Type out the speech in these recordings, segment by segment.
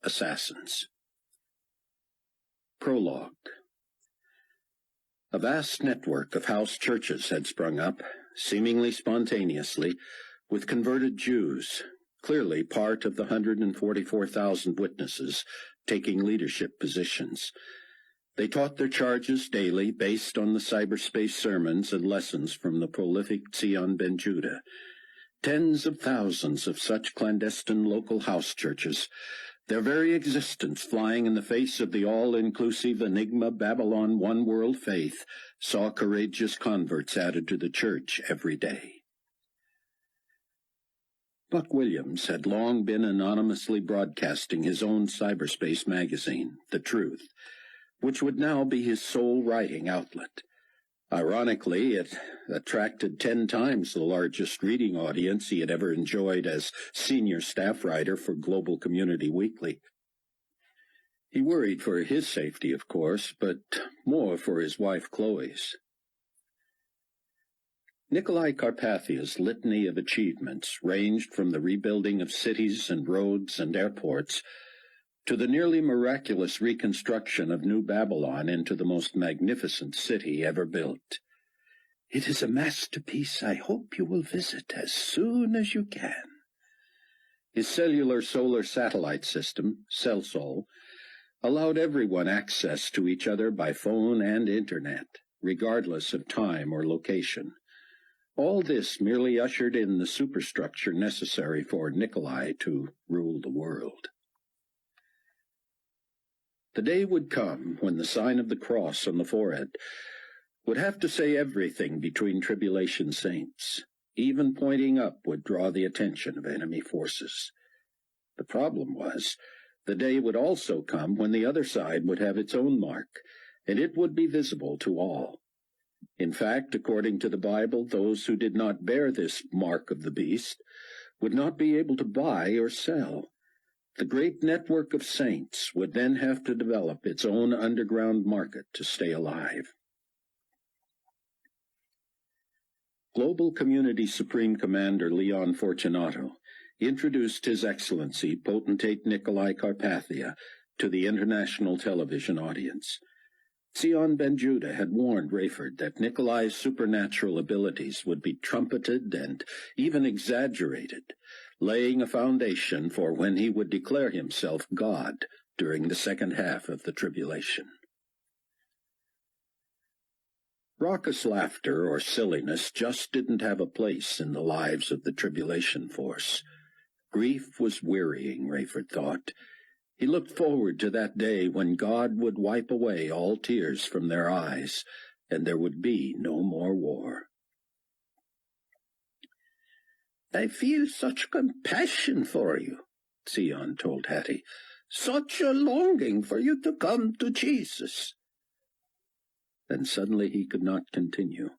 assassins. Prologue. A vast network of house churches had sprung up, seemingly spontaneously, with converted Jews, clearly part of the 144,000 witnesses taking leadership positions. They taught their charges daily based on the cyberspace sermons and lessons from the prolific Zion ben Judah. Tens of thousands of such clandestine local house churches, their very existence flying in the face of the all-inclusive enigma Babylon one-world faith, saw courageous converts added to the church every day. Buck Williams had long been anonymously broadcasting his own cyberspace magazine, The Truth, which would now be his sole writing outlet. Ironically, it attracted 10 times the largest reading audience he had ever enjoyed as senior staff writer for Global Community Weekly. He worried for his safety, of course, but more for his wife Chloe's. Nikolai Carpathia's litany of achievements ranged from the rebuilding of cities and roads and airports to the nearly miraculous reconstruction of New Babylon into the most magnificent city ever built. It is a masterpiece I hope you will visit as soon as you can. His cellular solar satellite system, CellSol, allowed everyone access to each other by phone and internet, regardless of time or location. All this merely ushered in the superstructure necessary for Nikolai to rule the world. The day would come when the sign of the cross on the forehead would have to say everything between tribulation saints. Even pointing up would draw the attention of enemy forces. The problem was, the day would also come when the other side would have its own mark, and it would be visible to all. In fact, according to the Bible, those who did not bear this mark of the beast would not be able to buy or sell. The great network of saints would then have to develop its own underground market to stay alive. Global Community Supreme Commander Leon Fortunato introduced His Excellency Potentate Nikolai Carpathia to the international television audience. Zion ben Judah had warned Rayford that Nikolai's supernatural abilities would be trumpeted and even exaggerated, laying a foundation for when he would declare himself God during the second half of the tribulation. Raucous laughter or silliness just didn't have a place in the lives of the tribulation force. Grief was wearying, Rayford thought. He looked forward to that day when God would wipe away all tears from their eyes, and there would be no more war. "I feel such compassion for you," Zion told Hattie. "Such a longing for you to come to Jesus." Then suddenly he could not continue.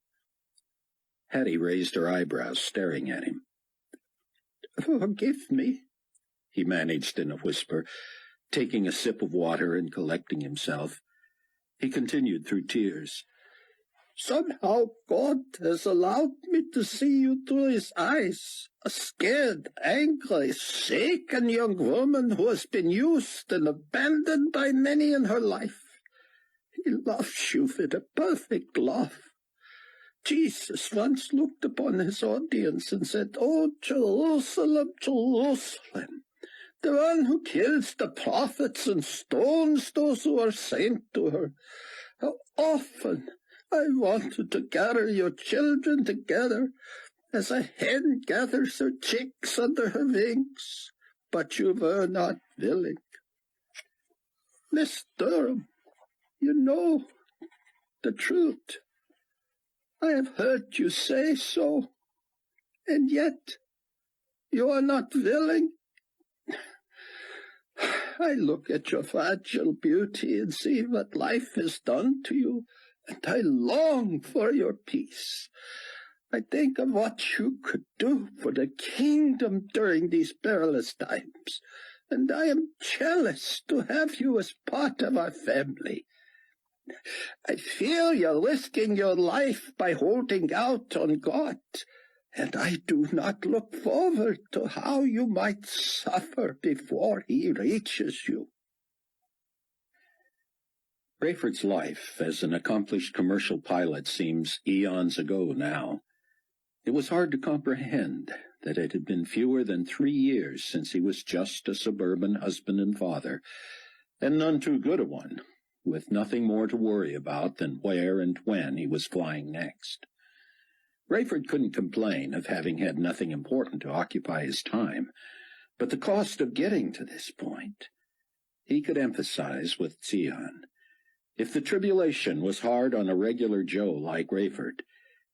Hattie raised her eyebrows, staring at him. "Forgive me," he managed in a whisper, taking a sip of water and collecting himself. He continued through tears. "Somehow God has allowed me to see you through his eyes, a scared, angry, shaken young woman who has been used and abandoned by many in her life. He loves you with a perfect love. Jesus once looked upon his audience and said, 'Oh, Jerusalem, Jerusalem, the one who kills the prophets and stones those who are sent to her. How often I wanted to gather your children together as a hen gathers her chicks under her wings, but you were not willing.' Miss Durham, you know the truth. I have heard you say so, and yet you are not willing. I look at your fragile beauty and see what life has done to you, and I long for your peace. I think of what you could do for the kingdom during these perilous times, and I am jealous to have you as part of our family. I feel you're risking your life by holding out on God, and I do not look forward to how you might suffer before he reaches you. Rayford's life as an accomplished commercial pilot seems eons ago now. It was hard to comprehend that it had been fewer than 3 years since he was just a suburban husband and father, and none too good a one, with nothing more to worry about than where and when he was flying next. Rayford couldn't complain of having had nothing important to occupy his time, but the cost of getting to this point. He could emphasize with Zion. If the tribulation was hard on a regular Joe like Rayford,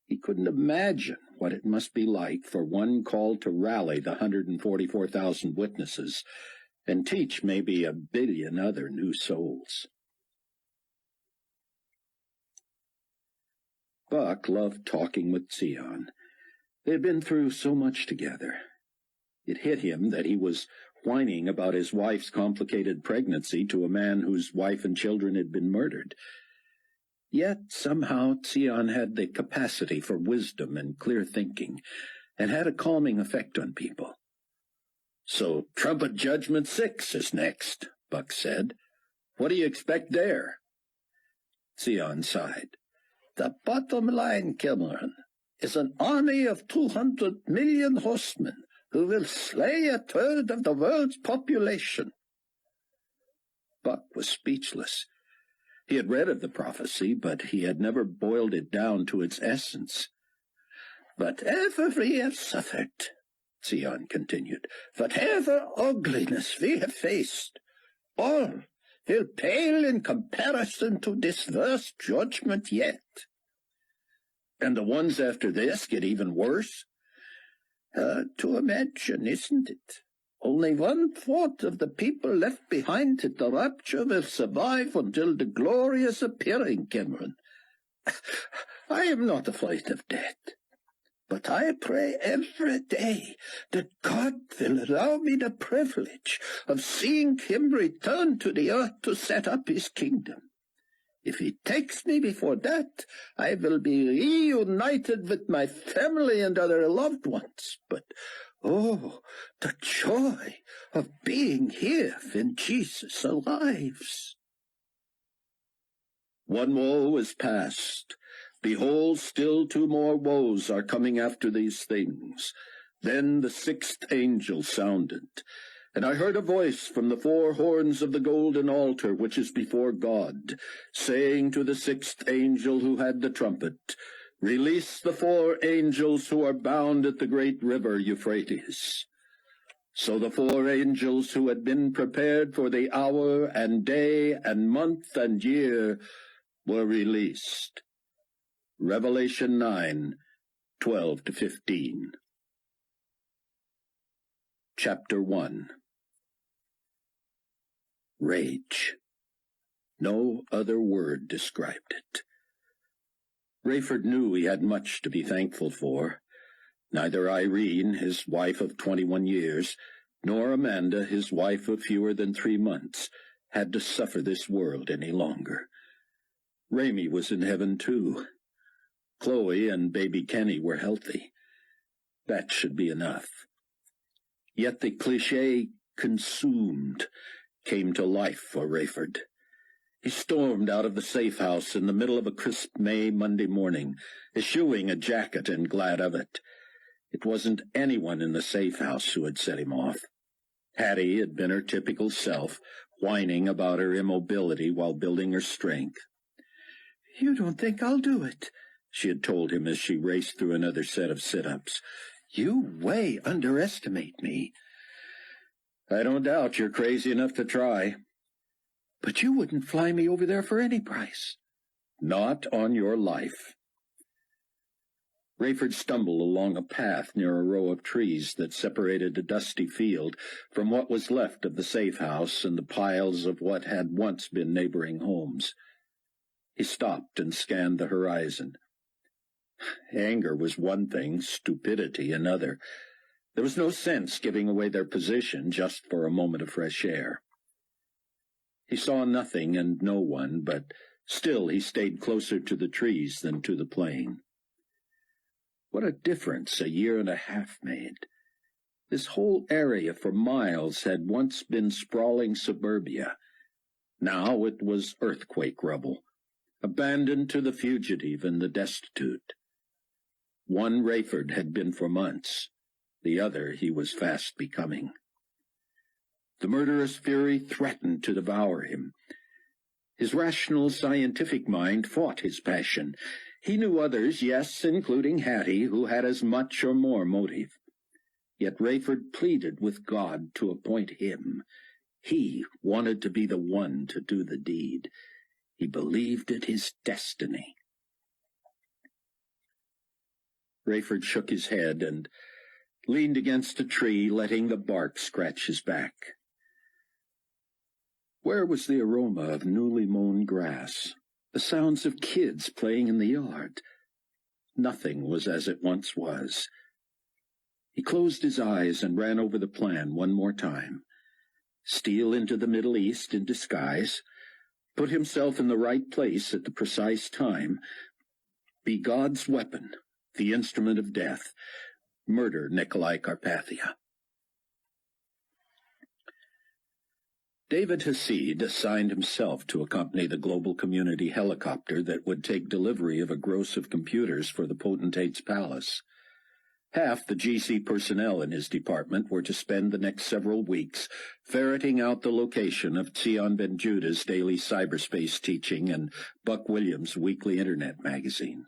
he couldn't imagine what it must be like for one called to rally the 144,000 witnesses and teach maybe 1 billion other new souls. Buck loved talking with Zion. They had been through so much together. It hit him that he was whining about his wife's complicated pregnancy to a man whose wife and children had been murdered. Yet somehow Zion had the capacity for wisdom and clear thinking, and had a calming effect on people. "So Trumpet Judgment 6 is next," Buck said. "What do you expect there?" Zion sighed. "The bottom line, Cameron, is an army of 200 million horsemen who will slay 1/3 of the world's population." Buck was speechless. He had read of the prophecy, but he had never boiled it down to its essence. "Whatever we have suffered," Zion continued, "whatever ugliness we have faced, all will pale in comparison to this worst judgment yet." "And the ones after this get even worse?" To imagine, isn't it? Only 1/4 of the people left behind at the rapture will survive until the glorious appearing, Cameron. I am not afraid of death, but I pray every day that God will allow me the privilege of seeing him return to the earth to set up his kingdom. If he takes me before that, I will be reunited with my family and other loved ones. But, oh, the joy of being here when Jesus arrives. "One woe is past. Behold, still 2 more woes are coming after these things. Then the 6th angel sounded, and I heard a voice from the 4 horns of the golden altar which is before God, saying to the 6th angel who had the trumpet, Release the 4 angels who are bound at the great river Euphrates. So the 4 angels who had been prepared for the hour and day and month and year were released." Revelation 9:12-15. Chapter 1. Rage. No other word described it. Rayford knew he had much to be thankful for. Neither Irene, his wife of 21 years, nor Amanda, his wife of fewer than 3 months, had to suffer this world any longer. Ramey was in heaven too. Chloe and baby Kenny were healthy. That should be enough. Yet the cliché "consumed" came to life for Rayford. He stormed out of the safe house in the middle of a crisp May Monday morning, eschewing a jacket and glad of it. It wasn't anyone in the safe house who had set him off. Hattie had been her typical self, whining about her immobility while building her strength. "You don't think I'll do it," she had told him as she raced through another set of sit-ups. "You way underestimate me." "I don't doubt you're crazy enough to try." "But you wouldn't fly me over there for any price." "Not on your life." Rayford stumbled along a path near a row of trees that separated a dusty field from what was left of the safe house and the piles of what had once been neighboring homes. He stopped and scanned the horizon. Anger was one thing, stupidity another. There was no sense giving away their position just for a moment of fresh air. He saw nothing and no one, but still he stayed closer to the trees than to the plain. What a difference a year and a half made. This whole area for miles had once been sprawling suburbia. Now it was earthquake rubble, abandoned to the fugitive and the destitute. One Rayford had been for months, the other he was fast becoming. The murderous fury threatened to devour him. His rational, scientific mind fought his passion. He knew others, yes, including Hattie, who had as much or more motive. Yet Rayford pleaded with God to appoint him. He wanted to be the one to do the deed. He believed it his destiny. Rayford shook his head and leaned against a tree, letting the bark scratch his back. Where was the aroma of newly mown grass, the sounds of kids playing in the yard? Nothing was as it once was. He closed his eyes and ran over the plan one more time. Steal into the Middle East in disguise, put himself in the right place at the precise time, be God's weapon, the instrument of death, murder Nikolai Carpathia. David Hasid assigned himself to accompany the global community helicopter that would take delivery of a gross of computers for the potentate's palace. Half the GC personnel in his department were to spend the next several weeks ferreting out the location of Tzion Ben-Judah's daily cyberspace teaching and Buck Williams' weekly internet magazine.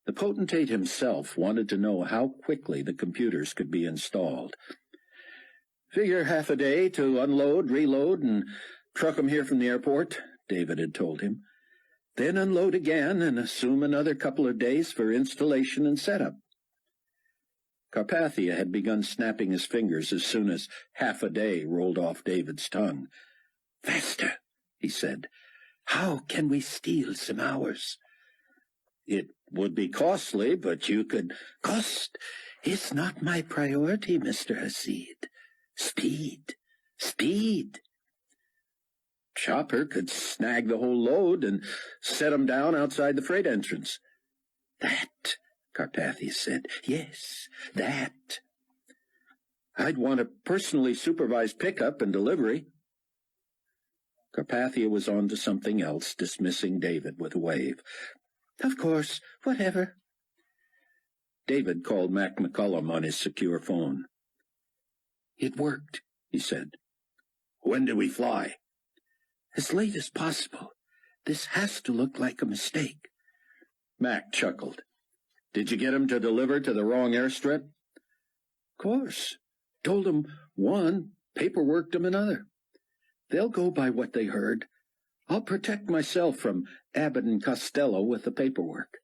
The potentate himself wanted to know how quickly the computers could be installed. "Figure half a day to unload, reload, and truck 'em here from the airport," David had told him. "Then unload again and assume another couple of days for installation and setup." Carpathia had begun snapping his fingers as soon as half a day rolled off David's tongue. "Faster," he said. "How can we steal some hours?" "It would be costly, but you could—" "Cost is not my priority, Mr. Hasid. Speed, speed." "Chopper could snag the whole load and set 'em down outside the freight entrance." "That," Carpathia said. "Yes, that." "I'd want a personally supervised pickup and delivery." Carpathia was on to something else, dismissing David with a wave. "Of course, whatever." David called Mac McCullum on his secure phone. "It worked," he said. "When do we fly?" "As late as possible. This has to look like a mistake." Mac chuckled. "Did you get him to deliver to the wrong airstrip?" "Course. Told 'em one, paperworked 'em another. They'll go by what they heard. I'll protect myself from Abbott and Costello with the paperwork."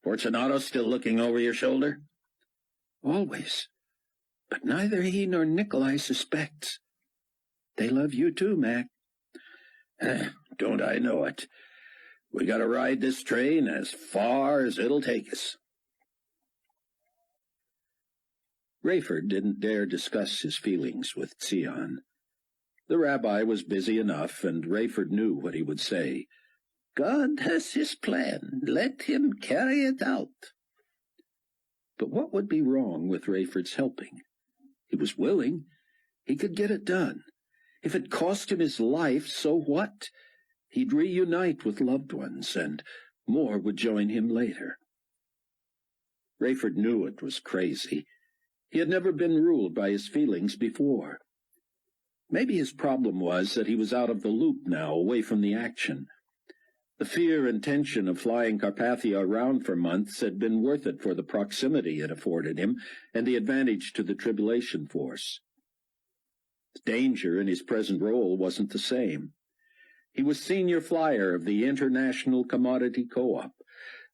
"Fortunato still looking over your shoulder?" "Always. But neither he nor Nikolai suspects. They love you too, Mac." "Don't I know it? We got to ride this train as far as it'll take us." Rayford didn't dare discuss his feelings with Tzion. The rabbi was busy enough, and Rayford knew what he would say. "God has his plan. Let him carry it out." But what would be wrong with Rayford's helping? He was willing. He could get it done. If it cost him his life, so what? He'd reunite with loved ones, and more would join him later. Rayford knew it was crazy. He had never been ruled by his feelings before. Maybe his problem was that he was out of the loop now, away from the action. The fear and tension of flying Carpathia around for months had been worth it for the proximity it afforded him and the advantage to the tribulation force. The danger in his present role wasn't the same. He was senior flyer of the International Commodity Co-op,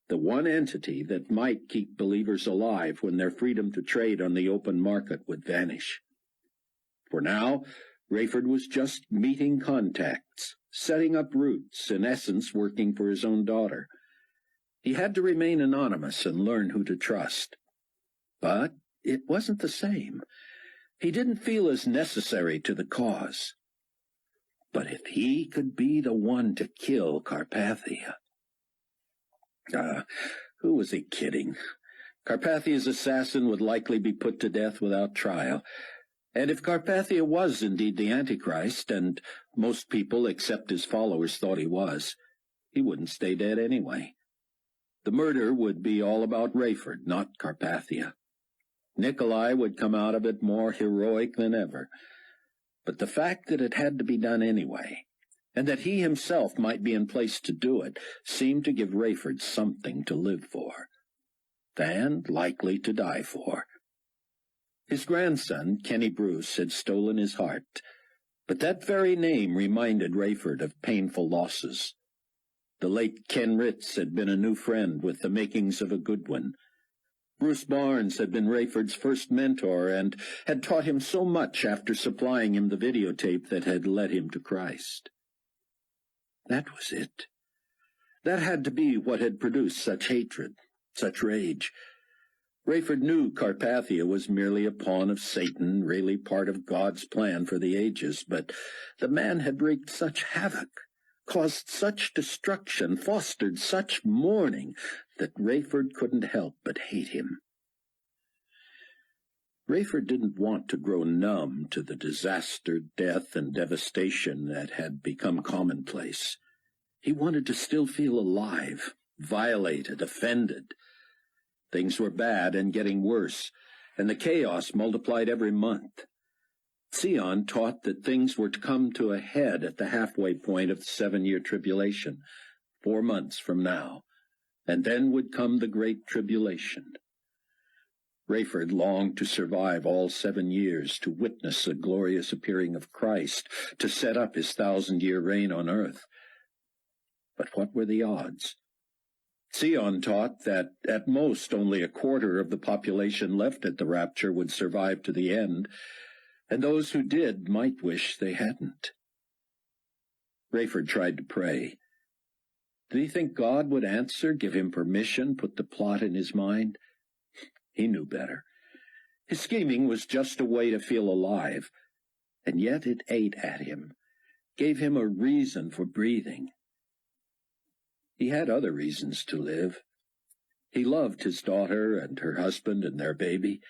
the one entity that might keep believers alive when their freedom to trade on the open market would vanish. For now, Rayford was just meeting contacts, setting up routes, in essence working for his own daughter. He had to remain anonymous and learn who to trust. But it wasn't the same. He didn't feel as necessary to the cause. But if he could be the one to kill Carpathia... Who was he kidding? Carpathia's assassin would likely be put to death without trial. And if Carpathia was indeed the Antichrist, and most people except his followers thought he was, he wouldn't stay dead anyway. The murder would be all about Rayford, not Carpathia. Nikolai would come out of it more heroic than ever. But the fact that it had to be done anyway, and that he himself might be in place to do it, seemed to give Rayford something to live for, and likely to die for. His grandson, Kenny Bruce, had stolen his heart, but that very name reminded Rayford of painful losses. The late Ken Ritz had been a new friend with the makings of a good one. Bruce Barnes had been Rayford's first mentor and had taught him so much after supplying him the videotape that had led him to Christ. That was it. That had to be what had produced such hatred, such rage. Rayford knew Carpathia was merely a pawn of Satan, really part of God's plan for the ages, but the man had wreaked such havoc, caused such destruction, fostered such mourning, that Rayford couldn't help but hate him. Rayford didn't want to grow numb to the disaster, death, and devastation that had become commonplace. He wanted to still feel alive, violated, offended. Things were bad and getting worse, and the chaos multiplied every month. Sion taught that things were to come to a head at the halfway point of the 7-year tribulation, 4 months from now, and then would come the Great Tribulation. Rayford longed to survive all 7 years, to witness the glorious appearing of Christ, to set up his 1,000-year reign on earth. But what were the odds? Sion taught that at most only a quarter of the population left at the rapture would survive to the end, and those who did might wish they hadn't. Rayford tried to pray. Did he think God would answer, give him permission, put the plot in his mind? He knew better. His scheming was just a way to feel alive, and yet it ate at him, gave him a reason for breathing. He had other reasons to live. He loved his daughter and her husband and their baby,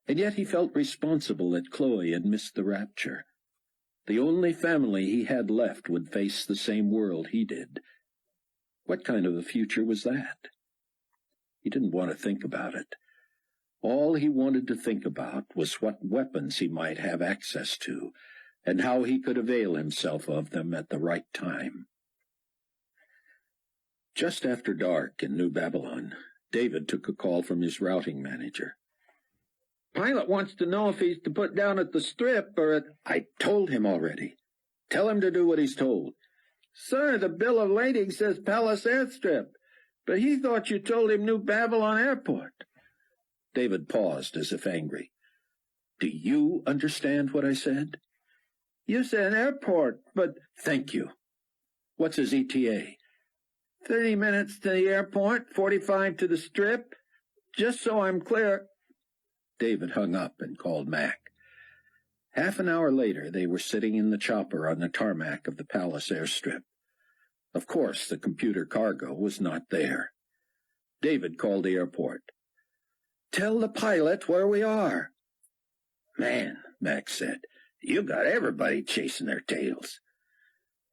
and yet he felt responsible that Chloe had missed the rapture. The only family he had left would face the same world he did. What kind of a future was that? He didn't want to think about it. All he wanted to think about was what weapons he might have access to, and how he could avail himself of them at the right time. Just after dark in New Babylon, David took a call from his routing manager. Pilot wants to know if he's to put down at the Strip or at... I told him already. Tell him to do what he's told. Sir, the bill of lading says Palace Airstrip, but he thought you told him New Babylon Airport. David paused as if angry. Do you understand what I said? You said airport, but... Thank you. What's his ETA? 30 minutes to the airport, 45 to the Strip. Just so I'm clear. David hung up and called Mac. Half an hour later, they were sitting in the chopper on the tarmac of the Palace Airstrip. Of course, the computer cargo was not there. David called the airport. Tell the pilot where we are. Man, Mac said, you got everybody chasing their tails.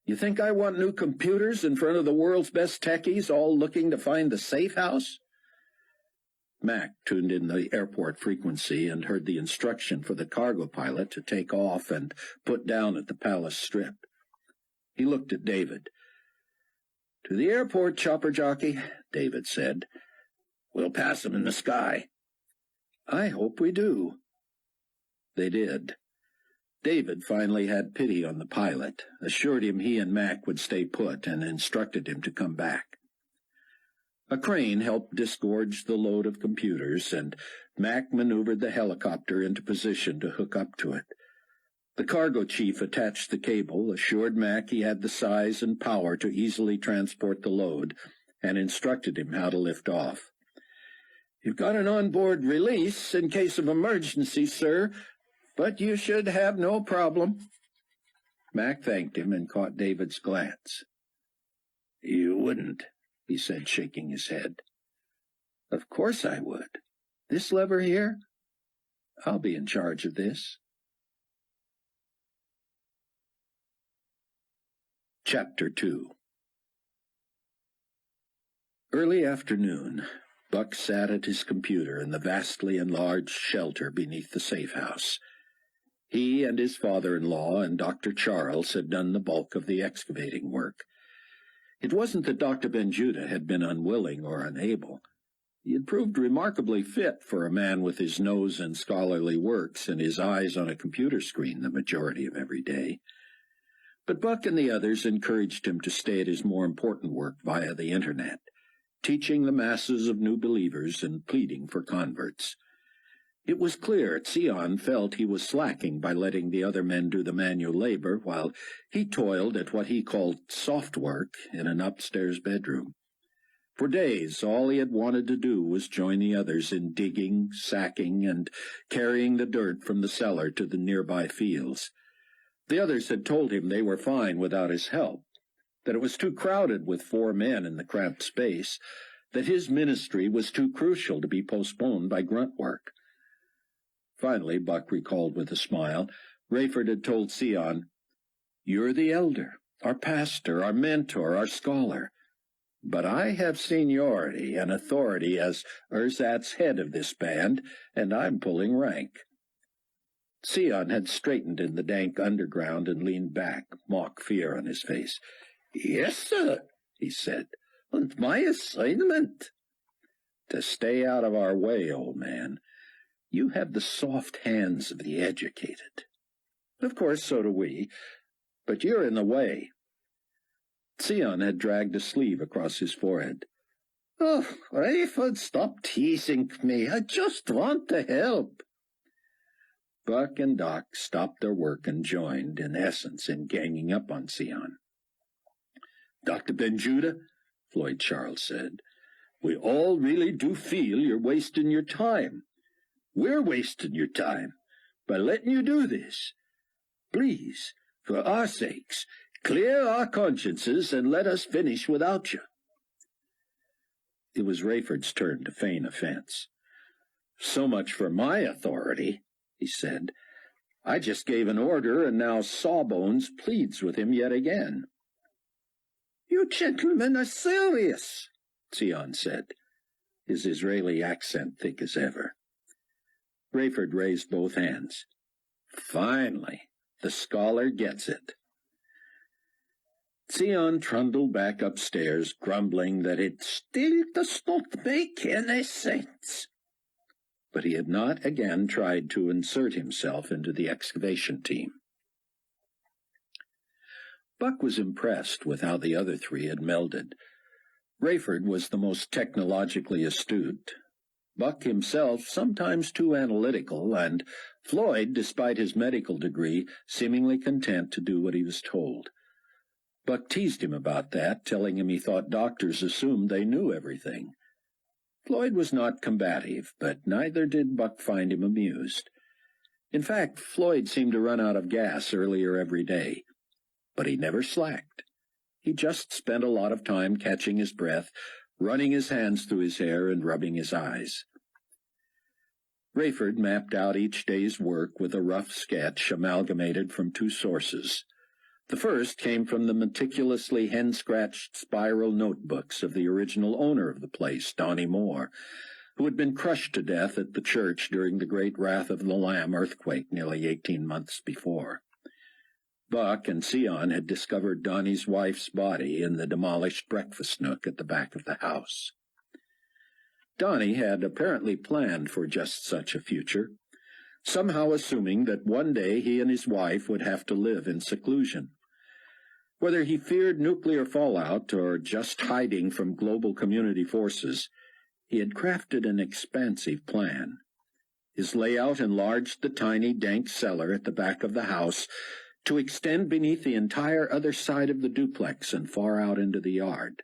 You think I want new computers in front of the world's best techies, all looking to find the safe house? Mac tuned in the airport frequency and heard the instruction for the cargo pilot to take off and put down at the Palace Strip. He looked at David. To the airport, chopper jockey, David said. We'll pass them in the sky. I hope we do. They did. David finally had pity on the pilot, assured him he and Mac would stay put, and instructed him to come back. A crane helped disgorge the load of computers, and Mac maneuvered the helicopter into position to hook up to it. The cargo chief attached the cable, assured Mac he had the size and power to easily transport the load, and instructed him how to lift off. You've got an onboard release in case of emergency, sir, but you should have no problem. Mac thanked him and caught David's glance. You wouldn't, he said, shaking his head. Of course I would. This lever here? I'll be in charge of this. Chapter 2. Early afternoon, Buck sat at his computer in the vastly enlarged shelter beneath the safe house. He and his father-in-law and Dr. Charles had done the bulk of the excavating work. It wasn't that Dr. Benjuda had been unwilling or unable. He had proved remarkably fit for a man with his nose in scholarly works and his eyes on a computer screen the majority of every day. But Buck and the others encouraged him to stay at his more important work via the Internet, teaching the masses of new believers and pleading for converts. It was clear Sion felt he was slacking by letting the other men do the manual labor while he toiled at what he called soft work in an upstairs bedroom. For days, all he had wanted to do was join the others in digging, sacking, and carrying the dirt from the cellar to the nearby fields. The others had told him they were fine without his help, that it was too crowded with 4 men in the cramped space, that his ministry was too crucial to be postponed by grunt work. Finally, Buck recalled with a smile, Rayford had told Sion, "You're the elder, our pastor, our mentor, our scholar. But I have seniority and authority as ersatz head of this band, and I'm pulling rank." Sion had straightened in the dank underground and leaned back, mock fear on his face. "Yes, sir," he said, "and my assignment?" "To stay out of our way, old man. You have the soft hands of the educated. Of course, so do we, but you're in the way." Sion had dragged a sleeve across his forehead. "Oh, Rayford, stop teasing me. I just want to help." Buck and Doc stopped their work and joined, in essence, in ganging up on Sion. "Dr. Benjuda," Floyd Charles said, "we all really do feel you're wasting your time. We're wasting your time by letting you do this. Please, for our sakes, clear our consciences and let us finish without you." It was Rayford's turn to feign offense. "So much for my authority," he said. "I just gave an order, and now Sawbones pleads with him yet again." "You gentlemen are serious," Sion said, his Israeli accent thick as ever. Rayford raised both hands. "Finally, the scholar gets it." Sion trundled back upstairs, grumbling that it still does not make any sense. But he had not again tried to insert himself into the excavation team. Buck was impressed with how the other 3 had melded. Rayford was the most technologically astute, Buck himself sometimes too analytical, and Floyd, despite his medical degree, seemingly content to do what he was told. Buck teased him about that, telling him he thought doctors assumed they knew everything. Floyd was not combative, but neither did Buck find him amused. In fact, Floyd seemed to run out of gas earlier every day. But he never slacked. He just spent a lot of time catching his breath, running his hands through his hair and rubbing his eyes. Rayford mapped out each day's work with a rough sketch amalgamated from 2 sources. The first came from the meticulously hen-scratched spiral notebooks of the original owner of the place, Donnie Moore, who had been crushed to death at the church during the Great Wrath of the Lamb earthquake nearly 18 months before. Buck and Sion had discovered Donnie's wife's body in the demolished breakfast nook at the back of the house. Donnie had apparently planned for just such a future, somehow assuming that one day he and his wife would have to live in seclusion. Whether he feared nuclear fallout or just hiding from global community forces, he had crafted an expansive plan. His layout enlarged the tiny, dank cellar at the back of the house to extend beneath the entire other side of the duplex and far out into the yard.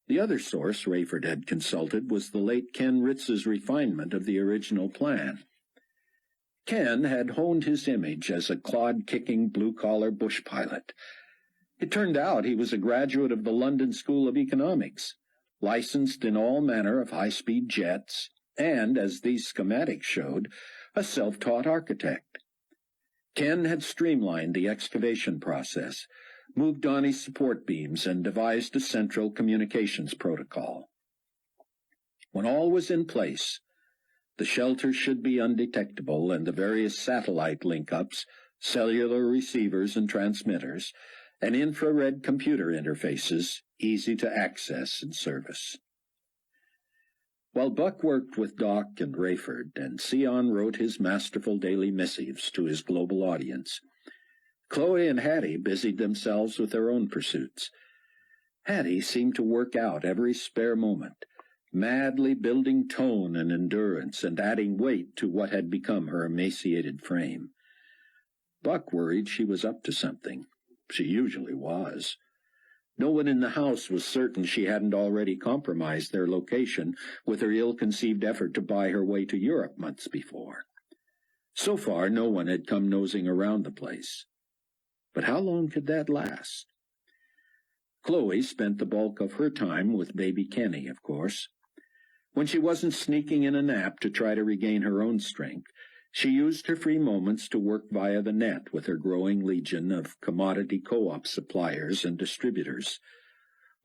The other source Rayford had consulted was the late Ken Ritz's refinement of the original plan. Ken had honed his image as a clod-kicking blue-collar bush pilot. It turned out he was a graduate of the London School of Economics, licensed in all manner of high-speed jets, and, as these schematics showed, a self-taught architect. Ken had streamlined the excavation process, moved Donnie's support beams, and devised a central communications protocol. When all was in place, the shelter should be undetectable, and the various satellite link-ups, cellular receivers and transmitters, and infrared computer interfaces easy to access and service. While Buck worked with Doc and Rayford, and Sion wrote his masterful daily missives to his global audience, Chloe and Hattie busied themselves with their own pursuits. Hattie seemed to work out every spare moment, madly building tone and endurance and adding weight to what had become her emaciated frame. Buck worried she was up to something. She usually was. No one in the house was certain she hadn't already compromised their location with her ill-conceived effort to buy her way to Europe months before. So far, no one had come nosing around the place. But how long could that last? Chloe spent the bulk of her time with baby Kenny, of course. When she wasn't sneaking in a nap to try to regain her own strength, she used her free moments to work via the net with her growing legion of commodity co-op suppliers and distributors.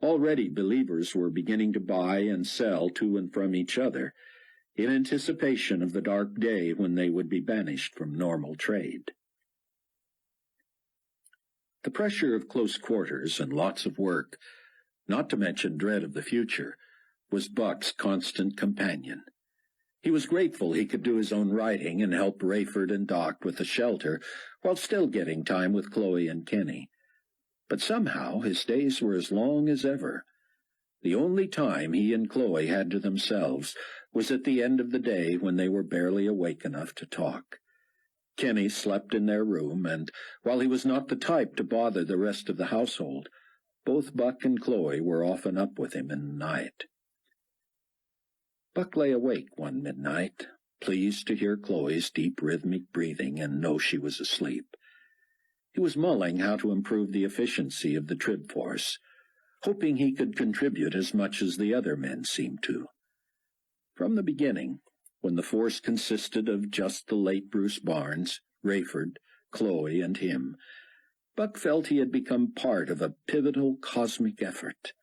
Already believers were beginning to buy and sell to and from each other, in anticipation of the dark day when they would be banished from normal trade. The pressure of close quarters and lots of work, not to mention dread of the future, was Buck's constant companion. He was grateful he could do his own writing and help Rayford and Doc with the shelter, while still getting time with Chloe and Kenny. But somehow his days were as long as ever. The only time he and Chloe had to themselves was at the end of the day when they were barely awake enough to talk. Kenny slept in their room, and while he was not the type to bother the rest of the household, both Buck and Chloe were often up with him in the night. Buck lay awake one midnight, pleased to hear Chloe's deep rhythmic breathing and know she was asleep. He was mulling how to improve the efficiency of the trib force, hoping he could contribute as much as the other men seemed to. From the beginning, when the force consisted of just the late Bruce Barnes, Rayford, Chloe, and him, Buck felt he had become part of a pivotal cosmic effort.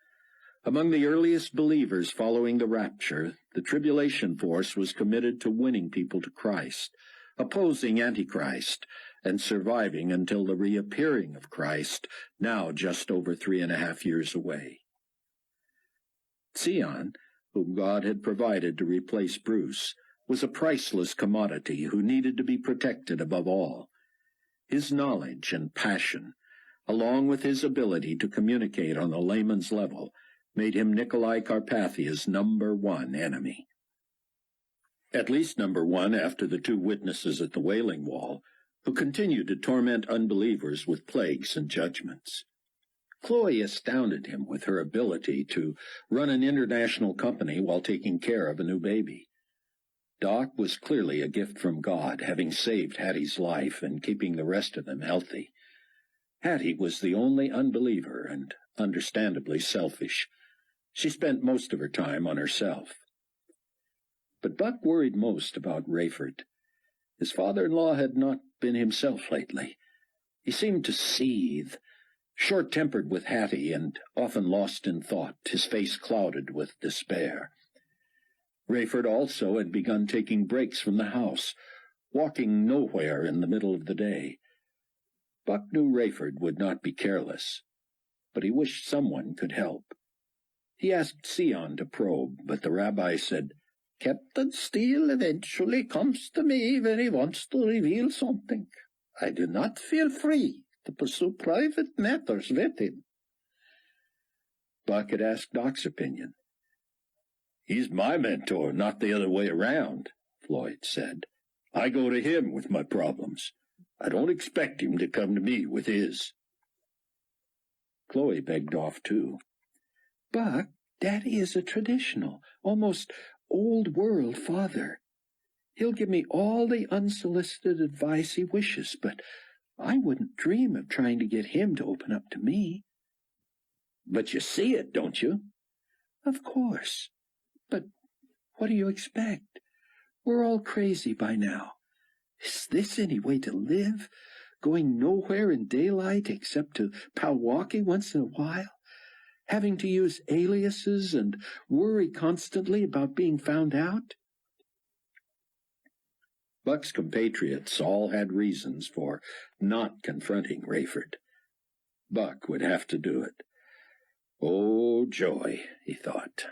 Among the earliest believers following the rapture, the tribulation force was committed to winning people to Christ, opposing Antichrist, and surviving until the reappearing of Christ, now just over 3.5 years away. Sion, whom God had provided to replace Bruce, was a priceless commodity who needed to be protected above all. His knowledge and passion, along with his ability to communicate on a layman's level, made him Nikolai Carpathia's #1 enemy. At least #1 after the 2 witnesses at the Wailing Wall, who continued to torment unbelievers with plagues and judgments. Chloe astounded him with her ability to run an international company while taking care of a new baby. Doc was clearly a gift from God, having saved Hattie's life and keeping the rest of them healthy. Hattie was the only unbeliever and understandably selfish. She spent most of her time on herself. But Buck worried most about Rayford. His father-in-law had not been himself lately. He seemed to seethe, short-tempered with Hattie and often lost in thought, his face clouded with despair. Rayford also had begun taking breaks from the house, walking nowhere in the middle of the day. Buck knew Rayford would not be careless, but he wished someone could help. He asked Sion to probe, but the rabbi said, "Captain Steele eventually comes to me when he wants to reveal something. I do not feel free to pursue private matters with him." Buck had asked Doc's opinion. "He's my mentor, not the other way around," Floyd said. "I go to him with my problems. I don't expect him to come to me with his." Chloe begged off, too. "Buck, Daddy is a traditional, almost old-world father. He'll give me all the unsolicited advice he wishes, but I wouldn't dream of trying to get him to open up to me." "But you see it, don't you? Of course. But what do you expect? We're all crazy by now. Is this any way to live? Going nowhere in daylight except to Palwalkie once in a while? Having to use aliases and worry constantly about being found out? Buck's compatriots all had reasons for not confronting Rayford. Buck would have to do it. Oh, joy, he thought.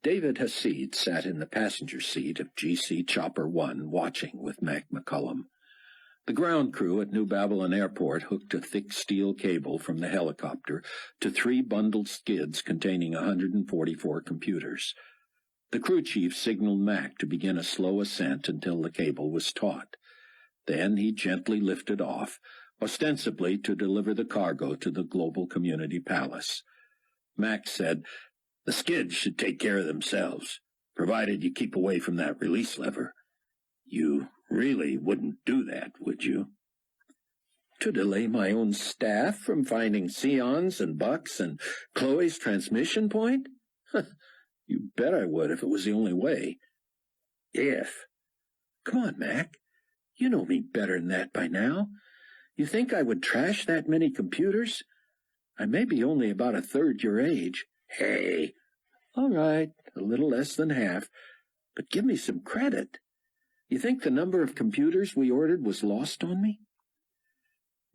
David Hasid sat in the passenger seat of GC Chopper 1 watching with Mac McCullum. The ground crew at New Babylon Airport hooked a thick steel cable from the helicopter to 3 bundled skids containing 144 computers. The crew chief signaled Mac to begin a slow ascent until the cable was taut. Then he gently lifted off, ostensibly to deliver the cargo to the Global Community Palace. Mac said, "The skids should take care of themselves, provided you keep away from that release lever. You really wouldn't do that, would you?" "To delay my own staff from finding Sion's and Buck's and Chloe's transmission point? You bet I would if it was the only way." "If? Come on, Mac. You know me better than that by now. You think I would trash that many computers? I may be only about a third your age." "Hey." "All right, a little less than half, but give me some credit. You think the number of computers we ordered was lost on me?"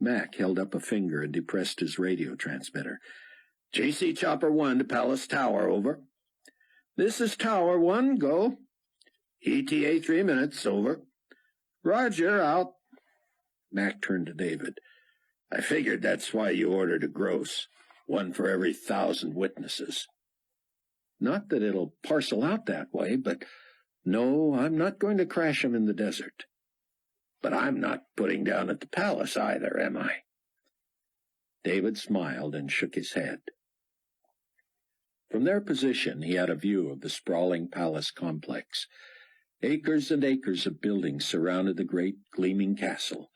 Mac held up a finger and depressed his radio transmitter. "GC Chopper 1 to Palace Tower, over." "This is Tower 1, go." "ETA 3 minutes, over." "Roger, out." Mac turned to David. "I figured that's why you ordered a gross, 1 for every 1,000 witnesses. Not that it'll parcel out that way, but no, I'm not going to crash 'em in the desert. But I'm not putting down at the palace either, am I?" David smiled and shook his head. From their position, he had a view of the sprawling palace complex. Acres and acres of buildings surrounded the great, gleaming castle.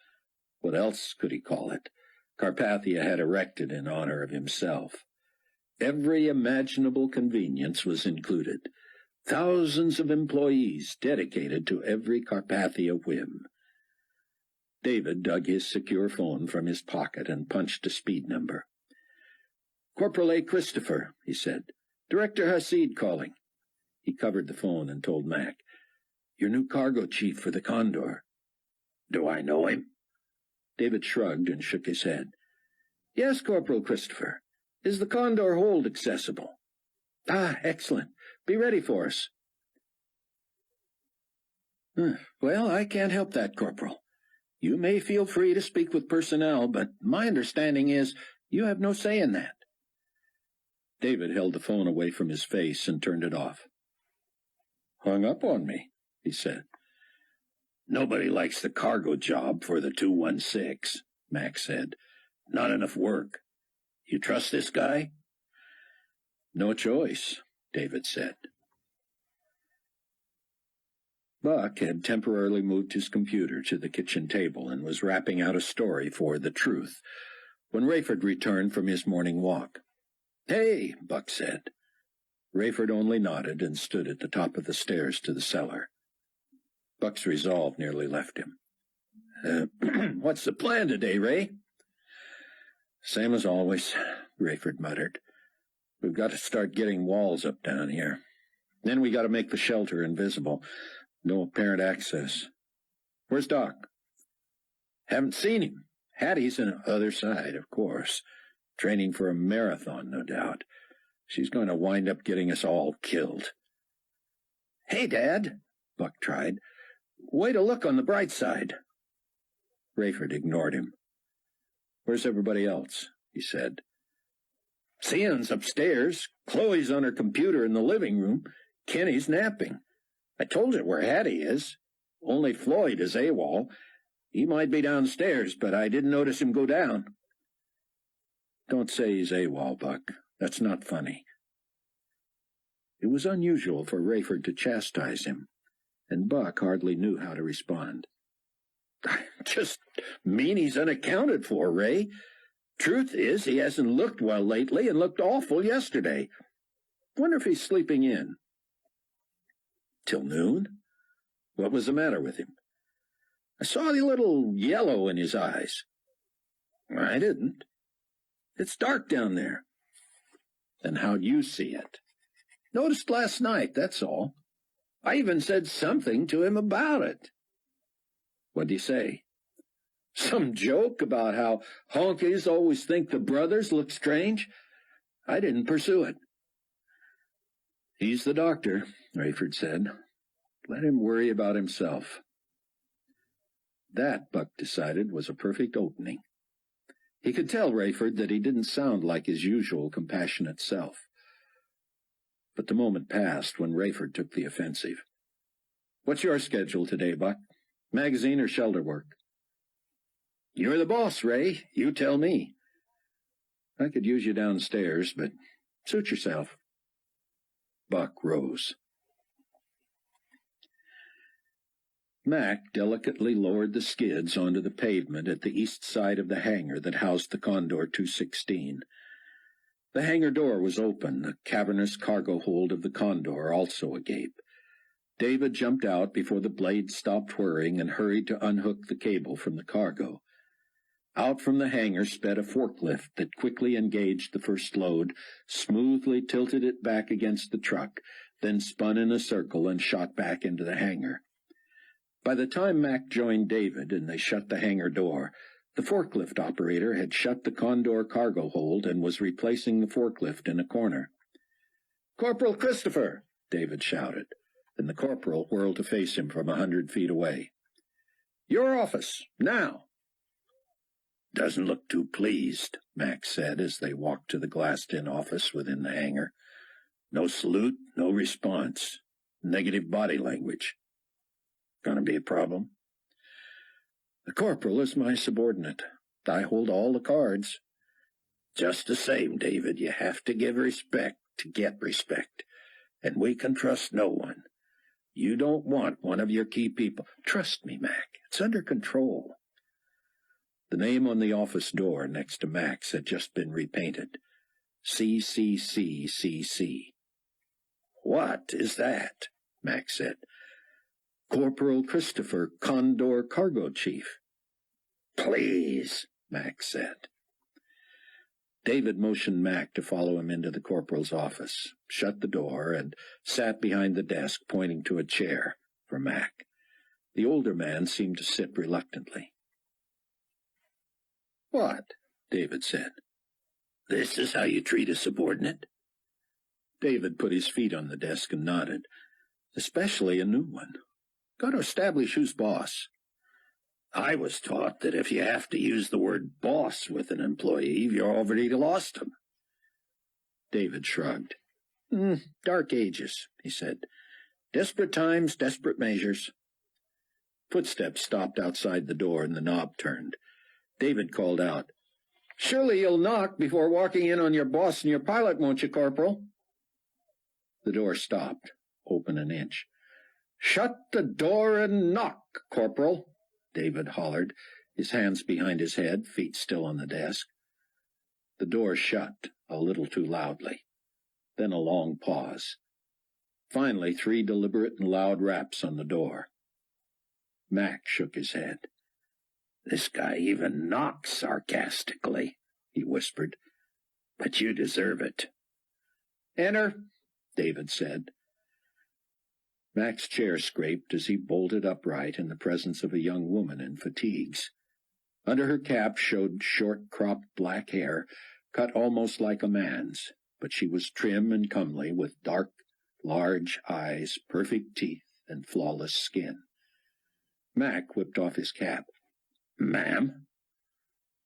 What else could he call it? Carpathia had erected in honor of himself. Every imaginable convenience was included. Thousands of employees dedicated to every Carpathia whim. David dug his secure phone from his pocket and punched a speed number. "Corporal A. Christopher," he said. "Director Hasid calling." He covered the phone and told Mac, "Your new cargo chief for the Condor." "Do I know him?" David shrugged and shook his head. "Yes, Corporal Christopher. Is the Condor hold accessible?" "Ah, excellent. Be ready for us." "Well, I can't help that, Corporal. You may feel free to speak with personnel, but my understanding is you have no say in that." David held the phone away from his face and turned it off. "Hung up on me," he said. "Nobody likes the cargo job for the 216, Mac said. "Not enough work. You trust this guy?" "No choice," David said. Buck had temporarily moved his computer to the kitchen table and was rapping out a story for The Truth when Rayford returned from his morning walk. "Hey," Buck said. Rayford only nodded and stood at the top of the stairs to the cellar. Buck's resolve nearly left him. "What's the plan today, Ray?" "Same as always," Rayford muttered. "We've got to start getting walls up down here. Then we got to make the shelter invisible. No apparent access. Where's Doc?" "Haven't seen him. Hattie's on the other side, of course. Training for a marathon, no doubt. She's going to wind up getting us all killed." "Hey, Dad," Buck tried. "Way to look on the bright side." Rayford ignored him. "Where's everybody else?" he said. "Sion's upstairs. Chloe's on her computer in the living room. Kenny's napping. I told you where Hattie is. Only Floyd is AWOL. He might be downstairs, but I didn't notice him go down." "Don't say he's AWOL, Buck. That's not funny." It was unusual for Rayford to chastise him, and Buck hardly knew how to respond. "I just mean he's unaccounted for, Ray. Truth is, he hasn't looked well lately and looked awful yesterday. Wonder if he's sleeping in. Till noon? What was the matter with him? I saw a little yellow in his eyes. I didn't. It's dark down there. Then how'd you see it? Noticed last night, that's all. I even said something to him about it. What'd he say? Some joke about how honkies always think the brothers look strange. I didn't pursue it. He's the doctor, Rayford said. Let him worry about himself. That, Buck decided, was a perfect opening. He could tell Rayford that he didn't sound like his usual compassionate self. But the moment passed when Rayford took the offensive. What's your schedule today, Buck? Magazine or shelter work? You're the boss, Ray. You tell me. I could use you downstairs, but suit yourself. Buck rose. Mac delicately lowered the skids onto the pavement at the east side of the hangar that housed the Condor 216. The hangar door was open, the cavernous cargo hold of the Condor also agape. David jumped out before the blade stopped whirring and hurried to unhook the cable from the cargo. Out from the hangar sped a forklift that quickly engaged the first load, smoothly tilted it back against the truck, then spun in a circle and shot back into the hangar. By the time Mac joined David and they shut the hangar door, the forklift operator had shut the Condor cargo hold and was replacing the forklift in a corner. "Corporal Christopher!" David shouted, and the corporal whirled to face him from 100 feet away. "Your office, now!" "Doesn't look too pleased," Mac said as they walked to the glassed-in office within the hangar. "No salute, no response. Negative body language. Gonna be a problem?" "The corporal is my subordinate. I hold all the cards." "Just the same, David, you have to give respect to get respect, and we can trust no one. You don't want one of your key people." "Trust me, Mac. It's under control." The name on the office door next to Mac's had just been repainted. CCCCC. "What is that?" Mac said. "Corporal Christopher, Condor Cargo Chief." "Please," Mac said. David motioned Mac to follow him into the corporal's office, shut the door, and sat behind the desk, pointing to a chair for Mac. The older man seemed to sit reluctantly. "What?" David said. "This is how you treat a subordinate?" David put his feet on the desk and nodded. "Especially a new one. Got to establish who's boss." "I was taught that if you have to use the word boss with an employee, you've already lost him." David shrugged. "Dark ages," he said. "Desperate times, desperate measures." Footsteps stopped outside the door and the knob turned. David called out, "Surely you'll knock before walking in on your boss and your pilot, won't you, Corporal?" The door stopped, open an inch. "Shut the door and knock, Corporal," David hollered, his hands behind his head, feet still on the desk. The door shut, a little too loudly. Then a long pause. Finally, 3 deliberate and loud raps on the door. Mac shook his head. "This guy even knocks sarcastically," he whispered. "But you deserve it." "Enter," David said. Mac's chair scraped as he bolted upright in the presence of a young woman in fatigues. Under her cap showed short-cropped black hair, cut almost like a man's, but she was trim and comely, with dark, large eyes, perfect teeth, and flawless skin. Mac whipped off his cap. "Ma'am?"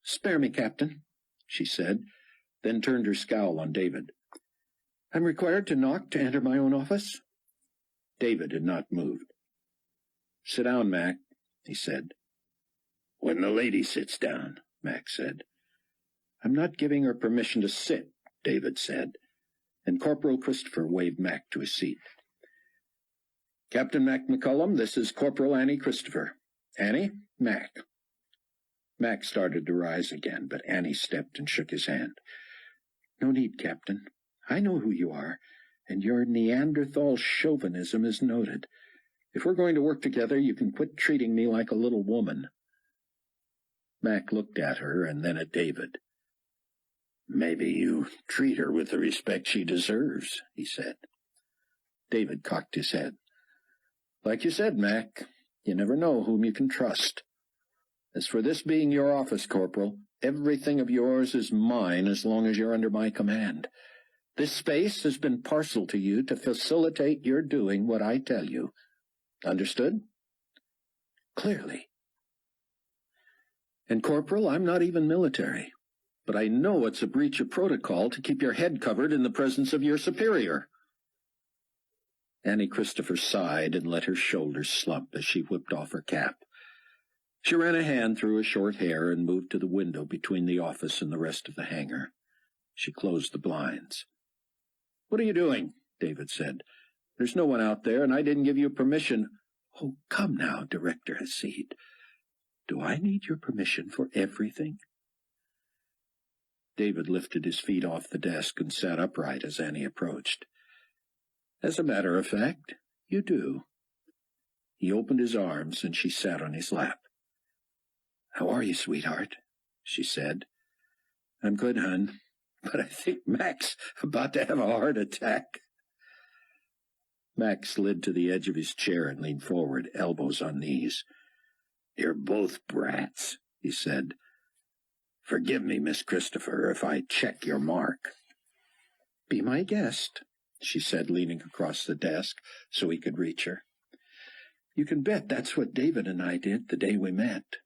"Spare me, Captain," she said, then turned her scowl on David. "I'm required to knock to enter my own office?" David had not moved. "Sit down, Mac," he said. "When the lady sits down," Mac said. "I'm not giving her permission to sit," David said, and Corporal Christopher waved Mac to his seat. "Captain Mac McCullum, this is Corporal Annie Christopher. Annie, Mac." Mac started to rise again, but Annie stepped and shook his hand. "No need, Captain. I know who you are, and your Neanderthal chauvinism is noted. If we're going to work together, you can quit treating me like a little woman." Mac looked at her and then at David. "Maybe you treat her with the respect she deserves," he said. David cocked his head. "Like you said, Mac, you never know whom you can trust. As for this being your office, Corporal, everything of yours is mine as long as you're under my command. This space has been parceled to you to facilitate your doing what I tell you. Understood?" "Clearly." "And, Corporal, I'm not even military, but I know it's a breach of protocol to keep your head covered in the presence of your superior." Annie Christopher sighed and let her shoulders slump as she whipped off her cap. She ran a hand through her short hair and moved to the window between the office and the rest of the hangar. She closed the blinds. "What are you doing?" David said. "There's no one out there, and I didn't give you permission." "Oh, come now, Director Hasid. Do I need your permission for everything?" David lifted his feet off the desk and sat upright as Annie approached. "As a matter of fact, you do." He opened his arms, and she sat on his lap. "How are you, sweetheart?" she said. "I'm good, hon, but I think Mac's about to have a heart attack." Mac slid to the edge of his chair and leaned forward, elbows on knees. "You're both brats," he said. "Forgive me, Miss Christopher, if I check your mark." "Be my guest," she said, leaning across the desk so he could reach her. "You can bet that's what David and I did the day we met."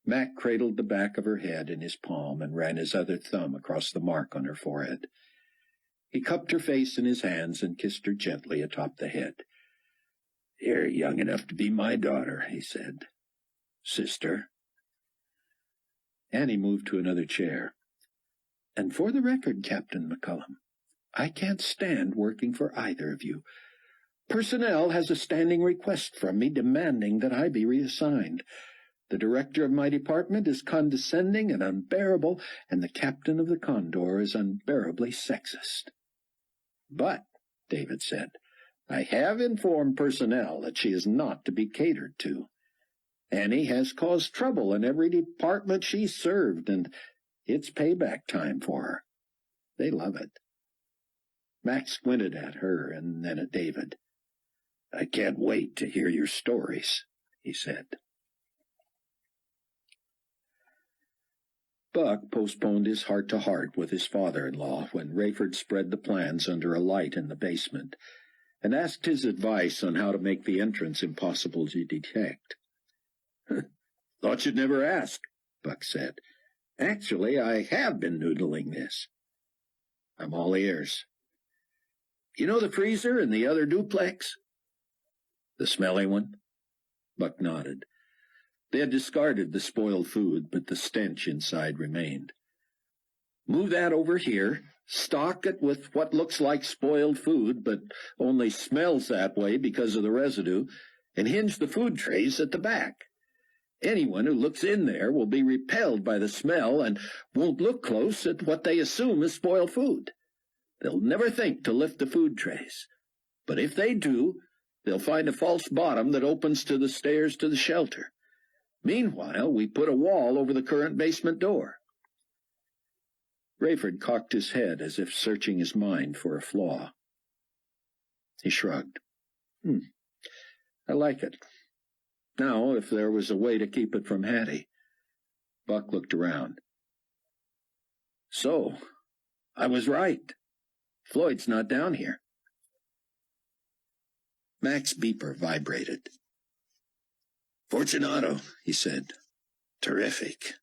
Mac cradled the back of her head in his palm and ran his other thumb across the mark on her forehead. He cupped her face in his hands and kissed her gently atop the head. "You're young enough to be my daughter," he said. "Sister." Annie moved to another chair. "And for the record, Captain McCullum, I can't stand working for either of you. Personnel has a standing request from me demanding that I be reassigned. The director of my department is condescending and unbearable, and the captain of the Condor is unbearably sexist." "But," David said, "I have informed personnel that she is not to be catered to. Annie has caused trouble in every department she's served, and it's payback time for her. They love it." Max squinted at her and then at David. "I can't wait to hear your stories," he said. Buck postponed his heart-to-heart with his father-in-law when Rayford spread the plans under a light in the basement and asked his advice on how to make the entrance impossible to detect. "Thought you'd never ask," Buck said. "Actually, I have been noodling this." "I'm all ears." "You know the freezer in the other duplex?" "The smelly one?" Buck nodded. They had discarded the spoiled food, but the stench inside remained. "Move that over here, stock it with what looks like spoiled food, but only smells that way because of the residue, and hinge the food trays at the back. Anyone who looks in there will be repelled by the smell and won't look close at what they assume is spoiled food. They'll never think to lift the food trays, but if they do, they'll find a false bottom that opens to the stairs to the shelter. Meanwhile, we put a wall over the current basement door." Rayford cocked his head as if searching his mind for a flaw. He shrugged. "I like it. Now, if there was a way to keep it from Hattie." Buck looked around. "So, I was right. Floyd's not down here." Mac's beeper vibrated. "Fortunato," he said. "Terrific.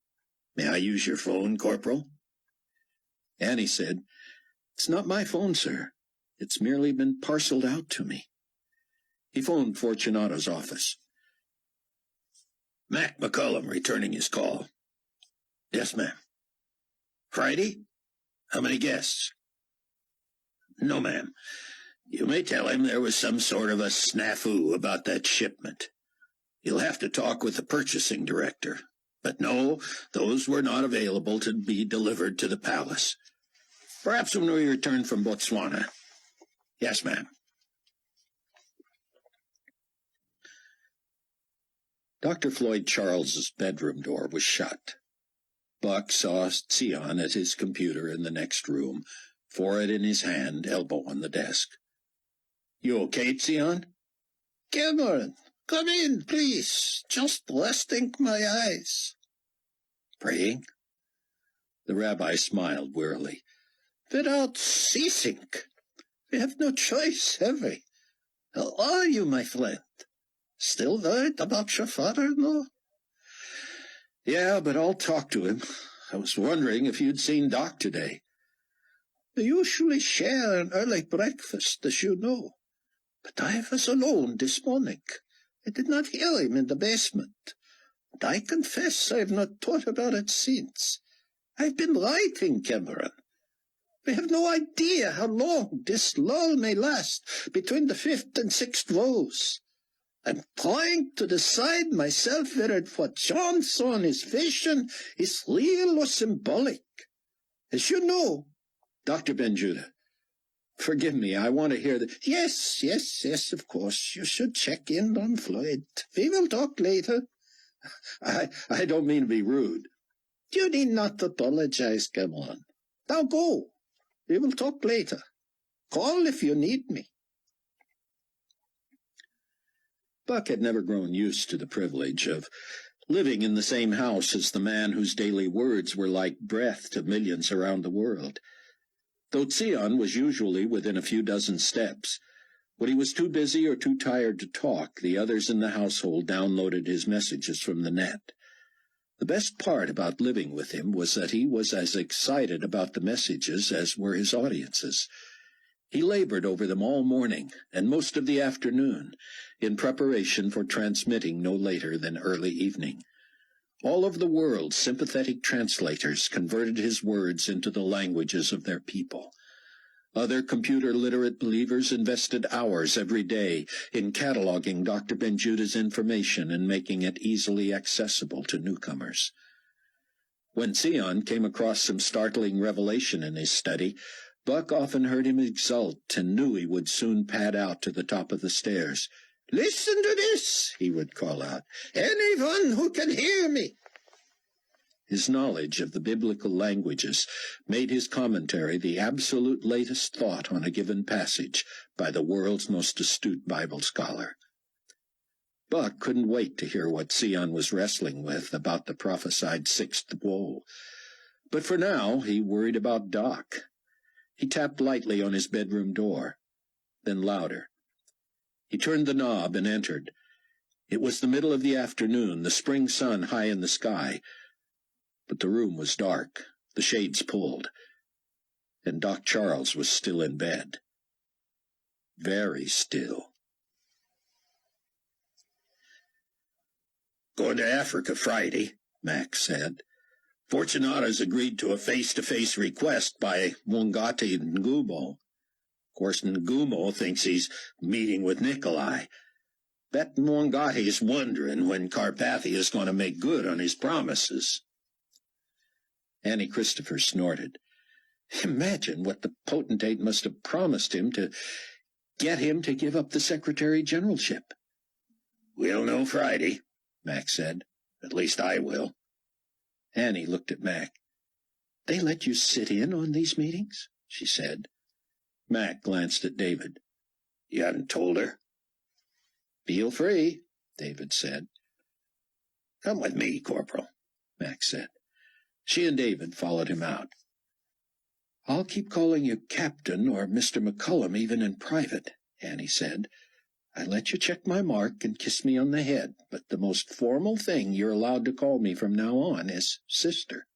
May I use your phone, Corporal?" Annie said, "It's not my phone, sir. It's merely been parceled out to me." He phoned Fortunato's office. "Mac McCullum returning his call." "Yes, ma'am." "Friday? How many guests?" "No, ma'am. You may tell him there was some sort of a snafu about that shipment. You'll have to talk with the purchasing director. But no, those were not available to be delivered to the palace. Perhaps when we return from Botswana. Yes, ma'am. Dr. Floyd Charles's bedroom door was shut. Buck saw Sion at his computer in the next room, forehead in his hand, elbow on the desk. You okay, Sion? Cameron, come in, please. Just resting my eyes. Praying? The rabbi smiled wearily. Without ceasing. We have no choice, have we? How are you, my friend? Still worried about your father-in-law? Yeah, but I'll talk to him. I was wondering if you'd seen Doc today. We usually share an early breakfast, as you know. But I was alone this morning. I did not hear him in the basement. And I confess I have not thought about it since. I've been writing, Cameron. We have no idea how long this lull may last between the fifth and sixth woes. I'm trying to decide myself whether what John saw in his vision is real or symbolic. As you know, Dr. Ben-Judah, forgive me, I want to hear the... Yes, of course. You should check in on Floyd. We will talk later. I don't mean to be rude. You need not apologize, Cameron. Now go. We will talk later. Call if you need me. Buck had never grown used to the privilege of living in the same house as the man whose daily words were like breath to millions around the world. Though Sion was usually within a few dozen steps, when he was too busy or too tired to talk, the others in the household downloaded his messages from the net. The best part about living with him was that he was as excited about the messages as were his audiences. He labored over them all morning and most of the afternoon in preparation for transmitting no later than early evening. All over the world, sympathetic translators converted his words into the languages of their people. Other computer-literate believers invested hours every day in cataloging Dr. Ben-Judah's information and making it easily accessible to newcomers. When Sion came across some startling revelation in his study, Buck often heard him exult and knew he would soon pad out to the top of the stairs. "Listen to this," he would call out. "Anyone who can hear me." His knowledge of the biblical languages made his commentary the absolute latest thought on a given passage by the world's most astute Bible scholar. Buck couldn't wait to hear what Sion was wrestling with about the prophesied sixth woe. But for now, he worried about Doc. He tapped lightly on his bedroom door, then louder. He turned the knob and entered. It was the middle of the afternoon, the spring sun high in the sky, but the room was dark, the shades pulled, and Doc Charles was still in bed. Very still. "Going to Africa Friday," Max said. "Fortunata's agreed to a face-to-face request by Mwangati Ngumo. Of course, Ngumo thinks he's meeting with Nikolai. Bet Mwangati's wondering when Carpathia's going to make good on his promises." Annie Christopher snorted. Imagine what the potentate must have promised him to get him to give up the secretary-generalship. "We'll know Friday," Mac said. "At least I will." Annie looked at Mac. "They let you sit in on these meetings?" she said. Mac glanced at David. "You haven't told her?" "Feel free," David said. "Come with me, Corporal," Mac said. She and David followed him out. "I'll keep calling you Captain or Mr. McCullum even in private," Annie said. "I let you check my mark and kiss me on the head, but the most formal thing you're allowed to call me from now on is sister."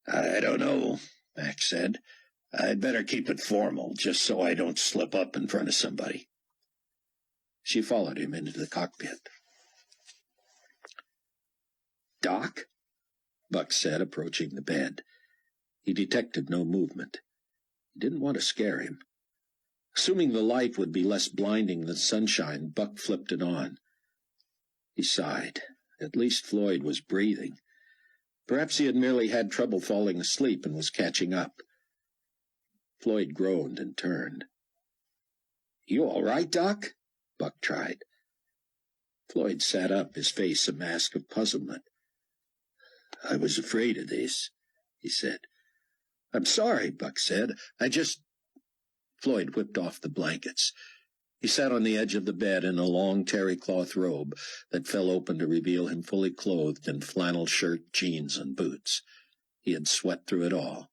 "I don't know," Mac said. "I'd better keep it formal, just so I don't slip up in front of somebody." She followed him into the cockpit. "Doc?" Buck said, approaching the bed. He detected no movement. He didn't want to scare him. Assuming the light would be less blinding than sunshine, Buck flipped it on. He sighed. At least Floyd was breathing. Perhaps he had merely had trouble falling asleep and was catching up. Floyd groaned and turned. "You all right, Doc?" Buck tried. Floyd sat up, his face a mask of puzzlement. "I was afraid of this," he said. "I'm sorry," Buck said. Floyd whipped off the blankets. He sat on the edge of the bed in a long terry cloth robe that fell open to reveal him fully clothed in flannel shirt, jeans, and boots. He had sweat through it all.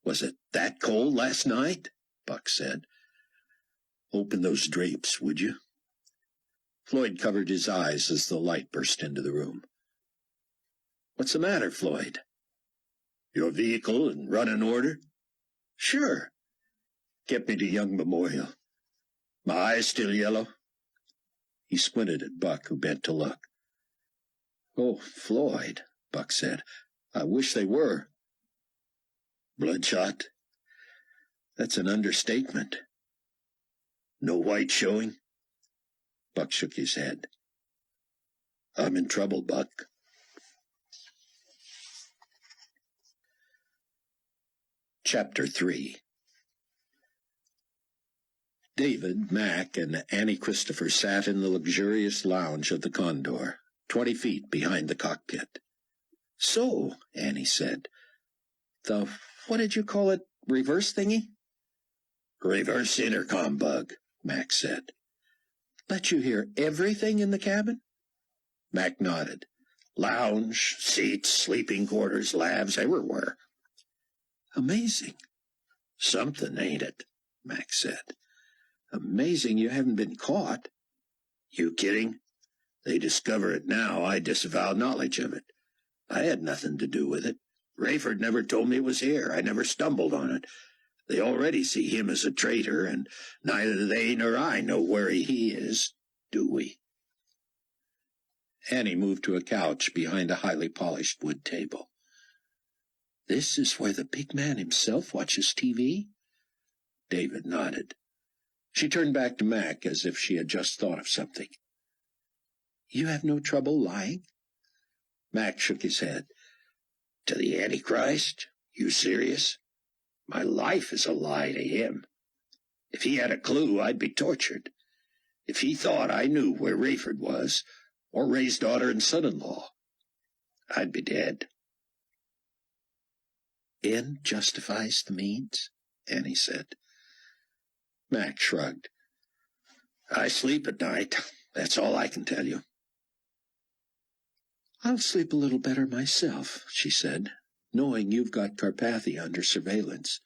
"Was it that cold last night?" Buck said. "Open those drapes, would you?" Floyd covered his eyes as the light burst into the room. "What's the matter, Floyd?" "Your vehicle and running order?" "Sure." "Get me to Young Memorial." "My eyes still yellow?" He squinted at Buck, who bent to look. "Oh, Floyd," Buck said, "I wish they were." "Bloodshot?" "That's an understatement." "No white showing?" Buck shook his head. "I'm in trouble, Buck." Chapter 3. David, Mac, and Annie Christopher sat in the luxurious lounge of the Condor, 20 feet behind the cockpit. "So," Annie said, what did you call it, reverse thingy?" "Reverse intercom bug," Mac said. "Let you hear everything in the cabin?" Mac nodded. "Lounge, seats, sleeping quarters, labs, everywhere." "Amazing." "Something, ain't it?" Mac said. "Amazing you haven't been caught." "You kidding? They discover it now. I disavow knowledge of it. I had nothing to do with it. Rayford never told me it was here. I never stumbled on it. They already see him as a traitor, and neither they nor I know where he is, do we?" Annie moved to a couch behind a highly polished wood table. "This is where the big man himself watches TV?" David nodded. She turned back to Mac as if she had just thought of something. "You have no trouble lying?" Mac shook his head. "To the Antichrist? You serious? My life is a lie to him. If he had a clue, I'd be tortured. If he thought I knew where Rayford was, or Ray's daughter and son-in-law, I'd be dead." "End justifies the means," Annie said. Mac shrugged. "I sleep at night. That's all I can tell you." "I'll sleep a little better myself," she said, "knowing you've got Carpathia under surveillance."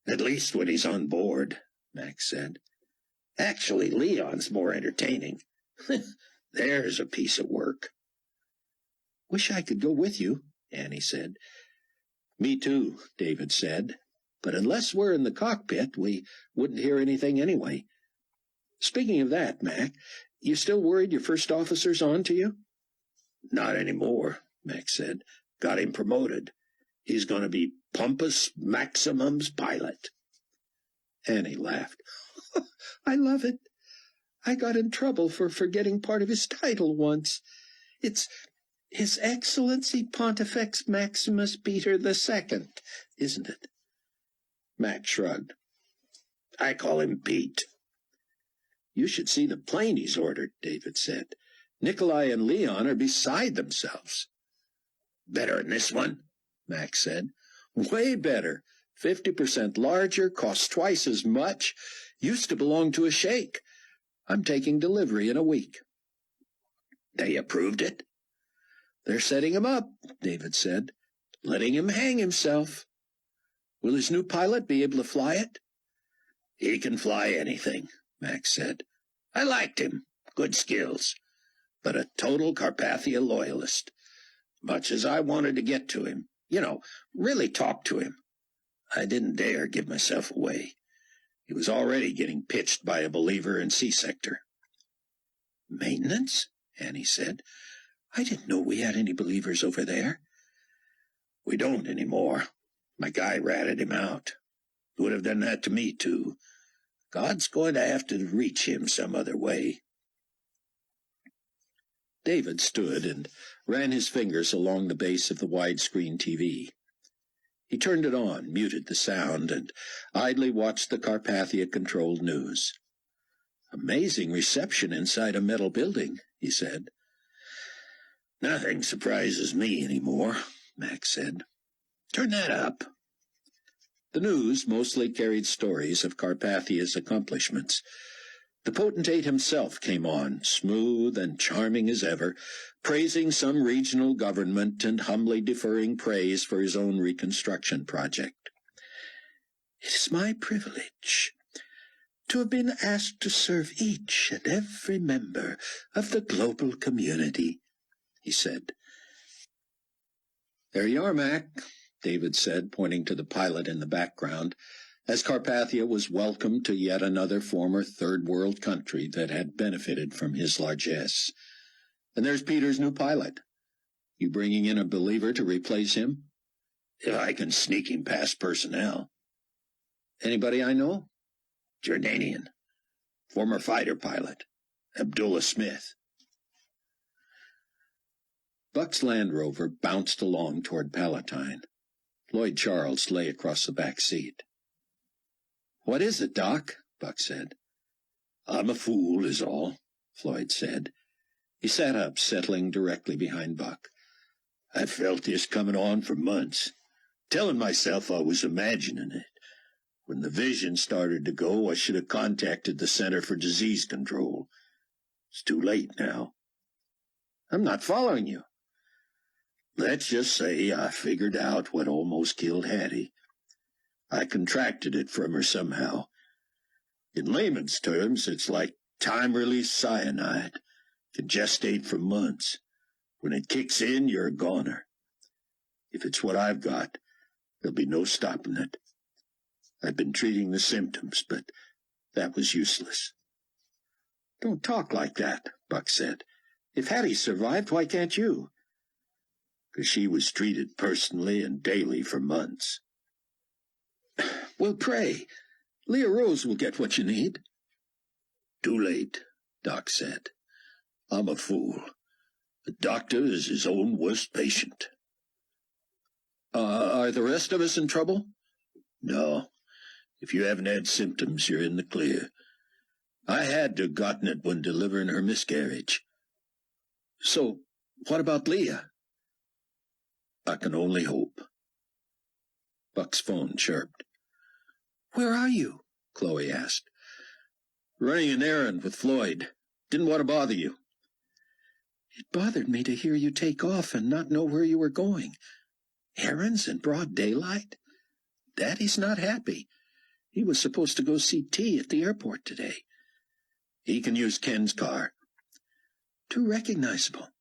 "At least when he's on board," Mac said. "Actually, Leon's more entertaining. There's a piece of work." "Wish I could go with you," Annie said. "Me too," David said. "But unless we're in the cockpit, we wouldn't hear anything anyway. Speaking of that, Mac, you still worried your first officer's on to you?" "Not anymore," Mac said. "Got him promoted. He's going to be Pompus Maximum's pilot." Annie laughed. "I love it. I got in trouble for forgetting part of his title once. It's His Excellency Pontifex Maximus Peter II, isn't it?" Mac shrugged. "I call him Pete." "You should see the plane he's ordered," David said. "Nikolai and Leon are beside themselves." "Better than this one?" Mac said. "Way better. 50% larger, costs twice as much. Used to belong to a sheikh. I'm taking delivery in a week." "They approved it?" "They're setting him up," David said. "Letting him hang himself." "Will his new pilot be able to fly it?" "He can fly anything," Max said. "I liked him. Good skills. But a total Carpathia loyalist. Much as I wanted to get to him, really talk to him, I didn't dare give myself away. He was already getting pitched by a believer in C-Sector." "Maintenance?" Annie said. "I didn't know we had any believers over there." "We don't anymore. My guy ratted him out. Would have done that to me, too. God's going to have to reach him some other way." David stood and ran his fingers along the base of the widescreen TV. He turned it on, muted the sound, and idly watched the Carpathia-controlled news. "Amazing reception inside a metal building," he said. "Nothing surprises me anymore," Max said. "Turn that up." The news mostly carried stories of Carpathia's accomplishments. The potentate himself came on, smooth and charming as ever, praising some regional government and humbly deferring praise for his own reconstruction project. "It is my privilege to have been asked to serve each and every member of the global community," he said. "There you are, Mac," David said, pointing to the pilot in the background, as Carpathia was welcomed to yet another former third-world country that had benefited from his largesse. "And there's Peter's new pilot. You bringing in a believer to replace him?" "If I can sneak him past personnel." "Anybody I know?" "Jordanian. Former fighter pilot. Abdullah Smith." Buck's Land Rover bounced along toward Palatine. Lloyd Charles lay across the back seat. "What is it, Doc?" Buck said. "I'm a fool, is all," Floyd said. He sat up, settling directly behind Buck. "I felt this coming on for months, telling myself I was imagining it. When the vision started to go, I should have contacted the Center for Disease Control. It's too late now." "I'm not following you." "Let's just say I figured out what almost killed Hattie. I contracted it from her somehow. In layman's terms, it's like time-release cyanide. Can gestate for months. When it kicks in, you're a goner. If it's what I've got, there'll be no stopping it. I've been treating the symptoms, but that was useless." "Don't talk like that," Buck said. "If Hattie survived, why can't you?" "'Cause she was treated personally and daily for months." "Well, pray. Leah Rose will get what you need." "Too late," Doc said. "I'm a fool. The doctor is his own worst patient." Are the rest of us in trouble?" "No. If you haven't had symptoms, you're in the clear. I had to have gotten it when delivering her miscarriage." "So, what about Leah?" "I can only hope." Buck's phone chirped. "Where are you?" Chloe asked. "Running an errand with Floyd. Didn't want to bother you." "It bothered me to hear you take off and not know where you were going. Errands in broad daylight? Daddy's not happy. He was supposed to go see T at the airport today." "He can use Ken's car." "Too recognizable.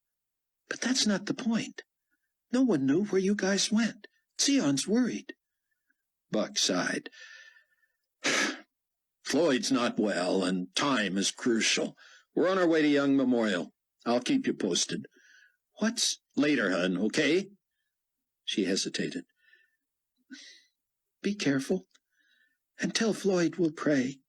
But that's not the point. No one knew where you guys went. Zion's worried." Buck sighed. "Floyd's not well, and time is crucial. We're on our way to Young Memorial. I'll keep you posted." "What's—" "Later, hun, okay?" She hesitated. "Be careful, and tell Floyd we'll pray."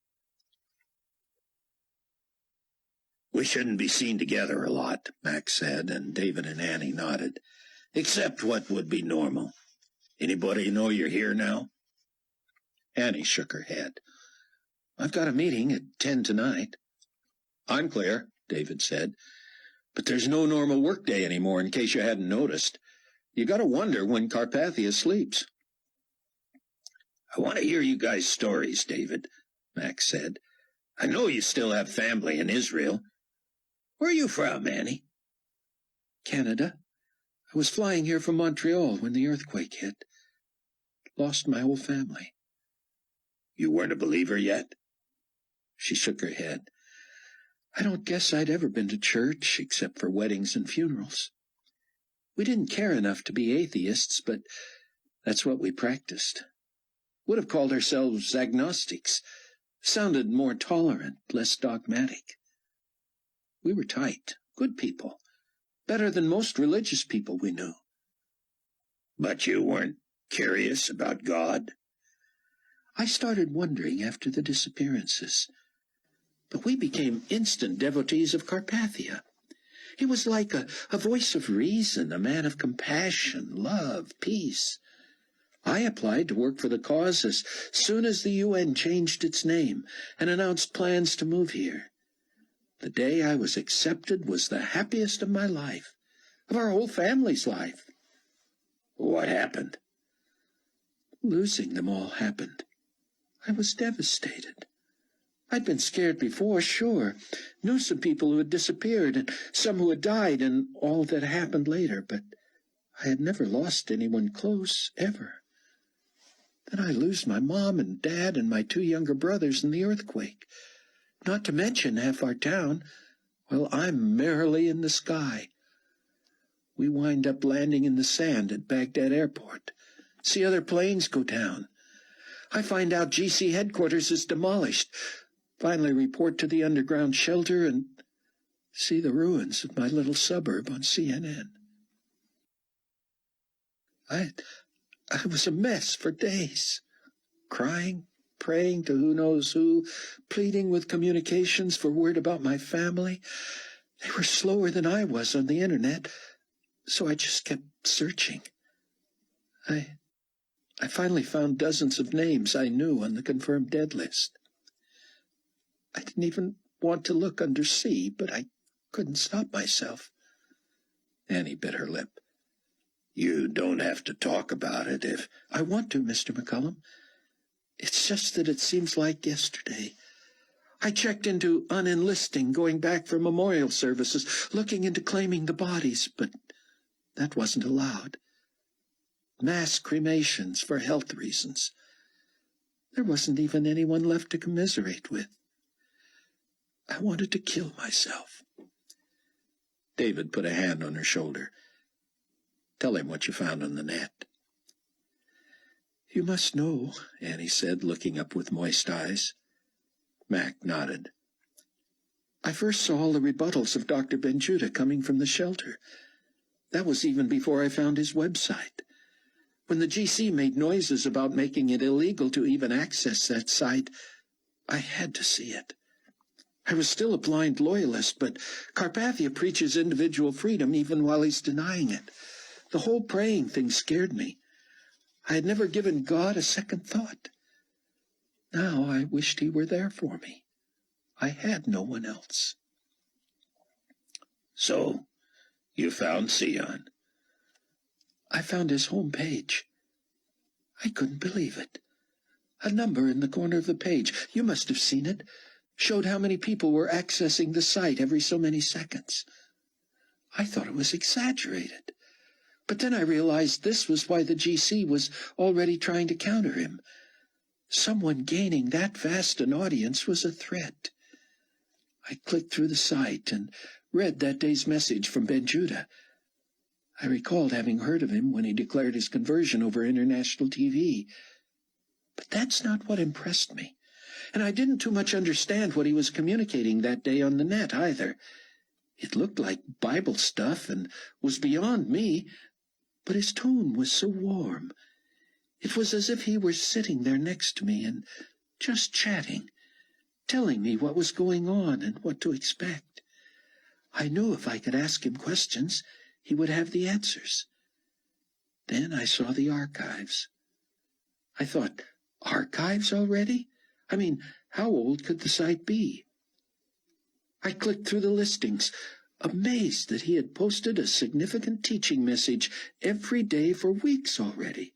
"We shouldn't be seen together a lot," Max said, and David and Annie nodded. "Except what would be normal. Anybody know you're here now?" Annie shook her head. "I've got a meeting at 10 tonight." "I'm clear," David said. "But there's no normal workday anymore, in case you hadn't noticed. You gotta wonder when Carpathia sleeps." "I want to hear you guys' stories, David," Max said. "I know you still have family in Israel. Where are you from, Annie?" "Canada. I was flying here from Montreal when the earthquake hit. Lost my whole family." "You weren't a believer yet?" She shook her head. "I don't guess I'd ever been to church, except for weddings and funerals. We didn't care enough to be atheists, but that's what we practiced. Would have called ourselves agnostics. Sounded more tolerant, less dogmatic. We were tight, good people, better than most religious people we knew." "But you weren't curious about God?" "I started wondering after the disappearances. But we became instant devotees of Carpathia. He was like a voice of reason, a man of compassion, love, peace. I applied to work for the cause as soon as the UN changed its name and announced plans to move here. The day I was accepted was the happiest of my life, of our whole family's life. What happened? Losing them all happened. I was devastated. I'd been scared before, sure. Knew some people who had disappeared and some who had died and all that happened later, but I had never lost anyone close, ever. Then I lose my mom and dad and my 2 younger brothers in the earthquake. Not to mention half our town, while I'm merrily in the sky. We wind up landing in the sand at Baghdad Airport. See other planes go down. I find out GC headquarters is demolished. Finally report to the underground shelter and see the ruins of my little suburb on CNN. I was a mess for days, crying, praying to who knows who, pleading with communications for word about my family. They were slower than I was on the internet, so I just kept searching. I finally found dozens of names I knew on the confirmed dead list. I didn't even want to look under C, but I couldn't stop myself. Annie bit her lip. You don't have to talk about it if... I want to, Mr. McCullum. It's just that it seems like yesterday. I checked into unenlisting, going back for memorial services, looking into claiming the bodies, but that wasn't allowed. Mass cremations for health reasons. There wasn't even anyone left to commiserate with. I wanted to kill myself. David put a hand on her shoulder. Tell him what you found on the net. You must know, Annie said, looking up with moist eyes. Mac nodded. I first saw all the rebuttals of Dr. Benjuda coming from the shelter. That was even before I found his website. When the GC made noises about making it illegal to even access that site, I had to see it. I was still a blind loyalist, but Carpathia preaches individual freedom even while he's denying it. The whole praying thing scared me. I had never given God a second thought. Now I wished he were there for me. I had no one else. So, you found Sion? I found his home page. I couldn't believe it. A number in the corner of the page, you must have seen it, showed how many people were accessing the site every so many seconds. I thought it was exaggerated. But then I realized this was why the GC was already trying to counter him. Someone gaining that vast an audience was a threat. I clicked through the site and read that day's message from Benjuda. I recalled having heard of him when he declared his conversion over international TV. But that's not what impressed me. And I didn't too much understand what he was communicating that day on the net either. It looked like Bible stuff and was beyond me, but his tone was so warm. It was as if he were sitting there next to me and just chatting, telling me what was going on and what to expect. I knew if I could ask him questions, he would have the answers. Then I saw the archives. I thought, archives already? I mean, how old could the site be? I clicked through the listings, amazed that he had posted a significant teaching message every day for weeks already.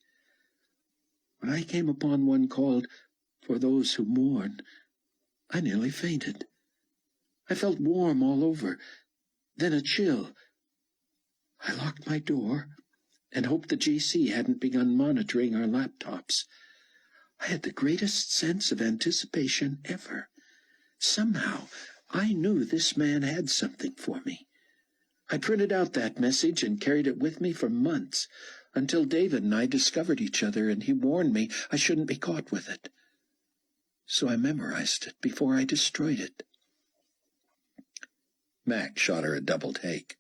When I came upon one called For Those Who Mourn, I nearly fainted. I felt warm all over, then a chill. I locked my door and hoped the GC hadn't begun monitoring our laptops. I had the greatest sense of anticipation ever. Somehow, I knew this man had something for me. I printed out that message and carried it with me for months, until David and I discovered each other, and he warned me I shouldn't be caught with it. So I memorized it before I destroyed it. Mac shot her a double take.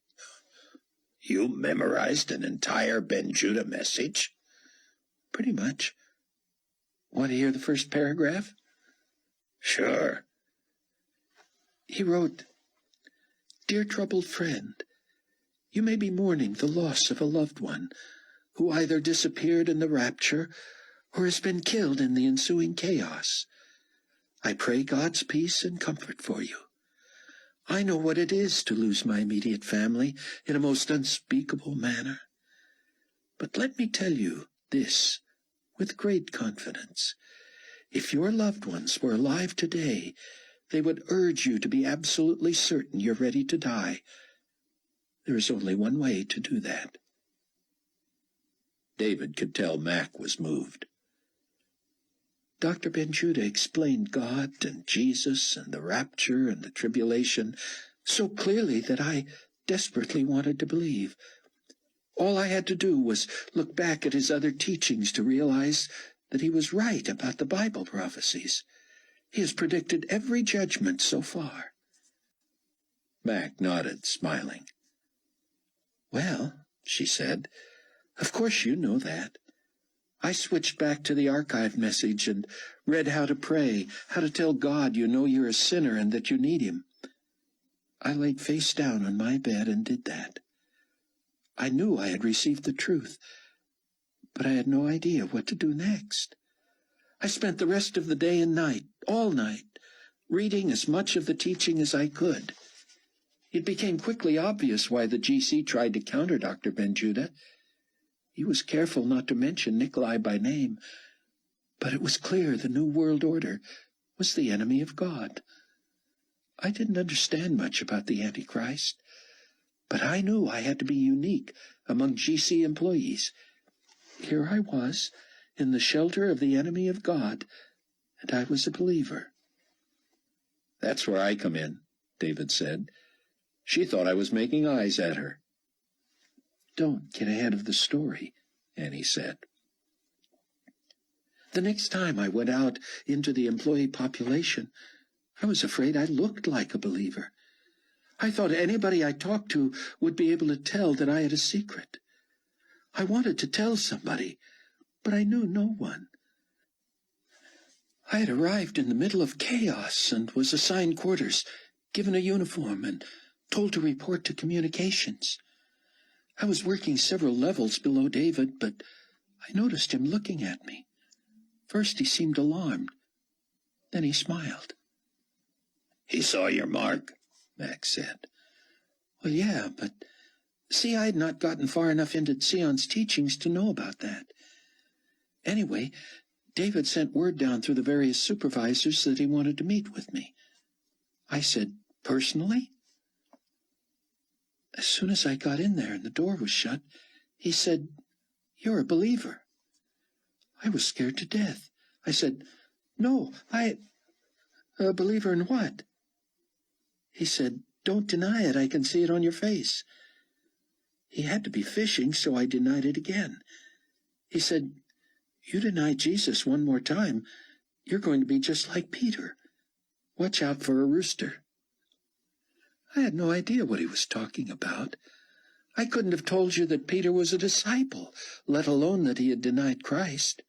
You memorized an entire Benjuda message? Pretty much. Want to hear the first paragraph? Sure. He wrote, Dear troubled friend, you may be mourning the loss of a loved one who either disappeared in the rapture or has been killed in the ensuing chaos. I pray God's peace and comfort for you. I know what it is to lose my immediate family in a most unspeakable manner. But let me tell you this with great confidence. If your loved ones were alive today, they would urge you to be absolutely certain you're ready to die. There is only one way to do that. David could tell Mac was moved. Dr. Ben-Judah explained God and Jesus and the rapture and the tribulation so clearly that I desperately wanted to believe. All I had to do was look back at his other teachings to realize that he was right about the Bible prophecies. He has predicted every judgment so far. Mac nodded, smiling. Well, she said, of course you know that. I switched back to the archive message and read how to pray, how to tell God you know you're a sinner and that you need him. I laid face down on my bed and did that. I knew I had received the truth, but I had no idea what to do next. I spent the rest of the day and night, all night, reading as much of the teaching as I could. It became quickly obvious why the GC tried to counter Dr. Ben-Judah. He was careful not to mention Nikolai by name, but it was clear the New World Order was the enemy of God. I didn't understand much about the Antichrist, but I knew I had to be unique among GC employees. Here I was, in the shelter of the enemy of God, and I was a believer. That's where I come in, David said. She thought I was making eyes at her. Don't get ahead of the story, Annie said. The next time I went out into the employee population, I was afraid I looked like a believer. I thought anybody I talked to would be able to tell that I had a secret. I wanted to tell somebody, but I knew no one. I had arrived in the middle of chaos and was assigned quarters, given a uniform, and told to report to communications. I was working several levels below David, but I noticed him looking at me. First he seemed alarmed. Then he smiled. He saw your mark, Max said. Well, yeah, but see, I had not gotten far enough into Sion's teachings to know about that. Anyway, David sent word down through the various supervisors that he wanted to meet with me. I said, personally? As soon as I got in there and the door was shut, he said, You're a believer. I was scared to death. I said, No, a believer in what? He said, Don't deny it. I can see it on your face. He had to be fishing, so I denied it again. He said, You deny Jesus one more time, you're going to be just like Peter. Watch out for a rooster. I had no idea what he was talking about. I couldn't have told you that Peter was a disciple, let alone that he had denied Christ.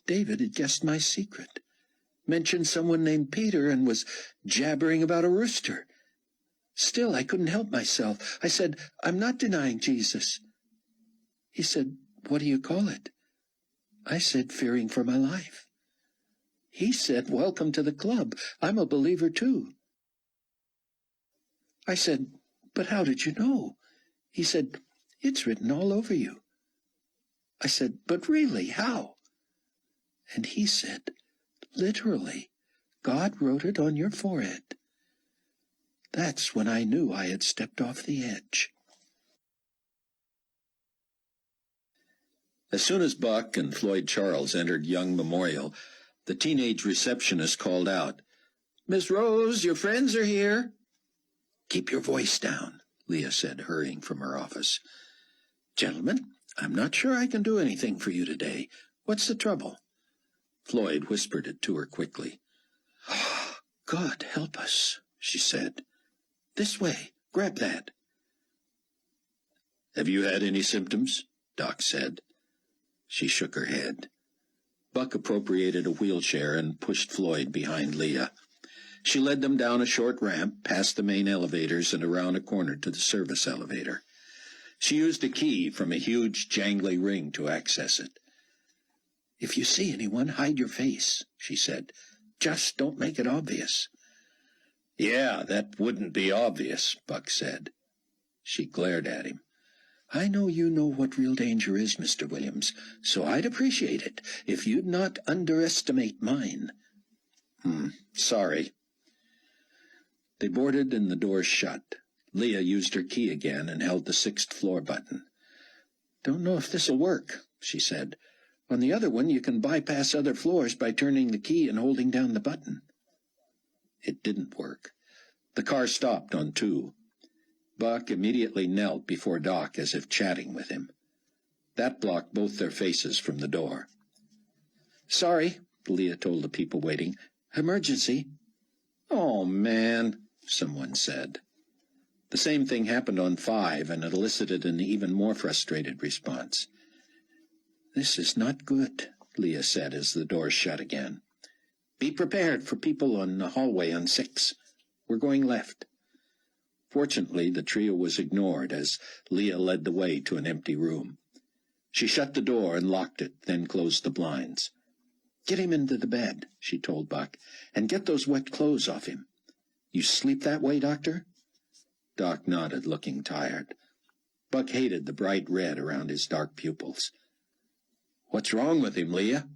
David had guessed my secret, mentioned someone named Peter, and was jabbering about a rooster. Still, I couldn't help myself. I said, I'm not denying Jesus. He said, What do you call it? I said, fearing for my life. He said, Welcome to the club. I'm a believer too. I said, But how did you know? He said, It's written all over you. I said, But really, how? And he said, Literally, God wrote it on your forehead. That's when I knew I had stepped off the edge. As soon as Buck and Floyd Charles entered Young Memorial, the teenage receptionist called out, Miss Rose, your friends are here. Keep your voice down, Leah said, hurrying from her office. Gentlemen, I'm not sure I can do anything for you today. What's the trouble? Floyd whispered it to her quickly. God help us, she said. This way, grab that. Have you had any symptoms? Doc said. She shook her head. Buck appropriated a wheelchair and pushed Floyd behind Leah. She led them down a short ramp, past the main elevators, and around a corner to the service elevator. She used a key from a huge, jangly ring to access it. "If you see anyone, hide your face," she said. "Just don't make it obvious." "Yeah, that wouldn't be obvious," Buck said. She glared at him. "I know you know what real danger is, Mr. Williams, so I'd appreciate it if you'd not underestimate mine." Sorry." They boarded and the doors shut. Leah used her key again and held the 6th floor button. "Don't know if this'll work," she said. "On the other one, you can bypass other floors by turning the key and holding down the button." It didn't work. The car stopped on 2. Buck immediately knelt before Doc as if chatting with him. That blocked both their faces from the door. "Sorry," Leah told the people waiting. "Emergency." "Oh, man," someone said. The same thing happened on 5, and it elicited an even more frustrated response. "This is not good," Leah said as the door shut again. "Be prepared for people on the hallway on 6. We're going left." Fortunately, the trio was ignored as Leah led the way to an empty room. She shut the door and locked it, then closed the blinds. "Get him into the bed," she told Buck, "and get those wet clothes off him. You sleep that way, Doctor?" Doc nodded, looking tired. Buck hated the bright red around his dark pupils. "What's wrong with him, Leah?"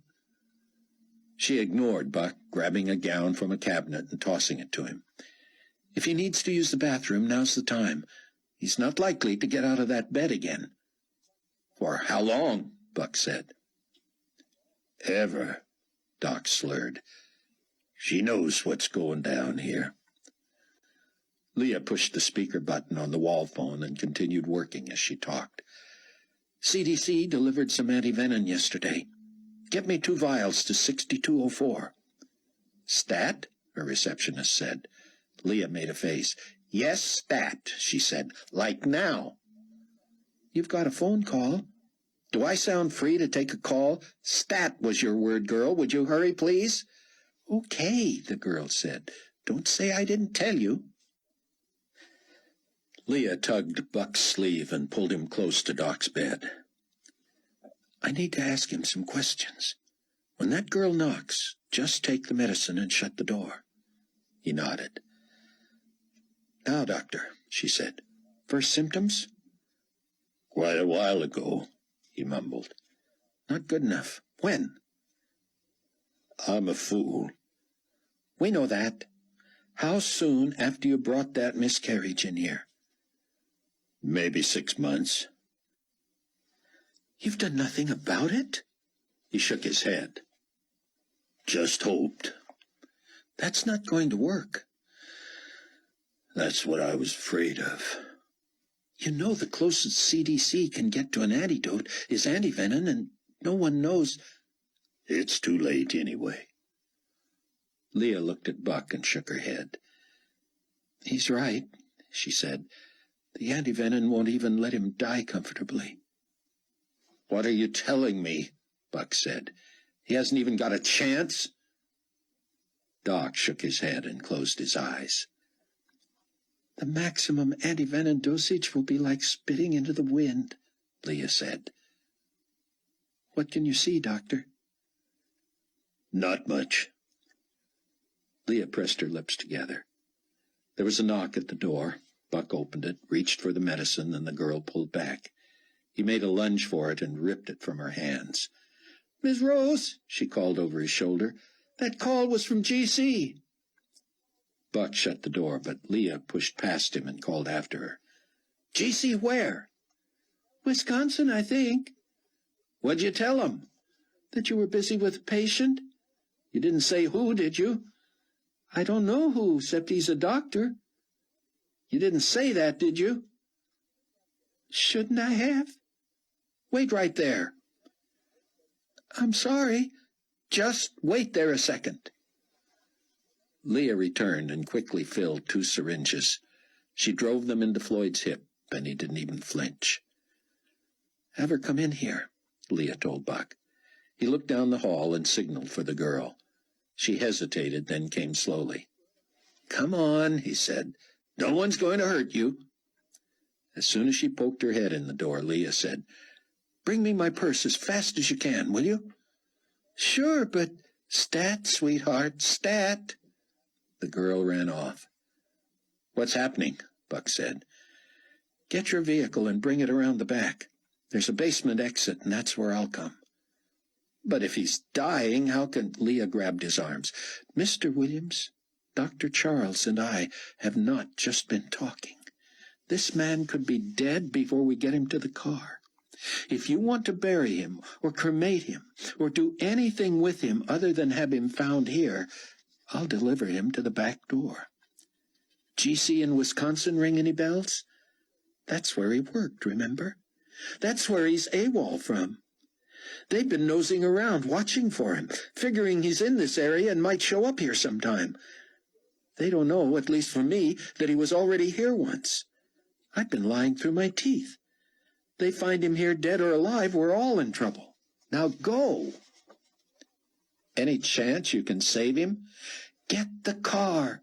She ignored Buck, grabbing a gown from a cabinet and tossing it to him. "If he needs to use the bathroom, now's the time. He's not likely to get out of that bed again." "For how long?" Buck said. "Ever," Doc slurred. "She knows what's going down here." Leah pushed the speaker button on the wall phone and continued working as she talked. "CDC delivered some antivenin yesterday. Get me 2 vials to 6204. "Stat?" her receptionist said. Leah made a face. "Yes, stat," she said. "Like now." "You've got a phone call." "Do I sound free to take a call? Stat was your word, girl. Would you hurry, please?" "Okay," the girl said. "Don't say I didn't tell you." Leah tugged Buck's sleeve and pulled him close to Doc's bed. "I need to ask him some questions. When that girl knocks, just take the medicine and shut the door." He nodded. "Now, Doctor," she said. "First symptoms?" "Quite a while ago," he mumbled. "Not good enough. When?" "I'm a fool." "We know that. How soon after you brought that miscarriage in here?" "Maybe 6 months." "You've done nothing about it?" He shook his head. "Just hoped." "That's not going to work." "That's what I was afraid of." "You know the closest CDC can get to an antidote is antivenin, and no one knows—" "It's too late anyway." Leah looked at Buck and shook her head. "He's right," she said. "The antivenin won't even let him die comfortably." "What are you telling me?" Buck said. "He hasn't even got a chance?" Doc shook his head and closed his eyes. "The maximum antivenin dosage will be like spitting into the wind," Leah said. "What can you see, Doctor?" "Not much." Leah pressed her lips together. There was a knock at the door. Buck opened it, reached for the medicine, and the girl pulled back. He made a lunge for it and ripped it from her hands. "Miss Rose," she called over his shoulder, "that call was from G.C." Buck shut the door, but Leah pushed past him and called after her. "G.C. where?" "Wisconsin, I think." "What'd you tell him?" "That you were busy with a patient." "You didn't say who, did you?" "I don't know who, except he's a doctor." "You didn't say that, did you?" "Shouldn't I have?" "Wait right there." "I'm sorry." "Just wait there a second." Leah returned and quickly filled 2 syringes. She drove them into Floyd's hip, and he didn't even flinch. "Have her come in here," Leah told Buck. He looked down the hall and signaled for the girl. She hesitated, then came slowly. "Come on," he said. "No one's going to hurt you." As soon as she poked her head in the door, Leah said, "Bring me my purse as fast as you can, will you?" "Sure, but—" "Stat, sweetheart, stat." The girl ran off. "What's happening?" Buck said. "Get your vehicle and bring it around the back. There's a basement exit, and that's where I'll come." "But if he's dying, how can—" Leah grabbed his arms. "Mr. Williams, Dr. Charles and I have not just been talking. This man could be dead before we get him to the car. If you want to bury him or cremate him or do anything with him other than have him found here, I'll deliver him to the back door. GC in Wisconsin ring any bells? That's where he worked, remember? That's where he's AWOL from. They've been nosing around, watching for him, figuring he's in this area and might show up here sometime. They don't know, at least for me, that he was already here once. I've been lying through my teeth. They find him here dead or alive, we're all in trouble. Now go." "Any chance you can save him?" "Get the car.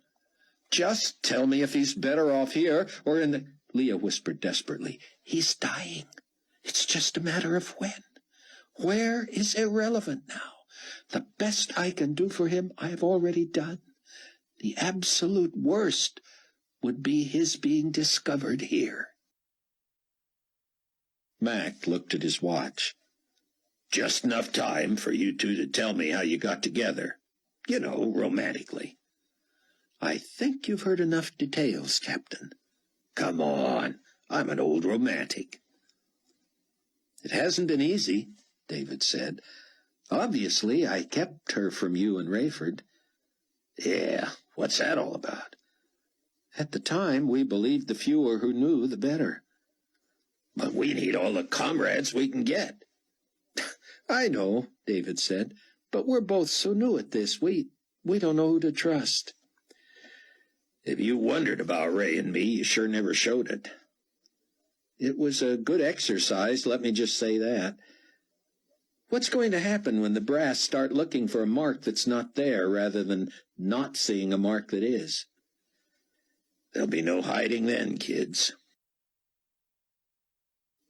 Just tell me if he's better off here or in the—" Leah whispered desperately. "He's dying. It's just a matter of when. Where is irrelevant now. The best I can do for him I have already done. The absolute worst would be his being discovered here." Mac looked at his watch. "Just enough time for you two to tell me how you got together. You know, romantically." "I think you've heard enough details, Captain." "Come on, I'm an old romantic." "It hasn't been easy," David said. "Obviously, I kept her from you and Rayford." "Yeah, what's that all about?" "At the time, we believed the fewer who knew, the better." "But we need all the comrades we can get." "I know," David said, "but we're both so new at this, we don't know who to trust." "If you wondered about Ray and me, you sure never showed it." "It was a good exercise, let me just say that. What's going to happen when the brass start looking for a mark that's not there rather than not seeing a mark that is?" "There'll be no hiding then, kids."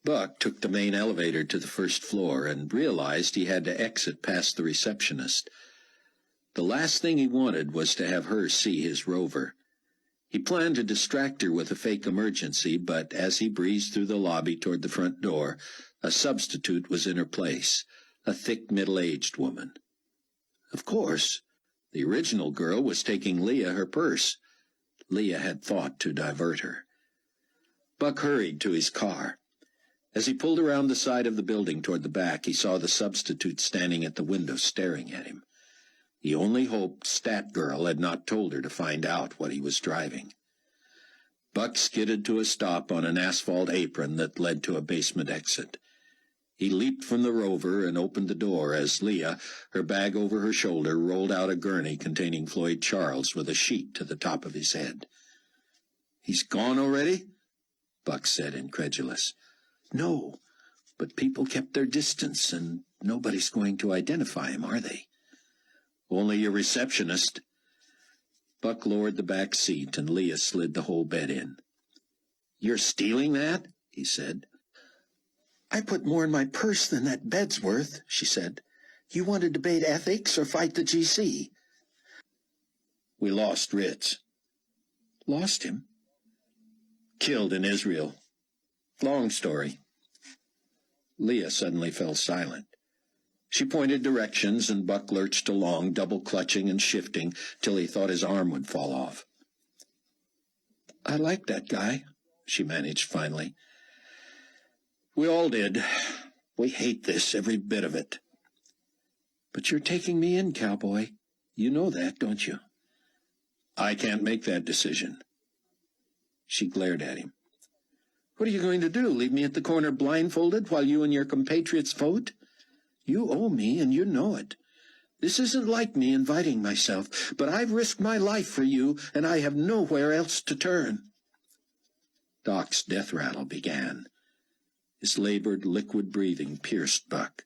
Buck took the main elevator to the first floor and realized he had to exit past the receptionist. The last thing he wanted was to have her see his rover. He planned to distract her with a fake emergency, but as he breezed through the lobby toward the front door, a substitute was in her place, a thick middle-aged woman. Of course, the original girl was taking Leah her purse. Leah had thought to divert her. Buck hurried to his car. As he pulled around the side of the building toward the back, he saw the substitute standing at the window staring at him. He only hoped Stat Girl had not told her to find out what he was driving. Buck skidded to a stop on an asphalt apron that led to a basement exit. He leaped from the rover and opened the door as Leah, her bag over her shoulder, rolled out a gurney containing Floyd Charles with a sheet to the top of his head. "He's gone already?" Buck said, incredulous. "No, but people kept their distance, and nobody's going to identify him, are they?" "Only your receptionist." Buck lowered the back seat, and Leah slid the whole bed in. "You're stealing that?" he said. "I put more in my purse than that bed's worth," she said. "You want to debate ethics or fight the GC?" "We lost Ritz." "Lost him?" "Killed in Israel. Long story." Leah suddenly fell silent. She pointed directions, and Buck lurched along, double-clutching and shifting, till he thought his arm would fall off. "I like that guy," she managed finally. "We all did. We hate this, every bit of it." "But you're taking me in, cowboy. You know that, don't you?" "I can't make that decision." She glared at him. "What are you going to do, leave me at the corner blindfolded while you and your compatriots vote? You owe me, and you know it. This isn't like me inviting myself, but I've risked my life for you, and I have nowhere else to turn." Doc's death rattle began. His labored, liquid breathing pierced Buck.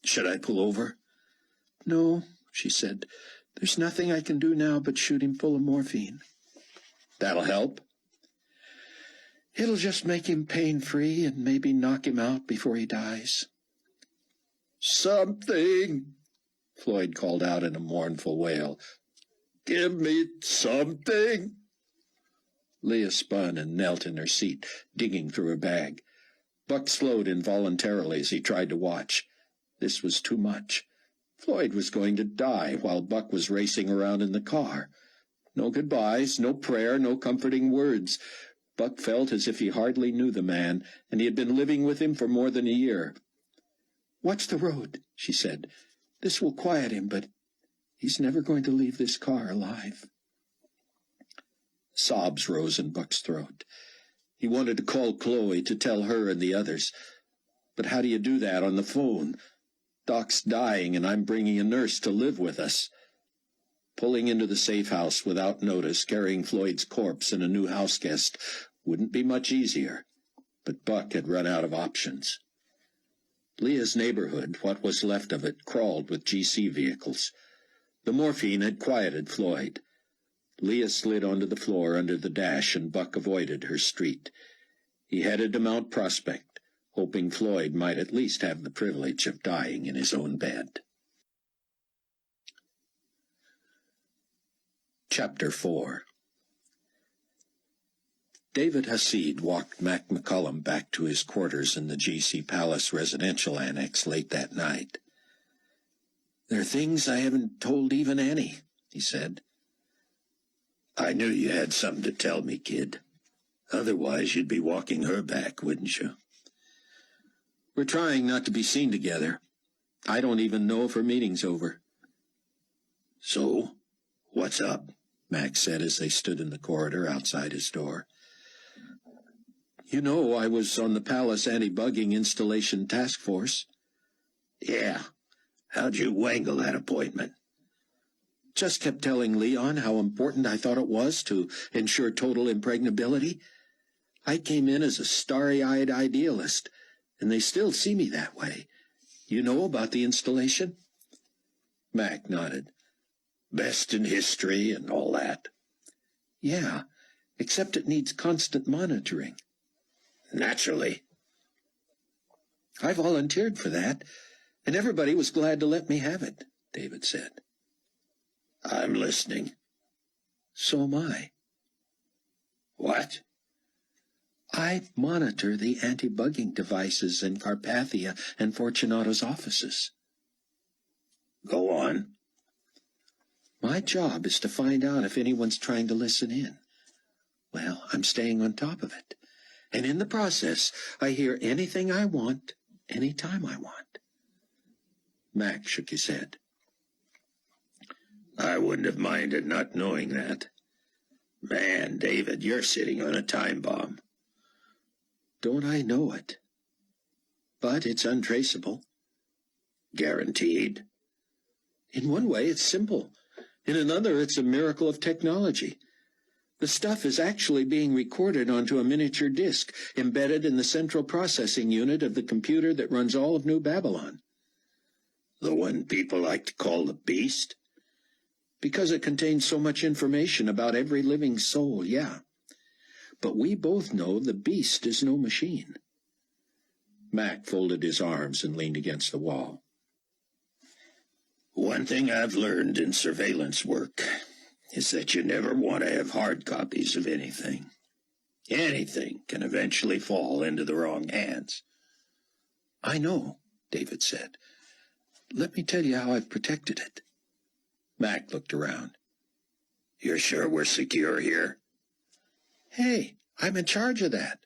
"Should I pull over?" "No," she said. There's nothing I can do now but shoot him full of morphine. That'll help. It'll just make him pain-free and maybe knock him out before he dies. Something, Floyd called out in a mournful wail. Give me something. Leah spun and knelt in her seat, digging through her bag. Buck slowed involuntarily as he tried to watch. This was too much. Floyd was going to die while Buck was racing around in the car. No goodbyes, no prayer, no comforting words. Buck felt as if he hardly knew the man, and he had been living with him for more than a year. "Watch the road," she said. "This will quiet him, but he's never going to leave this car alive." Sobs rose in Buck's throat. He wanted to call Chloe to tell her and the others. But how do you do that on the phone? Doc's dying, and I'm bringing a nurse to live with us. Pulling into the safe house without notice, carrying Floyd's corpse and a new house guest, wouldn't be much easier. But Buck had run out of options. Leah's neighborhood, what was left of it, crawled with GC vehicles. The morphine had quieted Floyd. Leah slid onto the floor under the dash, and Buck avoided her street. He headed to Mount Prospect, hoping Floyd might at least have the privilege of dying in his own bed. Chapter 4. David Hasid walked Mac McCullum back to his quarters in the GC Palace residential annex late that night. "There are things I haven't told even Annie," he said. "I knew you had something to tell me, kid. Otherwise you'd be walking her back, wouldn't you?" "We're trying not to be seen together. I don't even know if her meeting's over." "So, what's up?" Max said as they stood in the corridor outside his door. "You know I was on the Palace Anti-Bugging Installation Task Force." "Yeah. How'd you wangle that appointment?" "Just kept telling Leon how important I thought it was to ensure total impregnability. I came in as a starry-eyed idealist, and they still see me that way. You know about the installation?" Mac nodded. "Best in history and all that." "Yeah, except it needs constant monitoring." "Naturally." "I volunteered for that, and everybody was glad to let me have it," David said. "I'm listening." "So am I." "What?" "I monitor the anti-bugging devices in Carpathia and Fortunato's offices." "Go on." "My job is to find out if anyone's trying to listen in. Well, I'm staying on top of it. And in the process, I hear anything I want, anytime I want." Mac shook his head. "I wouldn't have minded not knowing that. Man, David, you're sitting on a time bomb." "Don't I know it? But it's untraceable." "Guaranteed?" "In one way, it's simple. In another, it's a miracle of technology. The stuff is actually being recorded onto a miniature disk embedded in the central processing unit of the computer that runs all of New Babylon." "The one people like to call the Beast?" "Because it contains so much information about every living soul, yeah. But we both know the Beast is no machine." Mac folded his arms and leaned against the wall. "One thing I've learned in surveillance work is that you never want to have hard copies of anything. Anything can eventually fall into the wrong hands." "I know," David said. "Let me tell you how I've protected it." Mac looked around. "You're sure we're secure here?" "Hey, I'm in charge of that.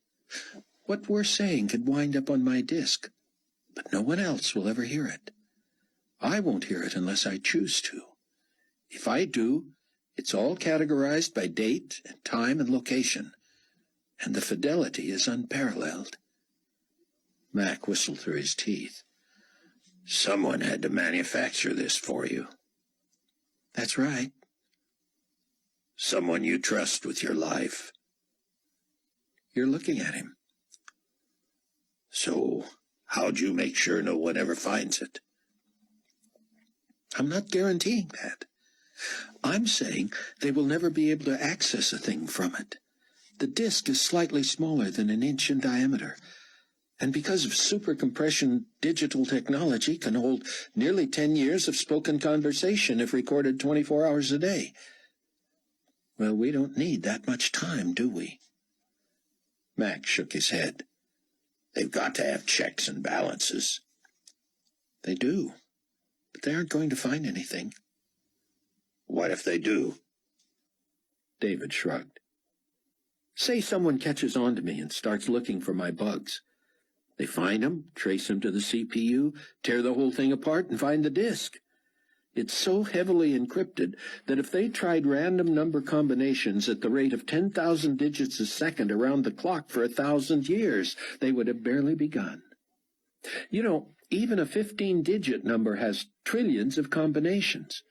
What we're saying could wind up on my disk, but no one else will ever hear it. I won't hear it unless I choose to. If I do, it's all categorized by date and time and location, and the fidelity is unparalleled." Mac whistled through his teeth. "Someone had to manufacture this for you." "That's right." "Someone you trust with your life." "You're looking at him." "So, how'd you make sure no one ever finds it?" "I'm not guaranteeing that. I'm saying they will never be able to access a thing from it. The disk is slightly smaller than an inch in diameter, and because of supercompression, digital technology can hold nearly 10 years of spoken conversation if recorded 24 hours a day. Well, we don't need that much time, do we? Mac shook his head. They've got to have checks and balances. They do, but they aren't going to find anything. What if they do? David shrugged. Say someone catches on to me and starts looking for my bugs. They find them, trace them to the CPU, tear the whole thing apart, and find the disk. It's so heavily encrypted that if they tried random number combinations at the rate of 10,000 digits a second around the clock for 1,000 years, they would have barely begun. You know, even a 15-digit number has trillions of combinations.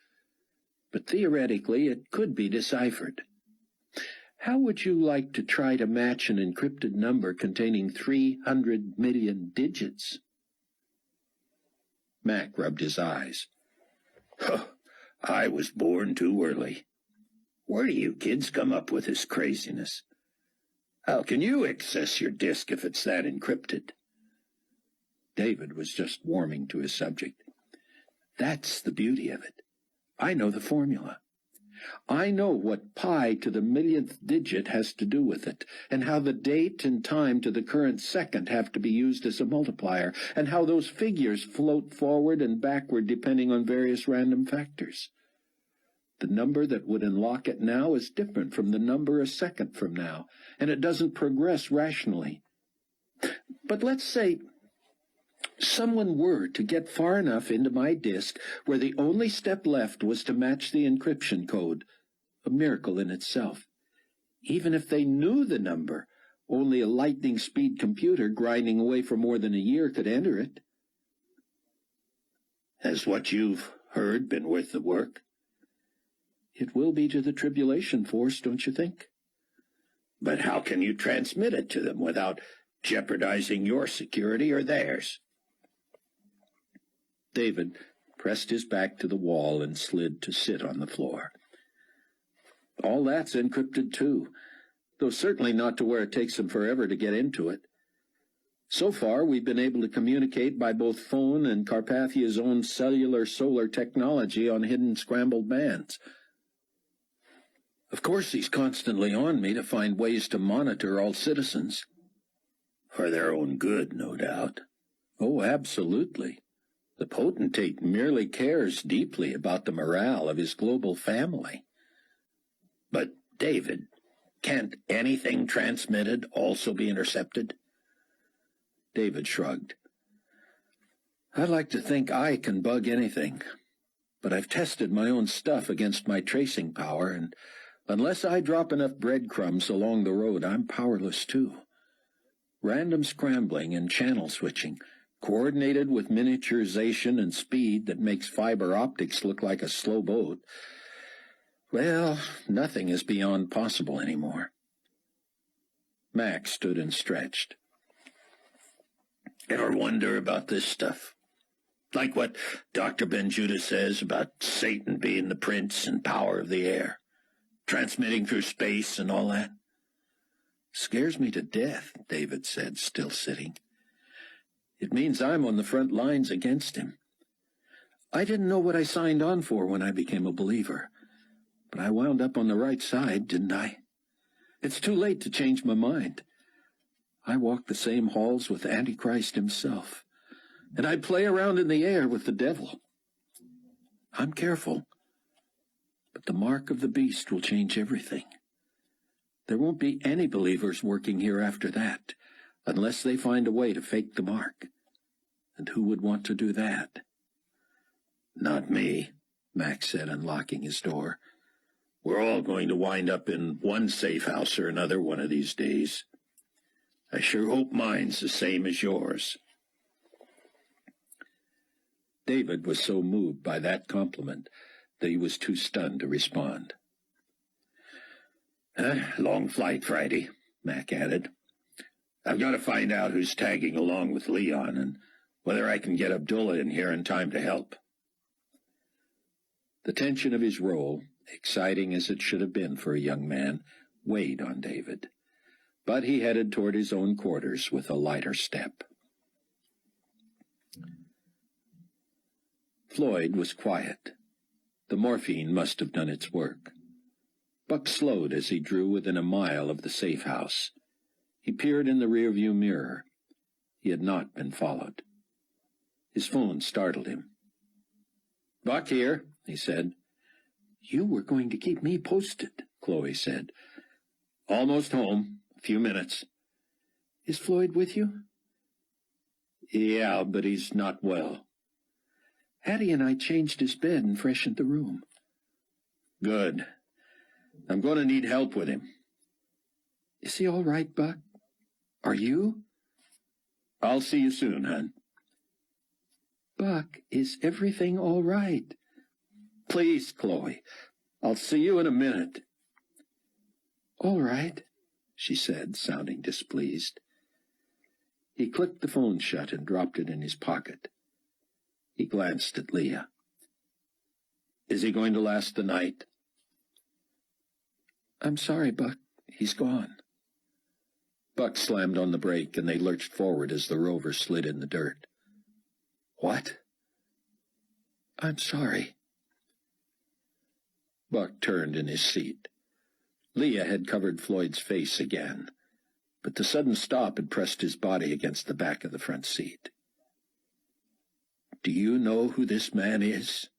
But theoretically, it could be deciphered. How would you like to try to match an encrypted number containing 300 million digits? Mac rubbed his eyes. Huh, I was born too early. Where do you kids come up with this craziness? How can you access your disk if it's that encrypted? David was just warming to his subject. That's the beauty of it. I know the formula. I know what pi to the millionth digit has to do with it, and how the date and time to the current second have to be used as a multiplier, and how those figures float forward and backward depending on various random factors. The number that would unlock it now is different from the number a second from now, and it doesn't progress rationally. But let's say someone were to get far enough into my disk where the only step left was to match the encryption code, a miracle in itself. Even if they knew the number, only a lightning-speed computer grinding away for more than a year could enter it. Has what you've heard been worth the work? It will be to the tribulation force, don't you think? But how can you transmit it to them without jeopardizing your security or theirs? David pressed his back to the wall and slid to sit on the floor. All that's encrypted, too, though certainly not to where it takes them forever to get into it. So far, we've been able to communicate by both phone and Carpathia's own cellular solar technology on hidden scrambled bands. Of course, he's constantly on me to find ways to monitor all citizens. For their own good, no doubt. Oh, absolutely. The potentate merely cares deeply about the morale of his global family. But, David, can't anything transmitted also be intercepted? David shrugged. I'd like to think I can bug anything, but I've tested my own stuff against my tracing power, and unless I drop enough breadcrumbs along the road, I'm powerless too. Random scrambling and channel switching, coordinated with miniaturization and speed that makes fiber optics look like a slow boat, well, nothing is beyond possible anymore. Mac stood and stretched. Ever wonder about this stuff? Like what Dr. Benjuda says about Satan being the prince and power of the air, transmitting through space and all that? Scares me to death, David said, still sitting. It means I'm on the front lines against him. I didn't know what I signed on for when I became a believer, but I wound up on the right side, didn't I? It's too late to change my mind. I walk the same halls with Antichrist himself, and I play around in the air with the devil. I'm careful, but the mark of the beast will change everything. There won't be any believers working here after that, unless they find a way to fake the mark. And who would want to do that? Not me, Max said, unlocking his door. We're all going to wind up in one safe house or another one of these days. I sure hope mine's the same as yours. David was so moved by that compliment that he was too stunned to respond. Long flight Friday, Mac added. I've got to find out who's tagging along with Leon and whether I can get Abdullah in here in time to help. The tension of his role, exciting as it should have been for a young man, weighed on David, but he headed toward his own quarters with a lighter step. Floyd was quiet. The morphine must have done its work. Buck slowed as he drew within a mile of the safe house. He peered in the rearview mirror. He had not been followed. His phone startled him. "Buck here," he said. "You were going to keep me posted," Chloe said. "Almost home. A few minutes." "Is Floyd with you?" "Yeah, but he's not well." "Hattie and I changed his bed and freshened the room." "Good. I'm going to need help with him." "Is he all right, Buck? Are you?" "I'll see you soon, hon." "Buck, is everything all right?" "Please, Chloe. I'll see you in a minute." "All right," she said, sounding displeased. He clicked the phone shut and dropped it in his pocket. He glanced at Leah. "Is he going to last the night?" "I'm sorry, Buck. He's gone." Buck slammed on the brake, and they lurched forward as the Rover slid in the dirt. "What?" "I'm sorry." Buck turned in his seat. Leah had covered Floyd's face again, but the sudden stop had pressed his body against the back of the front seat. "Do you know who this man is?"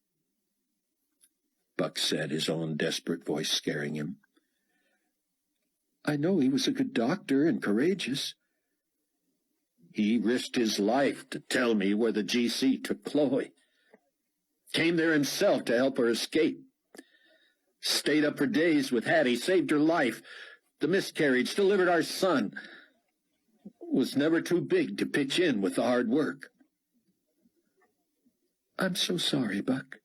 Buck said, his own desperate voice scaring him. "I know he was a good doctor and courageous." "He risked his life to tell me where the GC took Chloe. Came there himself to help her escape. Stayed up for days with Hattie, saved her life. The miscarriage delivered our son. Was never too big to pitch in with the hard work." "I'm so sorry, Buck."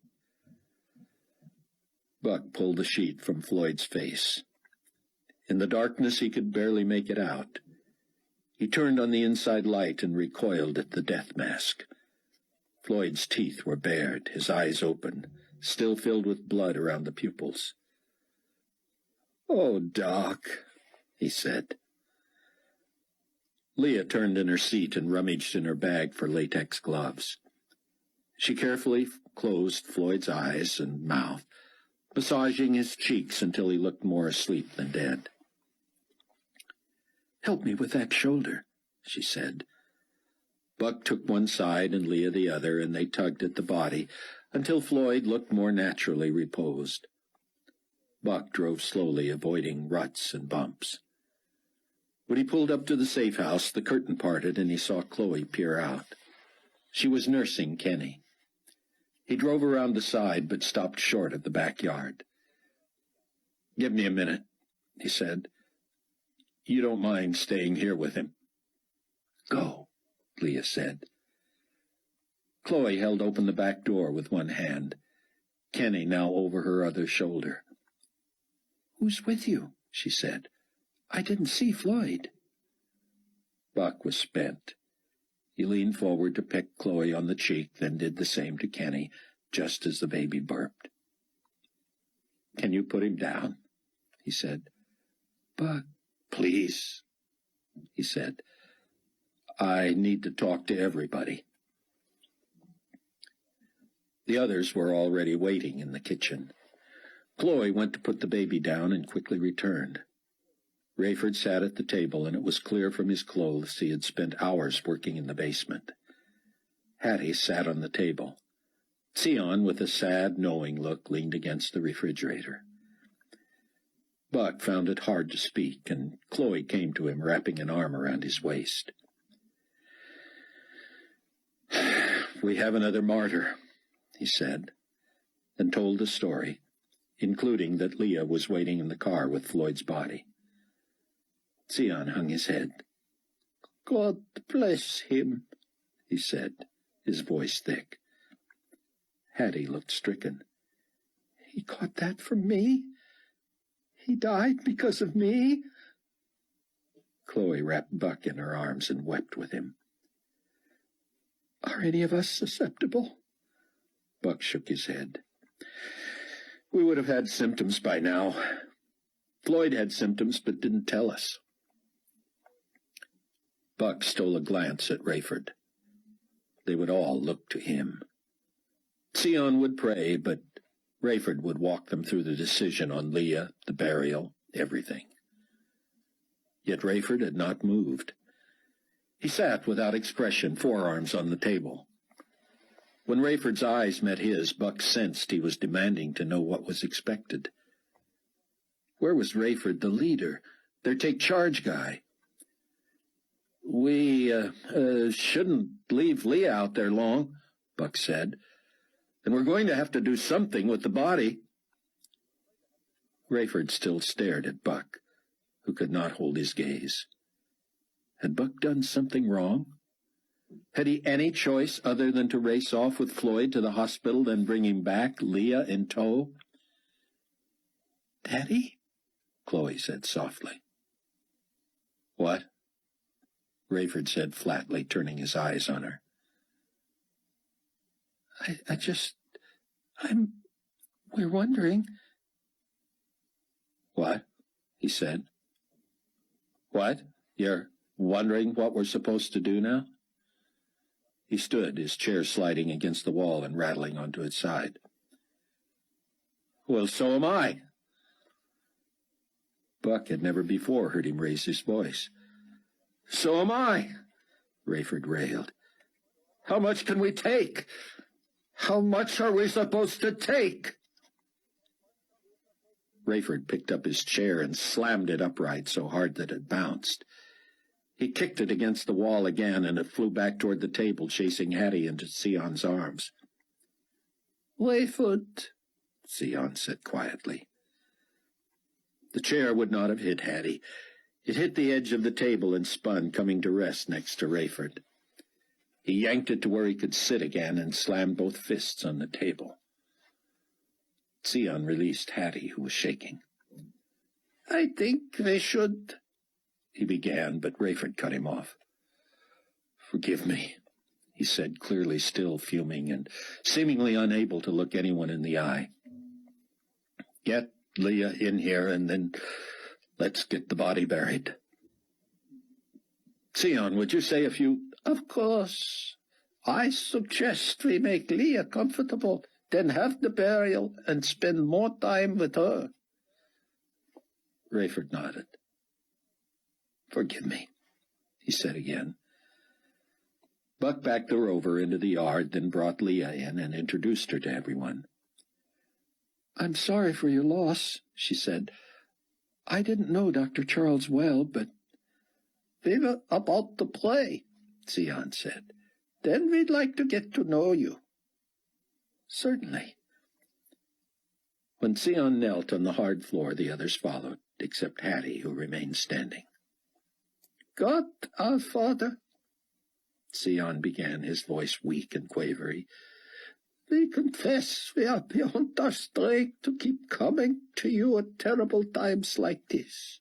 Buck pulled the sheet from Floyd's face. In the darkness he could barely make it out. He turned on the inside light and recoiled at the death mask. Floyd's teeth were bared, his eyes open, still filled with blood around the pupils. "Oh, Doc," he said. Leah turned in her seat and rummaged in her bag for latex gloves. She carefully closed Floyd's eyes and mouth, massaging his cheeks until he looked more asleep than dead. "Help me with that shoulder," she said. Buck took one side and Leah the other, and they tugged at the body until Floyd looked more naturally reposed. Buck drove slowly, avoiding ruts and bumps. When he pulled up to the safe house, the curtain parted and he saw Chloe peer out. She was nursing Kenny. He drove around the side, but stopped short of the backyard. "Give me a minute," he said. "You don't mind staying here with him?" "Go," Leah said. Chloe held open the back door with one hand, Kenny now over her other shoulder. "Who's with you?" she said. "I didn't see Floyd." Buck was spent. He leaned forward to peck Chloe on the cheek, then did the same to Kenny, just as the baby burped. "Can you put him down?" he said. "Buck." "Please," he said. "I need to talk to everybody." The others were already waiting in the kitchen. Chloe went to put the baby down and quickly returned. Rayford sat at the table, and it was clear from his clothes he had spent hours working in the basement. Hattie sat on the table. Sion, with a sad, knowing look, leaned against the refrigerator. Buck found it hard to speak, and Chloe came to him, wrapping an arm around his waist. "We have another martyr," he said, and told the story, including that Leah was waiting in the car with Floyd's body. Sion hung his head. "God bless him," he said, his voice thick. Hattie looked stricken. "He got that from me? He died because of me?" Chloe wrapped Buck in her arms and wept with him. "Are any of us susceptible?" Buck shook his head. We would have had symptoms by now. Floyd had symptoms but didn't tell us. Buck stole a glance at Rayford. They would all look to him. Sion would pray, but Rayford would walk them through the decision on Leah, the burial, everything. Yet Rayford had not moved. He sat without expression, forearms on the table. When Rayford's eyes met his, Buck sensed he was demanding to know what was expected. Where was Rayford, the leader, their take-charge guy? We shouldn't leave Leah out there long, Buck said. And we're going to have to do something with the body. Rayford still stared at Buck, who could not hold his gaze. Had Buck done something wrong? Had he any choice other than to race off with Floyd to the hospital and bring him back, Leah in tow? "Daddy?" Chloe said softly. "What?" Rayford said flatly, turning his eyes on her. We're wondering." "What?" he said. "What? You're wondering what we're supposed to do now?" He stood, his chair sliding against the wall and rattling onto its side. "Well, so am I." Buck had never before heard him raise his voice. "So am I," Rayford railed. "How much can we take? How much are we supposed to take?" Rayford picked up his chair and slammed it upright so hard that it bounced. He kicked it against the wall again, and it flew back toward the table, chasing Hattie into Sion's arms. "Rayford," Sion said quietly. The chair would not have hit Hattie. It hit the edge of the table and spun, coming to rest next to Rayford. He yanked it to where he could sit again and slammed both fists on the table. Sion released Hattie, who was shaking. "I think they should," he began, but Rayford cut him off. "Forgive me," he said, clearly still fuming and seemingly unable to look anyone in the eye. "Get Leah in here, and then let's get the body buried." "Sion, would you say a few—" "Of course. I suggest we make Leah comfortable, then have the burial and spend more time with her." Rayford nodded. "Forgive me," he said again. Buck backed the rover into the yard, then brought Leah in and introduced her to everyone. "I'm sorry for your loss," she said. "I didn't know Dr. Charles well, but—" "We were about to play," Sion said. "Then we'd like to get to know you." "Certainly." When Sion knelt on the hard floor, the others followed, except Hattie, who remained standing. "God, our Father," Sion began, his voice weak and quavery, "we confess we are beyond our strength to keep coming to you at terrible times like this,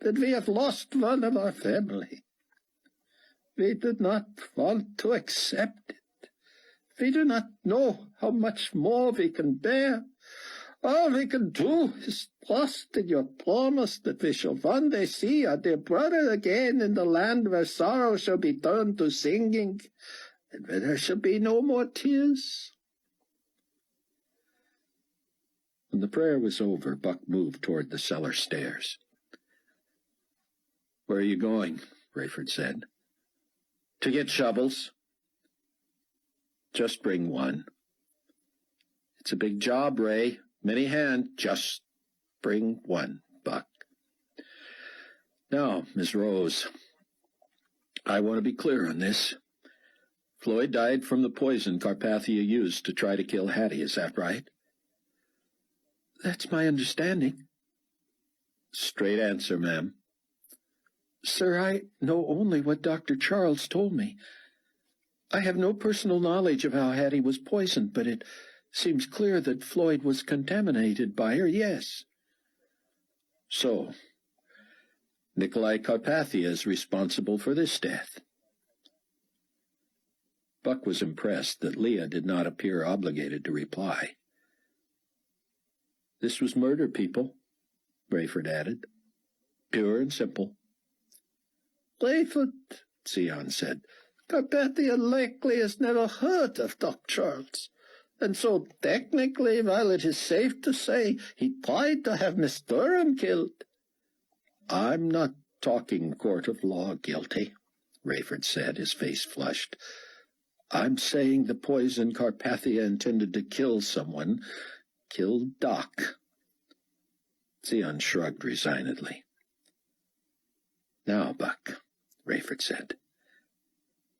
that we have lost one of our family. We do not want to accept it. We do not know how much more we can bear. All we can do is trust in your promise that we shall one day see our dear brother again in the land where sorrow shall be turned to singing, and where there shall be no more tears." When the prayer was over, Buck moved toward the cellar stairs. "Where are you going?" Rayford said. "To get shovels." "Just bring one." "It's a big job, Ray. Many hands. Just bring one, Buck. Now, Miss Rose, I want to be clear on this. Floyd died from the poison Carpathia used to try to kill Hattie, is that right?" "That's my understanding." "Straight answer, ma'am." "Sir, I know only what Dr. Charles told me. I have no personal knowledge of how Hattie was poisoned, but it seems clear that Floyd was contaminated by her, yes." "So, Nikolai Carpathia is responsible for this death." Buck was impressed that Leah did not appear obligated to reply. This was murder, people, Rayford added. Pure and simple. Rayford, Sion said, Carpathia likely has never heard of Doc Charles, and so technically, while it is safe to say he tried to have Miss Durham killed. I'm not talking court of law guilty, Rayford said, his face flushed. I'm saying the poison Carpathia intended to kill someone killed Doc. Sion shrugged resignedly. Now, Buck, Rayford said.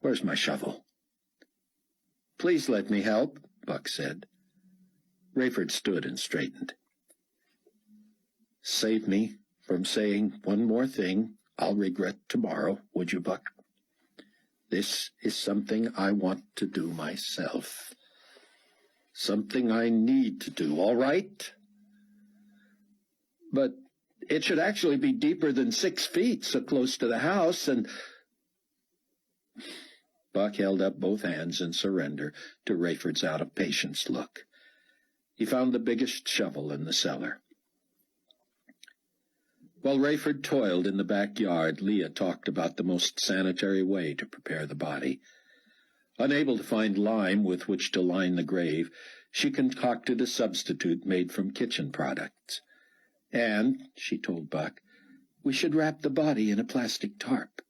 Where's my shovel? Please let me help, Buck said. Rayford stood and straightened. Save me from saying one more thing I'll regret tomorrow, would you, Buck? This is something I want to do myself. Something I need to do, all right? But it should actually be deeper than 6 feet, so close to the house, and... Buck held up both hands in surrender to Rayford's out-of-patience look. He found the biggest shovel in the cellar. While Rayford toiled in the backyard, Leah talked about the most sanitary way to prepare the body. Unable to find lime with which to line the grave, she concocted a substitute made from kitchen products. And, she told Buck, we should wrap the body in a plastic tarp.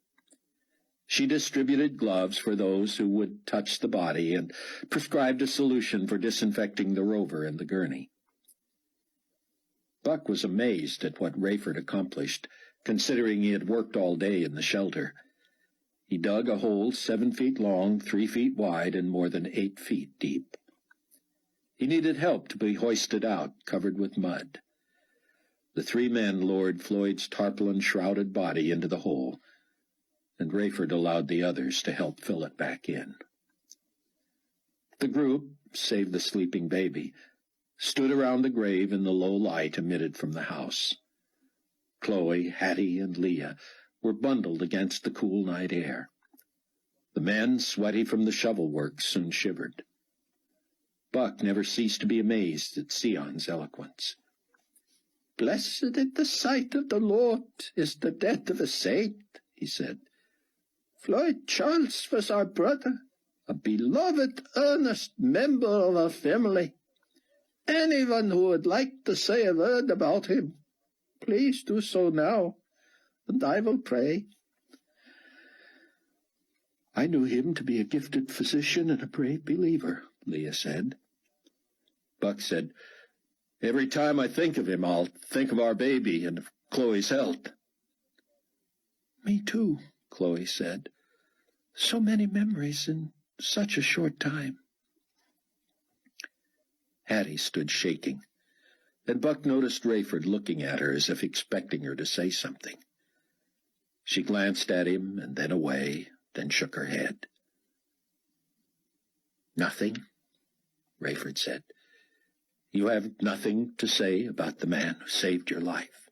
She distributed gloves for those who would touch the body and prescribed a solution for disinfecting the rover and the gurney. Buck was amazed at what Rayford accomplished, considering he had worked all day in the shelter. He dug a hole 7 feet long, 3 feet wide, and more than 8 feet deep. He needed help to be hoisted out, covered with mud. The 3 men lowered Floyd's tarpaulin-shrouded body into the hole, and Rayford allowed the others to help fill it back in. The group, save the sleeping baby, stood around the grave in the low light emitted from the house. Chloe, Hattie, and Leah were bundled against the cool night air. The men, sweaty from the shovel work, soon shivered. Buck never ceased to be amazed at Sion's eloquence. Blessed in the sight of the Lord is the death of a saint, he said. Floyd Charles was our brother, a beloved, earnest member of our family. Anyone who would like to say a word about him, please do so now, and I will pray. I knew him to be a gifted physician and a brave believer, Leah said. Buck said, every time I think of him, I'll think of our baby and of Chloe's health. Me too, Chloe said. So many memories in such a short time. Hattie stood shaking, and Buck noticed Rayford looking at her as if expecting her to say something. She glanced at him and then away, then shook her head. Nothing, Rayford said. You have nothing to say about the man who saved your life.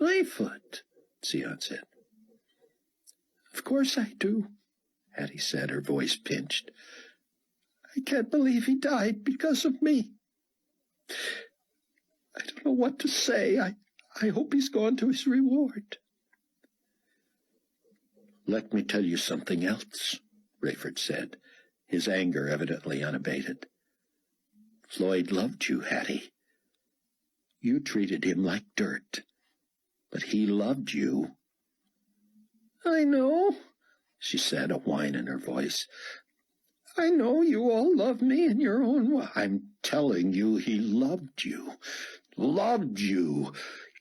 Rayford, Sion said. Of course I do, Hattie said, her voice pinched. I can't believe he died because of me. I don't know what to say. I hope he's gone to his reward. Let me tell you something else, Rayford said, his anger evidently unabated. Floyd loved you, Hattie. You treated him like dirt, but he loved you. I know, she said, a whine in her voice. I know you all love me in your own way. I'm telling you, he loved you,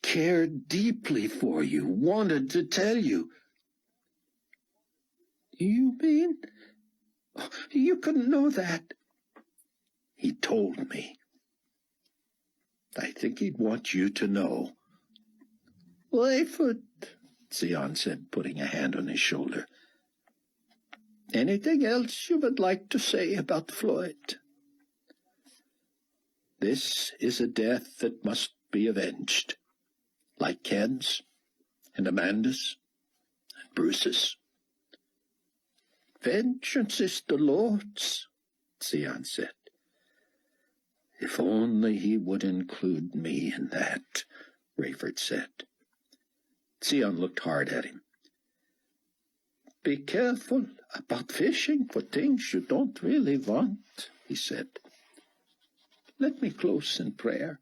cared deeply for you, wanted to tell you. You mean? You couldn't know that. He told me. I think he'd want you to know. Rayford, Sion said, putting a hand on his shoulder. Anything else you would like to say about Floyd? This is a death that must be avenged, like Ken's and Amanda's and Bruce's. Vengeance is the Lord's, Sion said. If only he would include me in that, Rayford said. Sion looked hard at him. Be careful about fishing for things you don't really want, he said. Let me close in prayer.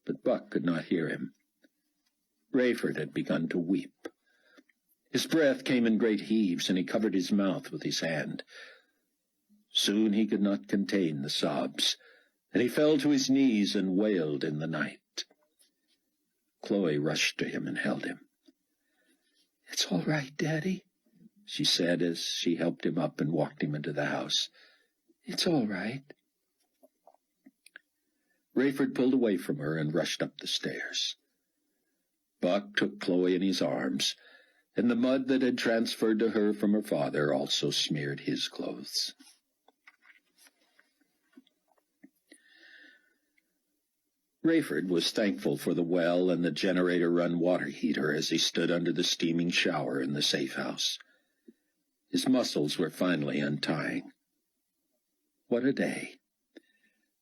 But Buck could not hear him. Rayford had begun to weep. His breath came in great heaves, and he covered his mouth with his hand. Soon he could not contain the sobs, and he fell to his knees and wailed in the night. Chloe rushed to him and held him. It's all right, Daddy, she said as she helped him up and walked him into the house. It's all right. Rayford pulled away from her and rushed up the stairs. Buck took Chloe in his arms, and the mud that had transferred to her from her father also smeared his clothes. Rayford was thankful for the well and the generator-run water heater as he stood under the steaming shower in the safe house. His muscles were finally untying. What a day!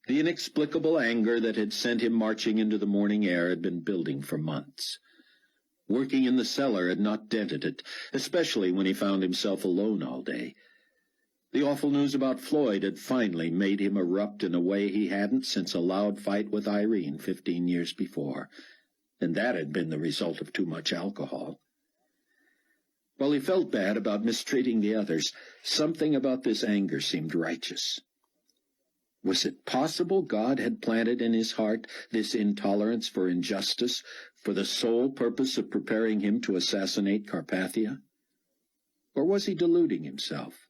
The inexplicable anger that had sent him marching into the morning air had been building for months. Working in the cellar had not dented it, especially when he found himself alone all day. The awful news about Floyd had finally made him erupt in a way he hadn't since a loud fight with Irene 15 years before, and that had been the result of too much alcohol. While he felt bad about mistreating the others, something about this anger seemed righteous. Was it possible God had planted in his heart this intolerance for injustice for the sole purpose of preparing him to assassinate Carpathia? Or was he deluding himself?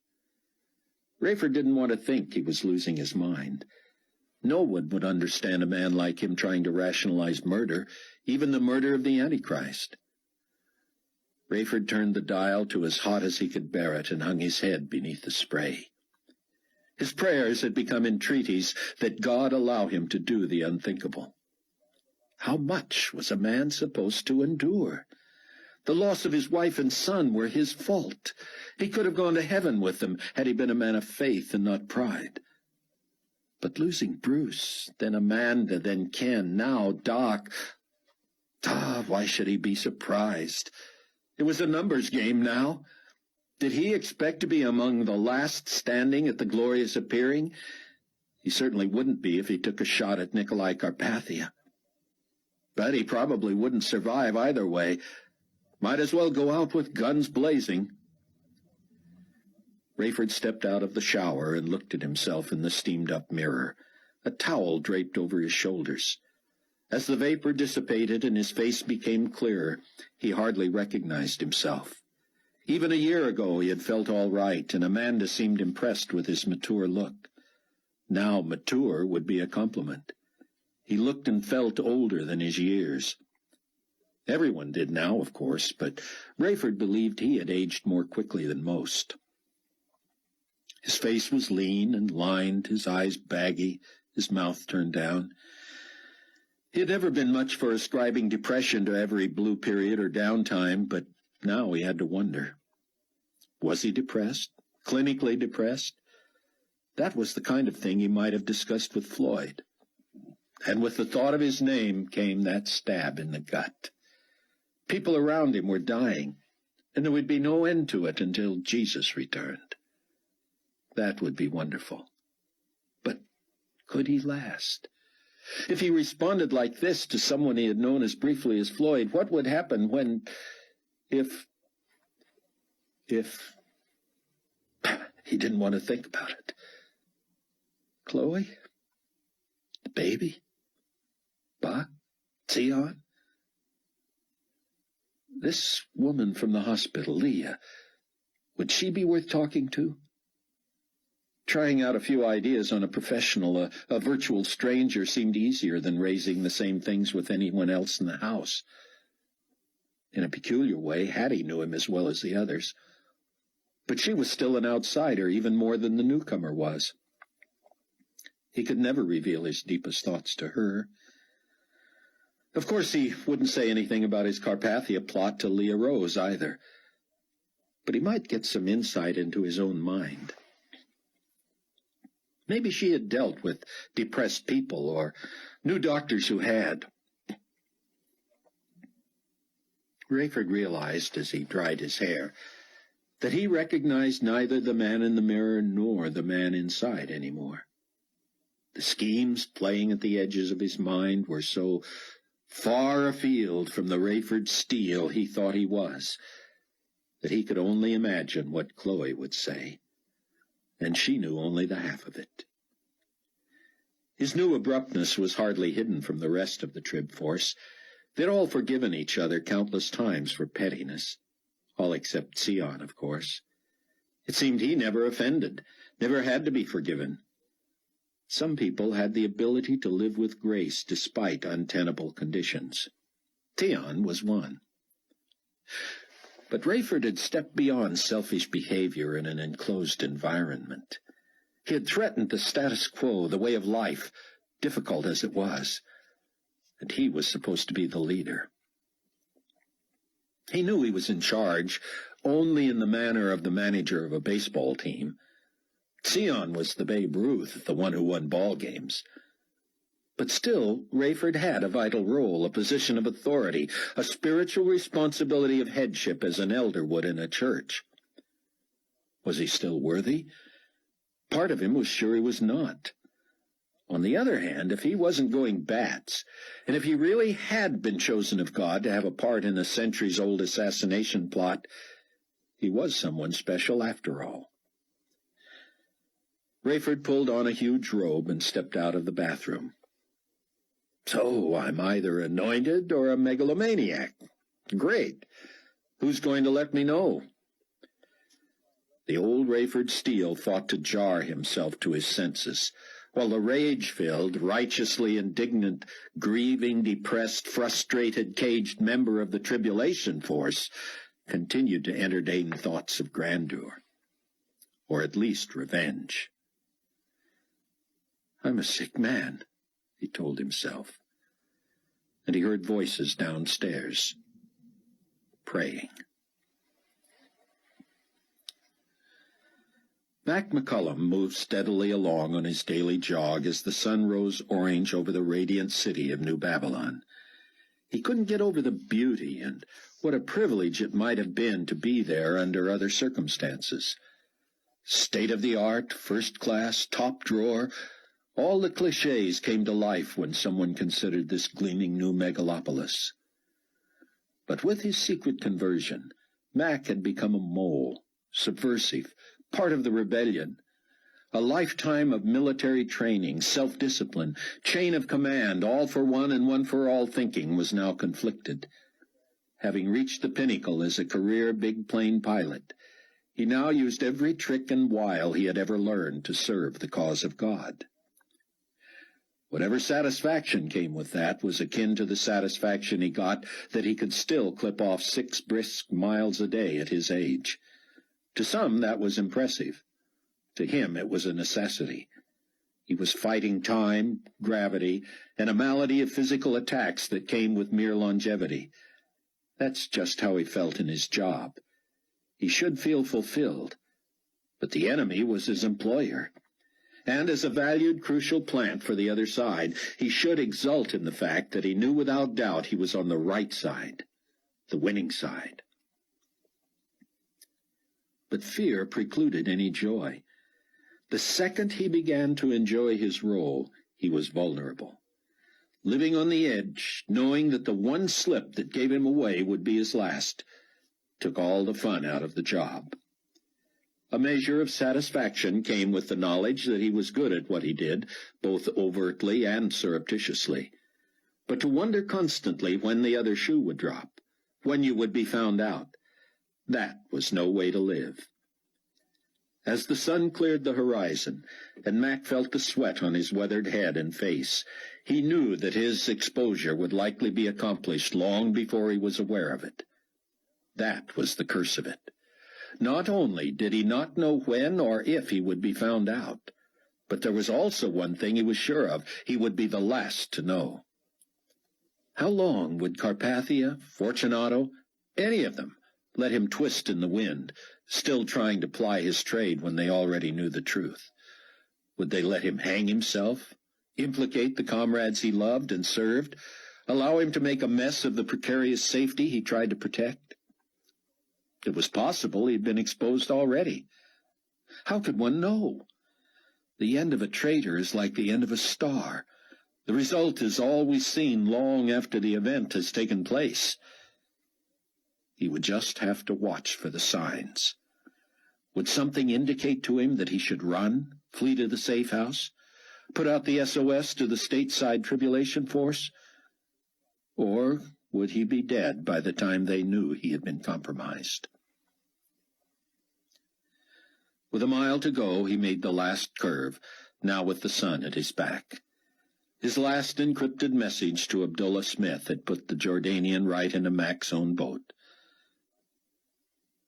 Rayford didn't want to think he was losing his mind. No one would understand a man like him trying to rationalize murder, even the murder of the Antichrist. Rayford turned the dial to as hot as he could bear it and hung his head beneath the spray. His prayers had become entreaties that God allow him to do the unthinkable. How much was a man supposed to endure? The loss of his wife and son were his fault. He could have gone to heaven with them had he been a man of faith and not pride. But losing Bruce, then Amanda, then Ken, now Doc, why should he be surprised? It was a numbers game now. Did he expect to be among the last standing at the glorious appearing? He certainly wouldn't be if he took a shot at Nikolai Carpathia. But he probably wouldn't survive either way. Might as well go out with guns blazing. Rayford stepped out of the shower and looked at himself in the steamed-up mirror, a towel draped over his shoulders. As the vapor dissipated and his face became clearer, he hardly recognized himself. Even a year ago he had felt all right, and Amanda seemed impressed with his mature look. Now mature would be a compliment. He looked and felt older than his years. Everyone did now, of course, but Rayford believed he had aged more quickly than most. His face was lean and lined, his eyes baggy, his mouth turned down. He had never been much for ascribing depression to every blue period or downtime, but now he had to wonder. Was he depressed? Clinically depressed? That was the kind of thing he might have discussed with Floyd. And with the thought of his name came that stab in the gut. People around him were dying, and there would be no end to it until Jesus returned. That would be wonderful. But could he last? If he responded like this to someone he had known as briefly as Floyd, what would happen when, if he didn't want to think about it? Chloe? The baby? Buck? Sion? This woman from the hospital, Leah, would she be worth talking to? Trying out a few ideas on a professional, a virtual stranger, seemed easier than raising the same things with anyone else in the house. In a peculiar way, Hattie knew him as well as the others. But she was still an outsider, even more than the newcomer was. He could never reveal his deepest thoughts to her. Of course, he wouldn't say anything about his Carpathia plot to Leah Rose, either. But he might get some insight into his own mind. Maybe she had dealt with depressed people or knew doctors who had. Rayford realized, as he dried his hair, that he recognized neither the man in the mirror nor the man inside anymore. The schemes playing at the edges of his mind were so far afield from the Rayford Steele he thought he was, that he could only imagine what Chloe would say, and she knew only the half of it. His new abruptness was hardly hidden from the rest of the Trib force. They'd all forgiven each other countless times for pettiness, all except Sion, of course. It seemed he never offended, never had to be forgiven. Some people had the ability to live with grace despite untenable conditions. Sion was one. But Rayford had stepped beyond selfish behavior in an enclosed environment. He had threatened the status quo, the way of life, difficult as it was, and he was supposed to be the leader. He knew he was in charge only in the manner of the manager of a baseball team. Sion was the Babe Ruth, the one who won ball games. But still, Rayford had a vital role, a position of authority, a spiritual responsibility of headship as an elder would in a church. Was he still worthy? Part of him was sure he was not. On the other hand, if he wasn't going bats, and if he really had been chosen of God to have a part in a centuries-old assassination plot, he was someone special after all. Rayford pulled on a huge robe and stepped out of the bathroom. So I'm either anointed or a megalomaniac. Great. Who's going to let me know? The old Rayford Steele fought to jar himself to his senses, while the rage-filled, righteously indignant, grieving, depressed, frustrated, caged member of the tribulation force continued to entertain thoughts of grandeur, or at least revenge. I'm a sick man, he told himself, and he heard voices downstairs, praying. Mac McCullum moved steadily along on his daily jog as the sun rose orange over the radiant city of New Babylon. He couldn't get over the beauty and what a privilege it might have been to be there under other circumstances. State-of-the-art, first-class, top drawer, all the clichés came to life when someone considered this gleaming new megalopolis. But with his secret conversion, Mac had become a mole, subversive, part of the rebellion. A lifetime of military training, self-discipline, chain of command, all for one and one for all thinking was now conflicted. Having reached the pinnacle as a career big plane pilot, he now used every trick and wile he had ever learned to serve the cause of God. Whatever satisfaction came with that was akin to the satisfaction he got that he could still clip off 6 brisk miles a day at his age. To some, that was impressive. To him, it was a necessity. He was fighting time, gravity, and a malady of physical attacks that came with mere longevity. That's just how he felt in his job. He should feel fulfilled, but the enemy was his employer. And as a valued, crucial plant for the other side, he should exult in the fact that he knew without doubt he was on the right side, the winning side. But fear precluded any joy. The second he began to enjoy his role, he was vulnerable. Living on the edge, knowing that the one slip that gave him away would be his last, took all the fun out of the job. A measure of satisfaction came with the knowledge that he was good at what he did, both overtly and surreptitiously. But to wonder constantly when the other shoe would drop, when you would be found out, that was no way to live. As the sun cleared the horizon, and Mac felt the sweat on his weathered head and face, he knew that his exposure would likely be accomplished long before he was aware of it. That was the curse of it. Not only did he not know when or if he would be found out, but there was also one thing he was sure of: he would be the last to know. How long would Carpathia, Fortunato, any of them, let him twist in the wind, still trying to ply his trade when they already knew the truth? Would they let him hang himself, implicate the comrades he loved and served, allow him to make a mess of the precarious safety he tried to protect? It was possible he had been exposed already. How could one know? The end of a traitor is like the end of a star. The result is always seen long after the event has taken place. He would just have to watch for the signs. Would something indicate to him that he should run, flee to the safe house, put out the SOS to the stateside tribulation force? Or would he be dead by the time they knew he had been compromised? With a mile to go, he made the last curve, now with the sun at his back. His last encrypted message to Abdullah Smith had put the Jordanian right into Mac's own boat.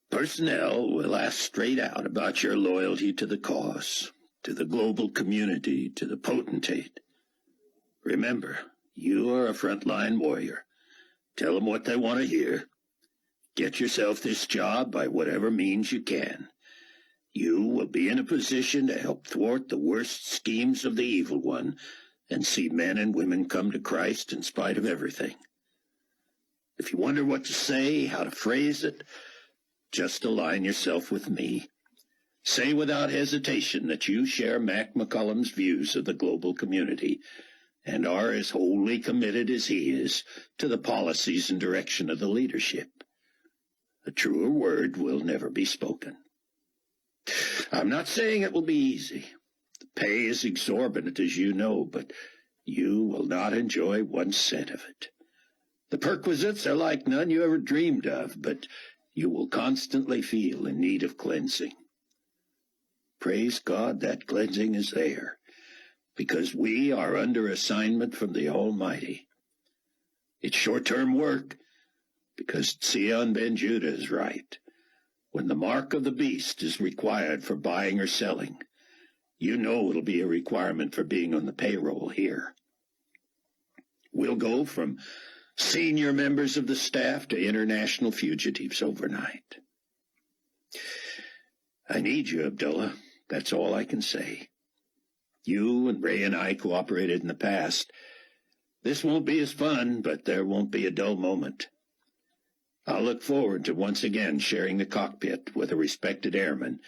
Personnel will ask straight out about your loyalty to the cause, to the global community, to the potentate. Remember, you are a frontline warrior. Tell them what they want to hear. Get yourself this job by whatever means you can. You will be in a position to help thwart the worst schemes of the evil one and see men and women come to Christ in spite of everything. If you wonder what to say, how to phrase it, just align yourself with me. Say without hesitation that you share Mac McCullum's views of the global community and are as wholly committed as he is to the policies and direction of the leadership. A truer word will never be spoken. I'm not saying it will be easy. The pay is exorbitant, as you know, but you will not enjoy 1 cent of it. The perquisites are like none you ever dreamed of, but you will constantly feel in need of cleansing. Praise God that cleansing is there, because we are under assignment from the Almighty. It's short-term work, because Sion ben Judah is right. When the mark of the beast is required for buying or selling, you know it'll be a requirement for being on the payroll here. We'll go from senior members of the staff to international fugitives overnight. I need you, Abdullah. That's all I can say. You and Ray and I cooperated in the past. This won't be as fun, but there won't be a dull moment. I'll look forward to once again sharing the cockpit with a respected airman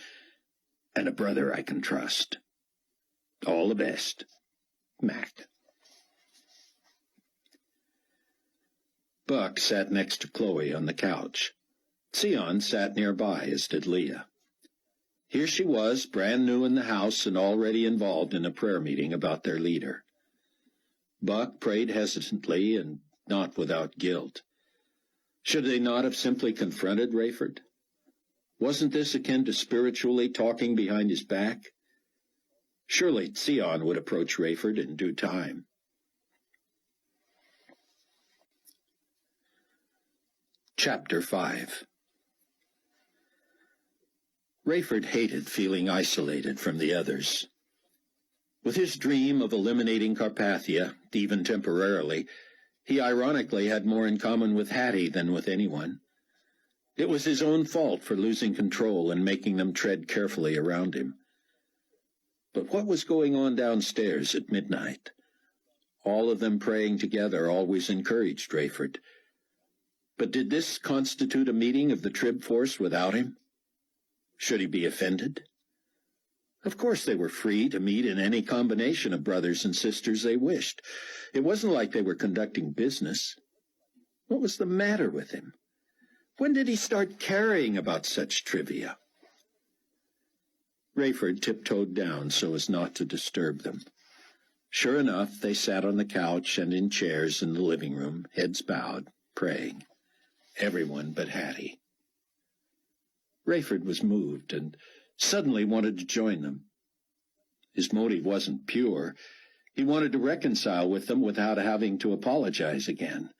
and a brother I can trust. All the best, Mac. Buck sat next to Chloe on the couch. Sion sat nearby, as did Leah. Here she was, brand new in the house and already involved in a prayer meeting about their leader. Buck prayed hesitantly and not without guilt. Should they not have simply confronted Rayford? Wasn't this akin to spiritually talking behind his back? Surely Sion would approach Rayford in due time. Chapter 5. Rayford hated feeling isolated from the others. With his dream of eliminating Carpathia, even temporarily, he ironically had more in common with Hattie than with anyone. It was his own fault for losing control and making them tread carefully around him. But what was going on downstairs at midnight? All of them praying together always encouraged Rayford. But did this constitute a meeting of the Trib Force without him? Should he be offended? Of course they were free to meet in any combination of brothers and sisters they wished. It wasn't like they were conducting business. What was the matter with him? When did he start caring about such trivia? Rayford tiptoed down so as not to disturb them. Sure enough, they sat on the couch and in chairs in the living room, heads bowed, praying. Everyone but Hattie. Rayford was moved and suddenly wanted to join them. His motive wasn't pure. He wanted to reconcile with them without having to apologize again.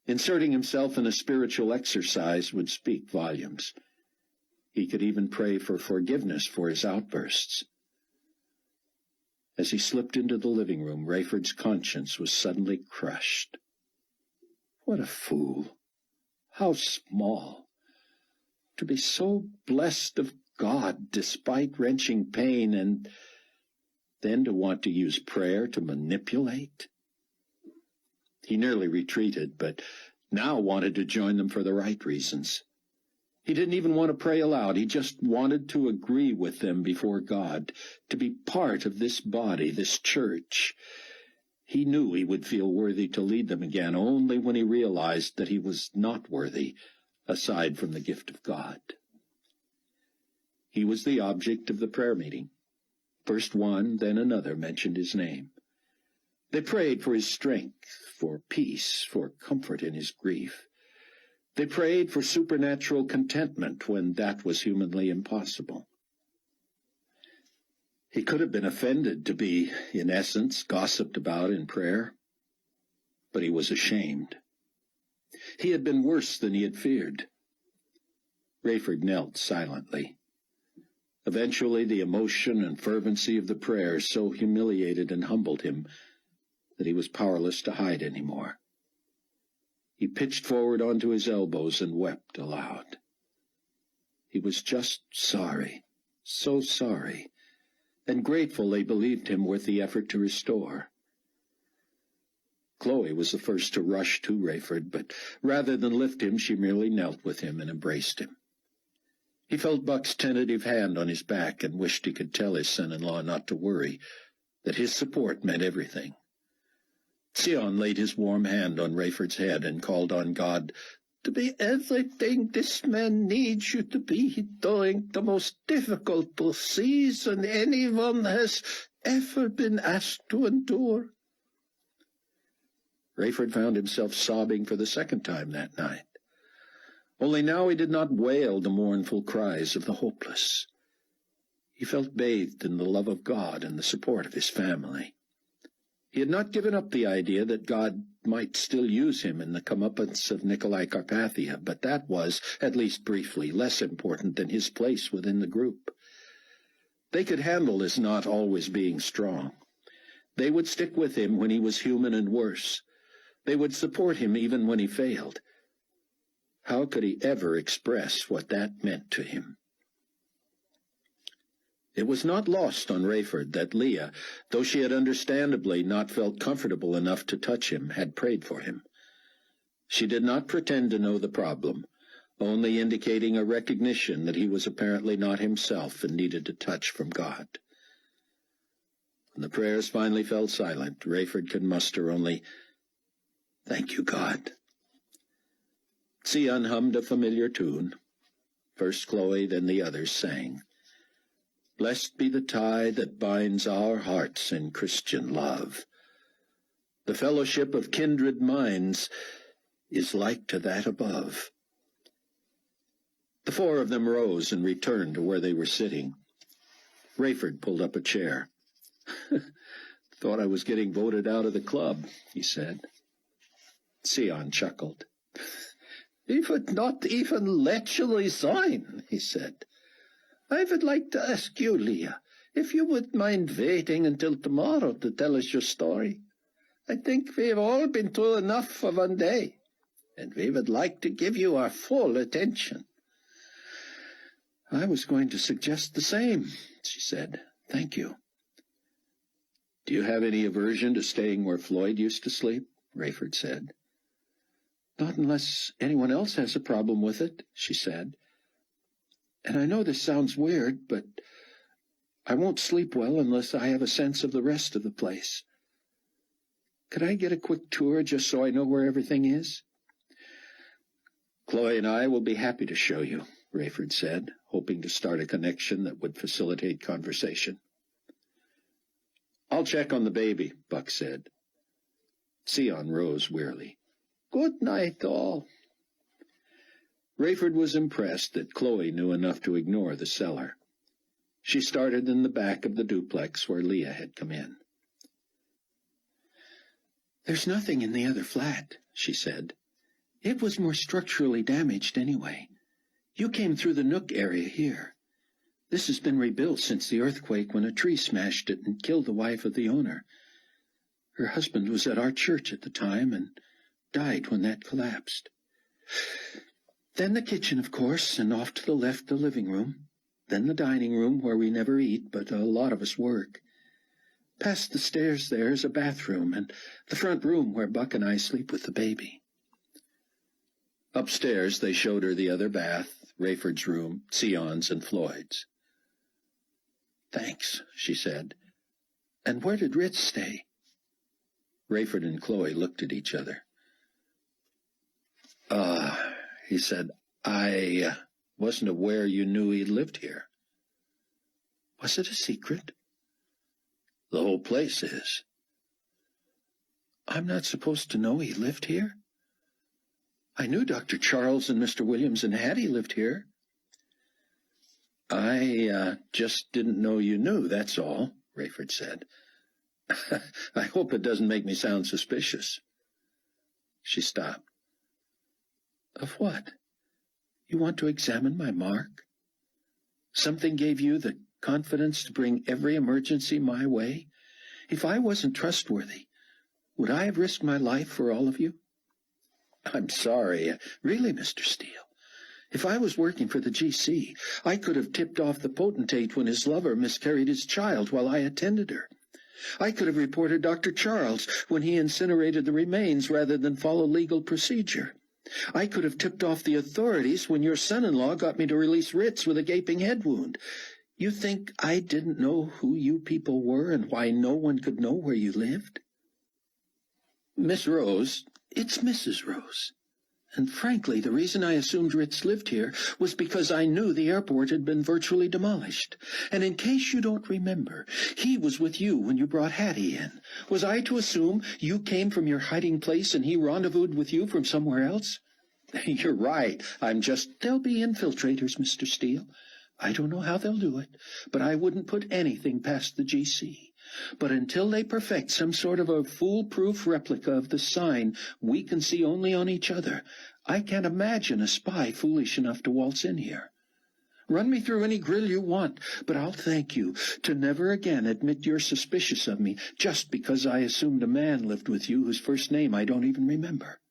Inserting himself in a spiritual exercise would speak volumes. He could even pray for forgiveness for his outbursts. As he slipped into the living room, Rayford's conscience was suddenly crushed. What a fool! How small! To be so blessed of God despite wrenching pain and then to want to use prayer to manipulate. He nearly retreated, but now wanted to join them for the right reasons. He didn't even want to pray aloud. He just wanted to agree with them before God, to be part of this body, this church. He knew he would feel worthy to lead them again only when he realized that he was not worthy, aside from the gift of God. He was the object of the prayer meeting. First one, then another mentioned his name. They prayed for his strength, for peace, for comfort in his grief. They prayed for supernatural contentment when that was humanly impossible. He could have been offended to be, in essence, gossiped about in prayer, but he was ashamed. He had been worse than he had feared. Rayford knelt silently. Eventually, the emotion and fervency of the prayer so humiliated and humbled him that he was powerless to hide any more. He pitched forward onto his elbows and wept aloud. He was just sorry, so sorry, and grateful they believed him worth the effort to restore. Chloe was the first to rush to Rayford, but rather than lift him, she merely knelt with him and embraced him. He felt Buck's tentative hand on his back and wished he could tell his son-in-law not to worry, that his support meant everything. Sion laid his warm hand on Rayford's head and called on God to be everything this man needs you to be during the most difficult season anyone has ever been asked to endure. Rayford found himself sobbing for the second time that night. Only now he did not wail the mournful cries of the hopeless. He felt bathed in the love of God and the support of his family. He had not given up the idea that God might still use him in the comeuppance of Nikolai Carpathia, but that was, at least briefly, less important than his place within the group. They could handle his not always being strong. They would stick with him when he was human and worse. They would support him even when he failed. How could he ever express what that meant to him? It was not lost on Rayford that Leah, though she had understandably not felt comfortable enough to touch him, had prayed for him. She did not pretend to know the problem, only indicating a recognition that he was apparently not himself and needed a touch from God. When the prayers finally fell silent, Rayford could muster only, "Thank you, God." Sion hummed a familiar tune. First Chloe, then the others sang. Blessed be the tie that binds our hearts in Christian love. The fellowship of kindred minds is like to that above. The four of them rose and returned to where they were sitting. Rayford pulled up a chair. "Thought I was getting voted out of the club," he said. Sion chuckled. "We would not even let you resign," he said. "I would like to ask you, Leah, if you would mind waiting until tomorrow to tell us your story. I think we have all been through enough for one day, and we would like to give you our full attention." "I was going to suggest the same," she said. "Thank you." "Do you have any aversion to staying where Floyd used to sleep?" Rayford said. "Not unless anyone else has a problem with it," she said. "And I know this sounds weird, but I won't sleep well unless I have a sense of the rest of the place. Could I get a quick tour just so I know where everything is?" "Chloe and I will be happy to show you," Rayford said, hoping to start a connection that would facilitate conversation. "I'll check on the baby," Buck said. Sion rose wearily. "Good night, all." Rayford was impressed that Chloe knew enough to ignore the cellar. She started in the back of the duplex where Leah had come in. "There's nothing in the other flat," she said. "It was more structurally damaged anyway. You came through the nook area here. This has been rebuilt since the earthquake when a tree smashed it and killed the wife of the owner. Her husband was at our church at the time and died when that collapsed. Then the kitchen, of course, and off to the left the living room. Then the dining room, where we never eat, but a lot of us work. Past the stairs there is a bathroom, and the front room where Buck and I sleep with the baby. Upstairs they showed her the other bath, Rayford's room, Sion's, and Floyd's. "Thanks," she said. "And where did Ritz stay?" Rayford and Chloe looked at each other. He said, I wasn't aware you knew he lived here." "Was it a secret?" "The whole place is." "I'm not supposed to know he lived here? I knew Dr. Charles and Mr. Williams and Hattie lived here." "I just didn't know you knew, that's all," Rayford said. "I hope it doesn't make me sound suspicious." She stopped. "Of what? You want to examine my mark? Something gave you the confidence to bring every emergency my way? If I wasn't trustworthy, would I have risked my life for all of you? I'm sorry, really, Mr. Steele. If I was working for the GC, I could have tipped off the potentate when his lover miscarried his child while I attended her. I could have reported Dr. Charles when he incinerated the remains rather than follow legal procedure. I could have tipped off the authorities when your son-in-law got me to release Ritz with a gaping head wound. You think I didn't know who you people were and why no one could know where you lived?" "Miss Rose." "It's Mrs. Rose. And frankly, the reason I assumed Ritz lived here was because I knew the airport had been virtually demolished. And in case you don't remember, he was with you when you brought Hattie in. Was I to assume you came from your hiding place and he rendezvoused with you from somewhere else?" "You're right. There'll be infiltrators, Mr. Steele. I don't know how they'll do it, but I wouldn't put anything past the GC. But until they perfect some sort of a foolproof replica of the sign we can see only on each other, I can't imagine a spy foolish enough to waltz in here. Run me through any grill you want, but I'll thank you to never again admit you're suspicious of me just because I assumed a man lived with you whose first name I don't even remember."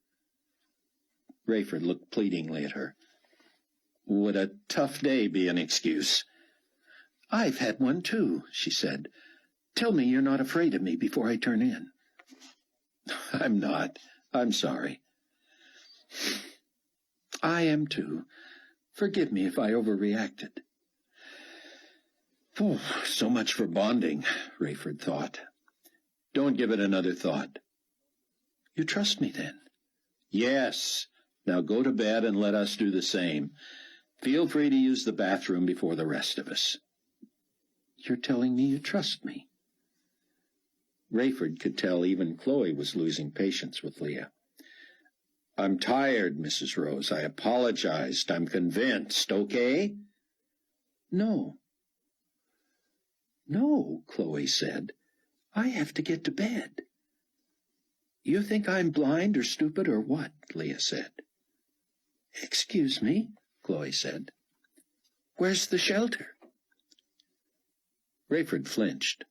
Rayford looked pleadingly at her. "Would a tough day be an excuse?" "I've had one too," she said. "Tell me you're not afraid of me before I turn in." "I'm not. I'm sorry." "I am too. Forgive me if I overreacted." So much for bonding, Rayford thought. "Don't give it another thought." "You trust me then?" "Yes. Now go to bed and let us do the same. Feel free to use the bathroom before the rest of us." "You're telling me you trust me?" Rayford could tell even Chloe was losing patience with Leah. "I'm tired, Mrs. Rose. I apologized. I'm convinced, okay?" No, Chloe said. "I have to get to bed." "You think I'm blind or stupid or what?" Leah said. "Excuse me," Chloe said. "Where's the shelter?" Rayford flinched.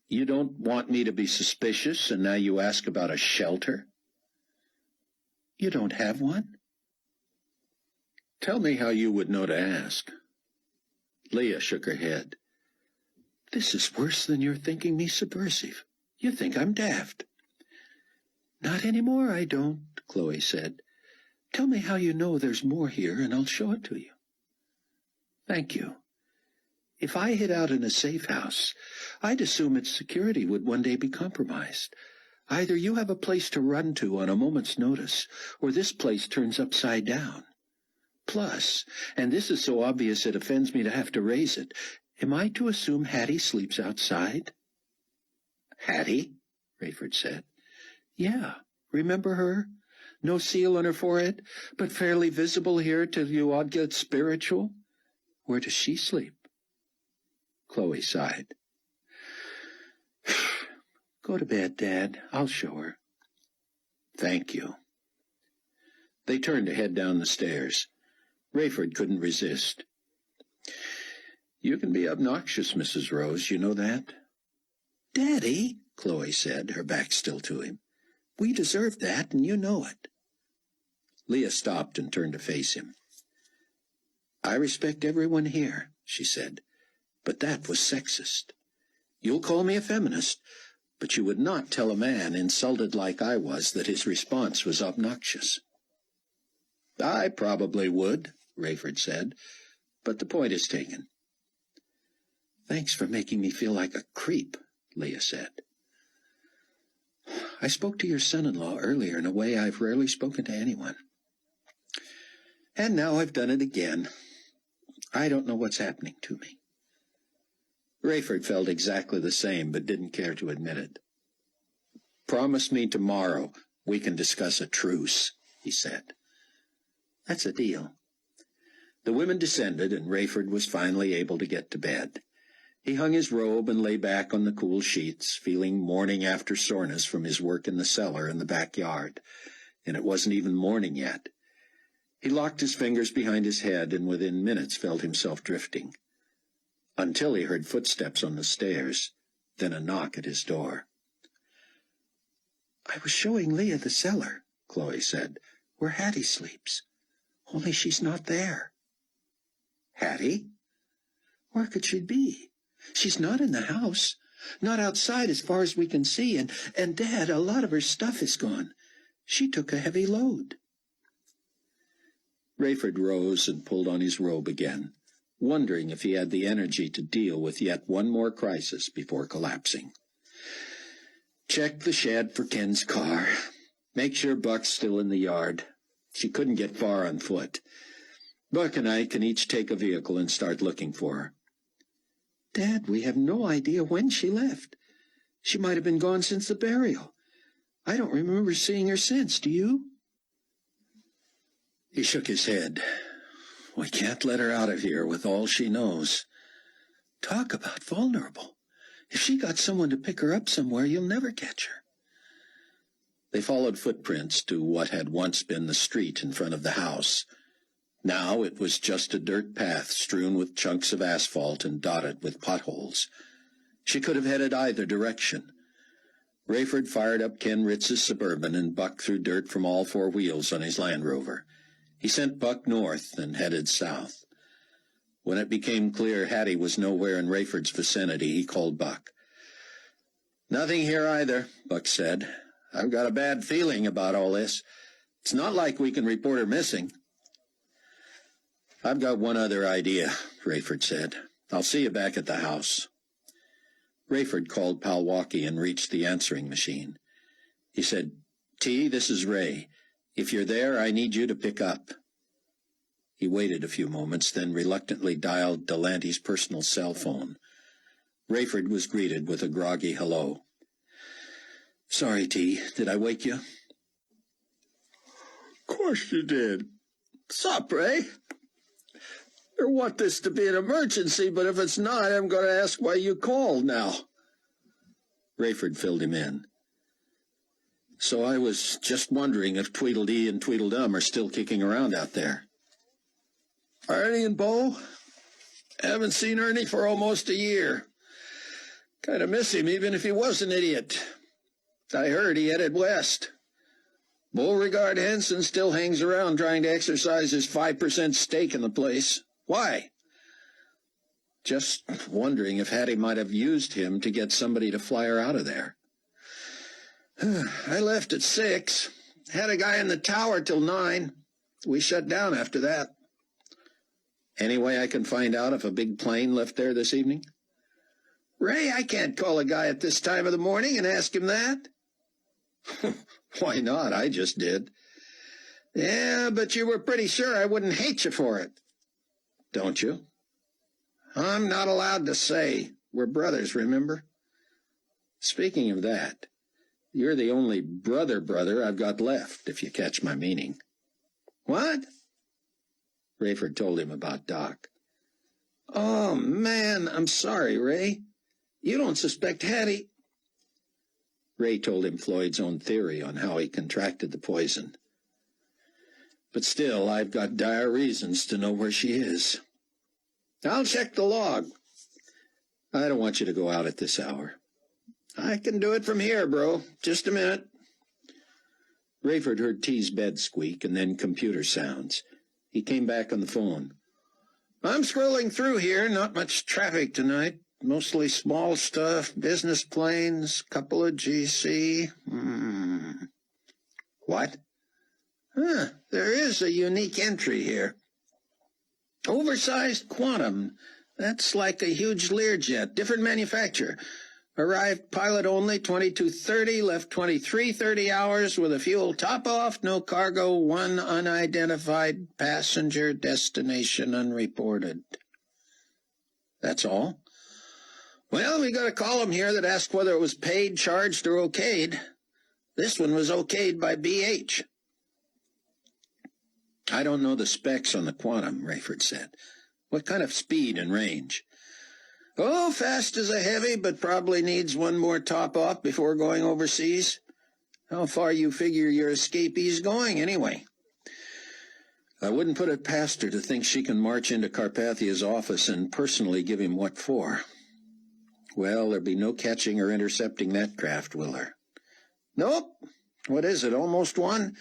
"You don't want me to be suspicious, and now you ask about a shelter?" "You don't have one?" "Tell me how you would know to ask." Leah shook her head. "This is worse than your thinking me subversive. You think I'm daft." "Not anymore, I don't," Chloe said. "Tell me how you know there's more here, and I'll show it to you." "Thank you. If I hid out in a safe house, I'd assume its security would one day be compromised. Either you have a place to run to on a moment's notice, or this place turns upside down. Plus, and this is so obvious it offends me to have to raise it, am I to assume Hattie sleeps outside?" "Hattie?" Rayford said. "Yeah, remember her? No seal on her forehead, but fairly visible here till you all get spiritual. Where does she sleep?" Chloe sighed. "Go to bed, Dad. I'll show her." "Thank you." They turned to head down the stairs. Rayford couldn't resist. "You can be obnoxious, Mrs. Rose, you know that?" "Daddy," Chloe said, her back still to him, "we deserve that, and you know it." Leah stopped and turned to face him. "I respect everyone here," she said, "but that was sexist. You'll call me a feminist, but you would not tell a man insulted like I was that his response was obnoxious." "I probably would," Rayford said, "but the point is taken." "Thanks for making me feel like a creep," Leah said. "I spoke to your son-in-law earlier in a way I've rarely spoken to anyone. And now I've done it again. I don't know what's happening to me." Rayford felt exactly the same, but didn't care to admit it. "Promise me tomorrow we can discuss a truce," he said. "That's a deal." The women descended, and Rayford was finally able to get to bed. He hung his robe and lay back on the cool sheets, feeling morning after soreness from his work in the cellar in the backyard, and it wasn't even morning yet. He locked his fingers behind his head, and within minutes felt himself drifting, until he heard footsteps on the stairs, then a knock at his door. "I was showing Leah the cellar," Chloe said, "where Hattie sleeps. Only she's not there." "Hattie? Where could she be? She's not in the house, not outside as far as we can see, and Dad, a lot of her stuff is gone. She took a heavy load." Rayford rose and pulled on his robe again, wondering if he had the energy to deal with yet one more crisis before collapsing. Check the shed for Ken's car. Make sure Buck's still in the yard. She couldn't get far on foot. Buck and I can each take a vehicle and start looking for her. "Dad, we have no idea when she left. She might have been gone since the burial. I don't remember seeing her since, do you?" He shook his head. "We can't let her out of here with all she knows. Talk about vulnerable. If she got someone to pick her up somewhere, you'll never catch her." They followed footprints to what had once been the street in front of the house. Now it was just a dirt path strewn with chunks of asphalt and dotted with potholes. She could have headed either direction. Rayford fired up Ken Ritz's Suburban, and Buck threw dirt from all four wheels on his Land Rover. He sent Buck north and headed south. When it became clear Hattie was nowhere in Rayford's vicinity, he called Buck. "Nothing here either," Buck said. "I've got a bad feeling about all this. It's not like we can report her missing." "I've got one other idea," Rayford said. "I'll see you back at the house." Rayford called Palwaukie and reached the answering machine. He said, "T, this is Ray. If you're there, I need you to pick up." He waited a few moments, then reluctantly dialed Delanty's personal cell phone. Rayford was greeted with a groggy hello. "Sorry, T. Did I wake you?" "Course you did. Sup, Ray? I want this to be an emergency, but if it's not, I'm going to ask why you called now." Rayford filled him in. "So I was just wondering if Tweedledee and Tweedledum are still kicking around out there." "Ernie and Bo? Haven't seen Ernie for almost a year. Kind of miss him, even if he was an idiot. I heard he headed west. Beauregard Henson still hangs around trying to exercise his 5% stake in the place. Why?" "Just wondering if Hattie might have used him to get somebody to fly her out of there." "I left at 6. Had a guy in the tower till 9. We shut down after that." "Any way I can find out if a big plane left there this evening?" "Ray, I can't call a guy at this time of the morning and ask him that." "Why not? I just did." "Yeah, but you were pretty sure I wouldn't hate you for it." "Don't you?" "I'm not allowed to say. We're brothers, remember?" "Speaking of that, you're the only brother I've got left, if you catch my meaning." "What?" Rayford told him about Doc. "Oh, man, I'm sorry, Ray. You don't suspect Hattie?" Ray told him Floyd's own theory on how he contracted the poison. "But still, I've got dire reasons to know where she is." "I'll check the log." "I don't want you to go out at this hour." "I can do it from here, bro. Just a minute." Rayford heard T's bed squeak and then computer sounds. He came back on the phone. "I'm scrolling through here. Not much traffic tonight. Mostly small stuff, business planes, couple of GC. What? There is a unique entry here. Oversized Quantum. That's like a huge Learjet, different manufacturer. Arrived pilot only, 22:30, left 23:30 hours with a fuel top-off, no cargo, one unidentified passenger, destination unreported. That's all? Well, we got a column here that asked whether it was paid, charged, or okayed. This one was okayed by BH. I don't know the specs on the Quantum, Rayford said. What kind of speed and range? Oh, fast as a heavy, but probably needs one more top-off before going overseas. How far you figure your escapee's going, anyway? I wouldn't put it past her to think she can march into Carpathia's office and personally give him what for. Well, there'll be no catching or intercepting that craft, will there? Nope. What is it, almost one?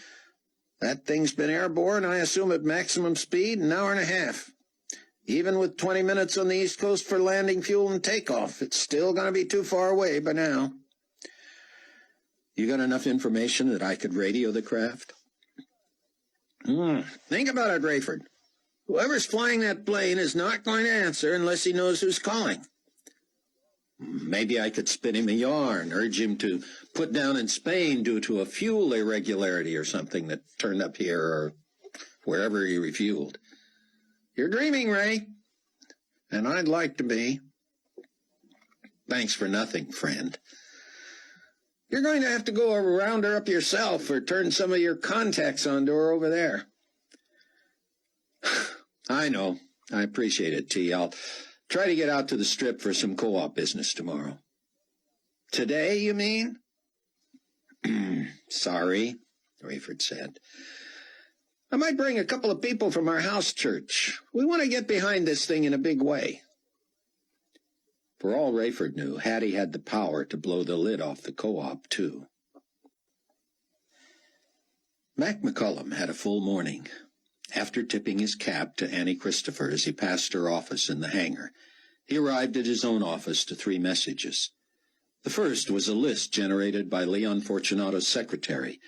That thing's been airborne, I assume, at maximum speed, an hour and a half. Even with 20 minutes on the East Coast for landing, fuel, and takeoff, it's still going to be too far away by now. You got enough information that I could radio the craft? Think about it, Rayford. Whoever's flying that plane is not going to answer unless he knows who's calling. Maybe I could spin him a yarn, urge him to put down in Spain due to a fuel irregularity or something that turned up here or wherever he refueled. You're dreaming, Ray, and I'd like to be. Thanks for nothing, friend. You're going to have to go round her up yourself or turn some of your contacts onto her over there. I know. I appreciate it, T. I'll try to get out to the Strip for some co-op business tomorrow. Today, you mean? Sorry, Rayford said. I might bring a couple of people from our house church. We want to get behind this thing in a big way. For all Rayford knew, Hattie had the power to blow the lid off the co-op, too. Mac McCullum had a full morning. After tipping his cap to Annie Christopher as he passed her office in the hangar, he arrived at his own office to 3 messages. The first was a list generated by Leon Fortunato's secretary,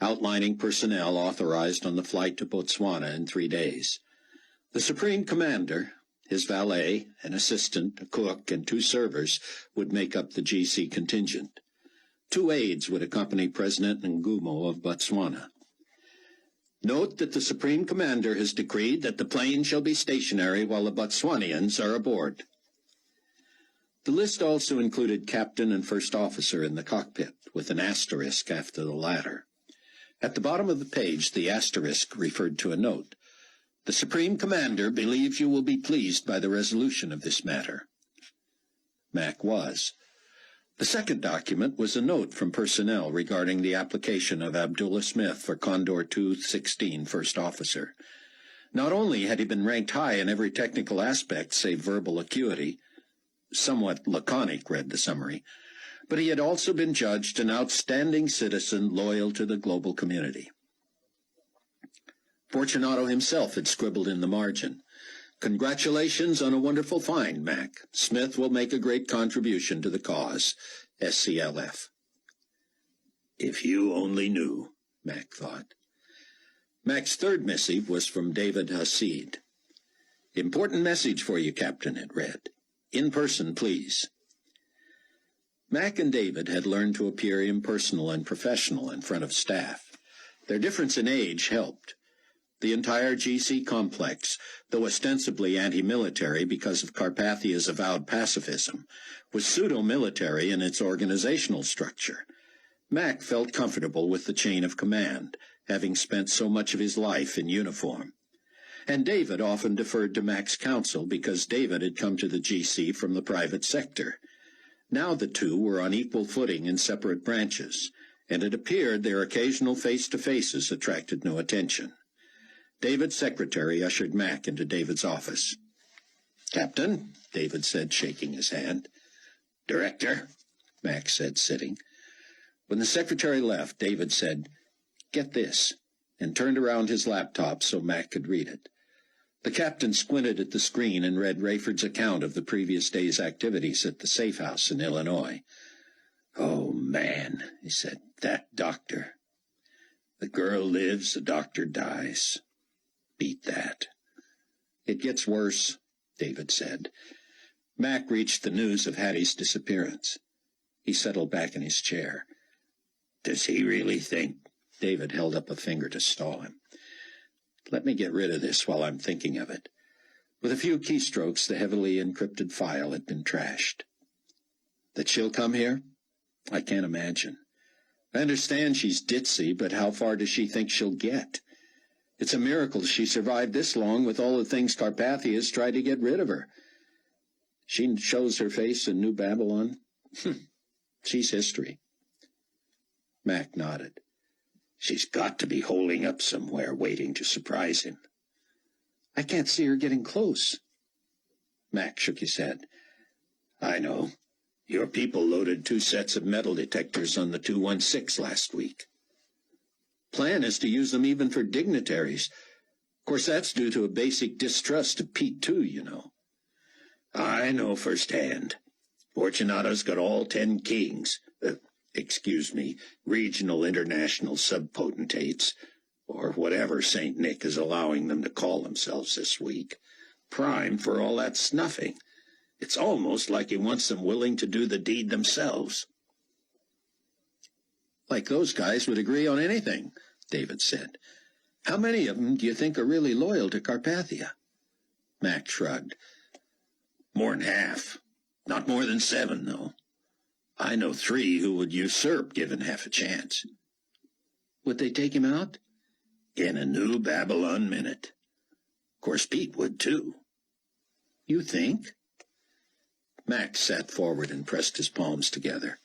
outlining personnel authorized on the flight to Botswana in 3 days. The Supreme Commander, his valet, an assistant, a cook, and 2 servers would make up the GC contingent. 2 aides would accompany President Ngumo of Botswana. Note that the Supreme Commander has decreed that the plane shall be stationary while the Botswanians are aboard. The list also included captain and first officer in the cockpit, with an asterisk after the latter. At the bottom of the page, the asterisk referred to a note. The Supreme Commander believes you will be pleased by the resolution of this matter. Mac was. The second document was a note from personnel regarding the application of Abdullah Smith for Condor 216 First Officer. Not only had he been ranked high in every technical aspect save verbal acuity, somewhat laconic, read the summary, but he had also been judged an outstanding citizen loyal to the global community. Fortunato himself had scribbled in the margin, "Congratulations on a wonderful find, Mac. Smith will make a great contribution to the cause. SCLF." If you only knew, Mac thought. Mac's third missive was from David Hasid. "Important message for you, Captain," it read. "In person, please." Mac and David had learned to appear impersonal and professional in front of staff. Their difference in age helped. The entire GC complex, though ostensibly anti-military because of Carpathia's avowed pacifism, was pseudo-military in its organizational structure. Mac felt comfortable with the chain of command, having spent so much of his life in uniform. And David often deferred to Mac's counsel because David had come to the GC from the private sector. Now the two were on equal footing in separate branches, and it appeared their occasional face-to-faces attracted no attention. David's secretary ushered Mac into David's office. "Captain," David said, shaking his hand. "Director," Mac said, sitting. When the secretary left, David said, "Get this," and turned around his laptop so Mac could read it. The captain squinted at the screen and read Rayford's account of the previous day's activities at the safe house in Illinois. "Oh, man," he said, "that doctor. The girl lives, the doctor dies. Beat that." "It gets worse," David said. Mac reached the news of Hattie's disappearance. He settled back in his chair. "Does he really think—" David held up a finger to stall him. "Let me get rid of this while I'm thinking of it." With a few keystrokes, the heavily encrypted file had been trashed. "That she'll come here? I can't imagine. I understand she's ditzy, but how far does she think she'll get? It's a miracle she survived this long with all the things Carpathia's tried to get rid of her. She shows her face in New Babylon. She's history." Mac nodded. "She's got to be holding up somewhere, waiting to surprise him." "I can't see her getting close." Mac shook his head. "I know. Your people loaded 2 sets of metal detectors on the 216 last week. Plan is to use them even for dignitaries. Of course, that's due to a basic distrust of Pete, too, you know." "I know firsthand. Fortunato's got all 10 kings, regional international subpotentates, or whatever St. Nick is allowing them to call themselves this week, prime for all that snuffing. It's almost like he wants them willing to do the deed themselves." "Like those guys would agree on anything," David said. "How many of them do you think are really loyal to Carpathia?" Mac shrugged. "More than half. Not more than 7, though. I know 3 who would usurp given half a chance." "Would they take him out?" "In a New Babylon minute. Of course, Pete would, too." "You think?" Max sat forward and pressed his palms together.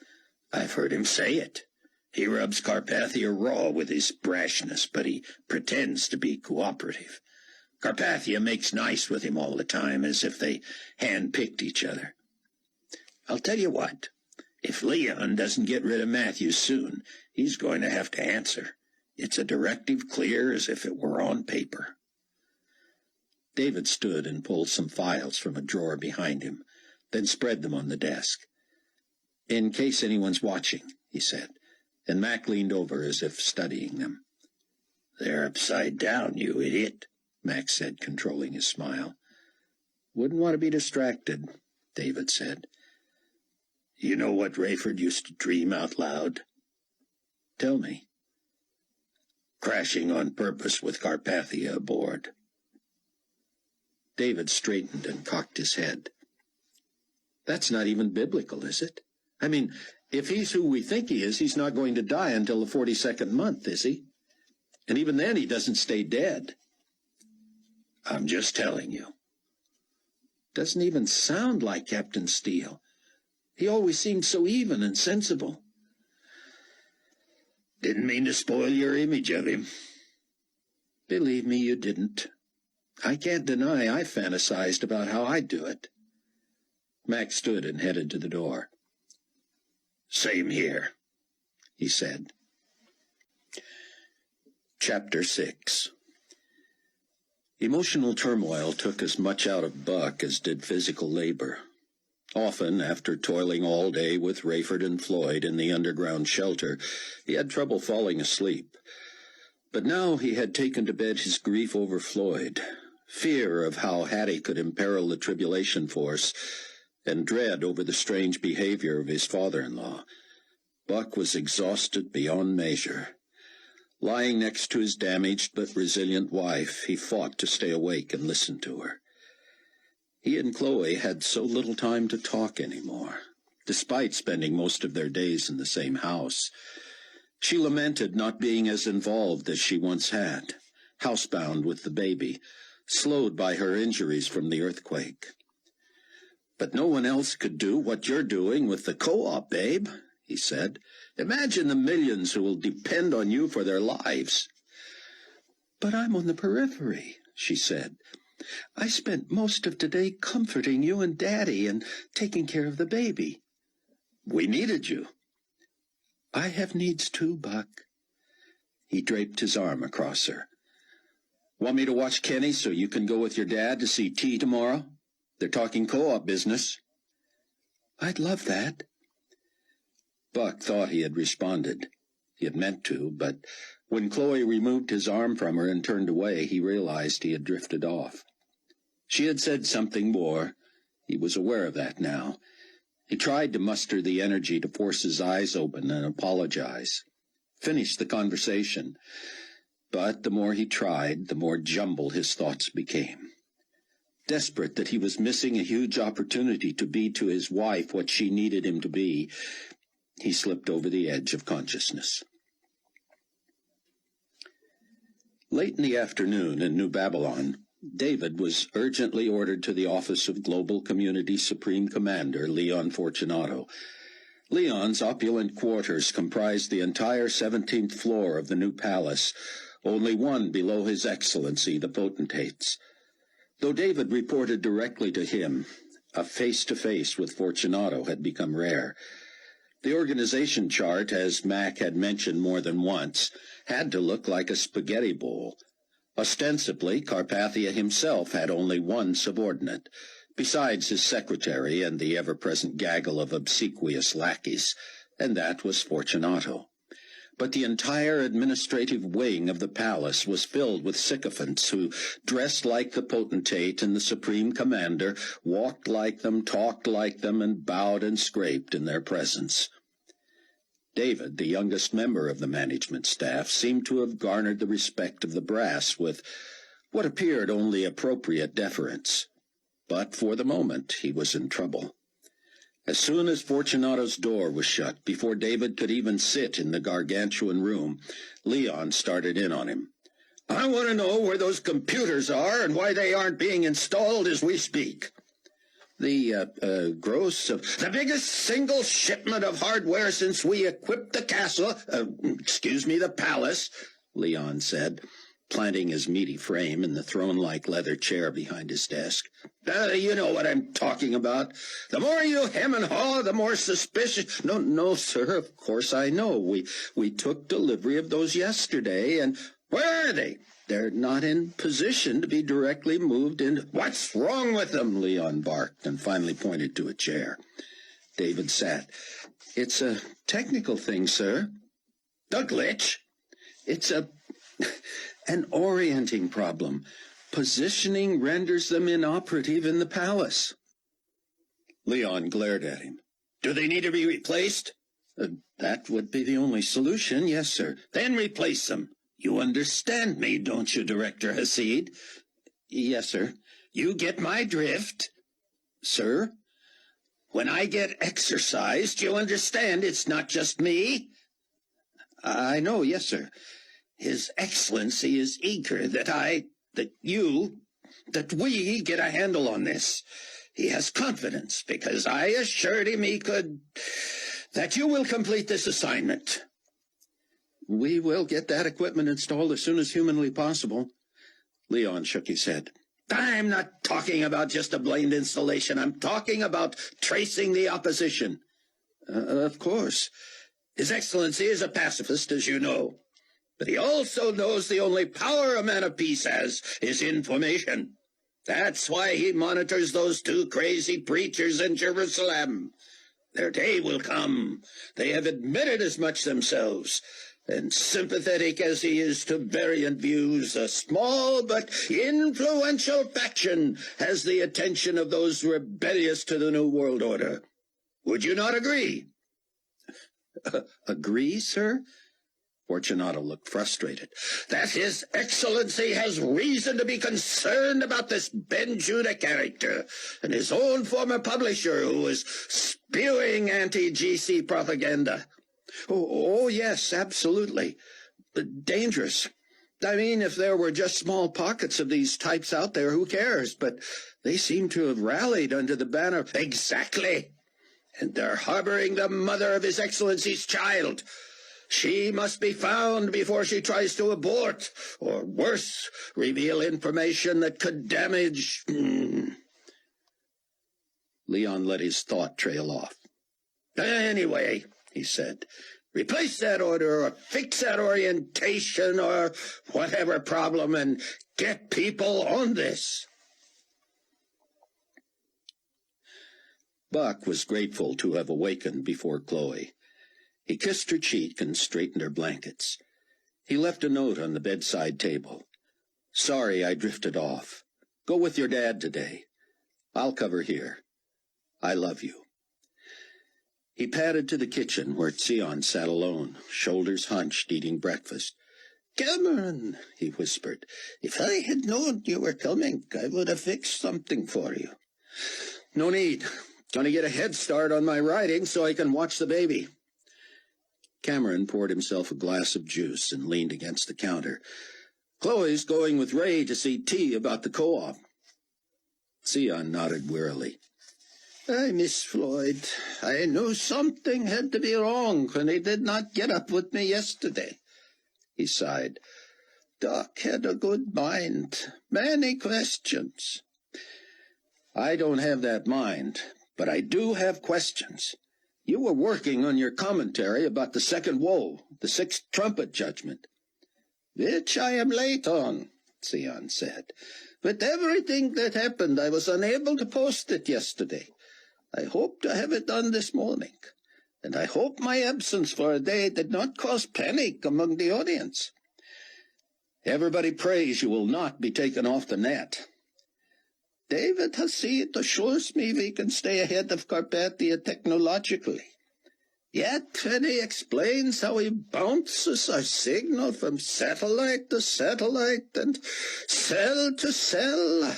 "I've heard him say it. He rubs Carpathia raw with his brashness, but he pretends to be cooperative. Carpathia makes nice with him all the time, as if they hand-picked each other. I'll tell you what. If Leon doesn't get rid of Matthews soon, he's going to have to answer. It's a directive clear as if it were on paper." David stood and pulled some files from a drawer behind him, then spread them on the desk. "In case anyone's watching," he said, and Mac leaned over as if studying them. "They're upside down, you idiot," Mac said, controlling his smile. "Wouldn't want to be distracted," David said. "You know what Rayford used to dream out loud?" "Tell me." "Crashing on purpose with Carpathia aboard." David straightened and cocked his head. "That's not even biblical, is it? I mean, if he's who we think he is, he's not going to die until the 42nd month, is he? And even then he doesn't stay dead." "I'm just telling you." "Doesn't even sound like Captain Steele. He always seemed so even and sensible." "Didn't mean to spoil your image of him." "Believe me, you didn't. I can't deny I fantasized about how I'd do it." Max stood and headed to the door. "Same here," he said. Chapter 6. Emotional turmoil took as much out of Buck as did physical labor. Often, after toiling all day with Rayford and Floyd in the underground shelter, he had trouble falling asleep. But now he had taken to bed his grief over Floyd, fear of how Hattie could imperil the Tribulation Force, and dread over the strange behavior of his father-in-law. Buck was exhausted beyond measure. Lying next to his damaged but resilient wife, he fought to stay awake and listen to her. He and Chloe had so little time to talk anymore, despite spending most of their days in the same house. She lamented not being as involved as she once had, housebound with the baby, slowed by her injuries from the earthquake. "But no one else could do what you're doing with the co-op, babe," he said. "Imagine the millions who will depend on you for their lives." "But I'm on the periphery," she said. "I spent most of today comforting you and Daddy and taking care of the baby." "We needed you." "I have needs too, Buck." He draped his arm across her. Want me to watch Kenny so you can go with your dad to see T tomorrow? They're talking co-op business. I'd love that. Buck thought he had responded. He had meant to, but when Chloe removed his arm from her and turned away, he realized he had drifted off. She had said something more. He was aware of that now. He tried to muster the energy to force his eyes open and apologize, finish the conversation. But the more he tried, the more jumbled his thoughts became. Desperate that he was missing a huge opportunity to be to his wife what she needed him to be, he slipped over the edge of consciousness. Late in the afternoon in New Babylon, David was urgently ordered to the office of Global Community Supreme Commander Leon Fortunato. Leon's opulent quarters comprised the entire 17th floor of the new palace, only one below His Excellency the Potentate's. Though David reported directly to him, a face-to-face with Fortunato had become rare. The organization chart, as Mac had mentioned more than once, had to look like a spaghetti bowl. Ostensibly, Carpathia himself had only one subordinate, besides his secretary and the ever-present gaggle of obsequious lackeys, and that was Fortunato. But the entire administrative wing of the palace was filled with sycophants who, dressed like the potentate and the supreme commander, walked like them, talked like them, and bowed and scraped in their presence. David, the youngest member of the management staff, seemed to have garnered the respect of the brass with what appeared only appropriate deference. But for the moment he was in trouble. As soon as Fortunato's door was shut, before David could even sit in the gargantuan room, Leon started in on him. "I want to know where those computers are and why they aren't being installed as we speak." The gross of the biggest single shipment of hardware since we equipped the castle, the palace, Leon said, planting his meaty frame in the throne-like leather chair behind his desk. You know what I'm talking about. The more you hem and haw, the more suspicious. No, sir, of course I know. We took delivery of those yesterday, and where are they? They're not in position to be directly moved in. What's wrong with them? Leon barked and finally pointed to a chair. David sat. It's a technical thing, sir. A glitch? It's an orienting problem. Positioning renders them inoperative in the palace. Leon glared at him. Do they need to be replaced? That would be the only solution, yes, sir. Then replace them. You understand me, don't you, Director Hasid? Yes, sir. You get my drift? Sir? When I get exercised, you understand it's not just me? I know, yes, sir. His Excellency is eager that we get a handle on this. He has confidence, because I assured him that you will complete this assignment. We will get that equipment installed as soon as humanly possible. Leon shook his head. I'm not talking about just a blind installation. I'm talking about tracing the opposition. Of course. His Excellency is a pacifist, as you know. But he also knows the only power a man of peace has is information. That's why he monitors those two crazy preachers in Jerusalem. Their day will come. They have admitted as much themselves. And sympathetic as he is to variant views, a small but influential faction has the attention of those rebellious to the New World Order. Would you not agree? Agree, sir? Fortunato looked frustrated. That His Excellency has reason to be concerned about this Ben Judah character and his own former publisher who is spewing anti-GC propaganda. Oh, yes, absolutely. Dangerous. I mean, if there were just small pockets of these types out there, who cares? But they seem to have rallied under the banner. Exactly. And they're harboring the mother of His Excellency's child. She must be found before she tries to abort, or worse, reveal information that could damage... Leon let his thought trail off. Anyway, he said, Replace that order or fix that orientation or whatever problem and get people on this. Buck was grateful to have awakened before Chloe. He kissed her cheek and straightened her blankets. He left a note on the bedside table. Sorry I drifted off. Go with your dad today. I'll cover here. I love you. He padded to the kitchen where Sion sat alone, shoulders hunched, eating breakfast. Cameron, he whispered, if I had known you were coming, I would have fixed something for you. No need. Going to get a head start on my writing so I can watch the baby. Cameron poured himself a glass of juice and leaned against the counter. Chloe's going with Ray to see T about the co-op. Sion nodded wearily. I miss Floyd. I knew something had to be wrong when he did not get up with me yesterday. He sighed. Doc had a good mind. Many questions. I don't have that mind, but I do have questions. You were working on your commentary about the second woe, the sixth trumpet judgment. Which I am late on, Sion said. With everything that happened, I was unable to post it yesterday. I hope to have it done this morning, and I hope my absence for a day did not cause panic among the audience. Everybody prays you will not be taken off the net. David Hasid assures me we can stay ahead of Carpathia technologically. Yet when he explains how he bounces our signal from satellite to satellite and cell to cell,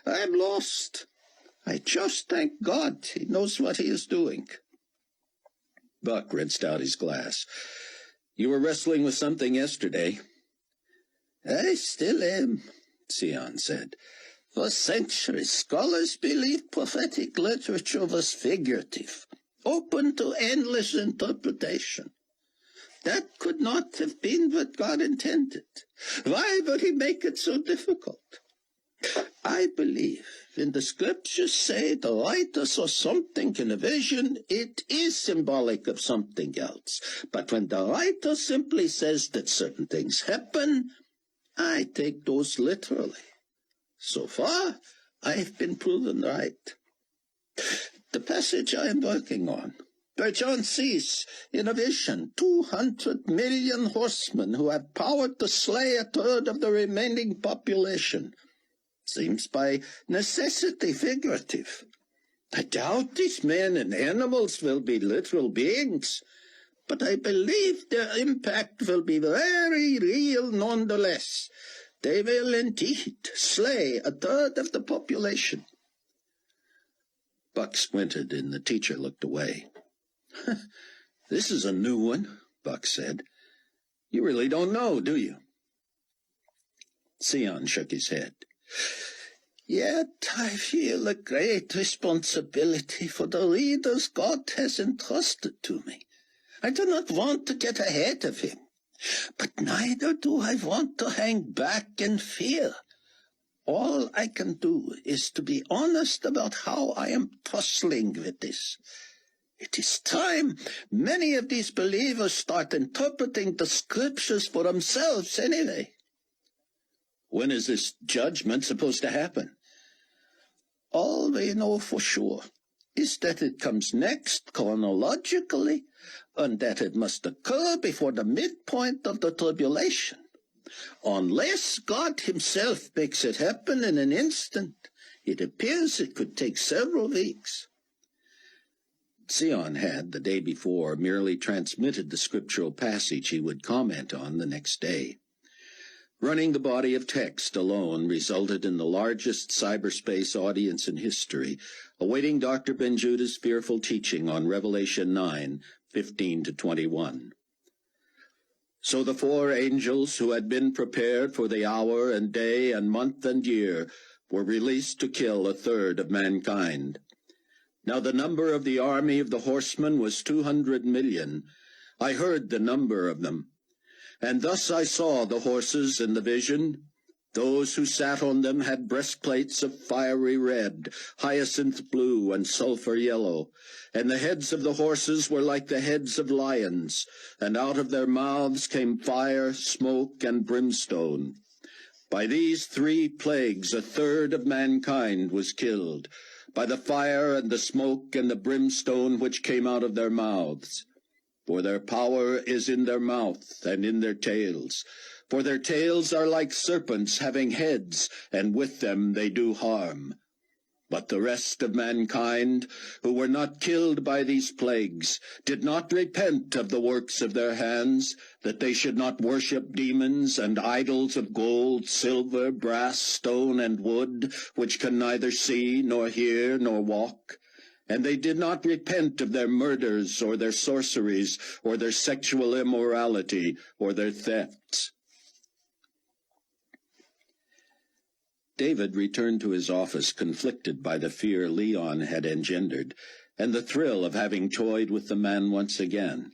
I'm lost. I just thank God he knows what he is doing. Buck rinsed out his glass. You were wrestling with something yesterday. I still am, Sion said. For centuries, scholars believed prophetic literature was figurative, open to endless interpretation. That could not have been what God intended. Why would he make it so difficult? I believe when the scriptures say the writer saw something in a vision, it is symbolic of something else. But when the writer simply says that certain things happen, I take those literally. So far, I have been proven right. The passage I am working on, where John sees in a vision 200 million horsemen who have power to slay a third of the remaining population, seems by necessity figurative. I doubt these men and animals will be literal beings, but I believe their impact will be very real nonetheless. They will indeed slay a third of the population. Buck squinted, and the teacher looked away. This is a new one, Buck said. You really don't know, do you? Sion shook his head. Yet I feel a great responsibility for the readers God has entrusted to me. I do not want to get ahead of him, but neither do I want to hang back in fear. All I can do is to be honest about how I am tussling with this. It is time many of these believers start interpreting the scriptures for themselves anyway. When is this judgment supposed to happen? All we know for sure is that it comes next chronologically, and that it must occur before the midpoint of the tribulation. Unless God himself makes it happen in an instant, it appears it could take several weeks. Sion had, the day before, merely transmitted the scriptural passage he would comment on the next day. Running the body of text alone resulted in the largest cyberspace audience in history, awaiting Dr. Ben-Judah's fearful teaching on Revelation 9:15-21. So the four angels who had been prepared for the hour and day and month and year were released to kill a third of mankind. Now the number of the army of the horsemen was 200 million. I heard the number of them. And thus I saw the horses in the vision. Those who sat on them had breastplates of fiery red, hyacinth blue, and sulphur yellow, and the heads of the horses were like the heads of lions, and out of their mouths came fire, smoke, and brimstone. By these 3 plagues 1/3 of mankind was killed, by the fire and the smoke and the brimstone which came out of their mouths. For their power is in their mouth and in their tails. For their tails are like serpents having heads, and with them they do harm. But the rest of mankind, who were not killed by these plagues, did not repent of the works of their hands, that they should not worship demons and idols of gold, silver, brass, stone, and wood, which can neither see, nor hear, nor walk. And they did not repent of their murders, or their sorceries, or their sexual immorality, or their thefts. David returned to his office conflicted by the fear Leon had engendered, and the thrill of having toyed with the man once again.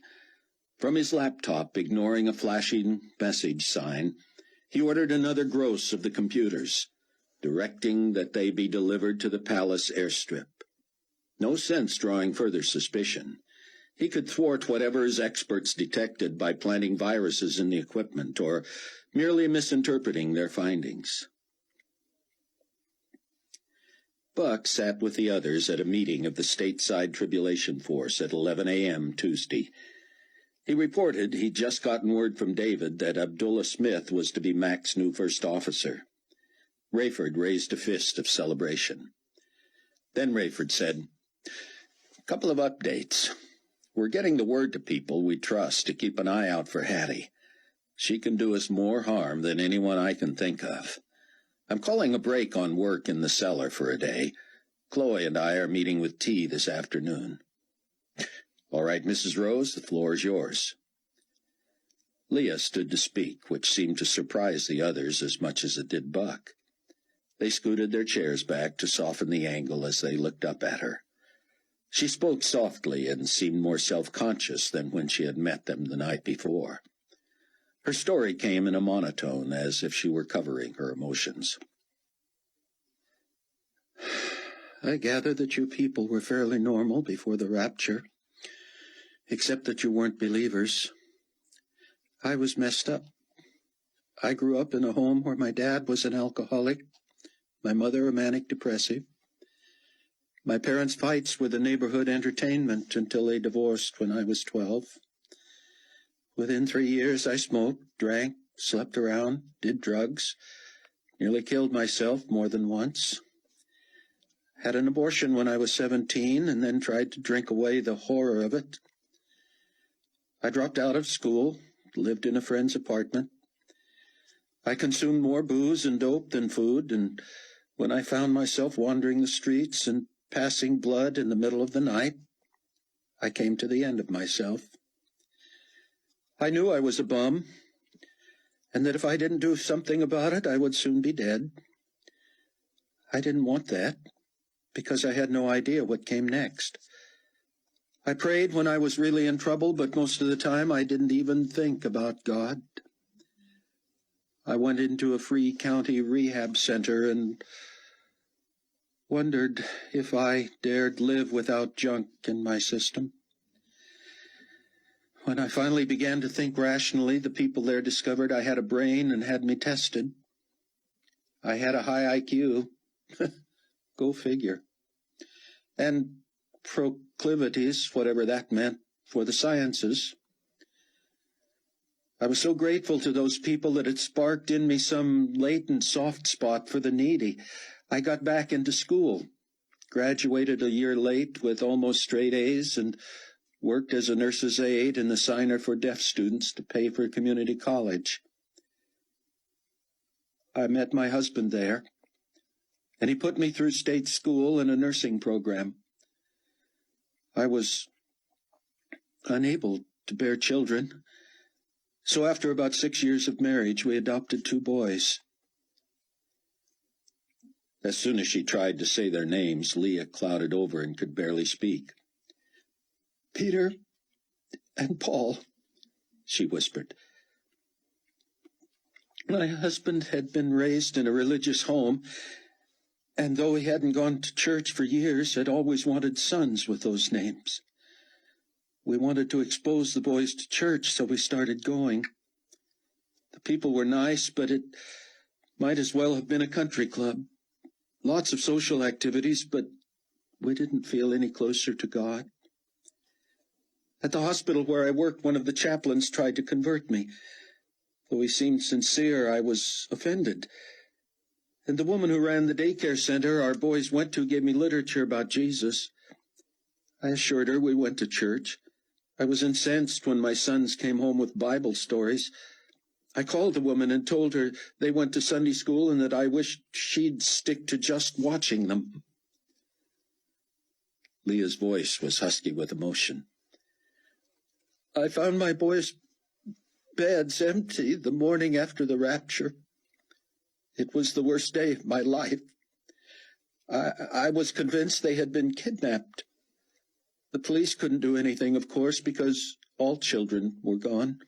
From his laptop, ignoring a flashing message sign, he ordered another gross of the computers, directing that they be delivered to the palace airstrip. No sense drawing further suspicion. He could thwart whatever his experts detected by planting viruses in the equipment, or merely misinterpreting their findings. Buck sat with the others at a meeting of the stateside tribulation force at 11 a.m. Tuesday. He reported he'd just gotten word from David that Abdullah Smith was to be Mac's new first officer. Rayford raised a fist of celebration. Then Rayford said, "A couple of updates. We're getting the word to people we trust to keep an eye out for Hattie. She can do us more harm than anyone I can think of. I'm calling a break on work in the cellar for a day. Chloe and I are meeting with T this afternoon." "All right, Mrs. Rose, the floor is yours." Leah stood to speak, which seemed to surprise the others as much as it did Buck. They scooted their chairs back to soften the angle as they looked up at her. She spoke softly and seemed more self-conscious than when she had met them the night before. Her story came in a monotone, as if she were covering her emotions. "I gather that you people were fairly normal before the rapture, except that you weren't believers. I was messed up. I grew up in a home where my dad was an alcoholic, my mother a manic depressive. My parents' fights were the neighborhood entertainment until they divorced when I was 12. Within 3 years, I smoked, drank, slept around, did drugs, nearly killed myself more than once. Had an abortion when I was 17, and then tried to drink away the horror of it. I dropped out of school, lived in a friend's apartment. I consumed more booze and dope than food, and when I found myself wandering the streets and passing blood in the middle of the night, I came to the end of myself. I knew I was a bum, and that if I didn't do something about it, I would soon be dead. I didn't want that, because I had no idea what came next. I prayed when I was really in trouble, but most of the time I didn't even think about God. I went into a free county rehab center and wondered if I dared live without junk in my system. When I finally began to think rationally, the people there discovered I had a brain and had me tested. I had a high IQ. Go figure. And proclivities, whatever that meant, for the sciences. I was so grateful to those people that it sparked in me some latent soft spot for the needy. I got back into school, graduated a year late with almost straight A's, and worked as a nurse's aide and a signer for deaf students to pay for community college. I met my husband there, and he put me through state school and a nursing program. I was unable to bear children, so after about 6 years of marriage, we adopted 2 boys. As soon as she tried to say their names, Leah clouded over and could barely speak. "Peter and Paul," she whispered. My husband had been raised in a religious home, and though he hadn't gone to church for years, had always wanted sons with those names. We wanted to expose the boys to church, so we started going. The people were nice, but it might as well have been a country club. Lots of social activities, but we didn't feel any closer to God. At the hospital where I worked, one of the chaplains tried to convert me. Though he seemed sincere, I was offended. And the woman who ran the daycare center our boys went to gave me literature about Jesus. I assured her we went to church. I was incensed when my sons came home with Bible stories. I called the woman and told her they went to Sunday school and that I wished she'd stick to just watching them. Leah's voice was husky with emotion. I found my boys' beds empty the morning after the rapture. It was the worst day of my life. I was convinced they had been kidnapped. The police couldn't do anything, of course, because all children were gone.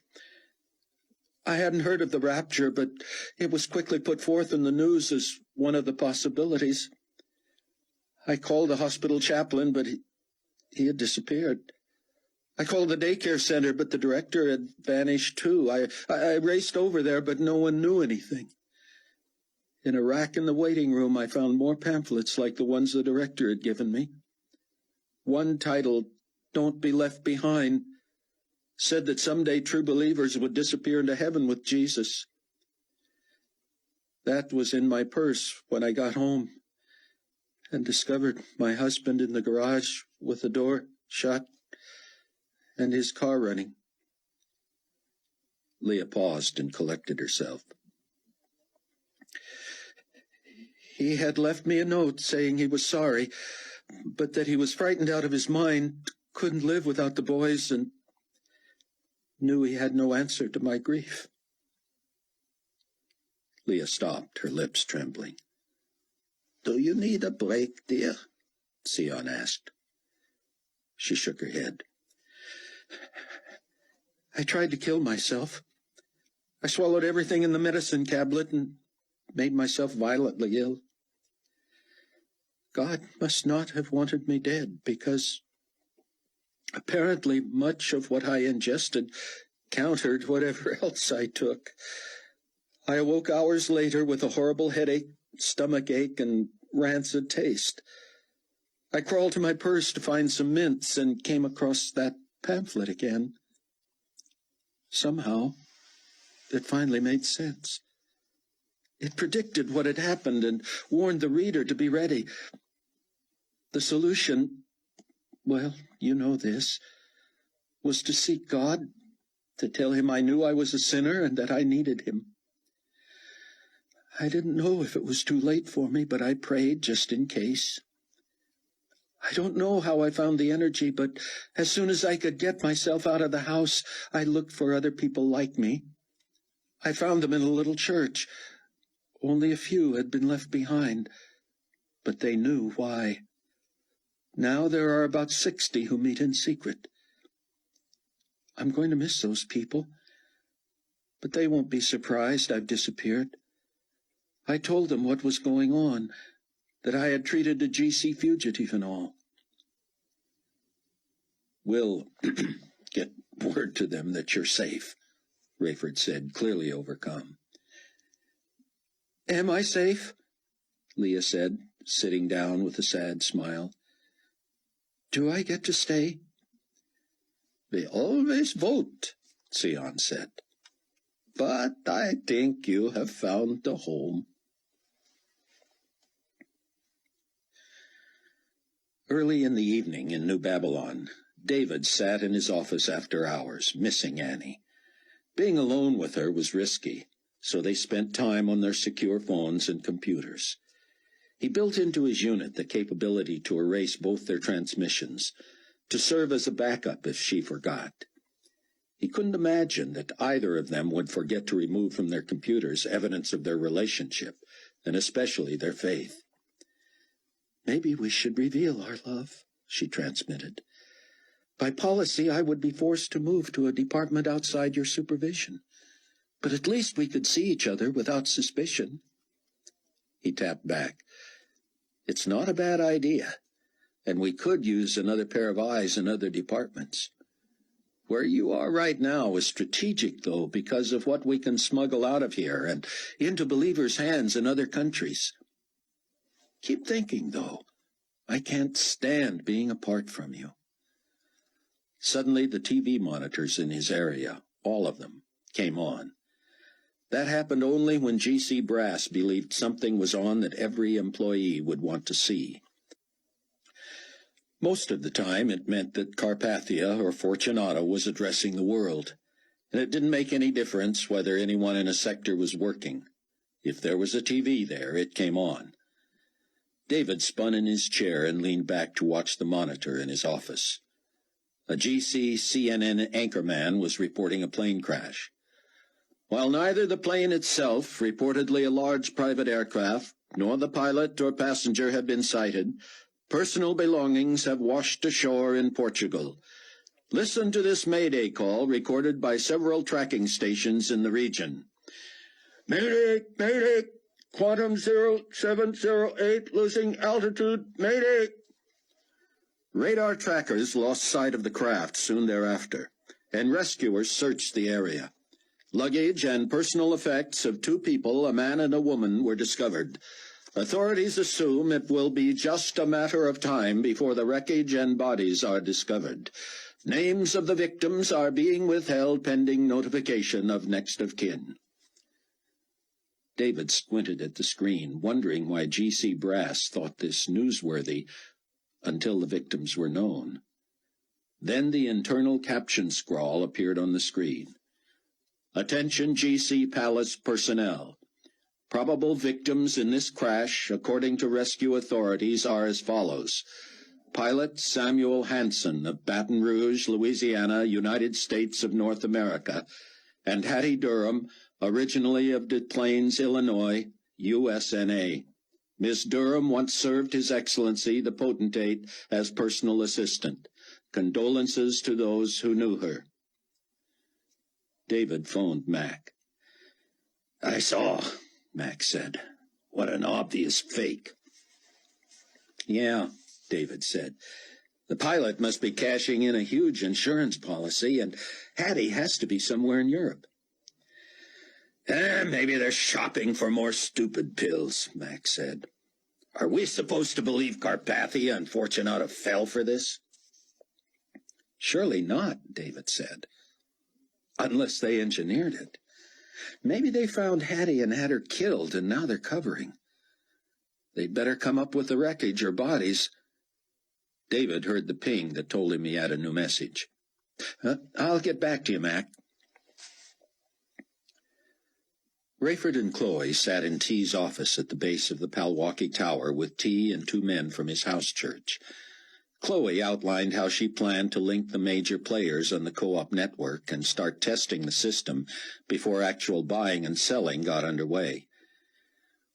I hadn't heard of the rapture, but it was quickly put forth in the news as one of the possibilities. I called the hospital chaplain, but he had disappeared. I called the daycare center, but the director had vanished too. I raced over there, but no one knew anything. In a rack in the waiting room, I found more pamphlets like the ones the director had given me. One titled, "Don't Be Left Behind," said that someday true believers would disappear into heaven with Jesus. That was in my purse when I got home and discovered my husband in the garage with the door shut and his car running. Leah paused and collected herself. He had left me a note saying he was sorry, but that he was frightened out of his mind, couldn't live without the boys, and knew he had no answer to my grief. Leah stopped, her lips trembling. Do you need a break, dear? Sion asked. She shook her head. I tried to kill myself. I swallowed everything in the medicine cabinet and made myself violently ill. God must not have wanted me dead, because apparently much of what I ingested countered whatever else I took. I awoke hours later with a horrible headache, stomach ache, and rancid taste. I crawled to my purse to find some mints and came across that pamphlet again. Somehow, it finally made sense. It predicted what had happened and warned the reader to be ready. The solution, well, you know this, was to seek God, to tell him I knew I was a sinner and that I needed him. I didn't know if it was too late for me, but I prayed just in case. I don't know how I found the energy, but as soon as I could get myself out of the house, I looked for other people like me. I found them in a little church. Only a few had been left behind, but they knew why. Now there are about 60 who meet in secret. I'm going to miss those people, but they won't be surprised I've disappeared. I told them what was going on, that I had treated a GC fugitive and all. We'll get word to them that you're safe, Rayford said, clearly overcome. Am I safe? Leah said, sitting down with a sad smile. Do I get to stay? We always vote, Sion said. But I think you have found a home. Early in the evening in New Babylon, David sat in his office after hours, missing Annie. Being alone with her was risky, so they spent time on their secure phones and computers. He built into his unit the capability to erase both their transmissions, to serve as a backup if she forgot. He couldn't imagine that either of them would forget to remove from their computers evidence of their relationship, and especially their faith. Maybe we should reveal our love, she transmitted. By policy, I would be forced to move to a department outside your supervision. But at least we could see each other without suspicion. He tapped back. It's not a bad idea, and we could use another pair of eyes in other departments. Where you are right now is strategic, though, because of what we can smuggle out of here and into believers' hands in other countries. Keep thinking, though. I can't stand being apart from you. Suddenly, the TV monitors in his area, all of them, came on. That happened only when G.C. Brass believed something was on that every employee would want to see. Most of the time, it meant that Carpathia or Fortunato was addressing the world, and it didn't make any difference whether anyone in a sector was working. If there was a TV there, it came on. David spun in his chair and leaned back to watch the monitor in his office. A GC CNN anchorman was reporting a plane crash. While neither the plane itself, reportedly a large private aircraft, nor the pilot or passenger have been sighted, personal belongings have washed ashore in Portugal. Listen to this Mayday call recorded by several tracking stations in the region. Mayday, Mayday, Quantum 0708, losing altitude, Mayday. Radar trackers lost sight of the craft soon thereafter, and rescuers searched the area. Luggage and personal effects of two people, a man and a woman, were discovered. Authorities assume it will be just a matter of time before the wreckage and bodies are discovered. Names of the victims are being withheld pending notification of next of kin. David squinted at the screen, wondering why G.C. Brass thought this newsworthy until the victims were known. Then the internal caption scrawl appeared on the screen. Attention G.C. Palace personnel. Probable victims in this crash, according to rescue authorities, are as follows. Pilot Samuel Hansen of Baton Rouge, Louisiana, United States of North America, and Hattie Durham, originally of Des Plaines, Illinois, USNA. Miss Durham once served His Excellency the Potentate as personal assistant. Condolences to those who knew her. David phoned Mac. I saw, Mac said. What an obvious fake. Yeah, David said. The pilot must be cashing in a huge insurance policy, and Hattie has to be somewhere in Europe. Maybe they're shopping for more stupid pills, Mac said. Are we supposed to believe Carpathia and Fortunato fell for this? Surely not, David said. Unless they engineered it. Maybe they found Hattie and had her killed, and now they're covering. They'd better come up with the wreckage or bodies. David heard the ping that told him he had a new message. I'll get back to you, Mac. Rayford and Chloe sat in T's office at the base of the Palwaukie Tower with T and two men from his house church. Chloe outlined how she planned to link the major players on the co-op network and start testing the system before actual buying and selling got underway.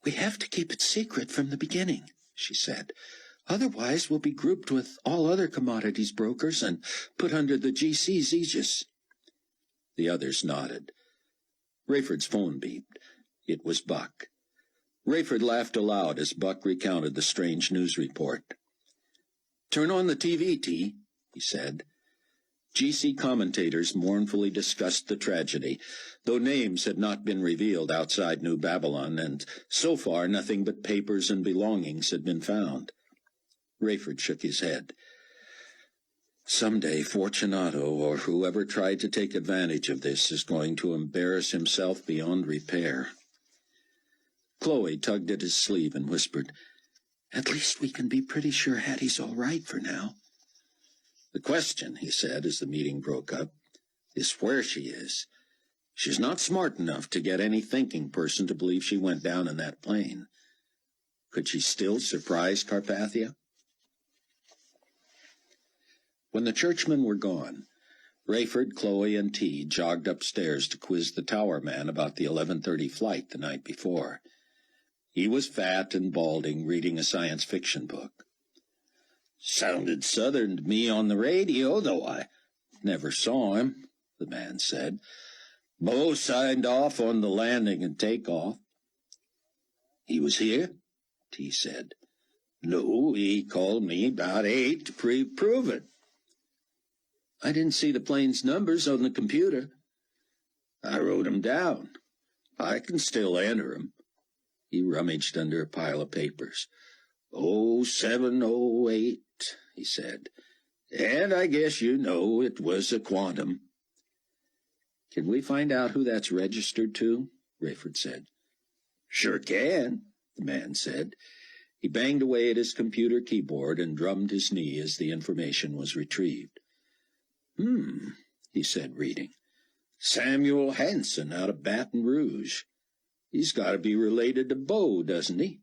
We have to keep it secret from the beginning, she said. Otherwise we'll be grouped with all other commodities brokers and put under the GC's aegis. The others nodded. Rayford's phone beeped. It was Buck. Rayford laughed aloud as Buck recounted the strange news report. Turn on the TV, T, he said. GC commentators mournfully discussed the tragedy, though names had not been revealed outside New Babylon, and so far nothing but papers and belongings had been found. Rayford shook his head. Someday Fortunato, or whoever tried to take advantage of this, is going to embarrass himself beyond repair. Chloe tugged at his sleeve and whispered, At least we can be pretty sure Hattie's all right for now. The question, he said as the meeting broke up, is where she is. She's not smart enough to get any thinking person to believe she went down in that plane. Could she still surprise Carpathia? When the churchmen were gone, Rayford, Chloe, and T jogged upstairs to quiz the tower man about the 11:30 flight the night before. He was fat and balding, reading a science fiction book. Sounded Southern to me on the radio, though I never saw him, the man said. Bo signed off on the landing and takeoff. He was here, T said. No, he called me about 8 to prove it. I didn't see the plane's numbers on the computer. I wrote 'em down. I can still enter 'em. He rummaged under a pile of papers. 0708, he said. And I guess you know it was a quantum. Can we find out who that's registered to? Rayford said. Sure can, the man said. He banged away at his computer keyboard and drummed his knee as the information was retrieved. He said, reading. Samuel Hanson out of Baton Rouge. He's got to be related to Bo, doesn't he?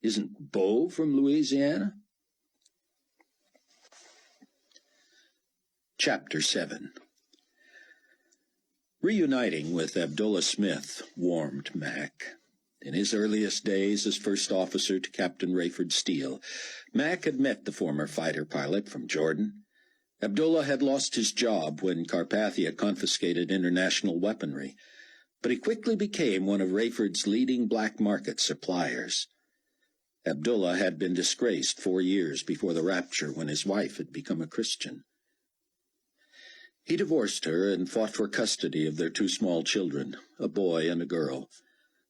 Isn't Bo from Louisiana? Chapter 7. Reuniting with Abdullah Smith warmed Mac. In his earliest days as first officer to Captain Rayford Steele, Mac had met the former fighter pilot from Jordan. Abdullah had lost his job when Carpathia confiscated international weaponry, but he quickly became one of Rayford's leading black market suppliers. Abdullah had been disgraced 4 years before the rapture when his wife had become a Christian. He divorced her and fought for custody of their 2 small children, a boy and a girl.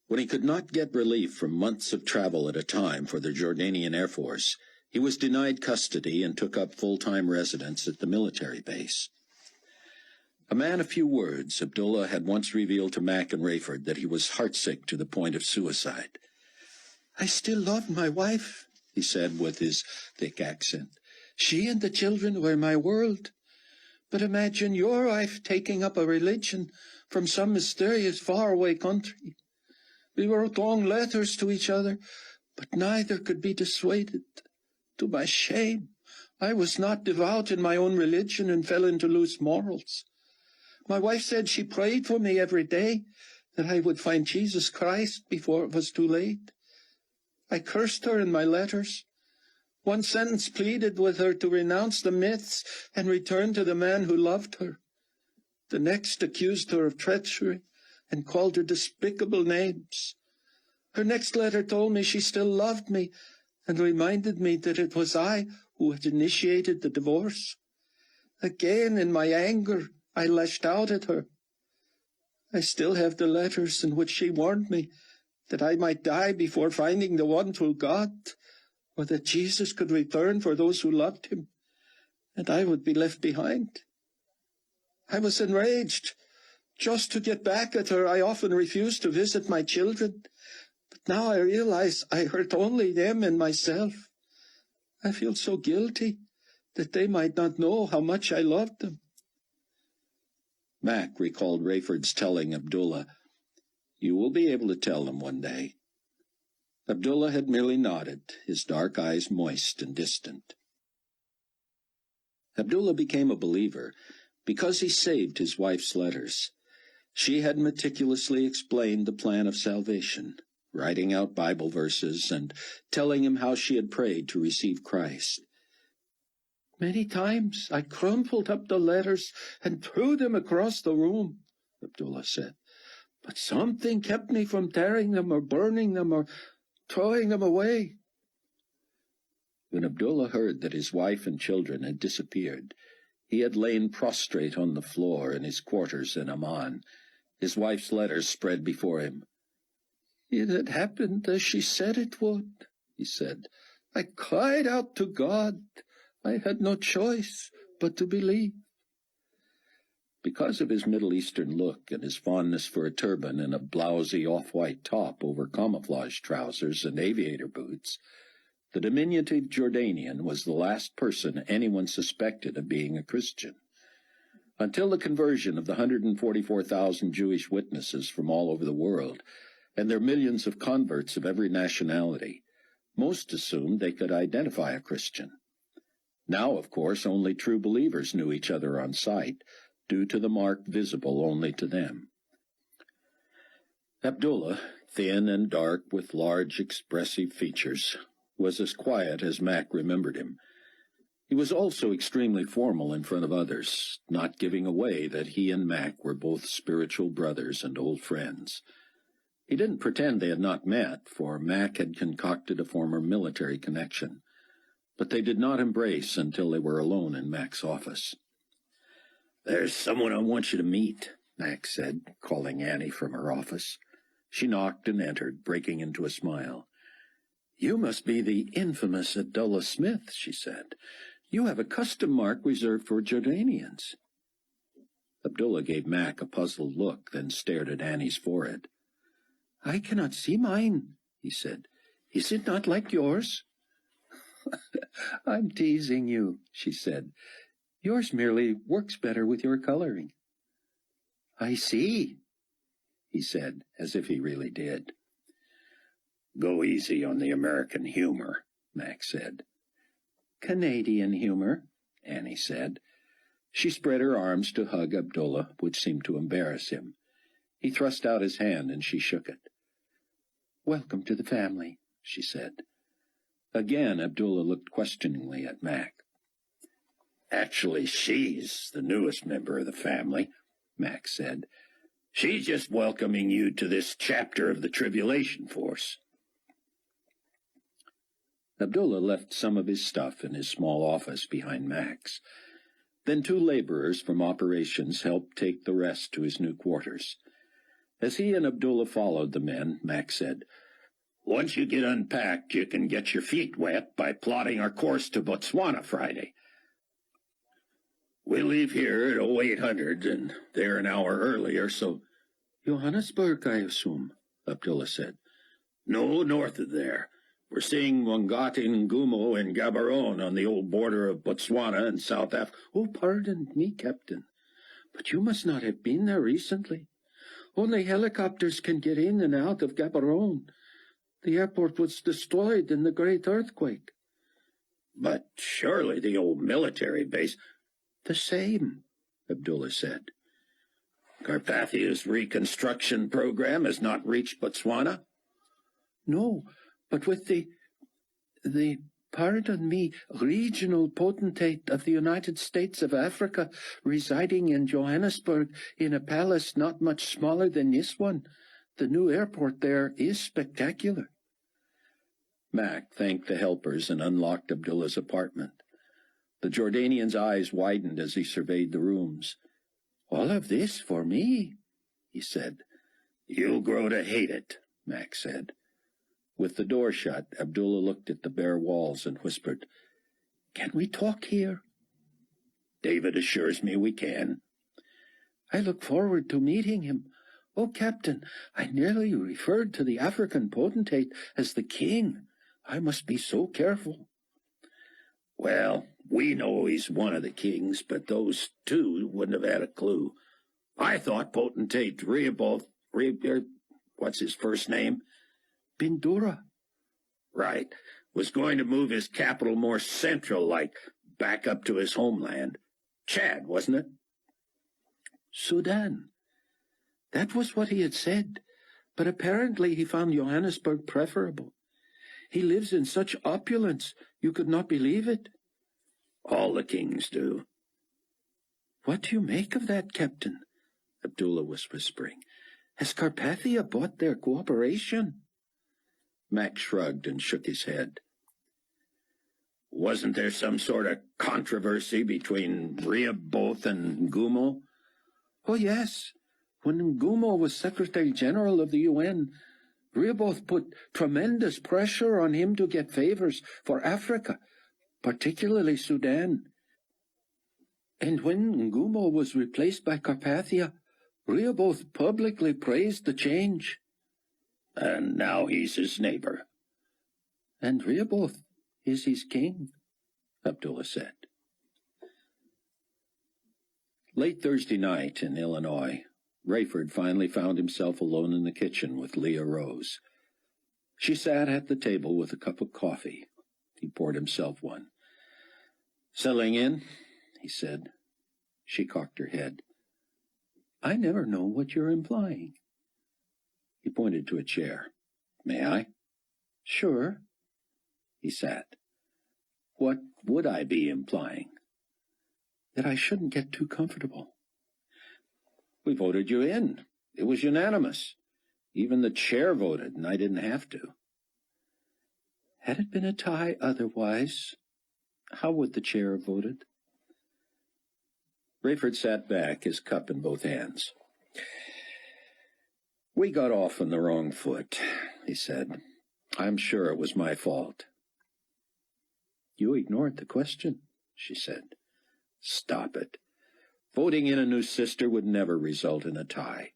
When he could not get relief from months of travel at a time for the Jordanian Air Force, he was denied custody and took up full-time residence at the military base. A man of few words, Abdullah had once revealed to Mac and Rayford that he was heartsick to the point of suicide. I still love my wife, he said with his thick accent. She and the children were my world. But imagine your wife taking up a religion from some mysterious faraway country. We wrote long letters to each other, but neither could be dissuaded. To my shame, I was not devout in my own religion and fell into loose morals. My wife said she prayed for me every day, that I would find Jesus Christ before it was too late. I cursed her in my letters. One sentence pleaded with her to renounce the myths and return to the man who loved her. The next accused her of treachery and called her despicable names. Her next letter told me she still loved me and reminded me that it was I who had initiated the divorce. Again, in my anger, I lashed out at her. I still have the letters in which she warned me that I might die before finding the one true God, or that Jesus could return for those who loved him, and I would be left behind. I was enraged. Just to get back at her, I often refused to visit my children, but now I realize I hurt only them and myself. I feel so guilty that they might not know how much I loved them. Mac recalled Rayford's telling Abdullah, You will be able to tell them one day. Abdullah had merely nodded, his dark eyes moist and distant. Abdullah became a believer because he saved his wife's letters. She had meticulously explained the plan of salvation, writing out Bible verses and telling him how she had prayed to receive Christ. Many times I crumpled up the letters and threw them across the room, Abdullah said, but something kept me from tearing them or burning them or throwing them away. When Abdullah heard that his wife and children had disappeared, he had lain prostrate on the floor in his quarters in Amman, his wife's letters spread before him. It had happened as she said it would, he said. I cried out to God. I had no choice but to believe. Because of his Middle Eastern look and his fondness for a turban and a blousy off-white top over camouflage trousers and aviator boots, the diminutive Jordanian was the last person anyone suspected of being a Christian. Until the conversion of the 144,000 Jewish witnesses from all over the world, and their millions of converts of every nationality, most assumed they could identify a Christian. Now, of course, only true believers knew each other on sight, due to the mark visible only to them. Abdullah, thin and dark with large expressive features, was as quiet as Mac remembered him. He was also extremely formal in front of others, not giving away that he and Mac were both spiritual brothers and old friends. He didn't pretend they had not met, for Mac had concocted a former military connection. But they did not embrace until they were alone in Mac's office. "There's someone I want you to meet," Mac said, calling Annie from her office. She knocked and entered, breaking into a smile. "You must be the infamous Abdullah Smith," she said. "You have a custom mark reserved for Jordanians." Abdullah gave Mac a puzzled look, then stared at Annie's forehead. "I cannot see mine," he said. "Is it not like yours?" "I'm teasing you," she said. "Yours merely works better with your coloring." "I see," he said, as if he really did. "Go easy on the American humor," Mac said. "Canadian humor," Annie said. She spread her arms to hug Abdullah, which seemed to embarrass him. He thrust out his hand, and she shook it. "Welcome to the family," she said. Again, Abdullah looked questioningly at Mac. "Actually, she's the newest member of the family," Mac said. "She's just welcoming you to this chapter of the Tribulation Force." Abdullah left some of his stuff in his small office behind Mac's. Then 2 laborers from operations helped take the rest to his new quarters. As he and Abdullah followed the men, Mac said, "Once you get unpacked, you can get your feet wet by plotting our course to Botswana Friday. We'll leave here at 0800 and there an hour earlier, so—" "Johannesburg, I assume," Abdullah said. "No, north of there. We're seeing Wangati Ngumo and Gaborone on the old border of Botswana and South Africa." "Oh, pardon me, Captain, but you must not have been there recently. Only helicopters can get in and out of Gaborone. The airport was destroyed in the great earthquake." "But surely the old military base—" "The same," Abdullah said. "Carpathia's reconstruction program has not reached Botswana?" "No, but with the regional potentate of the United States of Africa residing in Johannesburg in a palace not much smaller than this one, the new airport there is spectacular." Mac thanked the helpers and unlocked Abdullah's apartment. The Jordanian's eyes widened as he surveyed the rooms. "All of this for me," he said. "You'll grow to hate it," Mac said. With the door shut, Abdullah looked at the bare walls and whispered, "Can we talk here?" "David assures me we can." "I look forward to meeting him. Oh, Captain, I nearly referred to the African potentate as the king. I must be so careful." "Well, we know he's one of the kings, but those 2 wouldn't have had a clue. I thought potentate Rehoboth, what's his first name? Bindura." "Right, was going to move his capital more central, like back up to his homeland. Chad, wasn't it?" "Sudan. That was what he had said, but apparently he found Johannesburg preferable. He lives in such opulence, you could not believe it." "All the kings do." "What do you make of that, Captain?" Abdullah was whispering. "Has Carpathia bought their cooperation?" Mac shrugged and shook his head. "Wasn't there some sort of controversy between Rehoboth and Ngumo?" "Oh, yes. When Ngumo was Secretary General of the UN, Rehoboth put tremendous pressure on him to get favors for Africa, particularly Sudan. And when Ngumo was replaced by Carpathia, Rehoboth publicly praised the change." "And now he's his neighbor." "And Rehoboth is his king," Abdullah said. Late Thursday night in Illinois, Rayford finally found himself alone in the kitchen with Leah Rose. She sat at the table with a cup of coffee. He poured himself one. "Settling in?" he said. She cocked her head. "I never know what you're implying." He pointed to a chair. "May I?" "Sure." He sat. "What would I be implying? That I shouldn't get too comfortable. We voted you in. It was unanimous. Even the chair voted, and I didn't have to. Had it been a tie otherwise, how would the chair have voted? Rayford sat back, his cup in both hands. We got off on the wrong foot, he said. I'm sure it was my fault. You ignored the question, she said. Stop it. Voting in a new sister would never result in a tie.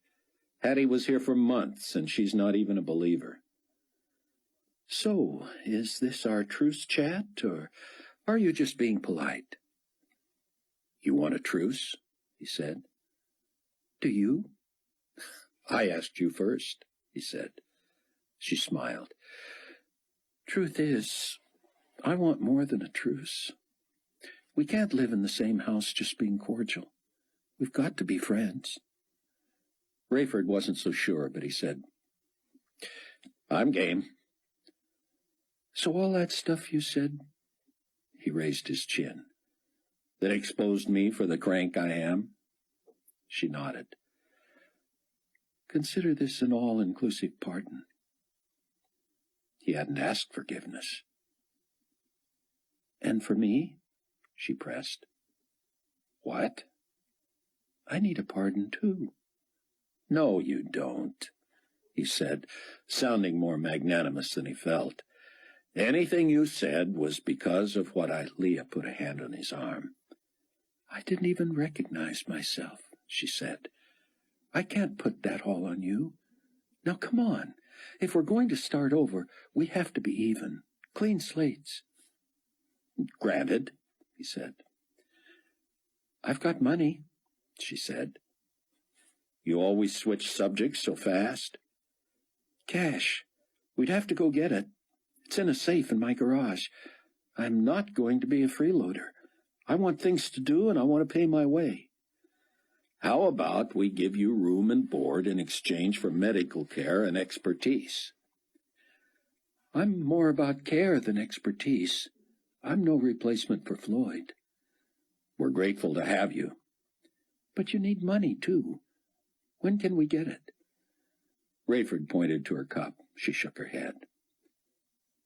Hattie was here for months, and she's not even a believer. So, is this our truce chat, or are you just being polite? You want a truce? He said. Do you? I asked you first, he said. She smiled. Truth is, I want more than a truce. We can't live in the same house just being cordial. We've got to be friends. Rayford wasn't so sure, but he said, I'm game. So all that stuff you said, he raised his chin, that exposed me for the crank I am? She nodded. Consider this an all-inclusive pardon. He hadn't asked forgiveness. And for me? She pressed. What? I need a pardon, too. No, you don't, he said, sounding more magnanimous than he felt. Anything you said was because of what Leah put a hand on his arm. I didn't even recognize myself, she said. I can't put that all on you. Now, come on. If we're going to start over, we have to be even. Clean slates. Granted, he said. I've got money, she said. You always switch subjects so fast? Cash. We'd have to go get it. It's in a safe in my garage. I'm not going to be a freeloader. I want things to do, and I want to pay my way. How about we give you room and board in exchange for medical care and expertise? I'm more about care than expertise. I'm no replacement for Floyd. We're grateful to have you. But you need money, too. When can we get it? Rayford pointed to her cup. She shook her head.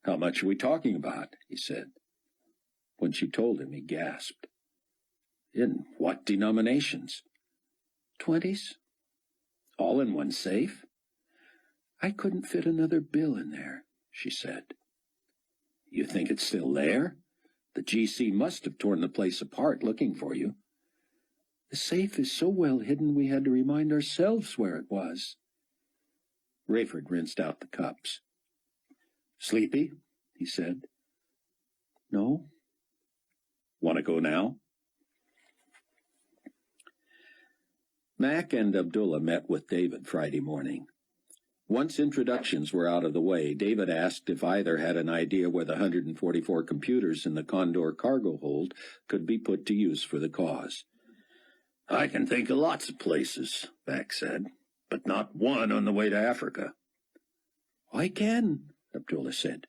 How much are we talking about? He said. When she told him, he gasped. In what denominations? 20s? All in one safe? I couldn't fit another bill in there, she said. You think it's still there? The GC must have torn the place apart looking for you. The safe is so well hidden we had to remind ourselves where it was. Rayford rinsed out the cups. Sleepy? He said. No. Want to go now? Mac and Abdullah met with David Friday morning. Once introductions were out of the way, David asked if either had an idea where the 144 computers in the Condor cargo hold could be put to use for the cause. I can think of lots of places, Mac said, but not one on the way to Africa. I can, Abdullah said.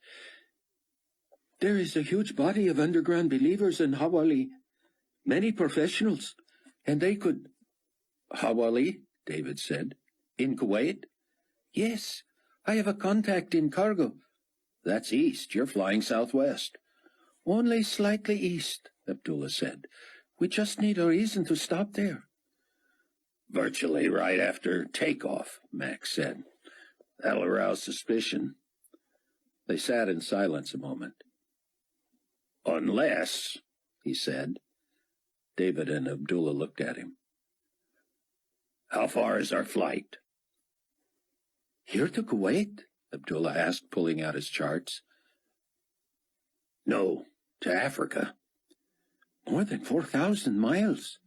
There is a huge body of underground believers in Hawali, many professionals, and they could... Hawali, David said. In Kuwait? Yes, I have a contact in cargo. That's east. You're flying southwest. Only slightly east, Abdullah said. We just need a reason to stop there. Virtually right after takeoff, Max said. That'll arouse suspicion. They sat in silence a moment. Unless, he said. David and Abdullah looked at him. How far is our flight? Here to Kuwait? Abdullah asked, pulling out his charts. No, to Africa. More than 4,000 miles.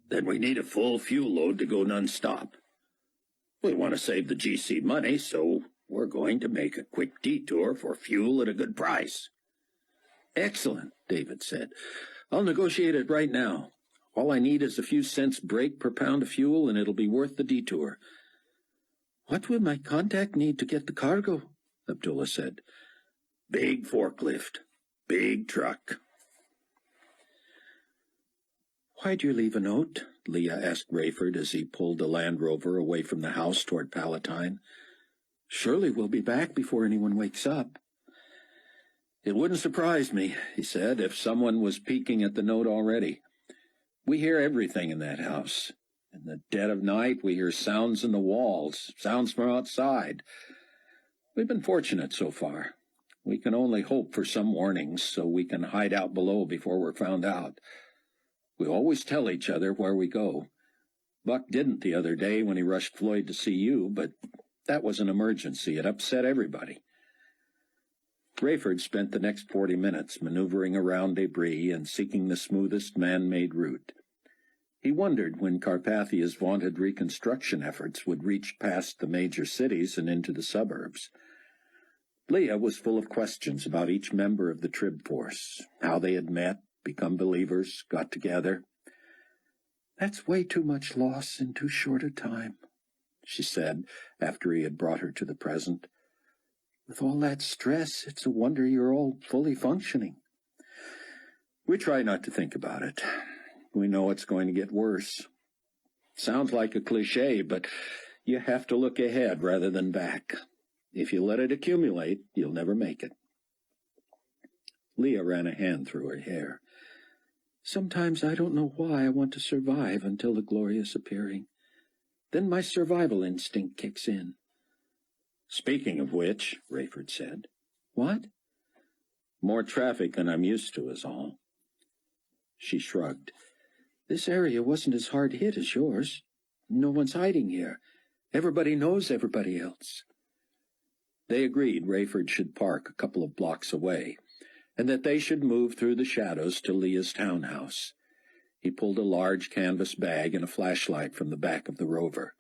Then we need a full fuel load to go non-stop. We want to save the GC money, so we're going to make a quick detour for fuel at a good price. Excellent, David said. I'll negotiate it right now. All I need is a few cents break per pound of fuel, and it'll be worth the detour. What will my contact need to get the cargo? Abdullah said. Big forklift. Big truck. "Why'd you leave a note?" Leah asked Rayford as he pulled the Land Rover away from the house toward Palatine. "Surely we'll be back before anyone wakes up." "It wouldn't surprise me," he said, "if someone was peeking at the note already. We hear everything in that house. In the dead of night, we hear sounds in the walls, sounds from outside. We've been fortunate so far. We can only hope for some warnings so we can hide out below before we're found out. We always tell each other where we go. Buck didn't the other day when he rushed Floyd to see you, but that was an emergency. It upset everybody." Rayford spent the next 40 minutes maneuvering around debris and seeking the smoothest man-made route. He wondered when Carpathia's vaunted reconstruction efforts would reach past the major cities and into the suburbs. Leah was full of questions about each member of the Trib force, how they had met, become believers, got together. "That's way too much loss in too short a time," she said, after he had brought her to the present. "With all that stress, it's a wonder you're all fully functioning." "We try not to think about it. We know it's going to get worse. Sounds like a cliché, but you have to look ahead rather than back. If you let it accumulate, you'll never make it." Leah ran a hand through her hair. "Sometimes I don't know why I want to survive until the glorious appearing. Then my survival instinct kicks in." "Speaking of which," Rayford said. "What?" "More traffic than I'm used to is all." She shrugged. "This area wasn't as hard hit as yours. No one's hiding here. Everybody knows everybody else." They agreed Rayford should park a couple of blocks away, and that they should move through the shadows to Leah's townhouse. He pulled a large canvas bag and a flashlight from the back of the Rover.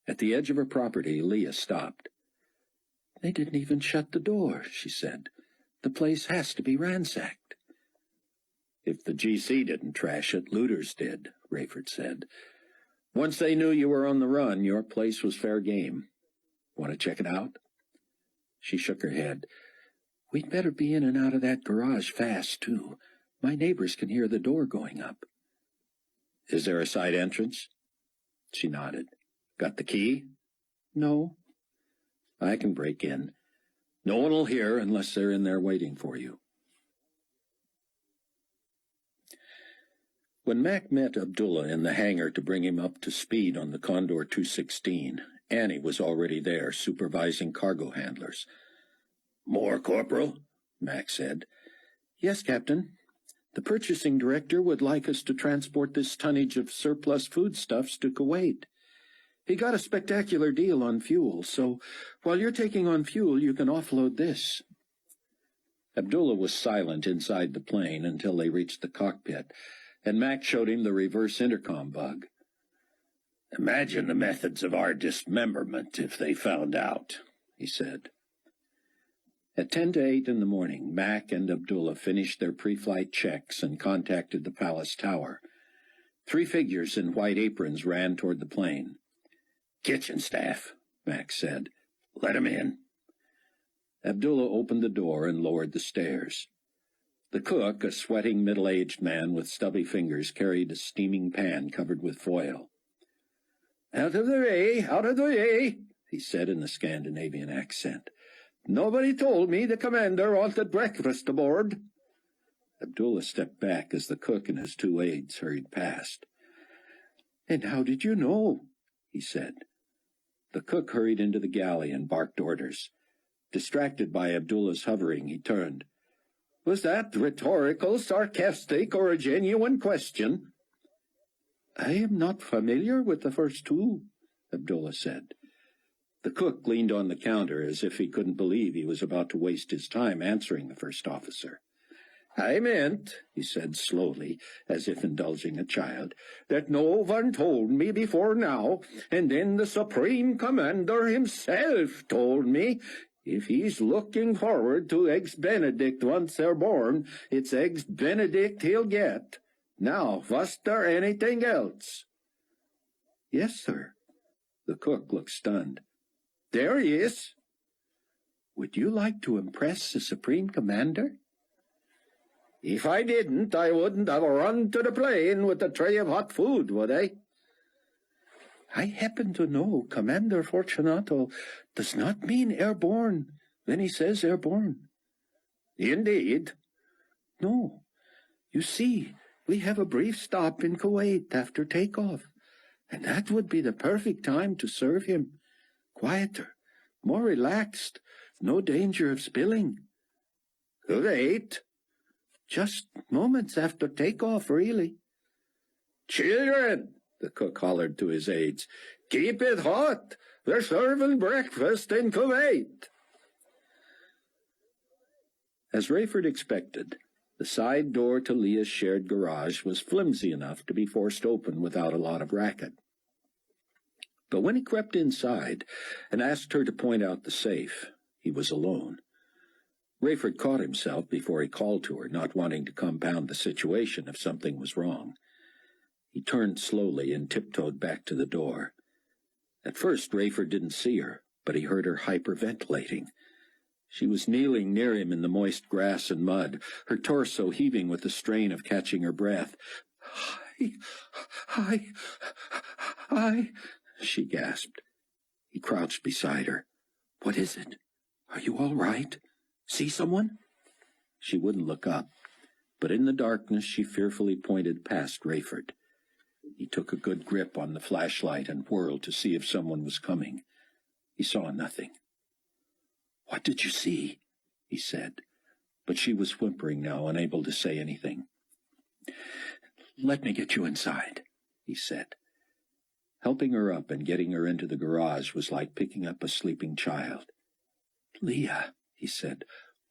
At the edge of her property, Leah stopped. "They didn't even shut the door," she said. "The place has to be ransacked." "If the GC didn't trash it, looters did," Rayford said. "Once they knew you were on the run, your place was fair game. Want to check it out?" She shook her head. "We'd better be in and out of that garage fast, too. My neighbors can hear the door going up." "Is there a side entrance?" She nodded. "Got the key?" "No." "I can break in. No one will hear unless they're in there waiting for you." When Mac met Abdullah in the hangar to bring him up to speed on the Condor 216, Annie was already there, supervising cargo handlers. "More, Corporal?" Mac said. "Yes, Captain. The purchasing director would like us to transport this tonnage of surplus foodstuffs to Kuwait. He got a spectacular deal on fuel, so while you're taking on fuel, you can offload this." Abdullah was silent inside the plane until they reached the cockpit, and Mac showed him the reverse intercom bug. "Imagine the methods of our dismemberment if they found out," he said. At 10 to 8 in the morning, Mac and Abdullah finished their pre-flight checks and contacted the palace tower. 3 figures in white aprons ran toward the plane. "Kitchen staff," Mac said. "Let 'em in." Abdullah opened the door and lowered the stairs. The cook, a sweating middle-aged man with stubby fingers, carried a steaming pan covered with foil. "Out of the way, out of the way," he said in a Scandinavian accent. "Nobody told me the commander wanted breakfast aboard." Abdullah stepped back as the cook and his 2 aides hurried past. "And how did you know?" he said. The cook hurried into the galley and barked orders. Distracted by Abdullah's hovering, he turned. "Was that rhetorical, sarcastic, or a genuine question?" "I am not familiar with the first 2, Abdullah said. The cook leaned on the counter as if he couldn't believe he was about to waste his time answering the first officer. "I meant," he said slowly, as if indulging a child, "that no one told me before now, and then the Supreme Commander himself told me. If he's looking forward to Eggs Benedict once they're born, it's Eggs Benedict he'll get. Now, was there anything else?" "Yes, sir." The cook looked stunned. "There he is." "Would you like to impress the Supreme Commander?" If I didn't, I wouldn't have run to the plane with a tray of hot food, would I? I happen to know Commander Fortunato does not mean airborne when he says airborne. Indeed. No. You see, we have a brief stop in Kuwait after takeoff, and that would be the perfect time to serve him. Quieter, more relaxed, no danger of spilling. Kuwait? Just moments after takeoff, really. Children, the cook hollered to his aides, keep it hot. They're serving breakfast in Kuwait. As Rayford expected, the side door to Leah's shared garage was flimsy enough to be forced open without a lot of racket. But when he crept inside and asked her to point out the safe, he was alone. Rayford caught himself before he called to her, not wanting to compound the situation if something was wrong. He turned slowly and tiptoed back to the door. At first, Rayford didn't see her, but he heard her hyperventilating. She was kneeling near him in the moist grass and mud, her torso heaving with the strain of catching her breath. I, she gasped. He crouched beside her. What is it? Are you all right? See someone? She wouldn't look up, but in the darkness she fearfully pointed past Rayford. He took a good grip on the flashlight and whirled to see if someone was coming. He saw nothing. What did you see? He said, but she was whimpering now, unable to say anything. Let me get you inside, he said. Helping her up and getting her into the garage was like picking up a sleeping child. Leah, he said,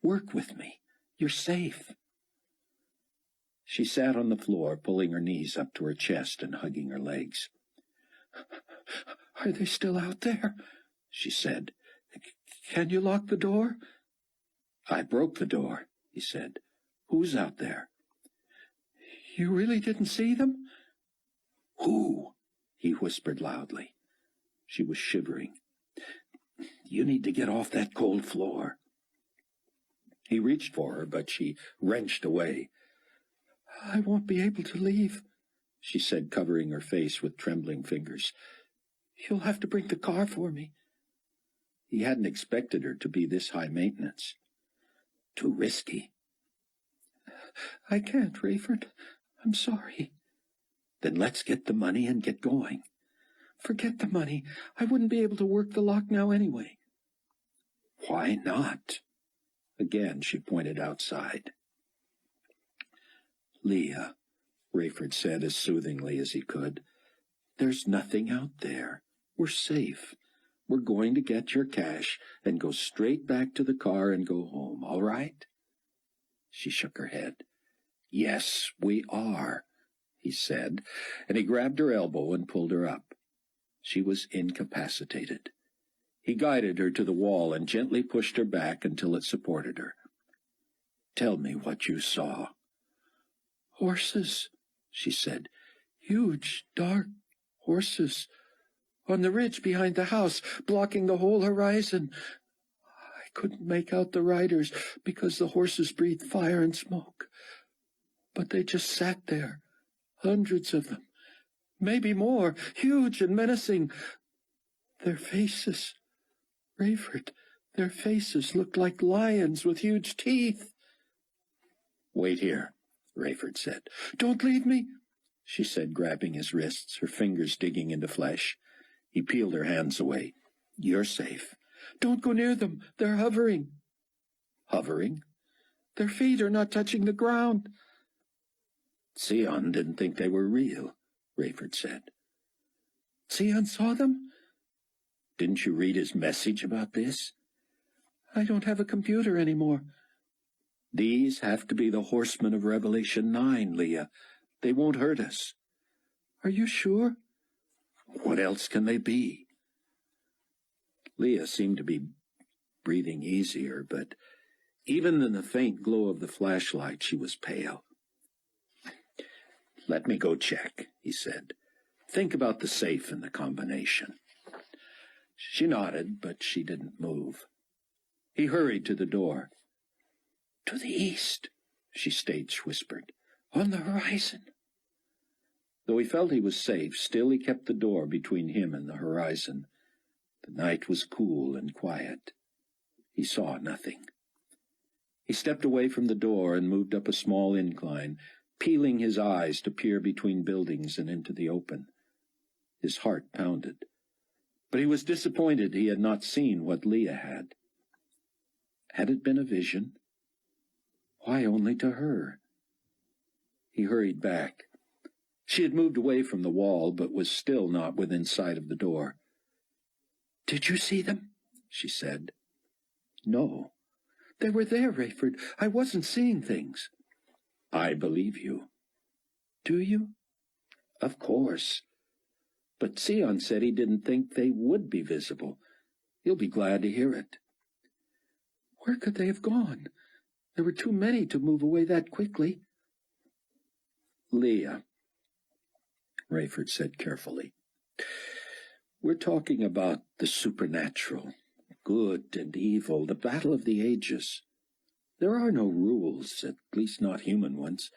work with me. You're safe. She sat on the floor, pulling her knees up to her chest and hugging her legs. Are they still out there? She said. Can you lock the door? I broke the door, he said. Who's out there? You really didn't see them? Who? He whispered loudly. She was shivering. You need to get off that cold floor. He reached for her, but she wrenched away. I won't be able to leave, she said, covering her face with trembling fingers. You'll have to bring the car for me. He hadn't expected her to be this high maintenance. Too risky. I can't, Rayford. I'm sorry. Then let's get the money and get going. Forget the money. I wouldn't be able to work the lock now anyway. Why not? Again she pointed outside. Leah, Rayford said as soothingly as he could, there's nothing out there. We're safe. We're going to get your cash and go straight back to the car and go home, all right? She shook her head. Yes, we are, he said, and he grabbed her elbow and pulled her up. She was incapacitated. He guided her to the wall and gently pushed her back until it supported her. Tell me what you saw. Horses, she said. Huge, dark horses. On the ridge behind the house, blocking the whole horizon. I couldn't make out the riders because the horses breathed fire and smoke. But they just sat there, hundreds of them, maybe more, huge and menacing. Their faces, Rayford, their faces looked like lions with huge teeth. Wait here, Rayford said. Don't leave me, she said, grabbing his wrists, her fingers digging into flesh. He peeled her hands away. You're safe. Don't go near them. They're hovering. Hovering? Their feet are not touching the ground. Sion didn't think they were real, Rayford said. Sion saw them? Didn't you read his message about this? I don't have a computer anymore. These have to be the horsemen of Revelation 9, Leah. They won't hurt us. Are you sure? What else can they be? Leah seemed to be breathing easier, but even in the faint glow of the flashlight, she was pale. Let me go check, he said. Think about the safe and the combination. She nodded, but she didn't move. He hurried to the door. To the east, she stage whispered. "On the horizon." Though he felt he was safe, still he kept the door between him and the horizon. The night was cool and quiet. He saw nothing. He stepped away from the door and moved up a small incline, peeling his eyes to peer between buildings and into the open. His heart pounded. But he was disappointed he had not seen what Leah had. Had it been a vision? Why only to her? He hurried back. She had moved away from the wall, but was still not within sight of the door. "Did you see them?" she said. "No." "They were there, Rayford. I wasn't seeing things." "I believe you." "Do you?" "Of course. But Sion said he didn't think they would be visible. You'll be glad to hear it." "Where could they have gone? There were too many to move away that quickly." "Leah," Rayford said carefully, "we're talking about the supernatural, good and evil, the battle of the ages. There are no rules, at least not human ones.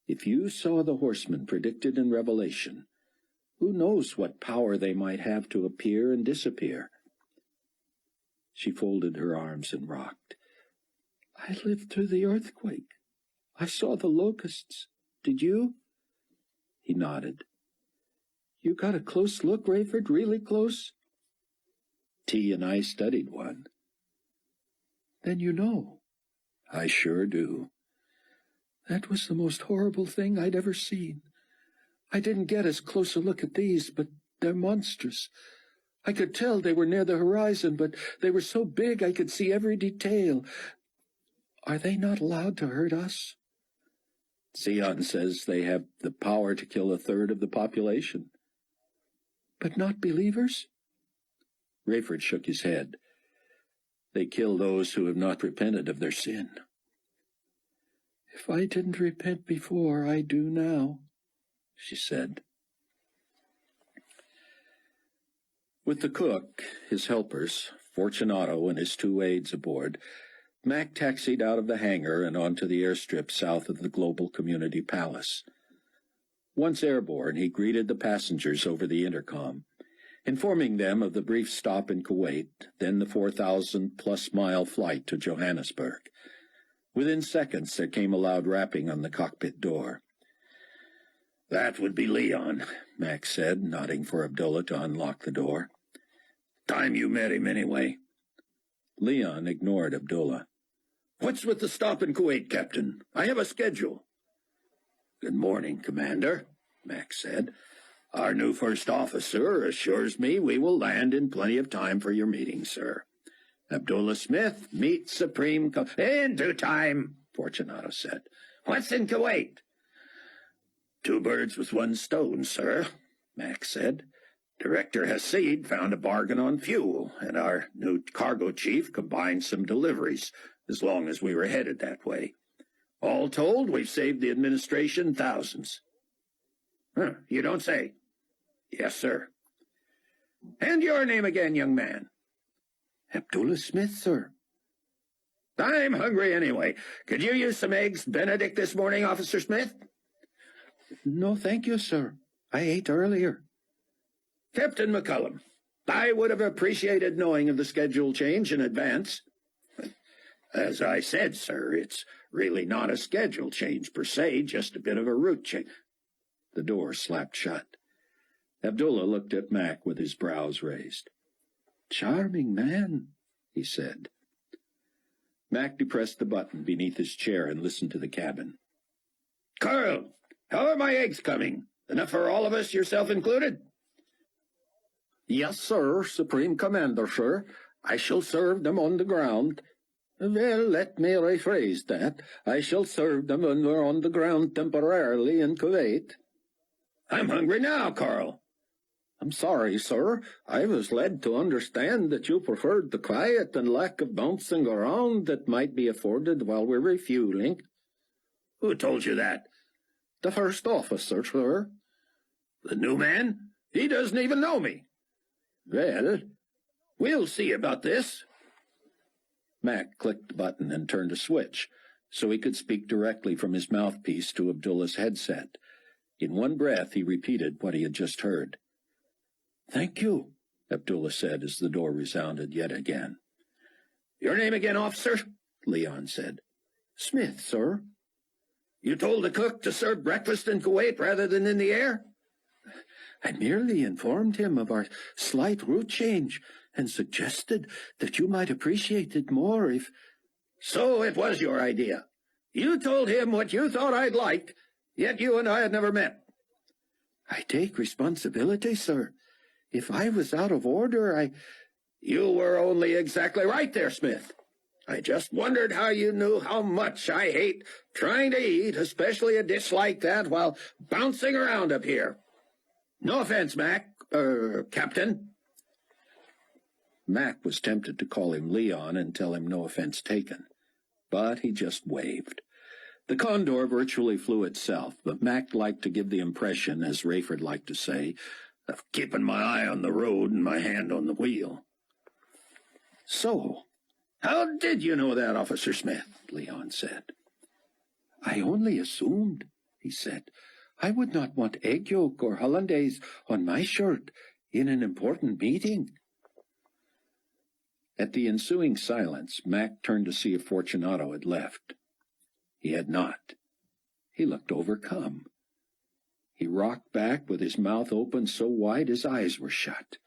If you saw the horsemen predicted in Revelation, who knows what power they might have to appear and disappear?" She folded her arms and rocked. "I lived through the earthquake. I saw the locusts. Did you?" He nodded. "You got a close look, Rayford, really close?" "T and I studied one." "Then you know." "I sure do." "That was the most horrible thing I'd ever seen. I didn't get as close a look at these, but they're monstrous. I could tell they were near the horizon, but they were so big I could see every detail. Are they not allowed to hurt us?" "Sion says they have the power to kill a third of the population." "But not believers?" Rayford shook his head. "They kill those who have not repented of their sin." "If I didn't repent before, I do now," she said. With the cook, his helpers, Fortunato and his 2 aides aboard, Mac taxied out of the hangar and onto the airstrip south of the Global Community Palace. Once airborne, he greeted the passengers over the intercom, informing them of the brief stop in Kuwait, then the 4,000-plus-mile flight to Johannesburg. Within seconds, there came a loud rapping on the cockpit door. "That would be Leon," Max said, nodding for Abdullah to unlock the door. "Time you met him, anyway." Leon ignored Abdullah. "What's with the stop in Kuwait, Captain? I have a schedule." "Good morning, Commander," Max said. "Our new first officer assures me we will land in plenty of time for your meeting, sir. Abdullah Smith, meet Supreme In due time," Fortunato said. "What's in Kuwait?" "Two birds with one stone, sir," Max said. "Director Hasid found a bargain on fuel, and our new cargo chief combined some deliveries, as long as we were headed that way. All told, we've saved the administration thousands." "You don't say?" "Yes, sir." "And your name again, young man?" "Abdullah Smith, sir." "I'm hungry anyway. Could you use some eggs Benedict this morning, Officer Smith?" "No, thank you, sir. I ate earlier." "Captain McCullum, I would have appreciated knowing of the schedule change in advance." "As I said, sir, it's really not a schedule change per se, just a bit of a route change." The door slapped shut. Abdullah looked at Mac with his brows raised. "Charming man," he said. Mac depressed the button beneath his chair and listened to the cabin. "Carl, how are my eggs coming? Enough for all of us, yourself included?" "Yes, sir, Supreme Commander, sir. I shall serve them on the ground." "Well, let me rephrase that. I shall serve them when we're on the ground temporarily in Kuwait." "I'm hungry now, Carl." "I'm sorry, sir. I was led to understand that you preferred the quiet and lack of bouncing around that might be afforded while we're refueling." "Who told you that?" "The first officer, sir." "The new man? He doesn't even know me." "Well, we'll see about this." Mac clicked the button and turned a switch. so he could speak directly from his mouthpiece to Abdullah's headset. In one breath he repeated what he had just heard. "Thank you," Abdullah said as the door resounded yet again. "Your name again, officer?" Leon said. "Smith, sir." "You told the cook to serve breakfast in Kuwait rather than in the air?" "I merely informed him of our slight route change and suggested that you might appreciate it more if—" "So it was your idea. You told him what you thought I'd like, yet you and I had never met." "I take responsibility, sir. If I was out of order, "You were only exactly right there, Smith. I just wondered how you knew how much I hate trying to eat, especially a dish like that, while bouncing around up here. No offense, Captain." Mac was tempted to call him Leon and tell him no offense taken, but he just waved. The Condor virtually flew itself, but Mac liked to give the impression, as Rayford liked to say, of keeping my eye on the road and my hand on the wheel. "So, how did you know that, Officer Smith?" Leon said. "I only assumed," he said. "I would not want egg yolk or hollandaise on my shirt in an important meeting." At the ensuing silence, Mac turned to see if Fortunato had left. He had not. He looked overcome. He rocked back with his mouth open so wide his eyes were shut.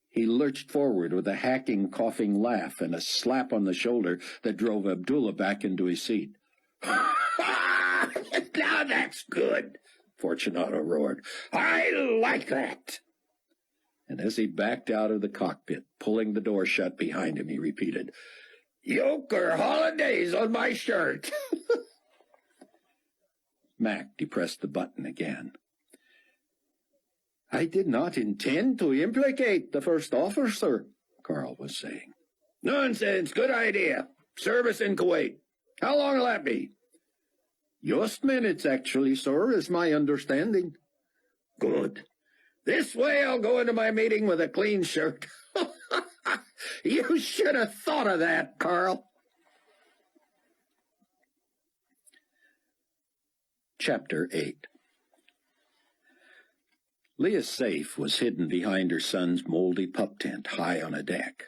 He lurched forward with a hacking, coughing laugh and a slap on the shoulder that drove Abdullah back into his seat. "Now that's good," Fortunato roared. "I like that." And as he backed out of the cockpit, pulling the door shut behind him, he repeated, "Yolk or hollandaise on my shirt." Mac depressed the button again. "I did not intend to implicate the first officer," Carl was saying. "Nonsense. Good idea. Service in Kuwait. How long will that be?" "Just minutes, actually, sir, is my understanding." "Good. This way I'll go into my meeting with a clean shirt." "You should have thought of that, Carl." Chapter 8. Leah's safe was hidden behind her son's moldy pup tent high on a deck.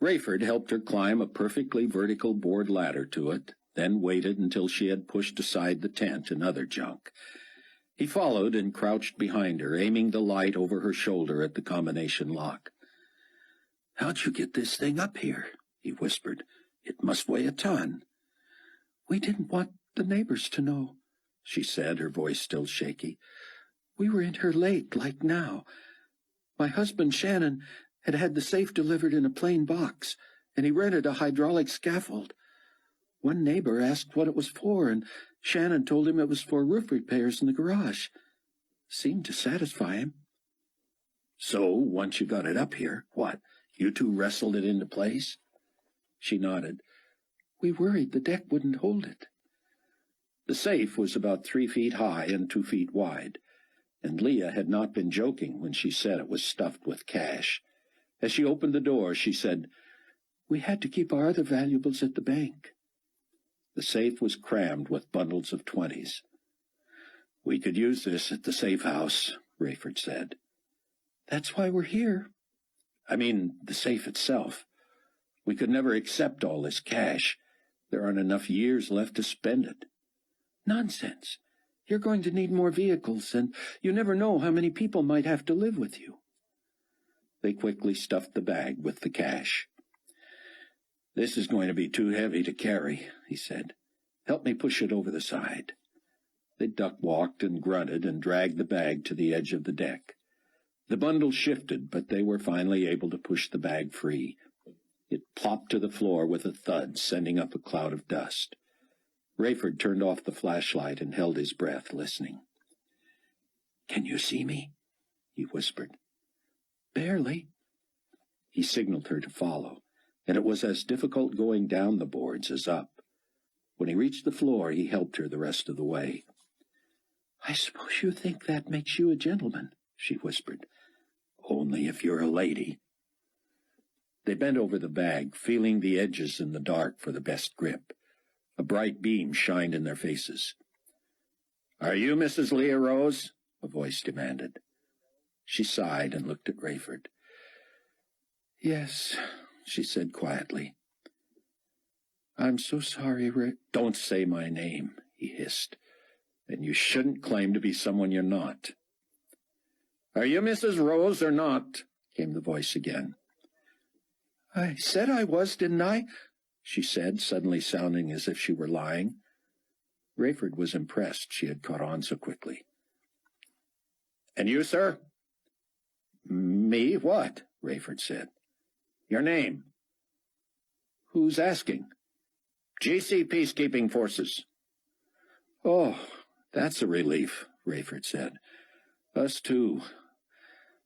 Rayford helped her climb a perfectly vertical board ladder to it, then waited until she had pushed aside the tent and other junk. He followed and crouched behind her, aiming the light over her shoulder at the combination lock. "How'd you get this thing up here?" he whispered. "It must weigh a ton." "We didn't want the neighbors to know," she said, her voice still shaky. "We were in here late, like now. My husband, Shannon, had had the safe delivered in a plain box, and he rented a hydraulic scaffold. One neighbor asked what it was for, and Shannon told him it was for roof repairs in the garage. Seemed to satisfy him." "So, once you got it up here, what, you two wrestled it into place?" She nodded. "We worried the deck wouldn't hold it." The safe was about 3 feet high and 2 feet wide, and Leah had not been joking when she said it was stuffed with cash. As she opened the door, she said, "We had to keep our other valuables at the bank." The safe was crammed with bundles of 20s. "We could use this at the safe house," Rayford said. "That's why we're here." "I mean, the safe itself. We could never accept all this cash. There aren't enough years left to spend it." "Nonsense. You're going to need more vehicles, and you never know how many people might have to live with you." They quickly stuffed the bag with the cash. "This is going to be too heavy to carry," he said. "Help me push it over the side." They duck-walked and grunted and dragged the bag to the edge of the deck. The bundle shifted, but they were finally able to push the bag free. It plopped to the floor with a thud, sending up a cloud of dust. Rayford turned off the flashlight and held his breath, listening. "Can you see me?" he whispered. "Barely." He signaled her to follow, and it was as difficult going down the boards as up. When he reached the floor, he helped her the rest of the way. "I suppose you think that makes you a gentleman," she whispered. "Only if you're a lady." They bent over the bag, feeling the edges in the dark for the best grip. A bright beam shined in their faces. "Are you Mrs. Leah Rose?" a voice demanded. She sighed and looked at Rayford. "Yes," she said quietly. "I'm so sorry, "Don't say my name," he hissed. "And you shouldn't claim to be someone you're not." "Are you Mrs. Rose or not?" came the voice again. "I said I was, didn't I?" she said, suddenly sounding as if she were lying. Rayford was impressed she had caught on so quickly. "And you, sir?" "Me, what?" Rayford said. "Your name." "Who's asking?" "GC Peacekeeping Forces." "Oh, that's a relief," Rayford said. "Us too.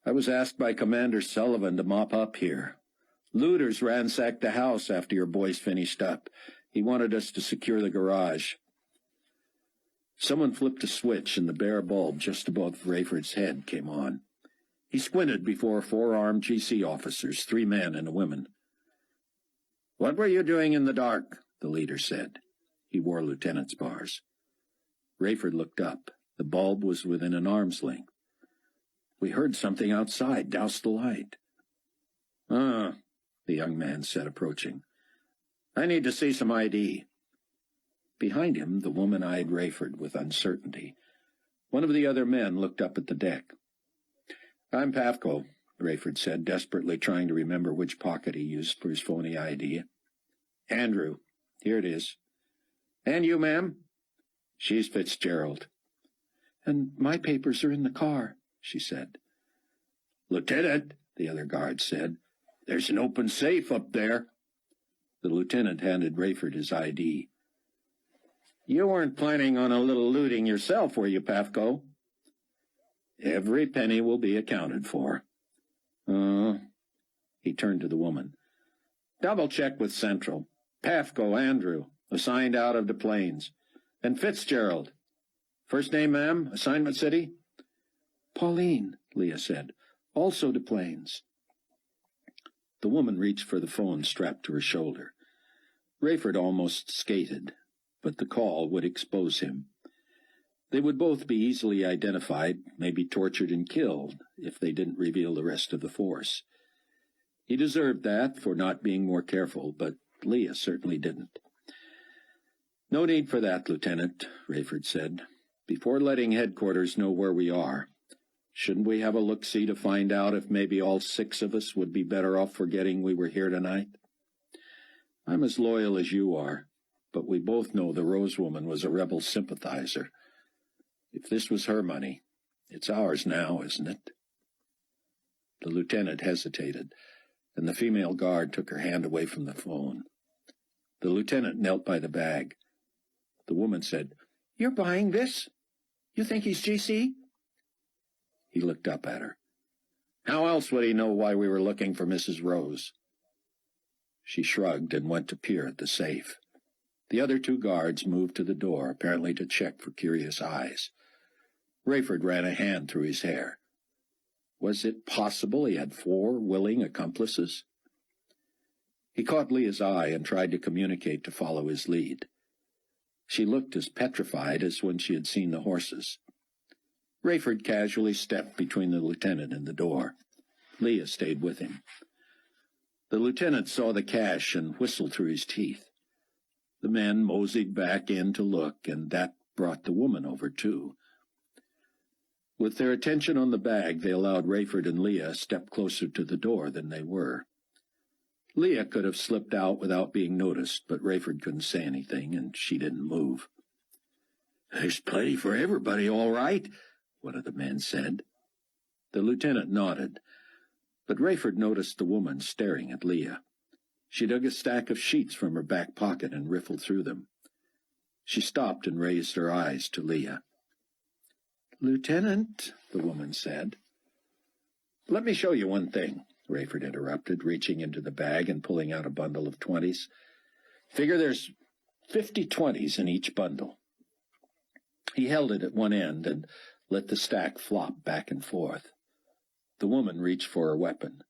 I was asked by Commander Sullivan to mop up here. Looters ransacked the house after your boys finished up. He wanted us to secure the garage." Someone flipped a switch, and the bare bulb just above Rayford's head came on. He squinted before 4 armed GC officers, 3 men and a woman. "What were you doing in the dark?" the leader said. He wore lieutenant's bars. Rayford looked up. The bulb was within an arm's length. "We heard something outside. Douse the light." "Ah," the young man said, approaching. "I need to see some ID." Behind him, the woman eyed Rayford with uncertainty. One of the other men looked up at the deck. "I'm Pafko," Rayford said, desperately trying to remember which pocket he used for his phony ID. "Andrew. Here it is." "And you, ma'am?" "She's Fitzgerald." "And my papers are in the car," she said. "Lieutenant," the other guard said, "there's an open safe up there." The lieutenant handed Rayford his ID. "You weren't planning on a little looting yourself, were you, Pafko?" "Every penny will be accounted for." He turned to the woman. "Double-check with Central. Pafko, Andrew, assigned out of the plains. And Fitzgerald. First name, ma'am, assignment city?" "Pauline," Leah said. "Also to plains." The woman reached for the phone strapped to her shoulder. Rayford almost skated, but the call would expose him. They would both be easily identified, maybe tortured and killed, if they didn't reveal the rest of the force. He deserved that for not being more careful, but Leah certainly didn't. "No need for that, Lieutenant," Rayford said. "Before letting headquarters know where we are, shouldn't we have a look-see to find out if maybe all 6 of us would be better off forgetting we were here tonight? I'm as loyal as you are, but we both know the Rose woman was a rebel sympathizer. If this was her money, it's ours now, isn't it?" The lieutenant hesitated, and the female guard took her hand away from the phone. The lieutenant knelt by the bag. The woman said, "You're buying this? You think he's GC?" He looked up at her. "How else would he know why we were looking for Mrs. Rose?" She shrugged and went to peer at the safe. The other 2 guards moved to the door, apparently to check for curious eyes. Rayford ran a hand through his hair. Was it possible he had 4 willing accomplices? He caught Leah's eye and tried to communicate to follow his lead. She looked as petrified as when she had seen the horses. Rayford casually stepped between the lieutenant and the door. Leah stayed with him. The lieutenant saw the cash and whistled through his teeth. The men moseyed back in to look, and that brought the woman over, too. With their attention on the bag, they allowed Rayford and Leah a step closer to the door than they were. Leah could have slipped out without being noticed, but Rayford couldn't say anything, and she didn't move. "There's plenty for everybody, all right," one of the men said. The lieutenant nodded, but Rayford noticed the woman staring at Leah. She dug a stack of sheets from her back pocket and riffled through them. She stopped and raised her eyes to Leah. "Lieutenant," the woman said. "Let me show you one thing," Rayford interrupted, reaching into the bag and pulling out a bundle of 20s. "Figure there's 50 20s in each bundle." He held it at one end and let the stack flop back and forth. The woman reached for her weapon.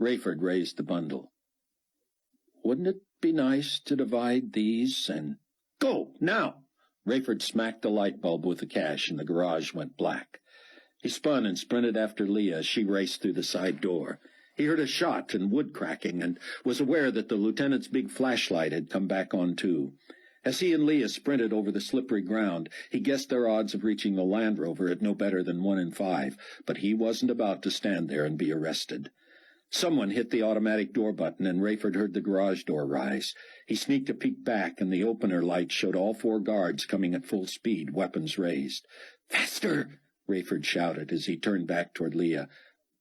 Rayford raised the bundle. "Wouldn't it be nice to divide these and Go, now! Rayford smacked the light bulb with the cash, and the garage went black. He spun and sprinted after Leah as she raced through the side door. He heard a shot and wood cracking, and was aware that the lieutenant's big flashlight had come back on, too. As he and Leah sprinted over the slippery ground, he guessed their odds of reaching the Land Rover at no better than 1 in 5, but he wasn't about to stand there and be arrested. Someone hit the automatic door button, and Rayford heard the garage door rise. He sneaked a peek back, and the opener light showed all 4 guards coming at full speed, weapons raised. "Faster!" Rayford shouted as he turned back toward Leah,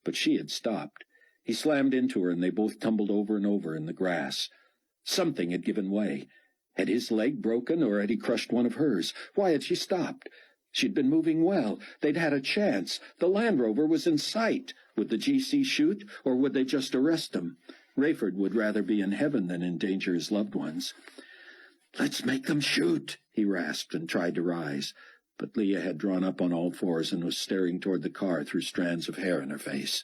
but she had stopped. He slammed into her, and they both tumbled over and over in the grass. Something had given way. Had his leg broken, or had he crushed one of hers? Why had she stopped? She'd been moving well. They'd had a chance. The Land Rover was in sight. Would the GC shoot, or would they just arrest him? Rayford would rather be in heaven than endanger his loved ones. "Let's make them shoot," he rasped and tried to rise. But Leah had drawn up on all fours and was staring toward the car through strands of hair in her face.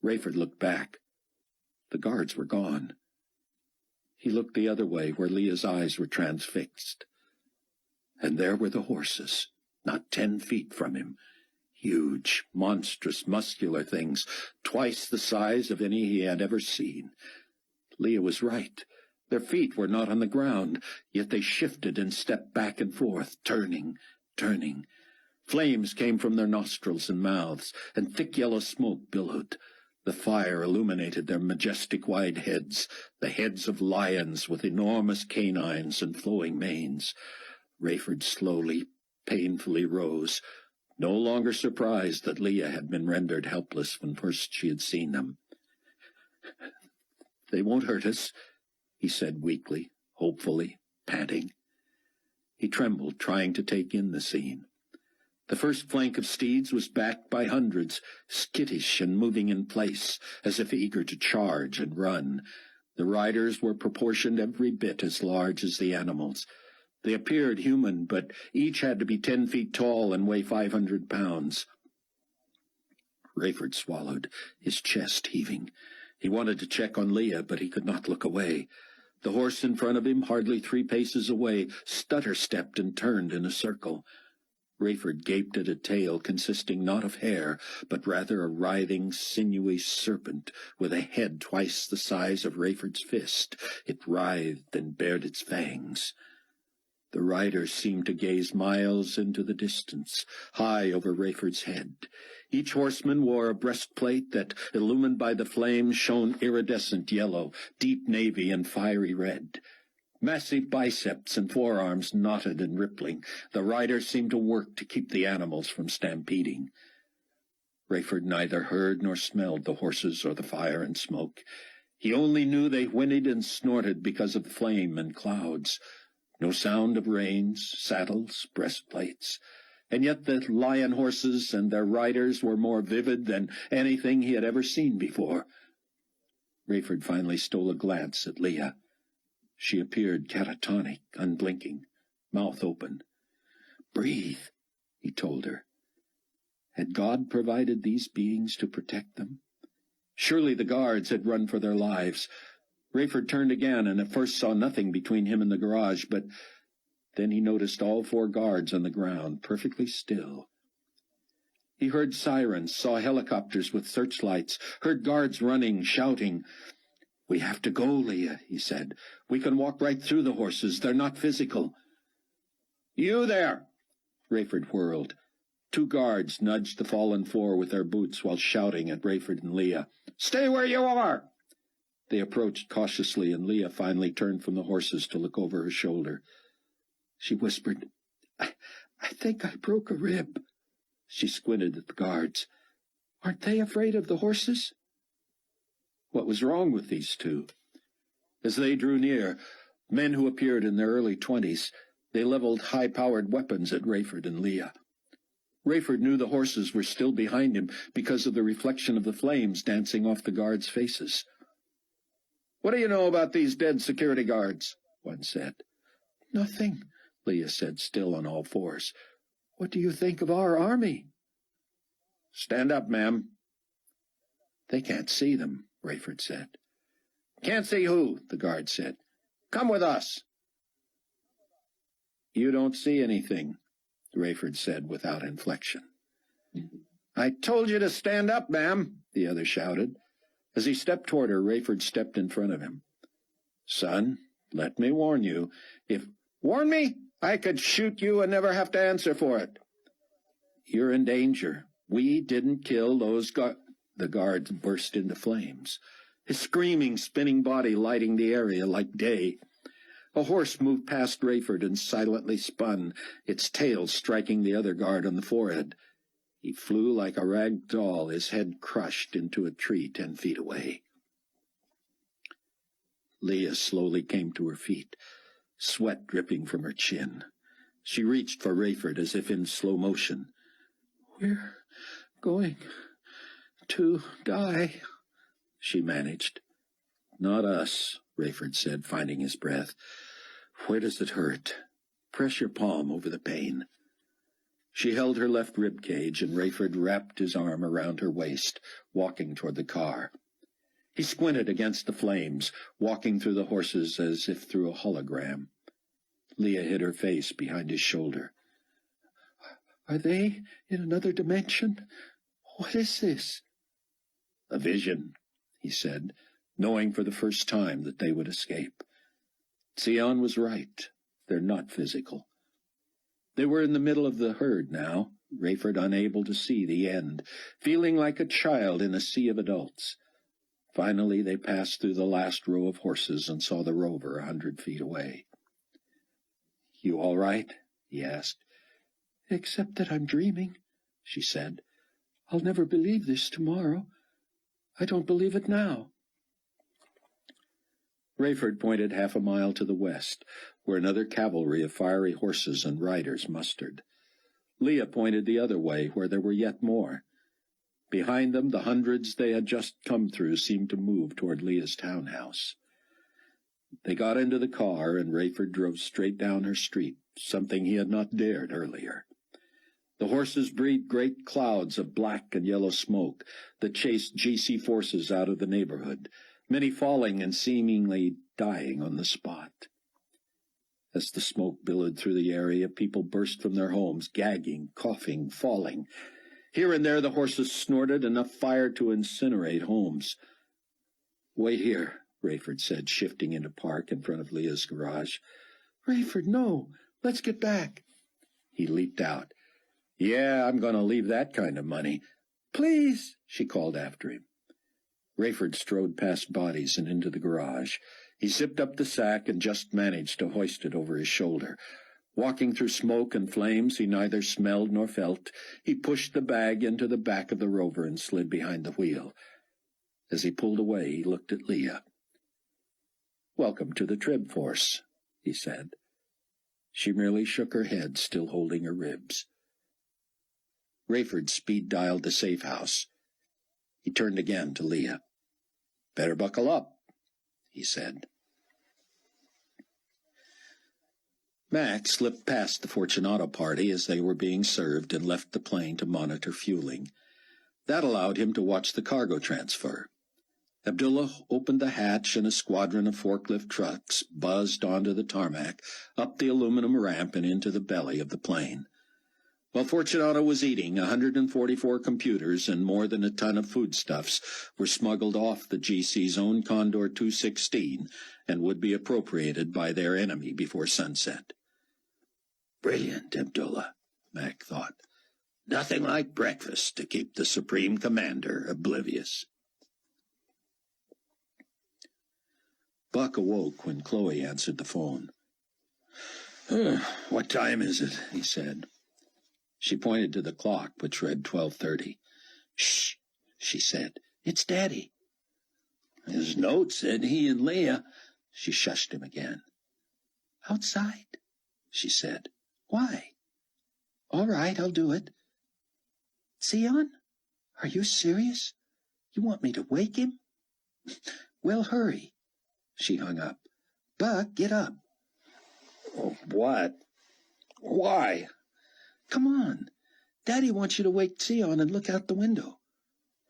Rayford looked back. The guards were gone. He looked the other way, where Leah's eyes were transfixed. And there were the horses, not 10 feet from him. Huge, monstrous, muscular things, twice the size of any he had ever seen. Leah was right. Their feet were not on the ground, yet they shifted and stepped back and forth, turning. Flames came from their nostrils and mouths, and thick yellow smoke billowed. The fire illuminated their majestic wide heads, the heads of lions with enormous canines and flowing manes. Rayford slowly, painfully rose, no longer surprised that Leah had been rendered helpless when first she had seen them. "They won't hurt us," he said weakly, hopefully, panting. He trembled, trying to take in the scene. The first flank of steeds was backed by hundreds, skittish and moving in place, as if eager to charge and run. The riders were proportioned every bit as large as the animals. They appeared human, but each had to be 10 feet tall and weigh 500 pounds. Rayford swallowed, his chest heaving. He wanted to check on Leah, but he could not look away. The horse in front of him, hardly 3 paces away, stutter-stepped and turned in a circle. Rayford gaped at a tail consisting not of hair, but rather a writhing, sinewy serpent with a head twice the size of Rayford's fist. It writhed and bared its fangs. The rider seemed to gaze miles into the distance, high over Rayford's head. Each horseman wore a breastplate that, illumined by the flames, shone iridescent yellow, deep navy, and fiery red. Massive biceps and forearms knotted and rippling, the rider seemed to work to keep the animals from stampeding. Rayford neither heard nor smelled the horses or the fire and smoke. He only knew they whinnied and snorted because of flame and clouds. No sound of reins, saddles, breastplates. And yet the lion horses and their riders were more vivid than anything he had ever seen before. Rayford finally stole a glance at Leah. She appeared catatonic, unblinking, mouth open. "Breathe," he told her. Had God provided these beings to protect them? Surely the guards had run for their lives. Rayford turned again and at first saw nothing between him and the garage, but then he noticed all 4 guards on the ground, perfectly still. He heard sirens, saw helicopters with searchlights, heard guards running, shouting. "We have to go, Leah," he said. "We can walk right through the horses. They're not physical." "You there!" Rayford whirled. 2 guards nudged the fallen 4 with their boots while shouting at Rayford and Leah. "Stay where you are!" They approached cautiously, and Leah finally turned from the horses to look over her shoulder. She whispered, I think I broke a rib." She squinted at the guards. "Aren't they afraid of the horses?" What was wrong with these 2? As they drew near, men who appeared in their early 20s, they leveled high-powered weapons at Rayford and Leah. Rayford knew the horses were still behind him because of the reflection of the flames dancing off the guards' faces. "What do you know about these dead security guards?" one said. "Nothing," Leah said, still on all fours. "What do you think of our army?" "Stand up, ma'am." "They can't see them," Rayford said. "Can't see who?" the guard said. "Come with us." You don't see anything, Rayford said without inflection. I told you to stand up, ma'am, the other shouted. As he stepped toward her, Rayford stepped in front of him. Son, let me warn you. Warn me? I could shoot you and never have to answer for it. You're in danger. We didn't kill those The guards burst into flames, his screaming, spinning body lighting the area like day. A horse moved past Rayford and silently spun, its tail striking the other guard on the forehead. He flew like a rag doll, his head crushed into a tree 10 feet away. Leah slowly came to her feet, sweat dripping from her chin. She reached for Rayford as if in slow motion. We're going to die, she managed. Not us, Rayford said, finding his breath. Where does it hurt? Press your palm over the pain. She held her left rib cage, and Rayford wrapped his arm around her waist, walking toward the car. He squinted against the flames, walking through the horses as if through a hologram. Leah hid her face behind his shoulder. Are they in another dimension? What is this? A vision, he said, knowing for the first time that they would escape. Sion was right. They're not physical. They were in the middle of the herd now, Rayford unable to see the end, feeling like a child in a sea of adults. Finally, they passed through the last row of horses and saw the rover 100 feet away. You all right? He asked. Except that I'm dreaming, she said. I'll never believe this tomorrow. I don't believe it now. Rayford pointed 1/2 mile to the west, where another cavalry of fiery horses and riders mustered. Leah pointed the other way, where there were yet more. Behind them, the hundreds they had just come through seemed to move toward Leah's townhouse. They got into the car, and Rayford drove straight down her street, something he had not dared earlier. The horses breathed great clouds of black and yellow smoke that chased GC forces out of the neighborhood, many falling and seemingly dying on the spot. As the smoke billowed through the area, people burst from their homes, gagging, coughing, falling. Here and there the horses snorted enough fire to incinerate homes. Wait here, Rayford said, shifting into park in front of Leah's garage. Rayford, no, let's get back. He leaped out. Yeah, I'm going to leave that kind of money. Please, she called after him. Rayford strode past bodies and into the garage. He zipped up the sack and just managed to hoist it over his shoulder. Walking through smoke and flames he neither smelled nor felt, he pushed the bag into the back of the rover and slid behind the wheel. As he pulled away, he looked at Leah. Welcome to the Trib Force, he said. She merely shook her head, still holding her ribs. Rayford speed-dialed the safe house. He turned again to Leah. Better buckle up, he said. Mac slipped past the Fortunato party as they were being served and left the plane to monitor fueling. That allowed him to watch the cargo transfer. Abdullah opened the hatch and a squadron of forklift trucks buzzed onto the tarmac, up the aluminum ramp and into the belly of the plane. While Fortunato was eating, 144 computers and more than a ton of foodstuffs were smuggled off the GC's own Condor 216 and would be appropriated by their enemy before sunset. Brilliant, Abdullah, Mac thought. Nothing like breakfast to keep the Supreme Commander oblivious. Buck awoke when Chloe answered the phone. What time is it? He said. She pointed to the clock, which read 12:30. Shh, she said. It's Daddy. His note said he and Leah. She shushed him again. Outside, she said. Why? All right, I'll do it. Sion? Are you serious? You want me to wake him? Well, hurry. She hung up. Buck, get up. Oh, what? Why? Come on. Daddy wants you to wake Sion and look out the window.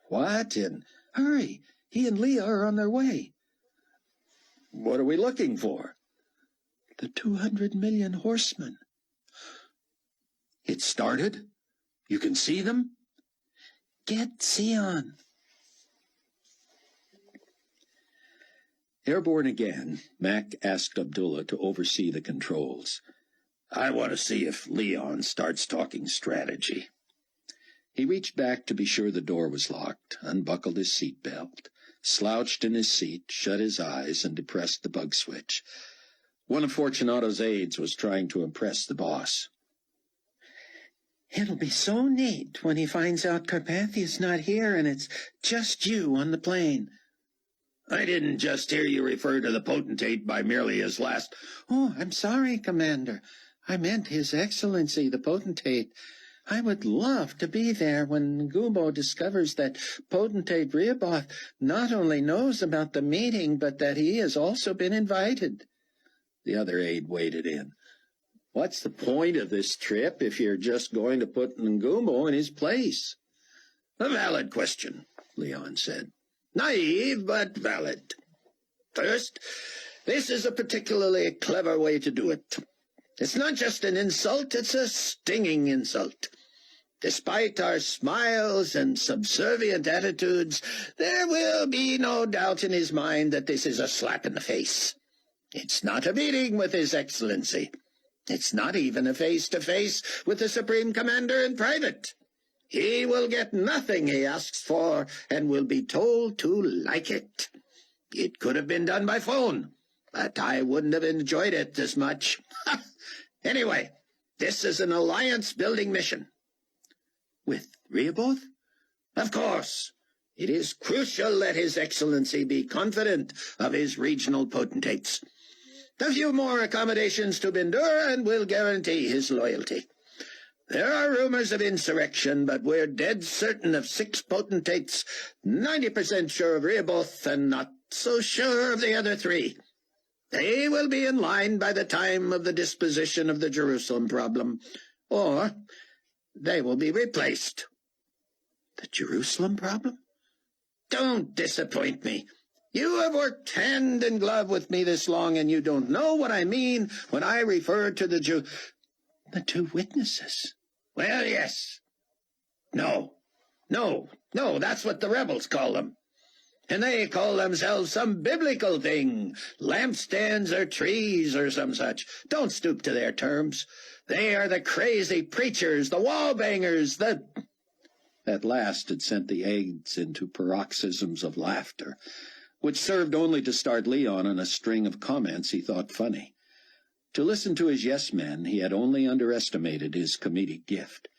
What? And hurry. He and Leah are on their way. What are we looking for? The 200 million horsemen, It started? You can see them? Get Sion. Airborne again, Mac asked Abdullah to oversee the controls. I want to see if Leon starts talking strategy. He reached back to be sure the door was locked, unbuckled his seatbelt, slouched in his seat, shut his eyes, and depressed the bug switch. One of Fortunato's aides was trying to impress the boss. It'll be so neat when he finds out Carpathia's not here and it's just you on the plane. I didn't just hear you refer to the potentate by merely his last... Oh, I'm sorry, Commander. I meant His Excellency, the potentate. I would love to be there when Gubo discovers that potentate Rehoboth not only knows about the meeting, but that he has also been invited. The other aide waded in. What's the point of this trip if you're just going to put Ngumo in his place? A valid question, Leon said. Naive, but valid. First, this is a particularly clever way to do it. It's not just an insult, it's a stinging insult. Despite our smiles and subservient attitudes, there will be no doubt in his mind that this is a slap in the face. It's not a meeting with His Excellency. It's not even a face-to-face with the Supreme Commander in private. He will get nothing he asks for and will be told to like it. It could have been done by phone, but I wouldn't have enjoyed it this much. Anyway, this is an alliance-building mission. With Rehoboth? Of course. It is crucial that His Excellency be confident of his regional potentates. A few more accommodations to Bindur and will guarantee his loyalty. There are rumors of insurrection, but we're dead certain of 6 potentates, 90% sure of Rehoboth, and not so sure of the other 3. They will be in line by the time of the disposition of the Jerusalem problem, or they will be replaced. The Jerusalem problem? Don't disappoint me. You have worked hand in glove with me this long, and you don't know what I mean when I refer to the 2 witnesses. Well, yes. No, that's what the rebels call them. And they call themselves some biblical thing, lampstands or trees or some such. Don't stoop to their terms. They are the crazy preachers, the wall-bangers, the... That last had sent the aides into paroxysms of laughter, which served only to start Leon on a string of comments he thought funny. To listen to his yes-men, he had only underestimated his comedic gift.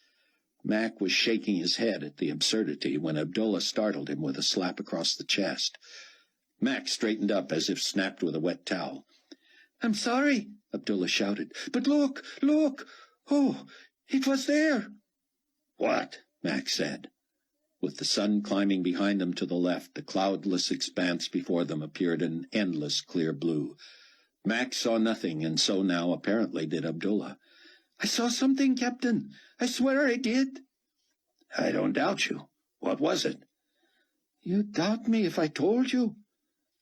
Mac was shaking his head at the absurdity when Abdullah startled him with a slap across the chest. Mac straightened up as if snapped with a wet towel. "I'm sorry," Abdullah shouted. "But look! Oh, it was there!" "What?" Mac said. With the sun climbing behind them to the left, the cloudless expanse before them appeared an endless clear blue. Mac saw nothing, and so now apparently did Abdullah. "I saw something, Captain. I swear I did." "I don't doubt you. What was it?" "You'd doubt me if I told you?"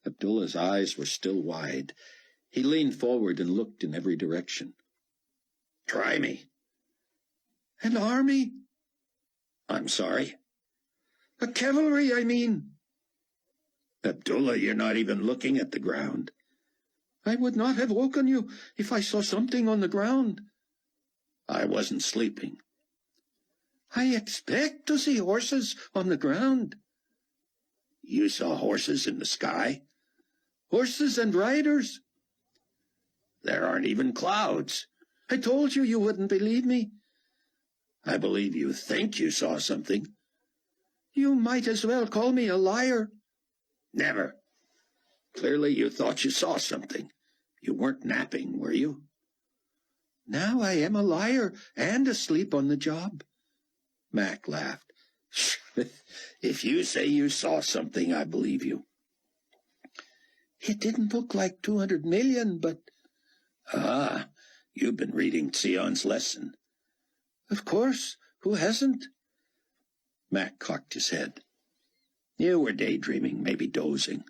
Abdullah's eyes were still wide. He leaned forward and looked in every direction. "Try me." "An army?" "I'm sorry?" "A cavalry, I mean." "Abdullah, you're not even looking at the ground." "I would not have woken you if I saw something on the ground." "I wasn't sleeping." "I expect to see horses on the ground." "You saw horses in the sky?" "Horses and riders." "There aren't even clouds." "I told you wouldn't believe me." "I believe you think you saw something." "You might as well call me a liar." "Never. Clearly you thought you saw something. You weren't napping, were you?" "Now I am a liar and asleep on the job." Mac laughed. "If you say you saw something, I believe you." "It didn't look like 200 million, but..." "Ah, you've been reading Sion's lesson." "Of course. Who hasn't?" Mac cocked his head. "You were daydreaming, maybe dozing."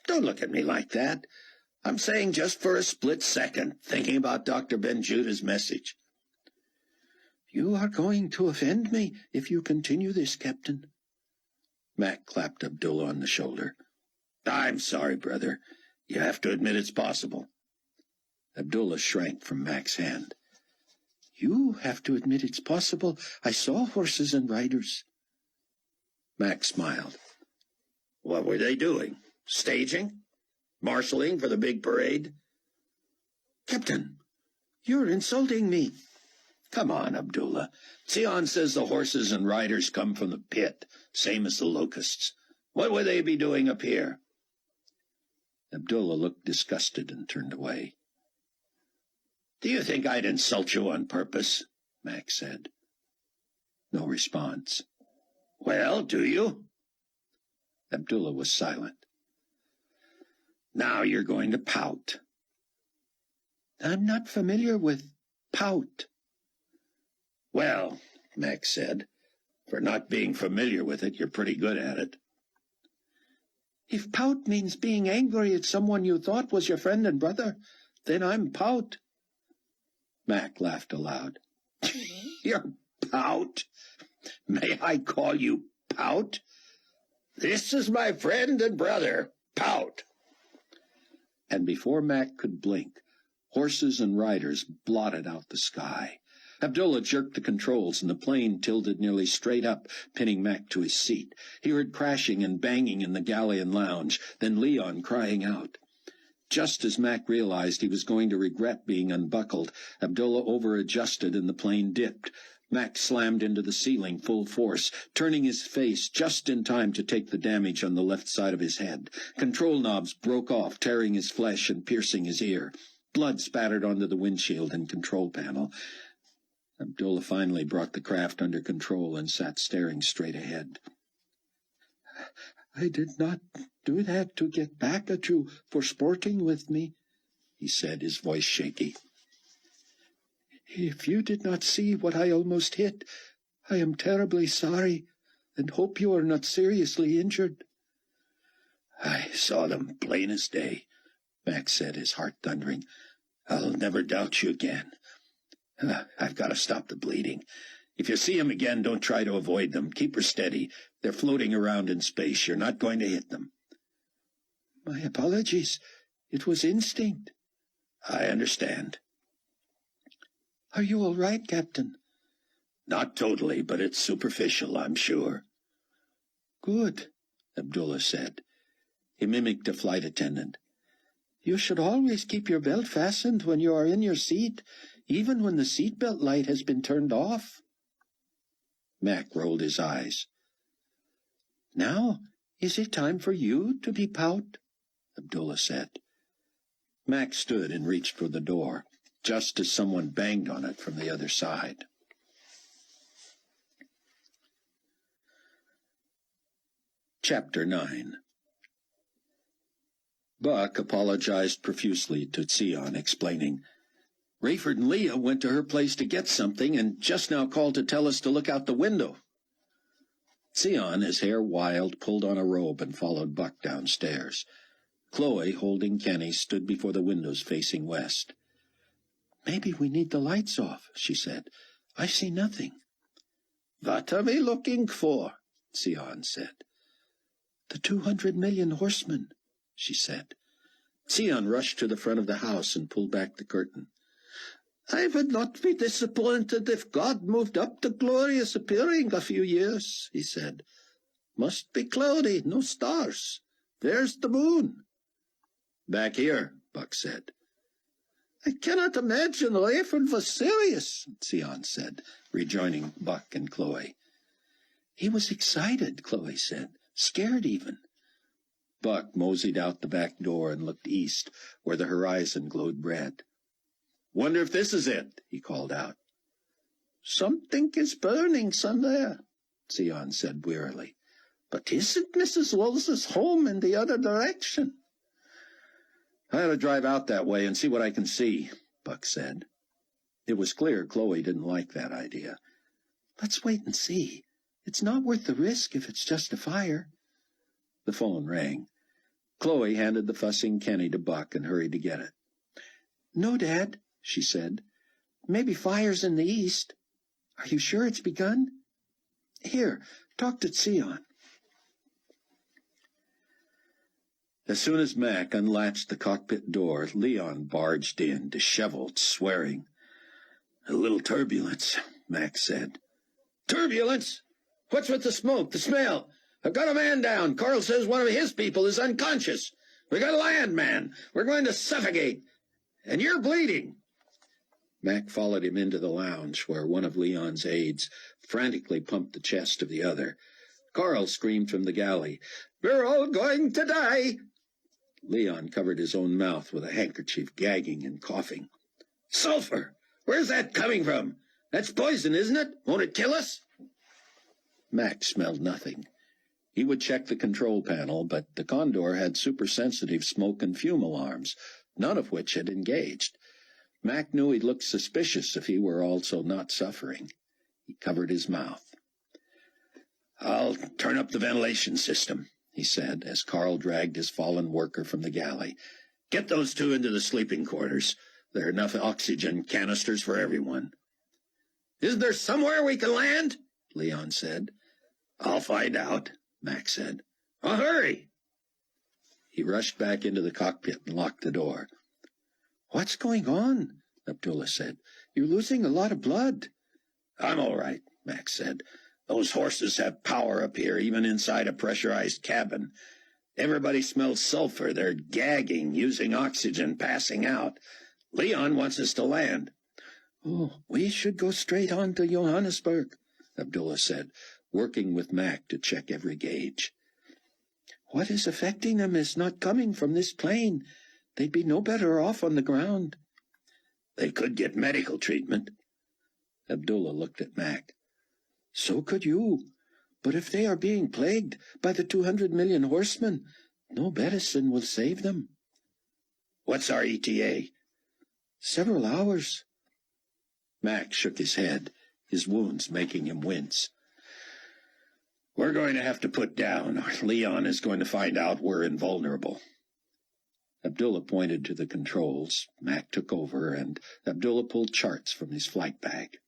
"Don't look at me like that. I'm saying just for a split second, thinking about Dr. Ben Judah's message." You are going to offend me if you continue this, Captain. Mac clapped Abdullah on the shoulder. I'm sorry, brother. You have to admit it's possible. Abdullah shrank from Mac's hand. You have to admit it's possible. I saw horses and riders. Mac smiled. What were they doing? Staging? Marshalling for the big parade? Captain, you're insulting me. Come on, Abdullah. Sion says the horses and riders come from the pit, same as the locusts. What would they be doing up here? Abdullah looked disgusted and turned away. Do you think I'd insult you on purpose? Mac said. No response. Well, do you? Abdullah was silent. Now you're going to pout. I'm not familiar with pout. Well, Mac said, for not being familiar with it, you're pretty good at it. If pout means being angry at someone you thought was your friend and brother, then I'm pout. Mac laughed aloud. You're pout? May I call you Pout? This is my friend and brother, Pout. And before Mac could blink, horses and riders blotted out the sky. Abdullah jerked the controls, and the plane tilted nearly straight up, pinning Mac to his seat. He heard crashing and banging in the galleon lounge, then Leon crying out. Just as Mac realized he was going to regret being unbuckled, Abdullah over-adjusted and the plane dipped. Mac slammed into the ceiling full force, turning his face just in time to take the damage on the left side of his head. Control knobs broke off, tearing his flesh and piercing his ear. Blood spattered onto the windshield and control panel. Abdullah finally brought the craft under control and sat staring straight ahead. I did not do that to get back at you for sporting with me, he said, his voice shaky. If you did not see what I almost hit, I am terribly sorry and hope you are not seriously injured. I saw them plain as day, Mac said, his heart thundering. I'll never doubt you again. I've got to stop the bleeding. If you see them again, don't try to avoid them. Keep her steady. They're floating around in space. You're not going to hit them. My apologies. It was instinct. I understand. Are you all right, Captain? Not totally, but it's superficial, I'm sure. Good, Abdullah said. He mimicked a flight attendant. You should always keep your belt fastened when you are in your seat, even when the seatbelt light has been turned off. Mac rolled his eyes. Now, is it time for you to be Pout? Abdullah said. Mac stood and reached for the door, just as someone banged on it from the other side. Chapter 9. Buck apologized profusely to Sion, explaining, Rayford and Leah went to her place to get something and just now called to tell us to look out the window. Sion, his hair wild, pulled on a robe and followed Buck downstairs. Chloe, holding Kenny, stood before the windows facing west. Maybe we need the lights off, she said. I see nothing. What are we looking for? Sion said. The 200 million horsemen, she said. Sion rushed to the front of the house and pulled back the curtain. I would not be disappointed if God moved up the glorious appearing a few years, he said. Must be cloudy, no stars. There's the moon. Back here, Buck said. I cannot imagine Rayford was serious, Sion said, rejoining Buck and Chloe. He was excited, Chloe said, scared even. Buck moseyed out the back door and looked east, where the horizon glowed red. Wonder if this is it, he called out. Something is burning somewhere, Sion said wearily. But isn't Mrs. Rose's home in the other direction? I ought to drive out that way and see what I can see, Buck said. It was clear Chloe didn't like that idea. Let's wait and see. It's not worth the risk if it's just a fire. The phone rang. Chloe handed the fussing Kenny to Buck and hurried to get it. No, Dad, she said. Maybe fire's in the east. Are you sure it's begun? Here, talk to Sion. As soon as Mac unlatched the cockpit door, Leon barged in, disheveled, swearing. "A little turbulence," Mac said. "Turbulence? What's with the smoke, the smell? I've got a man down. Carl says one of his people is unconscious. We got a land man. We're going to suffocate. And you're bleeding." Mac followed him into the lounge, where one of Leon's aides frantically pumped the chest of the other. Carl screamed from the galley, "We're all going to die!" Leon covered his own mouth with a handkerchief, gagging and coughing. "Sulfur! Where's that coming from? That's poison, isn't it? Won't it kill us?" Mac smelled nothing. He would check the control panel, but the Condor had supersensitive smoke and fume alarms, none of which had engaged. Mac knew he'd look suspicious if he were also not suffering. He covered his mouth. "I'll turn up the ventilation system," he said, as Carl dragged his fallen worker from the galley. "Get those two into the sleeping quarters. There are enough oxygen canisters for everyone." "Isn't there somewhere we can land?" Leon said. "I'll find out," Mac said. "Oh, hurry!" He rushed back into the cockpit and locked the door. "What's going on?" Abdullah said. "You're losing a lot of blood." "I'm all right," Mac said. "Those horses have power up here, even inside a pressurized cabin. Everybody smells sulfur. They're gagging, using oxygen, passing out. Leon wants us to land." "Oh, we should go straight on to Johannesburg," Abdullah said, working with Mac to check every gauge. "What is affecting them is not coming from this plane. They'd be no better off on the ground." "They could get medical treatment." Abdullah looked at Mac. "So could you. But if they are being plagued by the 200 million horsemen, no medicine will save them." "What's our ETA?" "Several hours." Mac shook his head, his wounds making him wince. "We're going to have to put down, or Leon is going to find out we're invulnerable." Abdullah pointed to the controls. Mac took over, and Abdullah pulled charts from his flight bag.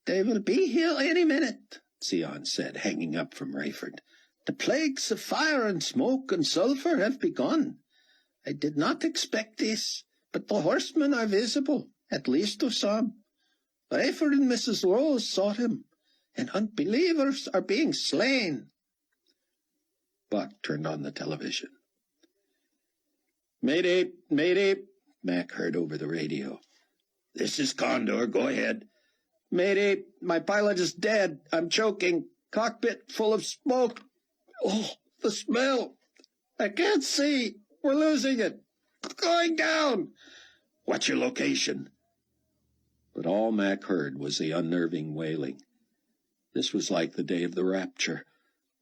"They will be here any minute," Sion said, hanging up from Rayford. "The plagues of fire and smoke and sulphur have begun. I did not expect this, but the horsemen are visible, at least to some. Rayford and Mrs. Rose saw him, and unbelievers are being slain." Buck turned on the television. "Mayday, mayday," Mac heard over the radio. "This is Condor. Go ahead." "Mayday, my pilot is dead. I'm choking. Cockpit full of smoke. Oh, the smell. I can't see. We're losing it. Going down." "What's your location?" But all Mac heard was the unnerving wailing. This was like the day of the rapture,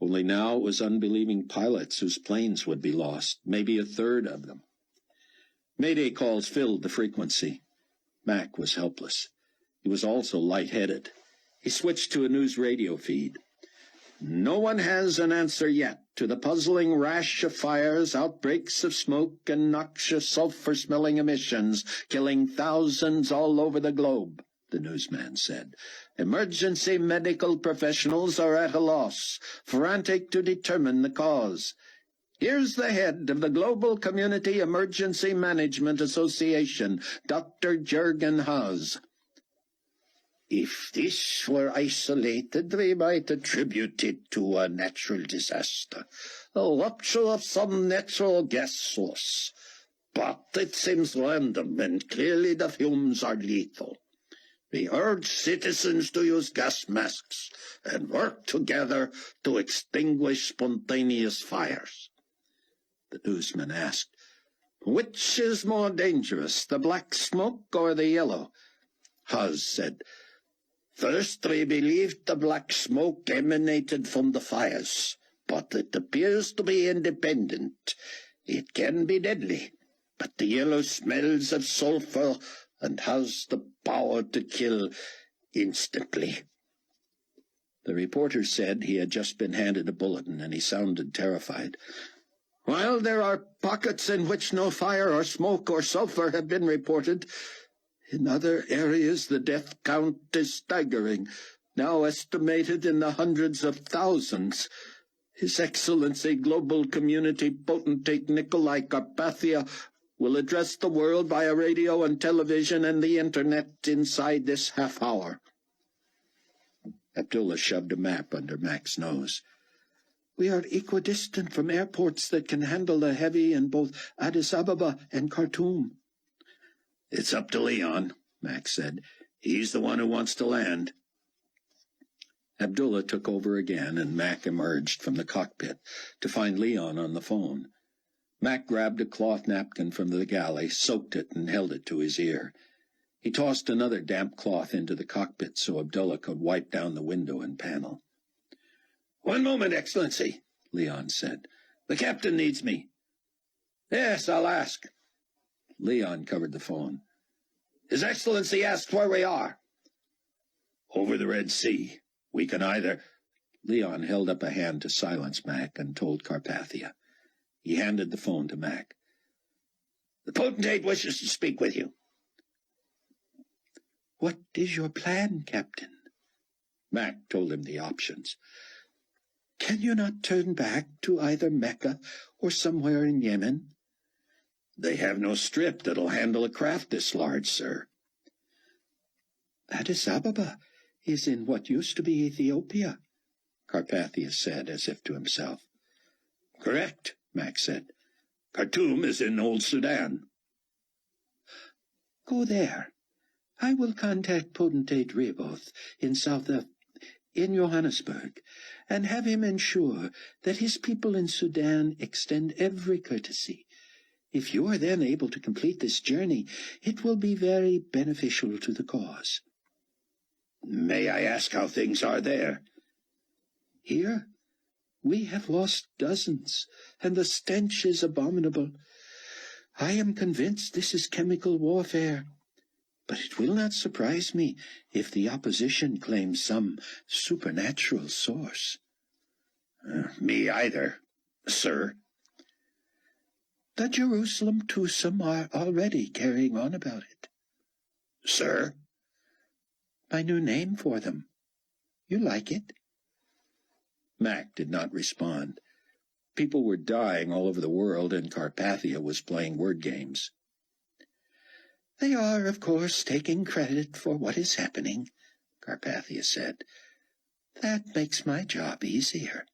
only now it was unbelieving pilots whose planes would be lost, maybe a third of them. Mayday calls filled the frequency. Mac was helpless. He was also lightheaded. He switched to a news radio feed. "No one has an answer yet to the puzzling rash of fires, outbreaks of smoke, and noxious sulfur-smelling emissions killing thousands all over the globe," the newsman said. "Emergency medical professionals are at a loss, frantic to determine the cause. Here's the head of the Global Community Emergency Management Association, Dr. Jürgen Haas. If this were isolated, we might attribute it to a natural disaster, a rupture of some natural gas source. But it seems random, and clearly the fumes are lethal. We urge citizens to use gas masks and work together to extinguish spontaneous fires." The newsman asked, "Which is more dangerous, the black smoke or the yellow?" Haas said, "First, we believed the black smoke emanated from the fires, but it appears to be independent. It can be deadly, but the yellow smells of sulfur and has the power to kill instantly." The reporter said he had just been handed a bulletin, and he sounded terrified. "While there are pockets in which no fire or smoke or sulfur have been reported, In other areas, the death count is staggering, now estimated in the hundreds of thousands. His Excellency Global Community Potentate Nikolai Carpathia will address the world via radio and television and the Internet inside this half-hour. Abdullah shoved a map under Mac's nose. We are equidistant from airports that can handle the heavy in both Addis Ababa and Khartoum. It's up to Leon, Mac said. He's the one who wants to land. Abdullah took over again, and Mac emerged from the cockpit to find Leon on the phone. Mac grabbed a cloth napkin from the galley, soaked it, and held it to his ear. He tossed another damp cloth into the cockpit so Abdullah could wipe down the window and panel. "One moment, Excellency," Leon said. "The captain needs me." "Yes, I'll ask." Leon covered the phone. "His Excellency asks where we are." "Over the Red Sea. We can either—" Leon held up a hand to silence Mac and told Carpathia. He handed the phone to Mac. "The potentate wishes to speak with you." "What is your plan, Captain?" Mac told him the options. "Can you not turn back to either Mecca or somewhere in Yemen?" "They have no strip that'll handle a craft this large, sir." "Addis Ababa is in what used to be Ethiopia," Carpathia said, as if to himself. "Correct," Mac said. "Khartoum is in Old Sudan." "Go there. I will contact Potentate Rehoboth in Johannesburg, and have him ensure that his people in Sudan extend every courtesy. If you are then able to complete this journey, it will be very beneficial to the cause." "May I ask how things are there?" "Here, we have lost dozens, and the stench is abominable. I am convinced this is chemical warfare, but it will not surprise me if the opposition claims some supernatural source." Me either, sir." "The Jerusalem twosome are already carrying on about it." "Sir?" "My new name for them. You like it?" Mac did not respond. People were dying all over the world, and Carpathia was playing word games. "They are, of course, taking credit for what is happening," Carpathia said. "That makes my job easier.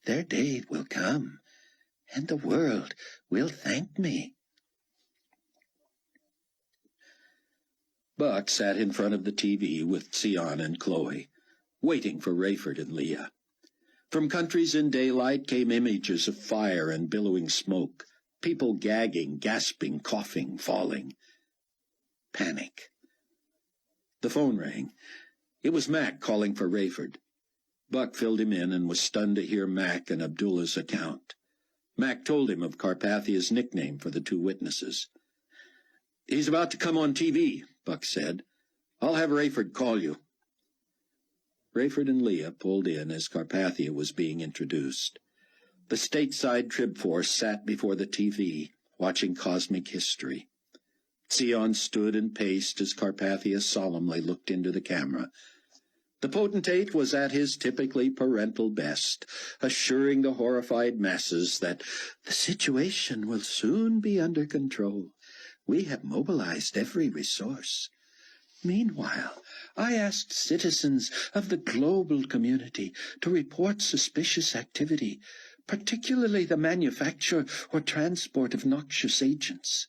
Their day will come, and the world will thank me." Buck sat in front of the TV with Sion and Chloe, waiting for Rayford and Leah. From countries in daylight came images of fire and billowing smoke, people gagging, gasping, coughing, falling. Panic. The phone rang. It was Mac calling for Rayford. Buck filled him in and was stunned to hear Mac and Abdullah's account. Mac told him of Carpathia's nickname for the two witnesses. "He's about to come on TV," Buck said. "I'll have Rayford call you." Rayford and Leah pulled in as Carpathia was being introduced. The stateside Trib Force sat before the TV, watching cosmic history. Sion stood and paced as Carpathia solemnly looked into the camera. The potentate was at his typically parental best, assuring the horrified masses that the situation will soon be under control. We have mobilized every resource. Meanwhile, I asked citizens of the global community to report suspicious activity, particularly the manufacture or transport of noxious agents.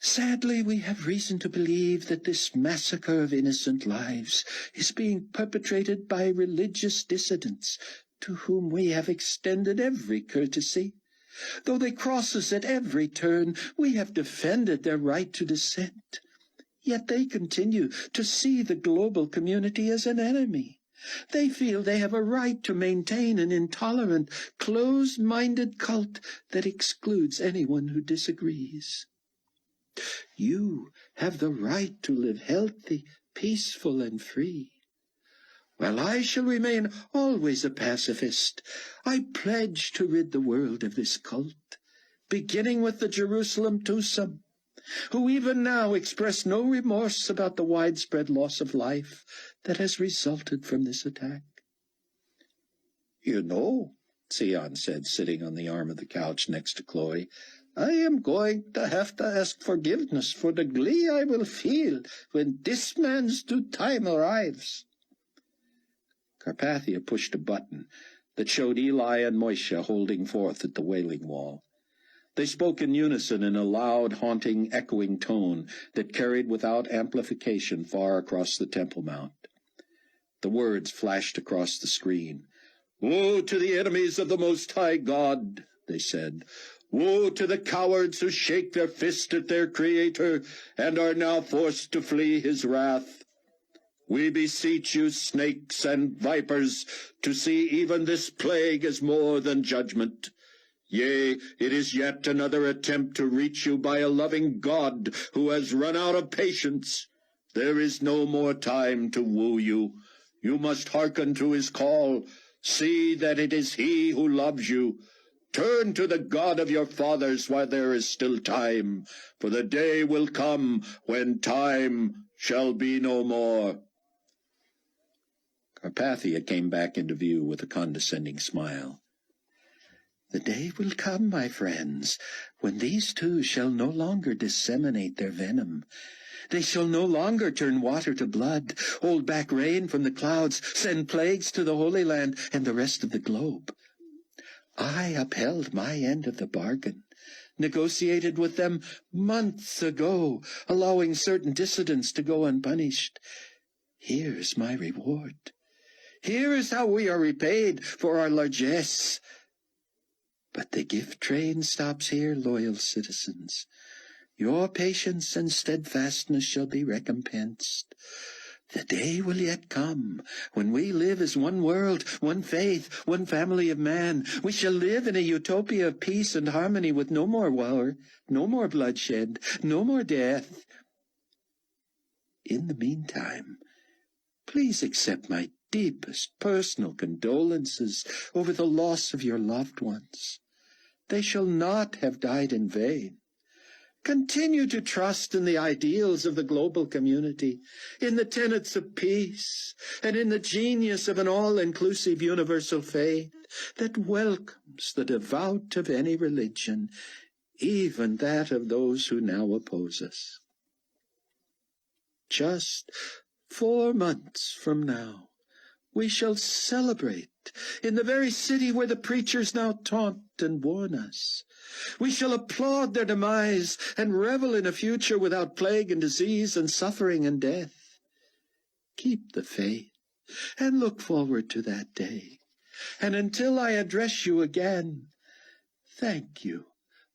Sadly, we have reason to believe that this massacre of innocent lives is being perpetrated by religious dissidents, to whom we have extended every courtesy. Though they cross us at every turn, we have defended their right to dissent. Yet they continue to see the global community as an enemy. They feel they have a right to maintain an intolerant, closed-minded cult that excludes anyone who disagrees. You have the right to live healthy, peaceful, and free. While I shall remain always a pacifist, I pledge to rid the world of this cult, beginning with the Jerusalem twosome. who even now express no remorse about the widespread loss of life that has resulted from this attack. You know, Sion said, sitting on the arm of the couch next to Chloe, I am going to have to ask forgiveness for the glee I will feel when this man's due time arrives. Carpathia pushed a button that showed Eli and Moishe holding forth at the Wailing Wall. They spoke in unison in a loud, haunting, echoing tone that carried without amplification far across the Temple Mount. The words flashed across the screen. Woe to the enemies of the Most High God, they said. Woe to the cowards who shake their fist at their Creator and are now forced to flee his wrath. We beseech you, snakes and vipers, to see even this plague as more than judgment. Yea, it is yet another attempt to reach you by a loving God who has run out of patience. There is no more time to woo you. You must hearken to his call. See that it is he who loves you. Turn to the God of your fathers while there is still time, for the day will come when time shall be no more. Carpathia came back into view with a condescending smile. The day will come, my friends, when these two shall no longer disseminate their venom. They shall no longer turn water to blood, hold back rain from the clouds, send plagues to the Holy Land and the rest of the globe. I upheld my end of the bargain, negotiated with them months ago, allowing certain dissidents to go unpunished. Here's my reward. Here is how we are repaid for our largesse. But the gift train stops here, loyal citizens. Your patience and steadfastness shall be recompensed. The day will yet come when we live as one world, one faith, one family of man. We shall live in a utopia of peace and harmony with no more war, no more bloodshed, no more death. In the meantime, please accept my deepest personal condolences over the loss of your loved ones. They shall not have died in vain. Continue to trust in the ideals of the global community, in the tenets of peace, and in the genius of an all-inclusive universal faith that welcomes the devout of any religion, even that of those who now oppose us. Just 4 months from now, we shall celebrate in the very city where the preachers now taunt and warn us. We shall applaud their demise and revel in a future without plague and disease and suffering and death. Keep the faith and look forward to that day. And until I address you again, thank you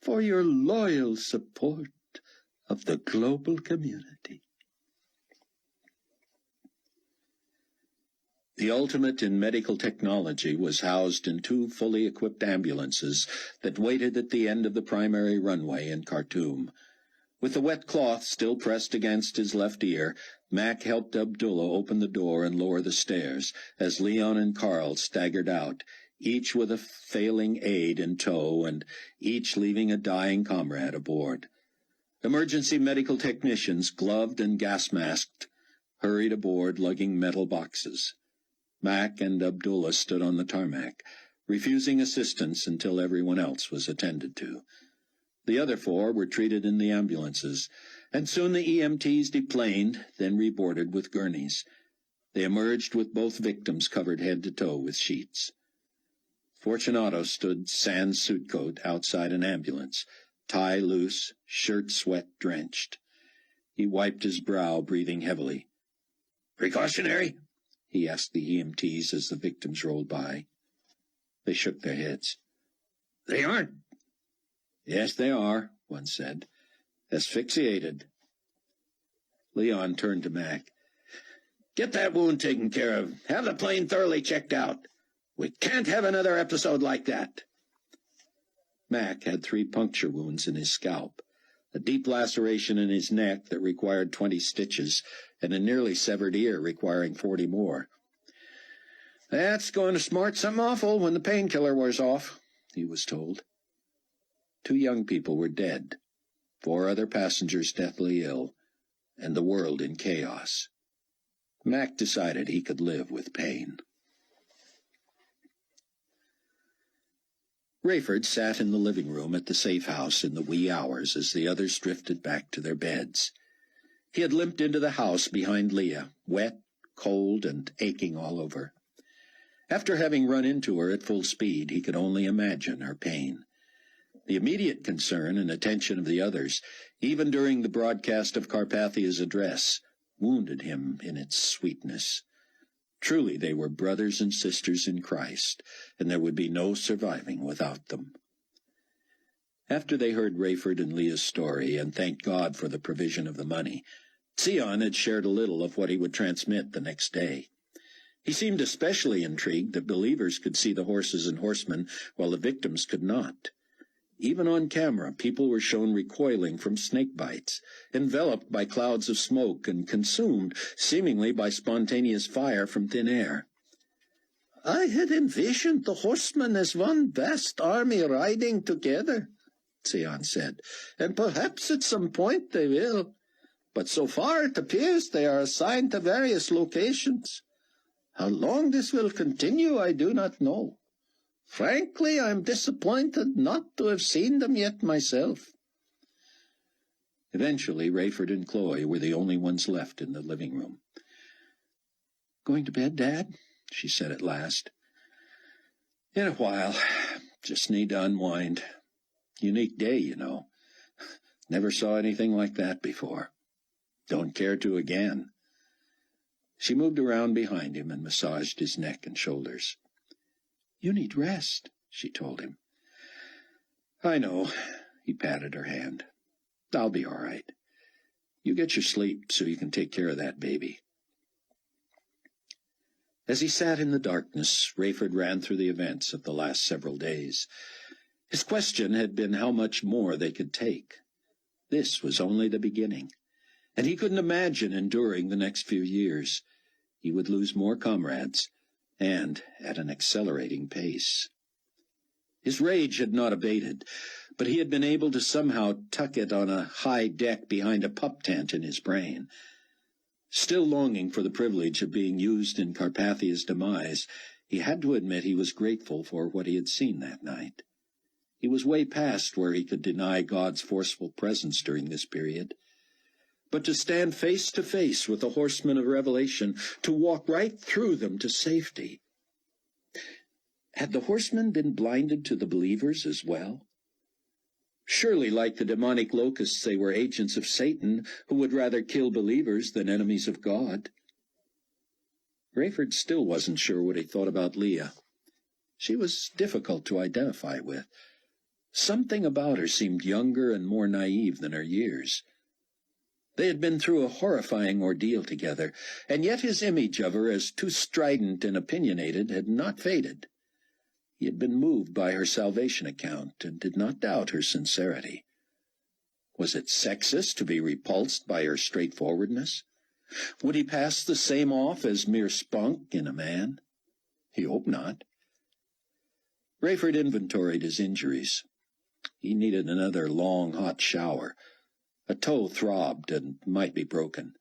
for your loyal support of the global community. The ultimate in medical technology was housed in 2 fully equipped ambulances that waited at the end of the primary runway in Khartoum. With the wet cloth still pressed against his left ear, Mac helped Abdullah open the door and lower the stairs, as Leon and Carl staggered out, each with a failing aide in tow and each leaving a dying comrade aboard. Emergency medical technicians, gloved and gas-masked, hurried aboard lugging metal boxes. Mac and Abdullah stood on the tarmac, refusing assistance until everyone else was attended to. The other 4 were treated in the ambulances, and soon the EMTs deplaned, then reboarded with gurneys. They emerged with both victims covered head to toe with sheets. Fortunato stood sans suit coat outside an ambulance, tie loose, shirt sweat-drenched. He wiped his brow, breathing heavily. "Precautionary?" he asked the EMTs as the victims rolled by. They shook their heads. "They aren't." "Yes, they are," one said. "Asphyxiated." Leon turned to Mac. "Get that wound taken care of. Have the plane thoroughly checked out. We can't have another episode like that." Mac had 3 puncture wounds in his scalp, a deep laceration in his neck that required 20 stitches, and a nearly severed ear requiring 40 more. "That's going to smart something awful when the painkiller wears off," he was told. 2 young people were dead. 4 other passengers deathly ill, and the world in chaos. Mac decided he could live with pain. Rayford sat in the living room at the safe house in the wee hours as the others drifted back to their beds. He had limped into the house behind Leah, wet, cold, and aching all over. After having run into her at full speed, he could only imagine her pain. The immediate concern and attention of the others, even during the broadcast of Carpathia's address, wounded him in its sweetness. Truly they were brothers and sisters in Christ, and there would be no surviving without them. After they heard Rayford and Leah's story and thanked God for the provision of the money, Sion had shared a little of what he would transmit the next day. He seemed especially intrigued that believers could see the horses and horsemen while the victims could not. Even on camera, people were shown recoiling from snake bites, enveloped by clouds of smoke and consumed, seemingly by spontaneous fire from thin air. I had envisioned the horsemen as one vast army riding together, Sion said, and perhaps at some point they will. But so far it appears they are assigned to various locations. How long this will continue, I do not know. Frankly, I am disappointed not to have seen them yet myself. Eventually, Rayford and Chloe were the only ones left in the living room. "Going to bed, Dad?" she said at last. "In a while. Just need to unwind. Unique day, you know. Never saw anything like that before. Don't care to again." She moved around behind him and massaged his neck and shoulders. "You need rest," she told him. "I know." He patted her hand. "I'll be all right. You get your sleep so you can take care of that baby." As he sat in the darkness, Rayford ran through the events of the last several days. His question had been how much more they could take. This was only the beginning, and he couldn't imagine enduring the next few years. He would lose more comrades, and at an accelerating pace. His rage had not abated, but he had been able to somehow tuck it on a high deck behind a pup tent in his brain. Still longing for the privilege of being used in Carpathia's demise, he had to admit he was grateful for what he had seen that night. He was way past where he could deny God's forceful presence during this period. But to stand face to face with the horsemen of Revelation, to walk right through them to safety. Had the horsemen been blinded to the believers as well? Surely, like the demonic locusts, they were agents of Satan who would rather kill believers than enemies of God. Rayford still wasn't sure what he thought about Leah. She was difficult to identify with. Something about her seemed younger and more naive than her years. They had been through a horrifying ordeal together, and yet his image of her as too strident and opinionated had not faded. He had been moved by her salvation account and did not doubt her sincerity. Was it sexist to be repulsed by her straightforwardness? Would he pass the same off as mere spunk in a man? He hoped not. Rayford inventoried his injuries. He needed another long, hot shower. A toe throbbed and might be broken.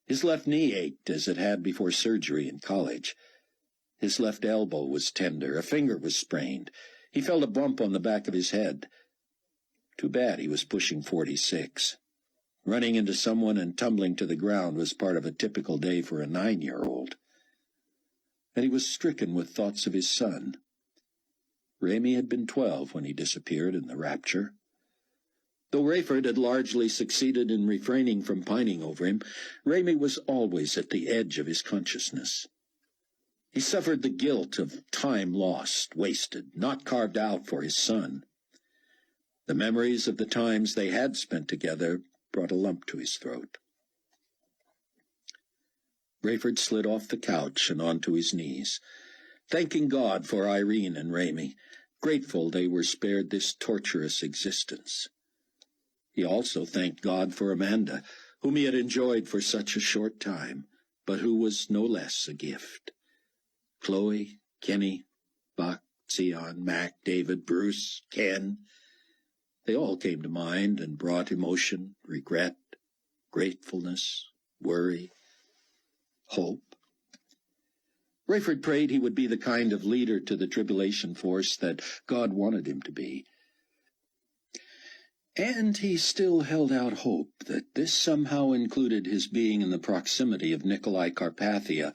His left knee ached as it had before surgery in college. His left elbow was tender. A finger was sprained. He felt a bump on the back of his head. Too bad he was pushing 46. Running into someone and tumbling to the ground was part of a typical day for a 9-year-old. And he was stricken with thoughts of his son. Amy had been 12 when he disappeared in the rapture. Though Rayford had largely succeeded in refraining from pining over him, Amy was always at the edge of his consciousness. He suffered the guilt of time lost, wasted, not carved out for his son. The memories of the times they had spent together brought a lump to his throat. Rayford slid off the couch and onto his knees, thanking God for Irene and Amy, grateful they were spared this torturous existence. He also thanked God for Amanda, whom he had enjoyed for such a short time, but who was no less a gift. Chloe, Kenny, Buck, Sion, Mac, David, Bruce, Ken. They all came to mind and brought emotion, regret, gratefulness, worry, hope. Rayford prayed he would be the kind of leader to the tribulation force that God wanted him to be. And he still held out hope that this somehow included his being in the proximity of Nicolae Carpathia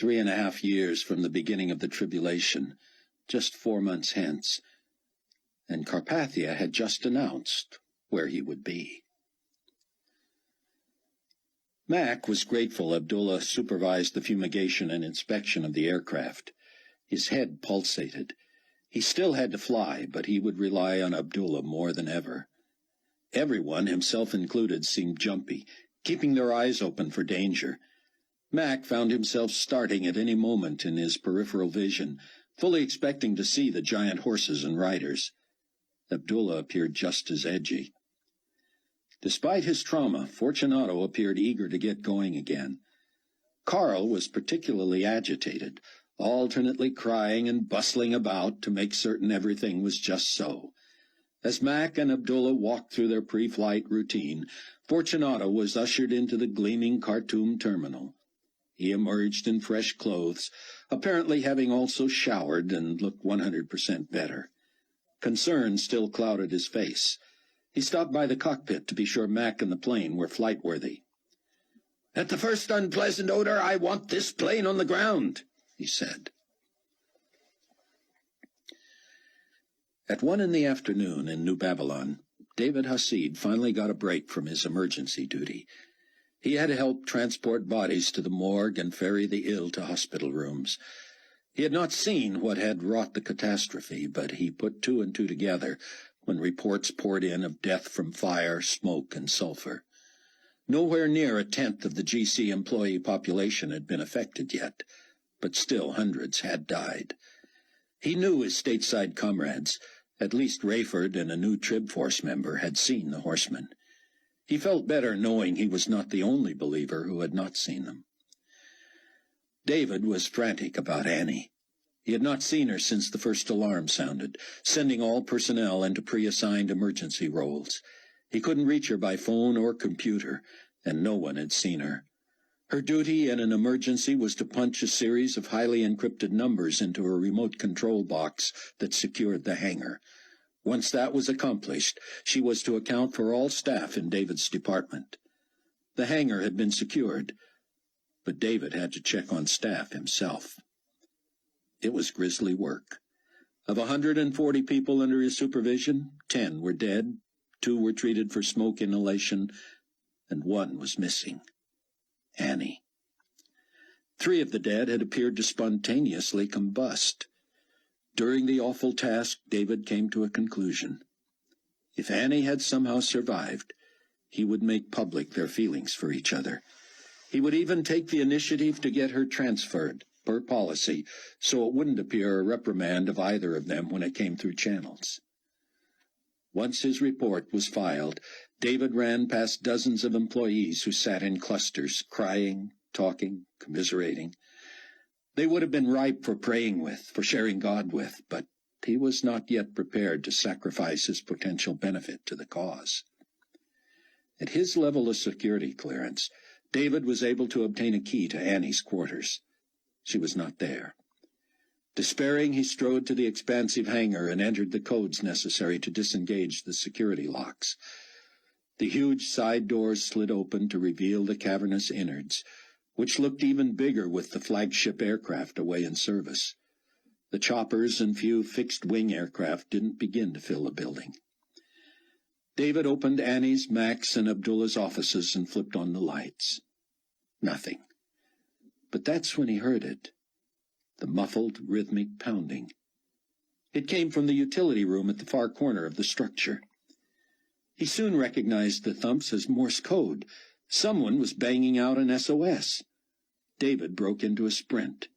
3.5 years from the beginning of the tribulation, just 4 months hence. And Carpathia had just announced where he would be. Mac was grateful Abdullah supervised the fumigation and inspection of the aircraft. His head pulsated. He still had to fly, but he would rely on Abdullah more than ever. Everyone, himself included, seemed jumpy, keeping their eyes open for danger. Mac found himself starting at any moment in his peripheral vision, fully expecting to see the giant horses and riders. Abdullah appeared just as edgy. Despite his trauma, Fortunato appeared eager to get going again. Carl was particularly agitated, alternately crying and bustling about to make certain everything was just so. As Mac and Abdullah walked through their pre-flight routine, Fortunato was ushered into the gleaming Khartoum terminal. He emerged in fresh clothes, apparently having also showered and looked 100% better. Concern still clouded his face. He stopped by the cockpit to be sure Mac and the plane were flight-worthy. "At the first unpleasant odor, I want this plane on the ground," he said. At 1 p.m. in New Babylon, David Hasid finally got a break from his emergency duty. He had to help transport bodies to the morgue and ferry the ill to hospital rooms. He had not seen what had wrought the catastrophe, but he put 2 and 2 together when reports poured in of death from fire, smoke, and sulfur. Nowhere near 1/10 of the GC employee population had been affected yet, but still hundreds had died. He knew his stateside comrades, at least Rayford and a new Trib Force member, had seen the horsemen. He felt better knowing he was not the only believer who had not seen them. David was frantic about Annie. He had not seen her since the first alarm sounded, sending all personnel into pre-assigned emergency roles. He couldn't reach her by phone or computer, and no one had seen her. Her duty in an emergency was to punch a series of highly encrypted numbers into a remote control box that secured the hangar. Once that was accomplished, she was to account for all staff in David's department. The hangar had been secured, but David had to check on staff himself. It was grisly work. Of 140 people under his supervision, 10 were dead, 2 were treated for smoke inhalation, and 1 was missing. Annie. 3 of the dead had appeared to spontaneously combust. During the awful task, David came to a conclusion. If Annie had somehow survived, he would make public their feelings for each other. He would even take the initiative to get her transferred, per policy, so it wouldn't appear a reprimand of either of them when it came through channels. Once his report was filed, David ran past dozens of employees who sat in clusters, crying, talking, commiserating. They would have been ripe for praying with, for sharing God with, but he was not yet prepared to sacrifice his potential benefit to the cause. At his level of security clearance, David was able to obtain a key to Annie's quarters. She was not there. Despairing, he strode to the expansive hangar and entered the codes necessary to disengage the security locks. The huge side doors slid open to reveal the cavernous innards, which looked even bigger with the flagship aircraft away in service. The choppers and few fixed-wing aircraft didn't begin to fill the building. David opened Annie's, Mac's, and Abdullah's offices and flipped on the lights. Nothing. But that's when he heard it. The muffled, rhythmic pounding. It came from the utility room at the far corner of the structure. He soon recognized the thumps as Morse code. Someone was banging out an SOS. David broke into a sprint.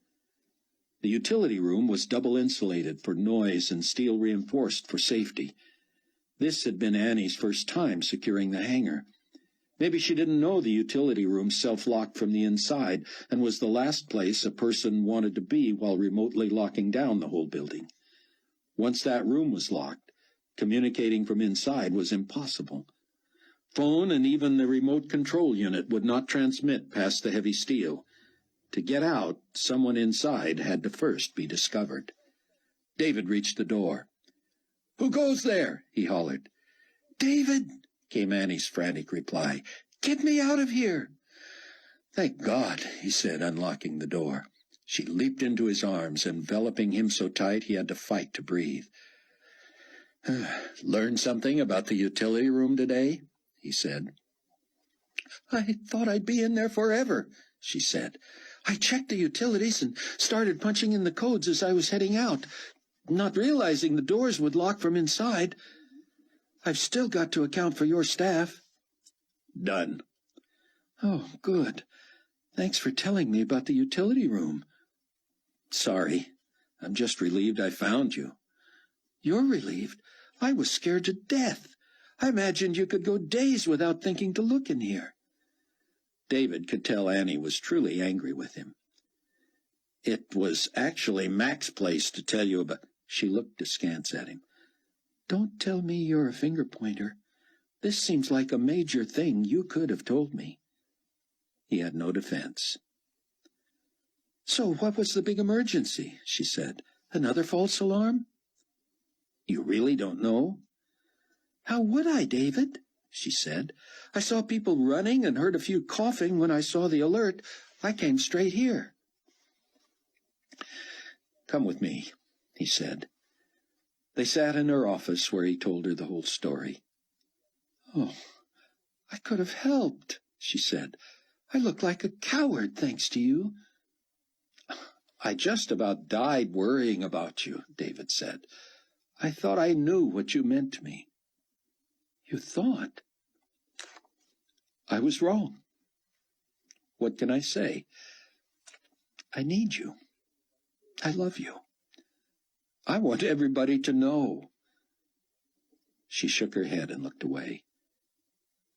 The utility room was double-insulated for noise and steel-reinforced for safety. This had been Annie's first time securing the hangar. Maybe she didn't know the utility room self-locked from the inside and was the last place a person wanted to be while remotely locking down the whole building. Once that room was locked, Communicating from inside was impossible. Phone and even the remote control unit would not transmit past the heavy steel. To get out, someone inside had to first be discovered. David reached the door. "Who goes there?" he hollered. "David," came Annie's frantic reply. "Get me out of here." "Thank God," he said, unlocking the door. She leaped into his arms, enveloping him so tight he had to fight to breathe. "Learned something about the utility room today?" he said. "I thought I'd be in there forever," she said. "I checked the utilities and started punching in the codes as I was heading out, not realizing the doors would lock from inside. I've still got to account for your staff." "Done." "Oh, good. Thanks for telling me about the utility room." "Sorry. I'm just relieved I found you." "You're relieved? I was scared to death. I imagined you could go days without thinking to look in here." David could tell Annie was truly angry with him. "It was actually Mac's place to tell you about—" She looked askance at him. "Don't tell me you're a finger-pointer. This seems like a major thing you could have told me." He had no defense. "So what was the big emergency?" she said. "Another false alarm?" "You really don't know?" "How would I, David?" she said. "I saw people running and heard a few coughing when I saw the alert. I came straight here." "Come with me," he said. They sat in her office where he told her the whole story. "Oh, I could have helped," she said. "I look like a coward, thanks to you." "I just about died worrying about you," David said. "I thought I knew what you meant to me." "You thought?" "I was wrong. What can I say? I need you. I love you. I want everybody to know." She shook her head and looked away.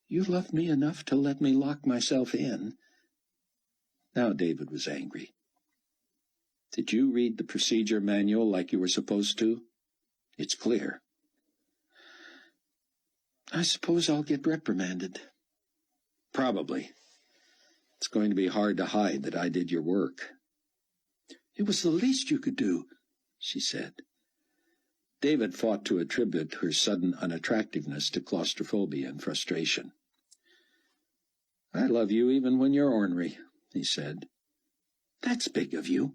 "You love me enough to let me lock myself in." Now David was angry. "Did you read the procedure manual like you were supposed to? It's clear." "I suppose I'll get reprimanded." "Probably. It's going to be hard to hide that I did your work." "It was the least you could do," she said. David fought to attribute her sudden unattractiveness to claustrophobia and frustration. "I love you even when you're ornery," he said. "That's big of you."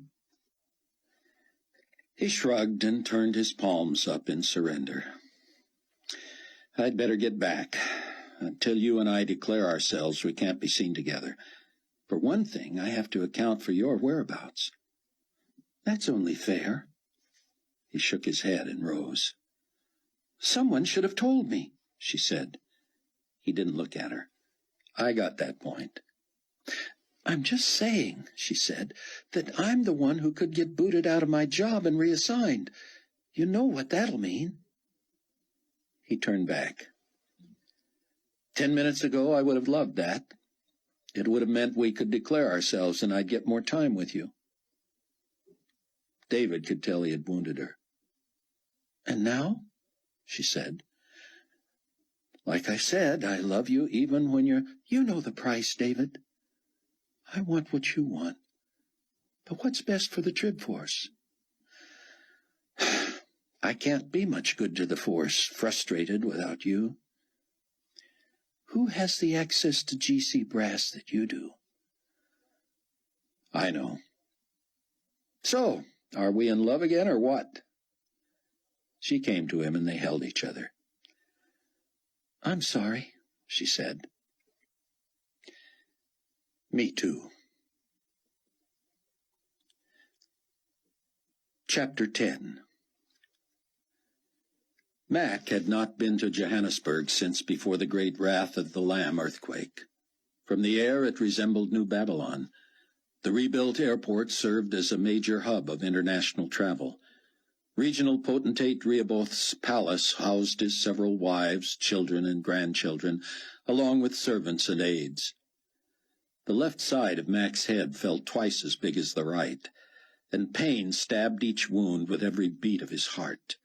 He shrugged and turned his palms up in surrender. "I'd better get back. Until you and I declare ourselves, we can't be seen together. For one thing, I have to account for your whereabouts." "That's only fair." He shook his head and rose. "Someone should have told me," she said. He didn't look at her. "I got that point." "I'm just saying," she said, "that I'm the one who could get booted out of my job and reassigned. You know what that'll mean." He turned back. 10 minutes ago, I would have loved that. It would have meant we could declare ourselves and I'd get more time with you." David could tell he had wounded her. "And now?" she said. "Like I said, I love you even when you're—" "You know the price, David. I want what you want. But what's best for the Trib Force?" "I can't be much good to the Force, frustrated without you." "Who has the access to GC brass that you do?" "I know. So, are we in love again or what?" She came to him and they held each other. "I'm sorry," she said. "Me too." Chapter 10. Mac had not been to Johannesburg since before the great Wrath of the Lamb earthquake. From the air it resembled New Babylon. The rebuilt airport served as a major hub of international travel. Regional potentate Rehoboth's palace housed his several wives, children, and grandchildren, along with servants and aides. The left side of Mac's head felt twice as big as the right, and pain stabbed each wound with every beat of his heart.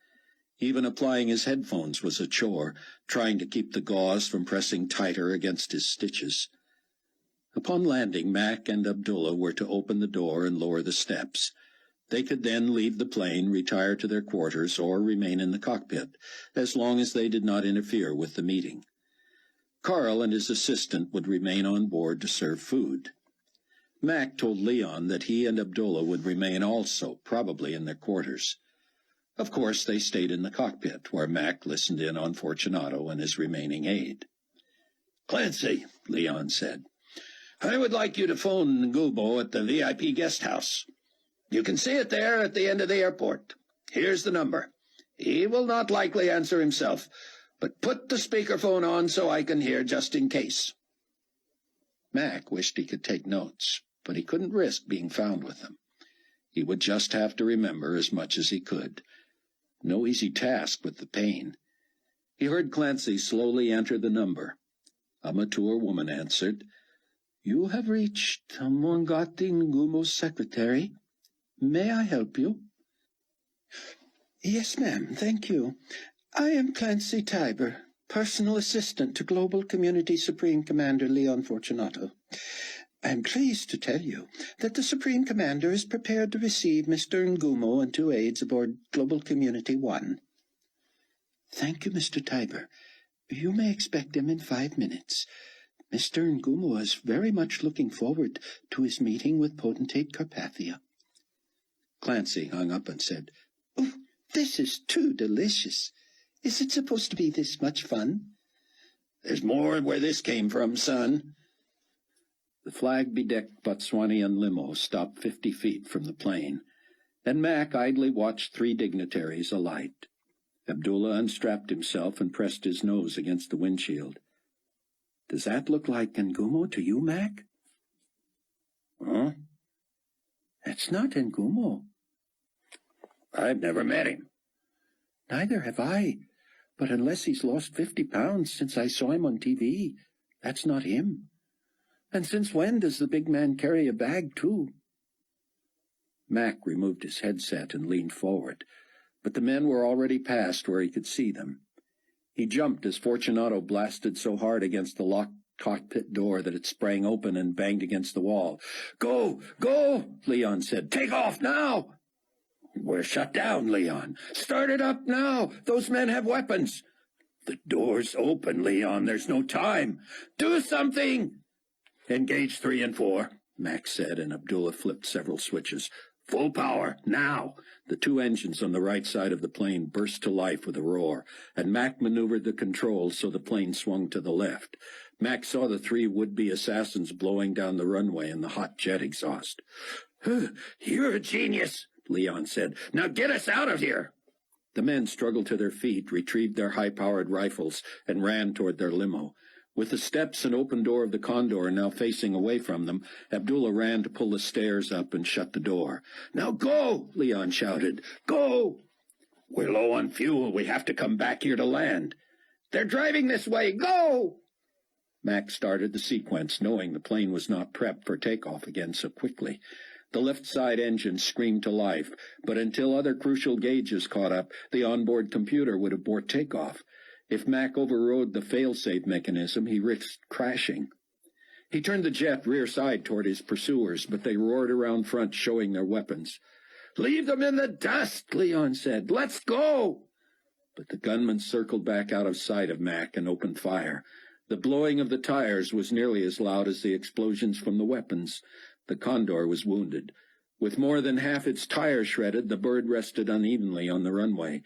Even applying his headphones was a chore, trying to keep the gauze from pressing tighter against his stitches. Upon landing, Mac and Abdullah were to open the door and lower the steps. They could then leave the plane, retire to their quarters, or remain in the cockpit, as long as they did not interfere with the meeting. Carl and his assistant would remain on board to serve food. Mac told Leon that he and Abdullah would remain also, probably in their quarters. Of course, they stayed in the cockpit, where Mac listened in on Fortunato and his remaining aide. "Clancy," Leon said, "I would like you to phone Ngubo at the VIP guest house. You can see it there at the end of the airport. Here's the number. He will not likely answer himself, but put the speakerphone on so I can hear just in case." Mac wished he could take notes, but he couldn't risk being found with them. He would just have to remember as much as he could. No easy task with the pain. He heard Clancy slowly enter the number. A mature woman answered. "You have reached Mongati Ngumo's secretary. May I help you?" "Yes, ma'am, thank you. I am Clancy Tiber, personal assistant to Global Community Supreme Commander Leon Fortunato. I am pleased to tell you that the Supreme Commander is prepared to receive Mr. Ngumo and 2 aides aboard Global Community 1. "Thank you, Mr. Tiber. You may expect him in 5 minutes. Mr. Ngumo is very much looking forward to his meeting with Potentate Carpathia." Clancy hung up and said, "Oh, this is too delicious. Is it supposed to be this much fun?" "There's more where this came from, son." The flag-bedecked Botswanian limo stopped 50 feet from the plane, and Mac idly watched 3 dignitaries alight. Abdullah unstrapped himself and pressed his nose against the windshield. "Does that look like Ngumo to you, Mac?" "Huh? That's not Ngumo." "I've never met him." "Neither have I, but unless he's lost 50 pounds since I saw him on TV, that's not him. And since when does the big man carry a bag, too?" Mac removed his headset and leaned forward, but the men were already past where he could see them. He jumped as Fortunato blasted so hard against the locked cockpit door that it sprang open and banged against the wall. "Go! Go!" Leon said. "Take off now!" "We're shut down, Leon. Start it up now. Those men have weapons." "The door's open, Leon. There's no time. Do something!" "Engage 3 and 4, Max said, and Abdullah flipped several switches. "Full power, now!" The 2 engines on the right side of the plane burst to life with a roar, and Mac maneuvered the controls so the plane swung to the left. Mac saw the 3 would-be assassins blowing down the runway in the hot jet exhaust. "You're a genius," Leon said. "Now get us out of here." The men struggled to their feet, retrieved their high-powered rifles, and ran toward their limo. With the steps and open door of the Condor now facing away from them, Abdullah ran to pull the stairs up and shut the door. "Now go!" Leon shouted. "Go!" "We're low on fuel. We have to come back here to land." "They're driving this way. Go!" Mac started the sequence, knowing the plane was not prepped for takeoff again so quickly. The left side engine screamed to life, but until other crucial gauges caught up, the onboard computer would abort takeoff. If Mac overrode the fail-safe mechanism, he risked crashing. He turned the jet rear side toward his pursuers, but they roared around front, showing their weapons. "Leave them in the dust," Leon said. "Let's go!" But the gunmen circled back out of sight of Mac and opened fire. The blowing of the tires was nearly as loud as the explosions from the weapons. The Condor was wounded. With more than half its tires shredded, the bird rested unevenly on the runway.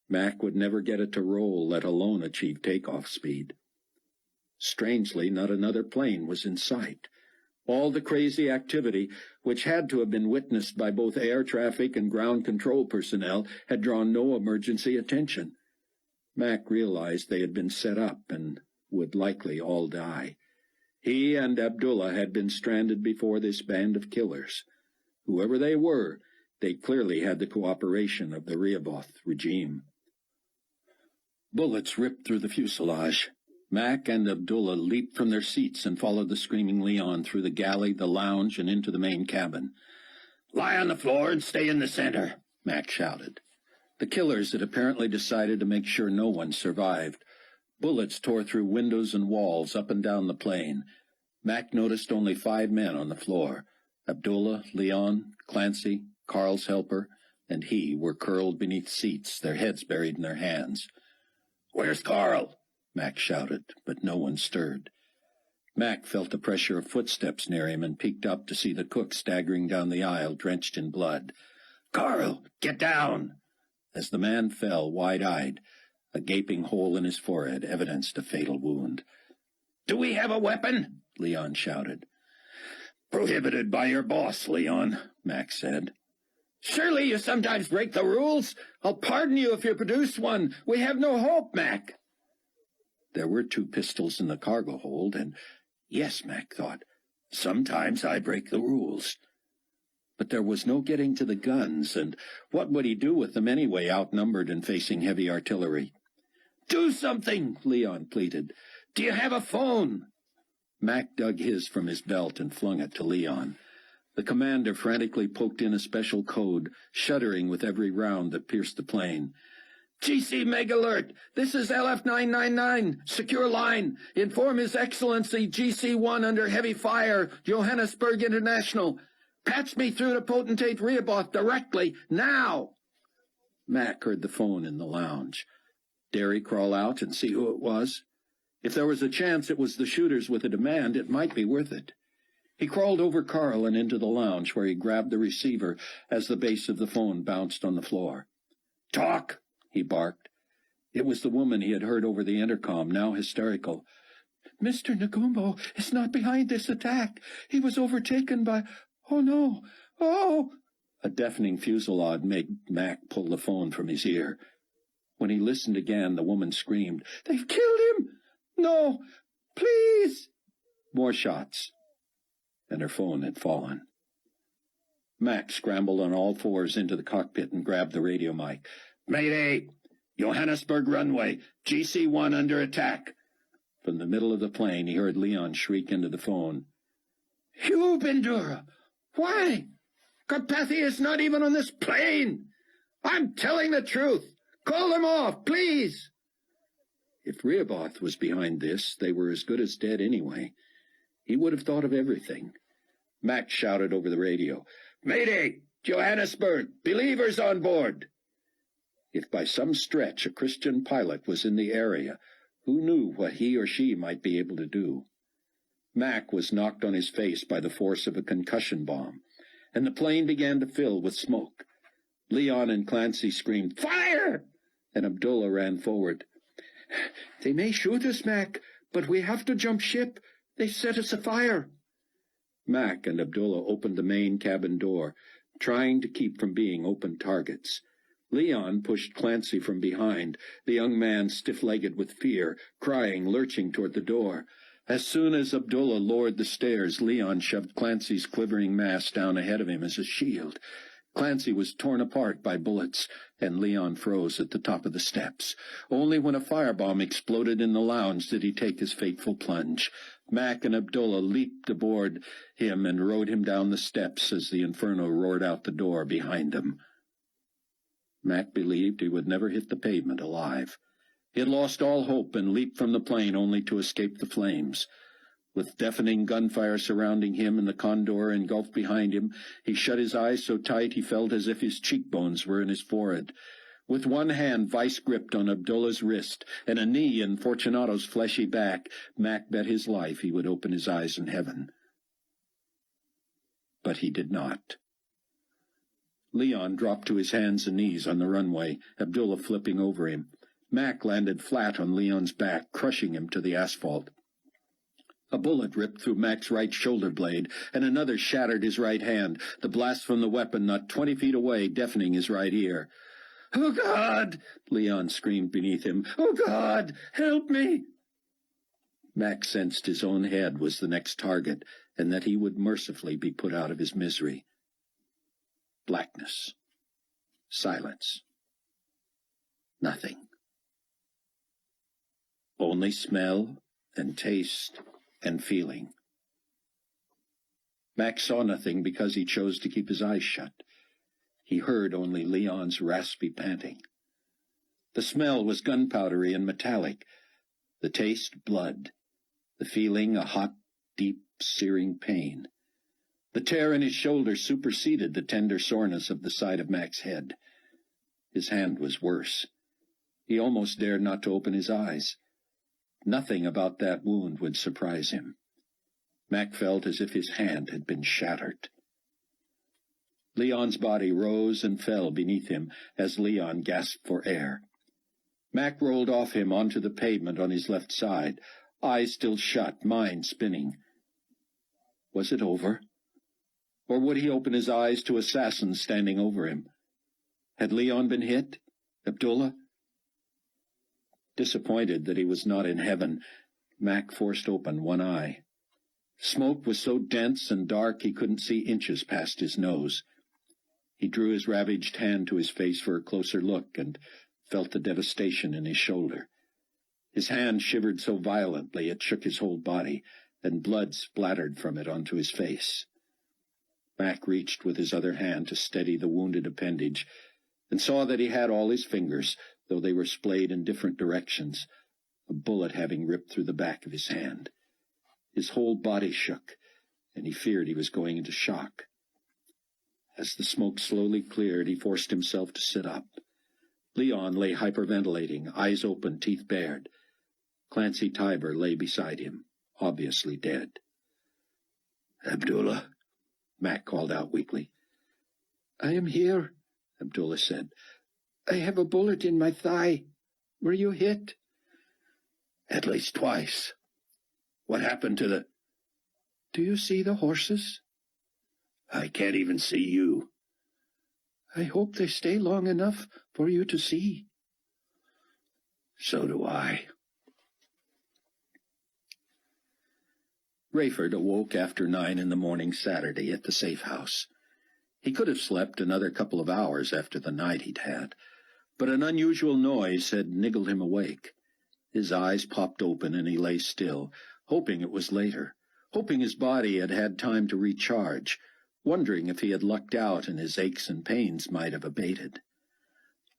Mac would never get it to roll, let alone achieve takeoff speed. Strangely, not another plane was in sight. All the crazy activity, which had to have been witnessed by both air traffic and ground control personnel, had drawn no emergency attention. Mac realized they had been set up and would likely all die. He and Abdullah had been stranded before this band of killers. Whoever they were, they clearly had the cooperation of the Rehoboth regime. Bullets ripped through the fuselage. Mac and Abdullah leaped from their seats and followed the screaming Leon through the galley, the lounge, and into the main cabin. "Lie on the floor and stay in the center," Mac shouted. The killers had apparently decided to make sure no one survived. Bullets tore through windows and walls up and down the plane. Mac noticed only 5 men on the floor. Abdullah, Leon, Clancy, Carl's helper, and he were curled beneath seats, their heads buried in their hands. "Where's Carl?" Mac shouted, but no one stirred. Mac felt the pressure of footsteps near him and peeked up to see the cook staggering down the aisle, drenched in blood. "Carl, get down!" As the man fell, wide-eyed, a gaping hole in his forehead evidenced a fatal wound. "Do we have a weapon?" Leon shouted. "Prohibited by your boss, Leon," Mac said. "Surely you sometimes break the rules. I'll pardon you if you produce one. We have no hope, Mac." There were 2 pistols in the cargo hold, and, yes, Mac thought, sometimes I break the rules. But there was no getting to the guns, and what would he do with them anyway, outnumbered and facing heavy artillery? "Do something," Leon pleaded. "Do you have a phone?" Mac dug his from his belt and flung it to Leon. The commander frantically poked in a special code, shuddering with every round that pierced the plane. "GC Meg Alert! This is LF999. Secure line. Inform His Excellency GC-1 under heavy fire, Johannesburg International. Patch me through to Potentate Rehoboth directly, now!" Mac heard the phone in the lounge. Dare he crawl out and see who it was? If there was a chance it was the shooters with a demand, it might be worth it. He crawled over Carl and into the lounge, where he grabbed the receiver as the base of the phone bounced on the floor. "Talk!" he barked. It was the woman he had heard over the intercom, now hysterical. "Mr. Nagumbo is not behind this attack. He was overtaken by... Oh, no! Oh!" A deafening fusillade made Mac pull the phone from his ear. When he listened again, the woman screamed, "They've killed him! No! Please!" More shots, and her phone had fallen. Mac scrambled on all fours into the cockpit and grabbed the radio mic. "Mayday! Johannesburg runway, GC-1 under attack." From the middle of the plane, he heard Leon shriek into the phone. "Hugh Bindura! Why? Carpathia is not even on this plane! I'm telling the truth! Call them off, please!" If Rehoboth was behind this, they were as good as dead anyway. He would have thought of everything. Mac shouted over the radio, "Mayday! Johannesburg! Believers on board!" If by some stretch a Christian pilot was in the area, who knew what he or she might be able to do? Mac was knocked on his face by the force of a concussion bomb, and the plane began to fill with smoke. Leon and Clancy screamed, "Fire!" and Abdullah ran forward. "They may shoot us, Mac, but we have to jump ship. They set us afire." Mac and Abdullah opened the main cabin door, trying to keep from being open targets. Leon pushed Clancy from behind, the young man stiff-legged with fear, crying, lurching toward the door. As soon as Abdullah lowered the stairs, Leon shoved Clancy's quivering mass down ahead of him as a shield. Clancy was torn apart by bullets, and Leon froze at the top of the steps. Only when a firebomb exploded in the lounge did he take his fateful plunge. Mac and Abdullah leaped aboard him and rode him down the steps as the inferno roared out the door behind them. Mac believed he would never hit the pavement alive. He had lost all hope and leaped from the plane only to escape the flames. With deafening gunfire surrounding him and the Condor engulfed behind him, he shut his eyes so tight he felt as if his cheekbones were in his forehead. With one hand vice gripped on Abdullah's wrist and a knee in Fortunato's fleshy back, Mac bet his life he would open his eyes in heaven. But he did not. Leon dropped to his hands and knees on the runway, Abdullah flipping over him. Mac landed flat on Leon's back, crushing him to the asphalt. A bullet ripped through Mac's right shoulder blade, and another shattered his right hand, the blast from the weapon not 20 feet away, deafening his right ear. "Oh, God!" Leon screamed beneath him. "Oh, God! Help me!" Mac sensed his own head was the next target, and that he would mercifully be put out of his misery. Blackness. Silence. Nothing. Only smell and taste and feeling. Mac saw nothing because he chose to keep his eyes shut. He heard only Leon's raspy panting. The smell was gunpowdery and metallic, the taste blood, the feeling a hot, deep, searing pain. The tear in his shoulder superseded the tender soreness of the side of Mac's head. His hand was worse. He almost dared not to open his eyes. Nothing about that wound would surprise him. Mac felt as if his hand had been shattered. Leon's body rose and fell beneath him as Leon gasped for air. Mac rolled off him onto the pavement on his left side, eyes still shut, mind spinning. Was it over? Or would he open his eyes to assassins standing over him? Had Leon been hit? Abdullah? Disappointed that he was not in heaven, Mac forced open one eye. Smoke was so dense and dark he couldn't see inches past his nose. He drew his ravaged hand to his face for a closer look and felt the devastation in his shoulder. His hand shivered so violently it shook his whole body, and blood splattered from it onto his face. Mac reached with his other hand to steady the wounded appendage, and saw that he had all his fingers, though they were splayed in different directions, a bullet having ripped through the back of his hand. His whole body shook, and he feared he was going into shock. As the smoke slowly cleared, he forced himself to sit up. Leon lay hyperventilating, eyes open, teeth bared. Clancy Tiber lay beside him, obviously dead. "Abdullah," Mac called out weakly. "I am here," Abdullah said. "I have a bullet in my thigh. Were you hit?" "At least twice. What happened to the—" "Do you see the horses?" "I can't even see you." "I hope they stay long enough for you to see." "So do I." Rayford awoke after 9 in the morning Saturday at the safe house. He could have slept another couple of hours after the night he'd had, but an unusual noise had niggled him awake. His eyes popped open and he lay still, hoping it was later, hoping his body had had time to recharge, wondering if he had lucked out and his aches and pains might have abated.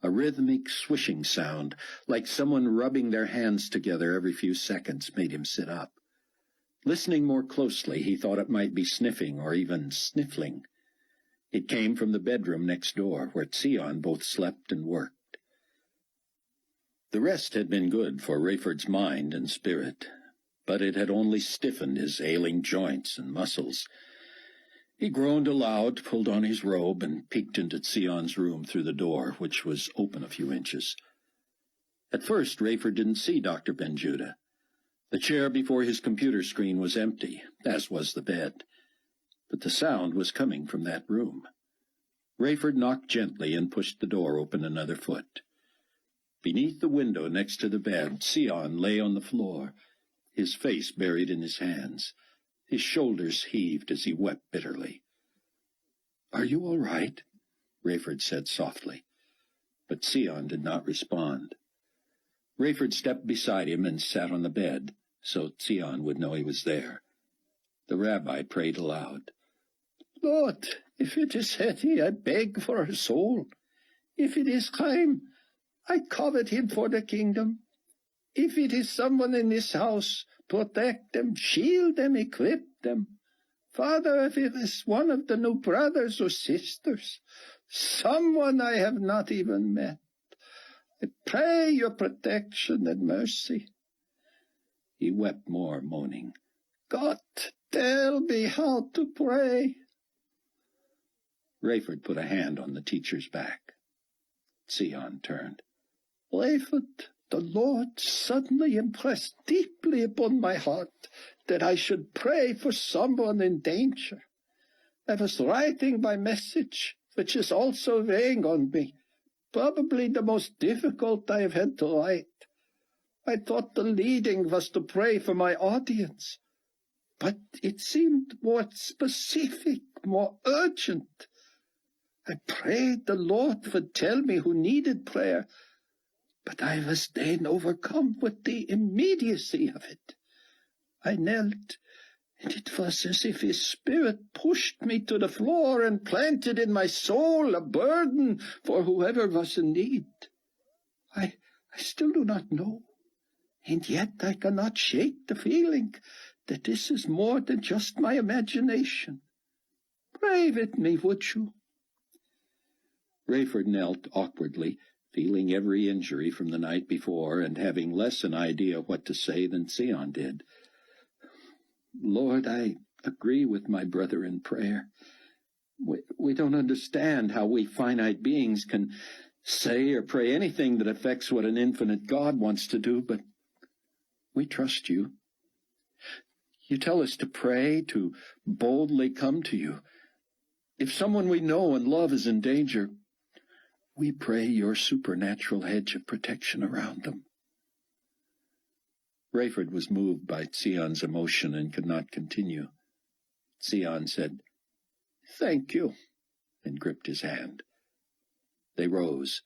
A rhythmic swishing sound, like someone rubbing their hands together every few seconds, made him sit up. Listening more closely, he thought it might be sniffing or even sniffling. It came from the bedroom next door, where Sion both slept and worked. The rest had been good for Rayford's mind and spirit, but it had only stiffened his ailing joints and muscles. He groaned aloud, pulled on his robe, and peeked into Sion's room through the door, which was open a few inches. At first, Rayford didn't see Dr. Benjuda. The chair before his computer screen was empty, as was the bed. But the sound was coming from that room. Rayford knocked gently and pushed the door open another foot. Beneath the window next to the bed, Sion lay on the floor, his face buried in his hands. His shoulders heaved as he wept bitterly. "Are you all right?" Rayford said softly. But Sion did not respond. Rayford stepped beside him and sat on the bed, so Sion would know he was there. The rabbi prayed aloud. "Lord, if it is Hetty, I beg for her soul. If it is Chaim, I covet him for the kingdom. If it is someone in this house, protect them, shield them, equip them. Father, if it is one of the new brothers or sisters, someone I have not even met, I pray your protection and mercy." He wept more, moaning, "God, tell me how to pray." Rayford put a hand on the teacher's back. Sion turned. "Rayford, the Lord suddenly impressed deeply upon my heart that I should pray for someone in danger. I was writing my message, which is also weighing on me, probably the most difficult I have had to write. I thought the leading was to pray for my audience, but it seemed more specific, more urgent. I prayed the Lord would tell me who needed prayer, but I was then overcome with the immediacy of it. I knelt, and it was as if his spirit pushed me to the floor and planted in my soul a burden for whoever was in need. I still do not know, and yet I cannot shake the feeling that this is more than just my imagination. Pray with me, would you?" Rayford knelt awkwardly, feeling every injury from the night before, and having less an idea what to say than Sion did. "Lord, I agree with my brother in prayer. We don't understand how we finite beings can say or pray anything that affects what an infinite God wants to do, but we trust you. You tell us to pray, to boldly come to you. If someone we know and love is in danger, we pray your supernatural hedge of protection around them." Rayford was moved by Sion's emotion and could not continue. Sion said, "Thank you," and gripped his hand. They rose.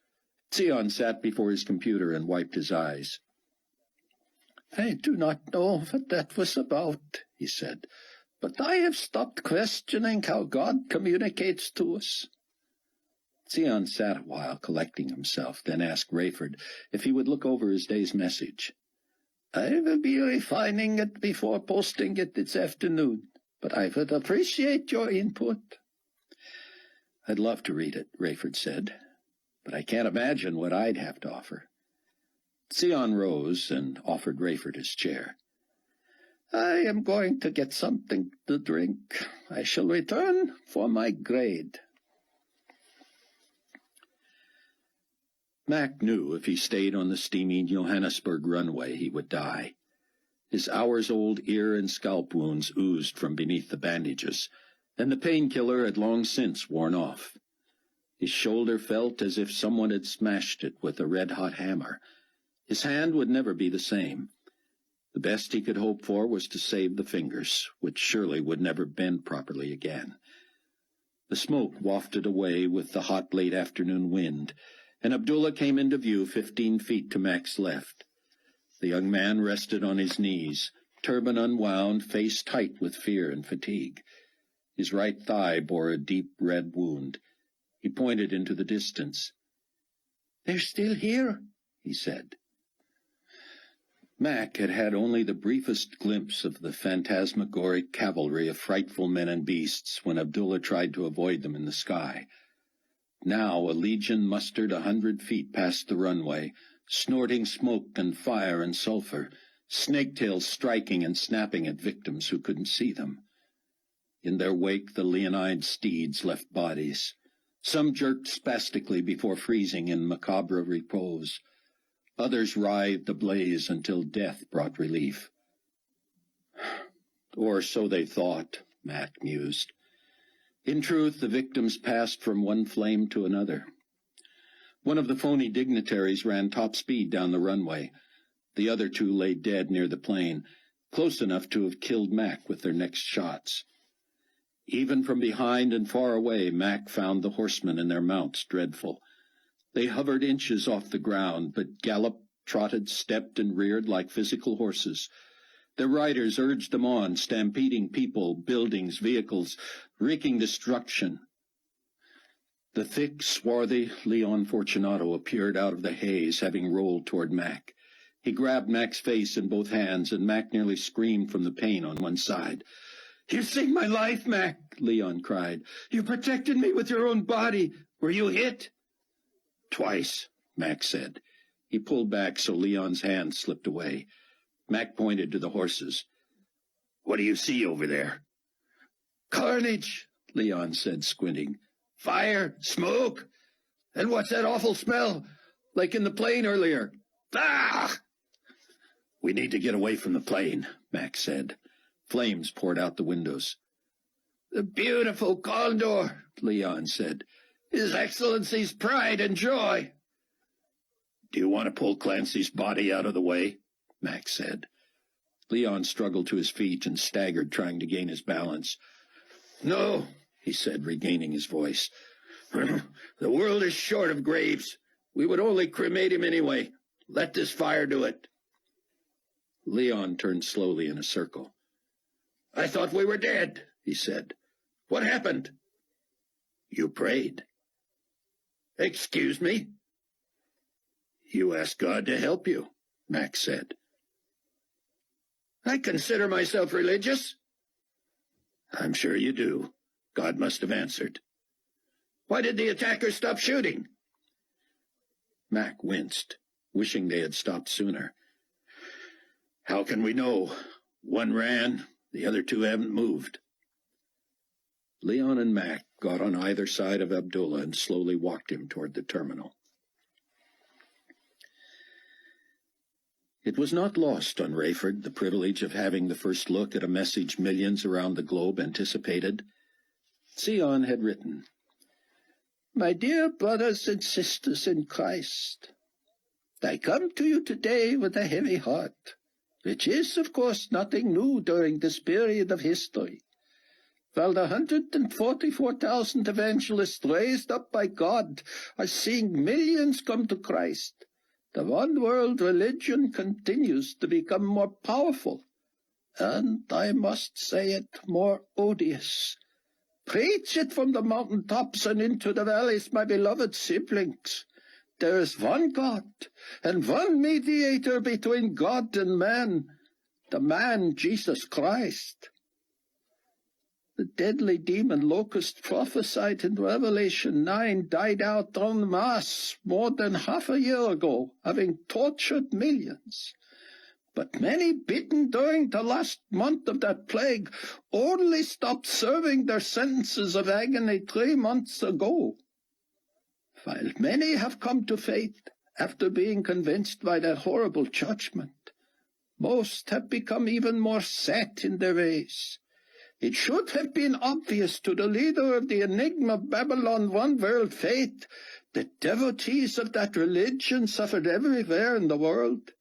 Sion sat before his computer and wiped his eyes. "I do not know what that was about," he said, "but I have stopped questioning how God communicates to us." Sion sat a while, collecting himself, then asked Rayford if he would look over his day's message. "I will be refining it before posting it this afternoon, but I would appreciate your input." "I'd love to read it," Rayford said, "but I can't imagine what I'd have to offer." Sion rose and offered Rayford his chair. "I am going to get something to drink. I shall return for my grade." Mac knew if he stayed on the steamy Johannesburg runway he would die. His hours-old ear and scalp wounds oozed from beneath the bandages, and the painkiller had long since worn off. His shoulder felt as if someone had smashed it with a red-hot hammer. His hand would never be the same. The best he could hope for was to save the fingers, which surely would never bend properly again. The smoke wafted away with the hot late-afternoon wind, and Abdullah came into view 15 feet to Mac's left. The young man rested on his knees, turban unwound, face tight with fear and fatigue. His right thigh bore a deep red wound. He pointed into the distance. "They're still here," he said. Mac had had only the briefest glimpse of the phantasmagoric cavalry of frightful men and beasts when Abdullah tried to avoid them in the sky. Now a legion mustered 100 feet past the runway, snorting smoke and fire and sulphur, snake-tails striking and snapping at victims who couldn't see them. In their wake the leonine steeds left bodies. Some jerked spastically before freezing in macabre repose. Others writhed ablaze until death brought relief. Or so they thought, Mac mused. In truth, the victims passed from one flame to another. One of the phony dignitaries ran top speed down the runway. The other two lay dead near the plane, close enough to have killed Mac with their next shots. Even from behind and far away, Mac found the horsemen and their mounts dreadful. They hovered inches off the ground, but galloped, trotted, stepped, and reared like physical horses. Their riders urged them on, stampeding people, buildings, vehicles, wreaking destruction. The thick, swarthy Leon Fortunato appeared out of the haze, having rolled toward Mac. He grabbed Mac's face in both hands, and Mac nearly screamed from the pain on one side. "You saved my life, Mac," Leon cried. "You protected me with your own body. Were you hit?" "Twice," Mac said. He pulled back so Leon's hand slipped away. Mac pointed to the horses. "What do you see over there?" "Carnage," Leon said, squinting. "Fire, smoke, and what's that awful smell, like in the plane earlier? Ah!" "We need to get away from the plane," Mac said. Flames poured out the windows. "The beautiful Condor," Leon said. "His Excellency's pride and joy." "Do you want to pull Clancy's body out of the way?" Mac said. Leon struggled to his feet and staggered, trying to gain his balance. "No," he said, regaining his voice. "The world is short of graves. We would only cremate him anyway. Let this fire do it." Leon turned slowly in a circle. "I thought we were dead," he said. "What happened?" "You prayed." "Excuse me?" You ask God to help you, Mac said. I consider myself religious. I'm sure you do, God must have answered. Why did the attackers stop shooting? Mac winced, wishing they had stopped sooner. How can we know? One ran, the other two haven't moved. Leon and Mac got on either side of Abdullah and slowly walked him toward the terminal. It was not lost on Rayford the privilege of having the first look at a message millions around the globe anticipated. Sion had written, My dear brothers and sisters in Christ, I come to you today with a heavy heart, which is, of course, nothing new during this period of history. While the 144,000 evangelists raised up by God are seeing millions come to Christ, the one-world religion continues to become more powerful, and, I must say it, more odious. Preach it from the mountaintops and into the valleys, my beloved siblings. There is one God, and one mediator between God and man, the man Jesus Christ. The deadly demon locust prophesied in Revelation 9 died out en masse more than half a year ago, having tortured millions. But many bitten during the last month of that plague only stopped serving their sentences of agony 3 months ago. While many have come to faith after being convinced by that horrible judgment, most have become even more set in their ways. It should have been obvious to the leader of the Enigma Babylon one-world faith that devotees of that religion suffered everywhere in the world.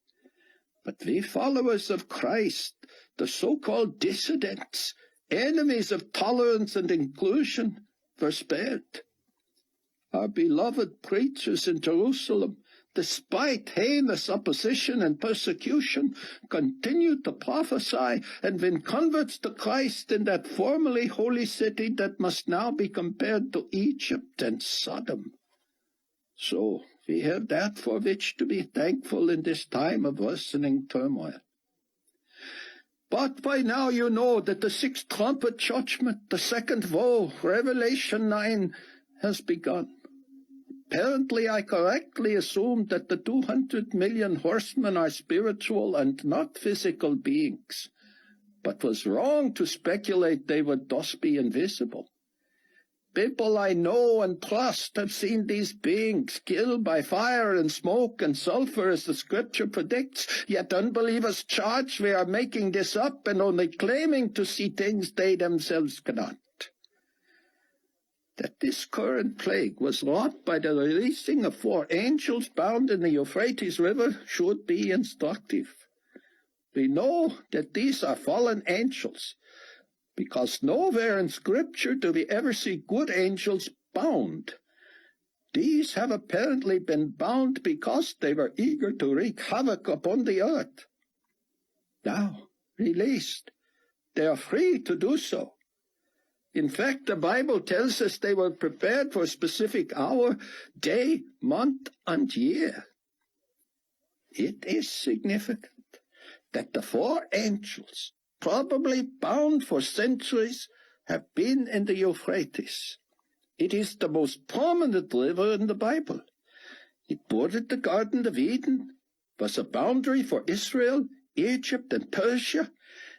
But we followers of Christ, the so-called dissidents, enemies of tolerance and inclusion, were spared. Our beloved preachers in Jerusalem, despite heinous opposition and persecution, continued to prophesy and win converts to Christ in that formerly holy city that must now be compared to Egypt and Sodom. So we have that for which to be thankful in this time of worsening turmoil. But by now you know that the sixth trumpet judgment, the second woe, Revelation 9, has begun. Apparently, I correctly assumed that the 200 million horsemen are spiritual and not physical beings, but was wrong to speculate they would thus be invisible. People I know and trust have seen these beings killed by fire and smoke and sulfur as the scripture predicts, yet unbelievers charge we are making this up and only claiming to see things they themselves cannot. That this current plague was wrought by the releasing of 4 angels bound in the Euphrates River should be instructive. We know that these are fallen angels, because nowhere in Scripture do we ever see good angels bound. These have apparently been bound because they were eager to wreak havoc upon the earth. Now, released, they are free to do so. In fact, the Bible tells us they were prepared for a specific hour, day, month, and year. It is significant that the 4 angels, probably bound for centuries, have been in the Euphrates. It is the most prominent river in the Bible. It bordered the Garden of Eden, was a boundary for Israel, Egypt, and Persia,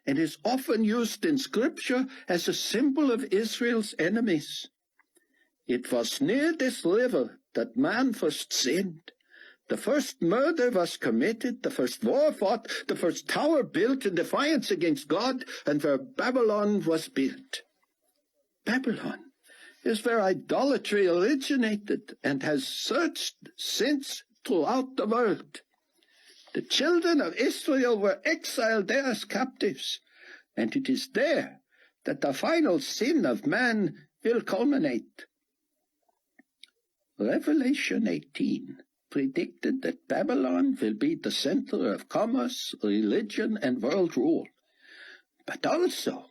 and is often used in Scripture as a symbol of Israel's enemies. It was near this river that man first sinned. The first murder was committed, the first war fought, the first tower built in defiance against God, and where Babylon was built. Babylon is where idolatry originated and has searched since throughout the world. The children of Israel were exiled there as captives, and it is there that the final sin of man will culminate. Revelation 18 predicted that Babylon will be the center of commerce, religion, and world rule, but also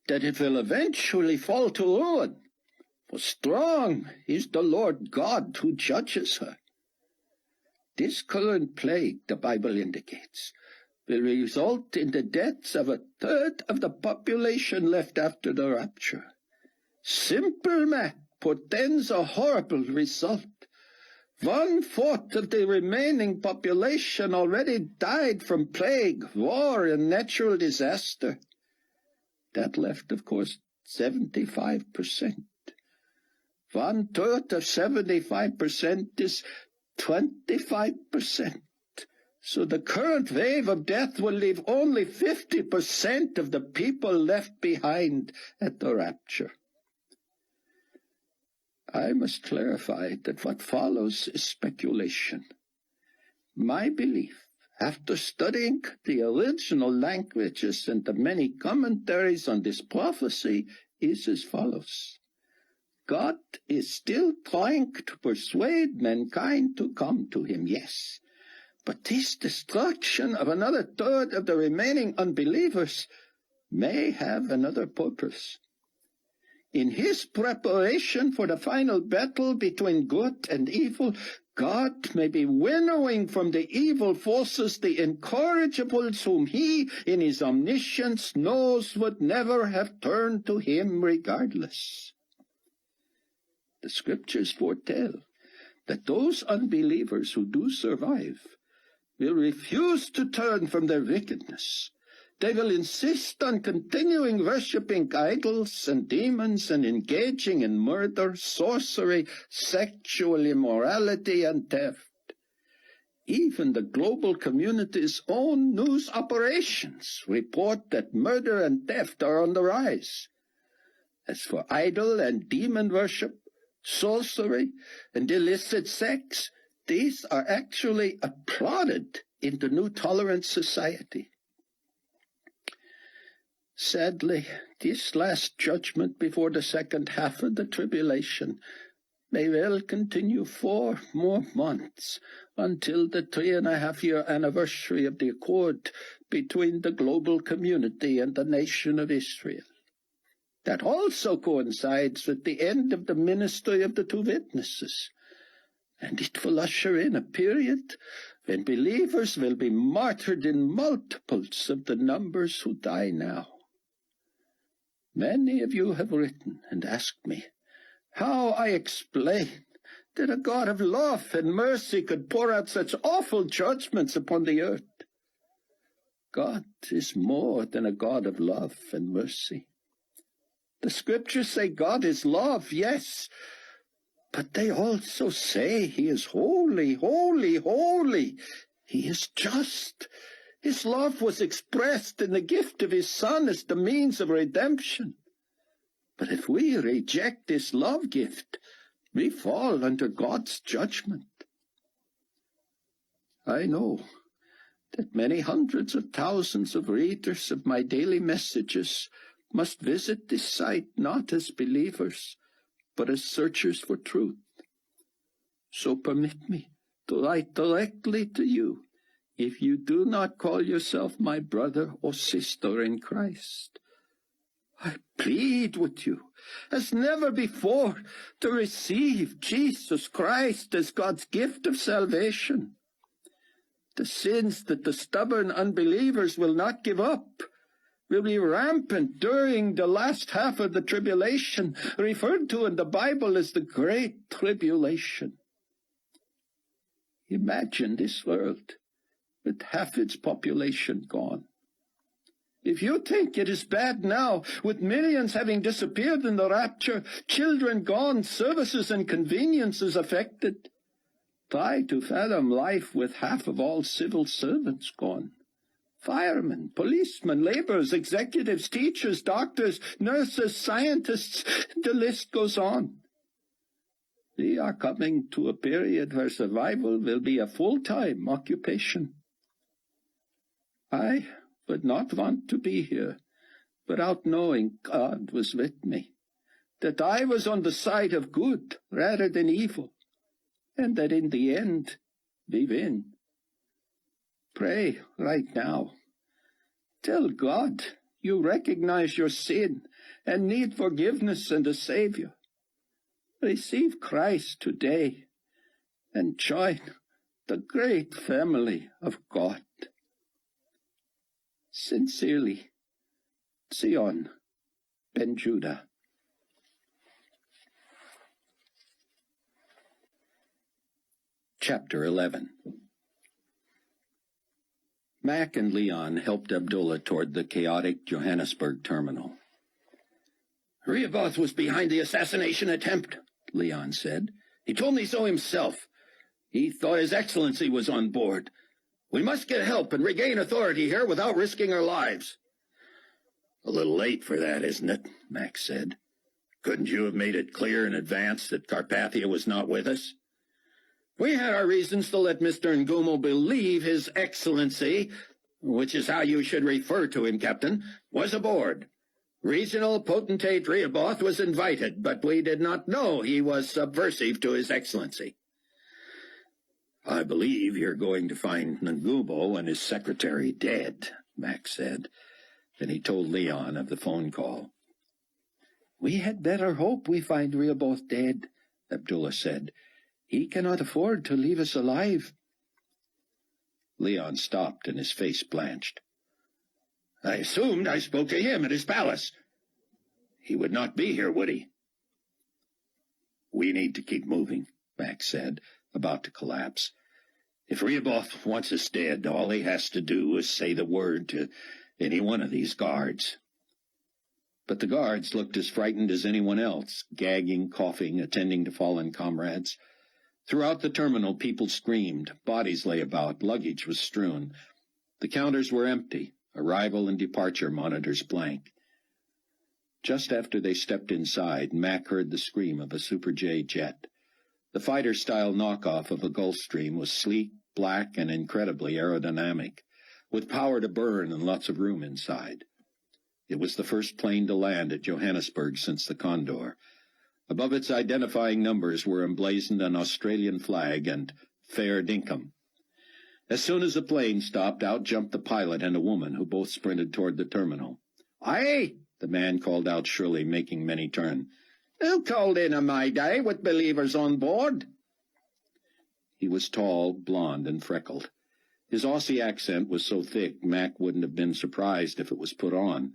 that it will eventually fall to ruin, for strong is the Lord God who judges her. This current plague, the Bible indicates, will result in the deaths of a third of the population left after the rapture. Simple math portends a horrible result. 1/4 of the remaining population already died from plague, war, and natural disaster. That left, of course, 75%. 1/3 of 75% is 25%. So the current wave of death will leave only 50% of the people left behind at the rapture. I must clarify that what follows is speculation. My belief, after studying the original languages and the many commentaries on this prophecy, is as follows. God is still trying to persuade mankind to come to him, yes. But this destruction of another third of the remaining unbelievers may have another purpose. In his preparation for the final battle between good and evil, God may be winnowing from the evil forces the incorrigibles whom he, in his omniscience, knows would never have turned to him regardless. The scriptures foretell that those unbelievers who do survive will refuse to turn from their wickedness. They will insist on continuing worshipping idols and demons and engaging in murder, sorcery, sexual immorality, and theft. Even the global community's own news operations report that murder and theft are on the rise. As for idol and demon worship, sorcery, and illicit sex, these are actually applauded in the new tolerant society. Sadly, this last judgment before the second half of the tribulation may well continue 4 more months until the 3.5-year anniversary of the accord between the global community and the nation of Israel. That also coincides with the end of the ministry of the 2 witnesses, and it will usher in a period when believers will be martyred in multiples of the numbers who die now. Many of you have written and asked me how I explain that a God of love and mercy could pour out such awful judgments upon the earth. God is more than a God of love and mercy. The scriptures say God is love, yes, but they also say he is holy, holy, holy. He is just. His love was expressed in the gift of his Son as the means of redemption. But if we reject this love gift, we fall under God's judgment. I know that many hundreds of thousands of readers of my daily messages must visit this site not as believers, but as searchers for truth. So permit me to write directly to you if you do not call yourself my brother or sister in Christ. I plead with you, as never before, to receive Jesus Christ as God's gift of salvation. The sins that the stubborn unbelievers will not give up will be rampant during the last half of the tribulation, referred to in the Bible as the Great Tribulation. Imagine this world with half its population gone. If you think it is bad now, with millions having disappeared in the rapture, children gone, services and conveniences affected, try to fathom life with half of all civil servants gone. Firemen, policemen, laborers, executives, teachers, doctors, nurses, scientists, the list goes on. We are coming to a period where survival will be a full-time occupation. I would not want to be here without knowing God was with me, that I was on the side of good rather than evil, and that in the end we win. Pray right now. Tell God you recognize your sin and need forgiveness and a Savior. Receive Christ today and join the great family of God. Sincerely, Zion ben Judah. Chapter 11. Mac and Leon helped Abdullah toward the chaotic Johannesburg terminal. Rehoboth was behind the assassination attempt, Leon said. He told me so himself. He thought His Excellency was on board. We must get help and regain authority here without risking our lives. A little late for that, isn't it? Mac said. Couldn't you have made it clear in advance that Carpathia was not with us? We had our reasons to let Mr. Ngumo believe His Excellency, which is how you should refer to him, Captain, was aboard. Regional Potentate Rehoboth was invited, but we did not know he was subversive to His Excellency. I believe you're going to find Ngumo and his secretary dead, Mac said. Then he told Leon of the phone call. We had better hope we find Rehoboth dead, Abdullah said. He cannot afford to leave us alive. Leon stopped and his face blanched. I assumed I spoke to him at his palace. He would not be here, would he? We need to keep moving, Mac said, about to collapse. If Rehoboth wants us dead, all he has to do is say the word to any one of these guards. But the guards looked as frightened as anyone else, gagging, coughing, attending to fallen comrades. Throughout the terminal, people screamed, bodies lay about, luggage was strewn. The counters were empty, arrival and departure monitors blank. Just after they stepped inside, Mac heard the scream of a Super J jet. The fighter-style knockoff of a Gulfstream was sleek, black, and incredibly aerodynamic, with power to burn and lots of room inside. It was the first plane to land at Johannesburg since the Condor. Above its identifying numbers were emblazoned an Australian flag and Fair Dinkum. As soon as the plane stopped, out jumped the pilot and a woman, who both sprinted toward the terminal. Aye, the man called out shrilly, making many turn. Who called in a Mayday with believers on board? He was tall, blond, and freckled. His Aussie accent was so thick Mac wouldn't have been surprised if it was put on.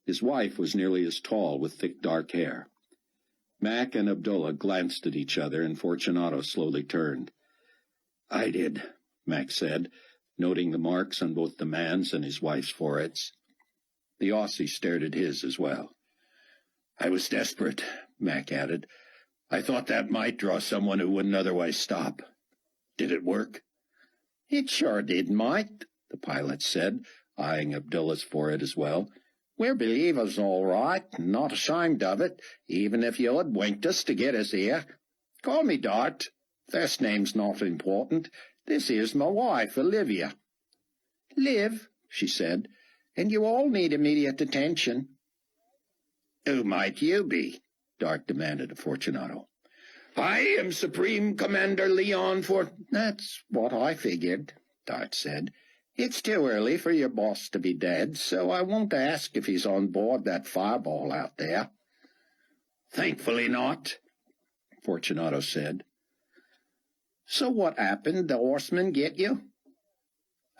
His wife was nearly as tall, with thick dark hair. Mac and Abdullah glanced at each other, and Fortunato slowly turned. I did, Mac said, noting the marks on both the man's and his wife's foreheads. The Aussie stared at his as well. I was desperate, Mac added. I thought that might draw someone who wouldn't otherwise stop. Did it work? It sure did, mate, the pilot said, eyeing Abdullah's forehead as well. We're believers, all right, not ashamed of it, even if you hoodwinked us to get us here. Call me Dart. First name's not important. This is my wife, Olivia. Liv, she said, and you all need immediate attention. Who might you be? Dart demanded of Fortunato. I am Supreme Commander Leon That's what I figured, Dart said. It's too early for your boss to be dead, so I won't ask if he's on board that fireball out there. Thankfully not, Fortunato said. So what happened? The horsemen get you?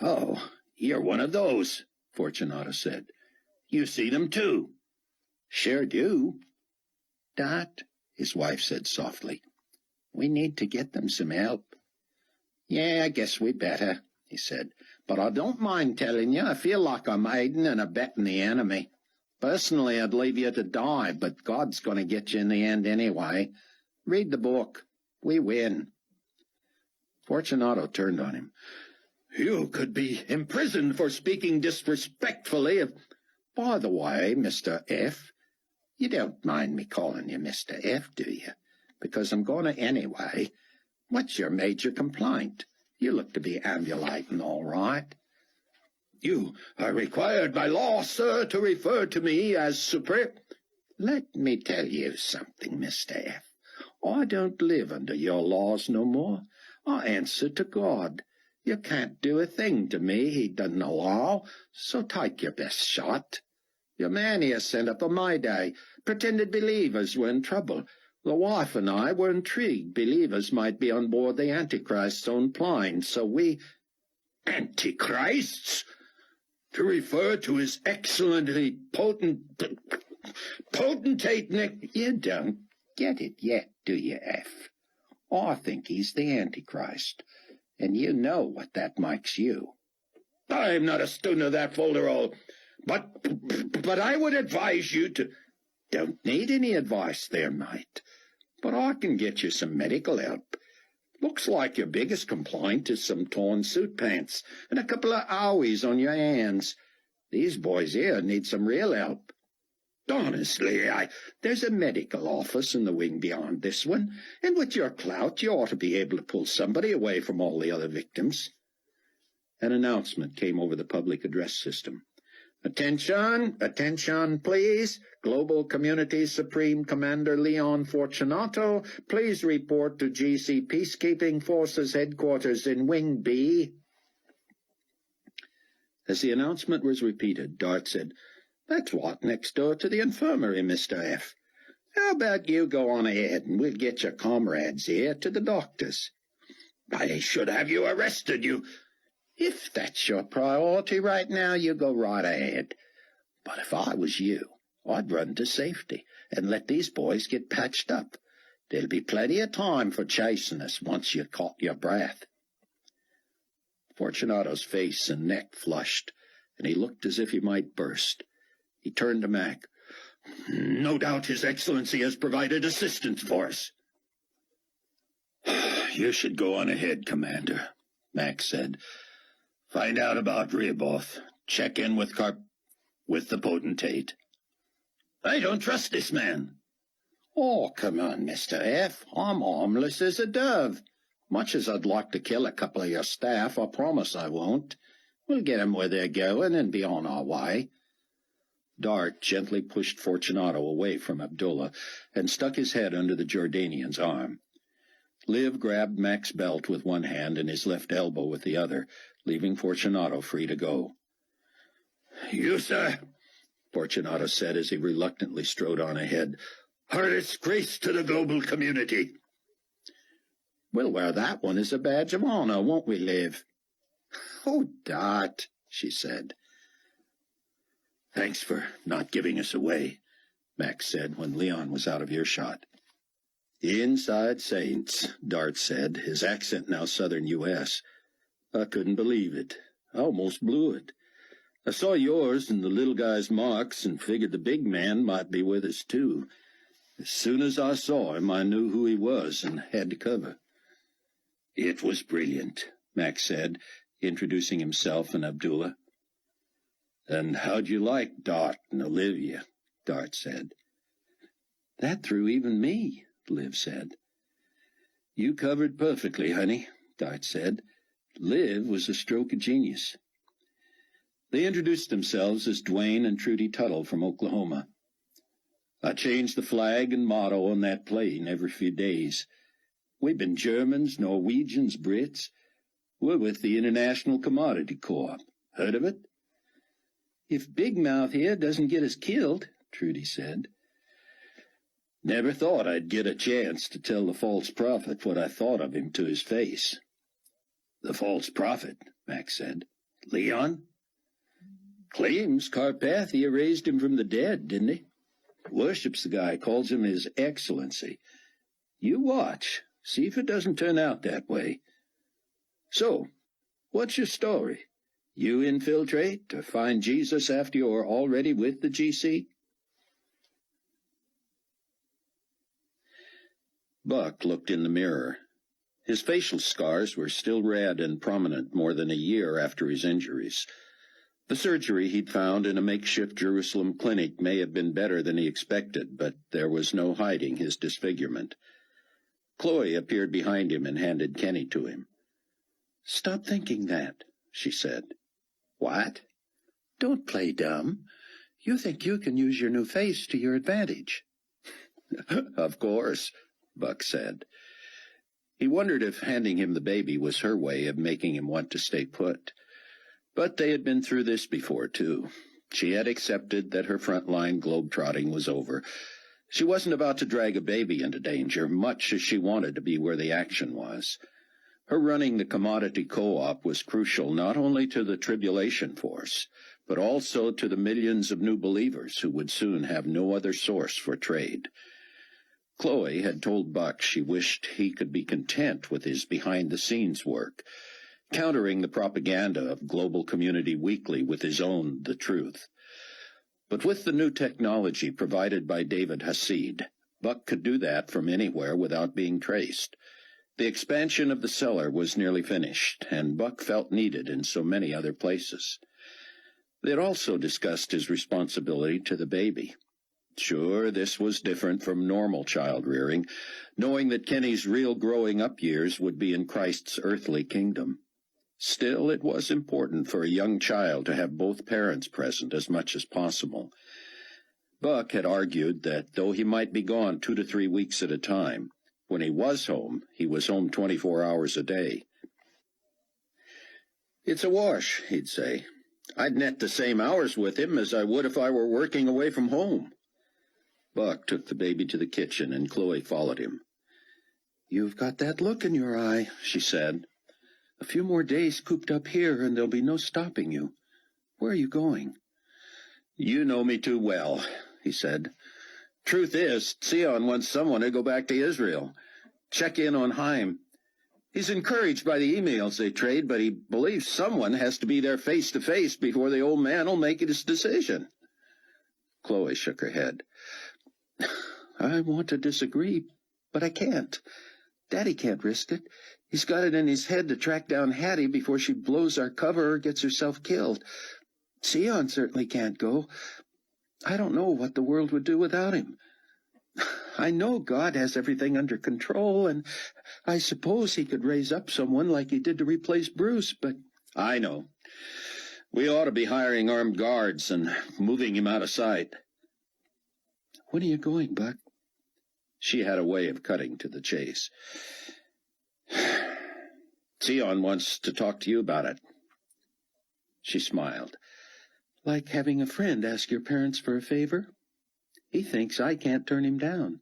Oh, you're one of those, Fortunato said. You see them too. Sure do. Dot, his wife said softly. We need to get them some help. Yeah, I guess we better, he said. But I don't mind telling you, I feel like I'm aiding and abetting the enemy. Personally, I'd leave you to die, but God's going to get you in the end anyway. Read the book. We win. Fortunato turned on him. You could be imprisoned for speaking disrespectfully of... By the way, Mr. F., you don't mind me calling you Mr. F., do you? Because I'm going to anyway. What's your major complaint? You look to be ambulating all right. You are required by law, sir, to refer to me as Supreme... Let me tell you something, Mr. F. I don't live under your laws no more. I answer to God. You can't do a thing to me he doesn't allow, so take your best shot. Your man here sent up a Mayday, pretended believers were in trouble. The wife and I were intrigued believers might be on board the Antichrist's own plane, so we— Antichrists? To refer to his excellently potentate Nick? You don't get it yet, do you, F? I think he's the Antichrist, and you know what that makes you. I'm not a student of that folderol, but I would advise you to— Don't need any advice there, mate, but I can get you some medical help. Looks like your biggest complaint is some torn suit pants and a couple of owies on your hands. These boys here need some real help. Honestly, there's a medical office in the wing beyond this one, and with your clout you ought to be able to pull somebody away from all the other victims. An announcement came over the public address system. Attention, attention, please. Global Community Supreme Commander Leon Fortunato, please report to GC Peacekeeping Forces Headquarters in Wing B. As the announcement was repeated, Dart said, "That's what, next door to the infirmary, Mr. F. How about you go on ahead and we'll get your comrades here to the doctors." "I should have you arrested, you— "If that's your priority right now, you go right ahead. But if I was you, I'd run to safety and let these boys get patched up. There'll be plenty of time for chasing us once you caught your breath." Fortunato's face and neck flushed, and he looked as if he might burst. He turned to Mac. "No doubt His Excellency has provided assistance for us." "You should go on ahead, Commander," Mac said. "Find out about Rehoboth. Check in with the potentate." "I don't trust this man." "Oh, come on, Mr. F. I'm harmless as a dove. Much as I'd like to kill a couple of your staff, I promise I won't. We'll get 'em where they're going and be on our way." Dart gently pushed Fortunato away from Abdullah and stuck his head under the Jordanian's arm. Liv grabbed Mac's belt with one hand and his left elbow with the other, leaving Fortunato free to go. "You, sir," Fortunato said as he reluctantly strode on ahead, "are a disgrace to the global community." "We'll wear that one as a badge of honor, won't we, Liv?" "Oh, Dart," she said. "Thanks for not giving us away," Mac said when Leon was out of earshot. "Inside saints," Dart said, his accent now southern U.S. "I couldn't believe it. I almost blew it. I saw yours and the little guy's marks and figured the big man might be with us, too. As soon as I saw him, I knew who he was and had to cover." "It was brilliant," Mac said, introducing himself and Abdullah. "And how'd you like Dart and Olivia?" Dart said. "That threw even me," Liv said. "You covered perfectly, honey," Dart said. "Liv was a stroke of genius." They introduced themselves as Dwayne and Trudy Tuttle from Oklahoma. "I change the flag and motto on that plane every few days. We've been Germans, Norwegians, Brits. We're with the International Commodity Corps. Heard of it?" "If Big Mouth here doesn't get us killed," Trudy said. "Never thought I'd get a chance to tell the false prophet what I thought of him to his face." "The false prophet," Mac said. "Leon?" "Claims Carpathia raised him from the dead, didn't he? Worships the guy, calls him His Excellency. You watch, see if it doesn't turn out that way. So, what's your story? You infiltrate to find Jesus after you're already with the GC?" Buck looked in the mirror. His facial scars were still red and prominent more than a year after his injuries. The surgery he'd found in a makeshift Jerusalem clinic may have been better than he expected, but there was no hiding his disfigurement. Chloe appeared behind him and handed Kenny to him. "Stop thinking that," she said. "What?" "Don't play dumb. You think you can use your new face to your advantage." "Of course," Buck said. He wondered if handing him the baby was her way of making him want to stay put. But they had been through this before, too. She had accepted that her front-line globe-trotting was over. She wasn't about to drag a baby into danger, much as she wanted to be where the action was. Her running the commodity co-op was crucial not only to the tribulation force, but also to the millions of new believers who would soon have no other source for trade. Chloe had told Buck she wished he could be content with his behind-the-scenes work, countering the propaganda of Global Community Weekly with his own The Truth. But with the new technology provided by David Hasid, Buck could do that from anywhere without being traced. The expansion of the cellar was nearly finished, and Buck felt needed in so many other places. They had also discussed his responsibility to the baby. Sure, this was different from normal child-rearing, knowing that Kenny's real growing-up years would be in Christ's earthly kingdom. Still, it was important for a young child to have both parents present as much as possible. Buck had argued that though he might be gone 2 to 3 weeks at a time, when he was home 24 hours a day. "It's a wash," he'd say. "I'd net the same hours with him as I would if I were working away from home." Buck took the baby to the kitchen, and Chloe followed him. "You've got that look in your eye," she said. "A few more days cooped up here, and there'll be no stopping you. Where are you going?" "You know me too well," he said. "Truth is, Sion wants someone to go back to Israel. Check in on Haim. He's encouraged by the emails they trade, but he believes someone has to be there face-to-face before the old man will make his decision." Chloe shook her head. "I want to disagree, but I can't. Daddy can't risk it. He's got it in his head to track down Hattie before she blows our cover or gets herself killed. Sion certainly can't go. I don't know what the world would do without him. I know God has everything under control, and I suppose he could raise up someone like he did to replace Bruce, but—" "I know. We ought to be hiring armed guards and moving him out of sight." "When are you going, Buck?" She had a way of cutting to the chase. "Sion wants to talk to you about it." She smiled. "Like having a friend ask your parents for a favor? He thinks I can't turn him down."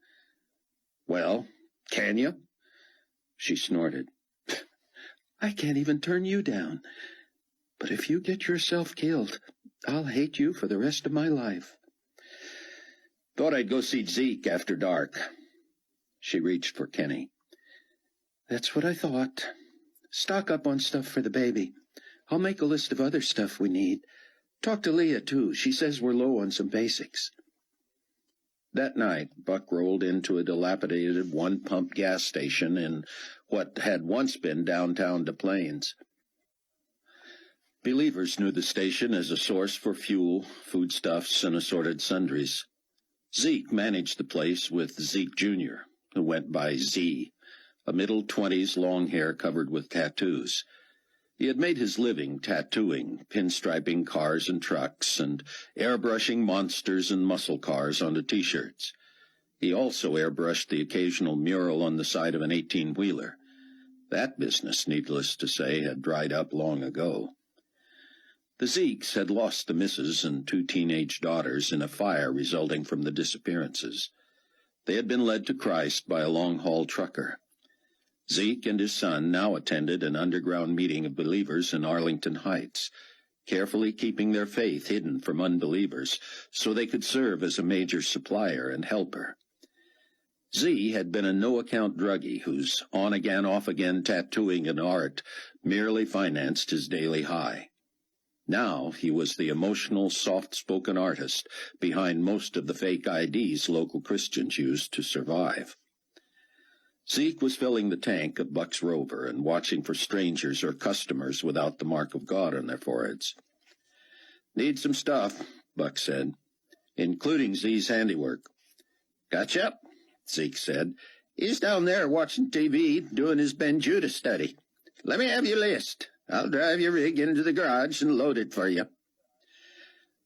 "Well, can you?" She snorted. "I can't even turn you down. But if you get yourself killed, I'll hate you for the rest of my life." "Thought I'd go see Zeke after dark." She reached for Kenny. "That's what I thought. Stock up on stuff for the baby. I'll make a list of other stuff we need. Talk to Leah, too. She says we're low on some basics." That night, Buck rolled into a dilapidated one-pump gas station in what had once been downtown Des Plaines. Believers knew the station as a source for fuel, foodstuffs, and assorted sundries. Zeke managed the place with Zeke Jr., who went by Z, a middle-20s long hair covered with tattoos. He had made his living tattooing, pinstriping cars and trucks, and airbrushing monsters and muscle cars onto T-shirts. He also airbrushed the occasional mural on the side of an 18-wheeler. That business, needless to say, had dried up long ago. The Zekes had lost the missus and 2 teenage daughters in a fire resulting from the disappearances. They had been led to Christ by a long-haul trucker. Zeke and his son now attended an underground meeting of believers in Arlington Heights, carefully keeping their faith hidden from unbelievers so they could serve as a major supplier and helper. Z had been a no-account druggie whose on-again, off-again tattooing and art merely financed his daily high. Now he was the emotional, soft-spoken artist behind most of the fake IDs local Christians used to survive. Zeke was filling the tank of Buck's Rover and watching for strangers or customers without the mark of God on their foreheads. "Need some stuff," Buck said, "including Z's handiwork." "Gotcha," Zeke said. "He's down there watching TV, doing his Ben Judah study. Let me have your list. I'll drive your rig into the garage and load it for you."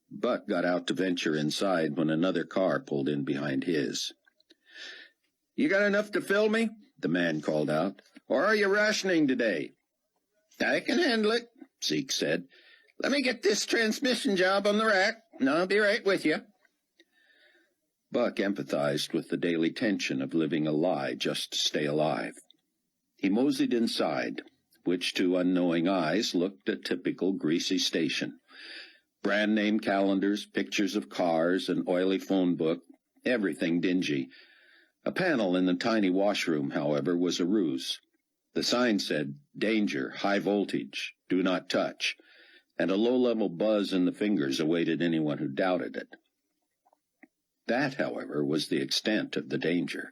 Buck got out to venture inside when another car pulled in behind his. "You got enough to fill me?" the man called out. "Or are you rationing today?" "I can handle it," Zeke said. "Let me get this transmission job on the rack, and I'll be right with you." Buck empathized with the daily tension of living a lie just to stay alive. He moseyed inside, which to unknowing eyes looked a typical greasy station. Brand-name calendars, pictures of cars, an oily phone book, everything dingy. A panel in the tiny washroom, however, was a ruse. The sign said, "Danger, high voltage, do not touch," and a low-level buzz in the fingers awaited anyone who doubted it. That, however, was the extent of the danger.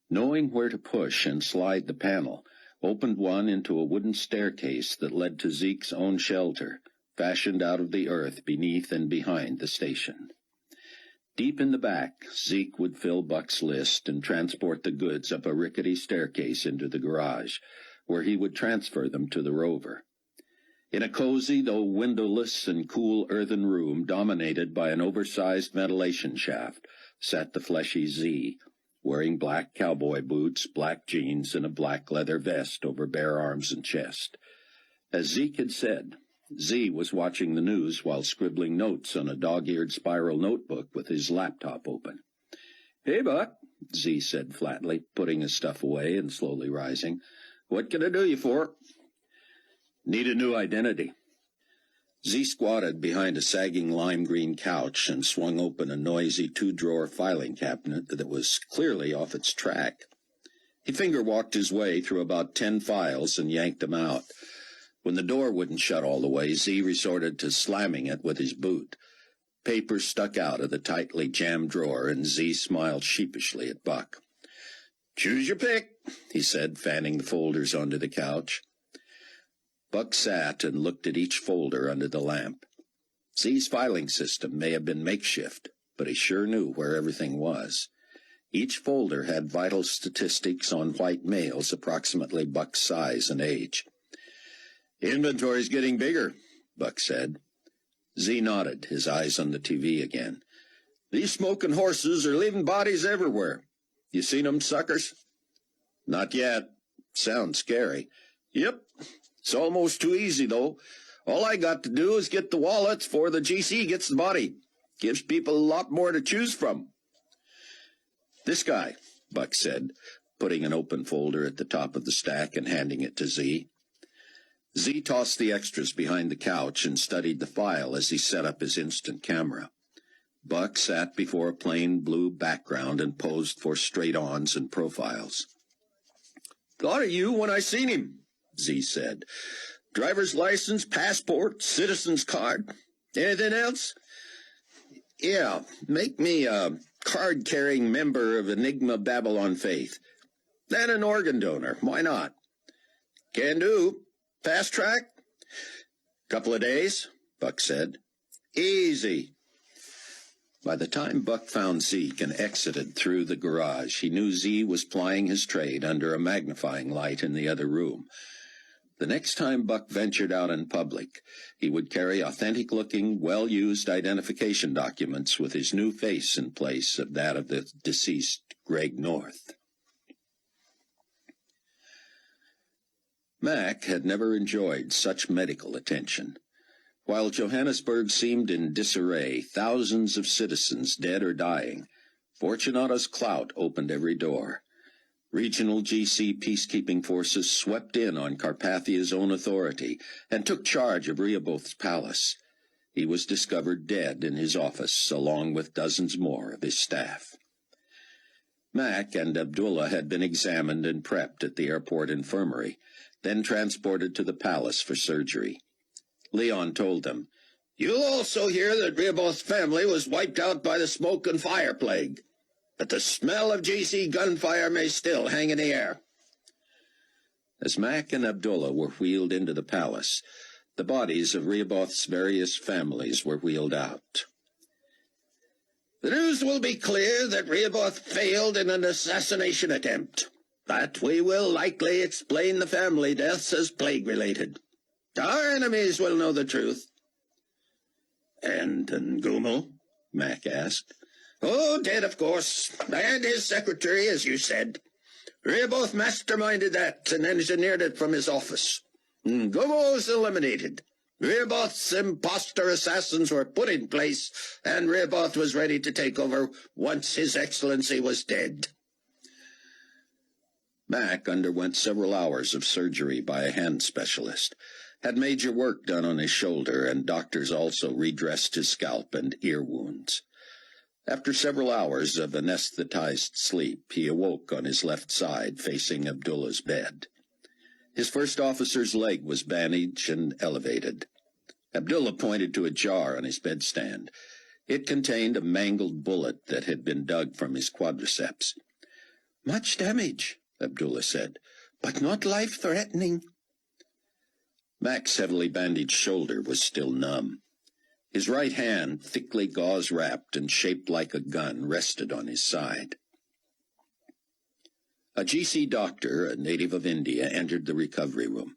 Knowing where to push and slide the panel, opened one into a wooden staircase that led to Zeke's own shelter, fashioned out of the earth beneath and behind the station. Deep in the back, Zeke would fill Buck's list and transport the goods up a rickety staircase into the garage, where he would transfer them to the rover. In a cozy, though windowless and cool earthen room dominated by an oversized ventilation shaft, sat the fleshy Z, wearing black cowboy boots, black jeans, and a black leather vest over bare arms and chest. As Zeke had said, Z was watching the news while scribbling notes on a dog-eared spiral notebook with his laptop open. "Hey, Buck," Z said flatly, putting his stuff away and slowly rising. "What can I do you for?" "Need a new identity." Z squatted behind a sagging lime-green couch and swung open a noisy two-drawer filing cabinet that was clearly off its track. He finger-walked his way through about 10 files and yanked them out. When the door wouldn't shut all the way, Z resorted to slamming it with his boot. Papers stuck out of the tightly jammed drawer, and Z smiled sheepishly at Buck. "Choose your pick," he said, fanning the folders onto the couch. Buck sat and looked at each folder under the lamp. Z's filing system may have been makeshift, but he sure knew where everything was. Each folder had vital statistics on white males approximately Buck's size and age. "Inventory's getting bigger," Buck said. Z nodded, his eyes on the TV again. "These smoking horses are leaving bodies everywhere. You seen 'em suckers?" "Not yet. Sounds scary." "Yep. It's almost too easy, though. All I got to do is get the wallets before the GC gets the body. Gives people a lot more to choose from." "This guy," Buck said, putting an open folder at the top of the stack and handing it to Z. Z tossed the extras behind the couch and studied the file as he set up his instant camera. Buck sat before a plain blue background and posed for straight-ons and profiles. "Thought of you when I seen him," Z said. "Driver's license, passport, citizen's card. Anything else?" "Yeah, make me a card-carrying member of Enigma Babylon Faith. Then an organ donor. Why not?" "Can do. Fast track?" "Couple of days," Buck said. "Easy." By the time Buck found Zeke and exited through the garage, he knew Z was plying his trade under a magnifying light in the other room. The next time Buck ventured out in public, he would carry authentic-looking, well-used identification documents with his new face in place of that of the deceased Greg North. Mac had never enjoyed such medical attention. While Johannesburg seemed in disarray, thousands of citizens dead or dying, Fortunato's clout opened every door. Regional GC peacekeeping forces swept in on Carpathia's own authority and took charge of Rehoboth's palace. He was discovered dead in his office, along with dozens more of his staff. Mac and Abdullah had been examined and prepped at the airport infirmary, then transported to the palace for surgery. Leon told them, "You'll also hear that Rehoboth's family was wiped out by the smoke and fire plague, but the smell of GC gunfire may still hang in the air." As Mac and Abdullah were wheeled into the palace, the bodies of Rehoboth's various families were wheeled out. "The news will be clear that Rehoboth failed in an assassination attempt, but we will likely explain the family deaths as plague-related. Our enemies will know the truth." "And Ngumo?" Mac asked. "Oh, dead, of course, and his secretary, as you said. Rehoboth masterminded that and engineered it from his office. Ngumo's eliminated. Rehoboth's imposter assassins were put in place, and Rehoboth was ready to take over once His Excellency was dead. Mac underwent several hours of surgery by a hand specialist, had major work done on his shoulder, and doctors also redressed his scalp and ear wounds. After several hours of anesthetized sleep, he awoke on his left side, facing Abdullah's bed. His first officer's leg was bandaged and elevated. Abdullah pointed to a jar on his bedstand. It contained a mangled bullet that had been dug from his quadriceps. "Much damage," Abdullah said, "but not life-threatening." Mac's heavily bandaged shoulder was still numb. His right hand, thickly gauze-wrapped and shaped like a gun, rested on his side. A GC doctor, a native of India, entered the recovery room.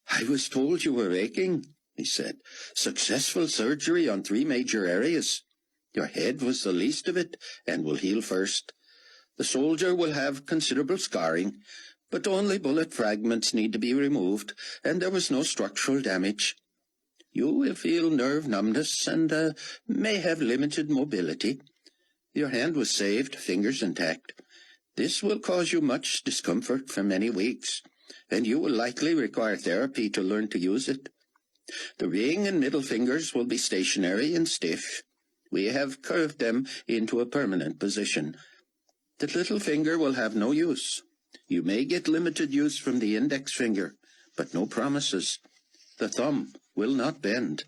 "I was told you were aching," he said. "Successful surgery on 3 major areas. Your head was the least of it, and will heal first. The soldier will have considerable scarring, but only bullet fragments need to be removed, and there was no structural damage. You will feel nerve numbness and may have limited mobility. Your hand was saved, fingers intact. This will cause you much discomfort for many weeks, and you will likely require therapy to learn to use it. The ring and middle fingers will be stationary and stiff. We have curved them into a permanent position. The little finger will have no use. You may get limited use from the index finger, but no promises. The thumb will not bend."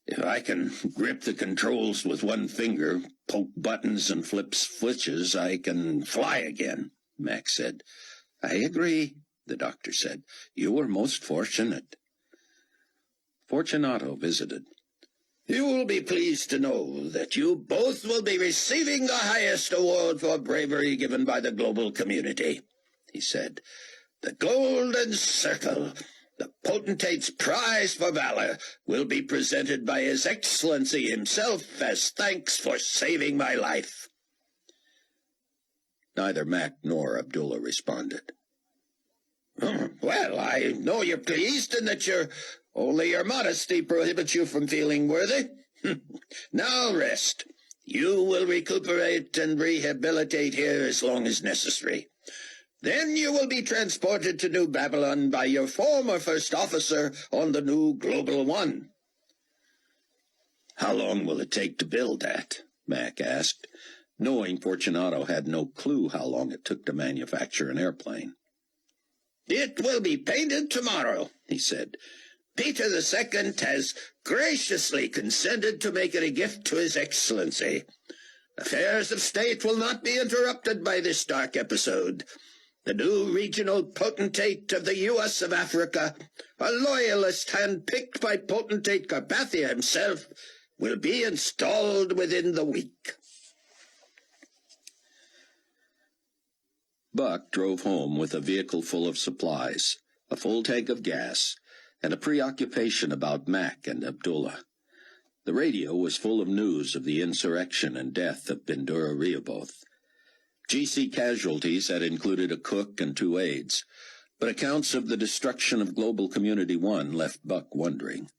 "If I can grip the controls with one finger, poke buttons and flip switches, I can fly again," Mac said. "I agree," the doctor said. "You were most fortunate." Fortunato visited. "You will be pleased to know that you both will be receiving the highest award for bravery given by the global community," he said. "The Golden Circle, the potentate's prize for valor, will be presented by His Excellency himself as thanks for saving my life." Neither Mac nor Abdullah responded. "Well, I know you're pleased and that only your modesty prohibits you from feeling worthy. Now rest. You will recuperate and rehabilitate here as long as necessary. Then you will be transported to New Babylon by your former first officer on the new Global One." "How long will it take to build that?" Mac asked, knowing Fortunato had no clue how long it took to manufacture an airplane. "It will be painted tomorrow," he said. "Peter II has graciously consented to make it a gift to His Excellency. Affairs of state will not be interrupted by this dark episode. The new regional potentate of the U.S. of Africa, a loyalist handpicked by potentate Carpathia himself, will be installed within the week." Buck drove home with a vehicle full of supplies, a full tank of gas, and a preoccupation about Mac and Abdullah. The radio was full of news of the insurrection and death of Bindura Rehoboth. GC casualties had included a cook and 2 aides, but accounts of the destruction of Global Community 1 left Buck wondering.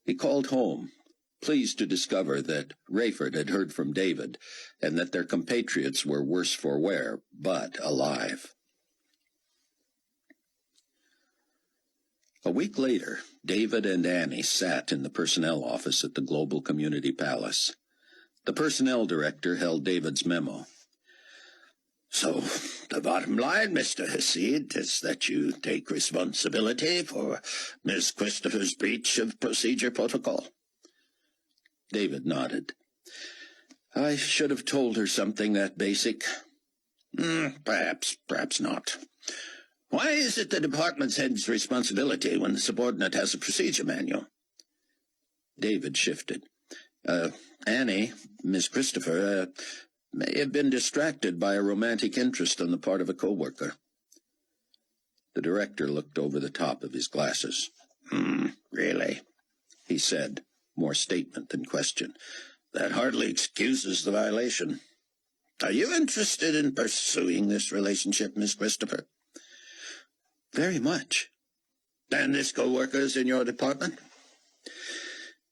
He called home, pleased to discover that Rayford had heard from David, and that their compatriots were worse for wear, but alive. A week later, David and Annie sat in the personnel office at the Global Community Palace. The personnel director held David's memo. "So, the bottom line, Mr. Hasid, is that you take responsibility for Miss Christopher's breach of procedure protocol?" David nodded. "I should have told her something that basic." Perhaps not. Why is it the department's head's responsibility when the subordinate has a procedure manual?" David shifted. Annie, Miss Christopher, may have been distracted by a romantic interest on the part of a co-worker." The director looked over the top of his glasses. Really?" he said, more statement than question. "That hardly excuses the violation. Are you interested in pursuing this relationship, Miss Christopher?" "Very much." And his co-workers in your department?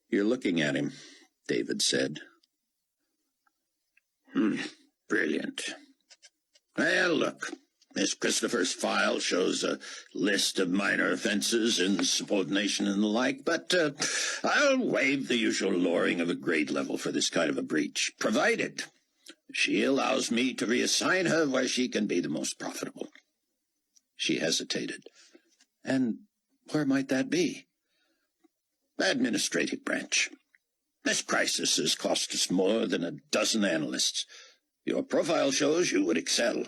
You're looking at him, David said. Brilliant. Well, look, Miss Christopher's file shows a list of minor offenses, insubordination and the like, but I'll waive the usual lowering of a grade level for this kind of a breach, provided she allows me to reassign her where she can be the most profitable. She hesitated. And where might that be? Administrative branch. This crisis has cost us more than a dozen analysts. Your profile shows you would excel.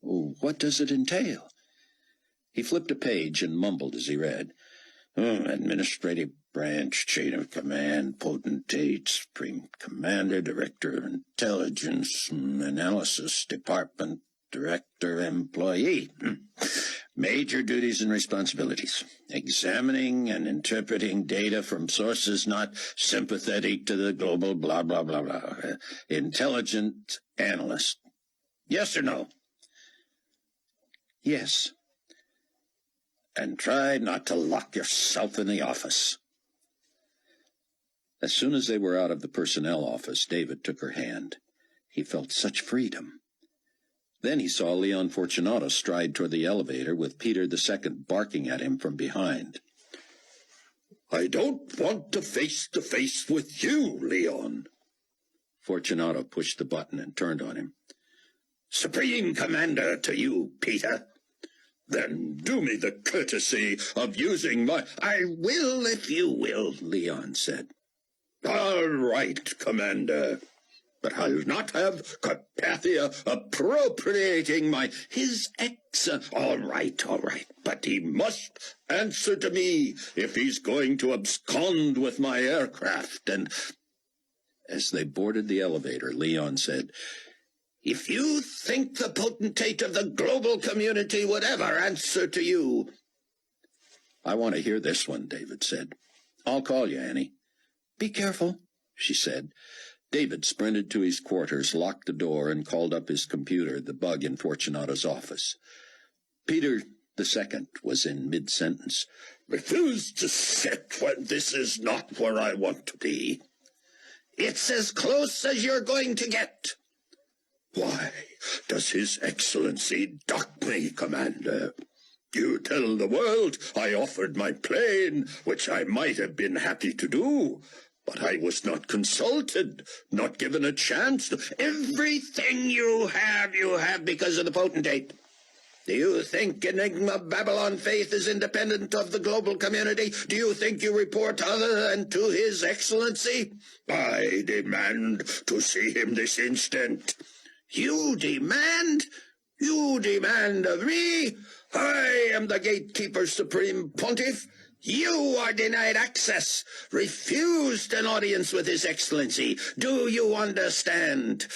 Oh, what does it entail? He flipped a page and mumbled as he read. Administrative branch, chain of command, potentate, supreme commander, director of intelligence, analysis, department, director, employee. Major duties and responsibilities. Examining and interpreting data from sources not sympathetic to the global blah, blah, blah, blah. Intelligent analyst. Yes or no? Yes. And try not to lock yourself in the office. As soon as they were out of the personnel office, David took her hand. He felt such freedom. Then he saw Leon Fortunato stride toward the elevator with Peter II barking at him from behind. I don't want to face with you, Leon. Fortunato pushed the button and turned on him. Supreme Commander to you, Peter. Then do me the courtesy of using my... I will if you will, Leon said. All right, Commander. But I'll not have Carpathia appropriating my... His ex... All right. But he must answer to me if he's going to abscond with my aircraft. And as they boarded the elevator, Leon said, if you think the potentate of the global community would ever answer to you... I want to hear this one, David said. I'll call you, Annie. Be careful, she said. David sprinted to his quarters, locked the door, and called up his computer, the bug in Fortunato's office. Peter II was in mid-sentence. Refuse to sit when this is not where I want to be. It's as close as you're going to get. Why does His Excellency dock me, Commander? You tell the world I offered my plane, which I might have been happy to do. But I was not consulted, not given a chance. Everything you have because of the potentate. Do you think Enigma Babylon Faith is independent of the global community? Do you think you report other than to His Excellency? I demand to see him this instant. You demand? You demand of me? I am the gatekeeper supreme pontiff. You are denied access, refused an audience with His Excellency. Do you understand?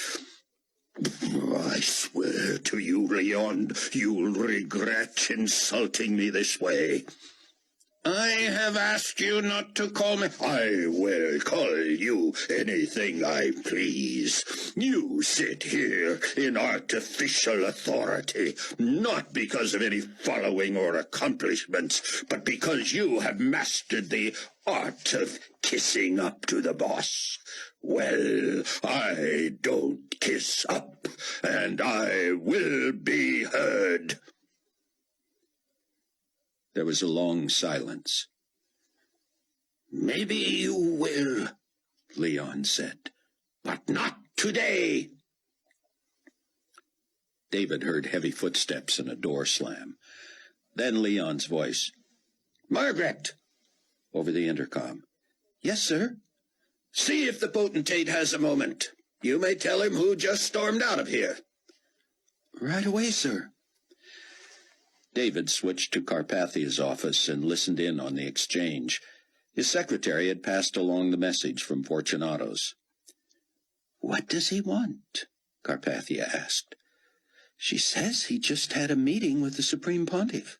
I swear to you, Leon, you'll regret insulting me this way. I have asked you not to call me. I will call you anything I please. You sit here in artificial authority, not because of any following or accomplishments, but because you have mastered the art of kissing up to the boss. Well, I don't kiss up, and I will be heard. There was a long silence. Maybe you will, Leon said, but not today. David heard heavy footsteps and a door slam. Then Leon's voice. Margaret! Over the intercom. Yes, sir? See if the potentate has a moment. You may tell him who just stormed out of here. Right away, sir. David switched to Carpathia's office and listened in on the exchange. His secretary had passed along the message from Fortunato's. What does he want? Carpathia asked. She says he just had a meeting with the Supreme Pontiff.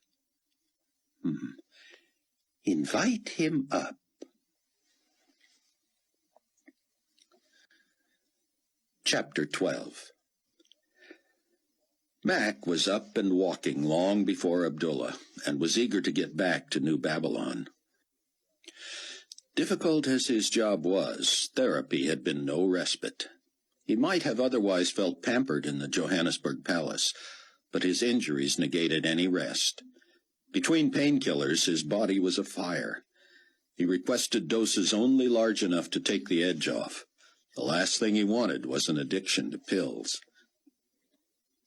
Invite him up. Chapter 12. Mac was up and walking long before Abdullah, and was eager to get back to New Babylon. Difficult as his job was, therapy had been no respite. He might have otherwise felt pampered in the Johannesburg palace, but his injuries negated any rest. Between painkillers, his body was afire. He requested doses only large enough to take the edge off. The last thing he wanted was an addiction to pills.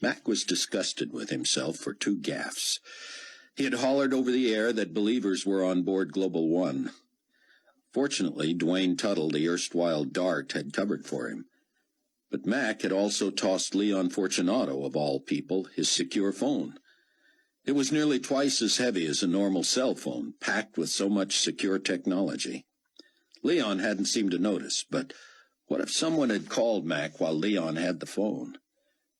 Mac was disgusted with himself for 2 gaffes. He had hollered over the air that believers were on board Global One. Fortunately, Dwayne Tuttle, the erstwhile Dart, had covered for him. But Mac had also tossed Leon Fortunato, of all people, his secure phone. It was nearly twice as heavy as a normal cell phone, packed with so much secure technology. Leon hadn't seemed to notice, but what if someone had called Mac while Leon had the phone?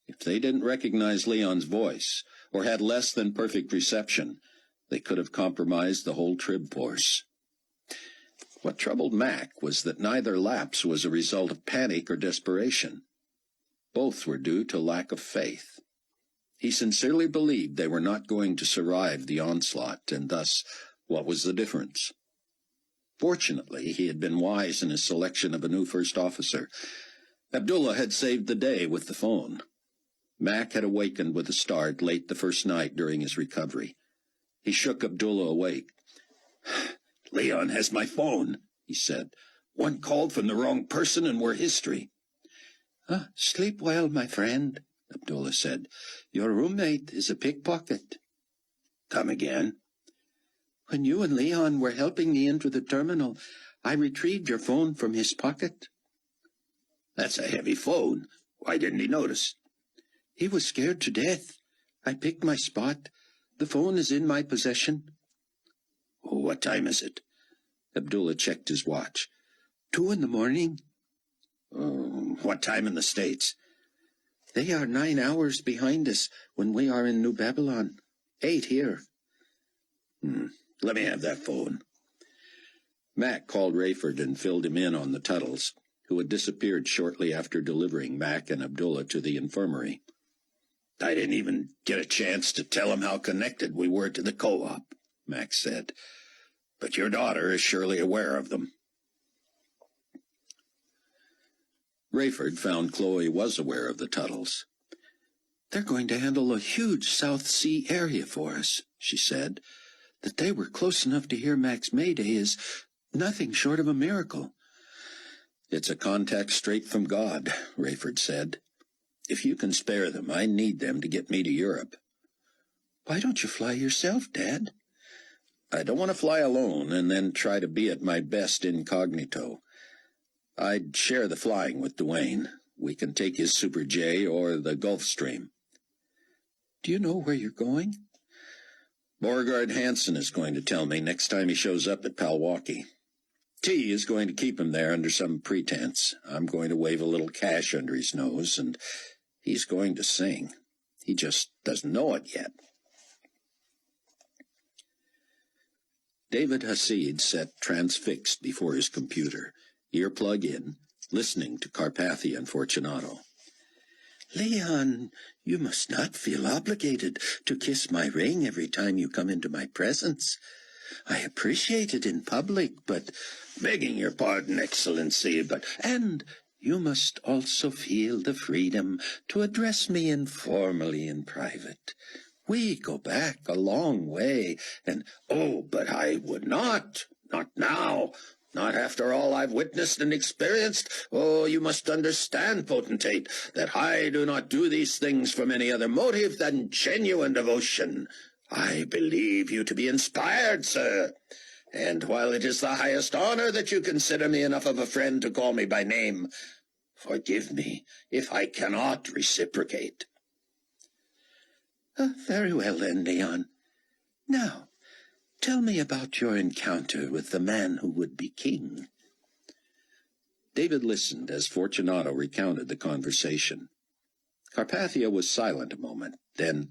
If they didn't recognize Leon's voice, or had less than perfect reception, they could have compromised the whole trib force. What troubled Mac was that neither lapse was a result of panic or desperation. Both were due to lack of faith. He sincerely believed they were not going to survive the onslaught, and thus, what was the difference? Fortunately, he had been wise in his selection of a new first officer. Abdullah had saved the day with the phone. Mac had awakened with a start late the first night during his recovery. He shook Abdullah awake. "Leon has my phone," he said. "One called from the wrong person and we're history." Sleep well, my friend," Abdullah said. "Your roommate is a pickpocket." "Come again?" "When you and Leon were helping me into the terminal, I retrieved your phone from his pocket." "That's a heavy phone. Why didn't he notice?" "He was scared to death. I picked my spot. The phone is in my possession." "What time is it?" Abdullah checked his watch. 2 a.m. What time in the States?" "They are 9 hours behind us when we are in New Babylon. 8 here." Let me have that phone." Mac called Rayford and filled him in on the Tuttles, who had disappeared shortly after delivering Mac and Abdullah to the infirmary. "I didn't even get a chance to tell him how connected we were to the co-op," Mac said. "But your daughter is surely aware of them." Rayford found Chloe was aware of the Tuttles. "They're going to handle a huge South Sea area for us," she said. "That they were close enough to hear Mac's Mayday is nothing short of a miracle." "It's a contact straight from God," Rayford said. "If you can spare them, I need them to get me to Europe." "Why don't you fly yourself, Dad?" "I don't want to fly alone and then try to be at my best incognito. I'd share the flying with Dwayne. We can take his Super J or the Gulfstream." "Do you know where you're going?" "Beauregard Hanson is going to tell me next time he shows up at Palwaukee. T is going to keep him there under some pretense. I'm going to wave a little cash under his nose, and he's going to sing. He just doesn't know it yet." David Hasid sat transfixed before his computer, earplug in, listening to Carpathia and Fortunato. "Leon, you must not feel obligated to kiss my ring every time you come into my presence. I appreciate it in public, but—" "Begging your pardon, Excellency, but—" "And you must also feel the freedom to address me informally in private. We go back a long way, and—" "Oh, but I would not. Not now. Not after all I've witnessed and experienced. Oh, you must understand, potentate, that I do not do these things from any other motive than genuine devotion. I believe you to be inspired, sir. And while it is the highest honor that you consider me enough of a friend to call me by name, forgive me if I cannot reciprocate." "Very well then, Leon. Now, tell me about your encounter with the man who would be king." David listened as Fortunato recounted the conversation. Carpathia was silent a moment. Then,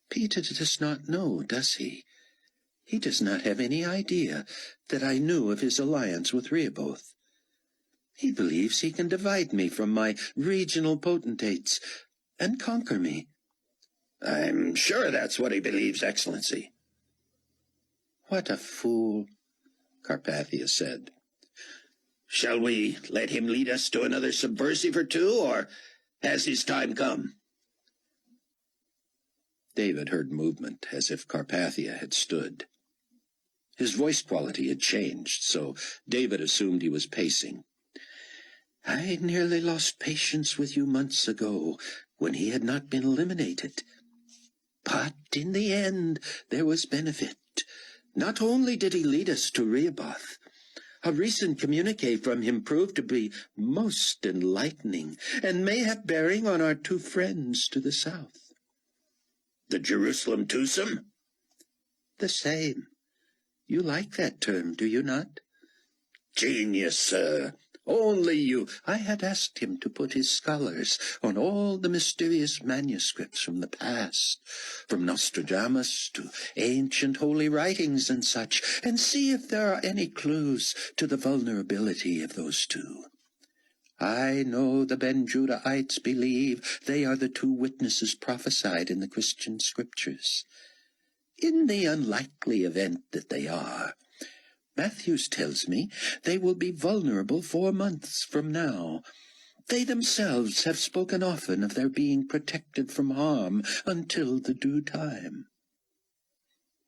"Peter does not know, does he? He does not have any idea that I knew of his alliance with Rehoboth. He believes he can divide me from my regional potentates, and conquer me. I'm sure that's what he believes, Excellency. What a fool, Carpathia said. Shall we let him lead us to another subversive or two, or has his time come? David heard movement, as if Carpathia had stood. His voice quality had changed, so David assumed he was pacing. I nearly lost patience with you months ago, when he had not been eliminated. But in the end there was benefit. Not only did he lead us to Rehoboth, a recent communique from him proved to be most enlightening, and may have bearing on our two friends to the south. The Jerusalem twosome? The same. You like that term, do you not? Genius, sir. Only you. I had asked him to put his scholars on all the mysterious manuscripts from the past, from Nostradamus to ancient holy writings and such, and see if there are any clues to the vulnerability of those two. I know the Ben-Judahites believe they are the two witnesses prophesied in the Christian scriptures. In the unlikely event that they are, Matthews tells me they will be vulnerable 4 months from now. They themselves have spoken often of their being protected from harm until the due time.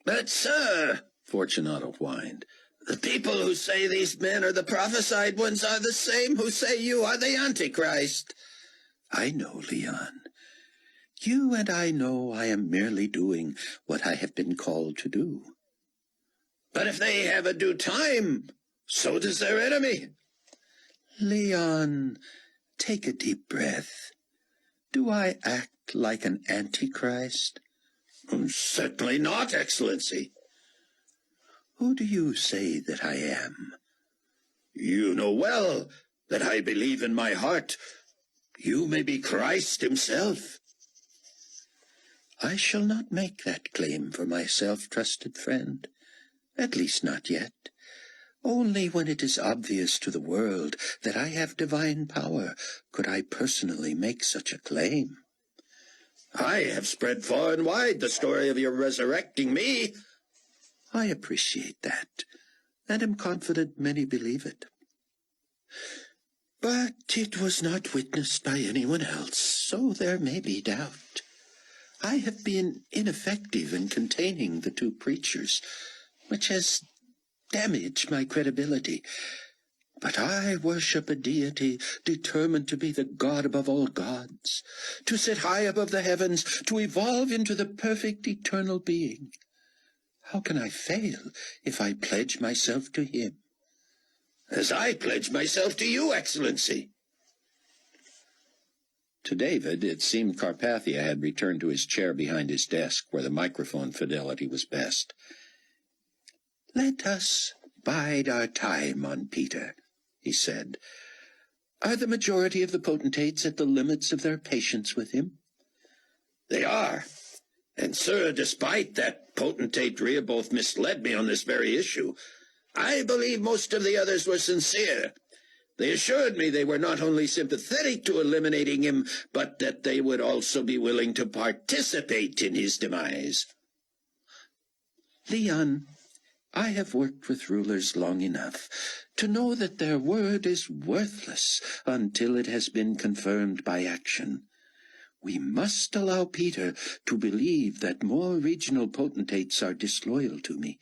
But, sir, Fortunato whined, the people who say these men are the prophesied ones are the same who say you are the Antichrist. I know, Leon. You and I know I am merely doing what I have been called to do. But if they have a due time, so does their enemy. Leon, take a deep breath. Do I act like an antichrist? Certainly not, Excellency. Who do you say that I am? You know well that I believe in my heart you may be Christ himself. I shall not make that claim for myself, trusted friend. At least not yet. Only when it is obvious to the world that I have divine power could I personally make such a claim. I have spread far and wide the story of your resurrecting me. I appreciate that, and am confident many believe it. But it was not witnessed by anyone else, so there may be doubt. I have been ineffective in containing the two preachers, which has damaged my credibility. But I worship a deity determined to be the God above all gods, to sit high above the heavens, to evolve into the perfect eternal being. How can I fail if I pledge myself to him? As I pledge myself to you, Excellency. To David, it seemed Carpathia had returned to his chair behind his desk, where the microphone fidelity was best. Let us bide our time on Peter, he said. Are the majority of the potentates at the limits of their patience with him? They are. And, sir, despite that potentate Rehoboth misled me on this very issue, I believe most of the others were sincere. They assured me they were not only sympathetic to eliminating him, but that they would also be willing to participate in his demise. Leon, I have worked with rulers long enough to know that their word is worthless until it has been confirmed by action. We must allow Peter to believe that more regional potentates are disloyal to me.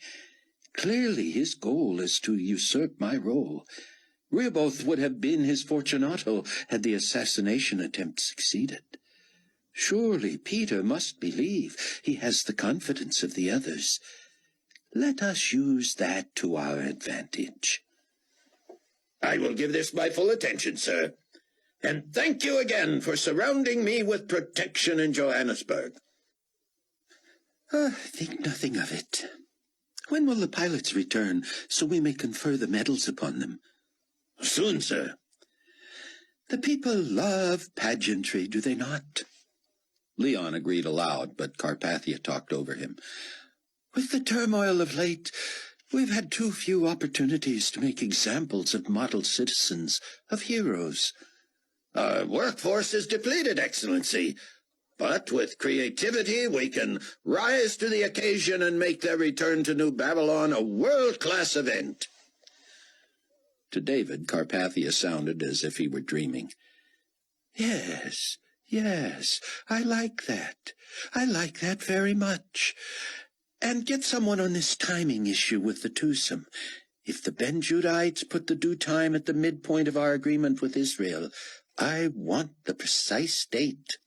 Clearly his goal is to usurp my role. Rehoboth would have been his Fortunato had the assassination attempt succeeded. Surely Peter must believe he has the confidence of the others. Let us use that to our advantage. I will give this my full attention, sir. And thank you again for surrounding me with protection in Johannesburg. Think nothing of it. When will the pilots return, so we may confer the medals upon them? Soon, sir. The people love pageantry, do they not? Leon agreed aloud, but Carpathia talked over him. With the turmoil of late, we've had too few opportunities to make examples of model citizens, of heroes. Our workforce is depleted, Excellency. But with creativity, we can rise to the occasion and make their return to New Babylon a world-class event." To David, Carpathia sounded as if he were dreaming. "Yes, yes, I like that. I like that very much. And get someone on this timing issue with the twosome. If the Ben Judahites put the due time at the midpoint of our agreement with Israel, I want the precise date."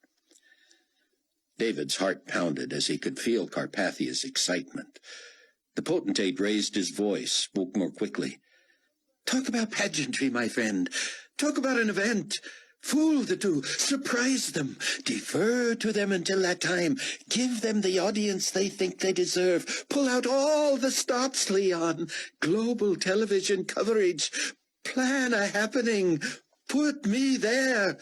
David's heart pounded as he could feel Carpathia's excitement. The potentate raised his voice, spoke more quickly. "Talk about pageantry, my friend. Talk about an event. Fool the two. Surprise them. Defer to them until that time. Give them the audience they think they deserve. Pull out all the stops, Leon. Global television coverage. Plan a happening. Put me there.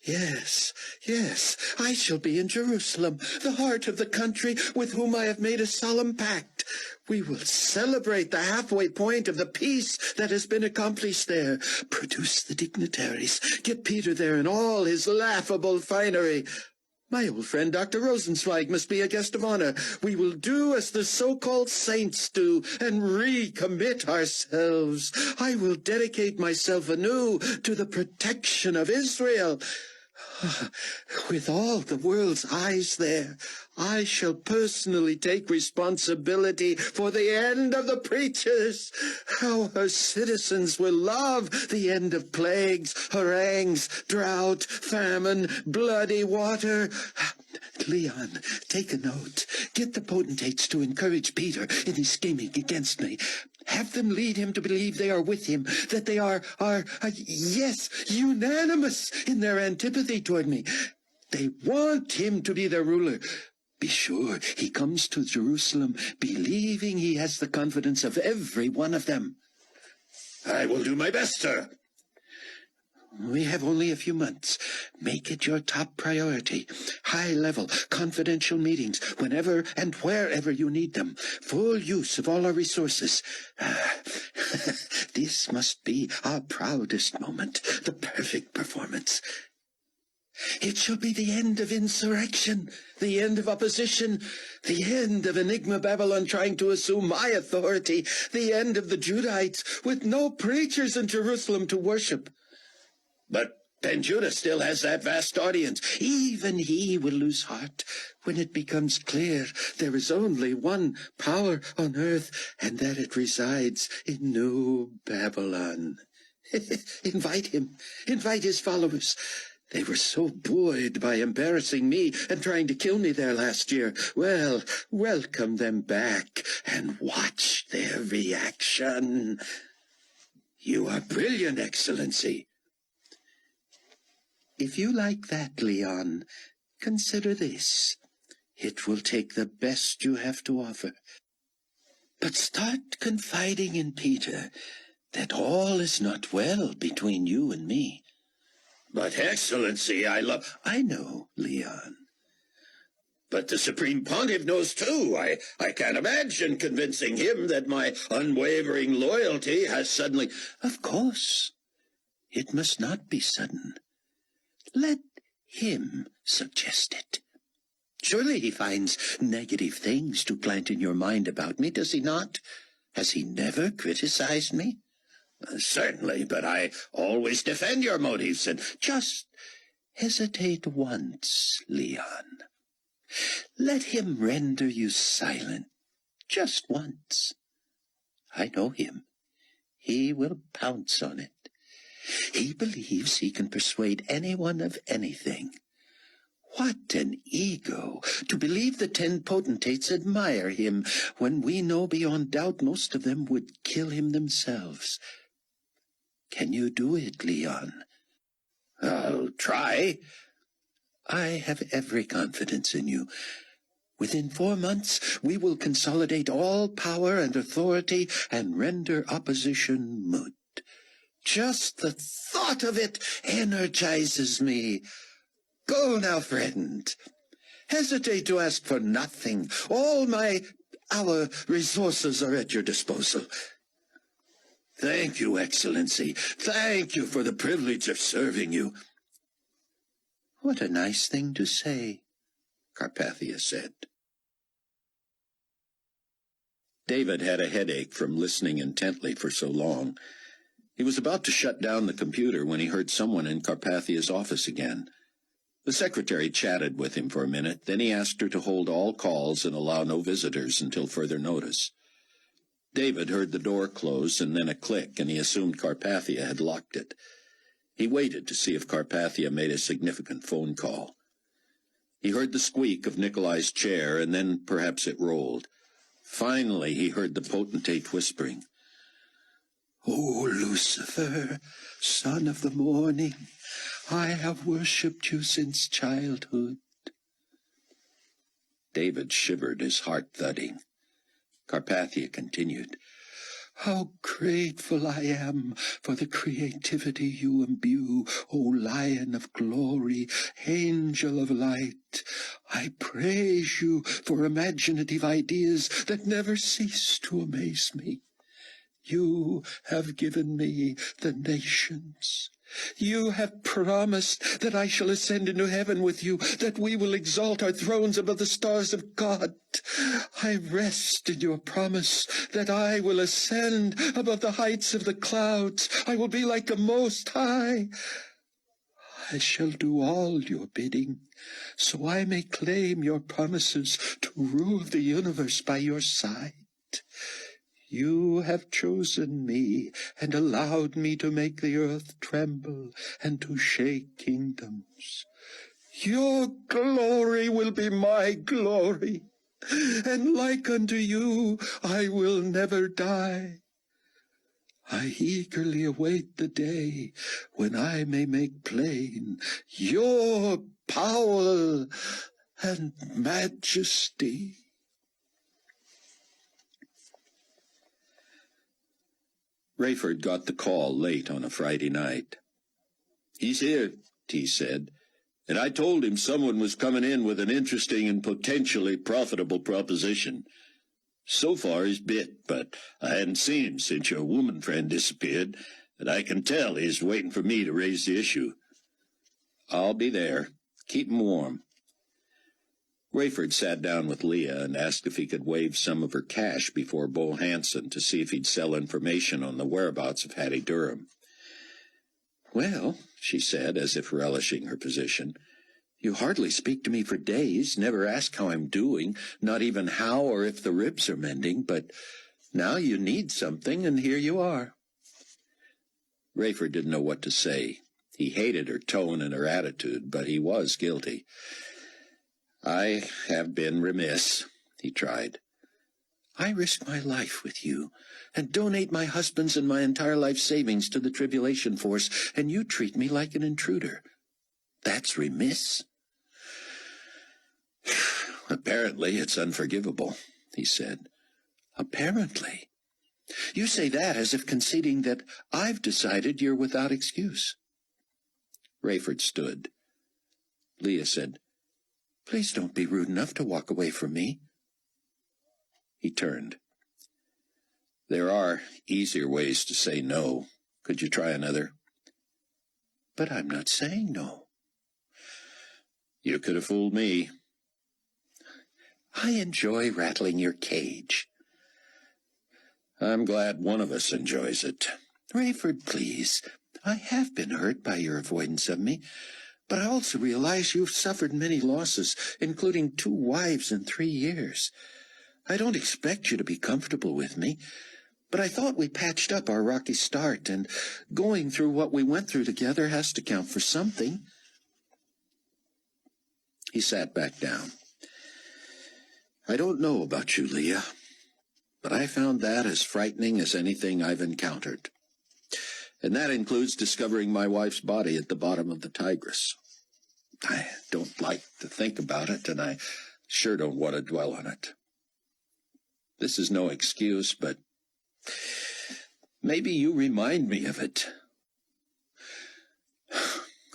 Yes, yes, I shall be in Jerusalem, the heart of the country with whom I have made a solemn pact. We will celebrate the halfway point of the peace that has been accomplished there. Produce the dignitaries. Get Peter there in all his laughable finery. My old friend Dr. Rosenzweig must be a guest of honor. We will do as the so-called saints do and recommit ourselves. I will dedicate myself anew to the protection of Israel. With all the world's eyes there, I shall personally take responsibility for the end of the preachers. Our citizens will love the end of plagues, harangues, drought, famine, bloody water. Leon, take a note. Get the potentates to encourage Peter in his scheming against me. Have them lead him to believe they are with him, that they are yes, unanimous in their antipathy toward me. They want him to be their ruler. Be sure he comes to Jerusalem believing he has the confidence of every one of them." "I will do my best, sir." "We have only a few months. Make it your top priority. High-level, confidential meetings whenever and wherever you need them. Full use of all our resources. This must be our proudest moment, the perfect performance. It shall be the end of insurrection, the end of opposition, the end of Enigma Babylon trying to assume my authority, the end of the Judahites with no preachers in Jerusalem to worship." "But Ben Judah still has that vast audience." "Even he will lose heart when it becomes clear there is only one power on earth, and that it resides in New Babylon. Invite him. Invite his followers. They were so buoyed by embarrassing me and trying to kill me there last year. Well, welcome them back and watch their reaction." "You are brilliant, Excellency." If you like that, Leon, consider this. It will take the best you have to offer. But start confiding in Peter that all is not well between you and me. "But, Excellency, I know, Leon. But the Supreme Pontiff knows too. I can't imagine convincing him that my unwavering loyalty has suddenly—" Of course, it must not be sudden. Let him suggest it. Surely he finds negative things to plant in your mind about me, does he not? Has he never criticized me? "Certainly, but I always defend your motives and—" Just hesitate once, Leon. Let him render you silent, just once. I know him. He will pounce on it. He believes he can persuade anyone of anything. What an ego, to believe the 10 potentates admire him, when we know beyond doubt most of them would kill him themselves. Can you do it, Leon? "I'll try." I have every confidence in you. Within 4 months, we will consolidate all power and authority and render opposition moot. Just the thought of it energizes me. Go now, friend. Hesitate to ask for nothing. Our resources are at your disposal. "Thank you, Excellency. Thank you for the privilege of serving you." What a nice thing to say. Carpathia said. David had a headache from listening intently for so long. He was about to shut down the computer when he heard someone in Carpathia's office again. The secretary chatted with him for a minute, then he asked her to hold all calls and allow no visitors until further notice. David heard the door close and then a click, and he assumed Carpathia had locked it. He waited to see if Carpathia made a significant phone call. He heard the squeak of Nikolai's chair, and then perhaps it rolled. Finally, he heard the potentate whispering, "O Lucifer, son of the morning, I have worshipped you since childhood." David shivered, his heart thudding. Carpathia continued, "How grateful I am for the creativity you imbue, O Lion of glory, Angel of light. I praise you for imaginative ideas that never cease to amaze me. You have given me the nations. You have promised that I shall ascend into heaven with you, that we will exalt our thrones above the stars of God. I rest in your promise that I will ascend above the heights of the clouds. I will be like the Most High. I shall do all your bidding, so I may claim your promises to rule the universe by your side. You have chosen me and allowed me to make the earth tremble and to shake kingdoms. Your glory will be my glory, and like unto you I will never die. I eagerly await the day when I may make plain your power and majesty." Rayford got the call late on a Friday night. "He's here," T said, "and I told him someone was coming in with an interesting and potentially profitable proposition. So far he's bit, but I hadn't seen him since your woman friend disappeared, and I can tell he's waiting for me to raise the issue. I'll be there. Keep him warm." Rayford sat down with Leah and asked if he could waive some of her cash before Bo Hansen to see if he'd sell information on the whereabouts of Hattie Durham. "Well," she said, as if relishing her position, "you hardly speak to me for days, never ask how I'm doing, not even how or if the ribs are mending, but now you need something, and here you are." Rayford didn't know what to say. He hated her tone and her attitude, but he was guilty. "I have been remiss," he tried. "I risk my life with you, and donate my husband's and my entire life savings to the Tribulation Force, and you treat me like an intruder. That's remiss." "Apparently it's unforgivable," he said. "Apparently? You say that as if conceding that I've decided you're without excuse." Rayford stood. Leah said, "Please don't be rude enough to walk away from me." He turned. "There are easier ways to say no. Could you try another?" "But I'm not saying no." "You could have fooled me." "I enjoy rattling your cage." "I'm glad one of us enjoys it." "Rayford, please. I have been hurt by your avoidance of me, but I also realize you've suffered many losses, including 2 wives in 3 years. I don't expect you to be comfortable with me, but I thought we patched up our rocky start, and going through what we went through together has to count for something." He sat back down. "I don't know about you, Leah, but I found that as frightening as anything I've encountered. And that includes discovering my wife's body at the bottom of the Tigris. I don't like to think about it, and I sure don't want to dwell on it. This is no excuse, but maybe you remind me of it."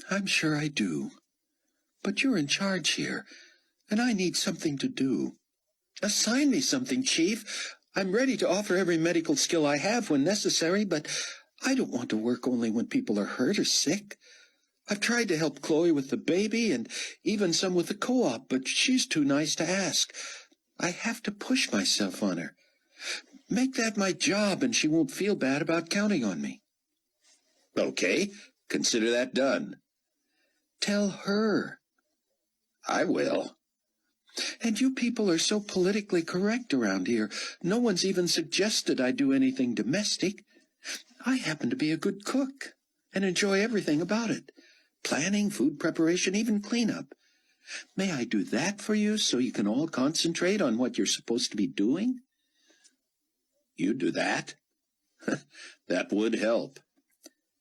"I'm sure I do. But you're in charge here, and I need something to do. Assign me something, Chief. I'm ready to offer every medical skill I have when necessary, but I don't want to work only when people are hurt or sick. I've tried to help Chloe with the baby and even some with the co-op, but she's too nice to ask. I have to push myself on her. Make that my job and she won't feel bad about counting on me. Okay, consider that done. Tell her. I will. And you people are so politically correct around here. No one's even suggested I do anything domestic. I happen to be a good cook and enjoy everything about it. Planning, food preparation, even cleanup. May I do that for you so you can all concentrate on what you're supposed to be doing? You do that? That would help.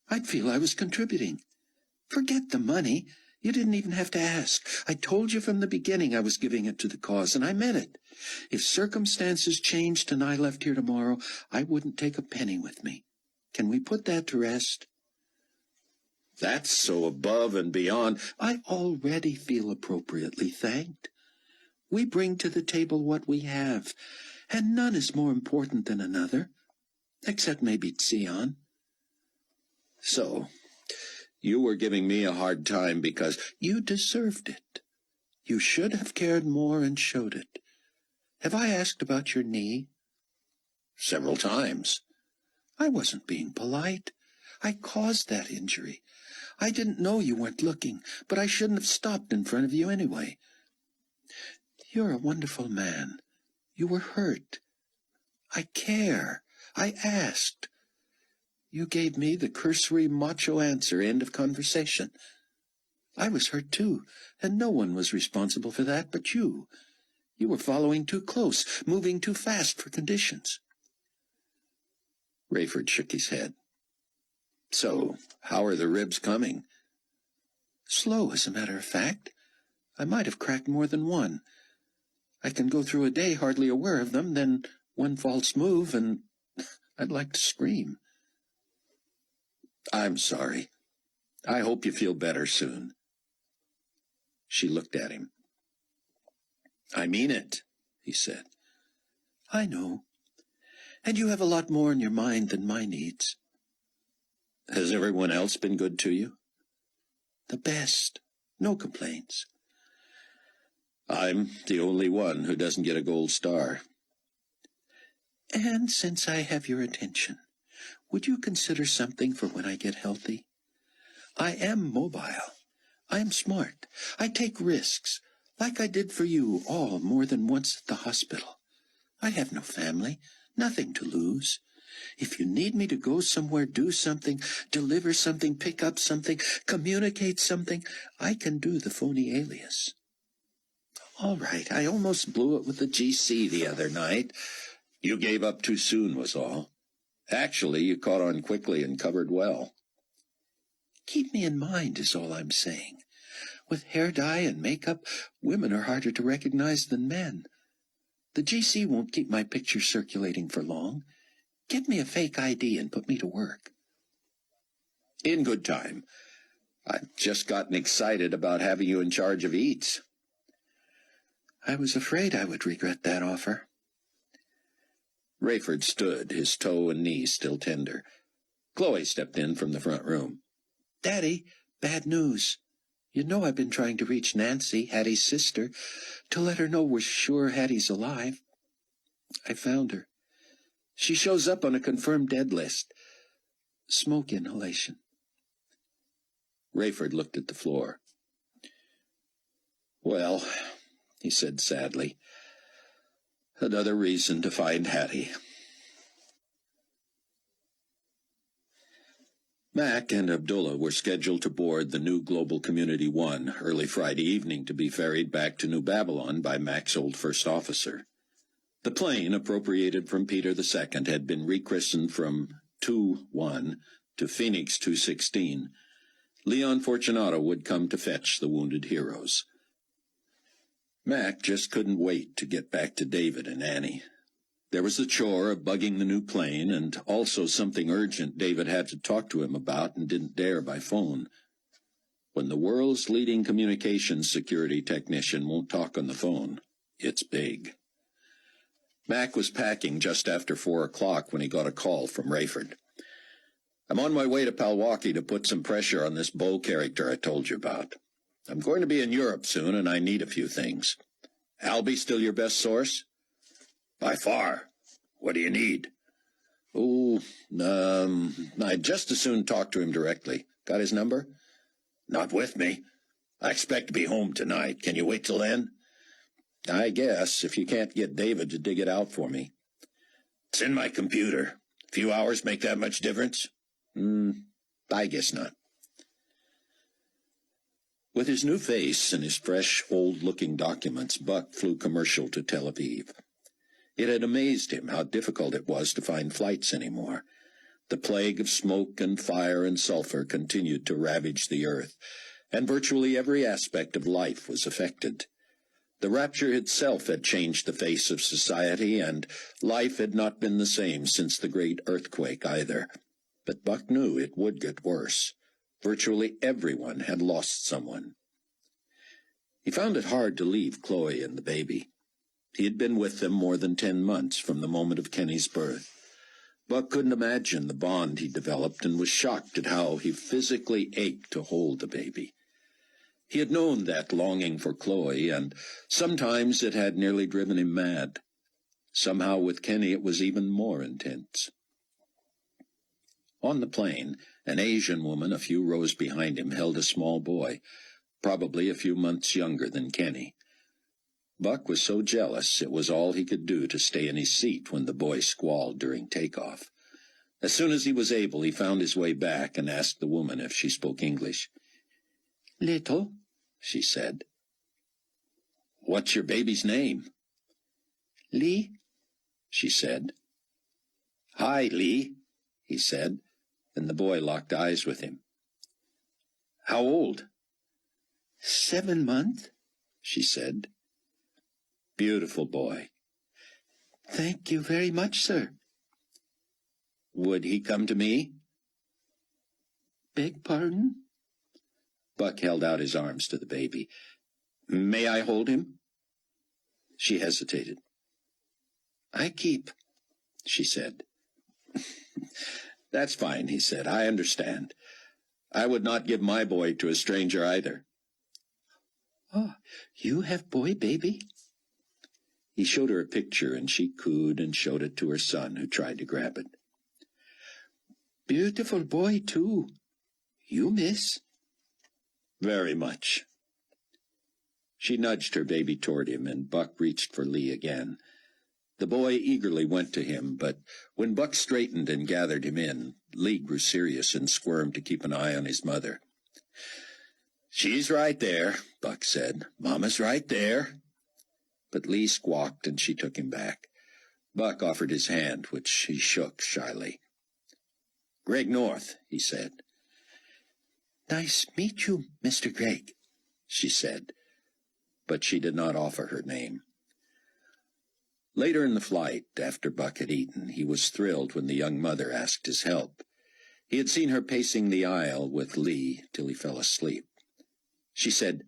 I'd feel I was contributing. Forget the money. You didn't even have to ask. I told you from the beginning I was giving it to the cause, and I meant it. If circumstances changed and I left here tomorrow, I wouldn't take a penny with me. Can we put that to rest? That's so above and beyond. I already feel appropriately thanked. We bring to the table what we have, and none is more important than another, except maybe Sion. So, you were giving me a hard time because you deserved it. You should have cared more and showed it. Have I asked about your knee? Several times. I wasn't being polite. I caused that injury. I didn't know you weren't looking, but I shouldn't have stopped in front of you anyway. You're a wonderful man. You were hurt. I care. I asked. You gave me the cursory macho answer, end of conversation. I was hurt too, and no one was responsible for that but you. You were following too close, moving too fast for conditions. Rayford shook his head. So, how are the ribs coming? Slow, as a matter of fact. I might have cracked more than one. I can go through a day hardly aware of them, then one false move, and I'd like to scream. I'm sorry. I hope you feel better soon. She looked at him. I mean it, he said. I know. And you have a lot more in your mind than my needs. Has everyone else been good to you? The best. No complaints. I'm the only one who doesn't get a gold star. And since I have your attention, would you consider something for when I get healthy? I am mobile. I am smart. I take risks, like I did for you all more than once at the hospital. I have no family, nothing to lose. If you need me to go somewhere, do something, deliver something, pick up something, communicate something, I can do the phony alias. All right, I almost blew it with the GC the other night. You gave up too soon was all. Actually, you caught on quickly and covered well. Keep me in mind is all I'm saying. With hair dye and makeup, women are harder to recognize than men. The GC won't keep my picture circulating for long. Get me a fake ID and put me to work. In good time. I've just gotten excited about having you in charge of Eats. I was afraid I would regret that offer. Rayford stood, his toe and knee still tender. Chloe stepped in from the front room. Daddy, bad news. You know I've been trying to reach Nancy, Hattie's sister, to let her know we're sure Hattie's alive. I found her. She shows up on a confirmed dead list. Smoke inhalation. Rayford looked at the floor. Well, he said sadly, another reason to find Hattie. Mac and Abdullah were scheduled to board the new Global Community 1 early Friday evening to be ferried back to New Babylon by Mac's old first officer. The plane, appropriated from Peter II, had been rechristened from 2-1 to Phoenix 216. Leon Fortunato would come to fetch the wounded heroes. Mac just couldn't wait to get back to David and Annie. There was the chore of bugging the new plane, and also something urgent David had to talk to him about and didn't dare by phone. When the world's leading communications security technician won't talk on the phone, it's big. Mac was packing just after 4 o'clock when he got a call from Rayford. I'm on my way to Palwaukie to put some pressure on this Bo character I told you about. I'm going to be in Europe soon, and I need a few things. Albie still your best source? By far. What do you need? Oh, I'd just as soon talk to him directly. Got his number? Not with me. I expect to be home tonight. Can you wait till then? I guess, if you can't get David to dig it out for me. It's in my computer. A few hours make that much difference? I guess not. With his new face and his fresh, old-looking documents, Buck flew commercial to Tel Aviv. It had amazed him how difficult it was to find flights anymore. The plague of smoke and fire and sulfur continued to ravage the earth, and virtually every aspect of life was affected. The rapture itself had changed the face of society, and life had not been the same since the great earthquake either. But Buck knew it would get worse. Virtually everyone had lost someone. He found it hard to leave Chloe and the baby. He had been with them more than 10 months from the moment of Kenny's birth. Buck couldn't imagine the bond he developed and was shocked at how he physically ached to hold the baby. He had known that longing for Chloe, and sometimes it had nearly driven him mad. Somehow with Kenny it was even more intense. On the plane, an Asian woman a few rows behind him held a small boy, probably a few months younger than Kenny. Buck was so jealous it was all he could do to stay in his seat when the boy squalled during takeoff. As soon as he was able, he found his way back and asked the woman if she spoke English. "Little," she said. "What's your baby's name?" "Lee," she said. "Hi, Lee," he said, and the boy locked eyes with him. "How old?" 7 months, she said. "Beautiful boy." "Thank you very much, sir." "Would he come to me?" "Beg pardon?" Buck held out his arms to the baby. "May I hold him?" She hesitated. "I keep," she said. "That's fine," he said. "I understand. I would not give my boy to a stranger either." "Oh, you have boy baby?" He showed her a picture, and she cooed and showed it to her son, who tried to grab it. "Beautiful boy, too. You miss?" "Very much." She nudged her baby toward him, and Buck reached for Lee again. The boy eagerly went to him, but when Buck straightened and gathered him in, Lee grew serious and squirmed to keep an eye on his mother. "She's right there," Buck said. "Mama's right there." But Lee squawked, and she took him back. Buck offered his hand, which he shook shyly. "Greg North," he said. "Nice meet you, Mr. Greg," she said, but she did not offer her name. Later in the flight, after Buck had eaten, he was thrilled when the young mother asked his help. He had seen her pacing the aisle with Lee till he fell asleep. She said,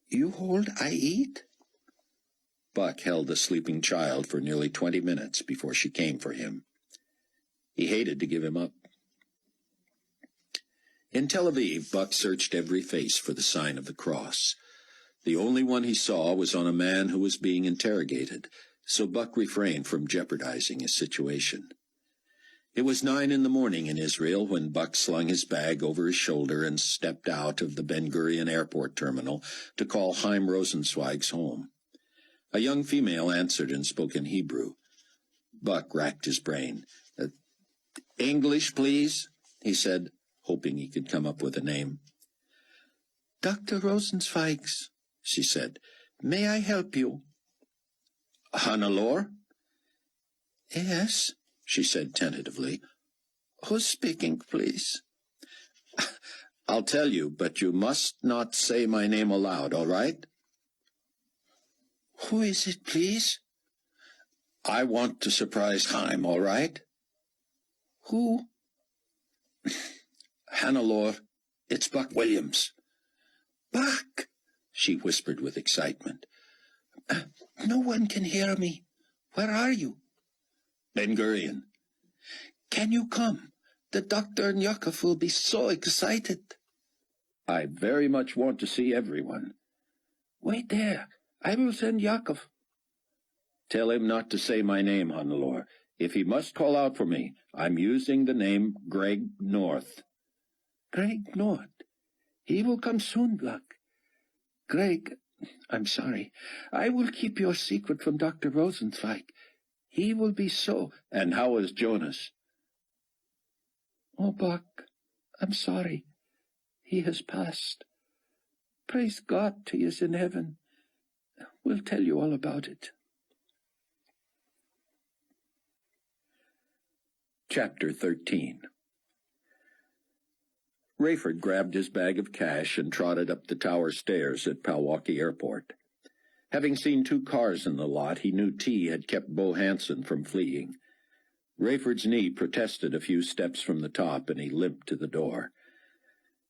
"You hold I eat?" Buck held the sleeping child for nearly 20 minutes before she came for him. He hated to give him up. In Tel Aviv, Buck searched every face for the sign of the cross. The only one he saw was on a man who was being interrogated, so Buck refrained from jeopardizing his situation. It was 9 a.m. in Israel when Buck slung his bag over his shoulder and stepped out of the Ben Gurion airport terminal to call Chaim Rosenzweig's home. A young female answered and spoke in Hebrew. Buck racked his brain. "English, please," he said, hoping he could come up with a name. "Dr. Rosenzweig's," she said. "May I help you?" "Hannelore?" "Yes," she said tentatively. "Who's speaking, please?" "I'll tell you, but you must not say my name aloud, all right?" "Who is it, please?" "I want to surprise Chaim, all right?" "Who?" "Hannelore, it's Buck Williams." "Buck!" she whispered with excitement. "No one can hear me. Where are you?" "Ben Gurion." "Can you come? The doctor and Yakov will be so excited. I very much want to see everyone. Wait there. I will send Yakov. Tell him not to say my name, Hannelore. If he must call out for me, I'm using the name Greg North. Greg North? He will come soon, Gluck. Greg, I'm sorry. I will keep your secret from Dr. Rosenzweig. He will be so. And how is Jonas? Oh, Buck, I'm sorry. He has passed. Praise God, he is in heaven. We'll tell you all about it. Chapter 13. Rayford grabbed his bag of cash and trotted up the tower stairs at Palwaukee Airport. Having seen 2 cars in the lot, he knew T had kept Bo Hansen from fleeing. Rayford's knee protested a few steps from the top, and he limped to the door.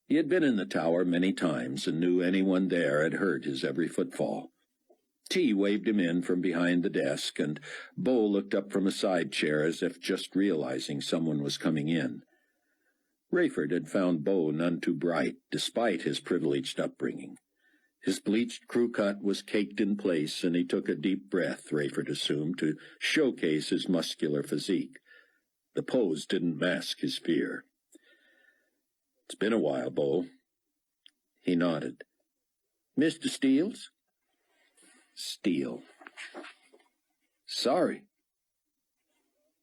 He had been in the tower many times and knew anyone there had heard his every footfall. T waved him in from behind the desk, and Bo looked up from a side chair as if just realizing someone was coming in. Rayford had found Bo none too bright, despite his privileged upbringing. His bleached crew cut was caked in place, and he took a deep breath, Rayford assumed, to showcase his muscular physique. The pose didn't mask his fear. It's been a while, Bo. He nodded. Mr. Steele's? Steele. Sorry.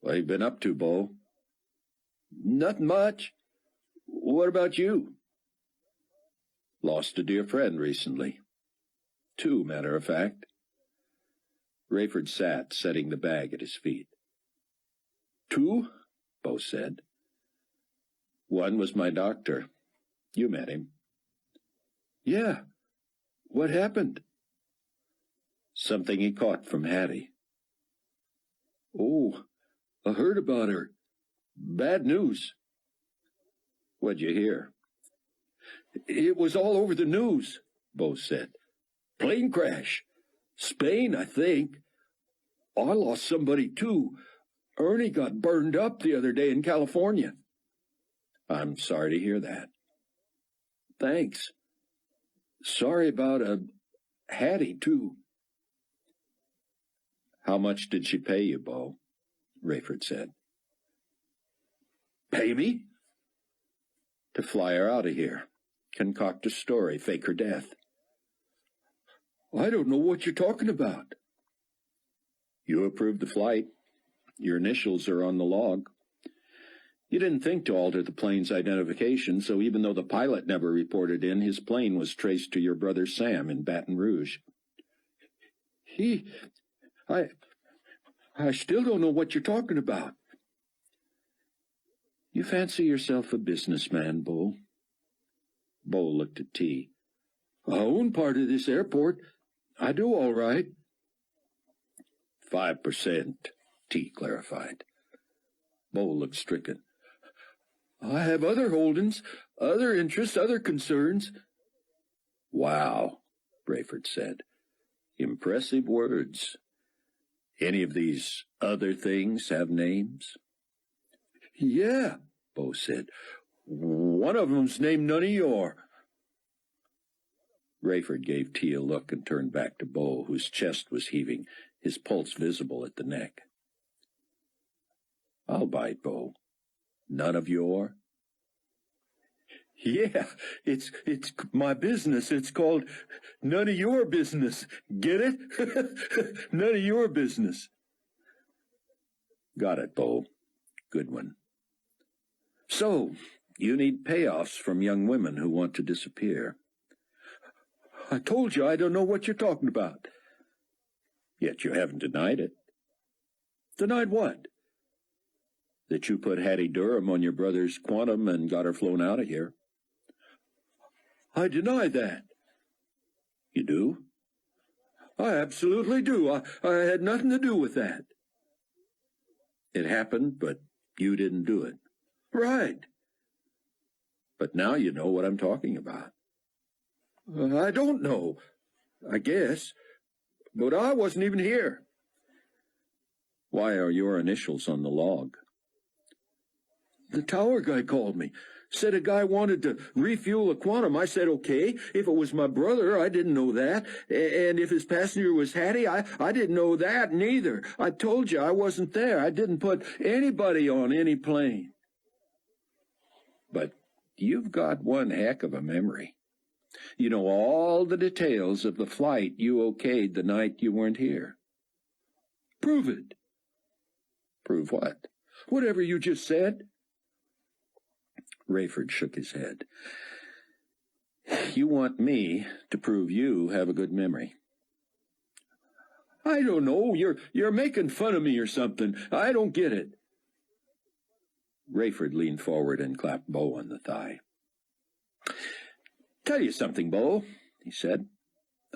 What have you been up to, Bo? Nothing much. What about you? Lost a dear friend recently. 2, matter of fact. Rayford sat, setting the bag at his feet. 2? Bo said. One was my doctor. You met him. Yeah. What happened? Something he caught from Hattie. Oh, I heard about her. Bad news. What'd you hear? It was all over the news, Bo said. Plane crash. Spain, I think. I lost somebody, too. Ernie got burned up the other day in California. I'm sorry to hear that. Thanks. Sorry about Hattie, too. How much did she pay you, Bo? Rayford said. Pay me? To fly her out of here. Concoct a story, fake her death. I don't know what you're talking about. You approved the flight. Your initials are on the log. You didn't think to alter the plane's identification, so even though the pilot never reported in, his plane was traced to your brother Sam in Baton Rouge. I still don't know what you're talking about. You fancy yourself a businessman, Bo? Bo looked at T. I own part of this airport. I do all right. 5%, T clarified. Bo looked stricken. I have other holdings, other interests, other concerns. Wow, Rayford said. Impressive words. Any of these other things have names? Yeah, Bo said. One of them's named none of your. Rayford gave T a look and turned back to Bo, whose chest was heaving, his pulse visible at the neck. I'll bite, Bo. None of your? Yeah, it's my business. It's called None of Your Business. Get it? None of your business. Got it, Bo. Good one. So, you need payoffs from young women who want to disappear. I told you I don't know what you're talking about. Yet you haven't denied it. Denied what? That you put Hattie Durham on your brother's Quantum and got her flown out of here. I deny that. You do? I absolutely do. I had nothing to do with that. It happened, but you didn't do it. Right. But now you know what I'm talking about. I don't know, I guess. But I wasn't even here. Why are your initials on the log? The tower guy called me. Said a guy wanted to refuel a Quantum. I said, okay. If it was my brother, I didn't know that. And if his passenger was Hattie, I didn't know that neither. I told you I wasn't there. I didn't put anybody on any plane. But you've got one heck of a memory. You know all the details of the flight you okayed the night you weren't here. Prove it. Prove what? Whatever you just said. Rayford shook his head. You want me to prove you have a good memory. I don't know. You're making fun of me or something. I don't get it. Rayford leaned forward and clapped Bo on the thigh. Tell you something, Bo, he said.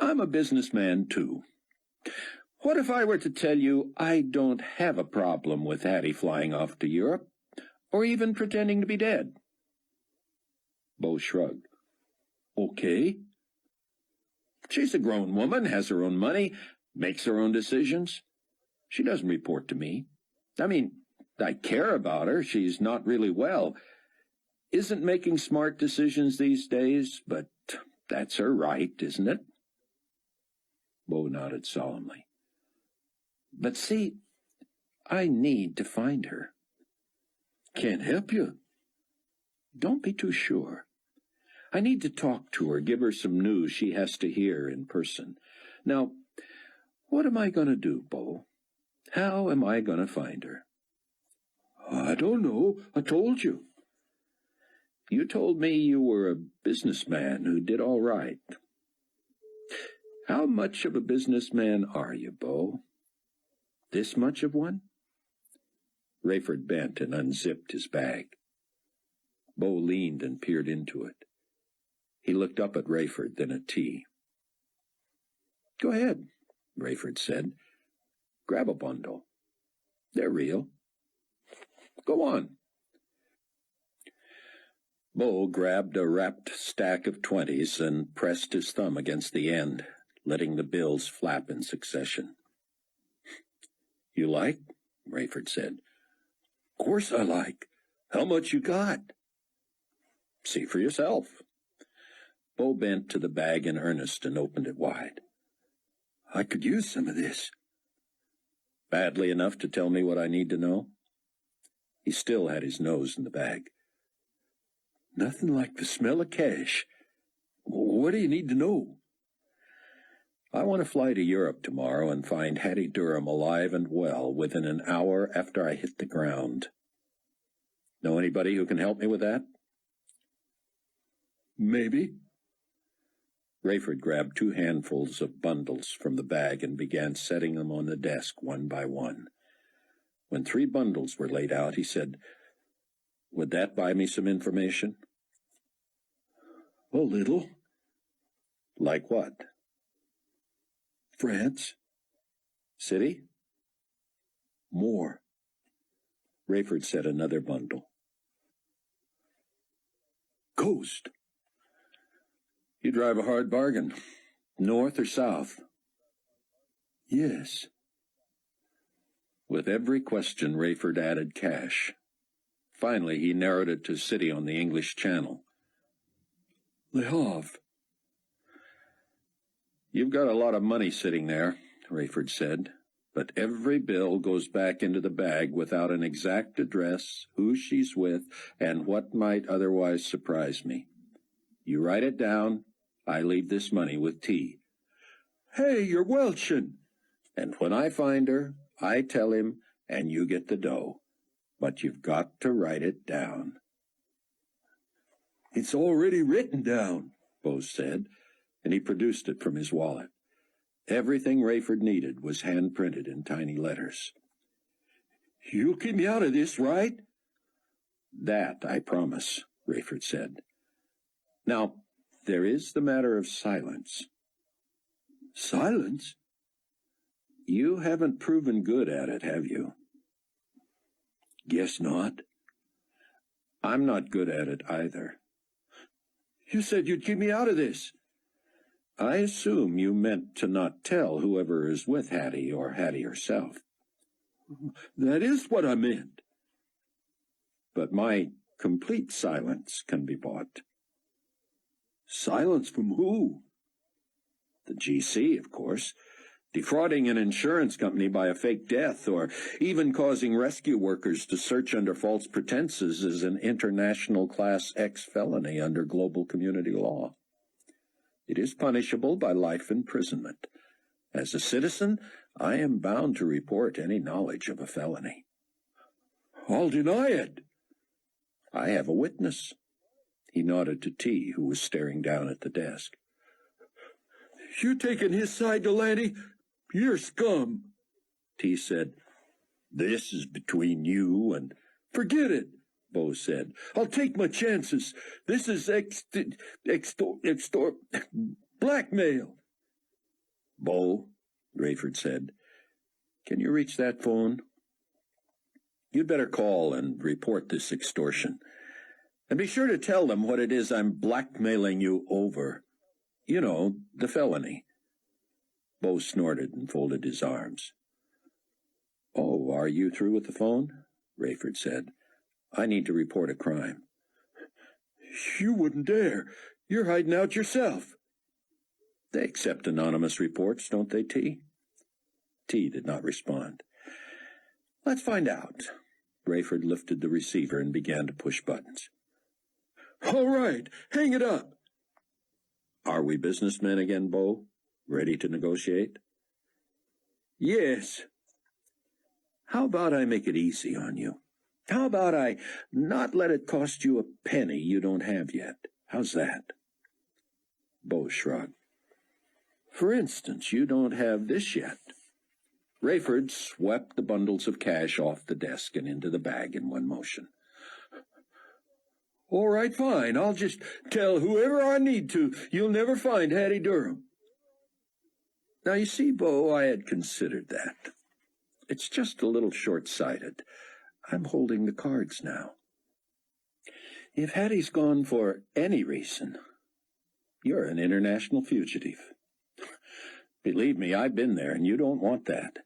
I'm a businessman, too. What if I were to tell you I don't have a problem with Hattie flying off to Europe, or even pretending to be dead? Bo shrugged. Okay. She's a grown woman, has her own money, makes her own decisions. She doesn't report to me. I mean, I care about her. She's not really well. Isn't making smart decisions these days, but that's her right, isn't it? Bo nodded solemnly. But see, I need to find her. Can't help you. Don't be too sure. I need to talk to her, give her some news she has to hear in person. Now, what am I going to do, Bo? How am I going to find her? I don't know. I told you. You told me you were a businessman who did all right. How much of a businessman are you, Bo? This much of one? Rayford bent and unzipped his bag. Bo leaned and peered into it. He looked up at Rayford, then at T. Go ahead, Rayford said. Grab a bundle. They're real. Go on. Bo grabbed a wrapped stack of 20s and pressed his thumb against the end, letting the bills flap in succession. You like? Rayford said. Of course I like. How much you got? See for yourself. Bo bent to the bag in earnest and opened it wide. I could use some of this. Badly enough to tell me what I need to know? He still had his nose in the bag. Nothing like the smell of cash. What do you need to know? I want to fly to Europe tomorrow and find Hattie Durham alive and well within an hour after I hit the ground. Know anybody who can help me with that? Maybe. Rayford grabbed 2 handfuls of bundles from the bag and began setting them on the desk one by one. When 3 bundles were laid out, he said, Would that buy me some information? A little. Like what? France. City? More. Rayford set another bundle. Coast. You drive a hard bargain. North or south? Yes. With every question, Rayford added cash. Finally, he narrowed it to city on the English Channel. Le Havre. You've got a lot of money sitting there, Rayford said, but every bill goes back into the bag without an exact address, who she's with, and what might otherwise surprise me. You write it down, I leave this money with T. Hey, you're Welchin'. And when I find her, I tell him, and you get the dough. But you've got to write it down. It's already written down, Bo said, and he produced it from his wallet. Everything Rayford needed was hand-printed in tiny letters. You'll keep me out of this, right? That I promise, Rayford said. Now, there is the matter of silence. Silence? You haven't proven good at it, have you? Guess not. I'm not good at it either. You said you'd keep me out of this. I assume you meant to not tell whoever is with Hattie or Hattie herself. That is what I meant. but my complete silence can be bought. Silence from who? The GC, of course. Defrauding an insurance company by a fake death, or even causing rescue workers to search under false pretenses, is an international Class X felony under global community law. It is punishable by life imprisonment. As a citizen, I am bound to report any knowledge of a felony. I'll deny it. I have a witness. He nodded to T, who was staring down at the desk. You're taking his side, Delaney? You're scum. T said, "This is between you and—" "Forget it," Bo said. "I'll take my chances. This is blackmail." "Bo," Rayford said, "can you reach that phone? You'd better call and report this extortion. And be sure to tell them what it is I'm blackmailing you over. You know, the felony." Bo snorted and folded his arms. "Oh, are you through with the phone?" Rayford said. "I need to report a crime." "You wouldn't dare. You're hiding out yourself." "They accept anonymous reports, don't they, T?" T did not respond. "Let's find out." Rayford lifted the receiver and began to push buttons. "All right, hang it up." "Are we businessmen again, Bo? Ready to negotiate?" "Yes." "How about I make it easy on you? How about I not let it cost you a penny you don't have yet? How's that?" Bo shrugged. "For instance, you don't have this yet." Rayford swept the bundles of cash off the desk and into the bag in one motion. "All right, fine. I'll just tell whoever I need to you'll never find Hattie Durham." Now, you see, Bo, I had considered that. It's just a little short-sighted. I'm holding the cards now. If Hattie's gone for any reason, you're an international fugitive. Believe me, I've been there, and you don't want that.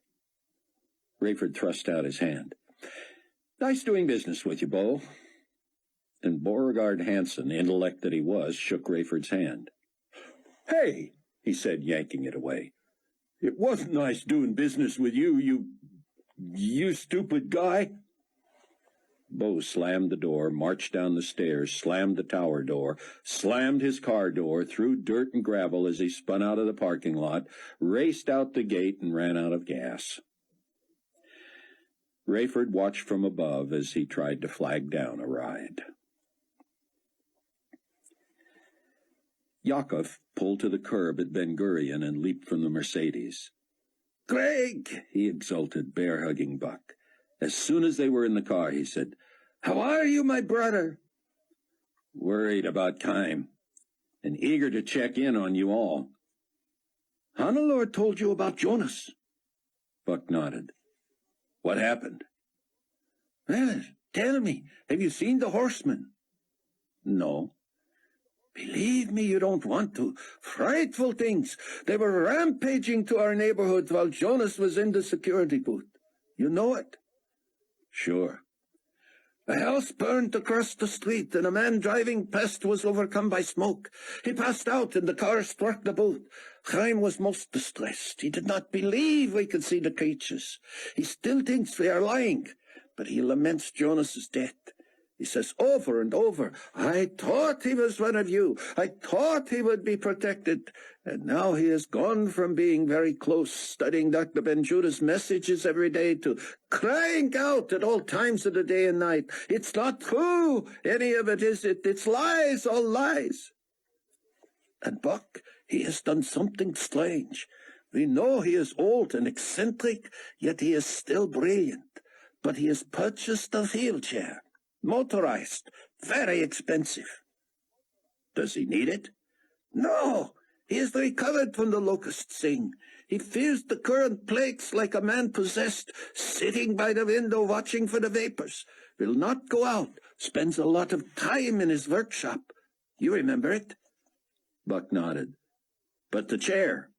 Rayford thrust out his hand. "Nice doing business with you, Bo." And Beauregard Hanson, intellect that he was, shook Rayford's hand. "Hey," he said, yanking it away. "It wasn't nice doing business with you, you stupid guy." Bo slammed the door, marched down the stairs, slammed the tower door, slammed his car door, threw dirt and gravel as he spun out of the parking lot, raced out the gate, and ran out of gas. Rayford watched from above as he tried to flag down a ride. Yakov pulled to the curb at Ben Gurion and leaped from the Mercedes. "Greg!" he exulted, bear-hugging Buck. As soon as they were in the car, he said, "How are you, my brother?" "Worried about time, and eager to check in on you all." "Hannelore told you about Jonas." Buck nodded. "What happened?" "Well, tell me, have you seen the horsemen?" "No." "Believe me, you don't want to. Frightful things. They were rampaging to our neighborhood while Jonas was in the security booth. You know it?" "Sure." "A house burned across the street, and a man driving past was overcome by smoke. He passed out, and the car struck the booth. Chaim was most distressed. He did not believe we could see the creatures. He still thinks we are lying, but he laments Jonas's death. He says over and over, 'I thought he was one of you. I thought he would be protected.' And now he has gone from being very close, studying Dr. Ben-Judah's messages every day, to crying out at all times of the day and night, 'It's not true, any of it, is it? It's lies, all lies.' And Buck, he has done something strange. We know he is old and eccentric, yet he is still brilliant. But he has purchased a wheelchair. Motorized, very expensive." "Does he need it?" "No, he is recovered from the locust thing. He feels the current plagues like a man possessed, sitting by the window watching for the vapors. Will not go out, spends a lot of time in his workshop. You remember it?" Buck nodded. "But the chair?"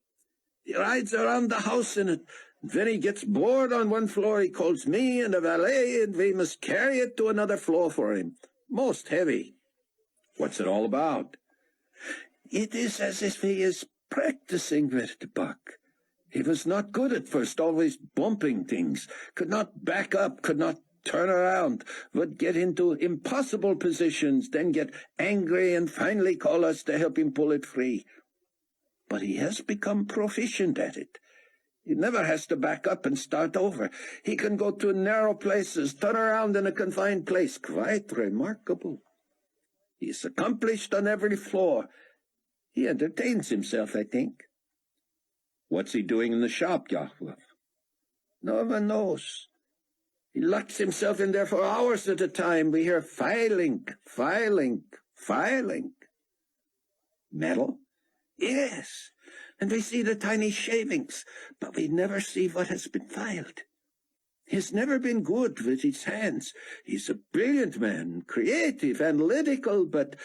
"He rides around the house in it. When he gets bored on one floor, he calls me and a valet, and we must carry it to another floor for him. Most heavy. What's it all about? It is as if he is practicing with Buck. He was not good at first, always bumping things, could not back up, could not turn around, would get into impossible positions, then get angry and finally call us to help him pull it free. But he has become proficient at it. He never has to back up and start over. He can go to narrow places, turn around in a confined place. Quite remarkable. He is accomplished on every floor. He entertains himself, I think. What's he doing in the shop, Yahweh? No one knows. He locks himself in there for hours at a time. We hear filing, filing, filing. Metal? Yes, and we see the tiny shavings, but we never see what has been filed. He's never been good with his hands. He's a brilliant man, creative, analytical, but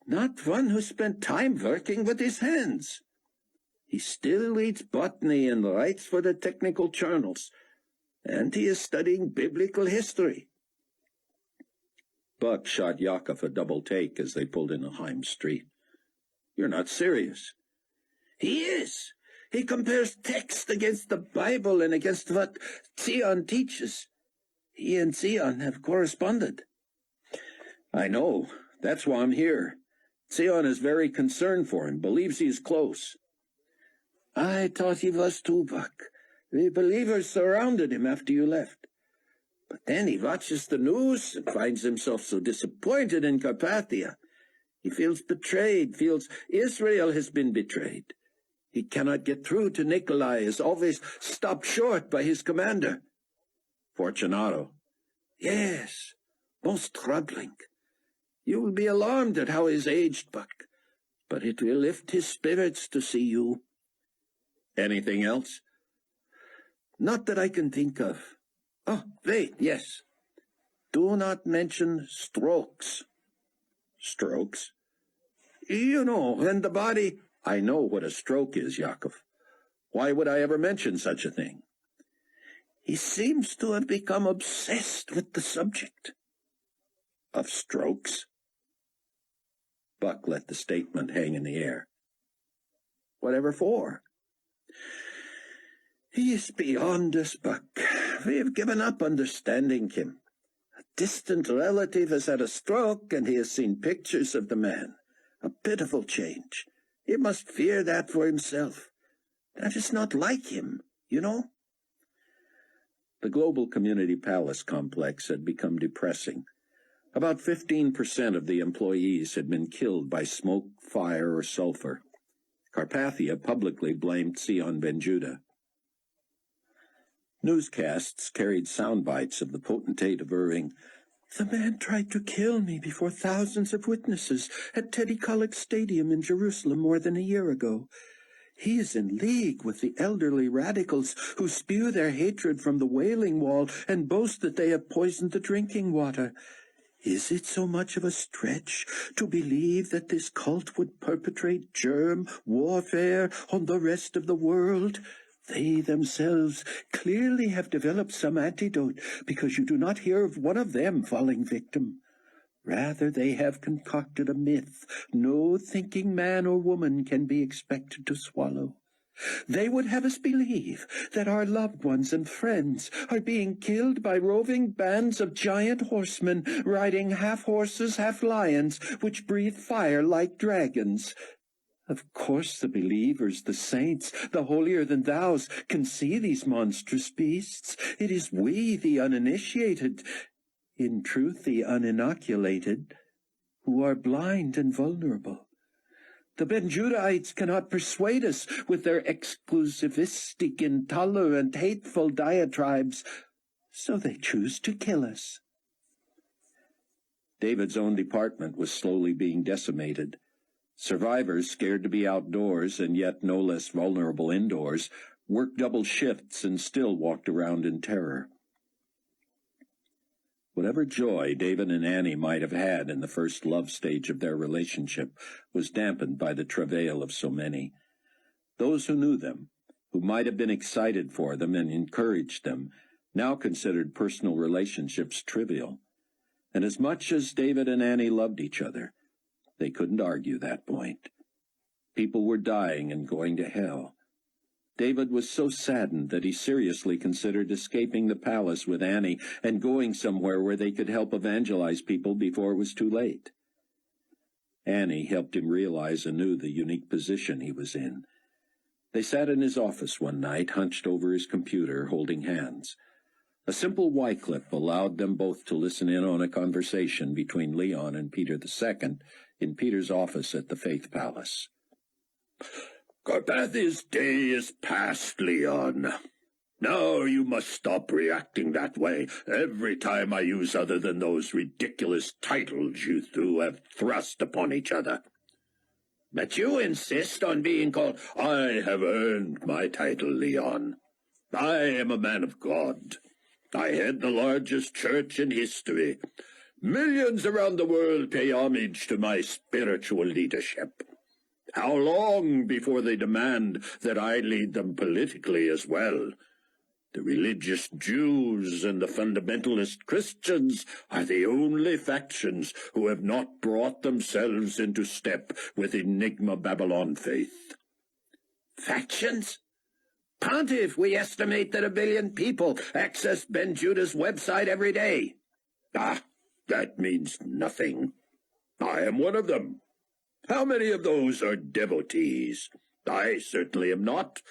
not one who spent time working with his hands. He still reads botany and writes for the technical journals, and he is studying biblical history. Buck shot Yakov a double take as they pulled into Heim Street. You're not serious. He is. He compares text against the Bible and against what Zion teaches. He and Zion have corresponded. I know. That's why I'm here. Zion is very concerned for him, believes he's close. I thought he was too, Buck. The believers surrounded him after you left. But then he watches the news and finds himself so disappointed in Carpathia. He feels betrayed, feels Israel has been betrayed. He cannot get through to Nikolai, is always stopped short by his commander. Fortunato. Yes, most troubling. You will be alarmed at how he's aged, Buck, but it will lift his spirits to see you. Anything else? Not that I can think of. Oh, wait, yes. Do not mention strokes. Strokes? You know, when the body... I know what a stroke is, Yakov. Why would I ever mention such a thing? He seems to have become obsessed with the subject. Of strokes? Buck let the statement hang in the air. Whatever for? He is beyond us, Buck. We have given up understanding him. A distant relative has had a stroke, and he has seen pictures of the man. A pitiful change. He must fear that for himself. That is not like him, you know. The Global Community Palace complex had become depressing. About 15% of the employees had been killed by smoke, fire, or sulfur. Carpathia publicly blamed Sion Ben Judah. Newscasts carried sound bites of the potentate averring, "The man tried to kill me before thousands of witnesses at Teddy Kollek Stadium in Jerusalem more than a year ago. He is in league with the elderly radicals who spew their hatred from the Wailing Wall and boast that they have poisoned the drinking water. Is it so much of a stretch to believe that this cult would perpetrate germ warfare on the rest of the world? They themselves clearly have developed some antidote, because you do not hear of one of them falling victim. Rather, they have concocted a myth no thinking man or woman can be expected to swallow. They would have us believe that our loved ones and friends are being killed by roving bands of giant horsemen riding half horses, half lions, which breathe fire like dragons. Of course the believers, the saints, the holier-than-thous can see these monstrous beasts. It is we, the uninitiated, in truth the uninoculated, who are blind and vulnerable. The Ben-Judahites cannot persuade us with their exclusivistic, intolerant, hateful diatribes, so they choose to kill us." David's own department was slowly being decimated. Survivors, scared to be outdoors and yet no less vulnerable indoors, worked double shifts and still walked around in terror. Whatever joy David and Annie might have had in the first love stage of their relationship was dampened by the travail of so many. Those who knew them, who might have been excited for them and encouraged them, now considered personal relationships trivial. And as much as David and Annie loved each other, they couldn't argue that point. People were dying and going to hell. David was so saddened that he seriously considered escaping the palace with Annie and going somewhere where they could help evangelize people before it was too late. Annie helped him realize anew the unique position he was in. They sat in his office one night, hunched over his computer, holding hands. A simple Y-clip allowed them both to listen in on a conversation between Leon and Peter II in Peter's office at the Faith Palace. Carpathia's day is past, Leon. Now you must stop reacting that way every time I use other than those ridiculous titles you two have thrust upon each other. But you insist on being called... I have earned my title, Leon. I am a man of God. I head the largest church in history. Millions around the world pay homage to my spiritual leadership. How long before they demand that I lead them politically as well? The religious Jews and the fundamentalist Christians are the only factions who have not brought themselves into step with Enigma Babylon faith. Factions? Pontiff, we estimate that 1 billion people access Ben Judah's website every day. Ah, that means nothing. I am one of them. How many of those are devotees? I certainly am not,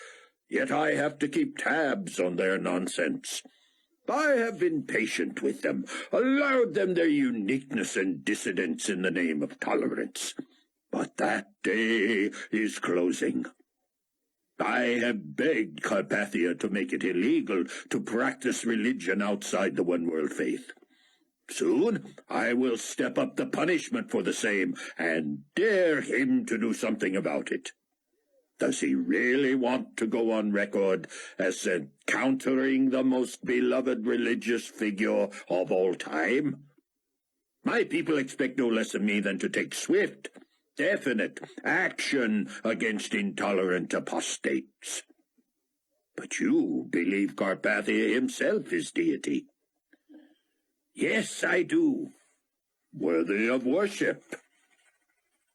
yet I have to keep tabs on their nonsense. I have been patient with them, allowed them their uniqueness and dissidence in the name of tolerance. But that day is closing. I have begged Carpathia to make it illegal to practice religion outside the one-world faith. Soon I will step up the punishment for the same and dare him to do something about it. Does he really want to go on record as encountering the most beloved religious figure of all time? My people expect no less of me than to take swift, definite action against intolerant apostates. But you believe Carpathia himself is deity. Yes, I do. Worthy of worship.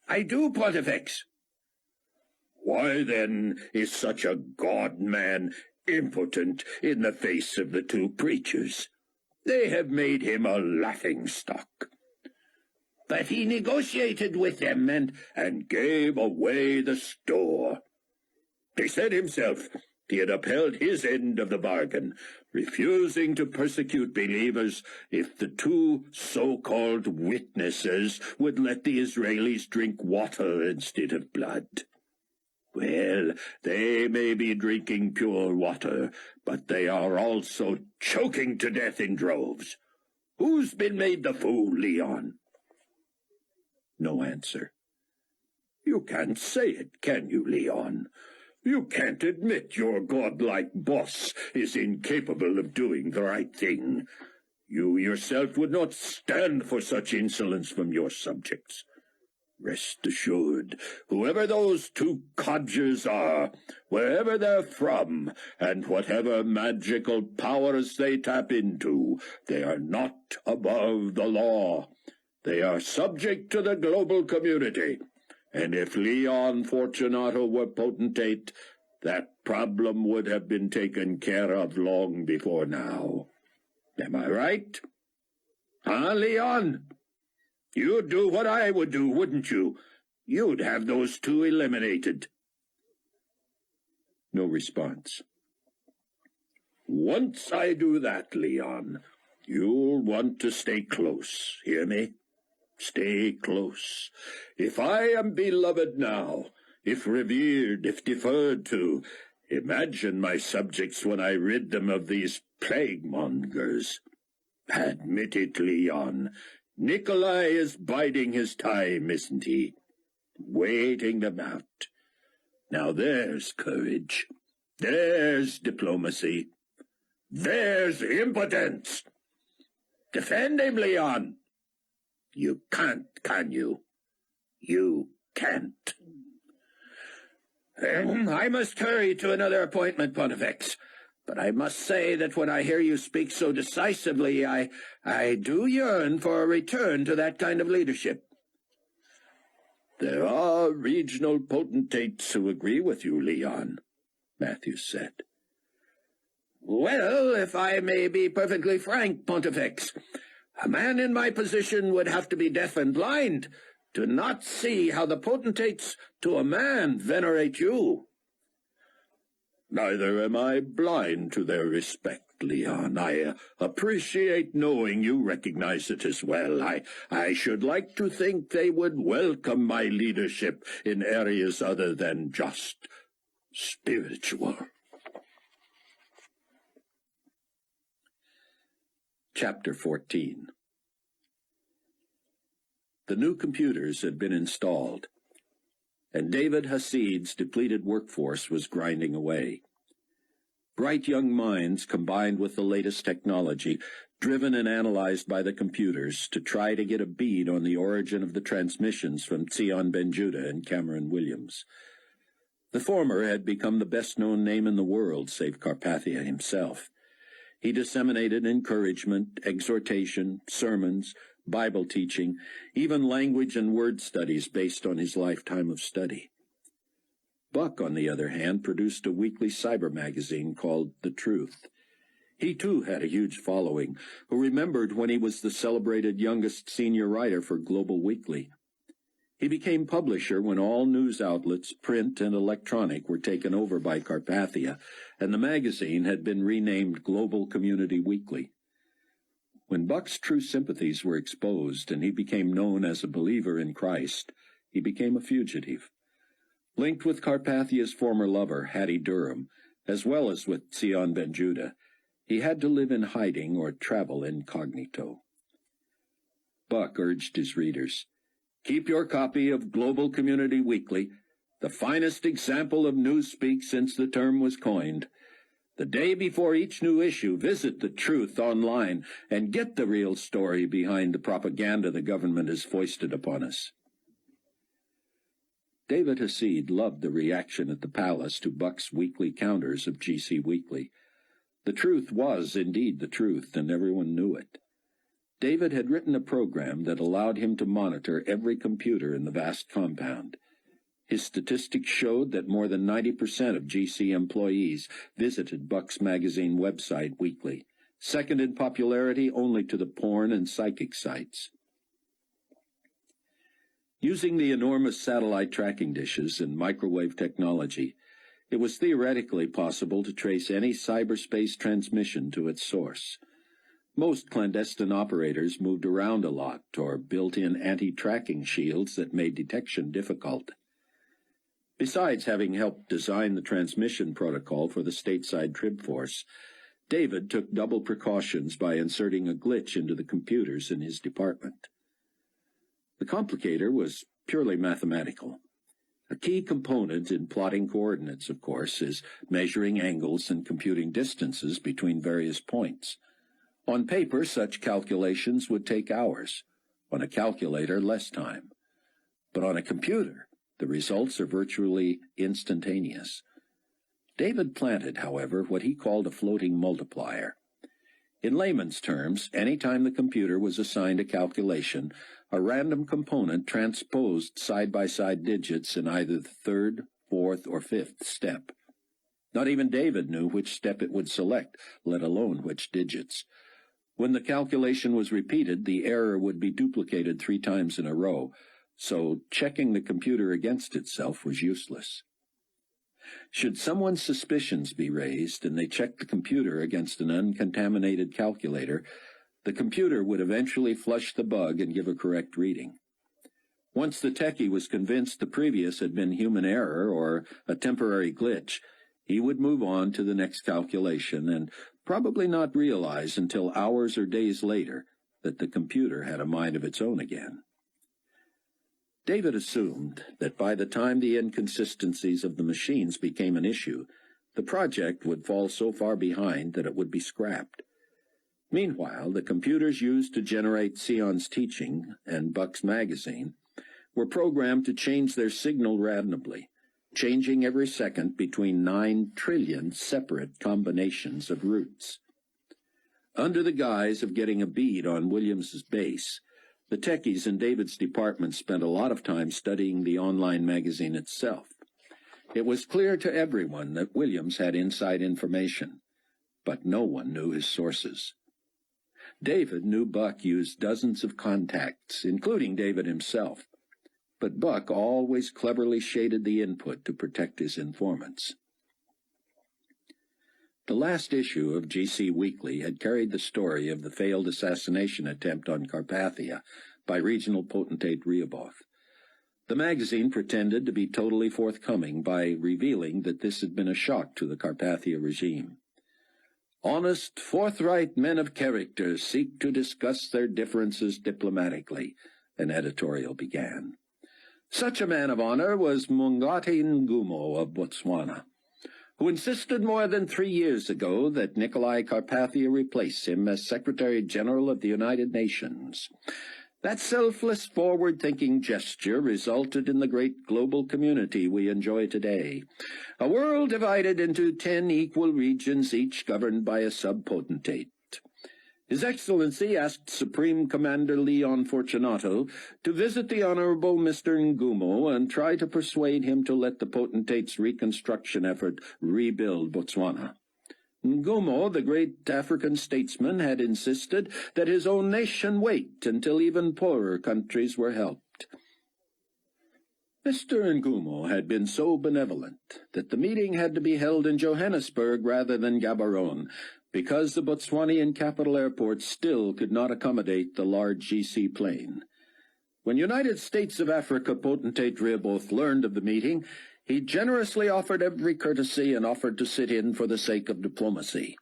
I do, Pontifex. Why, then, is such a God-man impotent in the face of the two preachers? They have made him a laughingstock. But he negotiated with them and gave away the store. He said himself he had upheld his end of the bargain, refusing to persecute believers if the two so-called witnesses would let the Israelis drink water instead of blood. Well, they may be drinking pure water, but they are also choking to death in droves. Who's been made the fool, Leon? No answer. You can't say it, can you, Leon? You can't admit your godlike boss is incapable of doing the right thing. You yourself would not stand for such insolence from your subjects. Rest assured, whoever those two codgers are, wherever they're from, and whatever magical powers they tap into, they are not above the law. They are subject to the global community. And if Leon Fortunato were potentate, that problem would have been taken care of long before now. Am I right? Huh, Leon? You'd do what I would do, wouldn't you? You'd have those two eliminated. No response. Once I do that, Leon, you'll want to stay close, hear me? Stay close. If I am beloved now, if revered, if deferred to, imagine my subjects when I rid them of these plague-mongers. Admit it, Leon. Nikolai is biding his time, isn't he? Waiting them out. Now there's courage. There's diplomacy. There's impotence. Defend him, Leon. You can't, can you? You can't. I must hurry to another appointment, Pontifex. But I must say that when I hear you speak so decisively, I do yearn for a return to that kind of leadership. There are regional potentates who agree with you, Leon, Matthews said. Well, if I may be perfectly frank, Pontifex, a man in my position would have to be deaf and blind to not see how the potentates to a man venerate you. Neither am I blind to their respect, Leon. I appreciate knowing you recognize it as well. I should like to think they would welcome my leadership in areas other than just spiritual. Chapter 14. The new computers had been installed, and David Hasid's depleted workforce was grinding away. Bright young minds combined with the latest technology, driven and analyzed by the computers to try to get a bead on the origin of the transmissions from Zion Ben-Judah and Cameron Williams. The former had become the best-known name in the world, save Carpathia himself. He disseminated encouragement, exhortation, sermons, Bible teaching, even language and word studies based on his lifetime of study. Buck, on the other hand, produced a weekly cyber magazine called The Truth. He, too, had a huge following, who remembered when he was the celebrated youngest senior writer for Global Weekly. He became publisher when all news outlets, print and electronic, were taken over by Carpathia, and the magazine had been renamed Global Community Weekly. When Buck's true sympathies were exposed and he became known as a believer in Christ, he became a fugitive. Linked with Carpathia's former lover, Hattie Durham, as well as with Zion Ben-Judah, he had to live in hiding or travel incognito. Buck urged his readers, "Keep your copy of Global Community Weekly, the finest example of newspeak since the term was coined. The day before each new issue, visit The Truth online and get the real story behind the propaganda the government has foisted upon us." David Hasid loved the reaction at the palace to Buck's weekly counters of GC Weekly. The truth was indeed the truth, and everyone knew it. David had written a program that allowed him to monitor every computer in the vast compound. His statistics showed that more than 90% of GC employees visited Buck's magazine website weekly, second in popularity only to the porn and psychic sites. Using the enormous satellite tracking dishes and microwave technology, it was theoretically possible to trace any cyberspace transmission to its source. Most clandestine operators moved around a lot or built in anti-tracking shields that made detection difficult. Besides having helped design the transmission protocol for the stateside Trib Force, David took double precautions by inserting a glitch into the computers in his department. The complicator was purely mathematical. A key component in plotting coordinates, of course, is measuring angles and computing distances between various points. On paper, such calculations would take hours. On a calculator, less time. But on a computer, the results are virtually instantaneous. David planted, however, what he called a floating multiplier. In layman's terms, any time the computer was assigned a calculation, a random component transposed side-by-side digits in either the third, fourth, or fifth step. Not even David knew which step it would select, let alone which digits. When the calculation was repeated, the error would be duplicated 3 times in a row, so checking the computer against itself was useless. Should someone's suspicions be raised and they checked the computer against an uncontaminated calculator, the computer would eventually flush the bug and give a correct reading. Once the techie was convinced the previous had been human error or a temporary glitch, he would move on to the next calculation and probably not realize until hours or days later that the computer had a mind of its own again. David assumed that by the time the inconsistencies of the machines became an issue, the project would fall so far behind that it would be scrapped. Meanwhile, the computers used to generate Sion's teaching and Buck's magazine were programmed to change their signal randomly, changing every second between 9 trillion separate combinations of routes. Under the guise of getting a bead on Williams's base, the techies in David's department spent a lot of time studying the online magazine itself. It was clear to everyone that Williams had inside information, but no one knew his sources. David knew Buck used dozens of contacts, including David himself, but Buck always cleverly shaded the input to protect his informants. The last issue of GC Weekly had carried the story of the failed assassination attempt on Carpathia by regional potentate Rehoboth. The magazine pretended to be totally forthcoming by revealing that this had been a shock to the Carpathia regime. Honest, forthright men of character seek to discuss their differences diplomatically, an editorial began. Such a man of honor was Mungati Ngumo of Botswana, who insisted more than 3 years ago that Nikolai Carpathia replace him as Secretary-General of the United Nations. That selfless, forward-thinking gesture resulted in the great global community we enjoy today, a world divided into 10 equal regions, each governed by a subpotentate. His Excellency asked Supreme Commander Leon Fortunato to visit the Honorable Mr. Ngumo and try to persuade him to let the potentate's reconstruction effort rebuild Botswana. Ngumo, the great African statesman, had insisted that his own nation wait until even poorer countries were helped. Mr. Ngumo had been so benevolent that the meeting had to be held in Johannesburg rather than Gaborone, because the Botswanian capital airport still could not accommodate the large GC plane. When United States of Africa potentate Rehoboth learned of the meeting, he generously offered every courtesy and offered to sit in for the sake of diplomacy.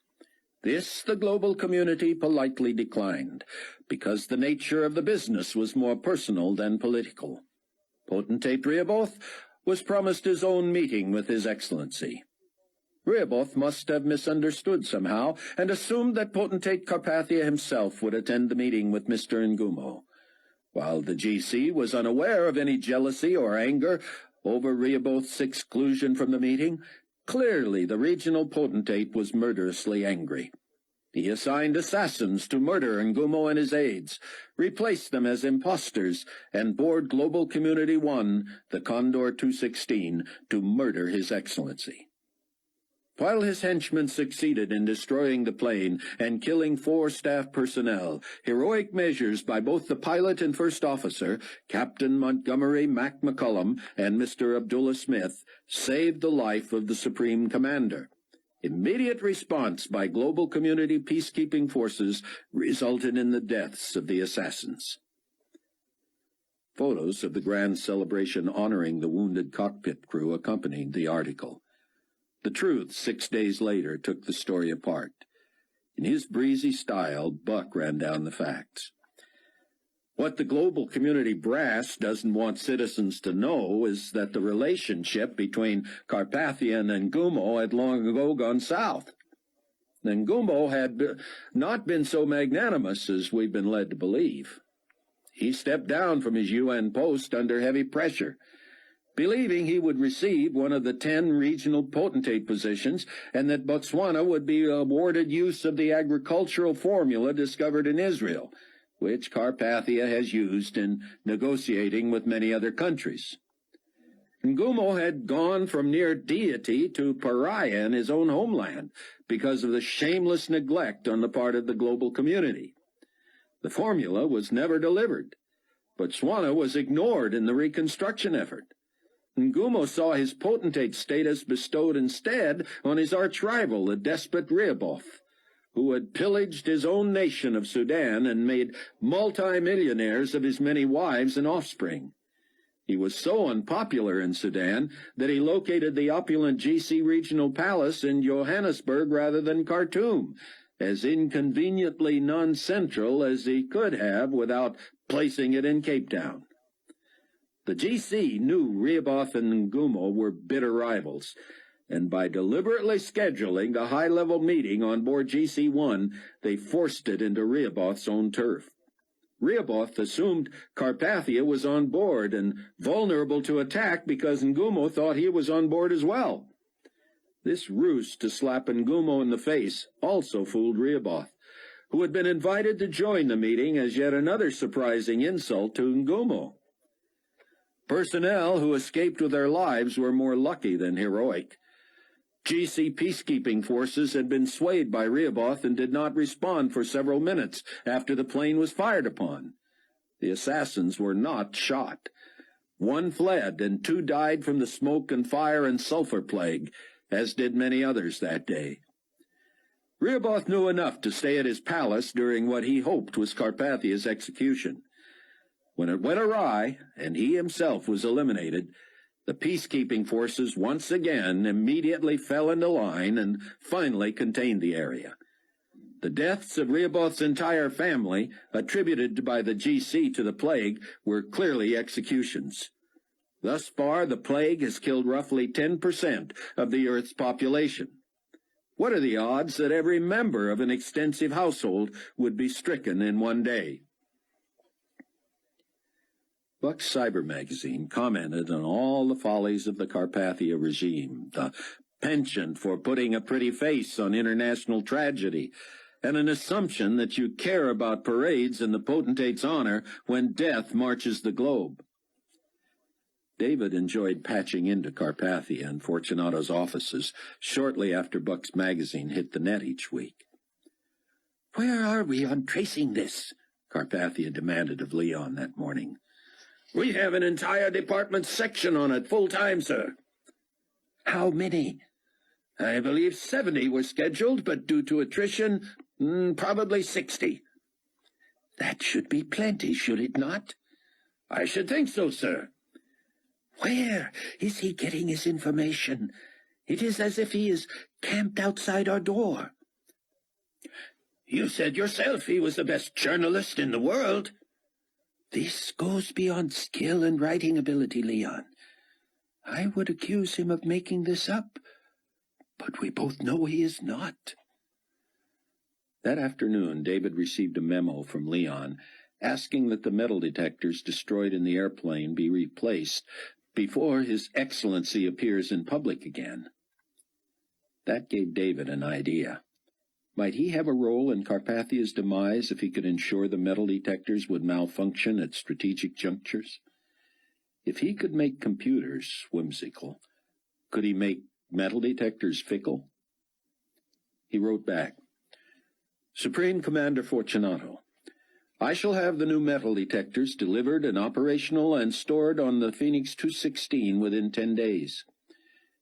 This the global community politely declined, because the nature of the business was more personal than political. Potentate Rehoboth was promised his own meeting with His Excellency. Rehoboth must have misunderstood somehow, and assumed that Potentate Carpathia himself would attend the meeting with Mr. Ngumo. While the GC was unaware of any jealousy or anger over Rehoboth's exclusion from the meeting, clearly the regional potentate was murderously angry. He assigned assassins to murder Ngumo and his aides, replaced them as impostors, and board Global Community 1, the Condor 216, to murder His Excellency. While his henchmen succeeded in destroying the plane and killing 4 staff personnel, heroic measures by both the pilot and first officer, Captain Montgomery Mac McCullum and Mr. Abdullah Smith, saved the life of the Supreme Commander. Immediate response by global community peacekeeping forces resulted in the deaths of the assassins. Photos of the grand celebration honoring the wounded cockpit crew accompanied the article. The Truth, 6 days later, took the story apart. In his breezy style, Buck ran down the facts. What the global community brass doesn't want citizens to know is that the relationship between Carpathia and Ngumo had long ago gone south. Ngumo had not been so magnanimous as we've been led to believe. He stepped down from his UN post under heavy pressure, believing he would receive one of the 10 regional potentate positions and that Botswana would be awarded use of the agricultural formula discovered in Israel, which Carpathia has used in negotiating with many other countries. Ngumo had gone from near deity to pariah in his own homeland because of the shameless neglect on the part of the global community. The formula was never delivered. Botswana was ignored in the reconstruction effort. Ngumo saw his potentate status bestowed instead on his arch-rival, the despot Rehoboth, who had pillaged his own nation of Sudan and made multi-millionaires of his many wives and offspring. He was so unpopular in Sudan that he located the opulent GC Regional Palace in Johannesburg rather than Khartoum, as inconveniently non-central as he could have without placing it in Cape Town. The GC knew Rehoboth and Ngumo were bitter rivals, and by deliberately scheduling a high-level meeting on board GC-1, they forced it into Rehoboth's own turf. Rehoboth assumed Carpathia was on board and vulnerable to attack because Ngumo thought he was on board as well. This ruse to slap Ngumo in the face also fooled Rehoboth, who had been invited to join the meeting as yet another surprising insult to Ngumo. Personnel who escaped with their lives were more lucky than heroic. GC peacekeeping forces had been swayed by Rehoboth and did not respond for several minutes after the plane was fired upon. The assassins were not shot. One fled, and 2 died from the smoke and fire and sulfur plague, as did many others that day. Rehoboth knew enough to stay at his palace during what he hoped was Carpathia's execution. When it went awry, and he himself was eliminated, the peacekeeping forces once again immediately fell into line and finally contained the area. The deaths of Rehoboth's entire family, attributed by the GC to the plague, were clearly executions. Thus far, the plague has killed roughly 10% of the Earth's population. What are the odds that every member of an extensive household would be stricken in one day? Buck's Cyber magazine commented on all the follies of the Carpathia regime, the penchant for putting a pretty face on international tragedy, and an assumption that you care about parades in the potentate's honor when death marches the globe. David enjoyed patching into Carpathia and Fortunato's offices shortly after Buck's magazine hit the net each week. "Where are we on tracing this?" Carpathia demanded of Leon that morning. "We have an entire department section on it full-time, sir." "How many?" "I believe 70 were scheduled, but due to attrition, probably 60. "That should be plenty, should it not?" "I should think so, sir." "Where is he getting his information? It is as if he is camped outside our door." "You said yourself he was the best journalist in the world." "This goes beyond skill and writing ability, Leon. I would accuse him of making this up, but we both know he is not." That afternoon, David received a memo from Leon asking that the metal detectors destroyed in the airplane be replaced before His Excellency appears in public again. That gave David an idea. Might he have a role in Carpathia's demise if he could ensure the metal detectors would malfunction at strategic junctures? If he could make computers whimsical, could he make metal detectors fickle? He wrote back, "Supreme Commander Fortunato, I shall have the new metal detectors delivered and operational and stored on the Phoenix 216 within 10 days.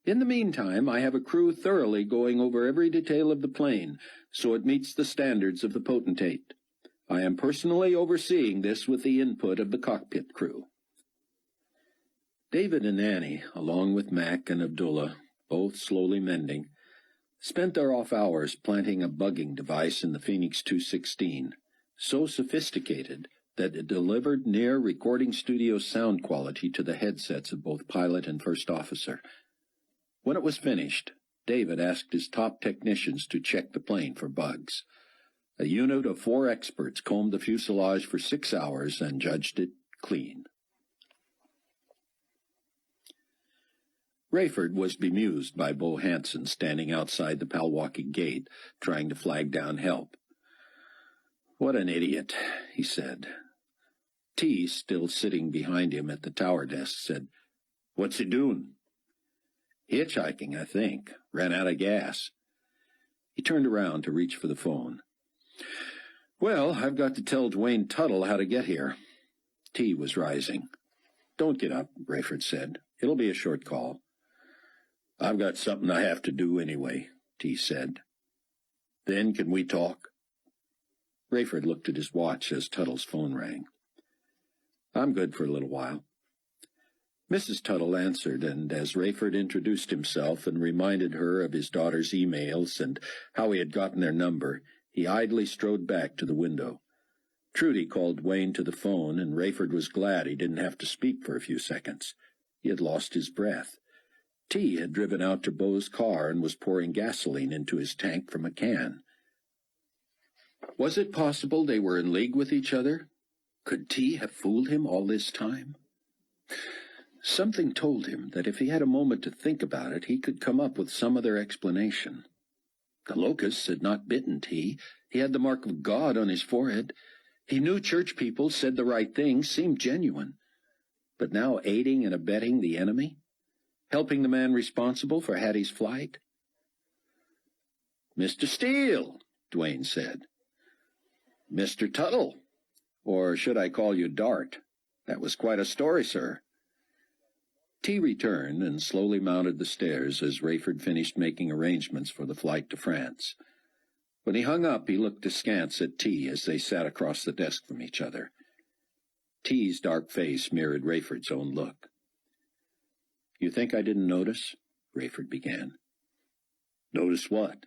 In the meantime, I have a crew thoroughly going over every detail of the plane, so it meets the standards of the potentate. I am personally overseeing this with the input of the cockpit crew." David and Annie, along with Mac and Abdullah, both slowly mending, spent their off hours planting a bugging device in the Phoenix 216, so sophisticated that it delivered near recording studio sound quality to the headsets of both pilot and first officer. When it was finished, David asked his top technicians to check the plane for bugs. A unit of 4 experts combed the fuselage for 6 hours and judged it clean. Rayford was bemused by Bo Hansen standing outside the Palwaukee gate, trying to flag down help. "What an idiot," he said. T, still sitting behind him at the tower desk, said, "What's he doing?" "Hitchhiking, I think. Ran out of gas." He turned around to reach for the phone. "Well, I've got to tell Dwayne Tuttle how to get here." T was rising. "Don't get up," Rayford said. "It'll be a short call." "I've got something I have to do anyway," T said. "Then can we talk?" Rayford looked at his watch as Tuttle's phone rang. "I'm good for a little while." Mrs. Tuttle answered, and as Rayford introduced himself and reminded her of his daughter's emails and how he had gotten their number, he idly strode back to the window. Trudy called Wayne to the phone, and Rayford was glad he didn't have to speak for a few seconds. He had lost his breath. T had driven out to Beau's car and was pouring gasoline into his tank from a can. Was it possible they were in league with each other? Could T have fooled him all this time? Something told him that if he had a moment to think about it, he could come up with some other explanation. The locusts had not bitten T. He had the mark of God on his forehead. He knew church people said the right thing, seemed genuine. But now aiding and abetting the enemy? Helping the man responsible for Hattie's flight? "Mr. Steele," Dwayne said. "Mr. Tuttle. Or should I call you Dart? That was quite a story, sir." T returned and slowly mounted the stairs as Rayford finished making arrangements for the flight to France. When he hung up, he looked askance at T as they sat across the desk from each other. T's dark face mirrored Rayford's own look. "You think I didn't notice?" Rayford began. "Notice what?"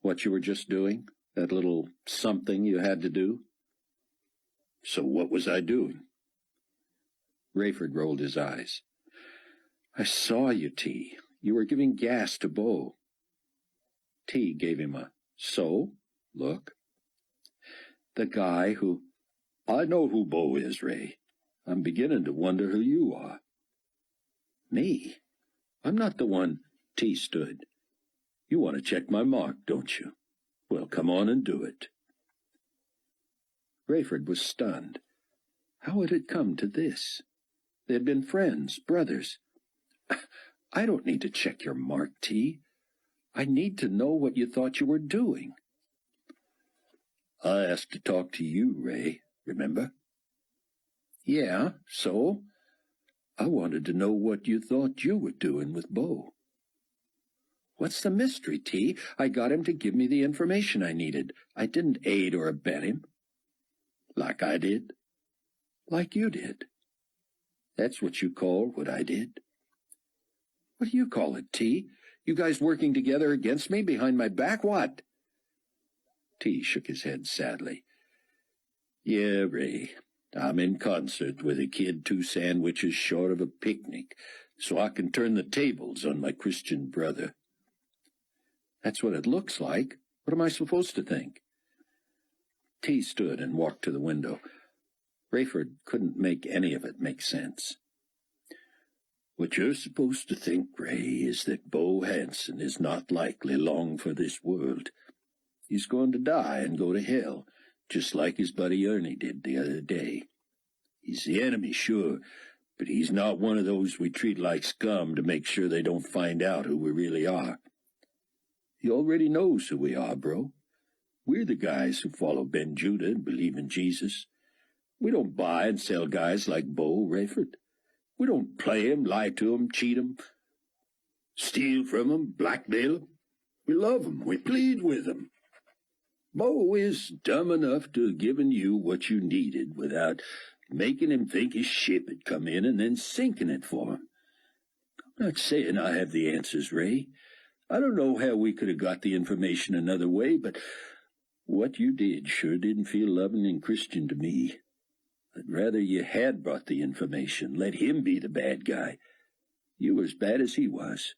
"What you were just doing? That little something you had to do?" "So what was I doing?" Rayford rolled his eyes. "I saw you, T. You were giving gas to Bo." T gave him a "so" look. "The guy who—" "I know who Bo is, Ray. I'm beginning to wonder who you are." "Me? I'm not the one—" T stood. "You want to check my mark, don't you? Well, come on and do it." Rayford was stunned. How had it come to this? They had been friends, brothers. "I don't need to check your mark, T. I need to know what you thought you were doing." "I asked to talk to you, Ray, remember?" "Yeah, so? I wanted to know what you thought you were doing with Bo." "What's the mystery, T? I got him to give me the information I needed. I didn't aid or abet him." "Like I did?" "Like you did." "That's what you call what I did?" "What do you call it, T? You guys working together against me behind my back, what?" T shook his head sadly. "Yeah, Ray, I'm in concert with a kid 2 sandwiches short of a picnic, so I can turn the tables on my Christian brother." "That's what it looks like. What am I supposed to think?" T stood and walked to the window. Rayford couldn't make any of it make sense. "What you're supposed to think, Ray, is that Bo Hanson is not likely long for this world. He's going to die and go to hell, just like his buddy Ernie did the other day. He's the enemy, sure, but he's not one of those we treat like scum to make sure they don't find out who we really are. He already knows who we are, bro. We're the guys who follow Ben Judah and believe in Jesus. We don't buy and sell guys like Bo, Rayford. We don't play him, lie to him, cheat him, steal from him, blackmail him. We love him. We plead with him. Bo is dumb enough to have given you what you needed without making him think his ship had come in and then sinking it for him. I'm not saying I have the answers, Ray. I don't know how we could have got the information another way, but what you did sure didn't feel loving and Christian to me. I'd rather you had brought the information, let him be the bad guy. You were as bad as he was."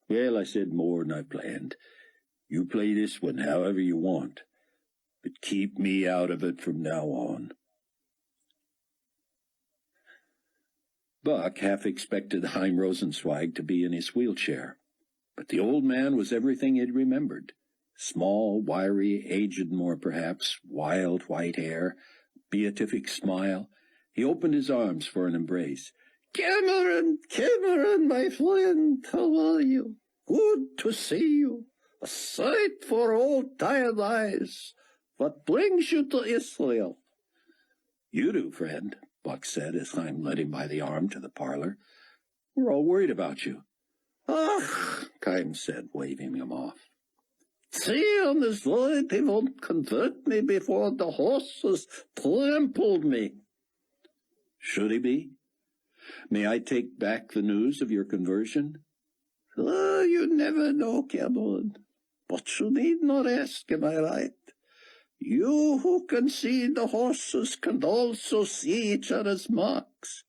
"Well, I said more than I planned. You play this one however you want, but keep me out of it from now on." Buck half expected Chaim Rosenzweig to be in his wheelchair, but the old man was everything he'd remembered. Small, wiry, aged more perhaps, wild white hair, beatific smile. He opened his arms for an embrace. Cameron, my friend, how are you? Good to see you. A sight for old tired eyes. What brings you to Israel?" "You do, friend," Buck said as Chaim led him by the arm to the parlor. "We're all worried about you." "Ach," Chaim said, waving him off. "See on this road, he won't convert me before the horses trampled me." "Should he be? May I take back the news of your conversion?" "Oh, you never know, Cameron. But you need not ask, am I right? You who can see the horses can also see each other's marks.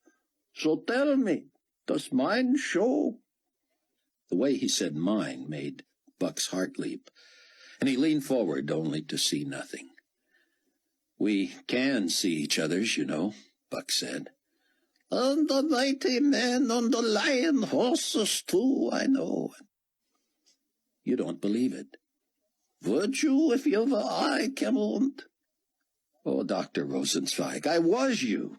So tell me, does mine show?" The way he said mine made Buck's heart leap, and he leaned forward only to see nothing. We can see each other's, you know, Buck said. And the mighty men on the lion horses, too, I know. You don't believe it. Would you if you were I, Cameron? Oh, Dr. Rosenzweig, I was you.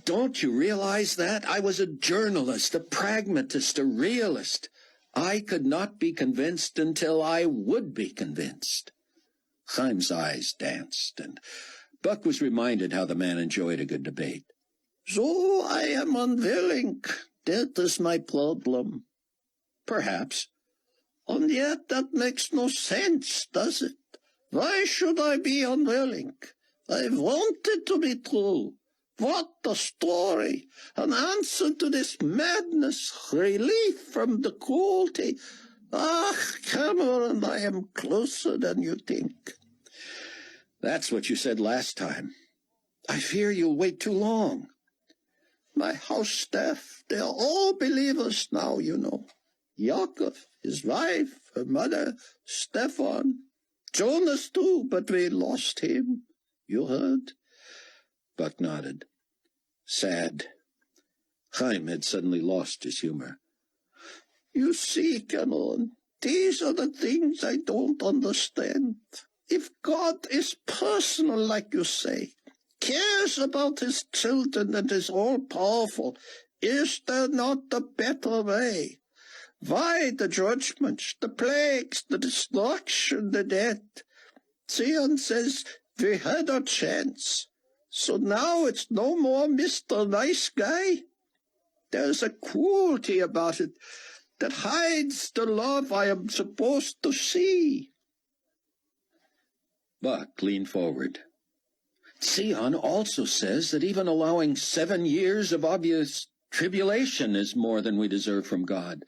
Don't you realize that? I was a journalist, a pragmatist, a realist. I could not be convinced until I would be convinced. Chaim's eyes danced, and Buck was reminded how the man enjoyed a good debate. So I am unwilling. That is my problem. Perhaps. And yet that makes no sense, does it? Why should I be unwilling? I want it to be true. What a story! An answer to this madness, relief from the cruelty. Ah, Cameron, I am closer than you think. That's what you said last time. I fear you'll wait too long. My house staff, they are all believers now, you know. Jakob, his wife, her mother, Stefan, Jonas too, but we lost him. You heard? Buck nodded. Sad. Chaim had suddenly lost his humor. You see, Cameron, these are the things I don't understand. If God is personal, like you say, cares about his children and is all-powerful, is there not a better way? Why the judgments, the plagues, the destruction, the death? Zion says we had our chance. So now it's no more Mr. Nice Guy. There's a cruelty about it that hides the love I am supposed to see. Buck leaned forward. Zion also says that even allowing 7 years of obvious tribulation is more than we deserve from God.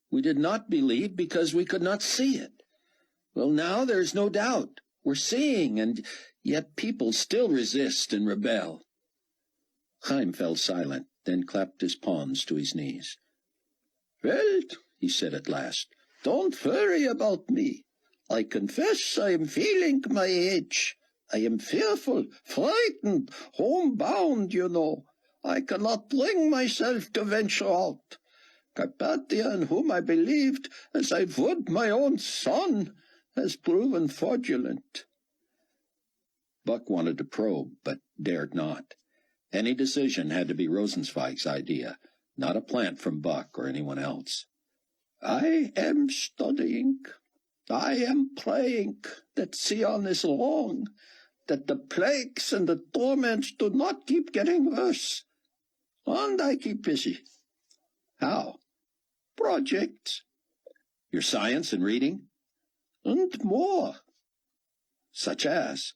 We did not believe because we could not see it. Well, now there's no doubt. We're seeing, and yet people still resist and rebel. Chaim fell silent, then clapped his palms to his knees. Well, he said at last, don't worry about me. I confess I am feeling my age. I am fearful, frightened, homebound, you know. I cannot bring myself to venture out. Carpathia, in whom I believed, as I would my own son, has proven fraudulent. Buck wanted to probe, but dared not. Any decision had to be Rosenzweig's idea, not a plant from Buck or anyone else. I am studying. I am praying that Zion is wrong, that the plagues and the torments do not keep getting worse. And I keep busy. How? Projects. Your science and reading? And more. Such as?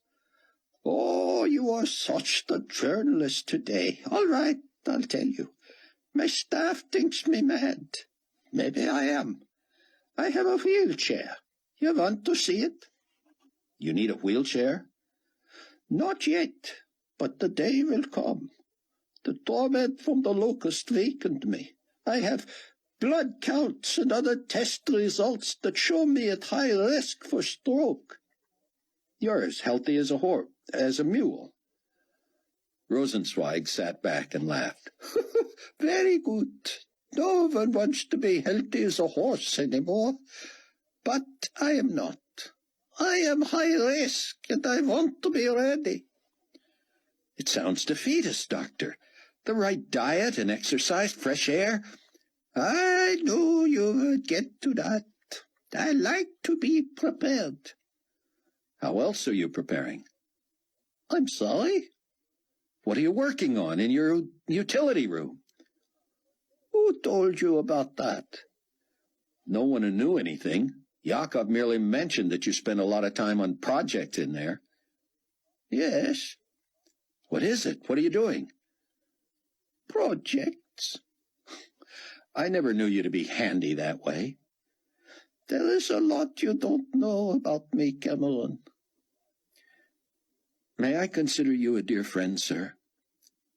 Oh, you are such the journalist today. All right, I'll tell you. My staff thinks me mad. Maybe I am. I have a wheelchair. You want to see it? You need a wheelchair? Not yet, but the day will come. The torment from the locust weakened me. I have blood counts and other test results that show me at high risk for stroke. You're as healthy as a mule. Rosenzweig sat back and laughed. Very good. No one wants to be healthy as a horse anymore. But I am not. I am high risk, and I want to be ready. It sounds defeatist, Doctor. The right diet and exercise, fresh air. I knew you would get to that. I like to be prepared. How else are you preparing? I'm sorry? What are you working on in your utility room? Who told you about that? No one who knew anything. Jakob merely mentioned that you spent a lot of time on projects in there. Yes. What is it? What are you doing? Projects. I never knew you to be handy that way. There is a lot you don't know about me, Cameron. May I consider you a dear friend, sir?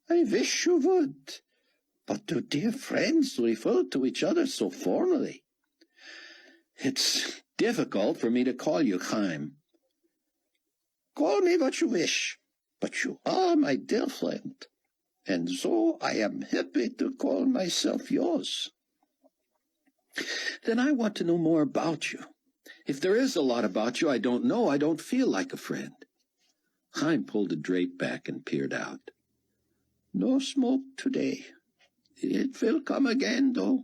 I wish you would. But do dear friends refer to each other so formally? It's difficult for me to call you Chaim. Call me what you wish, but you are my dear friend, and so I am happy to call myself yours. Then I want to know more about you. If there is a lot about you I don't know, I don't feel like a friend. Chaim pulled the drape back and peered out. No smoke today. It will come again, though.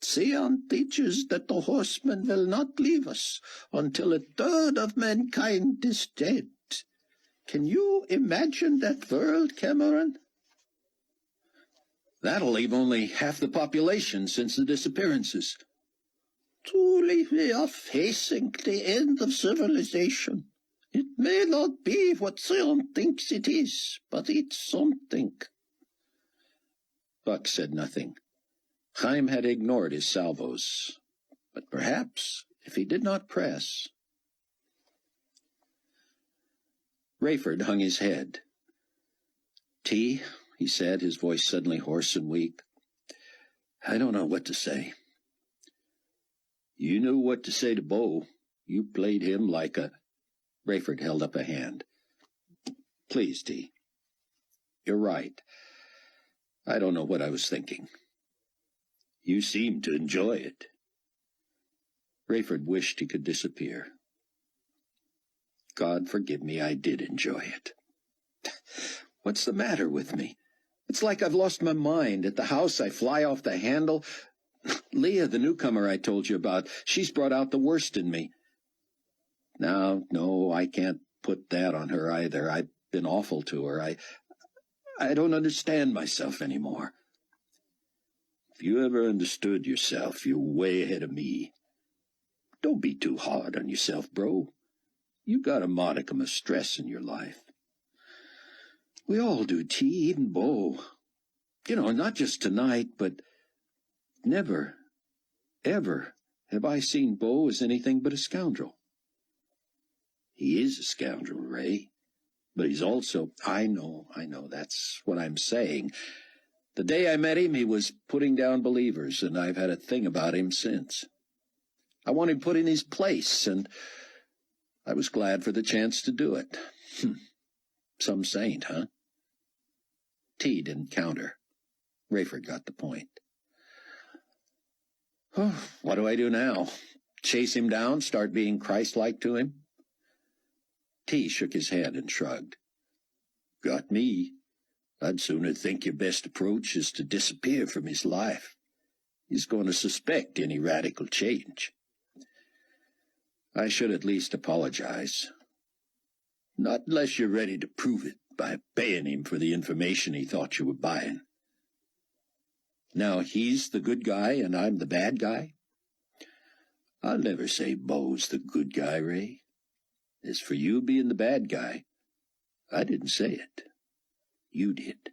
Zion teaches that the horseman will not leave us until a third of mankind is dead. Can you imagine that world, Cameron? That'll leave only half the population since the disappearances. Truly we are facing the end of civilization. It may not be what Zion thinks it is, but it's something. Buck said nothing. Chaim had ignored his salvos, but perhaps if he did not press... Rayford hung his head. "T," he said, his voice suddenly hoarse and weak, "I don't know what to say." "You knew what to say to Bo. You played him like a—" Rayford held up a hand. "Please, T. You're right. I don't know what I was thinking." "You seemed to enjoy it." Rayford wished he could disappear. God forgive me, I did enjoy it. What's the matter with me? It's like I've lost my mind. At the house, I fly off the handle. Leah, the newcomer I told you about, she's brought out the worst in me. No, I can't put that on her either. I've been awful to her. I don't understand myself anymore. If you ever understood yourself, you're way ahead of me. Don't be too hard on yourself, bro. You got a modicum of stress in your life. We all do, T, even Bo. Not just tonight, but never, ever have I seen Bo as anything but a scoundrel. He is a scoundrel, Ray, but he's also— I know, that's what I'm saying. The day I met him, he was putting down believers, and I've had a thing about him since. I want him put in his place, and I was glad for the chance to do it. Some saint, huh? T didn't counter. Rayford got the point. Oh, what do I do now? Chase him down, start being Christ-like to him? T shook his head and shrugged. Got me. I'd sooner think your best approach is to disappear from his life. He's going to suspect any radical change. I should at least apologize. Not unless you're ready to prove it by paying him for the information he thought you were buying. Now he's the good guy and I'm the bad guy? I'll never say Bo's the good guy, Ray. As for you being the bad guy, I didn't say it. You did.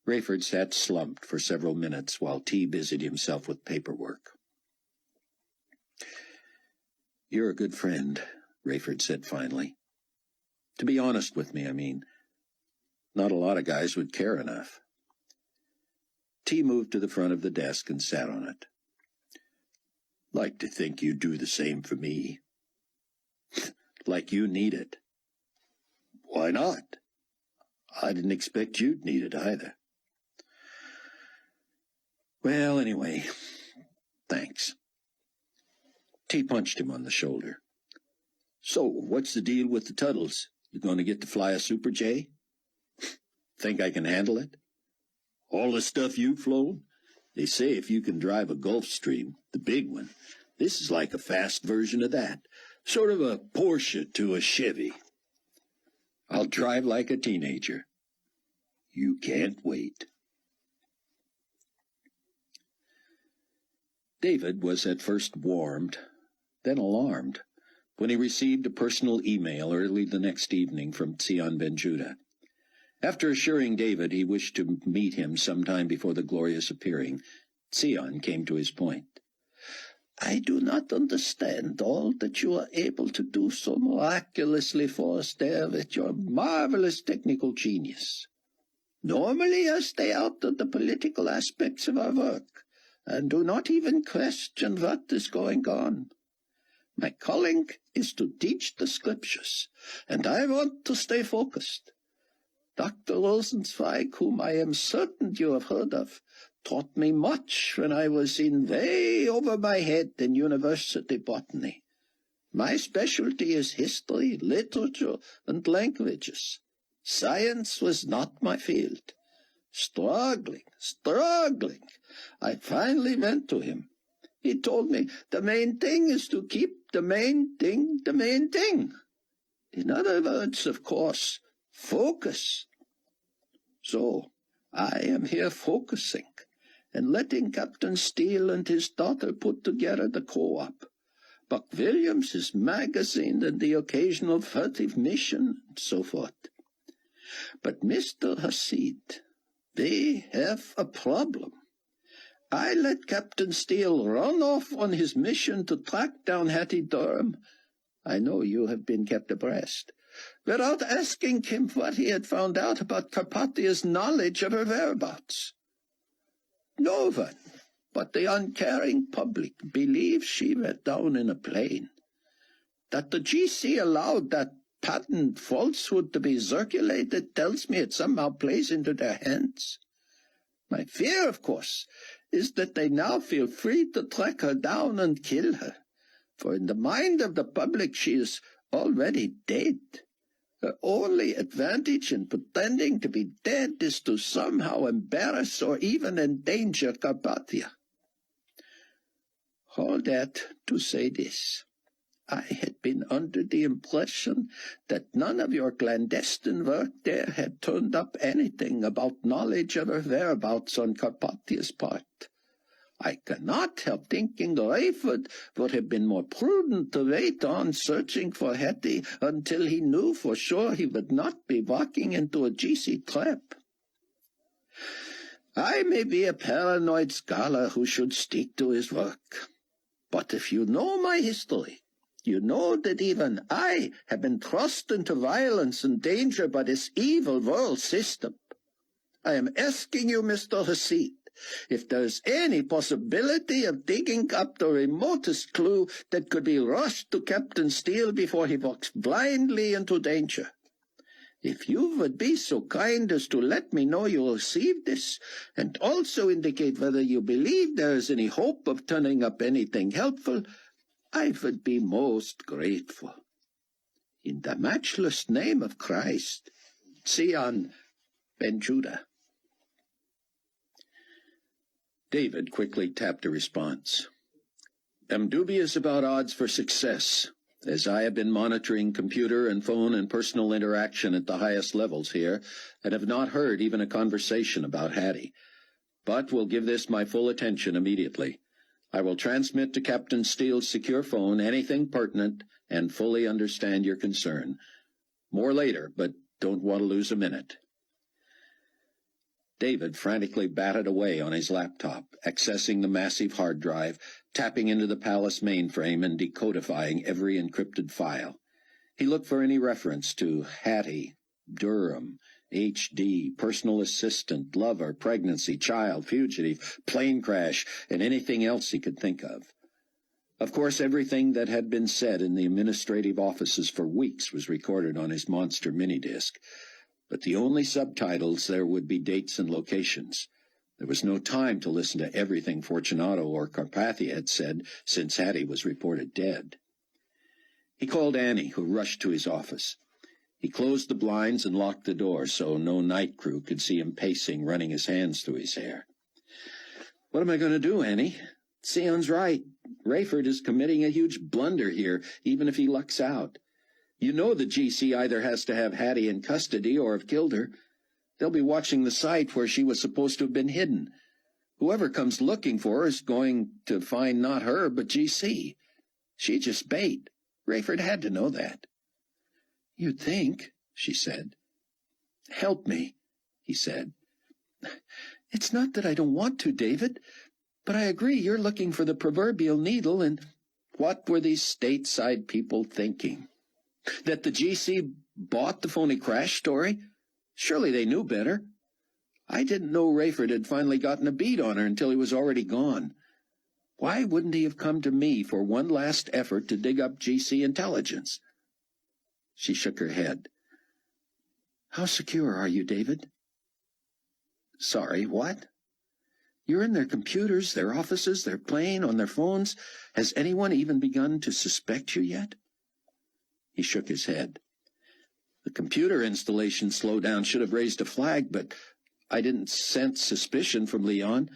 Rayford sat slumped for several minutes while T busied himself with paperwork. "You're a good friend," Rayford said finally. "To be honest with me, I mean. Not a lot of guys would care enough." T moved to the front of the desk and sat on it. "Like to think you'd do the same for me." "Like you need it." "Why not? I didn't expect you'd need it either." "Well, anyway, thanks." T punched him on the shoulder. "So, what's the deal with the Tuttles? You going to get to fly a Super J?" "Think I can handle it?" "All the stuff you've flown? They say if you can drive a Gulfstream, the big one, this is like a fast version of that. Sort of a Porsche to a Chevy." "I'll drive like a teenager." "You can't wait." David was at first warmed, then alarmed, when he received a personal email early the next evening from Zion Ben Judah. After assuring David he wished to meet him sometime before the glorious appearing, Zion came to his point. "I do not understand all that you are able to do so miraculously for us there with your marvelous technical genius. Normally I stay out of the political aspects of our work, and do not even question what is going on. My calling is to teach the scriptures, and I want to stay focused. Dr. Rosenzweig, whom I am certain you have heard of, taught me much when I was in way over my head in university botany. My specialty is history, literature, and languages. Science was not my field. Struggling, I finally went to him. He told me the main thing is to keep the main thing the main thing. In other words, of course, focus. So, I am here focusing and letting Captain Steele and his daughter put together the co-op. Buck Williams, his magazine, and the occasional furtive mission, and so forth. But Mr. Hasid, they have a problem. I let Captain Steele run off on his mission to track down Hattie Durham. I know you have been kept abreast, without asking him what he had found out about Carpathia's knowledge of her whereabouts. No one but the uncaring public believes she went down in a plane. That the GC allowed that patent falsehood to be circulated tells me it somehow plays into their hands. My fear, of course, is that they now feel free to track her down and kill her, for in the mind of the public she is already dead. Her only advantage in pretending to be dead is to somehow embarrass or even endanger Carpathia. All that to say this. I had been under the impression that none of your clandestine work there had turned up anything about knowledge of her whereabouts on Carpathia's part. I cannot help thinking Rayford would have been more prudent to wait on searching for Hetty until he knew for sure he would not be walking into a GC trap. I may be a paranoid scholar who should stick to his work, but if you know my history, you know that even I have been thrust into violence and danger by this evil world system. I am asking you, Mr. Hasid, if there is any possibility of digging up the remotest clue that could be rushed to Captain Steele before he walks blindly into danger. If you would be so kind as to let me know you received this, and also indicate whether you believe there is any hope of turning up anything helpful, I would be most grateful. In the matchless name of Christ, Zion Ben Judah. David quickly tapped a response. Am dubious about odds for success, as I have been monitoring computer and phone and personal interaction at the highest levels here, and have not heard even a conversation about Hattie. But will give this my full attention immediately. I will transmit to Captain Steele's secure phone anything pertinent and fully understand your concern. More later, but don't want to lose a minute. David frantically batted away on his laptop, accessing the massive hard drive, tapping into the palace mainframe and decodifying every encrypted file. He looked for any reference to Hattie, Durham, HD, personal assistant, lover, pregnancy, child, fugitive, plane crash, and anything else he could think of. Of course, everything that had been said in the administrative offices for weeks was recorded on his monster mini-disc, but the only subtitles there would be dates and locations. There was no time to listen to everything Fortunato or Carpathia had said since Hattie was reported dead. He called Annie, who rushed to his office. He closed the blinds and locked the door so no night crew could see him pacing, running his hands through his hair. "What am I going to do, Annie? Sion's right. Rayford is committing a huge blunder here, even if he lucks out. You know the GC either has to have Hattie in custody or have killed her. They'll be watching the site where she was supposed to have been hidden. Whoever comes looking for her is going to find not her, but GC. She just bait. Rayford had to know that." "You'd think," she said. "Help me," he said. "It's not that I don't want to, David, but I agree you're looking for the proverbial needle, and what were these stateside people thinking? That the GC bought the phony crash story? Surely they knew better. I didn't know Rayford had finally gotten a beat on her until he was already gone. Why wouldn't he have come to me for one last effort to dig up GC intelligence? She shook her head. How secure are you, David? Sorry, what? You're in their computers, their offices, their plane, on their phones. Has anyone even begun to suspect you yet? He shook his head. The computer installation slowdown should have raised a flag, but I didn't sense suspicion from Leon.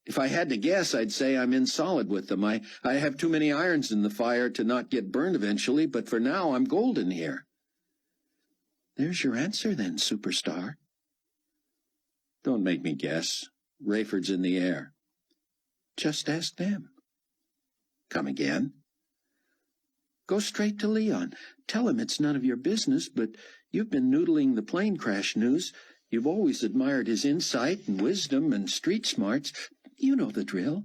If I had to guess, I'd say I'm in solid with them. I have too many irons in the fire to not get burned eventually, but for now I'm golden here. There's your answer then, superstar. Don't make me guess. Rayford's in the air. Just ask them. Come again? Go straight to Leon. Tell him it's none of your business, but you've been noodling the plane crash news. You've always admired his insight and wisdom and street smarts. You know the drill.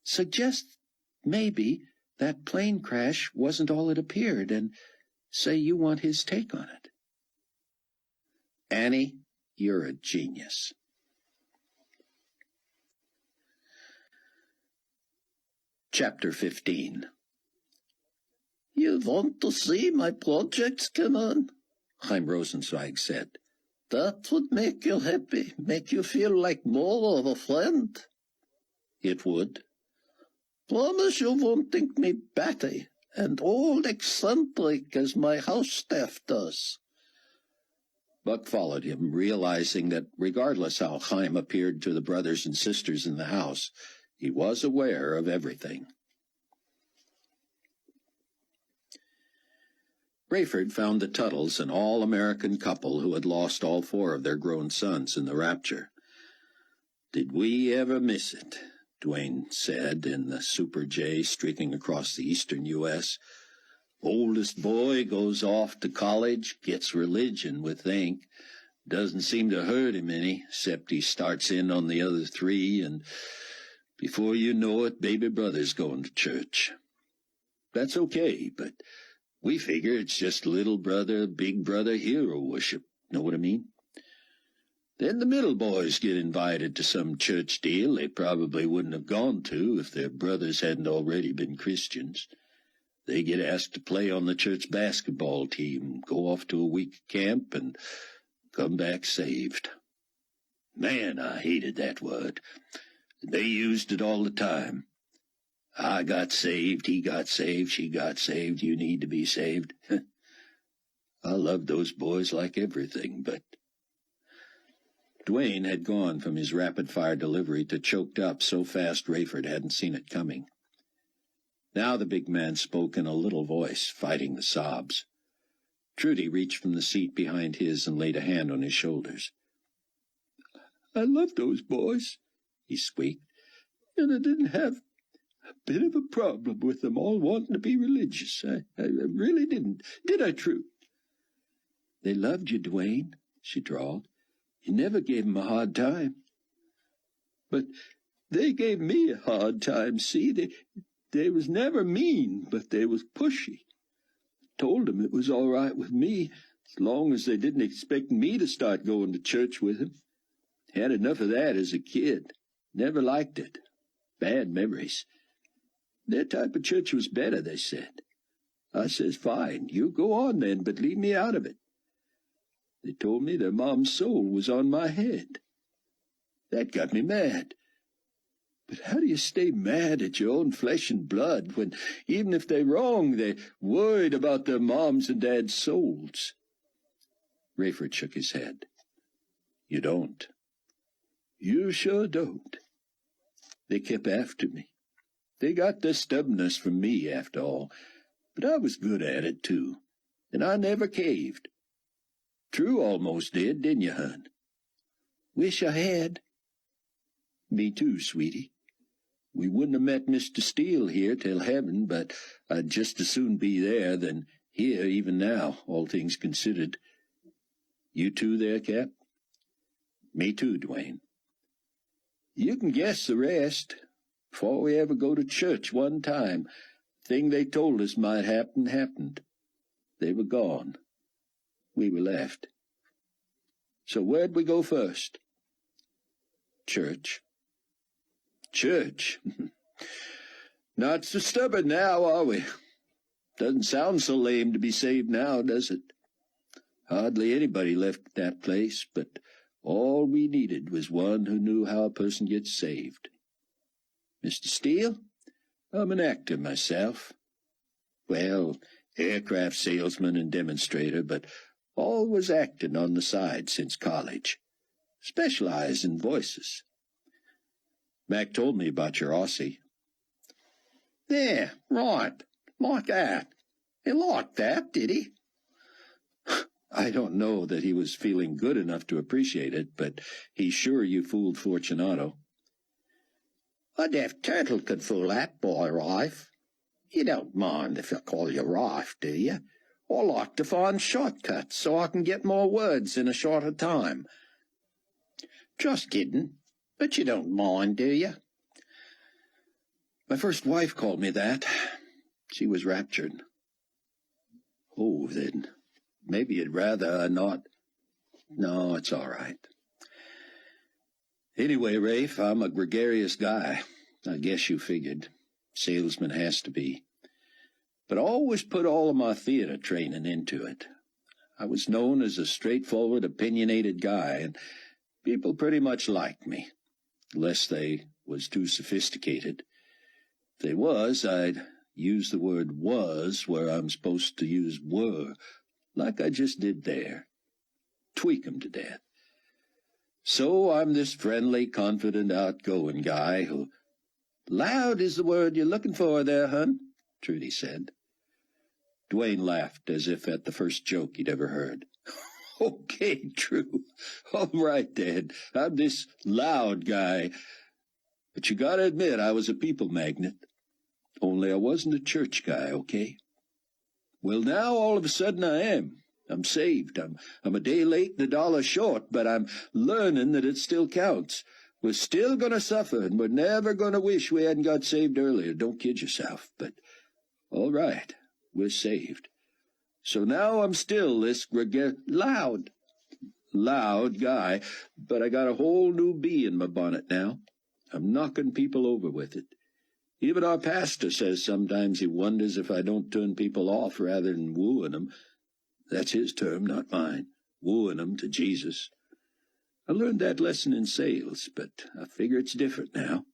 Suggest maybe that plane crash wasn't all it appeared, and say you want his take on it. Annie, you're a genius. Chapter 15. You want to see my projects come on? Chaim Rosenzweig said. That would make you happy, make you feel like more of a friend. It would. Promise you won't think me batty and old eccentric as my house staff does. Buck followed him, realizing that regardless how Chaim appeared to the brothers and sisters in the house, he was aware of everything. Rayford found the Tuttles an all-American couple who had lost all 4 of their grown sons in the rapture. "Did we ever miss it?" Dwayne said in the Super J streaking across the eastern U.S. "Oldest boy goes off to college, gets religion, we think. Doesn't seem to hurt him any, except he starts in on the other 3, and before you know it, baby brother's going to church. That's okay, but we figure it's just little brother, big brother hero worship. Know what I mean? Then the middle boys get invited to some church deal they probably wouldn't have gone to if their brothers hadn't already been Christians. They get asked to play on the church basketball team, go off to a week camp, and come back saved. Man, I hated that word. They used it all the time. I got saved, he got saved, she got saved, you need to be saved. I love those boys like everything, but... Dwayne had gone from his rapid-fire delivery to choked up so fast Rayford hadn't seen it coming. Now the big man spoke in a little voice, fighting the sobs. Trudy reached from the seat behind his and laid a hand on his shoulders. "I love those boys," he squeaked, "and I didn't have a bit of a problem with them all wanting to be religious. I really didn't. Did I, True?" "They loved you, Dwayne," she drawled. "You never gave 'em a hard time." "But they gave me a hard time, see? They was never mean, but they was pushy. Told 'em it was all right with me, as long as they didn't expect me to start going to church with 'em. Had enough of that as a kid. Never liked it. Bad memories. Their type of church was better, they said. I says, fine, you go on then, but leave me out of it. They told me their mom's soul was on my head. That got me mad. But how do you stay mad at your own flesh and blood when, even if they're wrong, they're worried about their moms' and dads' souls? Rayford shook his head. You don't. You sure don't. They kept after me. They got their stubbornness from me, after all. But I was good at it, too. And I never caved. True almost did, didn't you, hon? Wish I had. Me too, sweetie. We wouldn't have met Mr. Steele here till heaven, but I'd just as soon be there than here even now, all things considered. You too there, Cap? Me too, Dwayne. You can guess the rest. Before we ever go to church one time, thing they told us might happen happened. They were gone. We were left. So where'd we go first? Church. Church? Not so stubborn now, are we? Doesn't sound so lame to be saved now, does it? Hardly anybody left that place, but all we needed was one who knew how a person gets saved. Mr. Steele, I'm an actor myself. Well, aircraft salesman and demonstrator, but always acting on the side since college. Specialize in voices. Mac told me about your Aussie. Yeah, right, like that. He liked that, did he? I don't know that he was feeling good enough to appreciate it, but he's sure you fooled Fortunato. A deaf turtle could fool that boy, Rife. You don't mind if I call you Rife, do you? I like to find shortcuts so I can get more words in a shorter time. Just kidding, but you don't mind, do you? My first wife called me that. She was raptured. Oh, then, maybe you'd rather not. No, it's all right. Anyway, Rafe, I'm a gregarious guy. I guess you figured. Salesman has to be. But I always put all of my theater training into it. I was known as a straightforward, opinionated guy, and people pretty much liked me, unless they was too sophisticated. If they was, I'd use the word was where I'm supposed to use were, like I just did there. Tweak 'em to death. So I'm this friendly, confident, outgoing guy who— Loud is the word you're looking for there, hun, Trudy said. Dwayne laughed as if at the first joke he'd ever heard. Okay, true. All right, Dad. I'm this loud guy. But you gotta admit I was a people magnet. Only I wasn't a church guy, okay? Well, now all of a sudden I am. I'm saved. I'm a day late and $1 short, but I'm learning that it still counts. We're still going to suffer, and we're never going to wish we hadn't got saved earlier. Don't kid yourself. But, all right, we're saved. So now I'm still this loud guy, but I got a whole new bee in my bonnet now. I'm knocking people over with it. Even our pastor says sometimes he wonders if I don't turn people off rather than wooing them. That's his term, not mine. Wooing them to Jesus. I learned that lesson in sales, but I figure it's different now.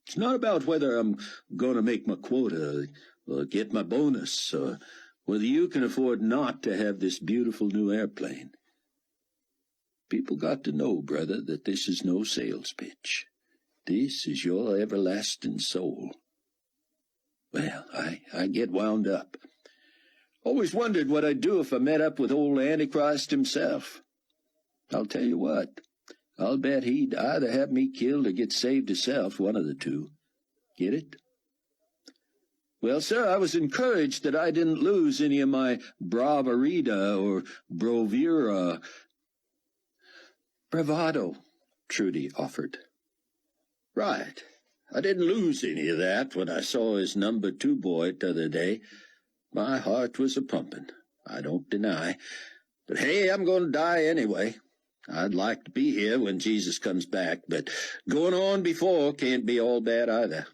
It's not about whether I'm going to make my quota or get my bonus or whether you can afford not to have this beautiful new airplane. People got to know, brother, that this is no sales pitch. This is your everlasting soul. Well, I get wound up. Always wondered what I'd do if I met up with old Antichrist himself. I'll tell you what, I'll bet he'd either have me killed or get saved himself, one of the two. Get it? Well, sir, I was encouraged that I didn't lose any of my bravarita or bravura. Bravado, Trudy offered. Right. I didn't lose any of that when I saw his number 2 boy t'other day. My heart was a-pumping, I don't deny. But hey, I'm going to die anyway. I'd like to be here when Jesus comes back, but going on before can't be all bad either.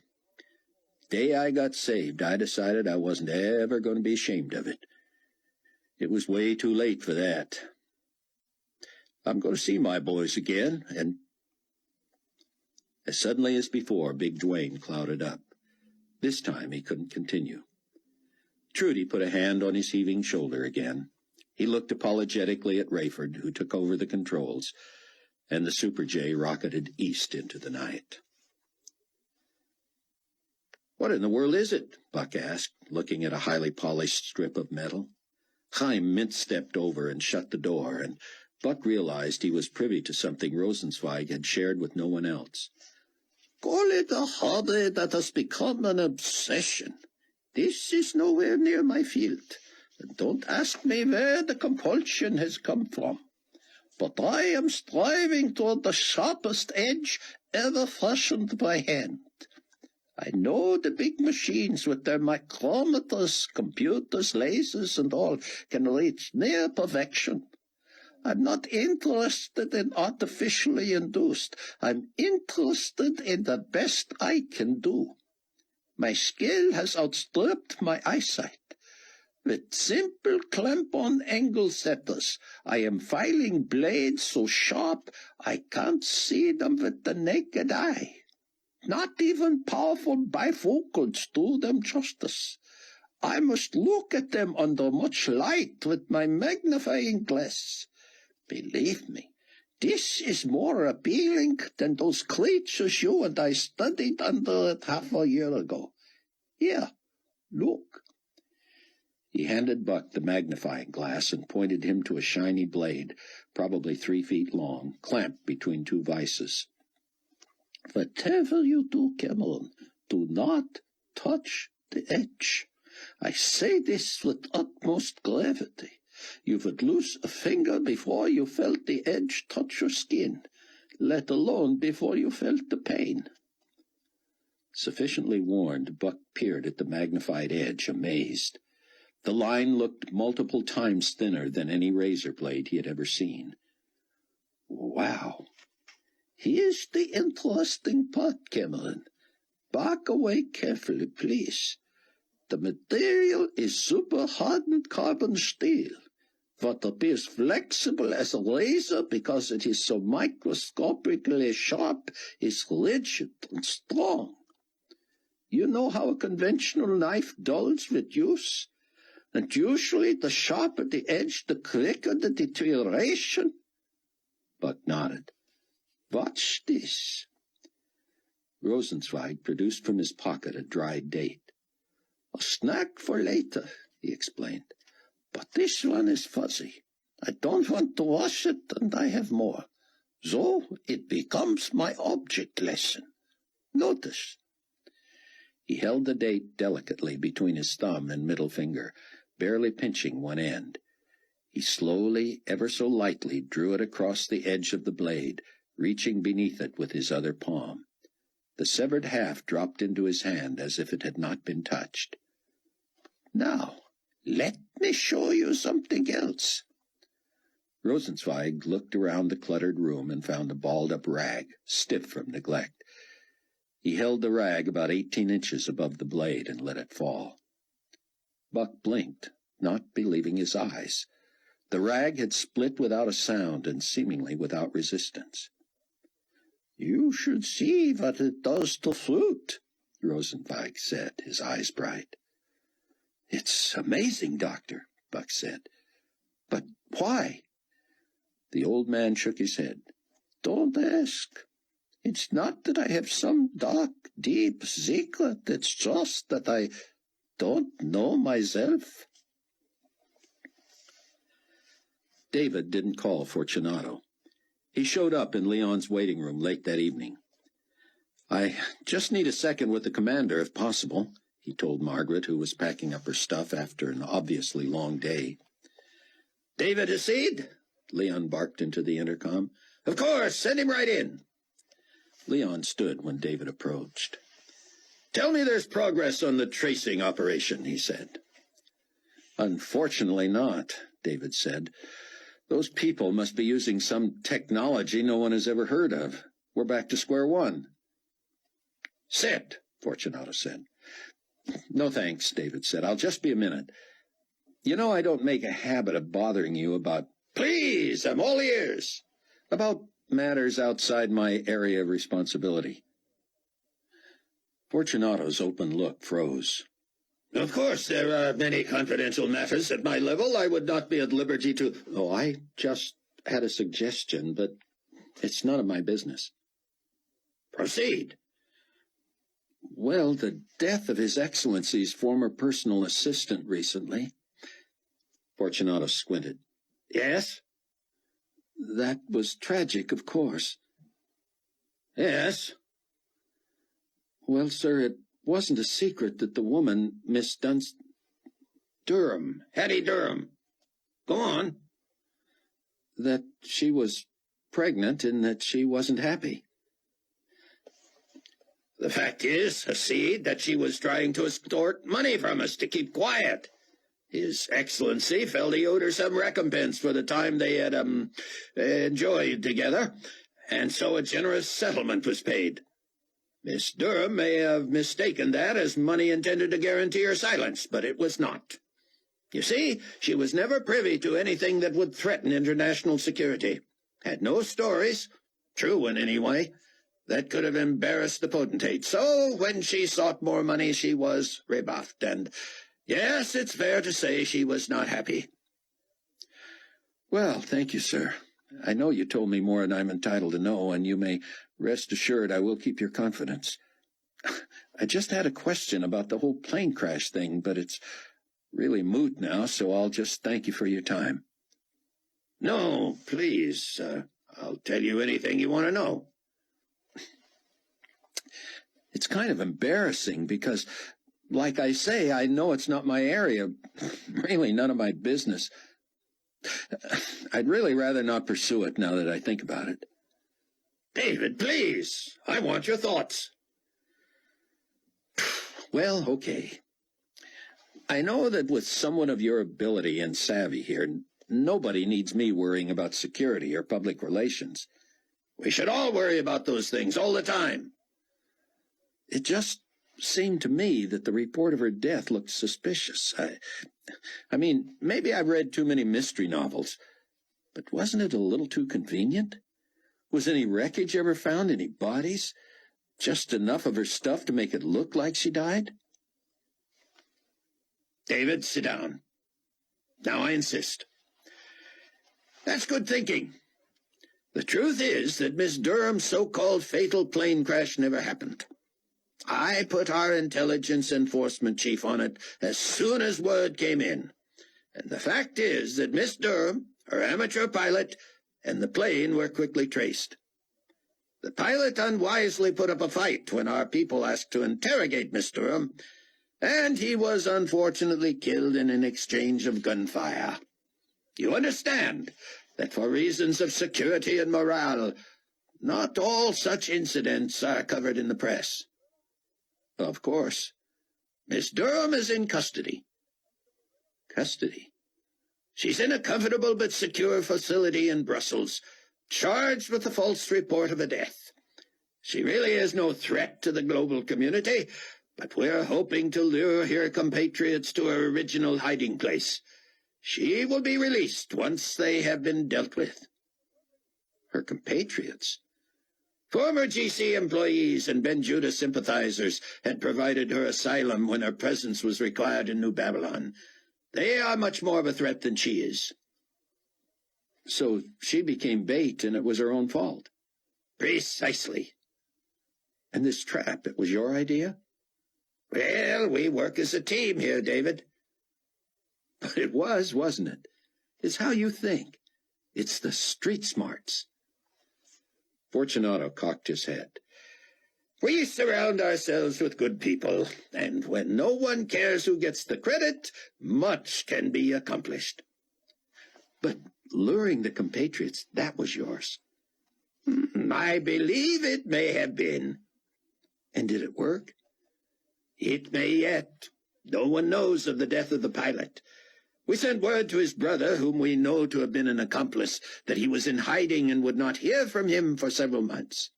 The day I got saved, I decided I wasn't ever going to be ashamed of it. It was way too late for that. I'm going to see my boys again, and— As suddenly as before, Big Dwayne clouded up. This time he couldn't continue. Trudy put a hand on his heaving shoulder again. He looked apologetically at Rayford, who took over the controls, and the Super J rocketed east into the night. What in the world is it? Buck asked, looking at a highly polished strip of metal. Chaim mint-stepped over and shut the door, and Buck realized he was privy to something Rosenzweig had shared with no one else. Call it a hobby that has become an obsession. This is nowhere near my field. And don't ask me where the compulsion has come from. But I am striving toward the sharpest edge ever fashioned by hand. I know the big machines with their micrometers, computers, lasers, and all can reach near perfection. I'm not interested in artificially induced. I'm interested in the best I can do. My skill has outstripped my eyesight. With simple clamp-on angle setters, I am filing blades so sharp I can't see them with the naked eye. Not even powerful bifocals do them justice. I must look at them under much light with my magnifying glass. Believe me, this is more appealing than those creatures you and I studied under it half a year ago. Here, look. He handed Buck the magnifying glass and pointed him to a shiny blade, probably 3 feet long, clamped between 2 vices. Whatever you do, Cameron, do not touch the edge. I say this with utmost gravity. You would lose a finger before you felt the edge touch your skin, let alone before you felt the pain. Sufficiently warned, Buck peered at the magnified edge, amazed. The line looked multiple times thinner than any razor blade he had ever seen. Wow! Here's the interesting part, Cameron. Back away carefully, please. The material is super-hardened carbon steel. What appears flexible as a razor because it is so microscopically sharp is rigid and strong. You know how a conventional knife dulls with use? And usually the sharper the edge, the quicker the deterioration. Buck nodded. Watch this. Rosenzweig produced from his pocket a dried date. A snack for later, he explained. But this one is fuzzy. I don't want to wash it, and I have more. So it becomes my object lesson. Notice. He held the date delicately between his thumb and middle finger, barely pinching one end. He slowly, ever so lightly, drew it across the edge of the blade, reaching beneath it with his other palm. The severed half dropped into his hand as if it had not been touched. Now, let me show you something else. Rosenzweig looked around the cluttered room and found a balled-up rag, stiff from neglect. He held the rag about 18 inches above the blade and let it fall. Buck blinked, not believing his eyes. The rag had split without a sound and seemingly without resistance. You should see what it does to fruit, Rosenzweig said, his eyes bright. It's amazing, Doctor, Buck said. But why? The old man shook his head. Don't ask. It's not that I have some dark, deep secret. It's just that I don't know myself. David didn't call Fortunato. He showed up in Leon's waiting room late that evening. I just need a second with the commander, if possible, he told Margaret, who was packing up her stuff after an obviously long day. David Hasid? Leon barked into the intercom. Of course, send him right in. Leon stood when David approached. Tell me there's progress on the tracing operation, he said. Unfortunately not, David said. Those people must be using some technology no one has ever heard of. We're back to square one. Sit, Fortunato said. No thanks, David said. I'll just be a minute. You know I don't make a habit of bothering you about... Please, I'm all ears. About matters outside my area of responsibility. Fortunato's open look froze. Of course, there are many confidential matters at my level. I would not be at liberty to... Oh, I just had a suggestion, but it's none of my business. Proceed. Well, the death of His Excellency's former personal assistant recently. Fortunato squinted. Yes? That was tragic, of course. Yes? Well, sir, it wasn't a secret that the woman, Miss Durham. Hattie Durham. Go on. That she was pregnant and that she wasn't happy. The fact is, Hasid, that she was trying to extort money from us to keep quiet. His Excellency felt he owed her some recompense for the time they had, enjoyed together, and so a generous settlement was paid. Miss Durham may have mistaken that as money intended to guarantee her silence, but it was not. You see, she was never privy to anything that would threaten international security. Had no stories, true one anyway, that could have embarrassed the potentate. So when she sought more money, she was rebuffed, and yes, it's fair to say she was not happy. Well, thank you, sir. I know you told me more than I'm entitled to know, and you may rest assured I will keep your confidence. I just had a question about the whole plane crash thing, but it's really moot now, so I'll just thank you for your time. No, please, I'll tell you anything you want to know. It's kind of embarrassing because, like I say, I know it's not my area, really none of my business. I'd really rather not pursue it now that I think about it. David, please, I want your thoughts. Well, okay. I know that with someone of your ability and savvy here, nobody needs me worrying about security or public relations. We should all worry about those things all the time. It just seemed to me that the report of her death looked suspicious. I mean, maybe I've read too many mystery novels, but wasn't it a little too convenient? Was any wreckage ever found, any bodies? Just enough of her stuff to make it look like she died? David, sit down. Now I insist. That's good thinking. The truth is that Miss Durham's so-called fatal plane crash never happened. I put our intelligence enforcement chief on it as soon as word came in. And the fact is that Miss Durham, her amateur pilot, and the plane were quickly traced. The pilot unwisely put up a fight when our people asked to interrogate Miss Durham, and he was unfortunately killed in an exchange of gunfire. You understand that for reasons of security and morale, not all such incidents are covered in the press. Of course. Miss Durham is in custody. Custody? She's in a comfortable but secure facility in Brussels, charged with the false report of a death. She really is no threat to the global community, but we're hoping to lure her compatriots to her original hiding place. She will be released once they have been dealt with. Her compatriots? Former GC employees and Ben Judah sympathizers had provided her asylum when her presence was required in New Babylon. They are much more of a threat than she is. So she became bait, and it was her own fault? Precisely. And this trap, it was your idea? Well, we work as a team here, David. But it was, wasn't it? It's how you think. It's the street smarts. Fortunato cocked his head. We surround ourselves with good people, and when no one cares who gets the credit, much can be accomplished. But luring the compatriots, that was yours. I believe it may have been. And did it work? It may yet. No one knows of the death of the pilot. We sent word to his brother, whom we know to have been an accomplice, that he was in hiding and would not hear from him for several months.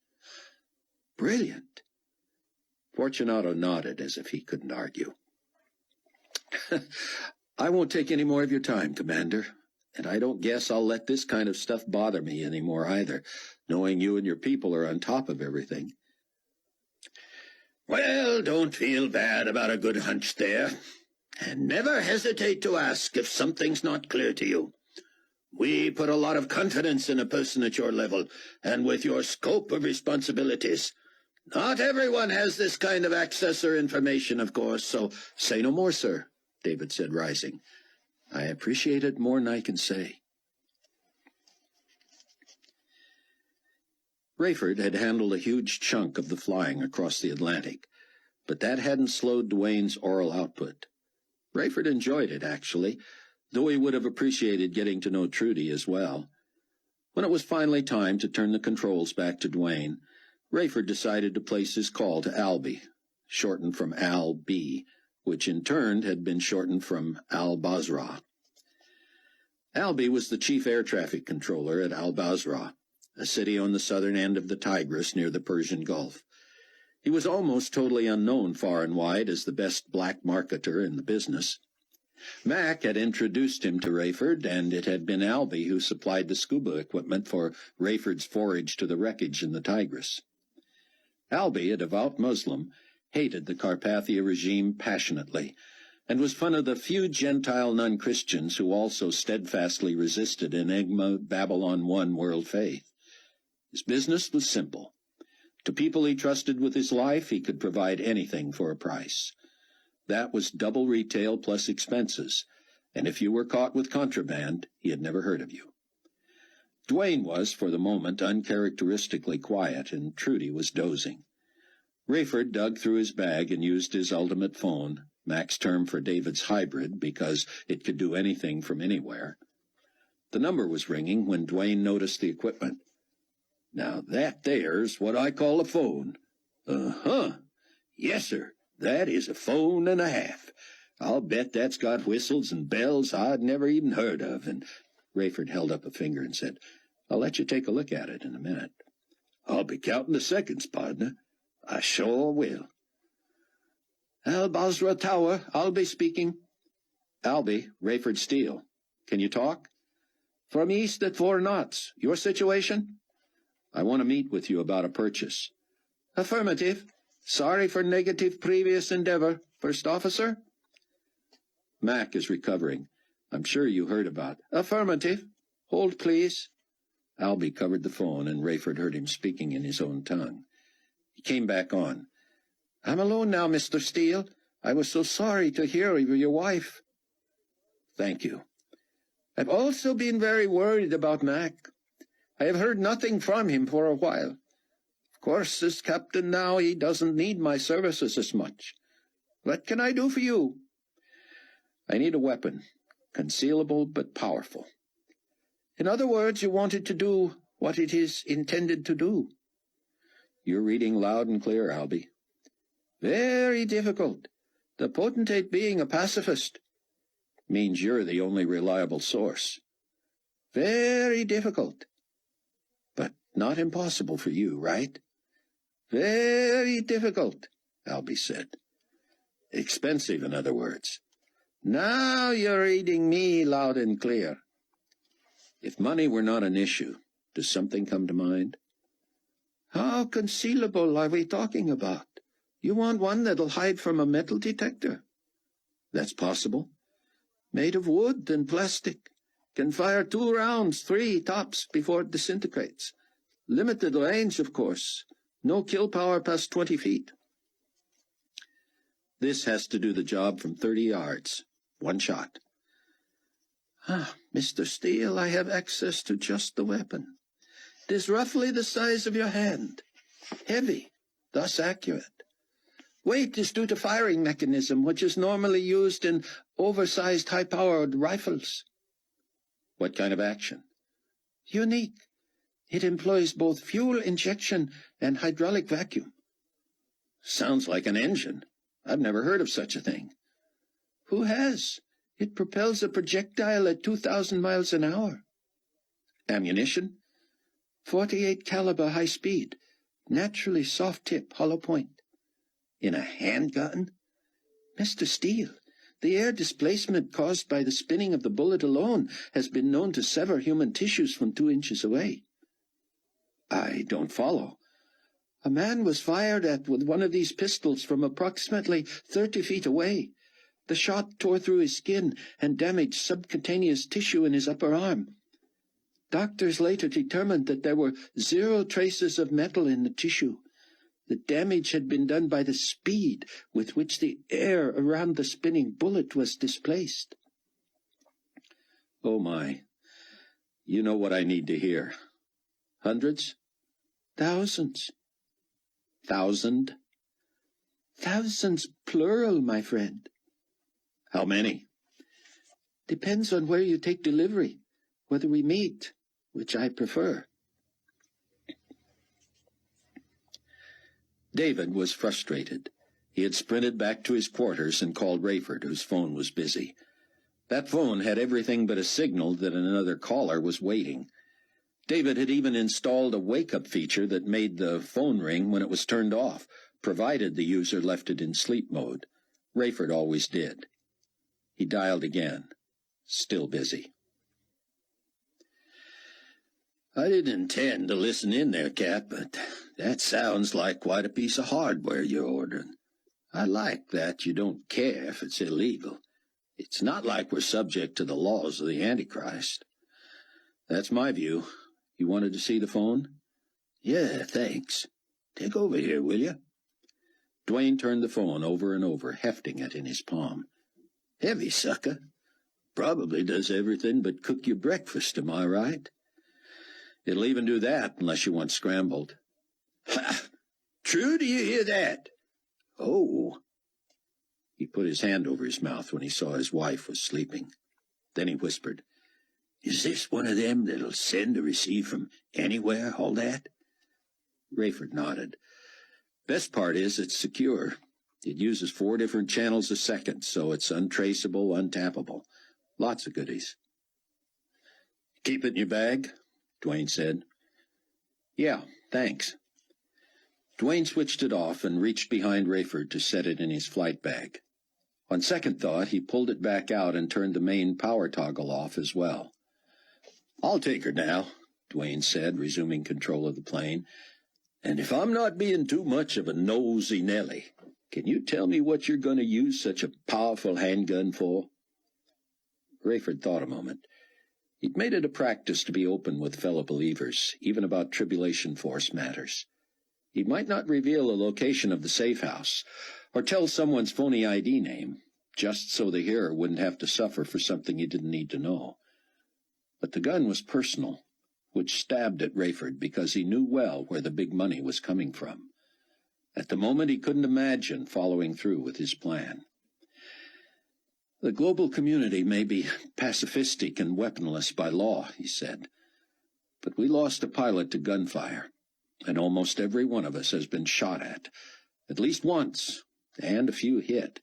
Brilliant. Fortunato nodded as if he couldn't argue. I won't take any more of your time, Commander, and I don't guess I'll let this kind of stuff bother me anymore either, knowing you and your people are on top of everything. Well, don't feel bad about a good hunch there. And never hesitate to ask if something's not clear to you. We put a lot of confidence in a person at your level, and with your scope of responsibilities. Not everyone has this kind of access or information, of course, so— Say no more, sir, David said, rising. I appreciate it more than I can say. Rayford had handled a huge chunk of the flying across the Atlantic, but that hadn't slowed Duane's oral output. Rayford enjoyed it, actually, though he would have appreciated getting to know Trudy as well. When it was finally time to turn the controls back to Duane, Rayford decided to place his call to Albie, shortened from Al B., which in turn had been shortened from Al-Basra. Albie was the chief air traffic controller at Al-Basra, a city on the southern end of the Tigris near the Persian Gulf. He was almost totally unknown far and wide as the best black marketer in the business. Mac had introduced him to Rayford, and it had been Albie who supplied the scuba equipment for Rayford's forage to the wreckage in the Tigris. Albie, a devout Muslim, hated the Carpathia regime passionately, and was one of the few Gentile non-Christians who also steadfastly resisted Enigma Babylon 1 world faith. His business was simple. To people he trusted with his life, he could provide anything for a price. That was double retail plus expenses, and if you were caught with contraband, he had never heard of you. Duane was, for the moment, uncharacteristically quiet, and Trudy was dozing. Rayford dug through his bag and used his ultimate phone, Mac's term for David's hybrid, because it could do anything from anywhere. The number was ringing when Duane noticed the equipment. "Now that there's what I call a phone." "Uh-huh. Yes, sir. That is a phone and a half. I'll bet that's got whistles and bells I'd never even heard of." And Rayford held up a finger and said, "I'll let you take a look at it in a minute." "I'll be counting the seconds, partner. I sure will." "Al-Basra Tower, Albie speaking." "Albie, Rayford Steele. Can you talk?" "From east at 4 knots. Your situation?" "I want to meet with you about a purchase." "Affirmative. Sorry for negative previous endeavor. First officer?" "Mac is recovering. I'm sure you heard about." "Affirmative. Hold, please." Albie covered the phone, and Rayford heard him speaking in his own tongue. He came back on. "I'm alone now, Mr. Steele. I was so sorry to hear of your wife." "Thank you." "I've also been very worried about Mac. I have heard nothing from him for a while. Of course, as captain now, he doesn't need my services as much. What can I do for you?" "I need a weapon, concealable but powerful." "In other words, you want it to do what it is intended to do." "You're reading loud and clear, Albie." "Very difficult. The potentate being a pacifist." "Means you're the only reliable source." "Very difficult." "But not impossible for you, right?" "Very difficult," Albie said. "Expensive, in other words." "Now you're reading me loud and clear." "If money were not an issue, does something come to mind?" "How concealable are we talking about? You want one that'll hide from a metal detector?" "That's possible." "Made of wood and plastic. Can fire 2 rounds, 3 tops, before it disintegrates. Limited range, of course. No kill power past 20 feet. This has to do the job from 30 yards. 1 shot. Mr. Steele, I have access to just the weapon. It is roughly the size of your hand. Heavy, thus accurate. Weight is due to firing mechanism, which is normally used in oversized high-powered rifles." "What kind of action?" "Unique. It employs both fuel injection and hydraulic vacuum." "Sounds like an engine. I've never heard of such a thing." "Who has? It propels a projectile at 2,000 miles an hour." "Ammunition?" .48 caliber high speed. Naturally soft tip, hollow point." "In a handgun?" "Mr. Steele, the air displacement caused by the spinning of the bullet alone has been known to sever human tissues from 2 inches away." "I don't follow." "A man was fired at with one of these pistols from approximately 30 feet away. The shot tore through his skin and damaged subcutaneous tissue in his upper arm. Doctors later determined that there were 0 traces of metal in the tissue. The damage had been done by the speed with which the air around the spinning bullet was displaced." "Oh, my. You know what I need to hear. Hundreds?" "Thousands." "1,000?" "Thousands, plural, my friend." "How many?" "Depends on where you take delivery, whether we meet, which I prefer." David was frustrated. He had sprinted back to his quarters and called Rayford, whose phone was busy. That phone had everything but a signal that another caller was waiting. David had even installed a wake-up feature that made the phone ring when it was turned off, provided the user left it in sleep mode. Rayford always did. He dialed again. Still busy. I didn't intend to listen in there, Cap, but that sounds like quite a piece of hardware you're ordering. I like that you don't care if it's illegal. It's not like we're subject to the laws of the Antichrist. That's my view. You wanted to see the phone? Yeah, thanks. Take over here, will you? Dwayne turned the phone over and over, hefting it in his palm. Heavy sucker. Probably does everything but cook you breakfast, am I right? It'll even do that, unless you want scrambled. Ha! True, do you hear that? Oh. He put his hand over his mouth when he saw his wife was sleeping. Then he whispered, Is this one of them that'll send or receive from anywhere, all that? Rayford nodded. Best part is it's secure. It uses 4 different channels a second, so it's untraceable, untappable. Lots of goodies. Keep it in your bag? Dwayne said. Yeah, thanks. Dwayne switched it off and reached behind Rayford to set it in his flight bag. On second thought, he pulled it back out and turned the main power toggle off as well. I'll take her now, Dwayne said, resuming control of the plane. And if I'm not being too much of a nosy Nelly, can you tell me what you're going to use such a powerful handgun for? Rayford thought a moment. He'd made it a practice to be open with fellow believers, even about tribulation force matters. He might not reveal the location of the safe house, or tell someone's phony ID name, just so the hearer wouldn't have to suffer for something he didn't need to know. But the gun was personal, which stabbed at Rayford because he knew well where the big money was coming from. At the moment, he couldn't imagine following through with his plan. The global community may be pacifistic and weaponless by law, he said, but we lost a pilot to gunfire, and almost every one of us has been shot at least once, and a few hit.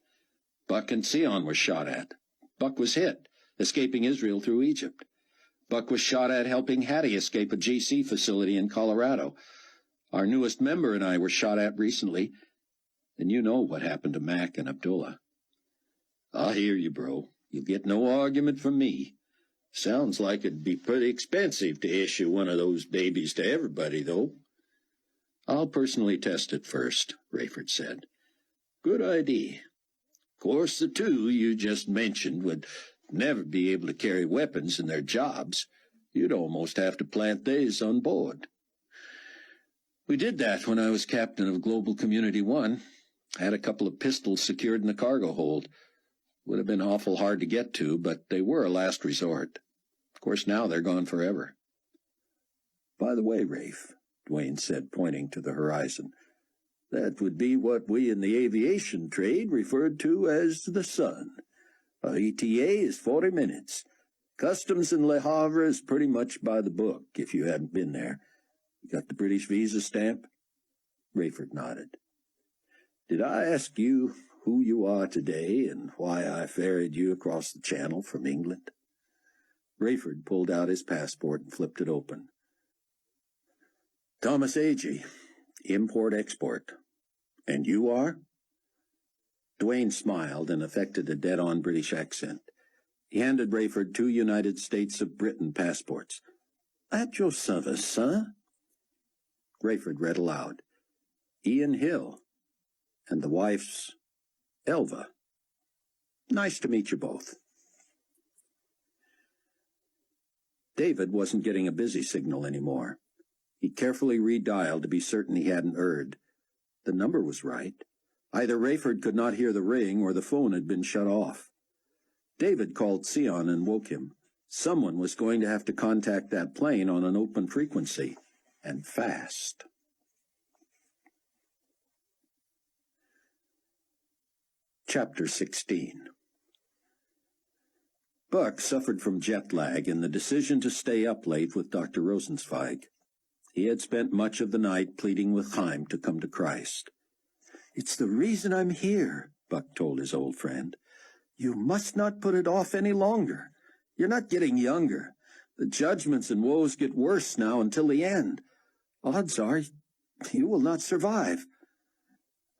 Buck and Sion were shot at. Buck was hit, escaping Israel through Egypt. Buck was shot at helping Hattie escape a GC facility in Colorado. Our newest member and I were shot at recently, and you know what happened to Mac and Abdullah. I hear you, bro. You'll get no argument from me. Sounds like it'd be pretty expensive to issue one of those babies to everybody, though. I'll personally test it first, Rayford said. Good idea. Of course, the 2 you just mentioned would never be able to carry weapons in their jobs. You'd almost have to plant theirs on board. We did that when I was captain of Global Community 1. I had a couple of pistols secured in the cargo hold. Would have been awful hard to get to, but they were a last resort. Of course, now they're gone forever. By the way, Rafe, Dwayne said, pointing to the horizon, that would be what we in the aviation trade referred to as the sun. Our ETA is 40 minutes. Customs in Le Havre is pretty much by the book, if you haven't been there. You got the British visa stamp? Rayford nodded. Did I ask you who you are today and why I ferried you across the channel from England? Rayford pulled out his passport and flipped it open. Thomas Agee, import-export. And you are? Dwayne smiled and affected a dead-on British accent. He handed Rayford 2 United States of Britain passports. At your service, sir? Rayford read aloud. Ian Hill, and the wife's Elva. Nice to meet you both. David wasn't getting a busy signal anymore. He carefully redialed to be certain he hadn't erred. The number was right. Either Rayford could not hear the ring or the phone had been shut off. David called Sion and woke him. Someone was going to have to contact that plane on an open frequency, and fast. Chapter 16. Buck suffered from jet lag and the decision to stay up late with Dr. Rosenzweig. He had spent much of the night pleading with Chaim to come to Christ. It's the reason I'm here, Buck told his old friend. You must not put it off any longer. You're not getting younger. The judgments and woes get worse now until the end. Odds are you will not survive.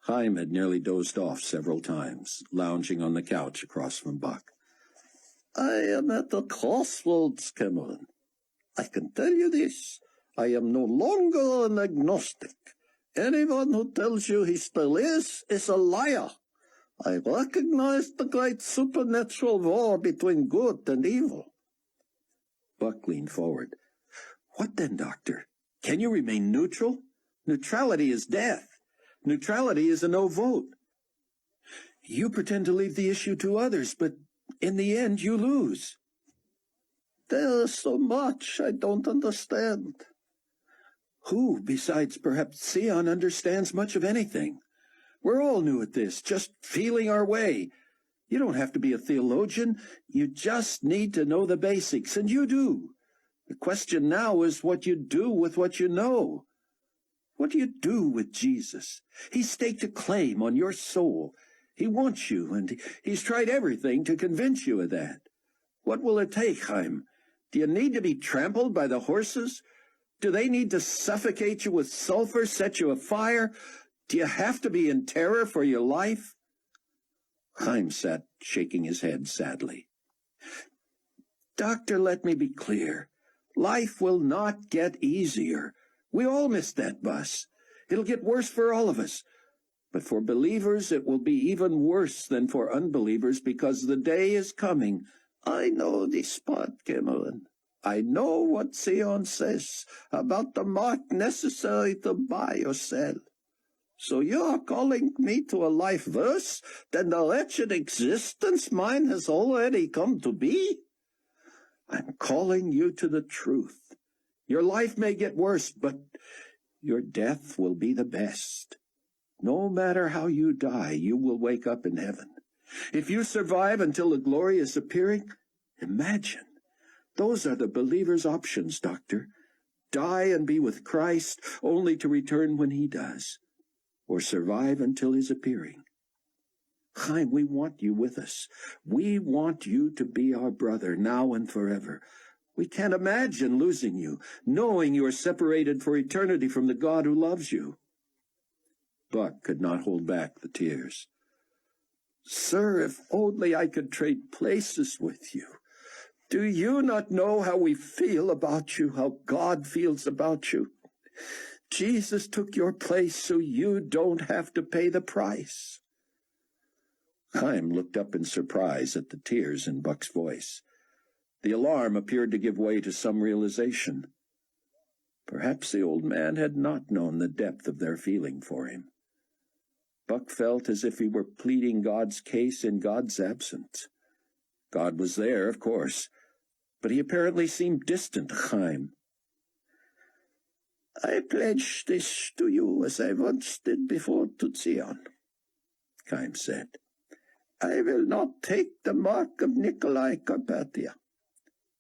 Chaim had nearly dozed off several times, lounging on the couch across from Buck. I am at the crossroads, Cameron. I can tell you this. I am no longer an agnostic. Anyone who tells you he still is a liar. I recognize the great supernatural war between good and evil. Buck leaned forward. What then, Doctor? Can you remain neutral? Neutrality is death. Neutrality is a no vote. You pretend to leave the issue to others, but in the end you lose. There is so much I don't understand. Who, besides perhaps Sion, understands much of anything? We're all new at this, just feeling our way. You don't have to be a theologian. You just need to know the basics, and you do. The question now is what you do with what you know. What do you do with Jesus? He staked a claim on your soul. He wants you, and he's tried everything to convince you of that. What will it take, Chaim? Do you need to be trampled by the horses? Do they need to suffocate you with sulfur, set you afire? Do you have to be in terror for your life? Chaim sat shaking his head sadly. Doctor, let me be clear. Life will not get easier. We all missed that bus. It'll get worse for all of us. But for believers, it will be even worse than for unbelievers, because the day is coming. I know this part, Cameron. I know what Sion says about the mark necessary to buy or sell. So you are calling me to a life worse than the wretched existence mine has already come to be? I'm calling you to the truth. Your life may get worse, but your death will be the best. No matter how you die, you will wake up in heaven. If you survive until the glorious appearing, imagine. Those are the believer's options, Doctor. Die and be with Christ, only to return when he does. Or survive until his appearing. Chaim, we want you with us. We want you to be our brother, now and forever. We can't imagine losing you, knowing you are separated for eternity from the God who loves you. Buck could not hold back the tears. Sir, if only I could trade places with you. Do you not know how we feel about you, how God feels about you? Jesus took your place so you don't have to pay the price. Chaim looked up in surprise at the tears in Buck's voice. The alarm appeared to give way to some realization. Perhaps the old man had not known the depth of their feeling for him. Buck felt as if he were pleading God's case in God's absence. God was there, of course, but he apparently seemed distant to Chaim. I pledge this to you as I once did before to Sion, Chaim said. I will not take the mark of Nikolai Carpathia.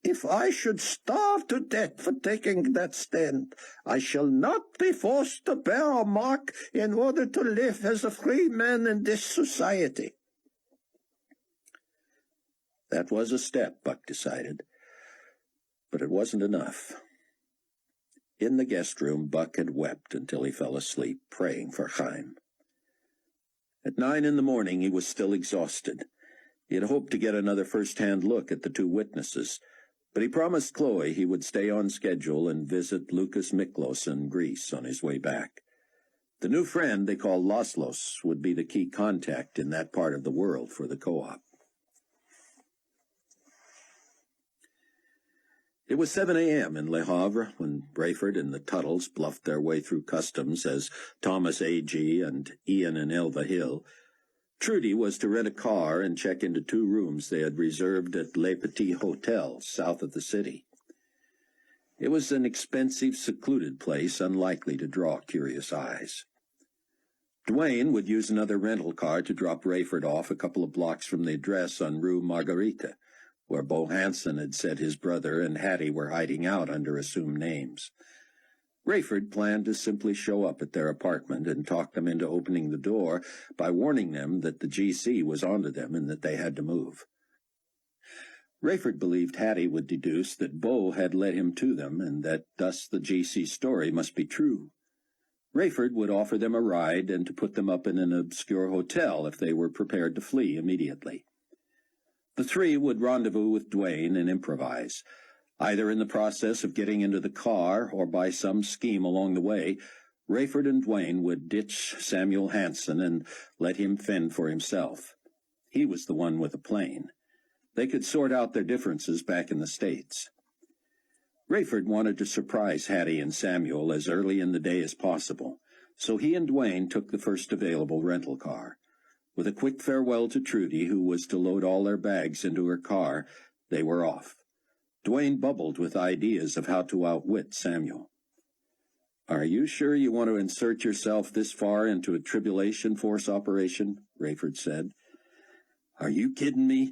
If I should starve to death for taking that stand, I shall not be forced to bear a mark in order to live as a free man in this society. That was a step, Buck decided, but it wasn't enough. In the guest room, Buck had wept until he fell asleep, praying for Chaim. At 9 a.m, he was still exhausted. He had hoped to get another first-hand look at the two witnesses, but he promised Chloe he would stay on schedule and visit Lucas Miklos in Greece on his way back. The new friend they called Laszlos would be the key contact in that part of the world for the co-op. It was 7 a.m. in Le Havre when Brayford and the Tuttles bluffed their way through customs as Thomas A.G. and Ian and Elva Hill. Trudy was to rent a car and check into 2 rooms they had reserved at Le Petit Hotel, south of the city. It was an expensive, secluded place, unlikely to draw curious eyes. Dwayne would use another rental car to drop Rayford off a couple of blocks from the address on Rue Marguerite, where Bo Hansen had said his brother and Hattie were hiding out under assumed names. Rayford planned to simply show up at their apartment and talk them into opening the door by warning them that the GC was onto them and that they had to move. Rayford believed Hattie would deduce that Bo had led him to them and that thus the GC story must be true. Rayford would offer them a ride and to put them up in an obscure hotel if they were prepared to flee immediately. The three would rendezvous with Dwayne and improvise. Either in the process of getting into the car or by some scheme along the way, Rayford and Dwayne would ditch Samuel Hanson and let him fend for himself. He was the one with the plane. They could sort out their differences back in the States. Rayford wanted to surprise Hattie and Samuel as early in the day as possible, so he and Dwayne took the first available rental car. With a quick farewell to Trudy, who was to load all their bags into her car, they were off. Dwayne bubbled with ideas of how to outwit Samuel. "Are you sure you want to insert yourself this far into a tribulation force operation?" Rayford said. "Are you kidding me?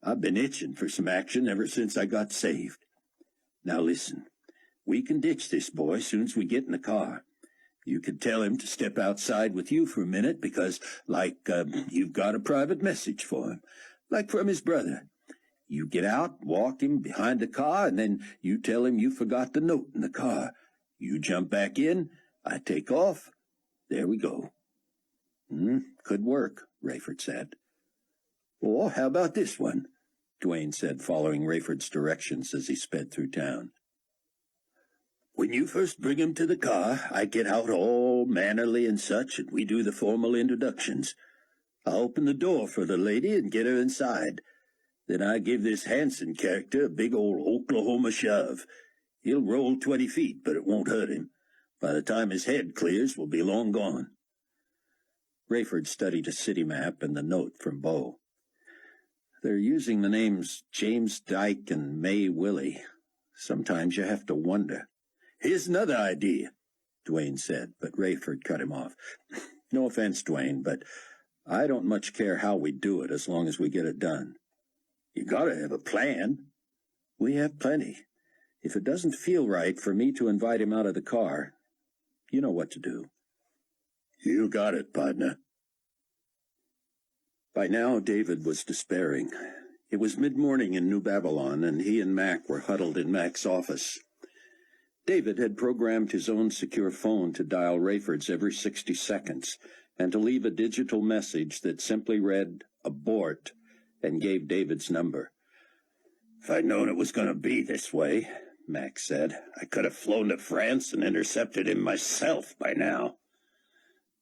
I've been itching for some action ever since I got saved. Now listen, we can ditch this boy soon as we get in the car. You can tell him to step outside with you for a minute because, you've got a private message for him, like from his brother. You get out, walk him behind the car, and then you tell him you forgot the note in the car. You jump back in, I take off. There we go." "Could work," Rayford said. "Or how about this one?" Dwayne said, following Rayford's directions as he sped through town. "When you first bring him to the car, I get out all mannerly and such, and we do the formal introductions. I open the door for the lady and get her inside. Then I give this Hanson character a big old Oklahoma shove. He'll roll 20 feet, but it won't hurt him. By the time his head clears, we'll be long gone." Rayford studied a city map and the note from Bo. "They're using the names James Dyke and May Willie. Sometimes you have to wonder." "Here's another idea," Dwayne said, but Rayford cut him off. "No offense, Dwayne, but I don't much care how we do it as long as we get it done." "You gotta have a plan." "We have plenty. If it doesn't feel right for me to invite him out of the car, you know what to do." "You got it, partner." By now, David was despairing. It was mid-morning in New Babylon, and he and Mac were huddled in Mac's office. David had programmed his own secure phone to dial Rayford's every 60 seconds and to leave a digital message that simply read, "Abort," and gave David's number. "If I'd known it was going to be this way," Mac said, "I could have flown to France and intercepted him myself by now."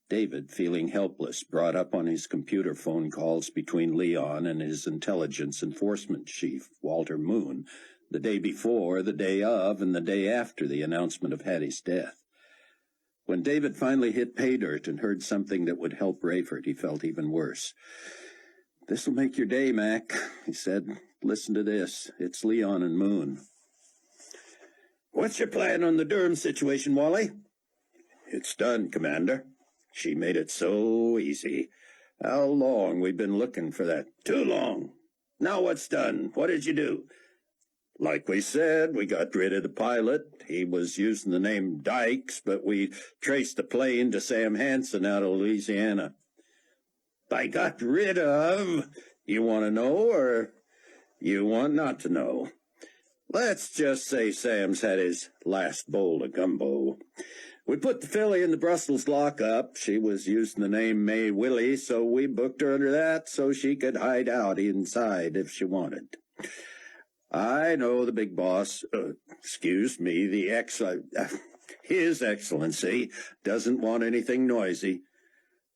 David, feeling helpless, brought up on his computer phone calls between Leon and his intelligence enforcement chief, Walter Moon, the day before, the day of, and the day after the announcement of Hattie's death. When David finally hit pay dirt and heard something that would help Rayford, he felt even worse. "This'll make your day, Mac," he said. "Listen to this. It's Leon and Moon." "What's your plan on the Durham situation, Wally?" "It's done, Commander. She made it so easy. How long we've been looking for that?" "Too long. Now what's done? What did you do?" "Like we said, we got rid of the pilot. He was using the name Dykes, but we traced the plane to Sam Hanson out of Louisiana." "By got rid of, you want to know, or you want not to know?" "Let's just say Sam's had his last bowl of gumbo. We put the filly in the Brussels lockup. She was using the name May Willie, so we booked her under that so she could hide out inside if she wanted. I know the big boss, His Excellency doesn't want anything noisy."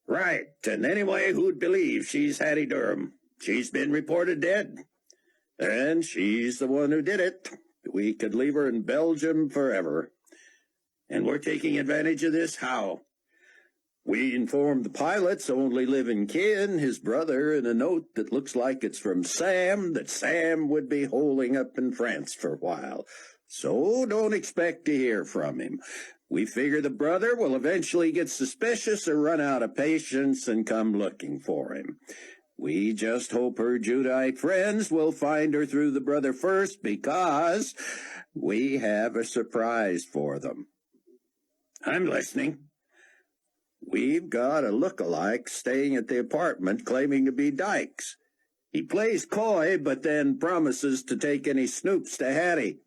"Right, and anyway, who'd believe she's Hattie Durham? She's been reported dead. And she's the one who did it. We could leave her in Belgium forever. And we're taking advantage of this how? We informed the pilot's only living kin, his brother, in a note that looks like it's from Sam, that Sam would be holding up in France for a while. So don't expect to hear from him. We figure the brother will eventually get suspicious or run out of patience and come looking for him. We just hope her Judite friends will find her through the brother first, because we have a surprise for them." I'm listening. We've got a look-alike staying at the apartment claiming to be Dykes. He plays coy, but then promises to take any snoops to Hattie.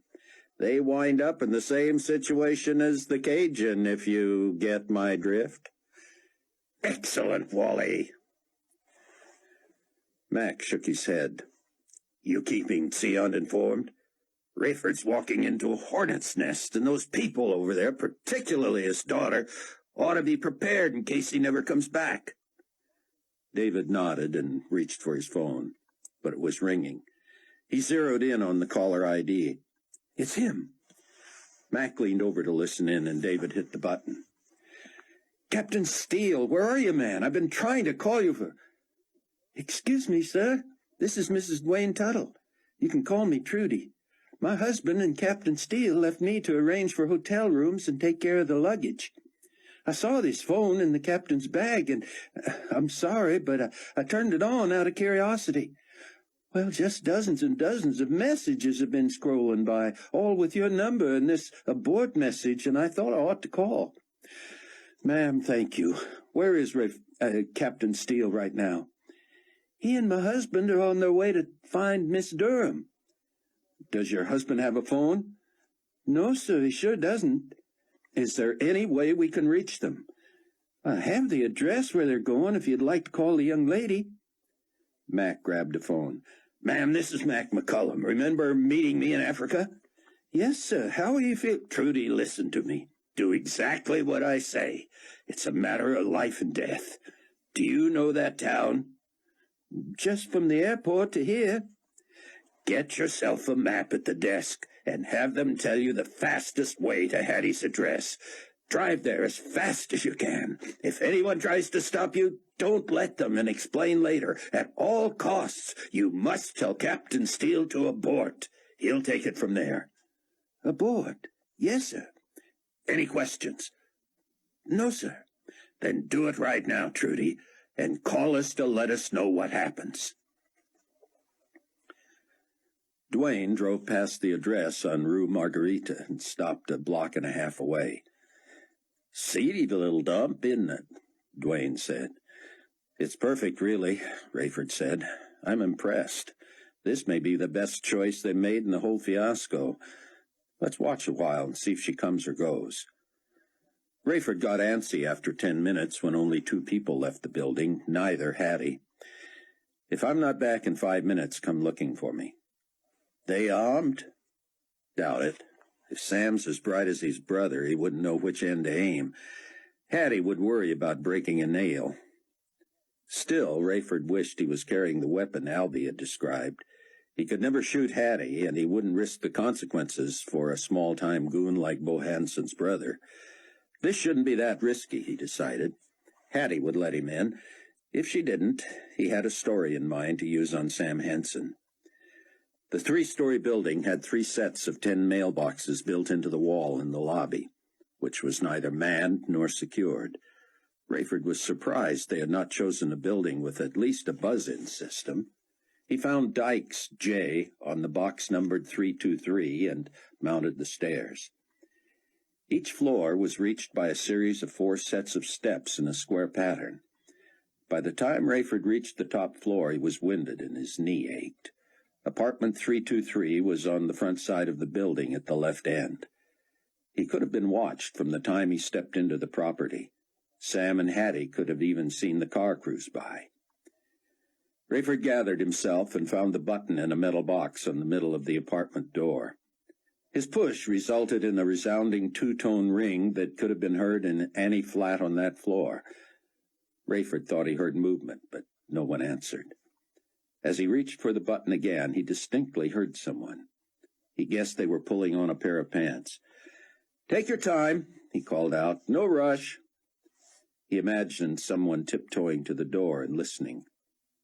They wind up in the same situation as the Cajun, if you get my drift. Excellent, Wally. Mac shook his head. You keeping Sion informed? Rayford's walking into a hornet's nest, and those people over there, particularly his daughter, ought to be prepared in case he never comes back. David nodded and reached for his phone, but it was ringing. He zeroed in on the caller ID. It's him. Mac leaned over to listen in, and David hit the button. Captain Steele, where are you, man? I've been trying to call you for... Excuse me, sir. This is Mrs. Dwayne Tuttle. You can call me Trudy. My husband and Captain Steele left me to arrange for hotel rooms and take care of the luggage. I saw this phone in the captain's bag, and I'm sorry, but I turned it on out of curiosity. Well, just dozens and dozens of messages have been scrolling by, all with your number and this abort message, and I thought I ought to call. Ma'am, thank you. Where is Captain Steele right now? He and my husband are on their way to find Miss Durham. Does your husband have a phone? No, sir, he sure doesn't. Is there any way we can reach them? I have the address where they're going if you'd like to call the young lady. Mac grabbed a phone. Ma'am, this is Mac McCullum. Remember meeting me in Africa? Yes, sir. How will you feel? Trudy, listen to me. Do exactly what I say. It's a matter of life and death. Do you know that town? Just from the airport to here. Get yourself a map at the desk and have them tell you the fastest way to Hattie's address. Drive there as fast as you can. If anyone tries to stop you, don't let them, and explain later. At all costs, you must tell Captain Steele to abort. He'll take it from there. Abort? Yes, sir. Any questions? No, sir. Then do it right now, Trudy, and call us to let us know what happens. Dwayne drove past the address on Rue Margarita and stopped a block and a half away. Seedy little dump, isn't it? Dwayne said. It's perfect, really, Rayford said. I'm impressed. This may be the best choice they made in the whole fiasco. Let's watch a while and see if she comes or goes. Rayford got antsy after 10 minutes when only 2 people left the building, neither Hattie. If I'm not back in 5 minutes, come looking for me. They armed? Doubt it. If Sam's as bright as his brother, he wouldn't know which end to aim. Hattie would worry about breaking a nail. Still, Rayford wished he was carrying the weapon Albie had described. He could never shoot Hattie, and he wouldn't risk the consequences for a small-time goon like Bo Hanson's brother. This shouldn't be that risky, he decided. Hattie would let him in. If she didn't, he had a story in mind to use on Sam Henson. The 3-story building had 3 sets of 10 mailboxes built into the wall in the lobby, which was neither manned nor secured. Rayford was surprised they had not chosen a building with at least a buzz-in system. He found Dykes J on the box numbered 323 and mounted the stairs. Each floor was reached by a series of 4 sets of steps in a square pattern. By the time Rayford reached the top floor, he was winded and his knee ached. Apartment 323 was on the front side of the building at the left end. He could have been watched from the time he stepped into the property. Sam and Hattie could have even seen the car cruise by. Rayford gathered himself and found the button in a metal box on the middle of the apartment door. His push resulted in a resounding 2-tone ring that could have been heard in any flat on that floor. Rayford thought he heard movement, but no one answered. As he reached for the button again, he distinctly heard someone. He guessed they were pulling on a pair of pants. "Take your time," he called out. "No rush." He imagined someone tiptoeing to the door and listening.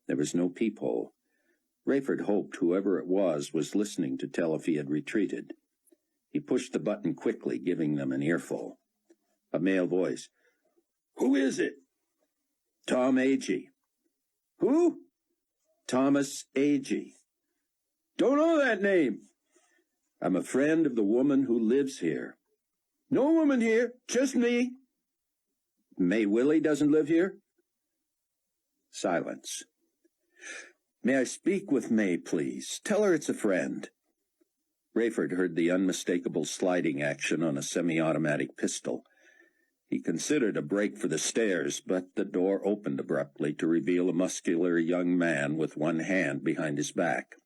There was no peephole. Rayford hoped whoever it was listening to tell if he had retreated. He pushed the button quickly, giving them an earful. A male voice. "Who is it?" "Tom Agee." "Who?" "Thomas Agee." "Don't know that name." "I'm a friend of the woman who lives here." No woman here, just me. May Willie doesn't live here? Silence. May I speak with May, please? Tell her it's a friend. Rayford heard the unmistakable sliding action on a semi-automatic pistol. He considered a break for the stairs, but the door opened abruptly to reveal a muscular young man with one hand behind his back.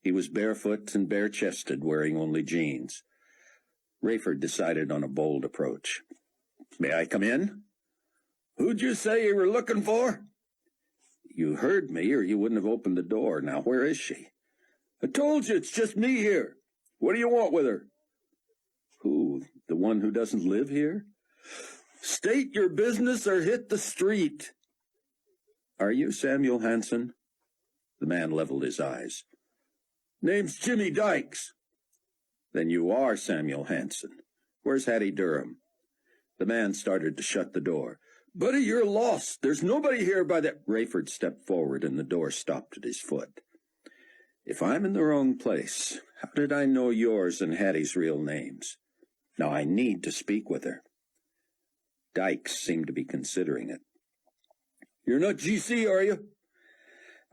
He was barefoot and bare-chested, wearing only jeans. Rayford decided on a bold approach. May I come in? Who'd you say you were looking for? You heard me, or you wouldn't have opened the door. Now, where is she? I told you it's just me here. What do you want with her? Who? The one who doesn't live here? State your business or hit the street. Are you Samuel Hanson? The man leveled his eyes. Name's Jimmy Dykes. Then you are Samuel Hanson. Where's Hattie Durham? The man started to shut the door. Buddy, you're lost. There's nobody here by that... Rayford stepped forward and the door stopped at his foot. If I'm in the wrong place, how did I know yours and Hattie's real names? Now I need to speak with her. Dykes seemed to be considering it. You're not GC, are you?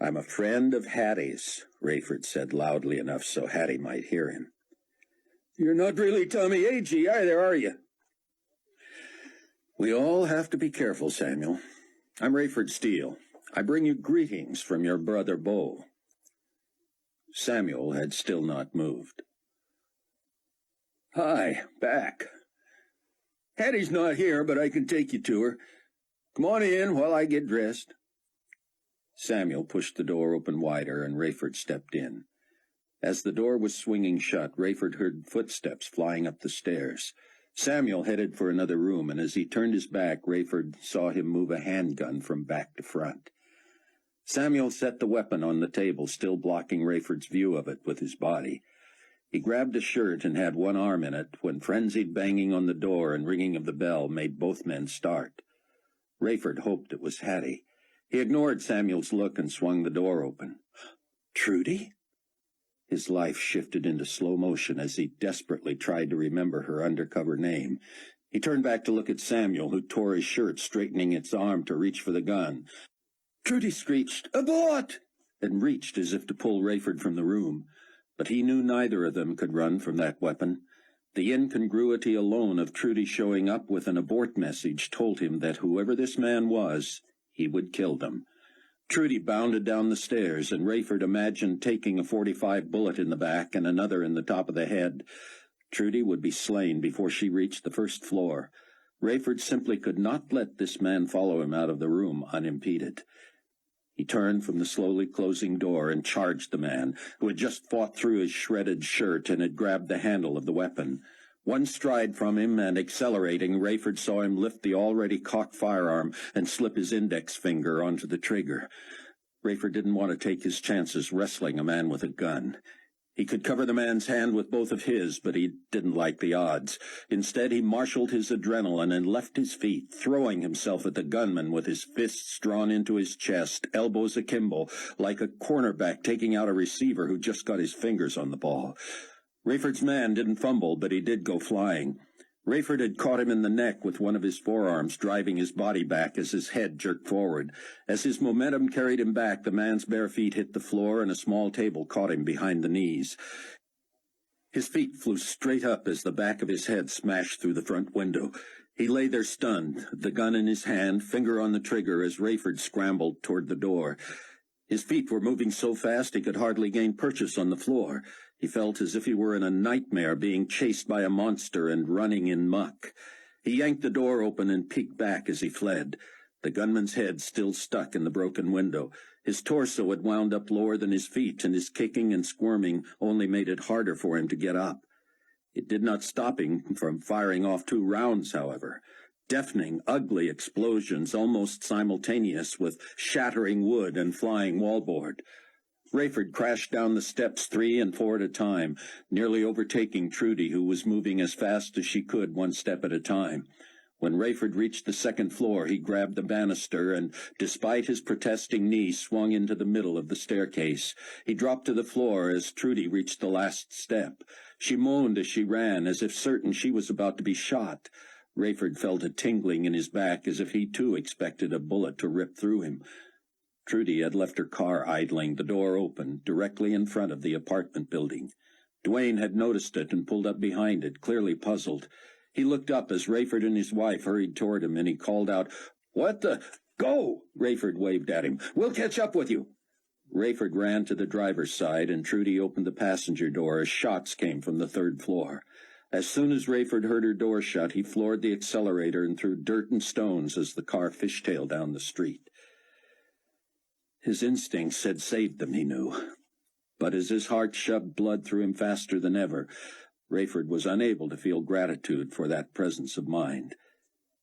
I'm a friend of Hattie's, Rayford said loudly enough so Hattie might hear him. You're not really Tommy Agee either, are you? We all have to be careful, Samuel. I'm Rayford Steele. I bring you greetings from your brother Bo. Samuel had still not moved. Hi, back. Hattie's not here, but I can take you to her. Come on in while I get dressed. Samuel pushed the door open wider, and Rayford stepped in. As the door was swinging shut, Rayford heard footsteps flying up the stairs. Samuel headed for another room, and as he turned his back, Rayford saw him move a handgun from back to front. Samuel set the weapon on the table, still blocking Rayford's view of it with his body. He grabbed a shirt and had one arm in it when frenzied banging on the door and ringing of the bell made both men start. Rayford hoped it was Hattie. He ignored Samuel's look and swung the door open. Trudy? His life shifted into slow motion as he desperately tried to remember her undercover name. He turned back to look at Samuel, who tore his shirt, straightening its arm to reach for the gun. Trudy screeched, "Abort!" and reached as if to pull Rayford from the room. But he knew neither of them could run from that weapon. The incongruity alone of Trudy showing up with an abort message told him that whoever this man was, he would kill them. Trudy bounded down the stairs, and Rayford imagined taking a .45 bullet in the back and another in the top of the head. Trudy would be slain before she reached the first floor. Rayford simply could not let this man follow him out of the room unimpeded. He turned from the slowly closing door and charged the man, who had just fought through his shredded shirt and had grabbed the handle of the weapon. One stride from him, and accelerating, Rayford saw him lift the already cocked firearm and slip his index finger onto the trigger. Rayford didn't want to take his chances wrestling a man with a gun. He could cover the man's hand with both of his, but he didn't like the odds. Instead, he marshaled his adrenaline and left his feet, throwing himself at the gunman with his fists drawn into his chest, elbows akimbo, like a cornerback taking out a receiver who just got his fingers on the ball. Rayford's man didn't fumble, but he did go flying. Rayford had caught him in the neck with one of his forearms, driving his body back as his head jerked forward. As his momentum carried him back, the man's bare feet hit the floor, and a small table caught him behind the knees. His feet flew straight up as the back of his head smashed through the front window. He lay there stunned, the gun in his hand, finger on the trigger as Rayford scrambled toward the door. His feet were moving so fast he could hardly gain purchase on the floor. He felt as if he were in a nightmare, being chased by a monster and running in muck. He yanked the door open and peeked back as he fled. The gunman's head still stuck in the broken window. His torso had wound up lower than his feet, and his kicking and squirming only made it harder for him to get up. It did not stop him from firing off 2 rounds, however. Deafening, ugly explosions, almost simultaneous with shattering wood and flying wallboard. Rayford crashed down the steps 3 and 4 at a time, nearly overtaking Trudy, who was moving as fast as she could 1 step at a time. When Rayford reached the second floor, he grabbed the banister and, despite his protesting knee, swung into the middle of the staircase. He dropped to the floor as Trudy reached the last step. She moaned as she ran, as if certain she was about to be shot. Rayford felt a tingling in his back, as if he too expected a bullet to rip through him. Trudy had left her car idling, the door open, directly in front of the apartment building. Dwayne had noticed it and pulled up behind it, clearly puzzled. He looked up as Rayford and his wife hurried toward him, and he called out, "What the—" "Go!" Rayford waved at him. "We'll catch up with you." Rayford ran to the driver's side, and Trudy opened the passenger door as shots came from the third floor. As soon as Rayford heard her door shut, he floored the accelerator and threw dirt and stones as the car fishtailed down the street. His instincts had saved them, he knew. But as his heart shoved blood through him faster than ever, Rayford was unable to feel gratitude for that presence of mind.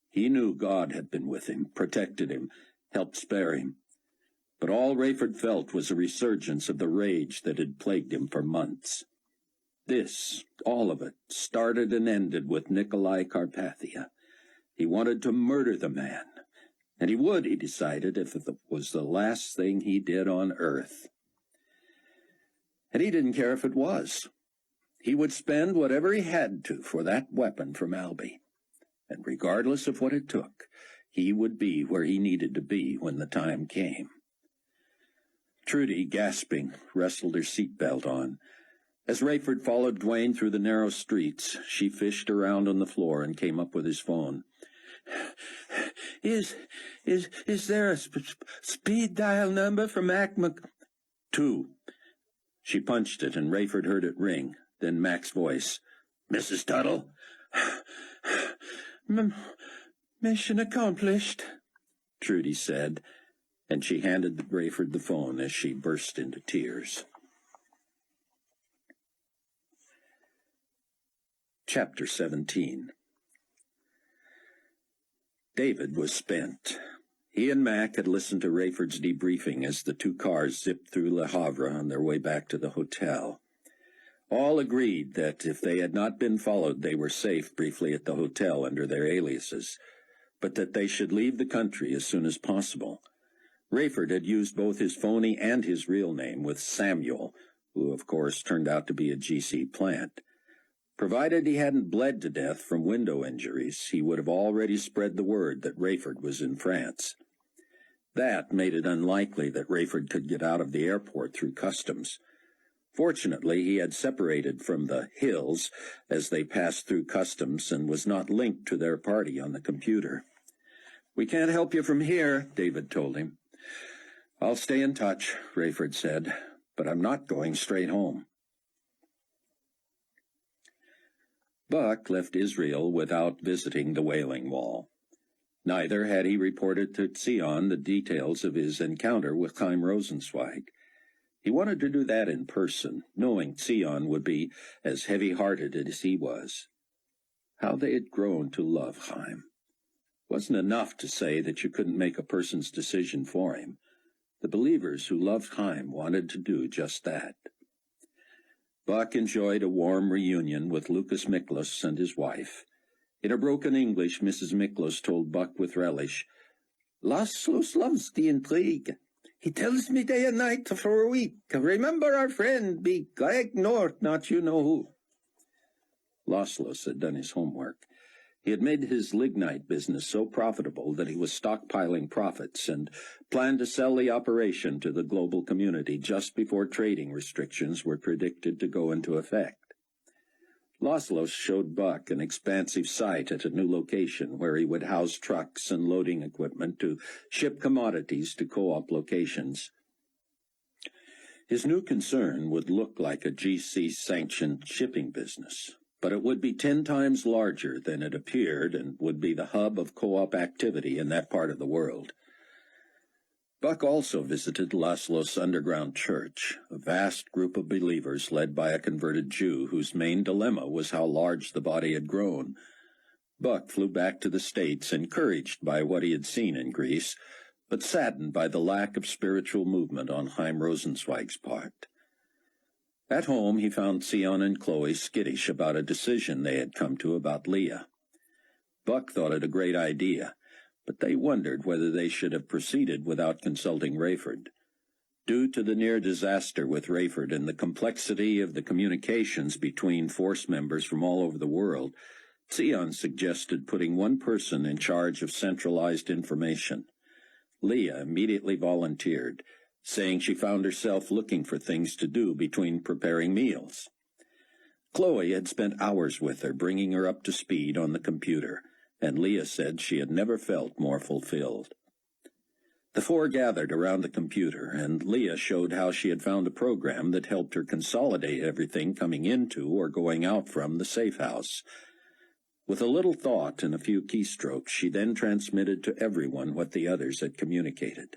He knew God had been with him, protected him, helped spare him. But all Rayford felt was a resurgence of the rage that had plagued him for months. This, all of it, started and ended with Nikolai Carpathia. He wanted to murder the man, and he would, he decided, if it was the last thing he did on earth. And he didn't care if it was. He would spend whatever he had to for that weapon from Albie, and regardless of what it took, he would be where he needed to be when the time came. Trudy, gasping, wrestled her seatbelt on. As Rayford followed Dwayne through the narrow streets, she fished around on the floor and came up with his phone. Is there a speed dial number for Mac 2. She punched it, and Rayford heard it ring. Then Mac's voice. "Mrs. Tuttle?" "Mission accomplished," Trudy said, and she handed Rayford the phone as she burst into tears. Chapter 17. David was spent. He and Mac had listened to Rayford's debriefing as the two cars zipped through Le Havre on their way back to the hotel. All agreed that if they had not been followed, they were safe briefly at the hotel under their aliases, but that they should leave the country as soon as possible. Rayford had used both his phony and his real name with Samuel, who of course turned out to be a GC plant. Provided he hadn't bled to death from window injuries, he would have already spread the word that Rayford was in France. That made it unlikely that Rayford could get out of the airport through customs. Fortunately, he had separated from the Hills as they passed through customs and was not linked to their party on the computer. "We can't help you from here," David told him. "I'll stay in touch," Rayford said, "but I'm not going straight home." Buck left Israel without visiting the Wailing Wall. Neither had he reported to Sion the details of his encounter with Chaim Rosenzweig. He wanted to do that in person, knowing Sion would be as heavy-hearted as he was. How they had grown to love Chaim. Wasn't enough to say that you couldn't make a person's decision for him. The believers who loved Chaim wanted to do just that. Buck enjoyed a warm reunion with Lucas Miklos and his wife. In her broken English, Mrs. Miklos told Buck with relish, "Laszlo loves the intrigue. He tells me day and night for a week. Remember our friend, be Greg North, not you know who." Laszlo had done his homework. He had made his lignite business so profitable that he was stockpiling profits and planned to sell the operation to the global community just before trading restrictions were predicted to go into effect. Laszlo showed Buck an expansive site at a new location where he would house trucks and loading equipment to ship commodities to co-op locations. His new concern would look like a GC-sanctioned shipping business, but it would be 10 times larger than it appeared and would be the hub of co-op activity in that part of the world. Buck also visited Laszlo's underground church, a vast group of believers led by a converted Jew whose main dilemma was how large the body had grown. Buck flew back to the States encouraged by what he had seen in Greece, but saddened by the lack of spiritual movement on Chaim Rosenzweig's part. At home, he found Sion and Chloe skittish about a decision they had come to about Leah. Buck thought it a great idea, but they wondered whether they should have proceeded without consulting Rayford. Due to the near disaster with Rayford and the complexity of the communications between force members from all over the world, Sion suggested putting one person in charge of centralized information. Leah immediately volunteered, saying she found herself looking for things to do between preparing meals. Chloe had spent hours with her, bringing her up to speed on the computer, and Leah said she had never felt more fulfilled. The four gathered around the computer, and Leah showed how she had found a program that helped her consolidate everything coming into or going out from the safe house. With a little thought and a few keystrokes, she then transmitted to everyone what the others had communicated.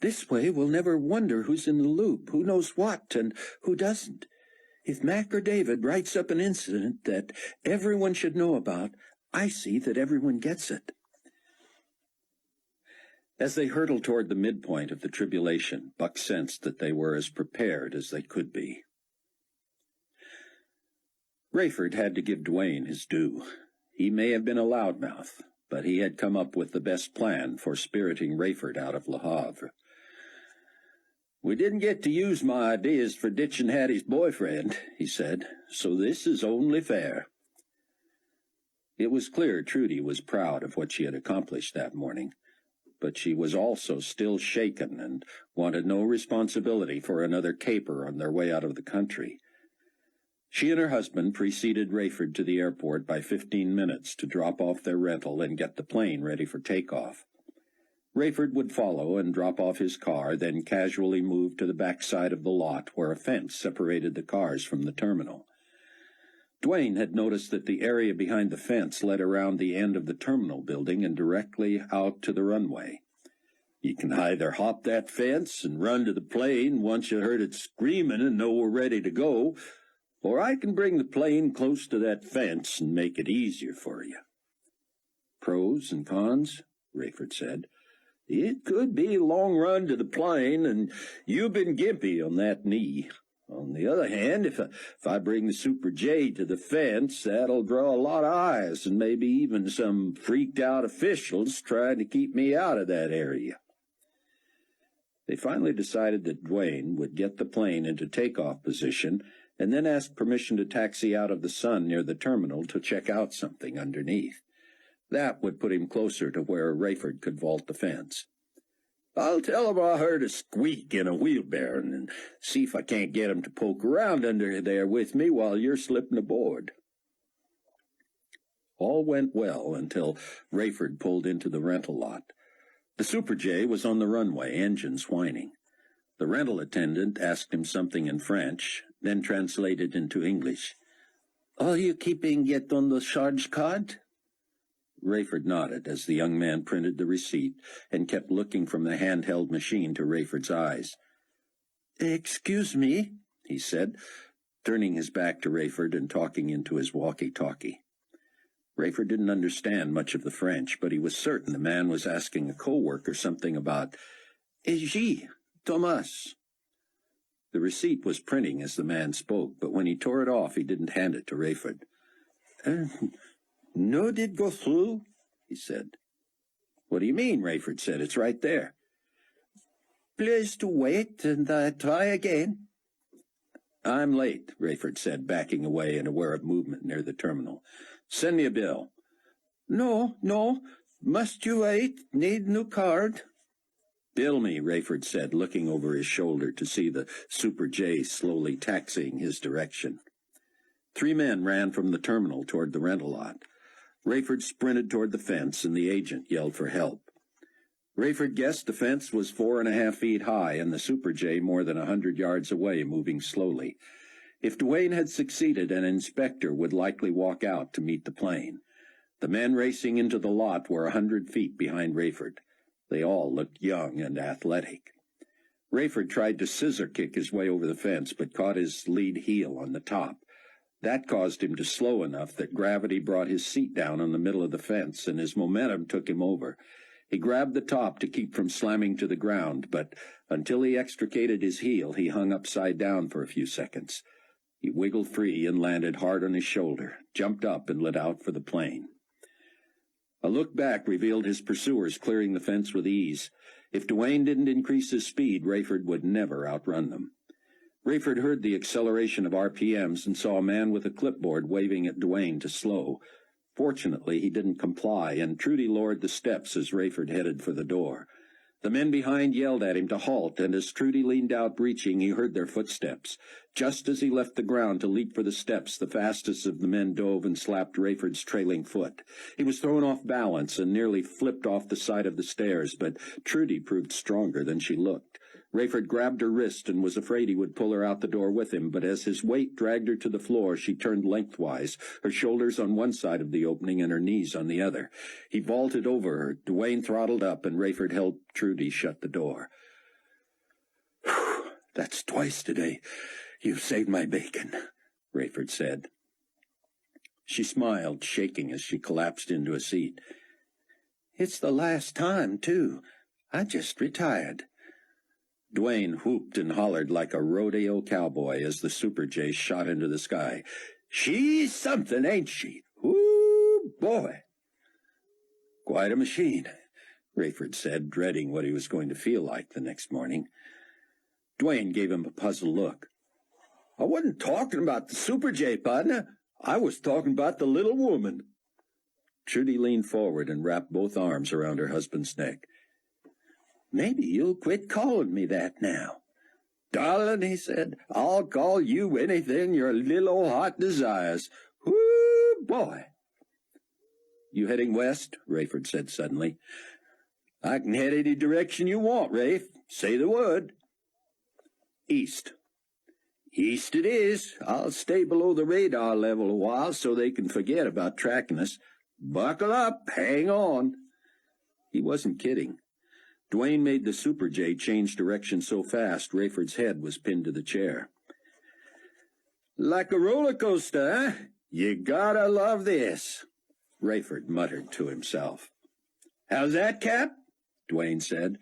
"This way we'll never wonder who's in the loop, who knows what, and who doesn't. If Mac or David writes up an incident that everyone should know about, I see that everyone gets it." As they hurtled toward the midpoint of the tribulation, Buck sensed that they were as prepared as they could be. Rayford had to give Duane his due. He may have been a loudmouth, but he had come up with the best plan for spiriting Rayford out of Le Havre. "We didn't get to use my ideas for ditching Hattie's boyfriend," he said, "so this is only fair." It was clear Trudy was proud of what she had accomplished that morning, but she was also still shaken and wanted no responsibility for another caper on their way out of the country. She and her husband preceded Rayford to the airport by 15 minutes to drop off their rental and get the plane ready for takeoff. Rayford would follow and drop off his car, then casually move to the back side of the lot where a fence separated the cars from the terminal. Duane had noticed that the area behind the fence led around the end of the terminal building and directly out to the runway. "You can either hop that fence and run to the plane once you heard it screaming and know we're ready to go, or I can bring the plane close to that fence and make it easier for you." "Pros and cons," Rayford said. "It could be a long run to the plane, and you've been gimpy on that knee. On the other hand, if I bring the Super J to the fence, that'll draw a lot of eyes and maybe even some freaked-out officials trying to keep me out of that area." They finally decided that Duane would get the plane into takeoff position and then ask permission to taxi out of the sun near the terminal to check out something underneath. That would put him closer to where Rayford could vault the fence. "I'll tell him I heard a squeak in a wheel bearing and see if I can't get him to poke around under there with me while you're slipping aboard." All went well until Rayford pulled into the rental lot. The Super J was on the runway, engines whining. The rental attendant asked him something in French, then translated into English. "Are you keeping it on the charge card?" Rayford nodded as the young man printed the receipt and kept looking from the handheld machine to Rayford's eyes. "Excuse me," he said, turning his back to Rayford and talking into his walkie-talkie. Rayford didn't understand much of the French, but he was certain the man was asking a co-worker something about "J. Thomas." The receipt was printing as the man spoke, but when he tore it off, he didn't hand it to Rayford. "No did go through," he said. "What do you mean?" Rayford said. "It's right there." "Please to wait, and I try again." "I'm late," Rayford said, backing away and aware of movement near the terminal. "Send me a bill." No, must you wait? Need new card." "Bill me," Rayford said, looking over his shoulder to see the Super J slowly taxiing his direction. 3 men ran from the terminal toward the rental lot. Rayford sprinted toward the fence, and the agent yelled for help. Rayford guessed the fence was 4.5 feet high, and the Super J more than 100 yards away, moving slowly. If Duane had succeeded, an inspector would likely walk out to meet the plane. The men racing into the lot were 100 feet behind Rayford. They all looked young and athletic. Rayford tried to scissor-kick his way over the fence, but caught his lead heel on the top. That caused him to slow enough that gravity brought his seat down on the middle of the fence, and his momentum took him over. He grabbed the top to keep from slamming to the ground, but until he extricated his heel, he hung upside down for a few seconds. He wiggled free and landed hard on his shoulder, jumped up, and lit out for the plane. A look back revealed his pursuers clearing the fence with ease. If Duane didn't increase his speed, Rayford would never outrun them. Rayford heard the acceleration of RPMs and saw a man with a clipboard waving at Duane to slow. Fortunately, he didn't comply, and Trudy lowered the steps as Rayford headed for the door. The men behind yelled at him to halt, and as Trudy leaned out breaching, he heard their footsteps. Just as he left the ground to leap for the steps, the fastest of the men dove and slapped Rayford's trailing foot. He was thrown off balance and nearly flipped off the side of the stairs, but Trudy proved stronger than she looked. Rayford grabbed her wrist and was afraid he would pull her out the door with him, but as his weight dragged her to the floor, she turned lengthwise, her shoulders on one side of the opening and her knees on the other. He vaulted over her. Duane throttled up, and Rayford helped Trudy shut the door. "That's twice today. You've saved my bacon," Rayford said. She smiled, shaking as she collapsed into a seat. "It's the last time, too. I just retired." Duane whooped and hollered like a rodeo cowboy as the Super J shot into the sky. "She's something, ain't she? Ooh, boy!" "Quite a machine," Rayford said, dreading what he was going to feel like the next morning. Duane gave him a puzzled look. "I wasn't talking about the Super J, partner. I was talking about the little woman." Trudy leaned forward and wrapped both arms around her husband's neck. "Maybe you'll quit calling me that now." "Darling," he said, "I'll call you anything your little old heart desires. Whoo, boy!" "You heading west?" Rayford said suddenly. "I can head any direction you want, Rafe. Say the word." "East." "East it is. I'll stay below the radar level a while so they can forget about tracking us. Buckle up. Hang on." He wasn't kidding. Duane made the Super J change direction so fast, Rayford's head was pinned to the chair. "Like a roller coaster, eh? You gotta love this," Rayford muttered to himself. "How's that, Cap?" Duane said.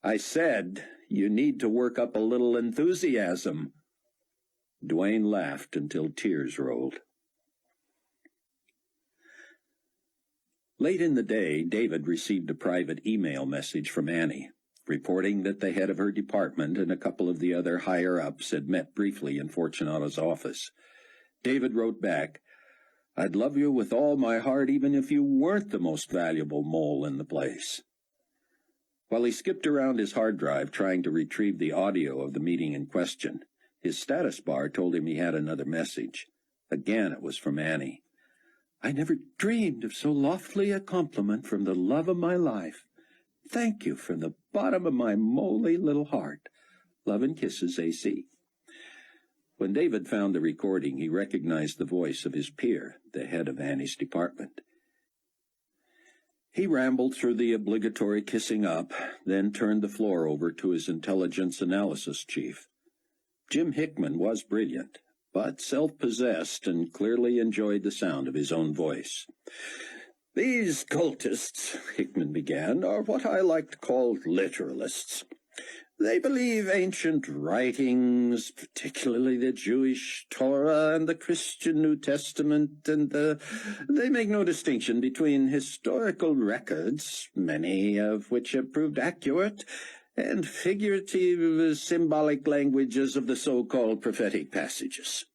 "I said you need to work up a little enthusiasm." Duane laughed until tears rolled. Late in the day, David received a private email message from Annie, reporting that the head of her department and a couple of the other higher-ups had met briefly in Fortunato's office. David wrote back, "I'd love you with all my heart even if you weren't the most valuable mole in the place." While he skipped around his hard drive trying to retrieve the audio of the meeting in question, his status bar told him he had another message. Again it was from Annie. "I never dreamed of so lofty a compliment from the love of my life. Thank you from the bottom of my moly little heart. Love and kisses, AC." When David found the recording, he recognized the voice of his peer, the head of Annie's department. He rambled through the obligatory kissing up, then turned the floor over to his intelligence analysis chief. Jim Hickman was brilliant, but self-possessed and clearly enjoyed the sound of his own voice. "These cultists," Hickman began, "are what I like to call literalists. They believe ancient writings, particularly the Jewish Torah and the Christian New Testament, and they make no distinction between historical records, many of which have proved accurate, and figurative, symbolic languages of the so-called prophetic passages.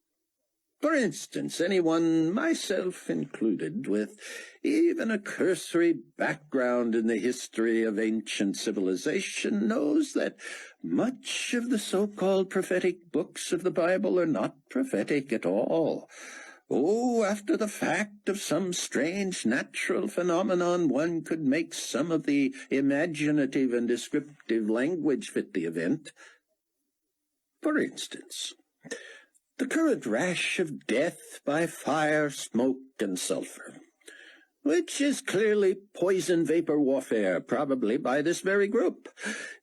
For instance, anyone, myself included, with even a cursory background in the history of ancient civilization knows that much of the so-called prophetic books of the Bible are not prophetic at all. Oh, after the fact of some strange natural phenomenon, one could make some of the imaginative and descriptive language fit the event. For instance, the current rash of death by fire, smoke, and sulfur, which is clearly poison vapor warfare, probably by this very group,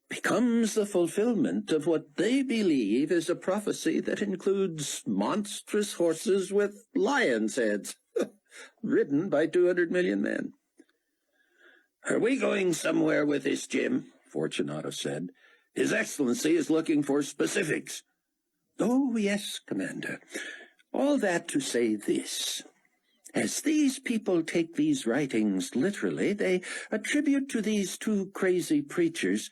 becomes the fulfillment of what they believe is a prophecy that includes monstrous horses with lions' heads, ridden by 200 million men. "Are we going somewhere with this, Jim?" Fortunato said. "His Excellency is looking for specifics." "Oh, yes, Commander. All that to say this. As these people take these writings literally, they attribute to these two crazy preachers—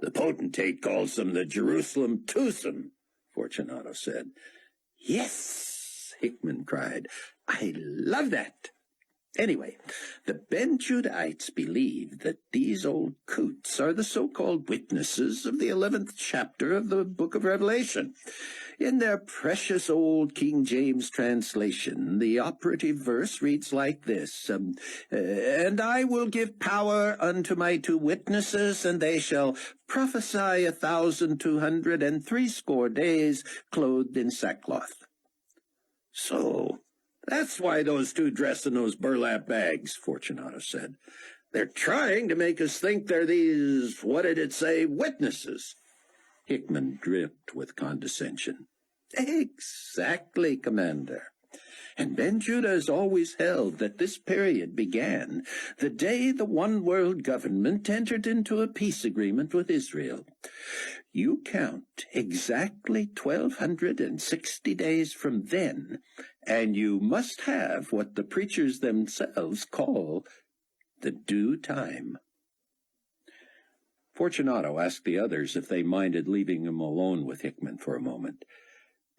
"The potentate calls them the Jerusalem twosome," Fortunato said. "Yes," Hickman cried. "I love that." Anyway, the Ben Judahites believe that these old coots are the so-called witnesses of the 11th chapter of the book of Revelation. In their precious old King James translation, the operative verse reads like this, "And I will give power unto my two witnesses, and they shall prophesy 1,260 days, clothed in sackcloth." "So that's why those two dress in those burlap bags," Fortunato said. "They're trying to make us think they're these, what did it say, witnesses." Hickman dripped with condescension. "Exactly, Commander. And Ben Judah has always held that this period began the day the one-world government entered into a peace agreement with Israel. You count exactly 1,260 days from then, and you must have what the preachers themselves call the due time." Fortunato asked the others if they minded leaving him alone with Hickman for a moment.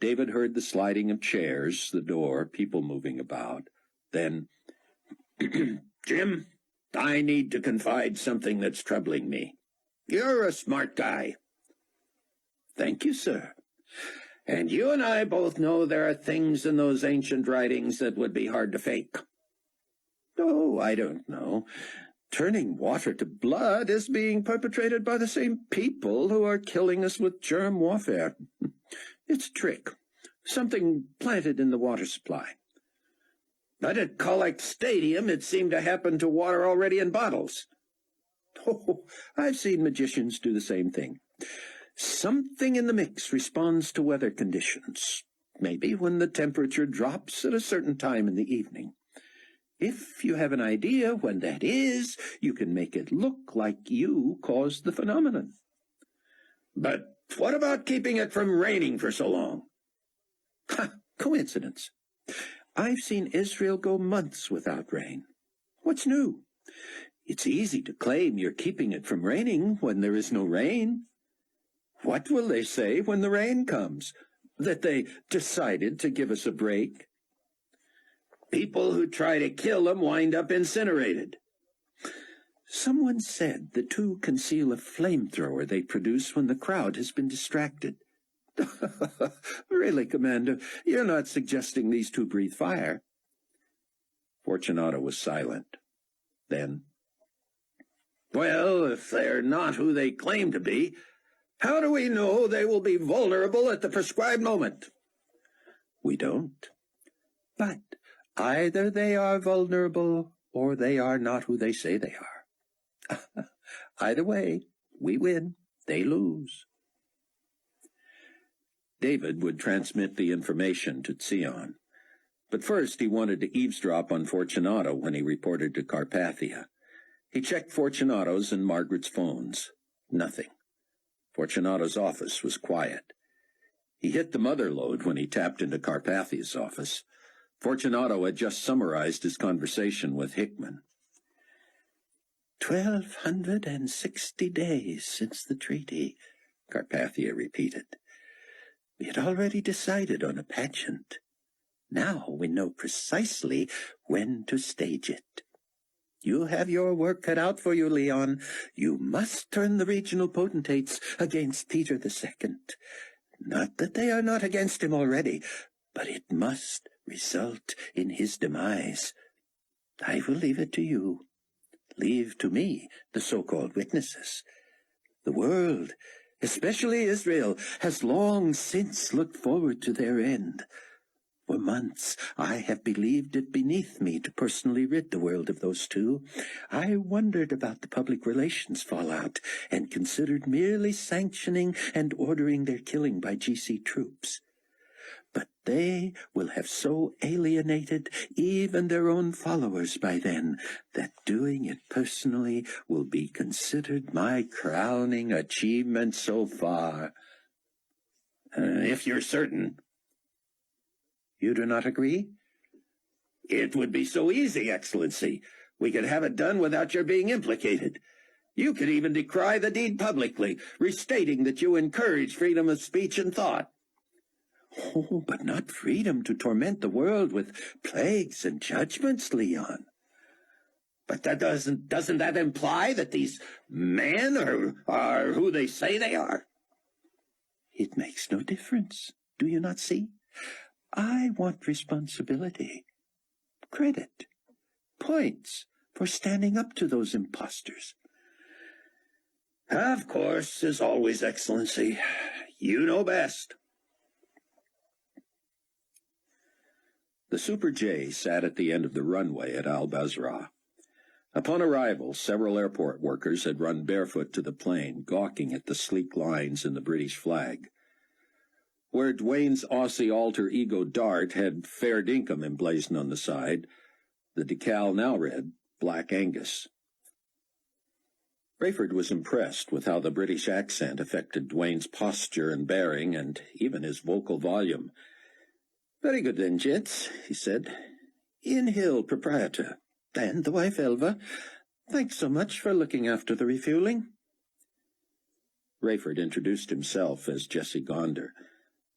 David heard the sliding of chairs, the door, people moving about. Then, "Jim, I need to confide something that's troubling me. You're a smart guy." "Thank you, sir." "And you and I both know there are things in those ancient writings that would be hard to fake." "Oh, I don't know. Turning water to blood is being perpetrated by the same people who are killing us with germ warfare. It's a trick, something planted in the water supply." "But at Collect Stadium it seemed to happen to water already in bottles." "Oh, I've seen magicians do the same thing. Something in the mix responds to weather conditions, maybe when the temperature drops at a certain time in the evening. If you have an idea when that is, you can make it look like you caused the phenomenon." "But what about keeping it from raining for so long?" "Coincidence. I've seen Israel go months without rain. What's new? It's easy to claim you're keeping it from raining when there is no rain. What will they say when the rain comes? That they decided to give us a break?" "People who try to kill them wind up incinerated." "Someone said the two conceal a flamethrower they produce when the crowd has been distracted." "Really, Commander, you're not suggesting these two breathe fire?" Fortunato was silent. Then, "Well, if they're not who they claim to be, how do we know they will be vulnerable at the prescribed moment?" "We don't. But either they are vulnerable or they are not who they say they are. Either way, we win, they lose." David would transmit the information to Zion, but first he wanted to eavesdrop on Fortunato when he reported to Carpathia. He checked Fortunato's and Margaret's phones. Nothing. Fortunato's office was quiet. He hit the mother lode when he tapped into Carpathia's office. Fortunato had just summarized his conversation with Hickman. 1,260 days since the treaty, Carpathia repeated. We had already decided on a pageant. Now we know precisely when to stage it. You have your work cut out for you, Leon. You must turn the regional potentates against Peter II. Not that they are not against him already, but it must result in his demise. I will leave it to you. Leave to me the so-called witnesses. The world, especially Israel, has long since looked forward to their end. For months I have believed it beneath me to personally rid the world of those two. I wondered about the public relations fallout and considered merely sanctioning and ordering their killing by GC troops. But they will have so alienated even their own followers by then that doing it personally will be considered my crowning achievement so far. If you're certain. You do not agree? It would be so easy, Excellency. We could have it done without your being implicated. You could even decry the deed publicly, restating that you encourage freedom of speech and thought. Oh, but not freedom to torment the world with plagues and judgments, Leon. But that doesn't that imply that these men are who they say they are? It makes no difference, do you not see? I want responsibility, credit, points for standing up to those impostors. Of course, as always, Excellency. You know best. The Super J sat at the end of the runway at Al-Basra. Upon arrival, several airport workers had run barefoot to the plane, gawking at the sleek lines in the British flag. Where Dwayne's Aussie alter ego Dart had Fair Dinkum emblazoned on the side, the decal now read Black Angus. Rayford was impressed with how the British accent affected Dwayne's posture and bearing, and even his vocal volume. "Very good then, gents," he said. "Ian Hill, proprietor, and the wife Elva. Thanks so much for looking after the refueling." Rayford introduced himself as Jesse Gonder,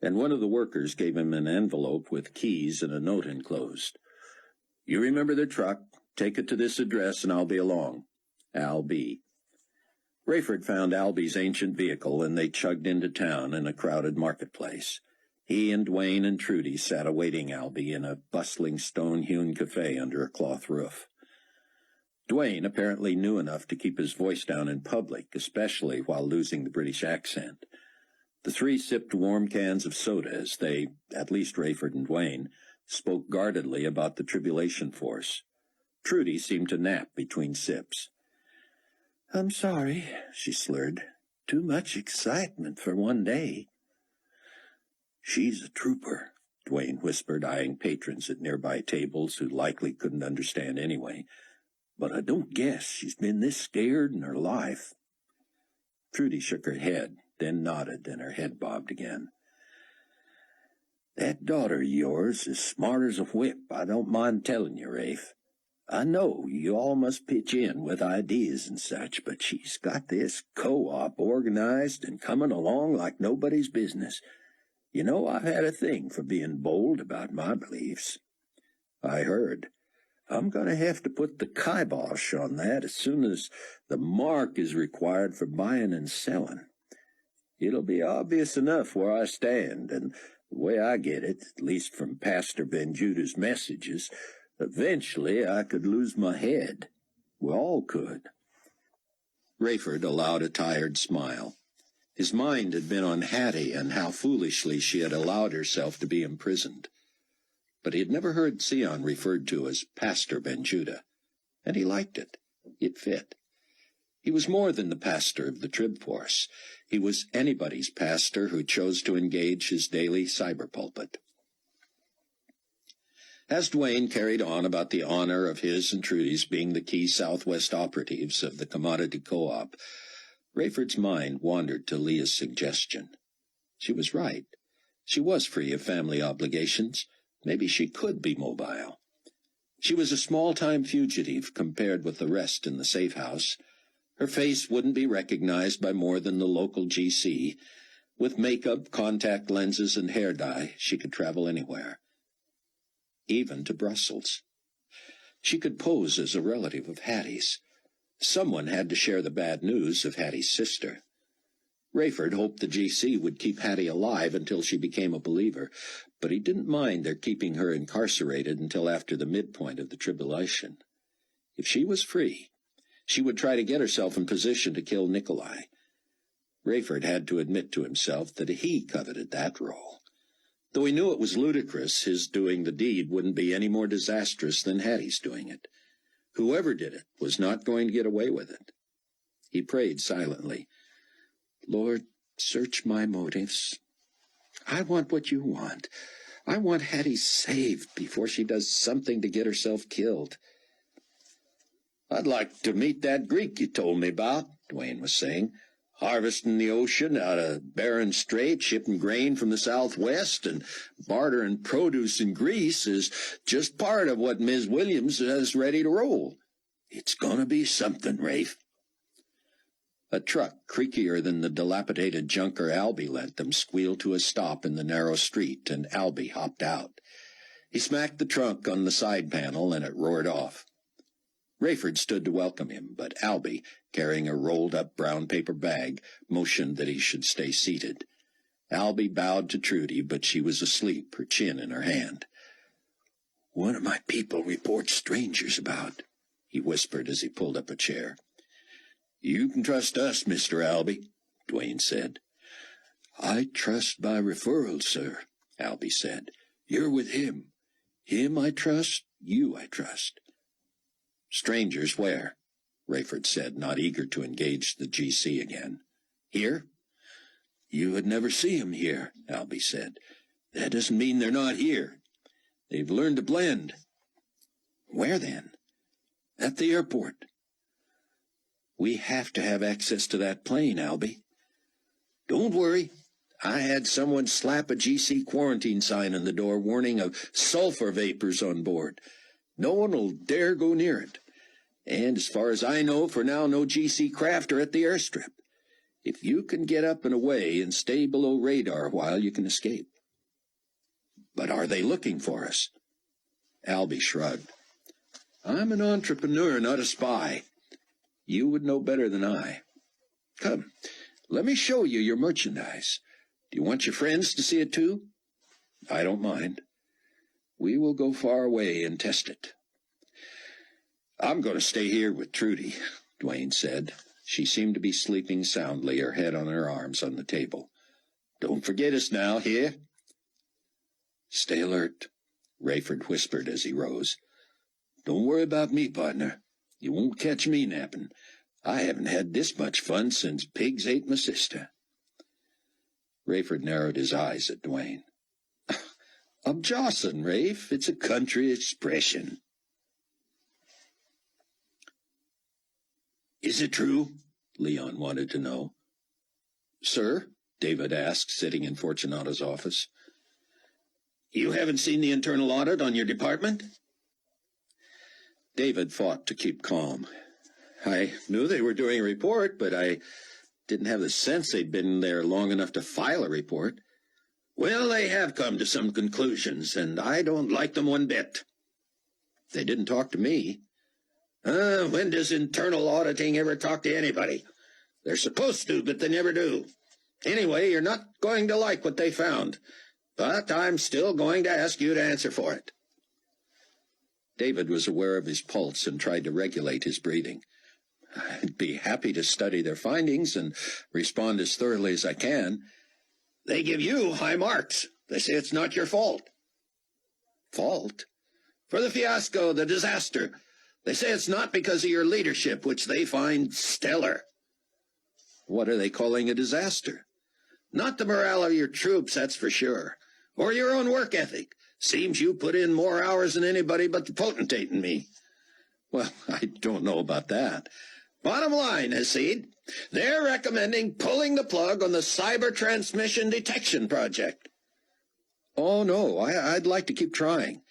and one of the workers gave him an envelope with keys and a note enclosed. "You remember the truck. Take it to this address, and I'll be along. Al B." Rayford found Albie's ancient vehicle, and they chugged into town in a crowded marketplace. He and Dwayne and Trudy sat awaiting Albie in a bustling stone-hewn cafe under a cloth roof. Dwayne apparently knew enough to keep his voice down in public, especially while losing the British accent. The three sipped warm cans of soda as they, at least Rayford and Dwayne, spoke guardedly about the tribulation force. Trudy seemed to nap between sips. "I'm sorry," she slurred. "Too much excitement for one day." "She's a trooper," Dwayne whispered, eyeing patrons at nearby tables who likely couldn't understand anyway. "But I don't guess she's been this scared in her life." Trudy shook her head, then nodded, and her head bobbed again. "That daughter of yours is smart as a whip, I don't mind telling you, Rafe. I know you all must pitch in with ideas and such, but she's got this co-op organized and coming along like nobody's business. You know, I've had a thing for being bold about my beliefs." "I heard. I'm going to have to put the kibosh on that as soon as the mark is required for buying and selling. It'll be obvious enough where I stand, and the way I get it, at least from Pastor Benjudah's messages, eventually I could lose my head. We all could." Rayford allowed a tired smile. His mind had been on Hattie and how foolishly she had allowed herself to be imprisoned. But he had never heard Sion referred to as Pastor Benjudah, and he liked it. It fit. He was more than the pastor of the Trib Force. He was anybody's pastor who chose to engage his daily cyber pulpit. As Dwayne carried on about the honor of his and Trudy's being the key Southwest operatives of the commodity co-op, Rayford's mind wandered to Leah's suggestion. She was right. She was free of family obligations. Maybe she could be mobile. She was a small-time fugitive compared with the rest in the safe house. Her face wouldn't be recognized by more than the local GC. With makeup, contact lenses, and hair dye, she could travel anywhere, even to Brussels. She could pose as a relative of Hattie's. Someone had to share the bad news of Hattie's sister. Rayford hoped the GC would keep Hattie alive until she became a believer, but he didn't mind their keeping her incarcerated until after the midpoint of the tribulation. If she was free, she would try to get herself in position to kill Nikolai. Rayford had to admit to himself that he coveted that role. Though he knew it was ludicrous, his doing the deed wouldn't be any more disastrous than Hattie's doing it. Whoever did it was not going to get away with it. He prayed silently. "Lord, search my motives. I want what you want. I want Hattie saved before she does something to get herself killed." "I'd like to meet that Greek you told me about," Dwayne was saying. Harvesting the ocean out of Bering Strait, shipping grain from the southwest, and bartering produce in Greece is just part of what Ms. Williams has ready to roll. It's gonna be something, Rafe. A truck, creakier than the dilapidated junker Albie lent them, squealed to a stop in the narrow street, and Albie hopped out. He smacked the trunk on the side panel, and it roared off. Rayford stood to welcome him, but Albie, carrying a rolled-up brown paper bag, motioned that he should stay seated. Albie bowed to Trudy, but she was asleep, her chin in her hand. "One of my people reports strangers about," he whispered as he pulled up a chair. "You can trust us, Mr. Albie," Dwayne said. "I trust by referral, sir," Albie said. "You're with him. Him I trust, you I trust." "Strangers where?" Rayford said, not eager to engage the GC again. "Here?" "You would never see 'em here," Albie said. "That doesn't mean they're not here. They've learned to blend." "Where, then?" "At the airport." "We have to have access to that plane, Albie." "Don't worry. I had someone slap a GC quarantine sign on the door warning of sulfur vapors on board. No one will dare go near it. And as far as I know, for now, no GC craft are at the airstrip. If you can get up and away and stay below radar a while, you can escape." "But are they looking for us?" Albie shrugged. "I'm an entrepreneur, not a spy. You would know better than I. Come, let me show you your merchandise. Do you want your friends to see it too?" "I don't mind. We will go far away and test it." "I'm going to stay here with Trudy," Dwayne said. She seemed to be sleeping soundly, her head on her arms on the table. "Don't forget us now, here?" "Stay alert," Rayford whispered as he rose. "Don't worry about me, partner. You won't catch me napping. I haven't had this much fun since pigs ate my sister." Rayford narrowed his eyes at Dwayne. "I'm jossin', Rafe. It's a country expression." "Is it true?" Leon wanted to know. "Sir?" David asked, sitting in Fortunato's office. "You haven't seen the internal audit on your department?" David fought to keep calm. "I knew they were doing a report, but I didn't have the sense they'd been there long enough to file a report." "Well, they have come to some conclusions, and I don't like them one bit." "They didn't talk to me." When does internal auditing ever talk to anybody? They're supposed to, but they never do. Anyway, you're not going to like what they found, but I'm still going to ask you to answer for it." David was aware of his pulse and tried to regulate his breathing. "I'd be happy to study their findings and respond as thoroughly as I can." "They give you high marks. They say it's not your fault." "Fault?" "For the fiasco, the disaster. They say it's not because of your leadership, which they find stellar." "What are they calling a disaster?" "Not the morale of your troops, that's for sure. Or your own work ethic. Seems you put in more hours than anybody but the potentate and me." "Well, I don't know about that." "Bottom line, Hasid, they're recommending pulling the plug on the cyber transmission detection project." "Oh, no, I'd like to keep trying."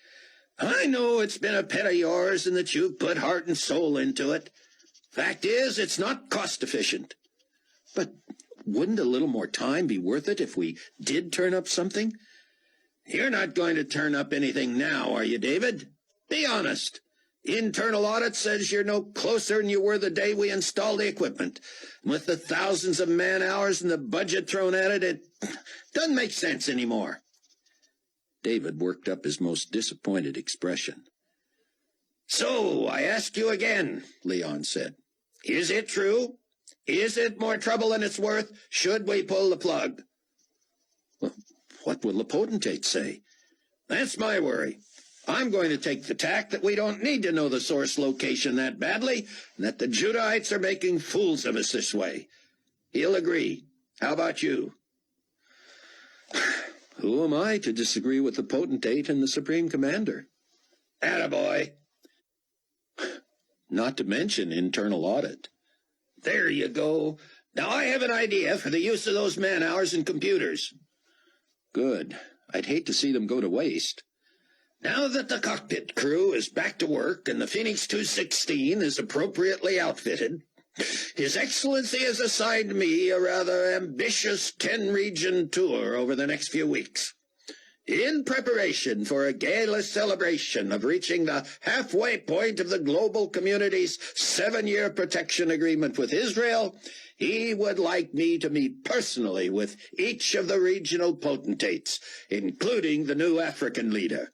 "I know it's been a pet of yours and that you've put heart and soul into it. Fact is, it's not cost-efficient." "But wouldn't a little more time be worth it if we did turn up something?" "You're not going to turn up anything now, are you, David? Be honest. Internal audit says you're no closer than you were the day we installed the equipment. And with the thousands of man-hours and the budget thrown at it, it doesn't make sense anymore." David worked up his most disappointed expression. "So, I ask you again," Leon said. "Is it true? Is it more trouble than it's worth? Should we pull the plug?" "Well, what will the potentate say?" "That's my worry. I'm going to take the tack that we don't need to know the source location that badly, and that the Judahites are making fools of us this way. He'll agree. How about you?" "Who am I to disagree with the potentate and the Supreme Commander?" "Attaboy." "Not to mention internal audit." "There you go. Now I have an idea for the use of those man-hours and computers. Good. I'd hate to see them go to waste. Now that the cockpit crew is back to work and the Phoenix 216 is appropriately outfitted, His Excellency has assigned me a rather ambitious 10-region tour over the next few weeks. In preparation for a gala celebration of reaching the halfway point of the global community's 7-year protection agreement with Israel, he would like me to meet personally with each of the regional potentates, including the new African leader.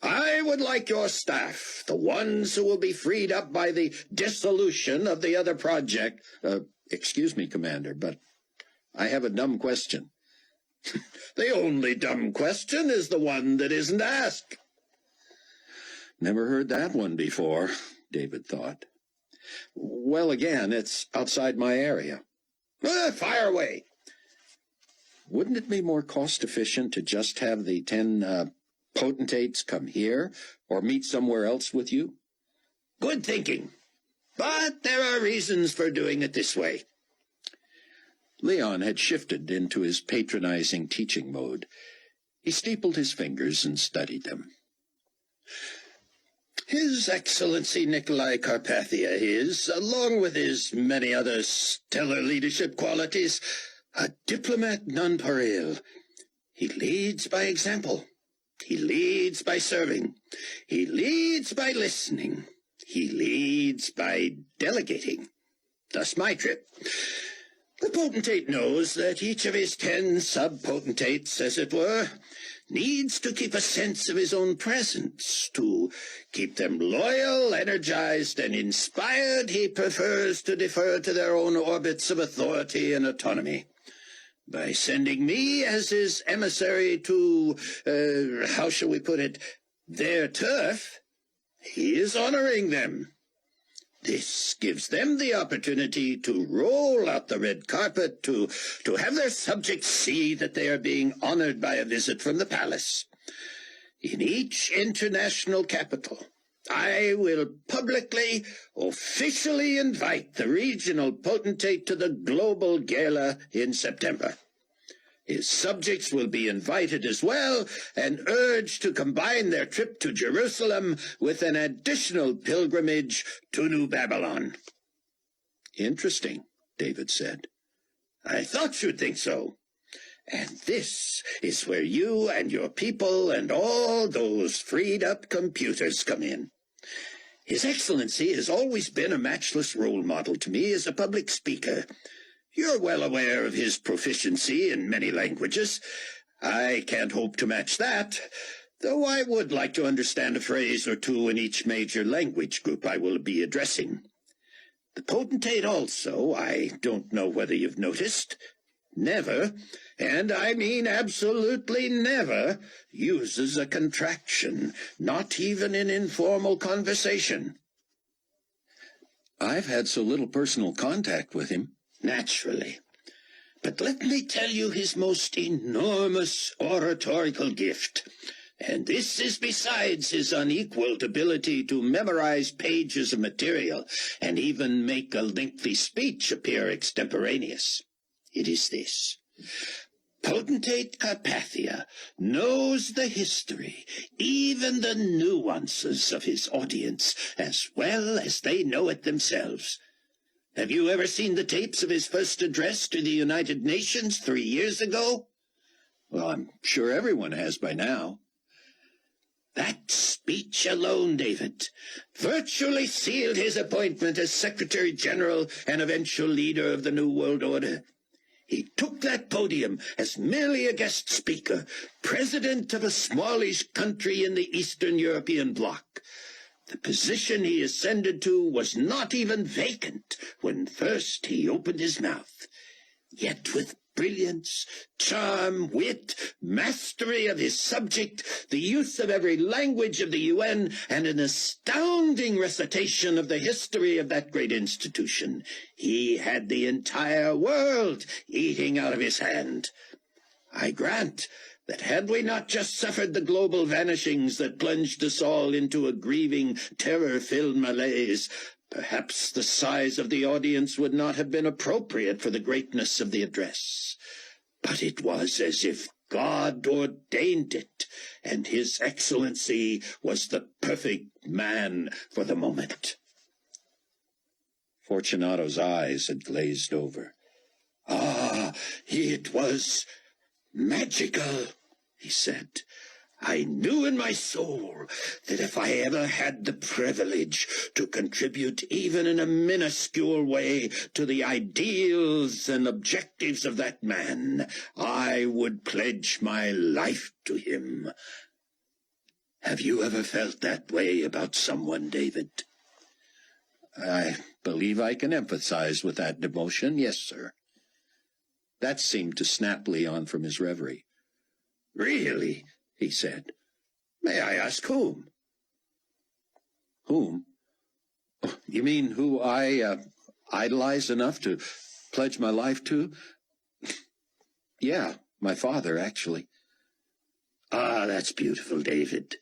I would like your staff, the ones who will be freed up by the dissolution of the other project. Excuse me, Commander, but I have a dumb question. The only dumb question is the one that isn't asked. Never heard that one before, David thought. Well, again, it's outside my area. Fire away. Wouldn't it be more cost-efficient to just have the 10 potentates come here, or meet somewhere else with you? Good thinking. But there are reasons for doing it this way. Leon had shifted into his patronizing teaching mode. He steepled his fingers and studied them. His Excellency Nikolai Carpathia is, along with his many other stellar leadership qualities, a diplomat nonpareil. He leads by example. He leads by serving. He leads by listening. He leads by delegating. Thus my trip. The potentate knows that each of his 10 sub-potentates, as it were, needs to keep a sense of his own presence. To keep them loyal, energized, and inspired, he prefers to defer to their own orbits of authority and autonomy. By sending me as his emissary to, how shall we put it, their turf, he is honoring them. This gives them the opportunity to roll out the red carpet, to have their subjects see that they are being honored by a visit from the palace. In each international capital, I will publicly, officially invite the regional potentate to the global gala in September. His subjects will be invited as well and urged to combine their trip to Jerusalem with an additional pilgrimage to New Babylon. Interesting, David said. I thought you'd think so. And this is where you and your people and all those freed-up computers come in. His Excellency has always been a matchless role model to me as a public speaker. You're well aware of his proficiency in many languages. I can't hope to match that, though I would like to understand a phrase or two in each major language group I will be addressing. The potentate also, I don't know whether you've noticed, never, and I mean absolutely never, uses a contraction, not even in informal conversation. I've had so little personal contact with him. Naturally. But let me tell you his most enormous oratorical gift. And this is besides his unequaled ability to memorize pages of material and even make a lengthy speech appear extemporaneous. It is this. Potentate Carpathia knows the history, even the nuances of his audience, as well as they know it themselves. Have you ever seen the tapes of his first address to the United Nations 3 years ago? Well, I'm sure everyone has by now. That speech alone, David, virtually sealed his appointment as Secretary General and eventual leader of the New World Order. He took that podium as merely a guest speaker, president of a smallish country in the Eastern European bloc. The position he ascended to was not even vacant when first he opened his mouth. Yet with brilliance, charm, wit, mastery of his subject, the use of every language of the UN, and an astounding recitation of the history of that great institution, he had the entire world eating out of his hand. I grant that had we not just suffered the global vanishings that plunged us all into a grieving, terror-filled malaise, Perhaps the size of the audience would not have been appropriate for the greatness of the address, but it was as if God ordained it, and His Excellency was the perfect man for the moment. Fortunato's eyes had glazed over. "Ah, it was magical," he said. "I knew in my soul that if I ever had the privilege to contribute even in a minuscule way to the ideals and objectives of that man, I would pledge my life to him." Have you ever felt that way about someone, David? I believe I can empathize with that devotion, yes, sir. That seemed to snap Leon from his reverie. "Really?" he said. "May I ask whom?" Whom? You mean who I idolize enough to pledge my life to? Yeah, my father, actually. Ah, that's beautiful, David.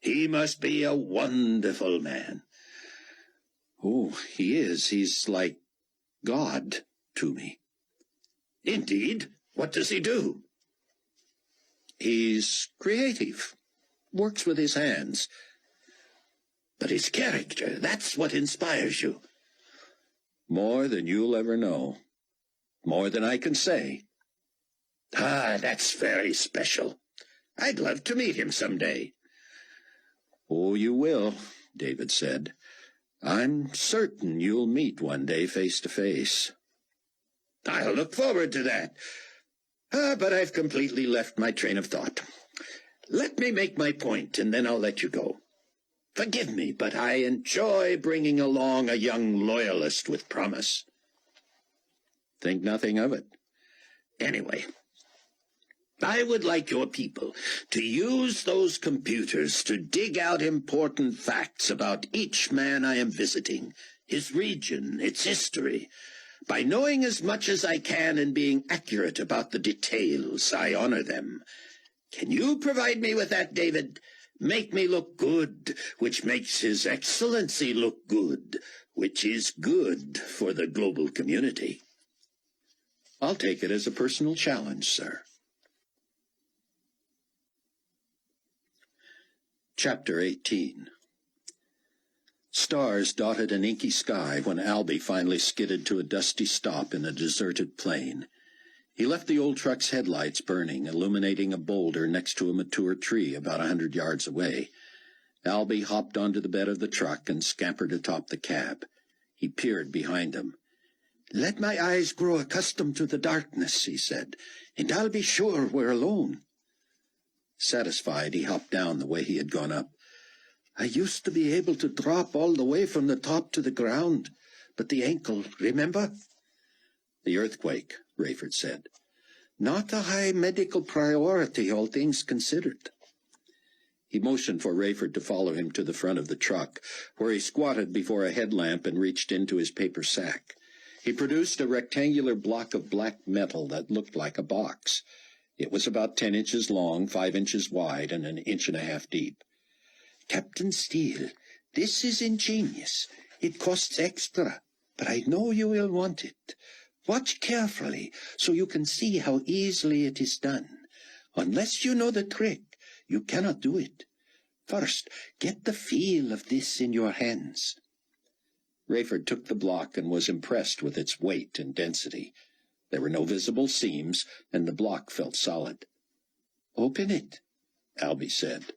He must be a wonderful man. Oh, he is. He's like God to me. Indeed? What does he do? He's creative, works with his hands. But his character, that's what inspires you. More than you'll ever know. More than I can say. Ah, that's very special. I'd love to meet him someday. Oh, you will, David said. I'm certain you'll meet one day face to face. I'll look forward to that. But I've completely left my train of thought. Let me make my point, and then I'll let you go. Forgive me, but I enjoy bringing along a young loyalist with promise. Think nothing of it. Anyway, I would like your people to use those computers to dig out important facts about each man I am visiting, his region, its history. By knowing as much as I can and being accurate about the details, I honor them. Can you provide me with that, David? Make me look good, which makes His Excellency look good, which is good for the global community. I'll take it as a personal challenge, sir. Chapter 18. Stars dotted an inky sky when Albie finally skidded to a dusty stop in a deserted plain. He left the old truck's headlights burning, illuminating a boulder next to a mature tree about 100 yards away. Albie hopped onto the bed of the truck and scampered atop the cab. He peered behind him. "Let my eyes grow accustomed to the darkness," he said, "and I'll be sure we're alone." Satisfied, he hopped down the way he had gone up. "I used to be able to drop all the way from the top to the ground, but the ankle, remember?" "The earthquake," Rayford said. "Not a high medical priority, all things considered." He motioned for Rayford to follow him to the front of the truck, where he squatted before a headlamp and reached into his paper sack. He produced a rectangular block of black metal that looked like a box. It was about 10 inches long, 5 inches wide, and 1.5 inches deep. "Captain Steele, this is ingenious. It costs extra, but I know you will want it. Watch carefully so you can see how easily it is done. Unless you know the trick, you cannot do it. First, get the feel of this in your hands." Rayford took the block and was impressed with its weight and density. There were no visible seams, and the block felt solid. "Open it," Albie said.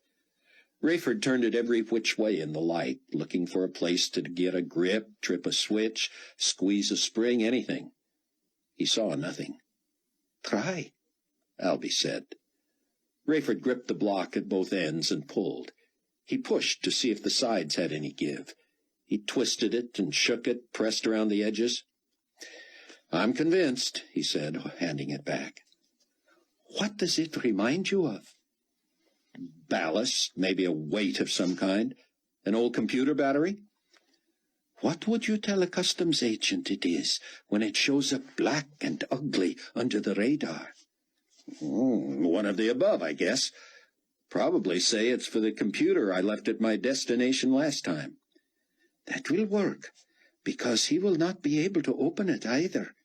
Rayford turned it every which way in the light, looking for a place to get a grip, trip a switch, squeeze a spring, anything. He saw nothing. "Try," Albie said. Rayford gripped the block at both ends and pulled. He pushed to see if the sides had any give. He twisted it and shook it, pressed around the edges. "I'm convinced," he said, handing it back. "What does it remind you of?" "Ballast, maybe a weight of some kind. An old computer battery?" "What would you tell a customs agent it is when it shows up black and ugly under the radar?" One of the above, I guess. Probably say it's for the computer I left at my destination last time." "That will work. because he will not be able to open it either,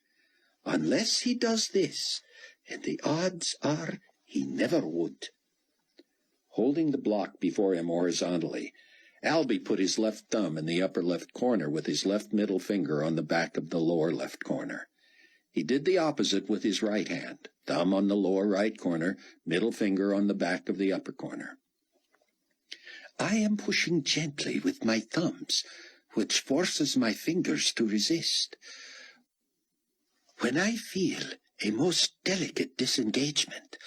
unless he does this, and the odds are he never would." Holding the block before him horizontally, Albie put his left thumb in the upper left corner with his left middle finger on the back of the lower left corner. He did the opposite with his right hand, thumb on the lower right corner, middle finger on the back of the upper corner. "I am pushing gently with my thumbs, which forces my fingers to resist. When I feel a most delicate disengagement,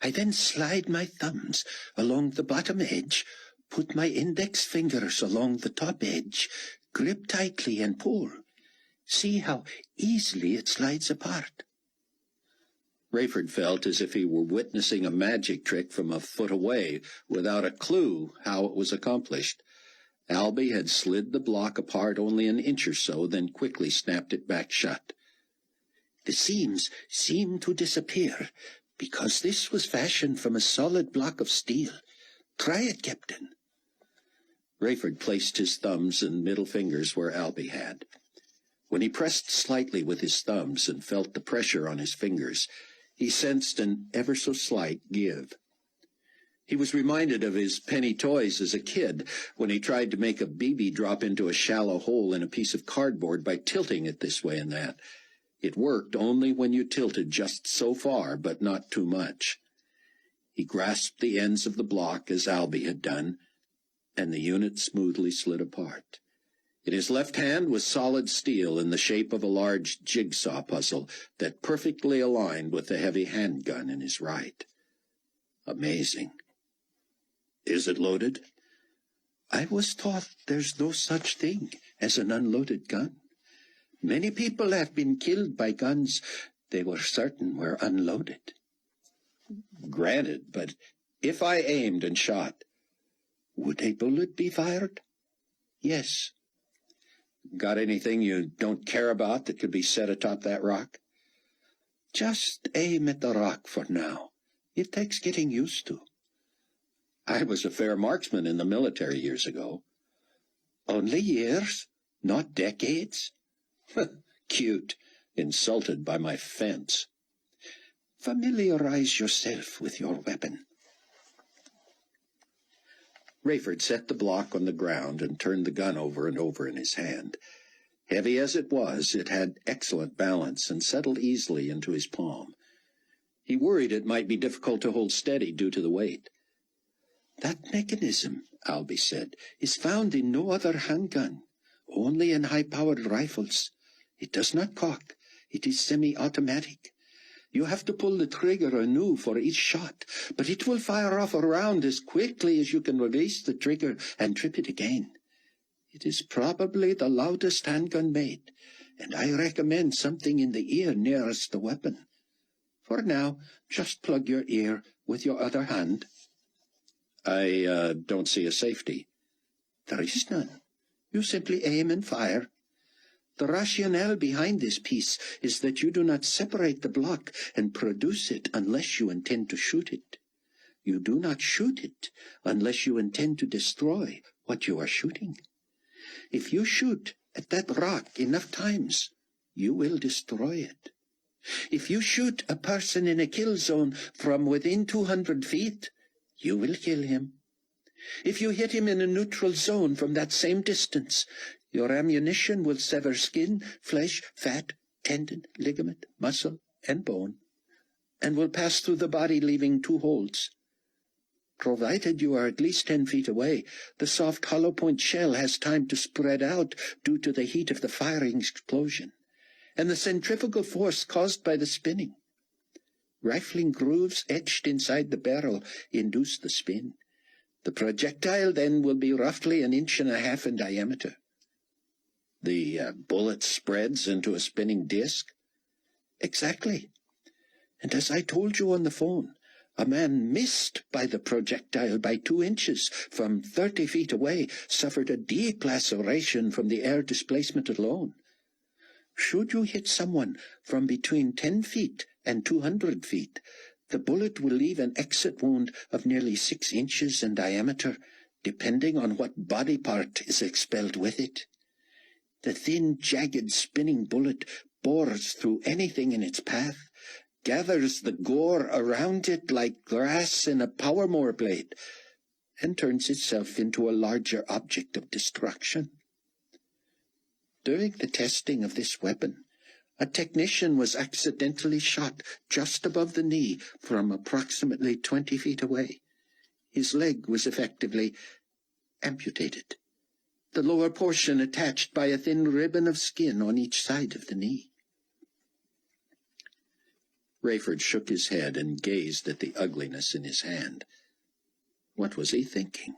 I then slide my thumbs along the bottom edge, put my index fingers along the top edge, grip tightly and pull. See how easily it slides apart." Rayford felt as if he were witnessing a magic trick from a foot away, without a clue how it was accomplished. Albie had slid the block apart only an inch or so, then quickly snapped it back shut. "The seams seem to disappear, because this was fashioned from a solid block of steel. Try it, Captain." Rayford placed his thumbs and middle fingers where Albie had. When he pressed slightly with his thumbs and felt the pressure on his fingers, he sensed an ever-so-slight give. He was reminded of his penny toys as a kid, when he tried to make a BB drop into a shallow hole in a piece of cardboard by tilting it this way and that. It worked only when you tilted just so far, but not too much. He grasped the ends of the block as Albie had done, and the unit smoothly slid apart. In his left hand was solid steel in the shape of a large jigsaw puzzle that perfectly aligned with the heavy handgun in his right. Amazing. "Is it loaded?" "I was taught there's no such thing as an unloaded gun. Many people have been killed by guns they were certain were unloaded." "Granted, but if I aimed and shot, "Would a bullet be fired?" "Yes." "Got anything you don't care about that could be set atop that rock?" "Just aim at the rock for now. It takes getting used to." "I was a fair marksman in the military years ago." "Only years, not decades." Cute. Insulted by my fence. "Familiarize yourself with your weapon." Rayford set the block on the ground and turned the gun over and over in his hand. Heavy as it was, it had excellent balance and settled easily into his palm. He worried it might be difficult to hold steady due to the weight. "That mechanism," Albie said, "is found in no other handgun, only in high-powered rifles. It does not cock. It is semi-automatic. You have to pull the trigger anew for each shot, but it will fire off a round as quickly as you can release the trigger and trip it again. It is probably the loudest handgun made, and I recommend something in the ear nearest the weapon. For now, just plug your ear with your other hand." "I don't see a safety." "There is none. You simply aim and fire. The rationale behind this piece is that you do not separate the block and produce it unless you intend to shoot it. You do not shoot it unless you intend to destroy what you are shooting. If you shoot at that rock enough times, you will destroy it. If you shoot a person in a kill zone from within 200 feet, you will kill him. If you hit him in a neutral zone from that same distance, your ammunition will sever skin, flesh, fat, tendon, ligament, muscle, and bone, and will pass through the body, leaving 2 holes. Provided you are at least 10 feet away, the soft hollow-point shell has time to spread out due to the heat of the firing explosion, and the centrifugal force caused by the spinning. Rifling grooves etched inside the barrel induce the spin. The projectile then will be roughly 1.5 inches in diameter." The bullet spreads into a spinning disc?" "Exactly. And as I told you on the phone, a man missed by the projectile by 2 inches from 30 feet away suffered a deep laceration from the air displacement alone. Should you hit someone from between 10 feet and 200 feet, the bullet will leave an exit wound of nearly 6 inches in diameter, depending on what body part is expelled with it. The thin, jagged, spinning bullet bores through anything in its path, gathers the gore around it like grass in a power mower blade, and turns itself into a larger object of destruction. During the testing of this weapon, a technician was accidentally shot just above the knee from approximately 20 feet away. His leg was effectively amputated, the lower portion attached by a thin ribbon of skin on each side of the knee. Rayford shook his head and gazed at the ugliness in his hand. What was he thinking?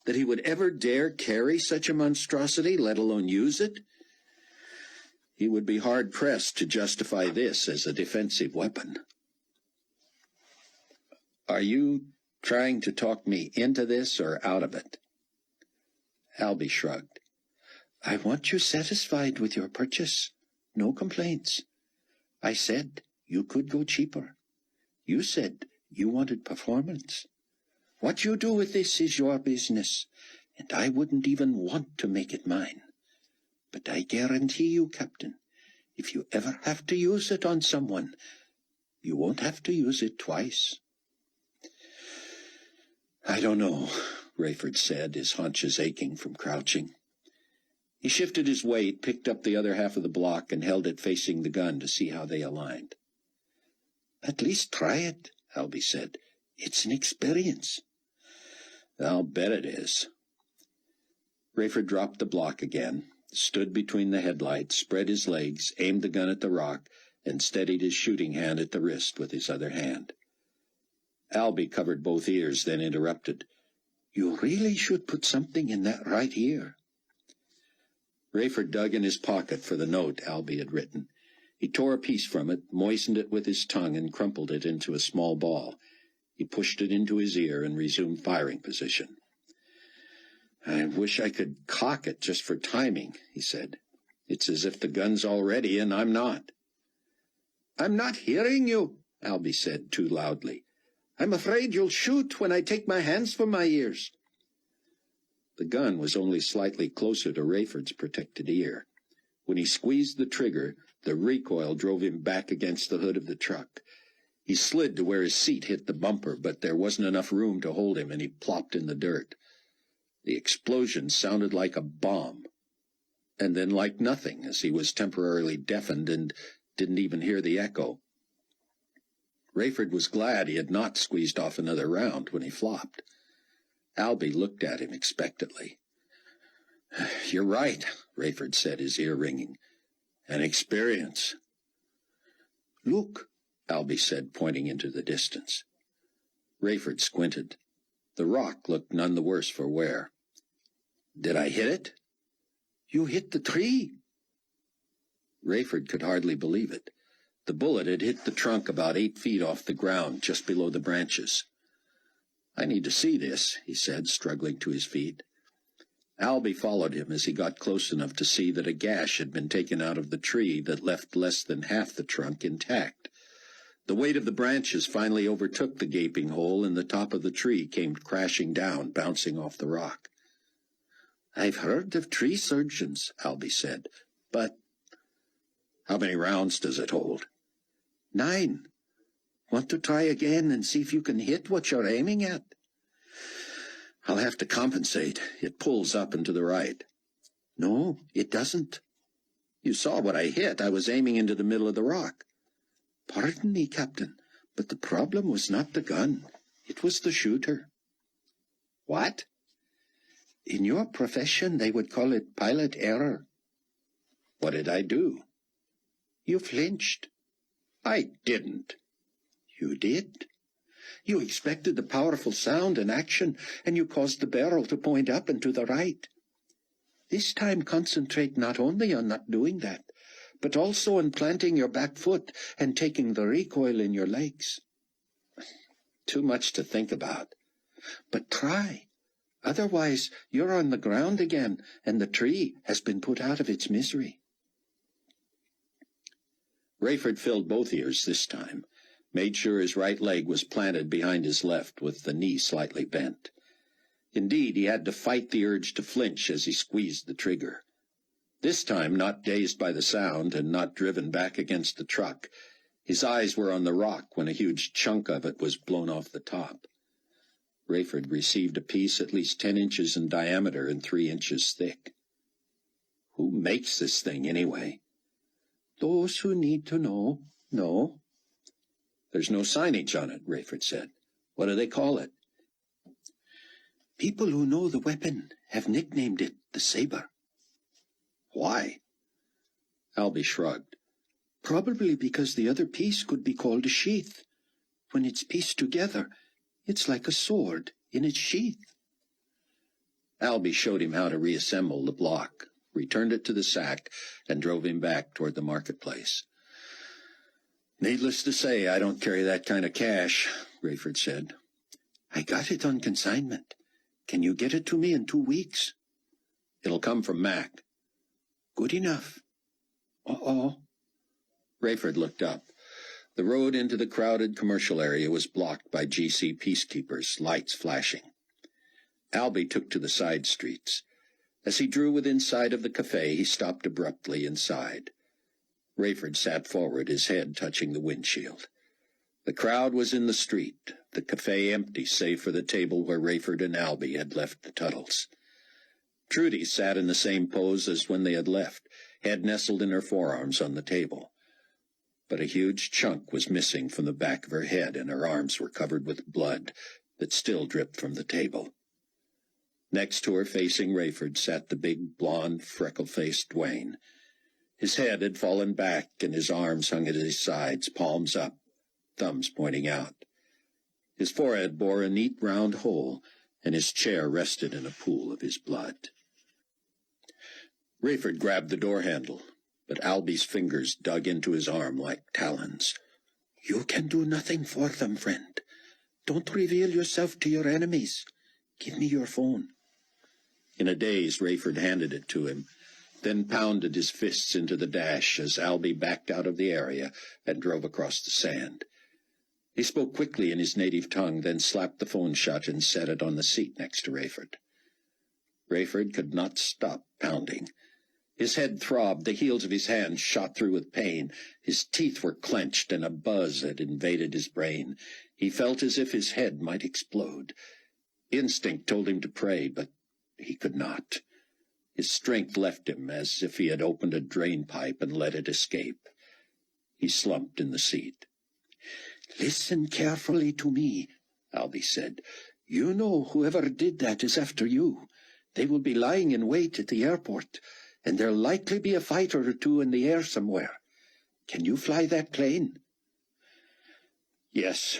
That he would ever dare carry such a monstrosity, let alone use it? He would be hard-pressed to justify this as a defensive weapon. Are you trying to talk me into this or out of it? Albie shrugged. I want you satisfied with your purchase. No complaints. I said you could go cheaper. You said you wanted performance. What you do with this is your business, and I wouldn't even want to make it mine. But I guarantee you, Captain, if you ever have to use it on someone, you won't have to use it twice. I don't know, Rayford said, his haunches aching from crouching. He shifted his weight, picked up the other half of the block, and held it facing the gun to see how they aligned. At least try it, Albie said. It's an experience. I'll bet it is. Rayford dropped the block again, stood between the headlights, spread his legs, aimed the gun at the rock, and steadied his shooting hand at the wrist with his other hand. Albie covered both ears, then interrupted. You really should put something in that right ear. Rayford dug in his pocket for the note Albie had written. He tore a piece from it, moistened it with his tongue, and crumpled it into a small ball. He pushed it into his ear and resumed firing position. I wish I could cock it just for timing, he said. It's as if the gun's all ready and I'm not. I'm not hearing you, Albie said too loudly. I'm afraid you'll shoot when I take my hands from my ears. The gun was only slightly closer to Rayford's protected ear. When he squeezed the trigger, the recoil drove him back against the hood of the truck. He slid to where his seat hit the bumper, but there wasn't enough room to hold him, and he plopped in the dirt. The explosion sounded like a bomb, and then like nothing, as he was temporarily deafened and didn't even hear the echo. Rayford was glad he had not squeezed off another round when he flopped. Albie looked at him expectantly. You're right, Rayford said, his ear ringing. An experience. Look, Albie said, pointing into the distance. Rayford squinted. The rock looked none the worse for wear. Did I hit it? You hit the tree. Rayford could hardly believe it. The bullet had hit the trunk about 8 feet off the ground, just below the branches. I need to see this, he said, struggling to his feet. Albie followed him as he got close enough to see that a gash had been taken out of the tree that left less than half the trunk intact. The weight of the branches finally overtook the gaping hole, and the top of the tree came crashing down, bouncing off the rock. I've heard of tree surgeons, Albie said, but... How many rounds does it hold? 9. Want to try again and see if you can hit what you're aiming at? I'll have to compensate. It pulls up and to the right. No, it doesn't. You saw what I hit. I was aiming into the middle of the rock. Pardon me, Captain, but the problem was not the gun. It was the shooter. What? In your profession, they would call it pilot error. What did I do? You flinched. I didn't. You did. You expected the powerful sound and action, and you caused the barrel to point up and to the right. This time concentrate not only on not doing that, but also on planting your back foot and taking the recoil in your legs. Too much to think about. But try. Otherwise, you're on the ground again, and the tree has been put out of its misery. Rayford filled both ears this time, made sure his right leg was planted behind his left with the knee slightly bent. Indeed, he had to fight the urge to flinch as he squeezed the trigger. This time not dazed by the sound and not driven back against the truck. His eyes were on the rock when a huge chunk of it was blown off the top. Rayford received a piece at least 10 inches in diameter and 3 inches thick. Who makes this thing, anyway? Those who need to know. No. There's no signage on it, Rayford said. What do they call it? People who know the weapon have nicknamed it the Saber. Why? Albie shrugged. Probably because the other piece could be called a sheath. When it's pieced together, it's like a sword in its sheath. Albie showed him how to reassemble the block, returned it to the sack, and drove him back toward the marketplace. Needless to say, I don't carry that kind of cash, Rayford said. I got it on consignment. Can you get it to me in 2 weeks? It'll come from Mac. Good enough. Uh-oh. Rayford looked up. The road into the crowded commercial area was blocked by GC peacekeepers, lights flashing. Albie took to the side streets. As he drew within sight of the cafe, he stopped abruptly inside. Rayford sat forward, his head touching the windshield. The crowd was in the street, the cafe empty save for the table where Rayford and Albie had left the Tuttles. Trudy sat in the same pose as when they had left, head nestled in her forearms on the table. But a huge chunk was missing from the back of her head, and her arms were covered with blood that still dripped from the table. Next to her, facing Rayford, sat the big, blond, freckle-faced Dwayne. His head had fallen back, and his arms hung at his sides, palms up, thumbs pointing out. His forehead bore a neat round hole, and his chair rested in a pool of his blood. Rayford grabbed the door handle, but Albie's fingers dug into his arm like talons. You can do nothing for them, friend. Don't reveal yourself to your enemies. Give me your phone. In a daze, Rayford handed it to him, then pounded his fists into the dash as Albie backed out of the area and drove across the sand. He spoke quickly in his native tongue, then slapped the phone shut and set it on the seat next to Rayford. Rayford could not stop pounding. His head throbbed, the heels of his hands shot through with pain. His teeth were clenched, and a buzz had invaded his brain. He felt as if his head might explode. Instinct told him to pray, but he could not. His strength left him as if he had opened a drain pipe and let it escape. He slumped in the seat. Listen carefully to me, Albie said. You know whoever did that is after you. They will be lying in wait at the airport, and there'll likely be a fighter or two in the air somewhere. Can you fly that plane? Yes.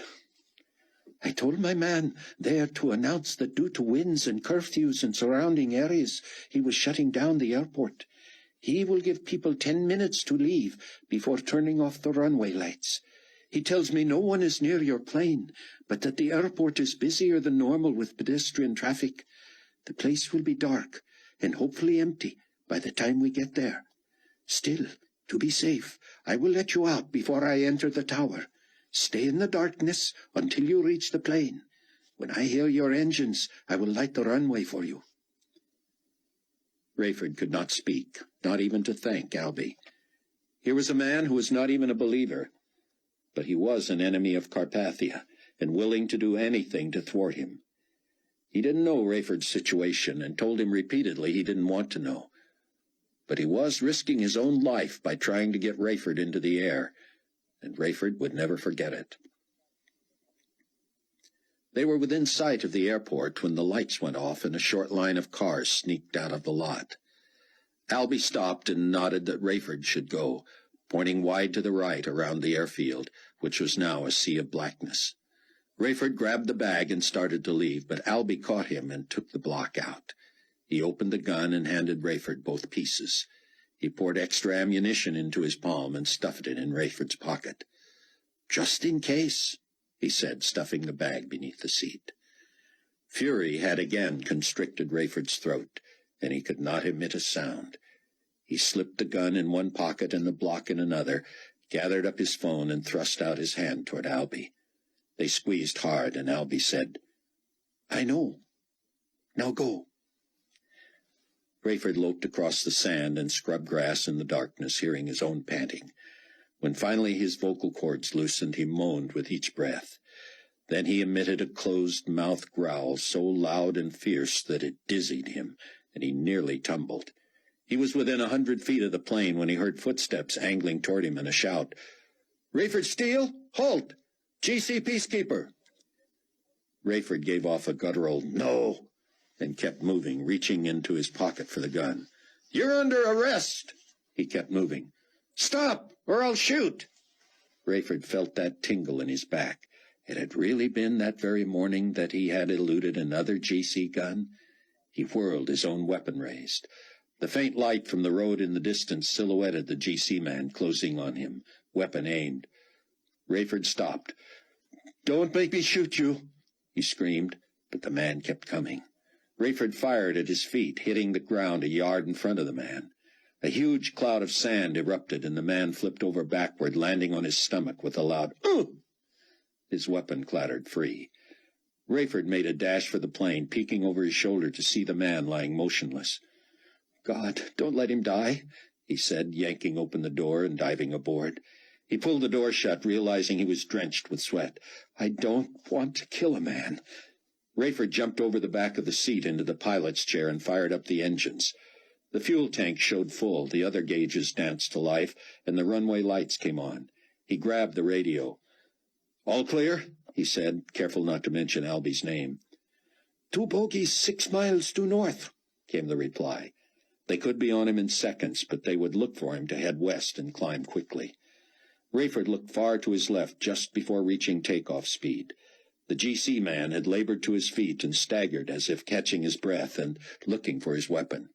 I told my man there to announce that due to winds and curfews in surrounding areas, he was shutting down the airport. He will give people 10 minutes to leave before turning off the runway lights. He tells me no one is near your plane, but that the airport is busier than normal with pedestrian traffic. The place will be dark and hopefully empty by the time we get there. Still, to be safe, I will let you out before I enter the tower. Stay in the darkness until you reach the plane. When I hear your engines, I will light the runway for you. Rayford could not speak, not even to thank Albie. Here was a man who was not even a believer, but he was an enemy of Carpathia, and willing to do anything to thwart him. He didn't know Rayford's situation, and told him repeatedly he didn't want to know. But he was risking his own life by trying to get Rayford into the air, and Rayford would never forget it. They were within sight of the airport when the lights went off and a short line of cars sneaked out of the lot. Albie stopped and nodded that Rayford should go, pointing wide to the right around the airfield, which was now a sea of blackness. Rayford grabbed the bag and started to leave, but Albie caught him and took the block out. He opened the gun and handed Rayford both pieces. He poured extra ammunition into his palm and stuffed it in Rayford's pocket. "Just in case," he said, stuffing the bag beneath the seat. Fury had again constricted Rayford's throat, and he could not emit a sound. He slipped the gun in one pocket and the block in another, gathered up his phone, and thrust out his hand toward Albie. They squeezed hard, and Albie said, "I know. Now go." Rayford loped across the sand and scrub grass in the darkness, hearing his own panting. When finally his vocal cords loosened, he moaned with each breath. Then he emitted a closed-mouth growl so loud and fierce that it dizzied him, and he nearly tumbled. He was within 100 feet of the plane when he heard footsteps angling toward him and a shout. "Rayford Steele, halt! GC Peacekeeper!" Rayford gave off a guttural "no" and kept moving, reaching into his pocket for the gun. "You're under arrest!" He kept moving. "Stop, or I'll shoot!" Rayford felt that tingle in his back. It had really been that very morning that he had eluded another GC gun. He whirled, his own weapon raised. The faint light from the road in the distance silhouetted the GC man closing on him, weapon aimed. Rayford stopped. "Don't make me shoot you," he screamed, but the man kept coming. Rayford fired at his feet, hitting the ground a yard in front of the man. A huge cloud of sand erupted, and the man flipped over backward, landing on his stomach with a loud "Ooh!" His weapon clattered free. Rayford made a dash for the plane, peeking over his shoulder to see the man lying motionless. "God, don't let him die," he said, yanking open the door and diving aboard. He pulled the door shut, realizing he was drenched with sweat. "I don't want to kill a man." Rayford jumped over the back of the seat into the pilot's chair and fired up the engines. The fuel tank showed full, the other gauges danced to life, and the runway lights came on. He grabbed the radio. "All clear?" he said, careful not to mention Albie's name. "2 bogies 6 miles due north," came the reply. They could be on him in seconds, but they would look for him to head west and climb quickly. Rayford looked far to his left just before reaching takeoff speed. The GC man had labored to his feet and staggered as if catching his breath and looking for his weapon.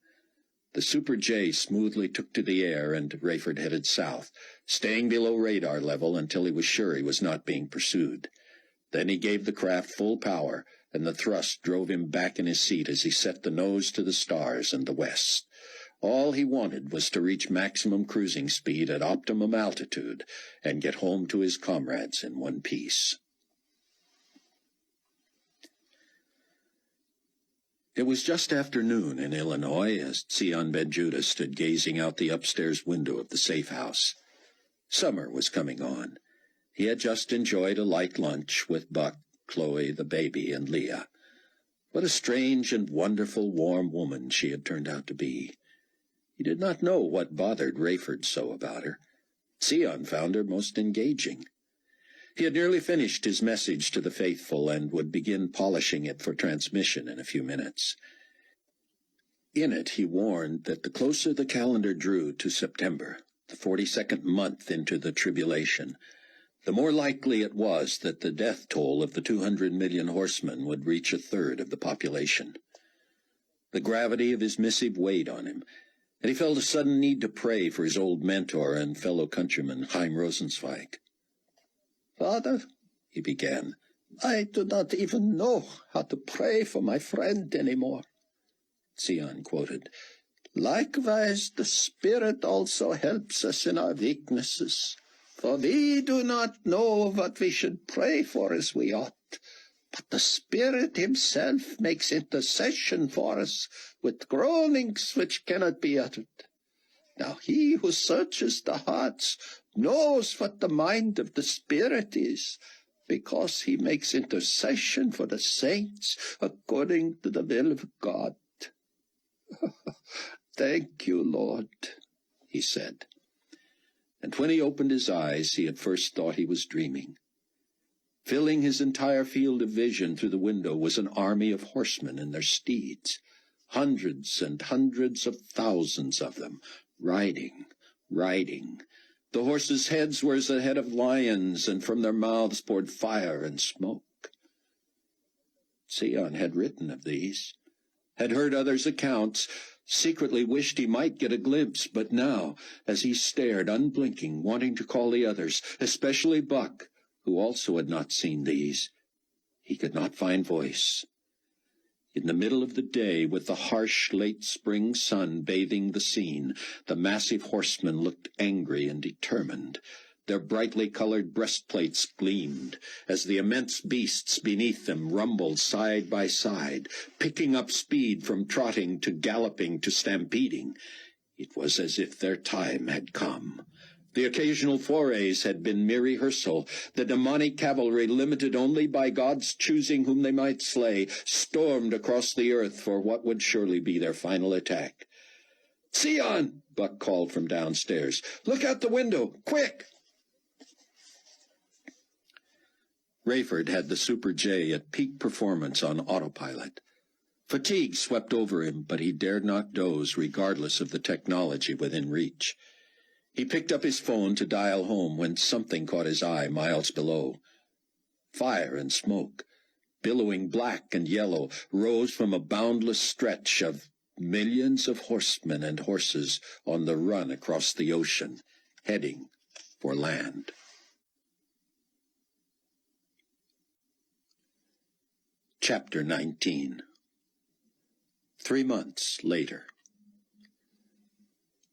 The Super J smoothly took to the air, and Rayford headed south, staying below radar level until he was sure he was not being pursued. Then he gave the craft full power, and the thrust drove him back in his seat as he set the nose to the stars and the west. All he wanted was to reach maximum cruising speed at optimum altitude and get home to his comrades in one piece. It was just after noon in Illinois as Sion Ben-Judah stood gazing out the upstairs window of the safe house. Summer was coming on. He had just enjoyed a light lunch with Buck, Chloe, the baby, and Leah. What a strange and wonderful, warm woman she had turned out to be. He did not know what bothered Rayford so about her. Sion found her most engaging. He had nearly finished his message to the faithful and would begin polishing it for transmission in a few minutes. In it he warned that the closer the calendar drew to September, the 42nd month into the tribulation, the more likely it was that the death toll of the 200 million horsemen would reach a third of the population. The gravity of his missive weighed on him, and he felt a sudden need to pray for his old mentor and fellow countryman, Chaim Rosenzweig. "Father," he began, "I do not even know how to pray for my friend anymore." Sion quoted, "Likewise the Spirit also helps us in our weaknesses, for we do not know what we should pray for as we ought, but the Spirit himself makes intercession for us with groanings which cannot be uttered. Now he who searches the hearts knows what the mind of the Spirit is, because he makes intercession for the saints according to the will of God." "Thank you, Lord," he said. And when he opened his eyes, he at first thought he was dreaming. Filling his entire field of vision through the window was an army of horsemen and their steeds, hundreds and hundreds of thousands of them, riding. The horses' heads were as the head of lions, and from their mouths poured fire and smoke. Sion had written of these, had heard others' accounts, secretly wished he might get a glimpse, but now, as he stared, unblinking, wanting to call the others, especially Buck, who also had not seen these, he could not find voice. In the middle of the day, with the harsh late spring sun bathing the scene, the massive horsemen looked angry and determined. Their brightly colored breastplates gleamed, as the immense beasts beneath them rumbled side by side, picking up speed from trotting to galloping to stampeding. It was as if their time had come. The occasional forays had been mere rehearsal. The demonic cavalry, limited only by God's choosing whom they might slay, stormed across the earth for what would surely be their final attack. "Sion!" Buck called from downstairs. "Look out the window! Quick!" Rayford had the Super J at peak performance on autopilot. Fatigue swept over him, but he dared not doze, regardless of the technology within reach. He picked up his phone to dial home when something caught his eye miles below. Fire and smoke, billowing black and yellow, rose from a boundless stretch of millions of horsemen and horses on the run across the ocean, heading for land. Chapter 19. 3 months later.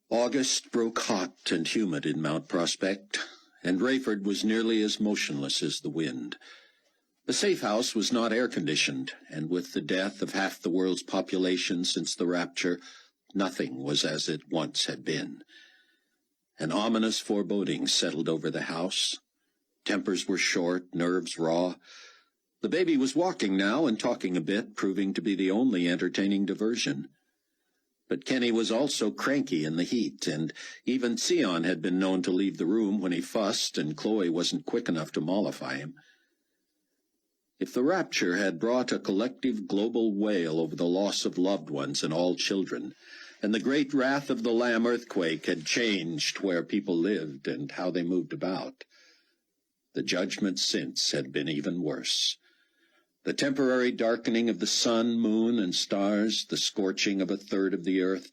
August broke hot and humid in Mount Prospect, and Rayford was nearly as motionless as the wind. The safe house was not air-conditioned, and with the death of half the world's population since the rapture, nothing was as it once had been. An ominous foreboding settled over the house. Tempers were short, nerves raw. The baby was walking now and talking a bit, proving to be the only entertaining diversion. But Kenny was also cranky in the heat, and even Sion had been known to leave the room when he fussed, and Chloe wasn't quick enough to mollify him. If the rapture had brought a collective global wail over the loss of loved ones and all children, and the great wrath of the Lamb earthquake had changed where people lived and how they moved about, the judgment since had been even worse. The temporary darkening of the sun, moon, and stars, the scorching of a third of the earth,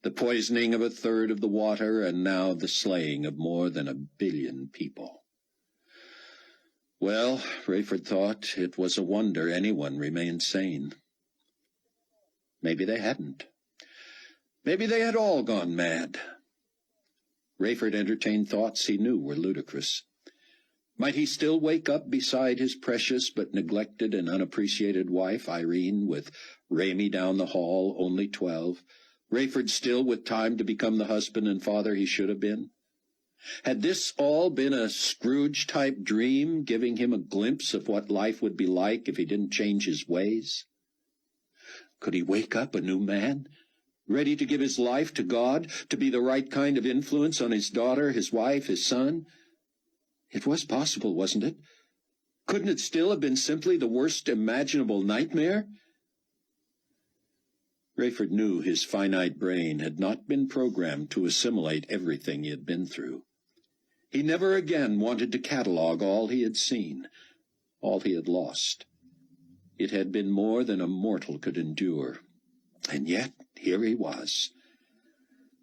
the poisoning of a third of the water, and now the slaying of more than 1 billion people. Well, Rayford thought, it was a wonder anyone remained sane. Maybe they hadn't. Maybe they had all gone mad. Rayford entertained thoughts he knew were ludicrous. Might he still wake up beside his precious but neglected and unappreciated wife, Irene, with Ramey down the hall, only 12, Rayford still with time to become the husband and father he should have been? Had this all been a Scrooge-type dream, giving him a glimpse of what life would be like if he didn't change his ways? Could he wake up a new man, ready to give his life to God, to be the right kind of influence on his daughter, his wife, his son? It was possible, wasn't it? Couldn't it still have been simply the worst imaginable nightmare? Rayford knew his finite brain had not been programmed to assimilate everything he had been through. He never again wanted to catalog all he had seen, all he had lost. It had been more than a mortal could endure. And yet, here he was.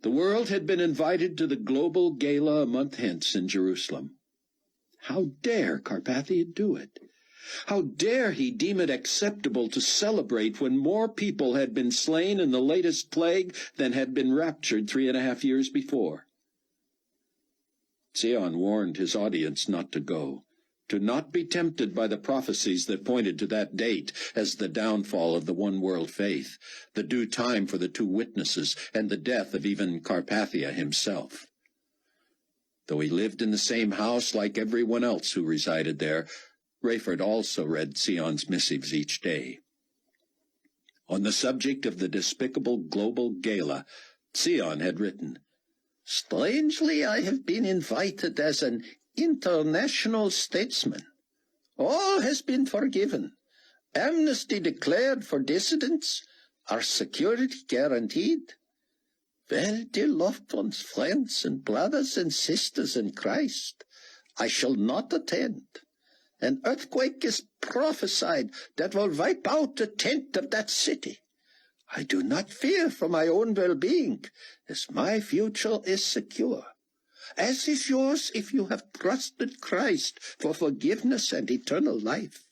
The world had been invited to the global gala a month hence in Jerusalem. How dare Carpathia do it? How dare he deem it acceptable to celebrate when more people had been slain in the latest plague than had been raptured 3.5 years before? Sion warned his audience not to go, to not be tempted by the prophecies that pointed to that date as the downfall of the one-world faith, the due time for the 2 witnesses, and the death of even Carpathia himself. Though he lived in the same house like everyone else who resided there, Rayford also read Sion's missives each day. On the subject of the despicable global gala, Sion had written, "Strangely, I have been invited as an international statesman. All has been forgiven. Amnesty declared for dissidents. Our security guaranteed. Well, dear loved ones, friends, and brothers and sisters in Christ, I shall not attend. An earthquake is prophesied that will wipe out 1/10 of that city. I do not fear for my own well-being, as my future is secure, as is yours if you have trusted Christ for forgiveness and eternal life.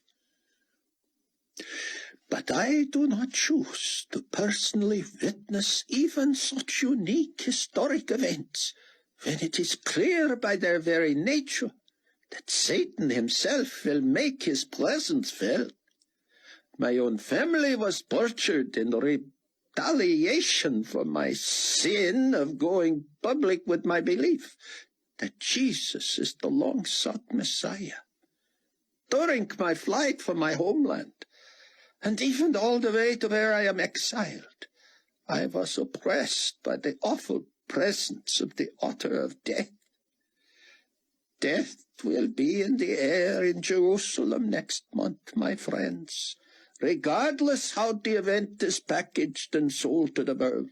But I do not choose to personally witness even such unique historic events, when it is clear by their very nature that Satan himself will make his presence felt. My own family was butchered in retaliation for my sin of going public with my belief that Jesus is the long-sought Messiah. During my flight from my homeland, and even all the way to where I am exiled, I was oppressed by the awful presence of the author of death. Death will be in the air in Jerusalem next month, my friends, regardless how the event is packaged and sold to the world.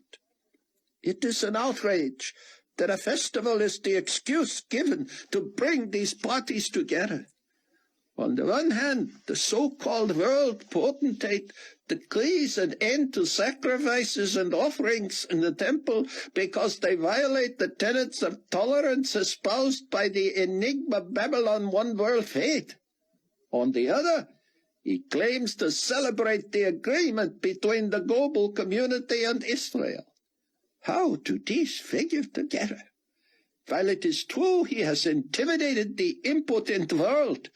It is an outrage that a festival is the excuse given to bring these parties together. On the one hand, the so-called world potentate decrees an end to sacrifices and offerings in the temple because they violate the tenets of tolerance espoused by the Enigma Babylon one-world faith. On the other, he claims to celebrate the agreement between the global community and Israel. How do these figure together? While it is true he has intimidated the impotent world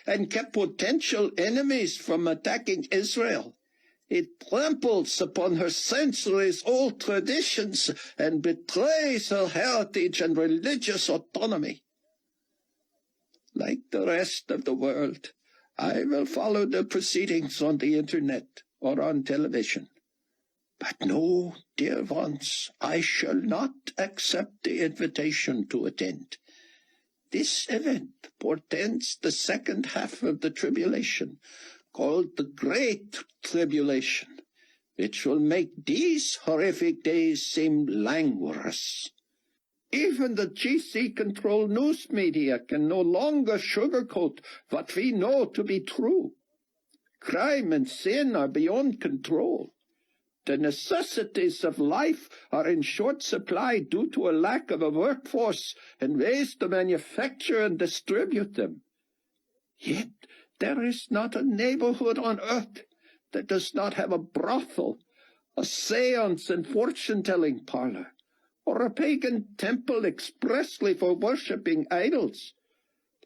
and kept potential enemies from attacking Israel, it tramples upon her centuries-old traditions and betrays her heritage and religious autonomy. Like the rest of the world, I will follow the proceedings on the internet or on television. But no, dear ones, I shall not accept the invitation to attend. This event portends the second half of the tribulation, called the Great Tribulation, which will make these horrific days seem languorous. Even the GC-controlled news media can no longer sugarcoat what we know to be true. Crime and sin are beyond control. The necessities of life are in short supply due to a lack of a workforce and ways to manufacture and distribute them. Yet there is not a neighborhood on earth that does not have a brothel, a seance and fortune-telling parlor, or a pagan temple expressly for worshipping idols.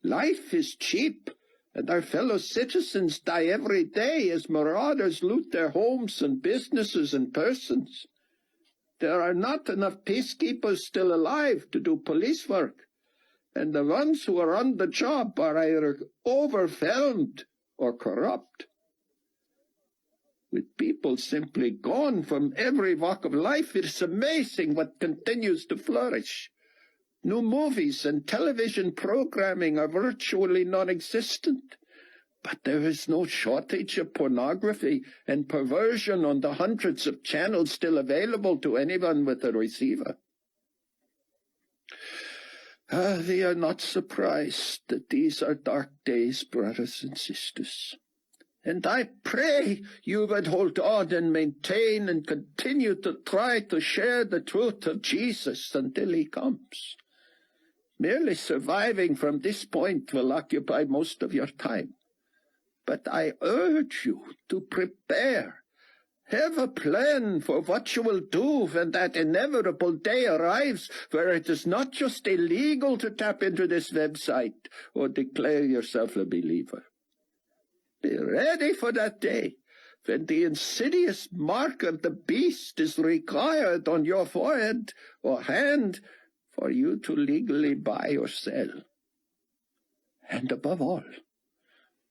Life is cheap, and our fellow citizens die every day as marauders loot their homes and businesses and persons. There are not enough peacekeepers still alive to do police work, and the ones who are on the job are either overwhelmed or corrupt. With people simply gone from every walk of life, it is amazing what continues to flourish. New movies and television programming are virtually non-existent, but there is no shortage of pornography and perversion on the hundreds of channels still available to anyone with a receiver. We are not surprised that these are dark days, brothers and sisters. And I pray you would hold on and maintain and continue to try to share the truth of Jesus until he comes. Merely surviving from this point will occupy most of your time. But I urge you to prepare. Have a plan for what you will do when that inevitable day arrives where it is not just illegal to tap into this website or declare yourself a believer. Be ready for that day when the insidious mark of the beast is required on your forehead or hand for you to legally buy or sell. And above all,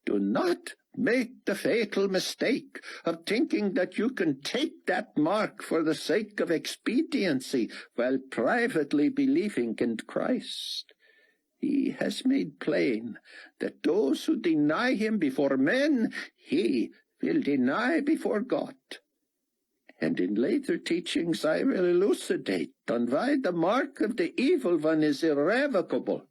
do not make the fatal mistake of thinking that you can take that mark for the sake of expediency while privately believing in Christ. He has made plain that those who deny him before men, he will deny before God. And in later teachings I will elucidate on why the mark of the evil one is irrevocable.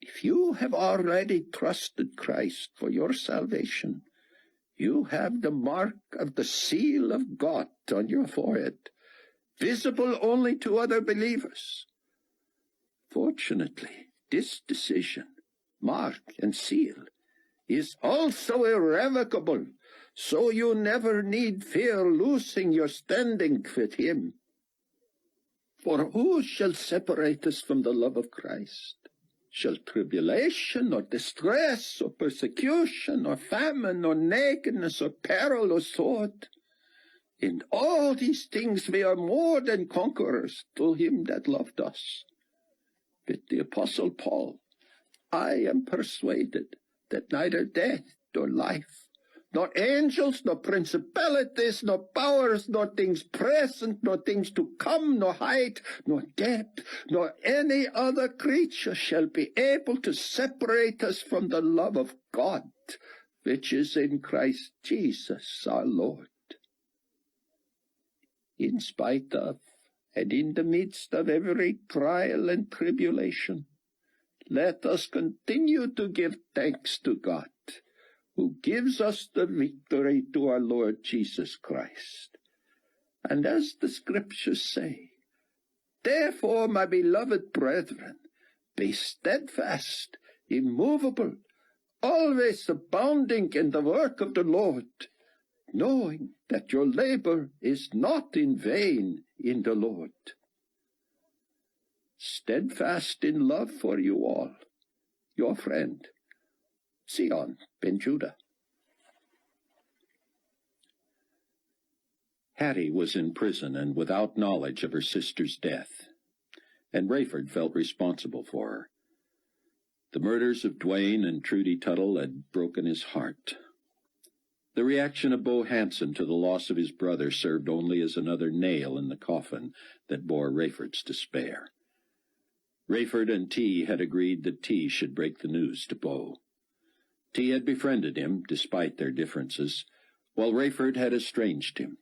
If you have already trusted Christ for your salvation, you have the mark of the seal of God on your forehead, visible only to other believers. Fortunately, this decision, mark and seal, is also irrevocable, so you never need fear losing your standing with him. For who shall separate us from the love of Christ? Shall tribulation, or distress, or persecution, or famine, or nakedness, or peril, or sword? In all these things we are more than conquerors through him that loved us. With the Apostle Paul, I am persuaded that neither death nor life, nor angels, nor principalities, nor powers, nor things present, nor things to come, nor height, nor depth, nor any other creature shall be able to separate us from the love of God, which is in Christ Jesus our Lord. In spite of, and in the midst of every trial and tribulation, let us continue to give thanks to God, who gives us the victory to our Lord Jesus Christ. And as the Scriptures say, therefore, my beloved brethren, be steadfast, immovable, always abounding in the work of the Lord, knowing that your labor is not in vain in the Lord. Steadfast in love for you all, your friend, Sion ben Judah. Hattie was in prison and without knowledge of her sister's death, and Rayford felt responsible for her. The murders of Dwayne and Trudy Tuttle had broken his heart. The reaction of Bo Hanson to the loss of his brother served only as another nail in the coffin that bore Rayford's despair. Rayford and T had agreed that T should break the news to Bo. T had befriended him, despite their differences, while Rayford had estranged him.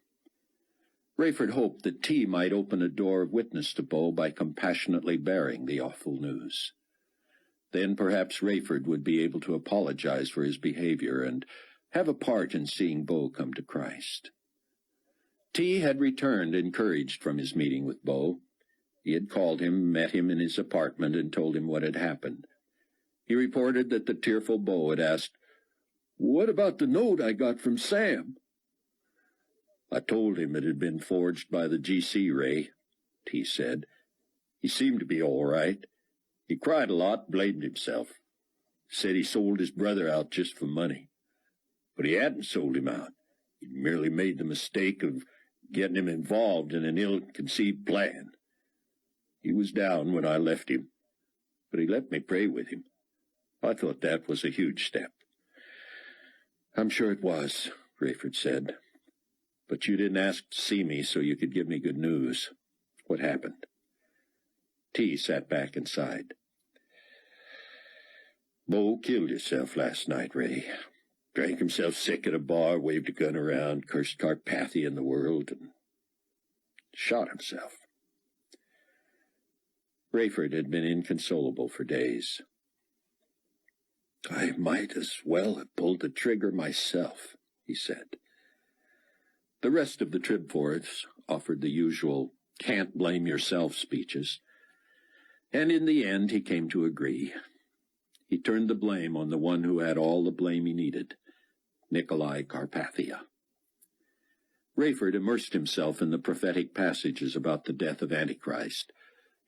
Rayford hoped that T might open a door of witness to Bo by compassionately bearing the awful news. Then perhaps Rayford would be able to apologize for his behavior and have a part in seeing Bo come to Christ. T had returned encouraged from his meeting with Bo. He had called him, met him in his apartment, and told him what had happened. He reported that the tearful Bo had asked, "What about the note I got from Sam?" "I told him it had been forged by the GC, Ray," T said. "He seemed to be all right. He cried a lot, blamed himself. Said he sold his brother out just for money. But he hadn't sold him out. He'd merely made the mistake of getting him involved in an ill-conceived plan. He was down when I left him, but he let me pray with him. I thought that was a huge step." "I'm sure it was," Rayford said. "But you didn't ask to see me so you could give me good news. What happened?" T sat back and sighed. "Bo killed himself last night, Ray. Drank himself sick at a bar, waved a gun around, cursed Carpathia and the world, and shot himself." Rayford had been inconsolable for days. "I might as well have pulled the trigger myself," he said. The rest of the Tribforths offered the usual can't-blame-yourself speeches, and in the end he came to agree. He turned the blame on the one who had all the blame he needed, Nikolai Carpathia. Rayford immersed himself in the prophetic passages about the death of Antichrist,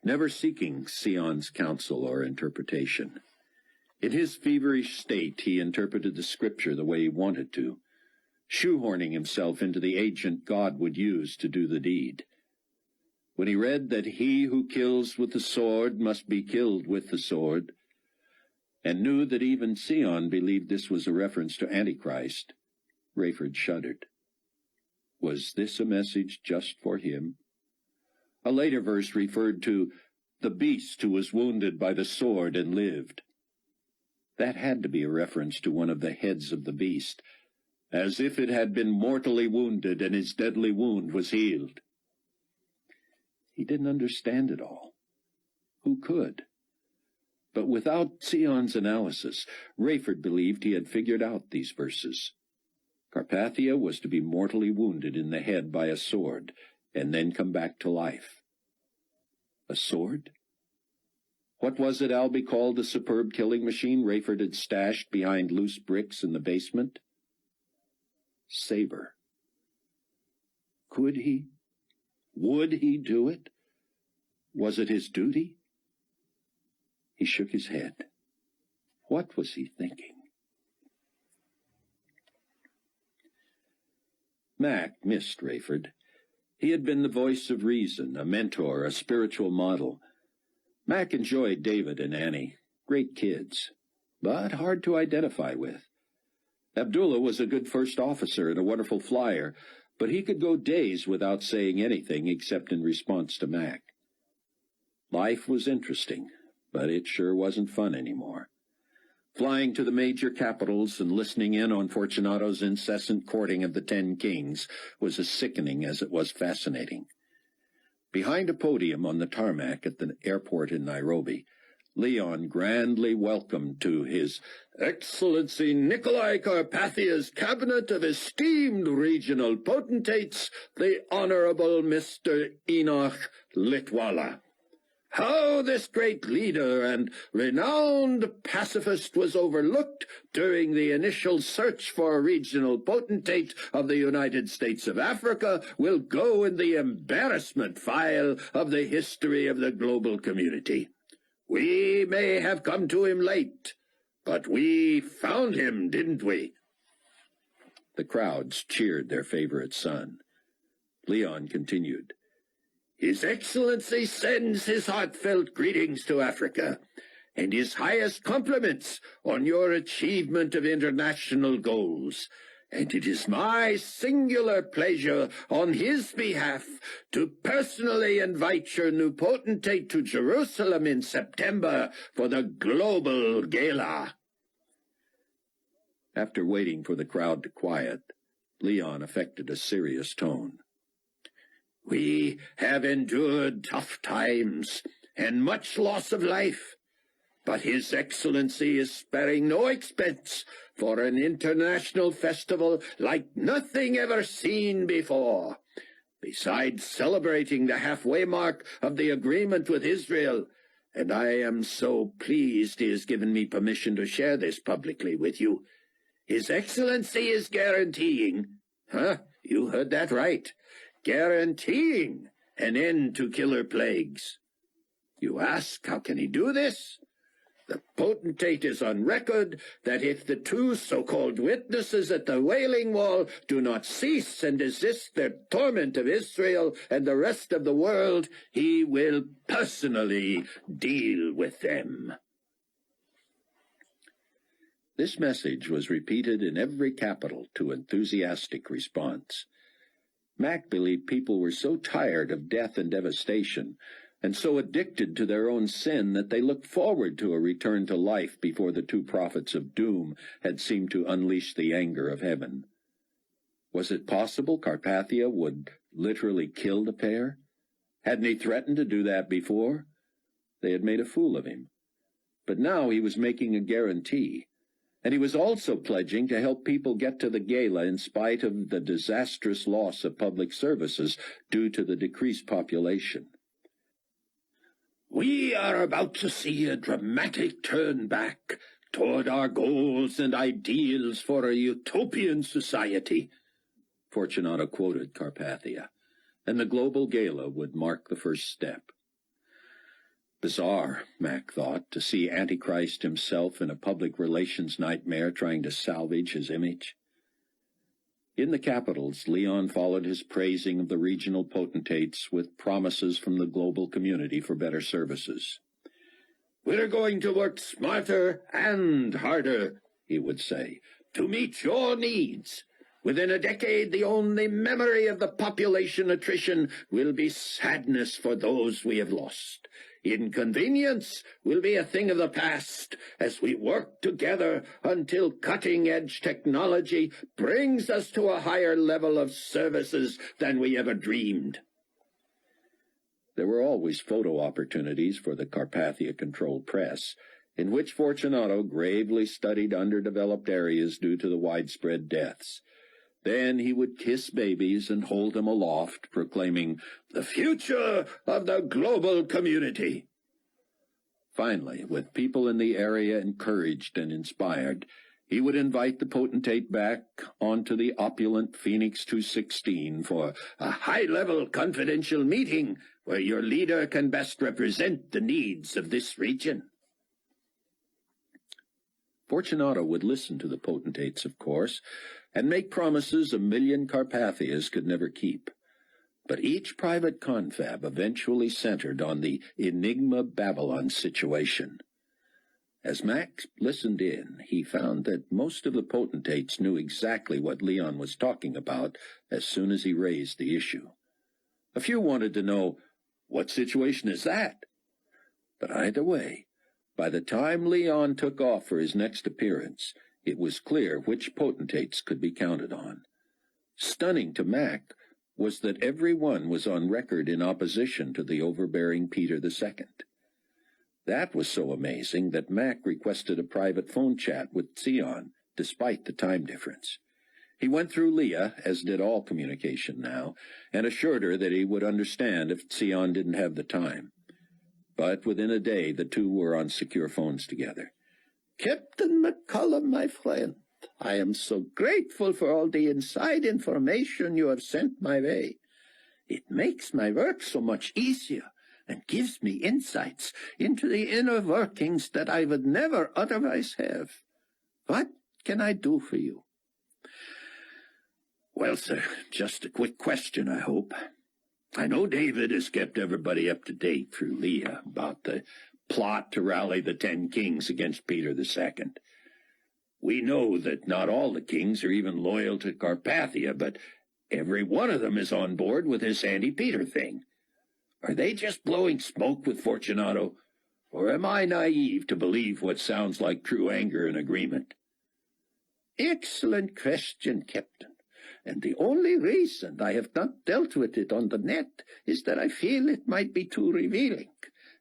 never seeking Sion's counsel or interpretation. In his feverish state, he interpreted the Scripture the way he wanted to, shoehorning himself into the agent God would use to do the deed. When he read that he who kills with the sword must be killed with the sword, and knew that even Sion believed this was a reference to Antichrist, Rayford shuddered. Was this a message just for him? A later verse referred to the beast who was wounded by the sword and lived. That had to be a reference to one of the heads of the beast, as if it had been mortally wounded and his deadly wound was healed. He didn't understand it all. Who could? But without Sion's analysis, Rayford believed he had figured out these verses. Carpathia was to be mortally wounded in the head by a sword, and then come back to life. A sword? What was it Albie called the superb killing machine Rayford had stashed behind loose bricks in the basement? Saber. Could he? Would he do it? Was it his duty? He shook his head. What was he thinking? Mac missed Rayford. He had been the voice of reason, a mentor, a spiritual model. Mac enjoyed David and Annie, great kids, but hard to identify with. Abdullah was a good first officer and a wonderful flyer, but he could go days without saying anything except in response to Mac. Life was interesting, but it sure wasn't fun anymore. Flying to the major capitals and listening in on Fortunato's incessant courting of the 10 kings was as sickening as it was fascinating. Behind a podium on the tarmac at the airport in Nairobi, Leon grandly welcomed to His Excellency Nikolai Carpathia's cabinet of esteemed regional potentates, the Honorable Mr. Enoch Litwala. How this great leader and renowned pacifist was overlooked during the initial search for a regional potentate of the United States of Africa will go in the embarrassment file of the history of the global community. We may have come to him late, but we found him, didn't we? The crowds cheered their favorite son. Leon continued. His Excellency sends his heartfelt greetings to Africa, and his highest compliments on your achievement of international goals. And it is my singular pleasure on his behalf to personally invite your new potentate to Jerusalem in September for the Global Gala. After waiting for the crowd to quiet, Leon affected a serious tone. We have endured tough times and much loss of life, but His Excellency is sparing no expense for an international festival like nothing ever seen before. Besides celebrating the halfway mark of the agreement with Israel, and I am so pleased he has given me permission to share this publicly with you, His Excellency is guaranteeing, you heard that right, guaranteeing an end to killer plagues. You ask, how can he do this? The potentate is on record that if the two so-called witnesses at the Wailing Wall do not cease and desist their torment of Israel and the rest of the world, he will personally deal with them. This message was repeated in every capital to enthusiastic response. Mac believed people were so tired of death and devastation, and so addicted to their own sin that they looked forward to a return to life before the two prophets of doom had seemed to unleash the anger of heaven. Was it possible Carpathia would literally kill the pair? Hadn't he threatened to do that before? They had made a fool of him. But now he was making a guarantee. And he was also pledging to help people get to the gala in spite of the disastrous loss of public services due to the decreased population. We are about to see a dramatic turn back toward our goals and ideals for a utopian society, Fortunato quoted Carpathia, and the global gala would mark the first step. Bizarre, Mac thought, to see Antichrist himself in a public relations nightmare trying to salvage his image. In the capitals, Leon followed his praising of the regional potentates with promises from the global community for better services. We're going to work smarter and harder, he would say, to meet your needs. Within a decade, the only memory of the population attrition will be sadness for those we have lost. Inconvenience will be a thing of the past as we work together until cutting-edge technology brings us to a higher level of services than we ever dreamed. There were always photo opportunities for the Carpathia-controlled press, in which Fortunato gravely studied underdeveloped areas due to the widespread deaths. Then he would kiss babies and hold them aloft, proclaiming, "The future of the global community." Finally, with people in the area encouraged and inspired, he would invite the potentate back onto the opulent Phoenix 216 for a high-level confidential meeting where your leader can best represent the needs of this region. Fortunato would listen to the potentates, of course, and make promises 1,000,000 Carpathias could never keep. But each private confab eventually centered on the Enigma Babylon situation. As Max listened in, he found that most of the potentates knew exactly what Leon was talking about as soon as he raised the issue. A few wanted to know, what situation is that? But either way, by the time Leon took off for his next appearance, it was clear which potentates could be counted on. Stunning to Mac was that every one was on record in opposition to the overbearing Peter II. That was so amazing that Mac requested a private phone chat with Sion, despite the time difference. He went through Leah, as did all communication now, and assured her that he would understand if Sion didn't have the time. But within a day, the two were on secure phones together. Captain McCullum, my friend, I am so grateful for all the inside information you have sent my way. It makes my work so much easier and gives me insights into the inner workings that I would never otherwise have. What can I do for you? Well, sir, just a quick question, I hope. I know David has kept everybody up to date through Leah about the plot to rally the 10 kings against Peter II. We know that not all the kings are even loyal to Carpathia, but every one of them is on board with this anti-Peter thing. Are they just blowing smoke with Fortunato, or am I naive to believe what sounds like true anger and agreement? Excellent question, Captain. And the only reason I have not dealt with it on the net is that I feel it might be too revealing,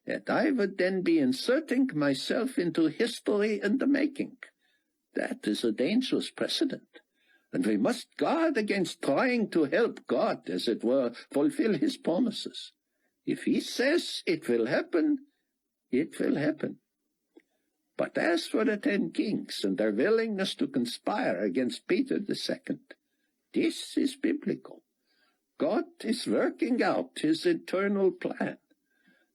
and I would then be inserting myself into history in the making. That is a dangerous precedent, and we must guard against trying to help God, as it were, fulfill his promises. If he says it will happen, it will happen. But as for the 10 kings and their willingness to conspire against Peter II, this is biblical. God is working out his eternal plan.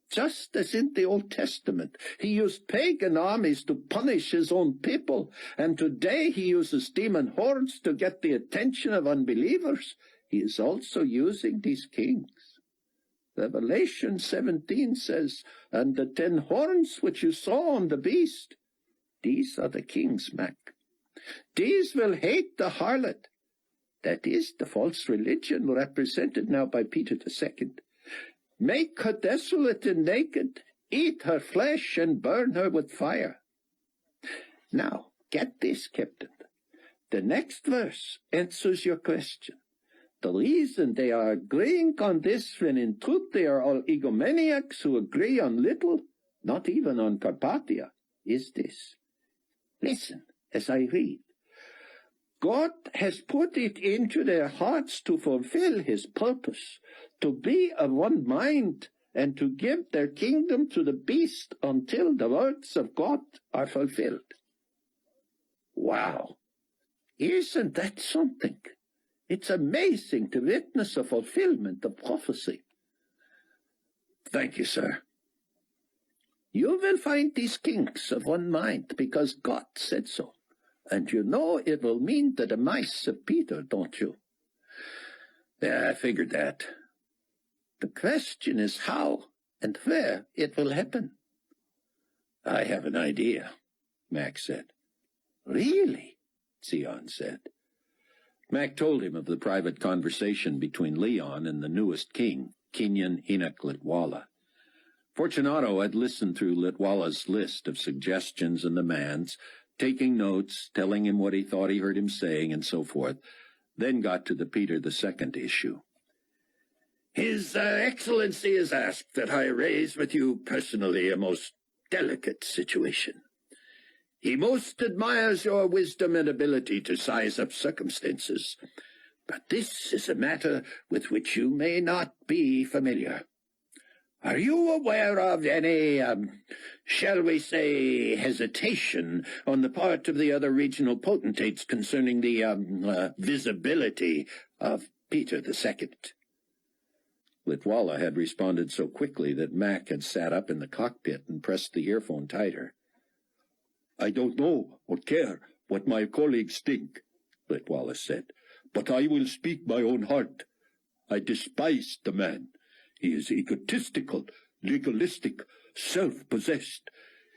Just as in the Old Testament, he used pagan armies to punish his own people, and today he uses demon hordes to get the attention of unbelievers. He is also using these kings. Revelation 17 says, "And the 10 horns which you saw on the beast," these are the kings, Mac. "These will hate the harlot," that is the false religion represented now by Peter II, "make her desolate and naked, eat her flesh, and burn her with fire." Now, get this, Captain. The next verse answers your question. The reason they are agreeing on this, when in truth they are all egomaniacs who agree on little, not even on Carpathia, is this. Listen as I read. God has put it into their hearts to fulfill his purpose, to be of one mind, and to give their kingdom to the beast until the words of God are fulfilled. Wow! Isn't that something? It's amazing to witness a fulfillment of prophecy. Thank you, sir. You will find these kings of one mind because God said so. And you know it will mean the demise of Peter, don't you? Yeah, I figured that. The question is how and where it will happen. I have an idea, Max said. Really? Sion said. Mac told him of the private conversation between Leon and the newest king, Kenyan Enoch Litwala. Fortunato had listened through Litwala's list of suggestions and demands, taking notes, telling him what he thought he heard him saying, and so forth, then got to the Peter II issue. His Excellency has asked that I raise with you personally a most delicate situation. He most admires your wisdom and ability to size up circumstances, but this is a matter with which you may not be familiar. Are you aware of any, shall we say, hesitation on the part of the other regional potentates concerning the, visibility of Peter II? Litwala had responded so quickly that Mac had sat up in the cockpit and pressed the earphone tighter. "I don't know or care what my colleagues think," Litwala said, "but I will speak my own heart. I despise the man. He is egotistical, legalistic, self-possessed.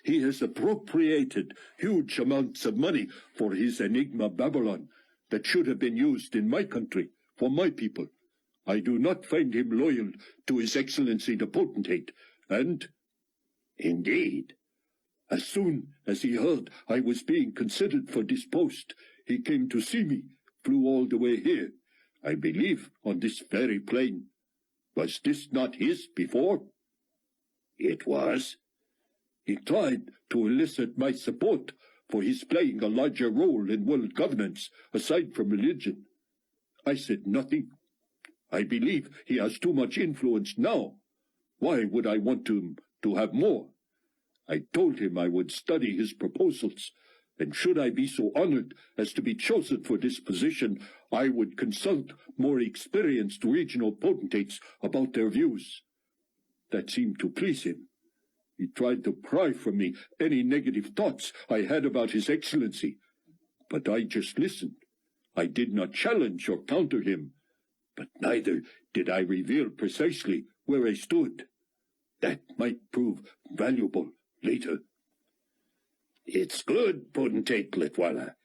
He has appropriated huge amounts of money for his Enigma Babylon that should have been used in my country, for my people. I do not find him loyal to His Excellency the Potentate, and—" "Indeed." "As soon as he heard I was being considered for this post, he came to see me, flew all the way here, I believe on this very plane. Was this not his before?" "It was." "He tried to elicit my support for his playing a larger role in world governance aside from religion. I said nothing. I believe he has too much influence now. Why would I want him to have more? I told him I would study his proposals, and should I be so honored as to be chosen for this position, I would consult more experienced regional potentates about their views. That seemed to please him. He tried to pry from me any negative thoughts I had about His Excellency, but I just listened. I did not challenge or counter him, but neither did I reveal precisely where I stood. That might prove valuable later." "It's good, Potentate Litwala.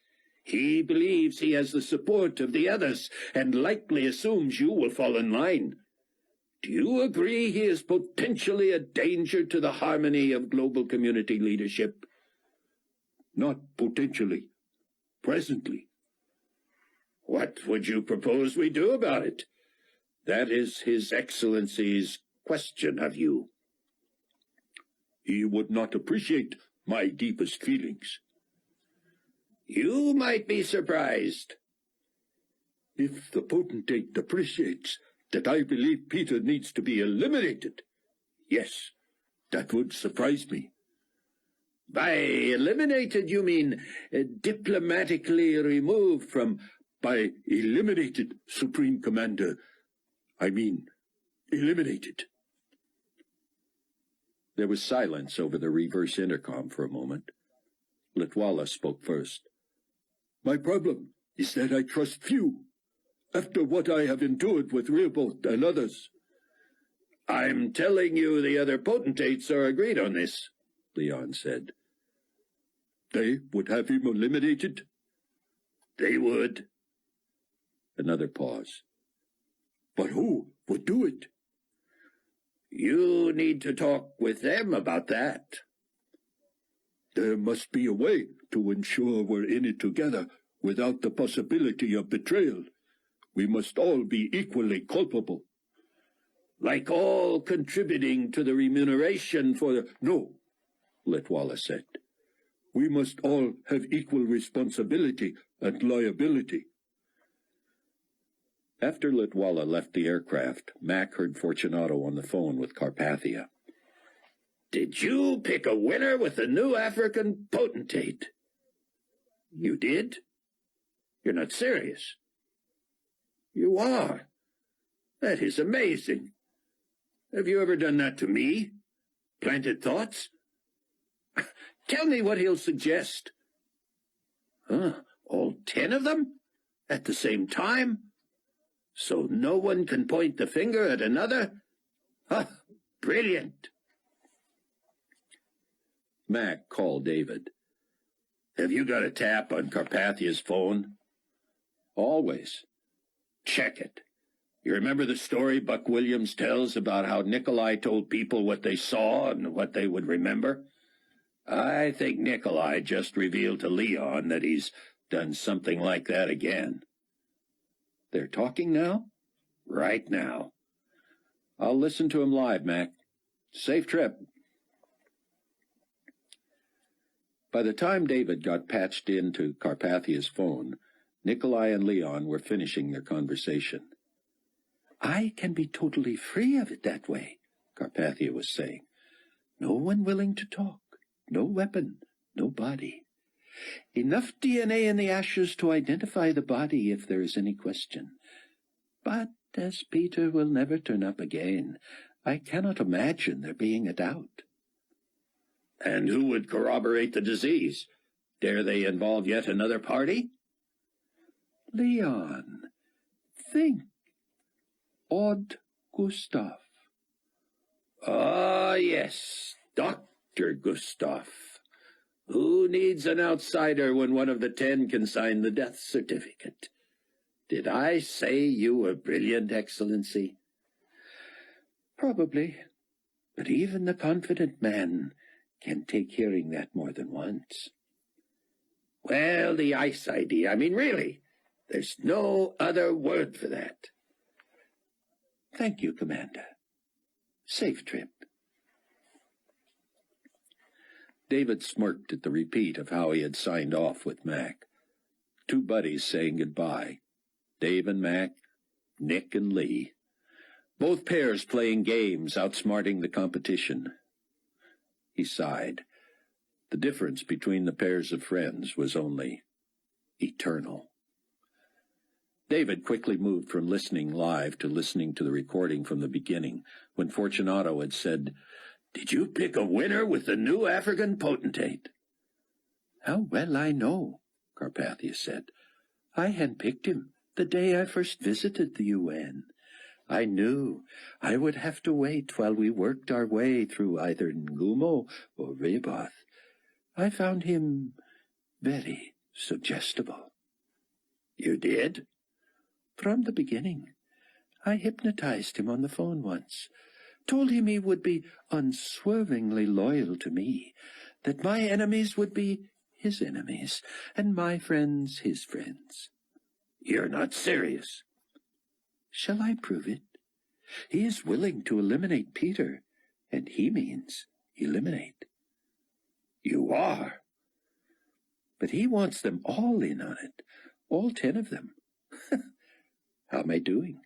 He believes he has the support of the others, and likely assumes you will fall in line. Do you agree he is potentially a danger to the harmony of global community leadership?" "Not potentially. Presently." "What would you propose we do about it? That is His Excellency's question of you." "He would not appreciate my deepest feelings." "You might be surprised." "If the potentate appreciates that I believe Peter needs to be eliminated, yes, that would surprise me." "By eliminated, you mean diplomatically removed from—" "By eliminated, Supreme Commander. I mean, eliminated." There was silence over the reverse intercom for a moment. Litwala spoke first. "My problem is that I trust few, after what I have endured with Rehoboth and others." "I'm telling you the other potentates are agreed on this," Leon said. "They would have him eliminated?" "They would." Another pause. "But who would do it?" "You need to talk with them about that." "There must be a way to ensure we're in it together without the possibility of betrayal. We must all be equally culpable." "Like all contributing to the remuneration for the—" "No," Litwala said. "We must all have equal responsibility and liability." After Litwala left the aircraft, Mac heard Fortunato on the phone with Carpathia. "Did you pick a winner with the new African potentate?" "You did? You're not serious." "You are. That is amazing. Have you ever done that to me? Planted thoughts? Tell me what he'll suggest." "Huh? All 10 of them? At the same time? So no one can point the finger at another? Huh, brilliant." Mac called David. "Have you got a tap on Carpathia's phone?" "Always." "Check it. You remember the story Buck Williams tells about how Nikolai told people what they saw and what they would remember? I think Nikolai just revealed to Leon that he's done something like that again." "They're talking now?" "Right now." "I'll listen to him live, Mac. Safe trip." By the time David got patched into Carpathia's phone, Nikolai and Leon were finishing their conversation. "I can be totally free of it that way," Carpathia was saying. "No one willing to talk, no weapon, no body. Enough DNA in the ashes to identify the body if there is any question. But as Peter will never turn up again, I cannot imagine there being a doubt. And who would corroborate the disease? Dare they involve yet another party? Leon, think. Odd Gustav. Ah, yes, Dr. Gustav. Who needs an outsider when one of the 10 can sign the death certificate? Did I say you were brilliant, Excellency? Probably, but even the confident man can take hearing that more than once. Well, the ice idea, really, there's no other word for that. Thank you, Commander. Safe trip. David smirked at the repeat of how he had signed off with Mac. 2 buddies saying goodbye. Dave and Mac, Nick and Lee. Both pairs playing games, outsmarting the competition. He sighed. The difference between the pairs of friends was only eternal. David quickly moved from listening live to listening to the recording from the beginning, when Fortunato had said, "Did you pick a winner with the new African potentate?" "How well I know," Carpathia said. "I handpicked him the day I first visited the UN. I knew I would have to wait while we worked our way through either Ngumo or Rebath. I found him very suggestible." "You did?" "From the beginning. I hypnotized him on the phone once, told him he would be unswervingly loyal to me, that my enemies would be his enemies, and my friends his friends." "You're not serious." "Shall I prove it? He is willing to eliminate Peter, and he means eliminate." "You are?" "But he wants them all in on it, all 10 of them. How am I doing?"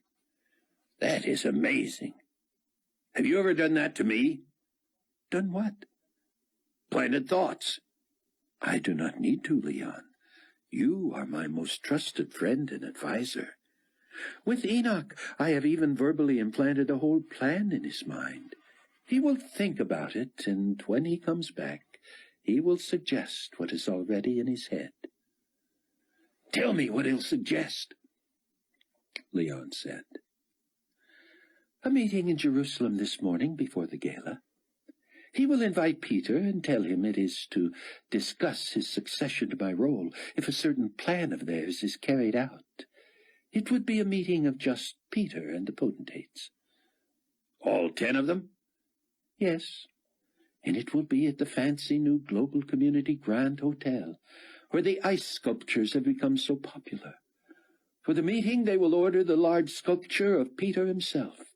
"That is amazing. Have you ever done that to me?" "Done what?" "Planted thoughts." "I do not need to, Leon. You are my most trusted friend and adviser. With Enoch, I have even verbally implanted a whole plan in his mind. He will think about it, and when he comes back, he will suggest what is already in his head." "Tell me what he'll suggest," Leon said. "A meeting in Jerusalem this morning before the gala. He will invite Peter and tell him it is to discuss his succession to my role if a certain plan of theirs is carried out. It would be a meeting of just Peter and the potentates." "All 10 of them?" "Yes, and it will be at the fancy new Global Community Grand Hotel, where the ice sculptures have become so popular. For the meeting they will order the large sculpture of Peter himself,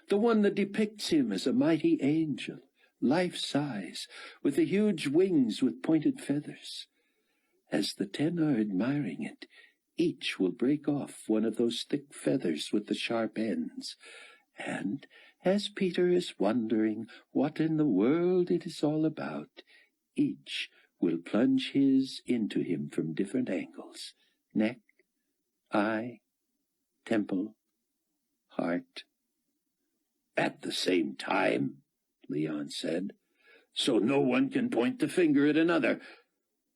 the one that depicts him as a mighty angel, life-size, with the huge wings with pointed feathers. As the 10 are admiring it, each will break off one of those thick feathers with the sharp ends, and as Peter is wondering what in the world it is all about, each will plunge his into him from different angles: neck, eye, temple, heart." "At the same time," Leon said, "so no one can point the finger at another.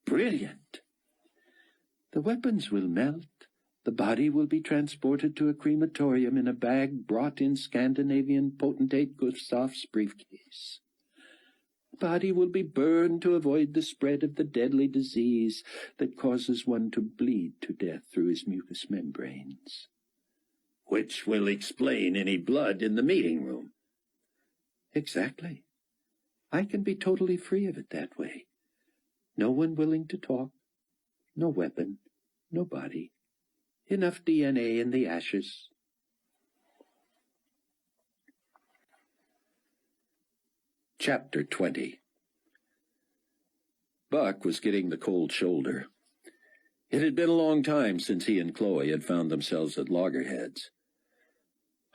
Brilliant." "The weapons will melt. The body will be transported to a crematorium in a bag brought in Scandinavian potentate Gustav's briefcase. The body will be burned to avoid the spread of the deadly disease that causes one to bleed to death through his mucous membranes." "Which will explain any blood in the meeting room." "Exactly. I can be totally free of it that way. No one willing to talk, no weapon, no body. Enough DNA in the ashes." Chapter 20. Buck was getting the cold shoulder. It had been a long time since he and Chloe had found themselves at loggerheads.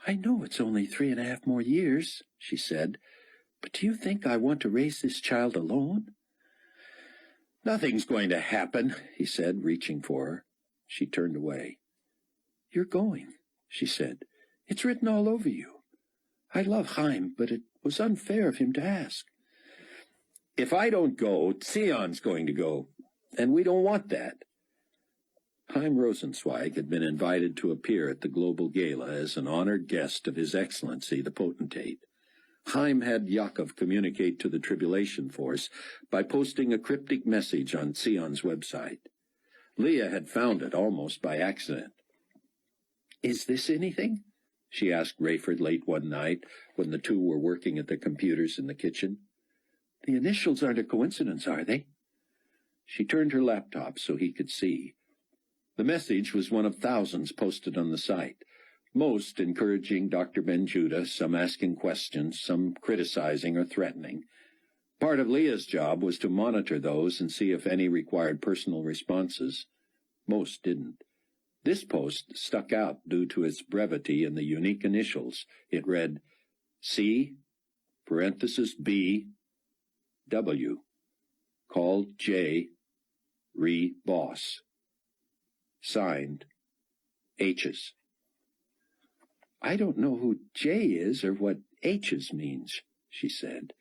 "I know it's only 3.5 more years," she said, "but do you think I want to raise this child alone?" "Nothing's going to happen," he said, reaching for her. She turned away. "You're going," she said. It's written all over you. I love Chaim, but it was unfair of him to ask. If I don't go, Zion's going to go, and we don't want that. Chaim Rosenzweig had been invited to appear at the Global Gala as an honored guest of His Excellency the Potentate. Chaim had Yaakov communicate to the Tribulation Force by posting a cryptic message on Zion's website. Leah had found it almost by accident. "Is this anything?" she asked Rayford late one night when the two were working at the computers in the kitchen. "The initials aren't a coincidence, are they?" She turned her laptop so he could see. The message was one of thousands posted on the site, most encouraging Dr. Ben-Judah, some asking questions, some criticizing or threatening. Part of Leah's job was to monitor those and see if any required personal responses. Most didn't. This post stuck out due to its brevity and the unique initials. It read, C, parenthesis B, W, called J, re-boss. Signed, H's. "I don't know who J is or what H's means," she said.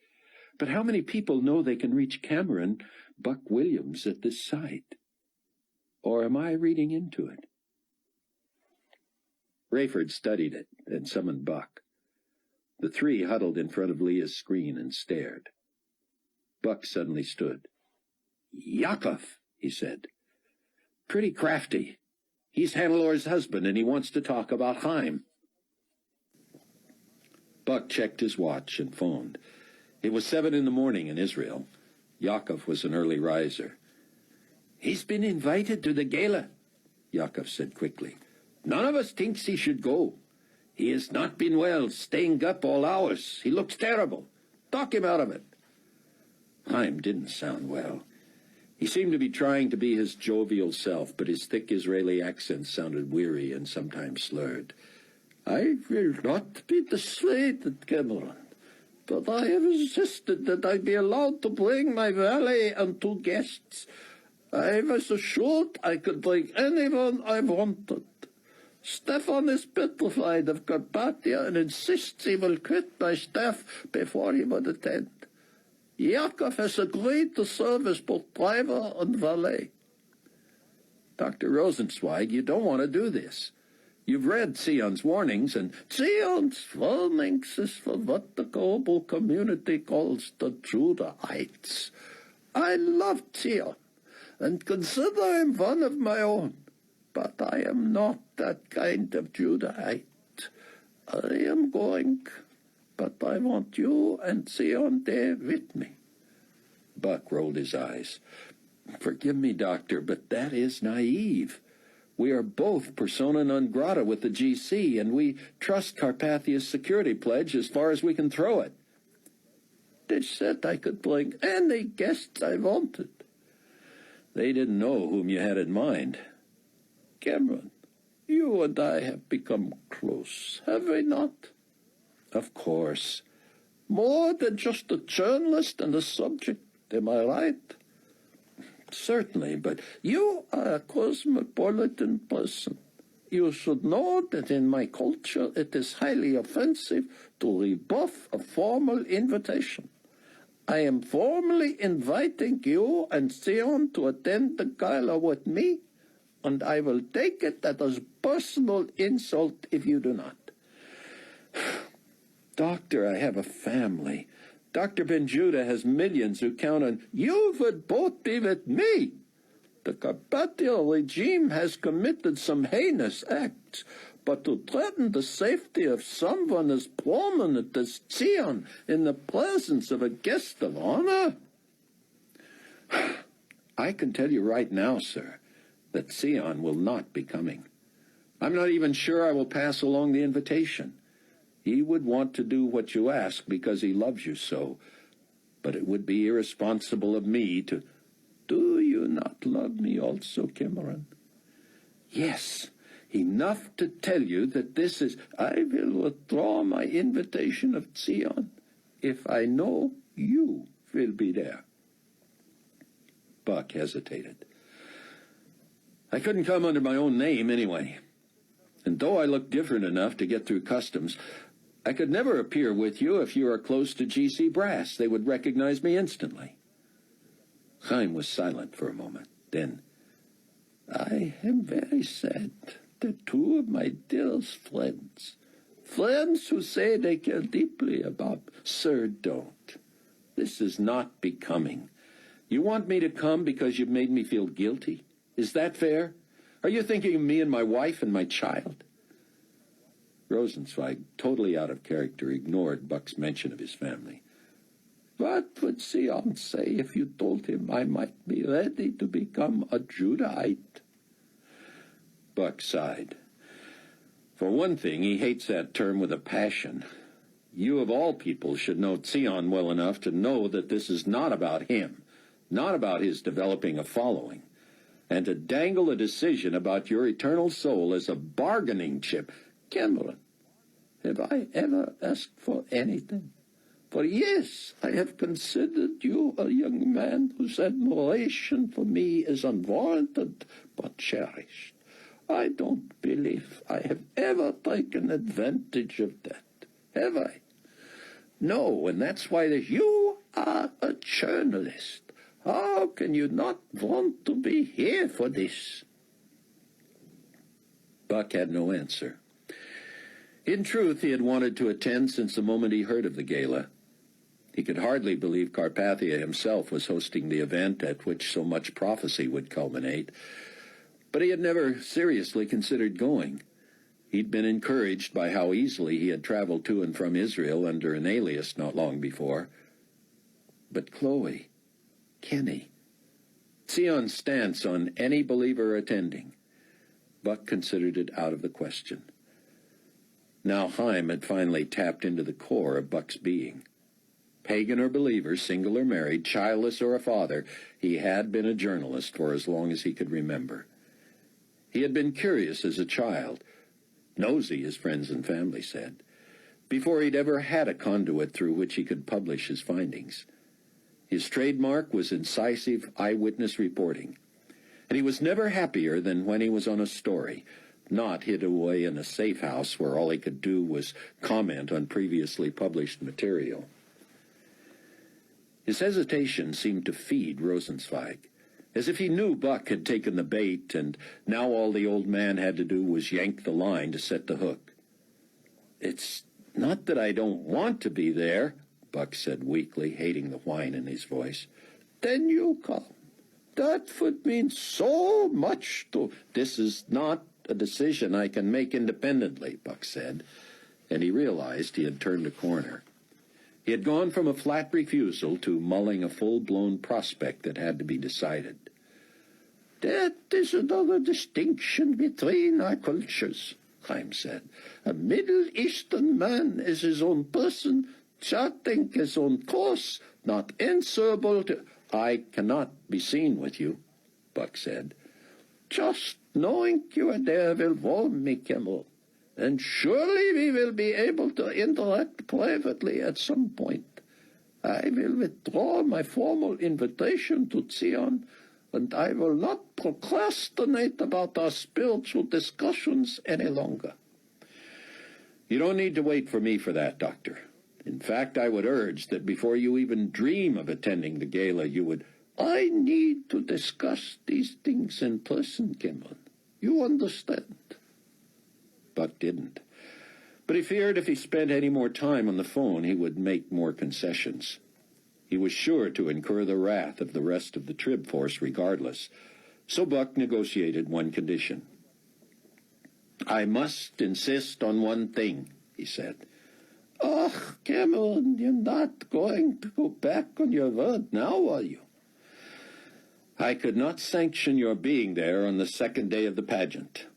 "But how many people know they can reach Cameron Buck Williams at this site? Or am I reading into it?" Rayford studied it and summoned Buck. The three huddled in front of Leah's screen and stared. Buck suddenly stood. "Yaakov," he said. "Pretty crafty. He's Hannelor's husband, and he wants to talk about Chaim." Buck checked his watch and phoned. It was 7 a.m. in Israel. Yaakov was an early riser. "He's been invited to the gala," Yaakov said quickly. "None of us thinks he should go. He has not been well, staying up all hours. He looks terrible. Talk him out of it." Chaim didn't sound well. He seemed to be trying to be his jovial self, but his thick Israeli accent sounded weary and sometimes slurred. "I will not be dissuaded, Cameron, but I have insisted that I be allowed to bring my valet and 2 guests. I was assured I could bring anyone I wanted. Stefan is petrified of Carpathia and insists he will quit my staff before he would attend. Yaakov has agreed to serve as both driver and valet." "Dr. Rosenzweig, you don't want to do this. You've read Zion's warnings, and Zion's warnings is for what the global community calls the Judahites. I love Zion, and consider him one of my own, but I am not that kind of Judahite. I am going, but I want you and Zion there with me." Buck rolled his eyes. "Forgive me, Doctor, but that is naive. We are both persona non grata with the GC, and we trust Carpathia's security pledge as far as we can throw it." "They said I could bring any guests I wanted." "They didn't know whom you had in mind." "Cameron, you and I have become close, have we not?" "Of course." "More than just a journalist and a subject, am I right?" "Certainly, but you are a cosmopolitan person. You should know that in my culture it is highly offensive to rebuff a formal invitation. I am formally inviting you and Zion to attend the gala with me, and I will take it as a personal insult if you do not." "Doctor, I have a family. Dr. Ben-Judah has millions who count on—" "You would both be with me. The Carpathia regime has committed some heinous acts, but to threaten the safety of someone as prominent as Zion in the presence of a guest of honor?" "I can tell you right now, sir, that Zion will not be coming. I'm not even sure I will pass along the invitation. He would want to do what you ask because he loves you so, but it would be irresponsible of me to—" "Do you not love me also, Cameron?" "Yes, enough to tell you that this is—" "I will withdraw my invitation of Zion if I know you will be there." Buck hesitated. "I couldn't come under my own name anyway. And though I look different enough to get through customs, I could never appear with you if you are close to G.C. Brass. They would recognize me instantly." Chaim was silent for a moment. Then, "I am very sad that two of my dearest friends who say they care deeply about, Sir, don't. This is not becoming. You want me to come because you've made me feel guilty? Is that fair? Are you thinking of me and my wife and my child?" Rosenzweig, totally out of character, ignored Buck's mention of his family. What would Sion say if you told him I might be ready to become a Judahite?" Buck sighed. For one thing, he hates that term with a passion. You of all people should know Sion well enough to know that this is not about him, not about his developing a following. And to dangle a decision about your eternal soul as a bargaining chip. Cameron, have I ever asked for anything? For years I have considered you a young man whose admiration for me is unwarranted but cherished. I don't believe I have ever taken advantage of that, have I? No, and that's why You are a journalist. How can you not want to be here for this? Buck had no answer. In truth, he had wanted to attend since the moment he heard of the gala. He could hardly believe Carpathia himself was hosting the event at which so much prophecy would culminate, but he had never seriously considered going. He'd been encouraged by how easily he had traveled to and from Israel under an alias not long before. But Chloe, Kenny, Sion's stance on any believer attending, Buck considered it out of the question. Now Chaim had finally tapped into the core of Buck's being. Pagan or believer, single or married, childless or a father, he had been a journalist for as long as he could remember. He had been curious as a child, nosy, his friends and family said, before he'd ever had a conduit through which he could publish his findings. His trademark was incisive eyewitness reporting, and he was never happier than when he was on a story, not hid away in a safe house where all he could do was comment on previously published material. His hesitation seemed to feed Rosenzweig, as if he knew Buck had taken the bait, and now all the old man had to do was yank the line to set the hook. "It's not that I don't want to be there," Buck said weakly, hating the whine in his voice. "Then you come. That would mean so much to—" "This is not a decision I can make independently," Buck said, and he realized he had turned a corner. He had gone from a flat refusal to mulling a full-blown prospect that had to be decided. "That is another distinction between our cultures," Chaim said. "A Middle Eastern man is his own person, charting his own course, not answerable to—" "I cannot be seen with you," Buck said. "Just knowing you are there will warm me, Kimmel. And surely we will be able to interact privately at some point. I will withdraw my formal invitation to Zion, and I will not procrastinate about our spiritual discussions any longer." "You don't need to wait for me for that, Doctor. In fact, I would urge that before you even dream of attending the gala, you would—" "I need to discuss these things in person, Kimmel. You understand?" Buck didn't. But he feared if he spent any more time on the phone, he would make more concessions. He was sure to incur the wrath of the rest of the Trib force regardless. So Buck negotiated one condition. "I must insist on one thing," he said. "Oh, Cameron, you're not going to go back on your word now, are you?" "I could not sanction your being there on the second day of the pageant."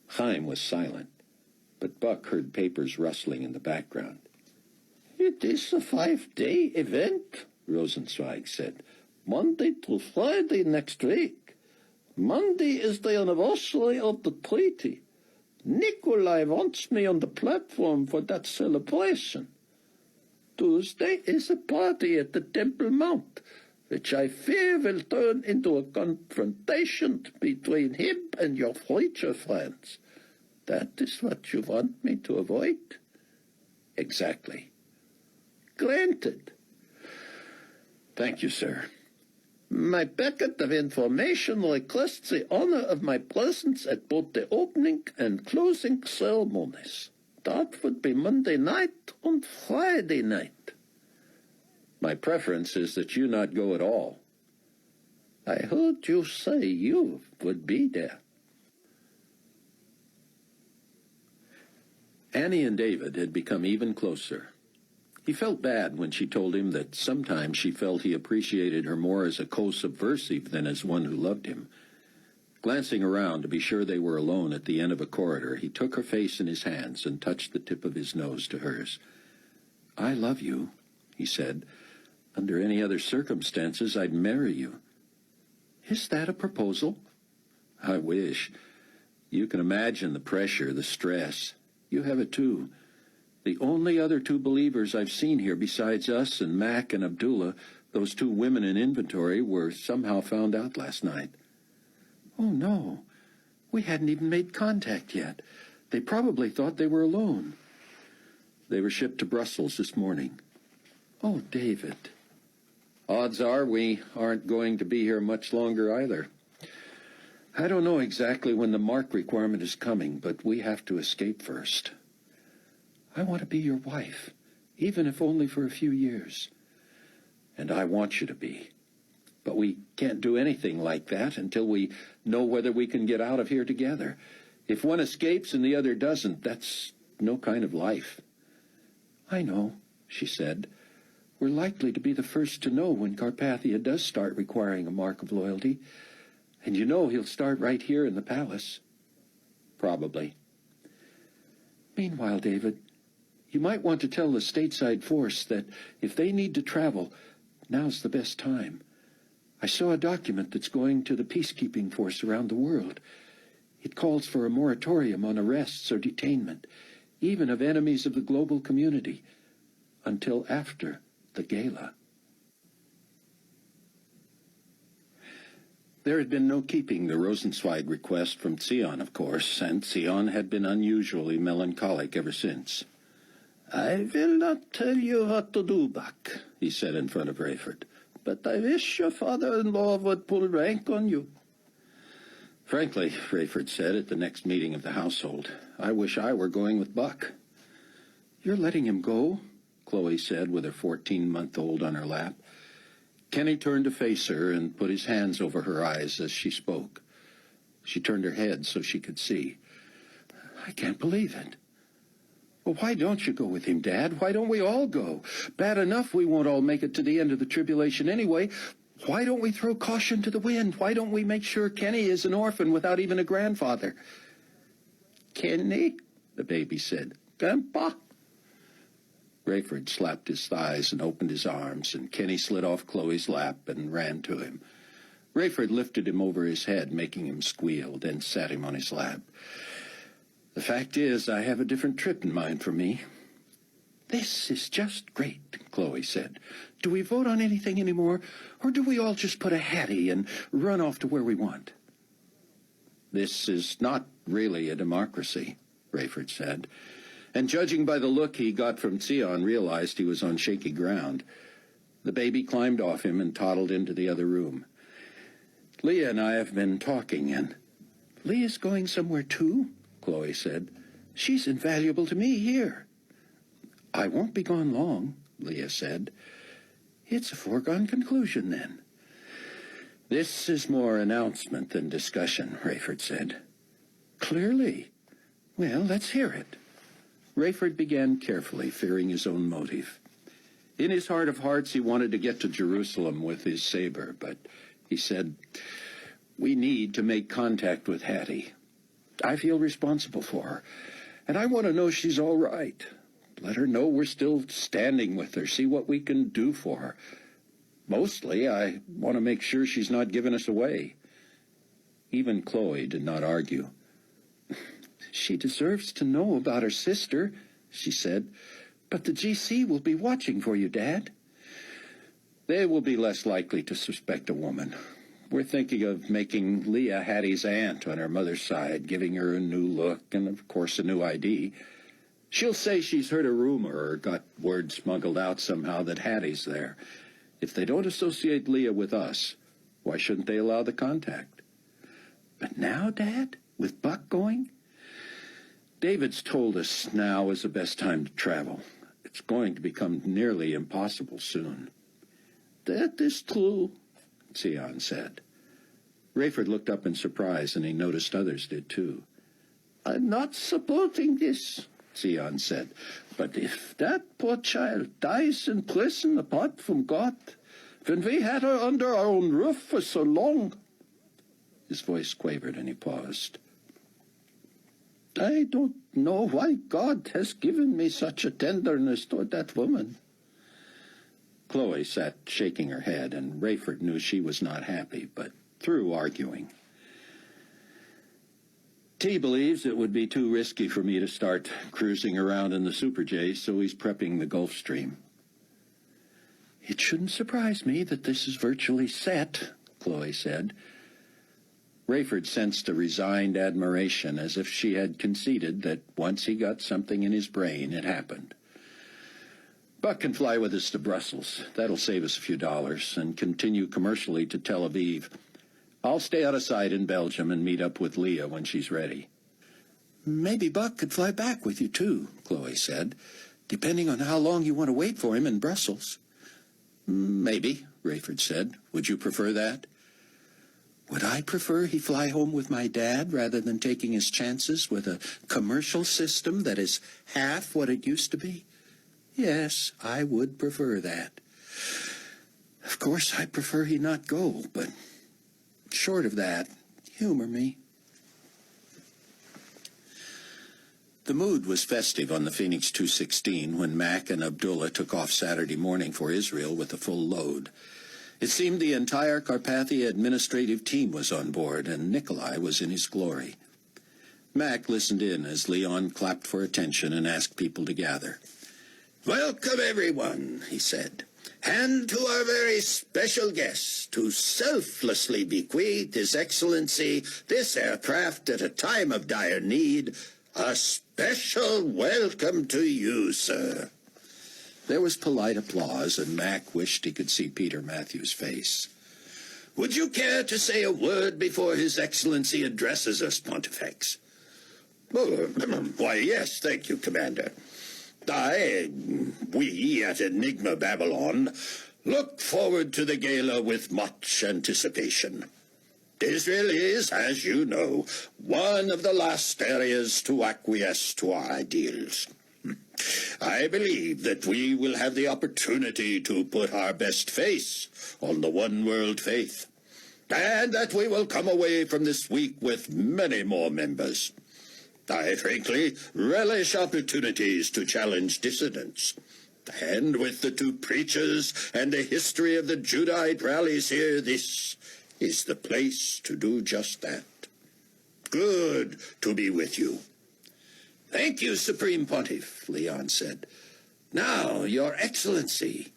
Chaim was silent, but Buck heard papers rustling in the background. "It is a 5-day event," Rosenzweig said. "Monday through Friday next week. Monday is the anniversary of the treaty. Nikolai wants me on the platform for that celebration. Tuesday is a party at the Temple Mount, which I fear will turn into a confrontation between him and your future friends. That is what you want me to avoid? Exactly. Granted. Thank you, sir. My packet of information requests the honor of my presence at both the opening and closing ceremonies. That would be Monday night and Friday night. My preference is that you not go at all. I heard you say you would be there. Annie and David had become even closer. He felt bad when she told him that sometimes she felt he appreciated her more as a co-subversive than as one who loved him. Glancing around to be sure they were alone at the end of a corridor, he took her face in his hands and touched the tip of his nose to hers. "I love you," he said. "Under any other circumstances, I'd marry you." "Is that a proposal?" "I wish. You can imagine the pressure, the stress. You have it too. The only other two believers I've seen here besides us and Mac and Abdullah, those two women in inventory, were somehow found out last night." "Oh, no. We hadn't even made contact yet. They probably thought they were alone." "They were shipped to Brussels this morning." "Oh, David." "Odds are we aren't going to be here much longer either. I don't know exactly when the mark requirement is coming, but we have to escape first." "I want to be your wife, even if only for a few years." "And I want you to be. But we can't do anything like that until we know whether we can get out of here together. If one escapes and the other doesn't, that's no kind of life." "I know," she said. "We're likely to be the first to know when Carpathia does start requiring a mark of loyalty. And you know he'll start right here in the palace." "Probably." "Meanwhile, David, you might want to tell the stateside force that if they need to travel, now's the best time. I saw a document that's going to the peacekeeping force around the world. It calls for a moratorium on arrests or detainment, even of enemies of the global community, until after the gala." There had been no keeping the Rosenzweig request from Zion, of course, and Zion had been unusually melancholic ever since. "I will not tell you what to do, Buck," he said in front of Rayford, "but I wish your father-in-law would pull rank on you." "Frankly," Rayford said at the next meeting of the household, "I wish I were going with Buck." "You're letting him go?" Chloe said with her 14-month-old on her lap. Kenny turned to face her and put his hands over her eyes as she spoke. She turned her head so she could see. "I can't believe it." "Well, why don't you go with him, Dad? Why don't we all go? Bad enough we won't all make it to the end of the tribulation anyway. Why don't we throw caution to the wind? Why don't we make sure Kenny is an orphan without even a grandfather?" "Kenny?" the baby said. "Grandpa?" Rayford slapped his thighs and opened his arms, and Kenny slid off Chloe's lap and ran to him. Rayford lifted him over his head, making him squeal, then sat him on his lap. "The fact is, I have a different trip in mind for me." "This is just great," Chloe said. "Do we vote on anything anymore, or do we all just put a hattie and run off to where we want?" "This is not really a democracy," Rayford said, and judging by the look he got from Zion, realized he was on shaky ground. The baby climbed off him and toddled into the other room. "Leah and I have been talking, and—" "Leah's going somewhere too?" Chloe said. "She's invaluable to me here." "I won't be gone long," Leah said. "It's a foregone conclusion, then." "This is more announcement than discussion," Rayford said. "Clearly. Well, let's hear it." Rayford began carefully, fearing his own motive. In his heart of hearts, he wanted to get to Jerusalem with his saber, but he said, "We need to make contact with Hattie. I feel responsible for her, and I want to know she's all right. Let her know we're still standing with her, see what we can do for her. Mostly, I want to make sure she's not giving us away." Even Chloe did not argue. "She deserves to know about her sister," she said. "But the GC will be watching for you, Dad." "They will be less likely to suspect a woman. We're thinking of making Leah Hattie's aunt on her mother's side, giving her a new look and, of course, a new ID. She'll say she's heard a rumor or got word smuggled out somehow that Hattie's there. If they don't associate Leah with us, why shouldn't they allow the contact? But now, Dad, with Buck going? David's told us now is the best time to travel. It's going to become nearly impossible soon. That is true, Sion said. Rayford looked up in surprise, and he noticed others did too. I'm not supporting this, Sion said. but if that poor child dies in prison apart from God, when we had her under our own roof for so long... His voice quavered, and he paused. I don't know why God has given me such a tenderness toward that woman. Chloe sat shaking her head, and Rayford knew she was not happy, but through arguing. T believes it would be too risky for me to start cruising around in the Super J, so he's prepping the Gulf Stream. It shouldn't surprise me that this is virtually set, Chloe said. Rayford sensed a resigned admiration, as if she had conceded that once he got something in his brain, it happened. Buck can fly with us to Brussels. That'll save us a few dollars, and continue commercially to Tel Aviv. I'll stay out of sight in Belgium and meet up with Leah when she's ready. Maybe Buck could fly back with you, too, Chloe said, depending on how long you want to wait for him in Brussels. Maybe, Rayford said. Would you prefer that? Would I prefer he fly home with my dad rather than taking his chances with a commercial system that is half what it used to be? Yes, I would prefer that. Of course, I prefer he not go, but short of that, humor me. The mood was festive on the Phoenix 216 when Mac and Abdullah took off Saturday morning for Israel with a full load. It seemed the entire Carpathia administrative team was on board, and Nikolai was in his glory. Mac listened in as Leon clapped for attention and asked people to gather. Welcome, everyone, he said, and to our very special guest, who selflessly bequeathed His Excellency this aircraft at a time of dire need. A special welcome to you, sir. There was polite applause, and Mac wished he could see Peter Matthews' face. Would you care to say a word before His Excellency addresses us, Pontifex? Why, yes, thank you, Commander. We at Enigma Babylon look forward to the gala with much anticipation. Israel is, as you know, one of the last areas to acquiesce to our ideals. I believe that we will have the opportunity to put our best face on the one world faith, and that we will come away from this week with many more members. I frankly relish opportunities to challenge dissidents. And with the two preachers and the history of the Judahite rallies here, this is the place to do just that. Good to be with you. Thank you, Supreme Pontiff, Leon said. Now, Your Excellency.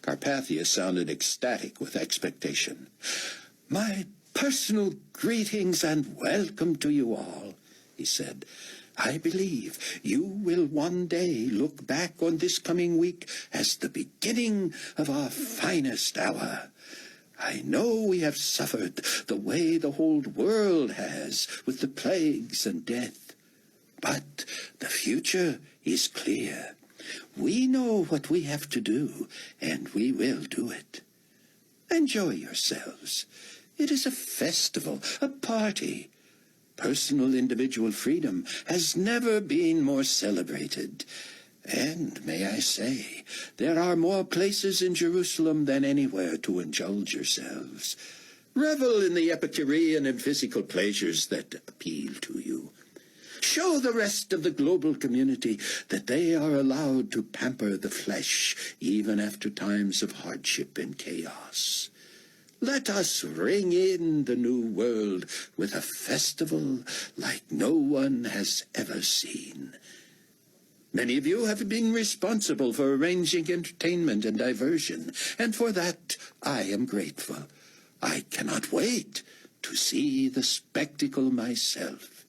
Carpathia sounded ecstatic with expectation. My personal greetings and welcome to you all, he said. I believe you will one day look back on this coming week as the beginning of our finest hour. I know we have suffered the way the whole world has with the plagues and death. But the future is clear. We know what we have to do, and we will do it. Enjoy yourselves. It is a festival, a party. Personal individual freedom has never been more celebrated. And, may I say, there are more places in Jerusalem than anywhere to indulge yourselves. Revel in the Epicurean and physical pleasures that appeal to you. Show the rest of the global community that they are allowed to pamper the flesh even after times of hardship and chaos. Let us ring in the new world with a festival like no one has ever seen. Many of you have been responsible for arranging entertainment and diversion, and for that I am grateful. I cannot wait to see the spectacle myself."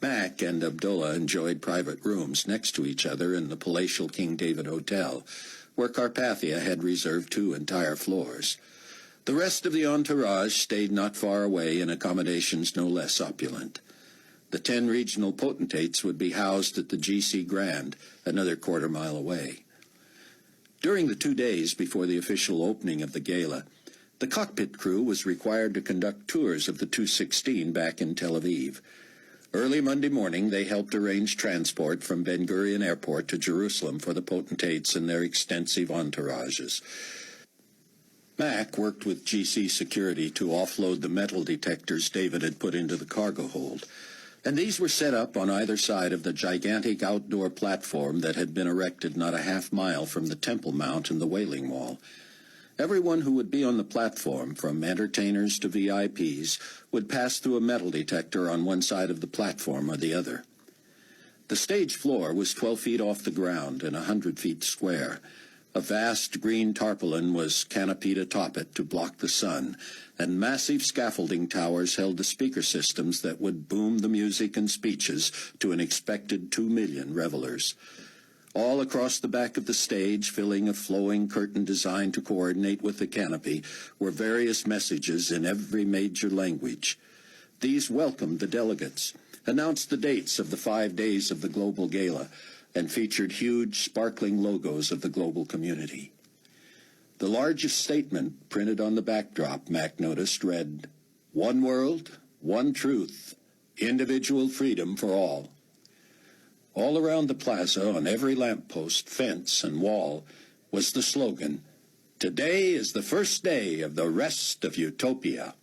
Mac and Abdullah enjoyed private rooms next to each other in the palatial King David Hotel, where Carpathia had reserved 2 entire floors. The rest of the entourage stayed not far away in accommodations no less opulent. The 10 regional potentates would be housed at the G.C. Grand, another quarter-mile away. During the 2 days before the official opening of the gala, the cockpit crew was required to conduct tours of the 216 back in Tel Aviv. Early Monday morning, they helped arrange transport from Ben Gurion Airport to Jerusalem for the potentates and their extensive entourages. Mac worked with GC security to offload the metal detectors David had put into the cargo hold, and these were set up on either side of the gigantic outdoor platform that had been erected not a half-mile from the Temple Mount and the Wailing Wall. Everyone who would be on the platform, from entertainers to VIPs, would pass through a metal detector on one side of the platform or the other. The stage floor was 12 feet off the ground and 100 feet square. A vast green tarpaulin was canopied atop it to block the sun, and massive scaffolding towers held the speaker systems that would boom the music and speeches to an expected 2 million revelers. All across the back of the stage, filling a flowing curtain designed to coordinate with the canopy, were various messages in every major language. These welcomed the delegates, announced the dates of the 5 days of the Global Gala, and featured huge, sparkling logos of the global community. The largest statement printed on the backdrop, Mac noticed, read, "One world, one truth, individual freedom for all." All around the plaza, on every lamppost, fence, and wall, was the slogan, "Today is the first day of the rest of Utopia."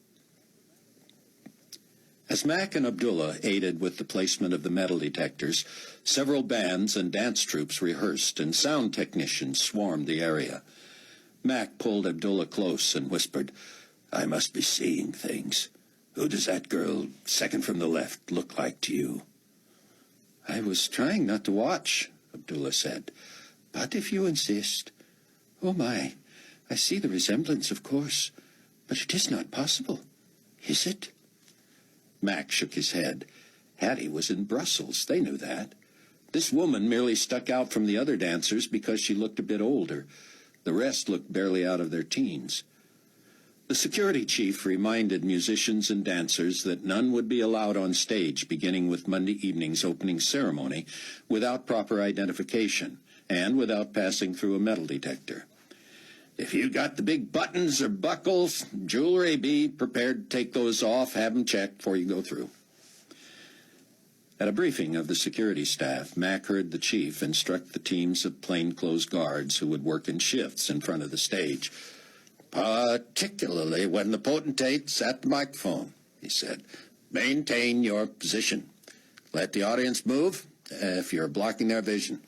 As Mac and Abdullah aided with the placement of the metal detectors, several bands and dance troupes rehearsed, and sound technicians swarmed the area. Mac pulled Abdullah close and whispered, "I must be seeing things. Who does that girl, second from the left, look like to you?" "I was trying not to watch," Abdullah said, "but if you insist. Oh my, I see the resemblance, of course, but it is not possible. Is it?" Mac shook his head. Hattie was in Brussels. They knew that. This woman merely stuck out from the other dancers because she looked a bit older. The rest looked barely out of their teens. The security chief reminded musicians and dancers that none would be allowed on stage beginning with Monday evening's opening ceremony without proper identification and without passing through a metal detector. "If you got the big buttons or buckles, jewelry, be prepared to take those off, have them checked before you go through." At a briefing of the security staff, Mac heard the chief instruct the teams of plainclothes guards who would work in shifts in front of the stage. "Particularly when the potentate's at the microphone," he said. "Maintain your position. Let the audience move if you're blocking their vision.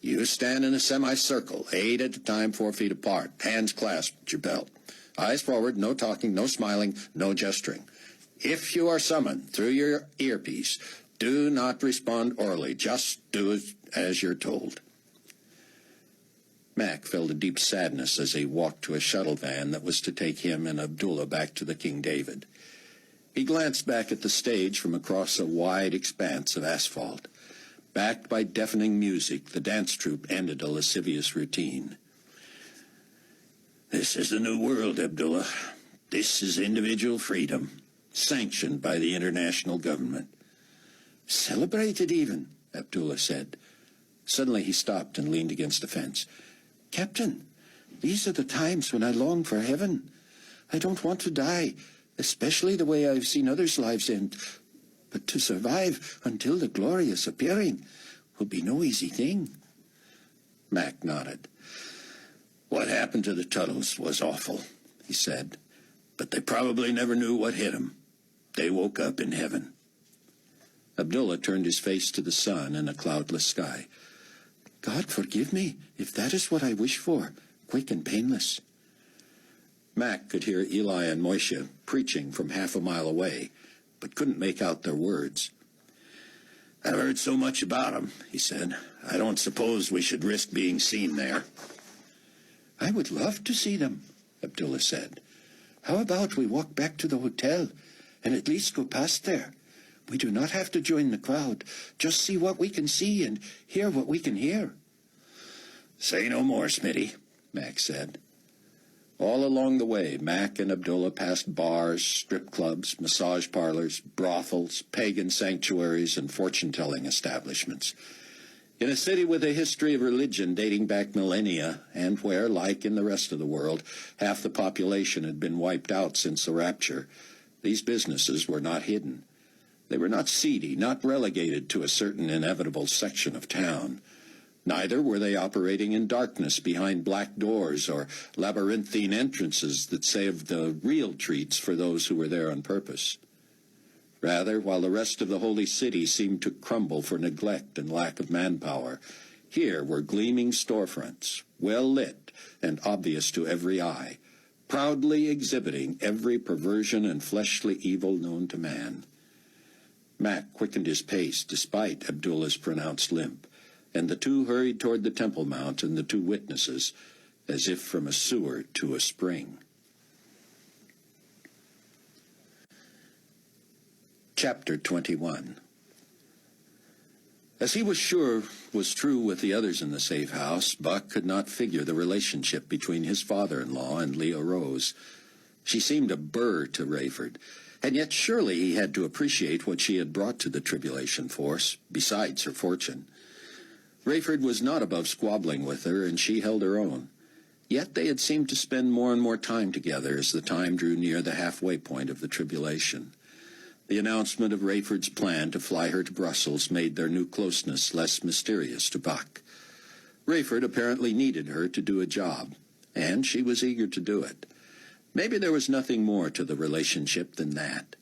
You stand in a semicircle, 8 at a time, 4 feet apart, hands clasped at your belt. Eyes forward, no talking, no smiling, no gesturing. If you are summoned through your earpiece, do not respond orally. Just do as you're told." Mac felt a deep sadness as he walked to a shuttle van that was to take him and Abdullah back to the King David. He glanced back at the stage from across a wide expanse of asphalt. Backed by deafening music, the dance troupe ended a lascivious routine. "This is the new world, Abdullah. This is individual freedom, sanctioned by the international government." "Celebrated even," Abdullah said. Suddenly he stopped and leaned against the fence. "Captain, these are the times when I long for heaven. I don't want to die, especially the way I've seen others' lives end. But to survive until the glorious appearing will be no easy thing." Mac nodded. "What happened to the Tuttles was awful," he said. "But they probably never knew what hit them. They woke up in heaven." Abdullah turned his face to the sun and a cloudless sky. "God forgive me if that is what I wish for, quick and painless." Mac could hear Eli and Moishe preaching from half a mile away, but couldn't make out their words. "I've heard so much about them," he said. "I don't suppose we should risk being seen there." "I would love to see them," Abdullah said. "How about we walk back to the hotel and at least go past there? We do not have to join the crowd. Just see what we can see and hear what we can hear." "Say no more, Smitty," Mac said. All along the way, Mac and Abdullah passed bars, strip clubs, massage parlors, brothels, pagan sanctuaries, and fortune-telling establishments. In a city with a history of religion dating back millennia, and where, like in the rest of the world, half the population had been wiped out since the rapture, these businesses were not hidden. They were not seedy, not relegated to a certain inevitable section of town. Neither were they operating in darkness behind black doors or labyrinthine entrances that saved the real treats for those who were there on purpose. Rather, while the rest of the holy city seemed to crumble for neglect and lack of manpower, here were gleaming storefronts, well lit and obvious to every eye, proudly exhibiting every perversion and fleshly evil known to man. Mac quickened his pace despite Abdullah's pronounced limp, and the two hurried toward the Temple Mount and the two witnesses, as if from a sewer to a spring. Chapter 21. As he was sure was true with the others in the safe house, Buck could not figure the relationship between his father-in-law and Leah Rose. She seemed a burr to Rayford, and yet surely he had to appreciate what she had brought to the Tribulation Force, besides her fortune. Rayford was not above squabbling with her, and she held her own. Yet they had seemed to spend more and more time together as the time drew near the halfway point of the tribulation. The announcement of Rayford's plan to fly her to Brussels made their new closeness less mysterious to Buck. Rayford apparently needed her to do a job, and she was eager to do it. Maybe there was nothing more to the relationship than that.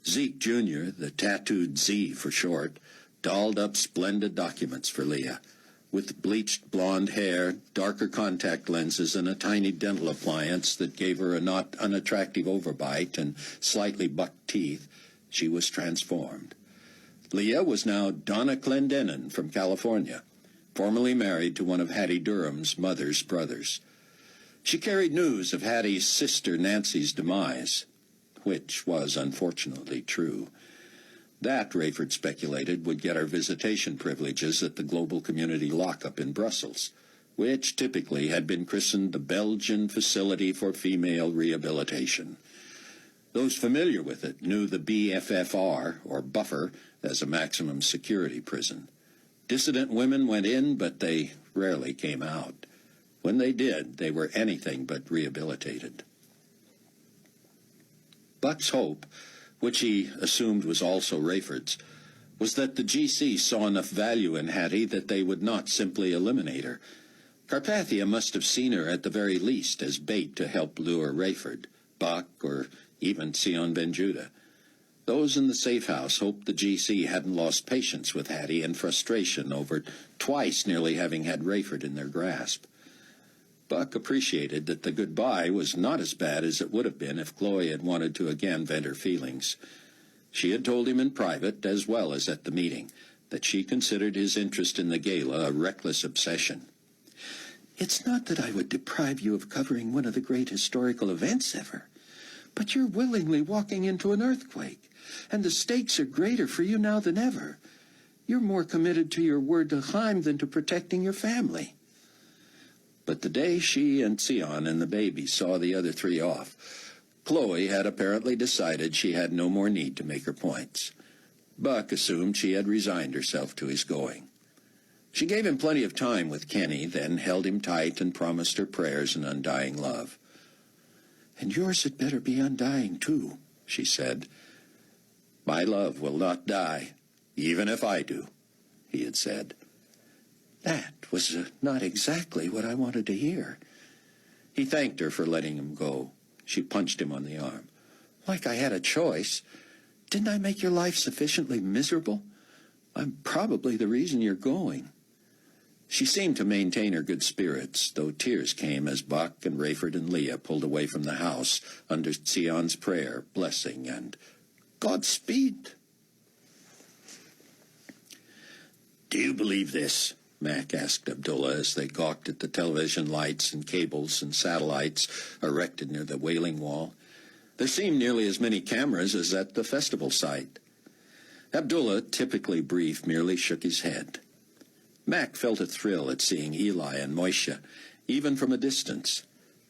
Zeke Jr., the tattooed Z for short, dolled up splendid documents for Leah. With bleached blonde hair, darker contact lenses, and a tiny dental appliance that gave her a not unattractive overbite and slightly bucked teeth, she was transformed. Leah was now Donna Clendenin from California, formerly married to one of Hattie Durham's mother's brothers. She carried news of Hattie's sister Nancy's demise, which was unfortunately true. That, Rayford speculated, would get her visitation privileges at the Global Community Lockup in Brussels, which typically had been christened the Belgian Facility for Female Rehabilitation. Those familiar with it knew the BFFR, or Buffer, as a maximum security prison. Dissident women went in, but they rarely came out. When they did, they were anything but rehabilitated. Buck's hope, which he assumed was also Rayford's, was that the GC saw enough value in Hattie that they would not simply eliminate her. Carpathia must have seen her at the very least as bait to help lure Rayford, Buck, or even Sion Ben Judah. Those in the safe house hoped the GC hadn't lost patience with Hattie in frustration over twice nearly having had Rayford in their grasp. Buck appreciated that the goodbye was not as bad as it would have been if Chloe had wanted to again vent her feelings. She had told him in private, as well as at the meeting, that she considered his interest in the gala a reckless obsession. "It's not that I would deprive you of covering one of the great historical events ever, but you're willingly walking into an earthquake, and the stakes are greater for you now than ever. You're more committed to your word to Chaim than to protecting your family." But the day she and Sion and the baby saw the other three off, Chloe had apparently decided she had no more need to make her points. Buck assumed she had resigned herself to his going. She gave him plenty of time with Kenny, then held him tight and promised her prayers and undying love. "And yours had better be undying, too," she said. "My love will not die, even if I do," he had said. That was not exactly what I wanted to hear. He thanked her for letting him go. She punched him on the arm. "Like I had a choice. Didn't I make your life sufficiently miserable? I'm probably the reason you're going." She seemed to maintain her good spirits, though tears came as Buck and Rayford and Leah pulled away from the house under Sion's prayer, blessing, and Godspeed. "Do you believe this?" Mac asked Abdullah as they gawked at the television lights and cables and satellites erected near the Wailing Wall. There seemed nearly as many cameras as at the festival site. Abdullah, typically brief, merely shook his head. Mac felt a thrill at seeing Eli and Moishe, even from a distance.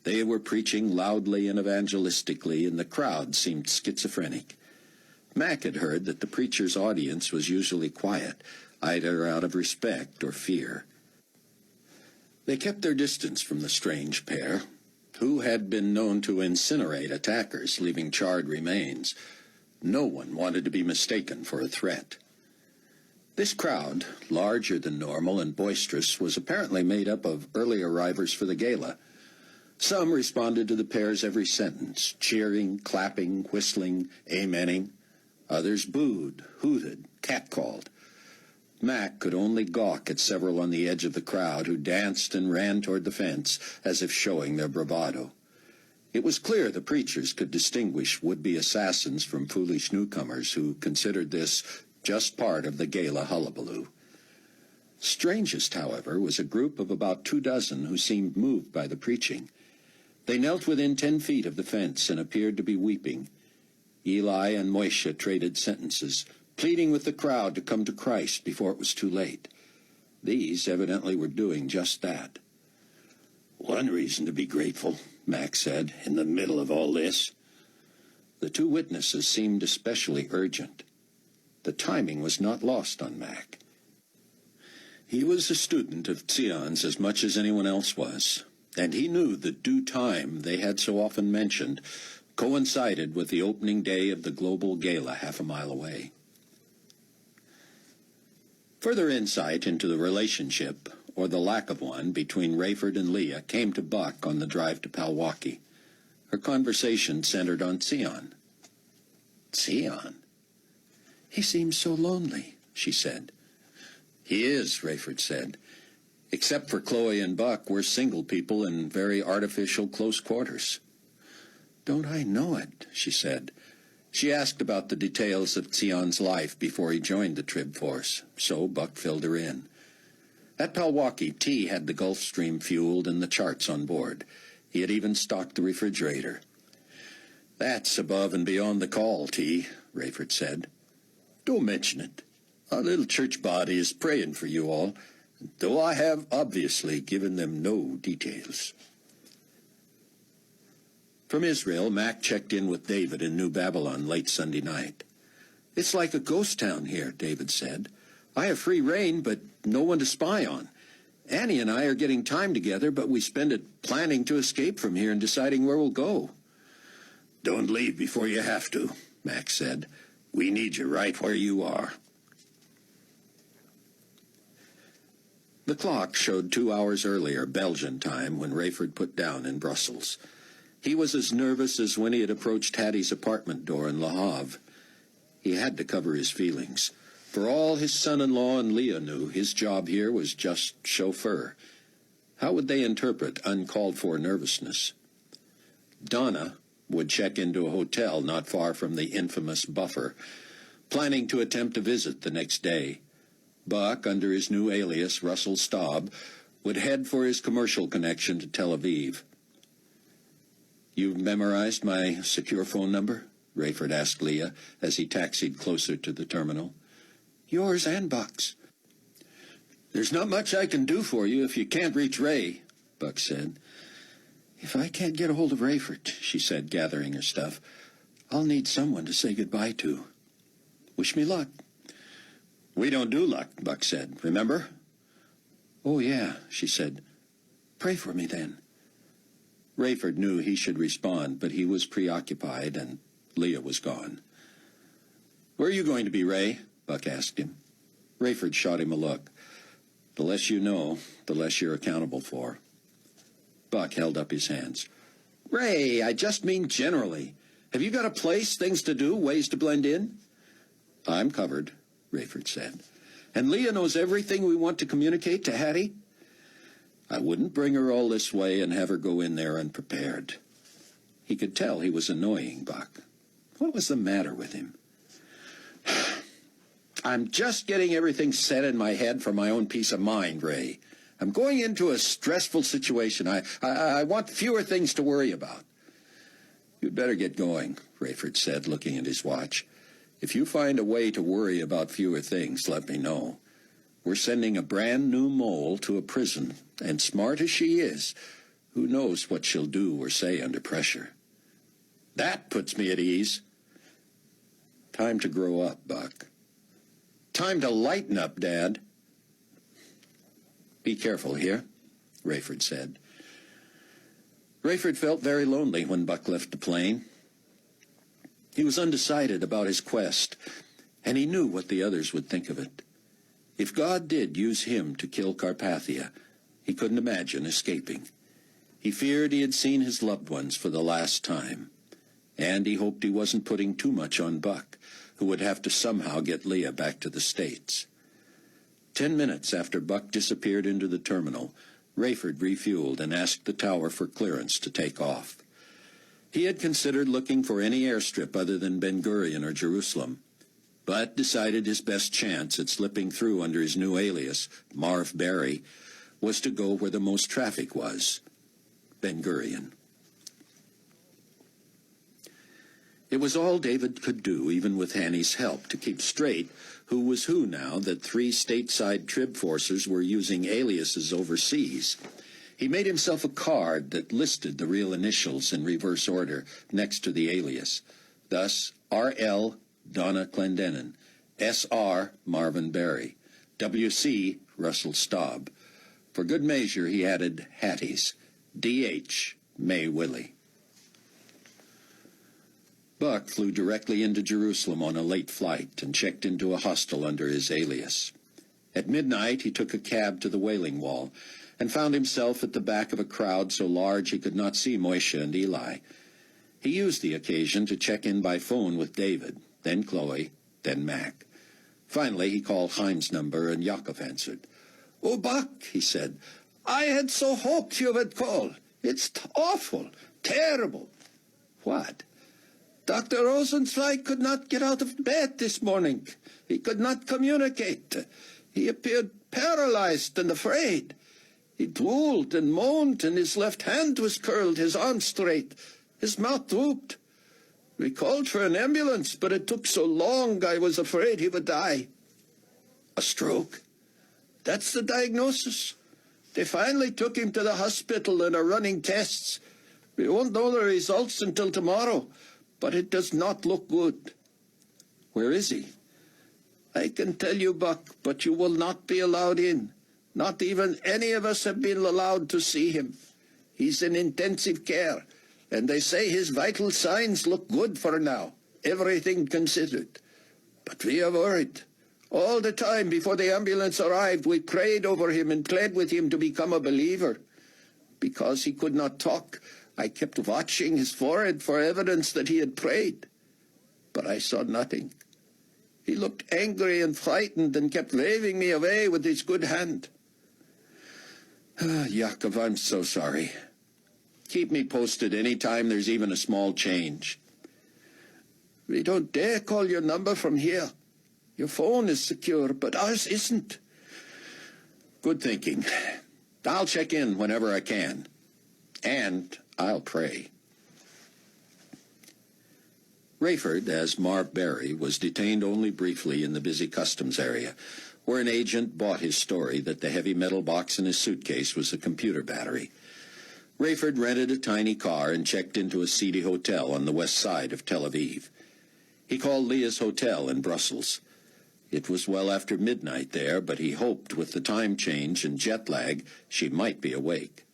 They were preaching loudly and evangelistically, and the crowd seemed schizophrenic. Mac had heard that the preacher's audience was usually quiet, either out of respect or fear. They kept their distance from the strange pair, who had been known to incinerate attackers, leaving charred remains. No one wanted to be mistaken for a threat. This crowd, larger than normal and boisterous, was apparently made up of early arrivals for the gala. Some responded to the pair's every sentence, cheering, clapping, whistling, amening. Others booed, hooted, catcalled. Mac could only gawk at several on the edge of the crowd who danced and ran toward the fence as if showing their bravado. It was clear the preachers could distinguish would-be assassins from foolish newcomers who considered this just part of the gala hullabaloo. Strangest, however, was a group of about 24 who seemed moved by the preaching. They knelt within 10 feet of the fence and appeared to be weeping. Eli and Moishe traded sentences, pleading with the crowd to come to Christ before it was too late. These evidently were doing just that. "One reason to be grateful," Mac said, "in the middle of all this." The two witnesses seemed especially urgent. The timing was not lost on Mac. He was a student of Zion's as much as anyone else was, and he knew the due time they had so often mentioned coincided with the opening day of the global gala half a mile away. Further insight into the relationship, or the lack of one, between Rayford and Leah came to Buck on the drive to Palwaukee. Her conversation centered on Zion. "Zion? "He seems so lonely," she said. "He is," Rayford said. "Except for Chloe and Buck, we're single people in very artificial close quarters." "Don't I know it?" she said. She asked about the details of Zion's life before he joined the Trib Force, so Buck filled her in. At Palwaukee, T had the Gulfstream fueled and the charts on board. He had even stocked the refrigerator. "That's above and beyond the call, T," Rayford said. "Don't mention it. Our little church body is praying for you all, though I have obviously given them no details." From Israel, Mac checked in with David in New Babylon late Sunday night. "It's like a ghost town here," David said. "I have free reign, but no one to spy on. Annie and I are getting time together, but we spend it planning to escape from here and deciding where we'll go." "Don't leave before you have to," Mac said. "We need you right where you are." The clock showed 2 hours earlier, Belgian time, when Rayford put down in Brussels. He was as nervous as when he had approached Hattie's apartment door in Le Havre. He had to cover his feelings. For all his son-in-law and Leah knew, his job here was just chauffeur. How would they interpret uncalled-for nervousness? Donna would check into a hotel not far from the infamous Buffer, planning to attempt a visit the next day. Buck, under his new alias, Russell Staub, would head for his commercial connection to Tel Aviv. "You've memorized my secure phone number?" Rayford asked Leah as he taxied closer to the terminal. "Yours and Buck's." "There's not much I can do for you if you can't reach Ray," Buck said. "If I can't get a hold of Rayford," she said, gathering her stuff, "I'll need someone to say goodbye to. Wish me luck." "We don't do luck," Buck said. "Remember?" "Oh, yeah," she said. "Pray for me, then." Rayford knew he should respond, but he was preoccupied, and Leah was gone. "Where are you going to be, Ray?" Buck asked him. Rayford shot him a look. "The less you know, the less you're accountable for." Buck held up his hands. "Ray, I just mean generally. Have you got a place, things to do, ways to blend in?" "I'm covered," Rayford said. "And Leah knows everything we want to communicate to Hattie?" "I wouldn't bring her all this way and have her go in there unprepared." He could tell he was annoying Buck. What was the matter with him? I'm just getting everything set in my head for my own peace of mind, Ray. I'm going into a stressful situation. I want fewer things to worry about. You'd better get going, Rayford said, looking at his watch. If you find a way to worry about fewer things, let me know. We're sending a brand new mole to a prison, and smart as she is, who knows what she'll do or say under pressure. That puts me at ease. Time to grow up, Buck. Time to lighten up, Dad. Be careful here, Rayford said. Rayford felt very lonely when Buck left the plane. He was undecided about his quest, and he knew what the others would think of it. If God did use him to kill Carpathia, he couldn't imagine escaping. He feared he had seen his loved ones for the last time, and he hoped he wasn't putting too much on Buck, who would have to somehow get Leah back to the States. 10 minutes after Buck disappeared into the terminal, Rayford refueled and asked the tower for clearance to take off. He had considered looking for any airstrip other than Ben Gurion or Jerusalem, but decided his best chance at slipping through under his new alias, Marv Berry, was to go where the most traffic was, Ben Gurion. It was all David could do, even with Hanny's help, to keep straight who was who now that 3 stateside trib forcers were using aliases overseas. He made himself a card that listed the real initials in reverse order next to the alias. Thus, R.L. Donna Clendenin, S.R. Marvin Berry, W.C. Russell Staub. For good measure, he added Hattie's, D.H. May Willie. Buck flew directly into Jerusalem on a late flight and checked into a hostel under his alias. At midnight, he took a cab to the Wailing Wall and found himself at the back of a crowd so large he could not see Moishe and Eli. He used the occasion to check in by phone with David, then Chloe, then Mac. Finally, he called Hein's number, and Yaakov answered. "Oh, Buck," he said, "I had so hoped you would call. It's awful, terrible." "What?" "Dr. Rosenzweig could not get out of bed this morning. He could not communicate. He appeared paralyzed and afraid. He drooled and moaned, and his left hand was curled, his arm straight. His mouth drooped. We called for an ambulance, but it took so long I was afraid he would die." "A stroke?" "That's the diagnosis. They finally took him to the hospital and are running tests. We won't know the results until tomorrow, but it does not look good." "Where is he?" "I can tell you, Buck, but you will not be allowed in. Not even any of us have been allowed to see him. He's in intensive care, and they say his vital signs look good for now, everything considered. But we are worried. All the time before the ambulance arrived, we prayed over him and pled with him to become a believer. Because he could not talk, I kept watching his forehead for evidence that he had prayed. But I saw nothing. He looked angry and frightened and kept waving me away with his good hand." "Yaakov, I'm so sorry. Keep me posted any time there's even a small change." "We don't dare call your number from here. Your phone is secure, but ours isn't." "Good thinking. I'll check in whenever I can. And I'll pray." Rayford, as Marv Berry, was detained only briefly in the busy customs area, where an agent bought his story that the heavy metal box in his suitcase was a computer battery. Rayford rented a tiny car and checked into a seedy hotel on the west side of Tel Aviv. He called Leah's hotel in Brussels. It was well after midnight there, but he hoped with the time change and jet lag she might be awake.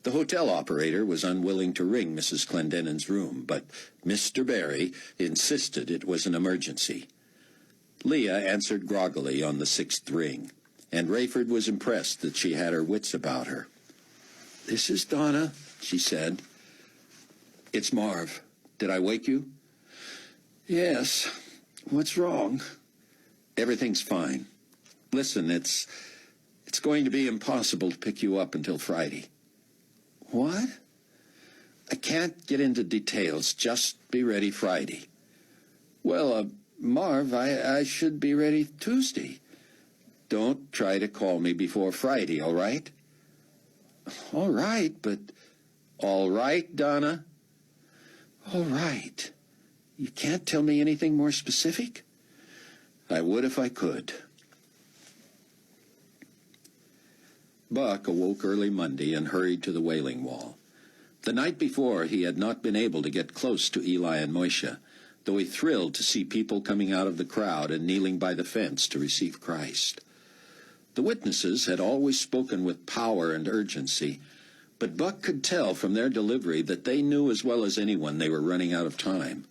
The hotel operator was unwilling to ring Mrs. Clendenin's room, but Mr. Berry insisted it was an emergency. Leah answered groggily on the 6th ring, and Rayford was impressed that she had her wits about her. "This is Donna," she said. "It's Marv. Did I wake you?" "Yes. What's wrong?" "Everything's fine. Listen, it's going to be impossible to pick you up until Friday." "What?" "I can't get into details. Just be ready Friday." "Well, Marv, I should be ready Tuesday. Don't try to call me before Friday, all right? All right, but... All right, Donna? All right. You can't tell me anything more specific? I would if I could. Buck awoke early Monday and hurried to the Wailing Wall. The night before, he had not been able to get close to Eli and Moishe, though he thrilled to see people coming out of the crowd and kneeling by the fence to receive Christ. The witnesses had always spoken with power and urgency, but Buck could tell from their delivery that they knew as well as anyone they were running out of time.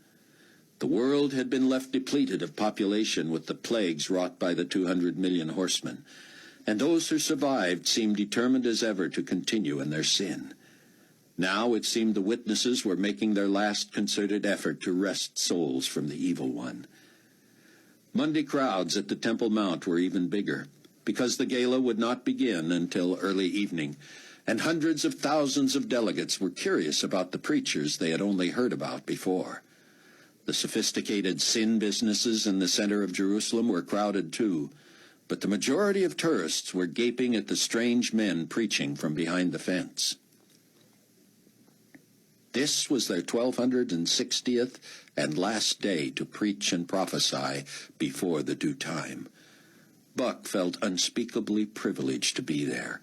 The world had been left depleted of population with the plagues wrought by the 200 million horsemen, and those who survived seemed determined as ever to continue in their sin. Now it seemed the witnesses were making their last concerted effort to wrest souls from the evil one. Monday crowds at the Temple Mount were even bigger, because the gala would not begin until early evening, and hundreds of thousands of delegates were curious about the preachers they had only heard about before. The sophisticated sin businesses in the center of Jerusalem were crowded too, but the majority of tourists were gaping at the strange men preaching from behind the fence. This was their 1260th and last day to preach and prophesy before the due time. Buck felt unspeakably privileged to be there.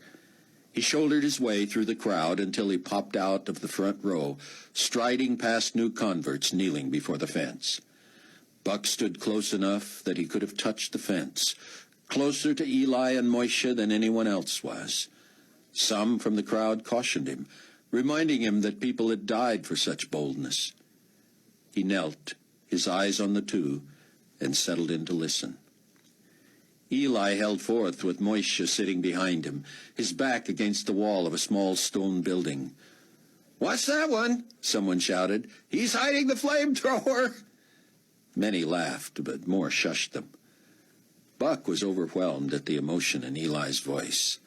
He shouldered his way through the crowd until he popped out of the front row, striding past new converts kneeling before the fence. Buck stood close enough that he could have touched the fence, closer to Eli and Moishe than anyone else was. Some from the crowd cautioned him, reminding him that people had died for such boldness. He knelt, his eyes on the two, and settled in to listen. Eli held forth with Moishe sitting behind him, his back against the wall of a small stone building. "What's that one?" someone shouted. "He's hiding the flamethrower." Many laughed, but more shushed them. Buck was overwhelmed at the emotion in Eli's voice.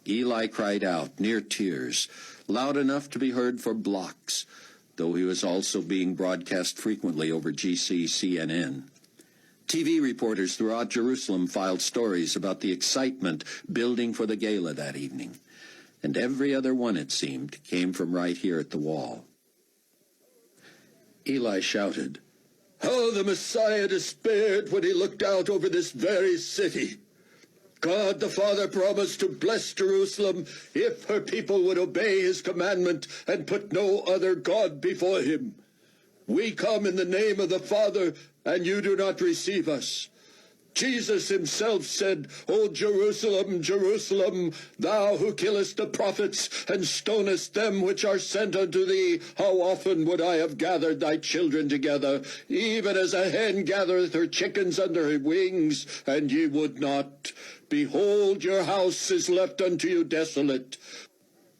Eli cried out, near tears, loud enough to be heard for blocks, though he was also being broadcast frequently over CNN. TV reporters throughout Jerusalem filed stories about the excitement building for the gala that evening, and every other one, it seemed, came from right here at the wall. Eli shouted, "How the Messiah despaired when he looked out over this very city! God the Father promised to bless Jerusalem if her people would obey his commandment and put no other God before him. We come in the name of the Father, and you do not receive us. Jesus himself said, 'O Jerusalem, Jerusalem, thou who killest the prophets and stonest them which are sent unto thee, how often would I have gathered thy children together, even as a hen gathereth her chickens under her wings, and ye would not. Behold, your house is left unto you desolate.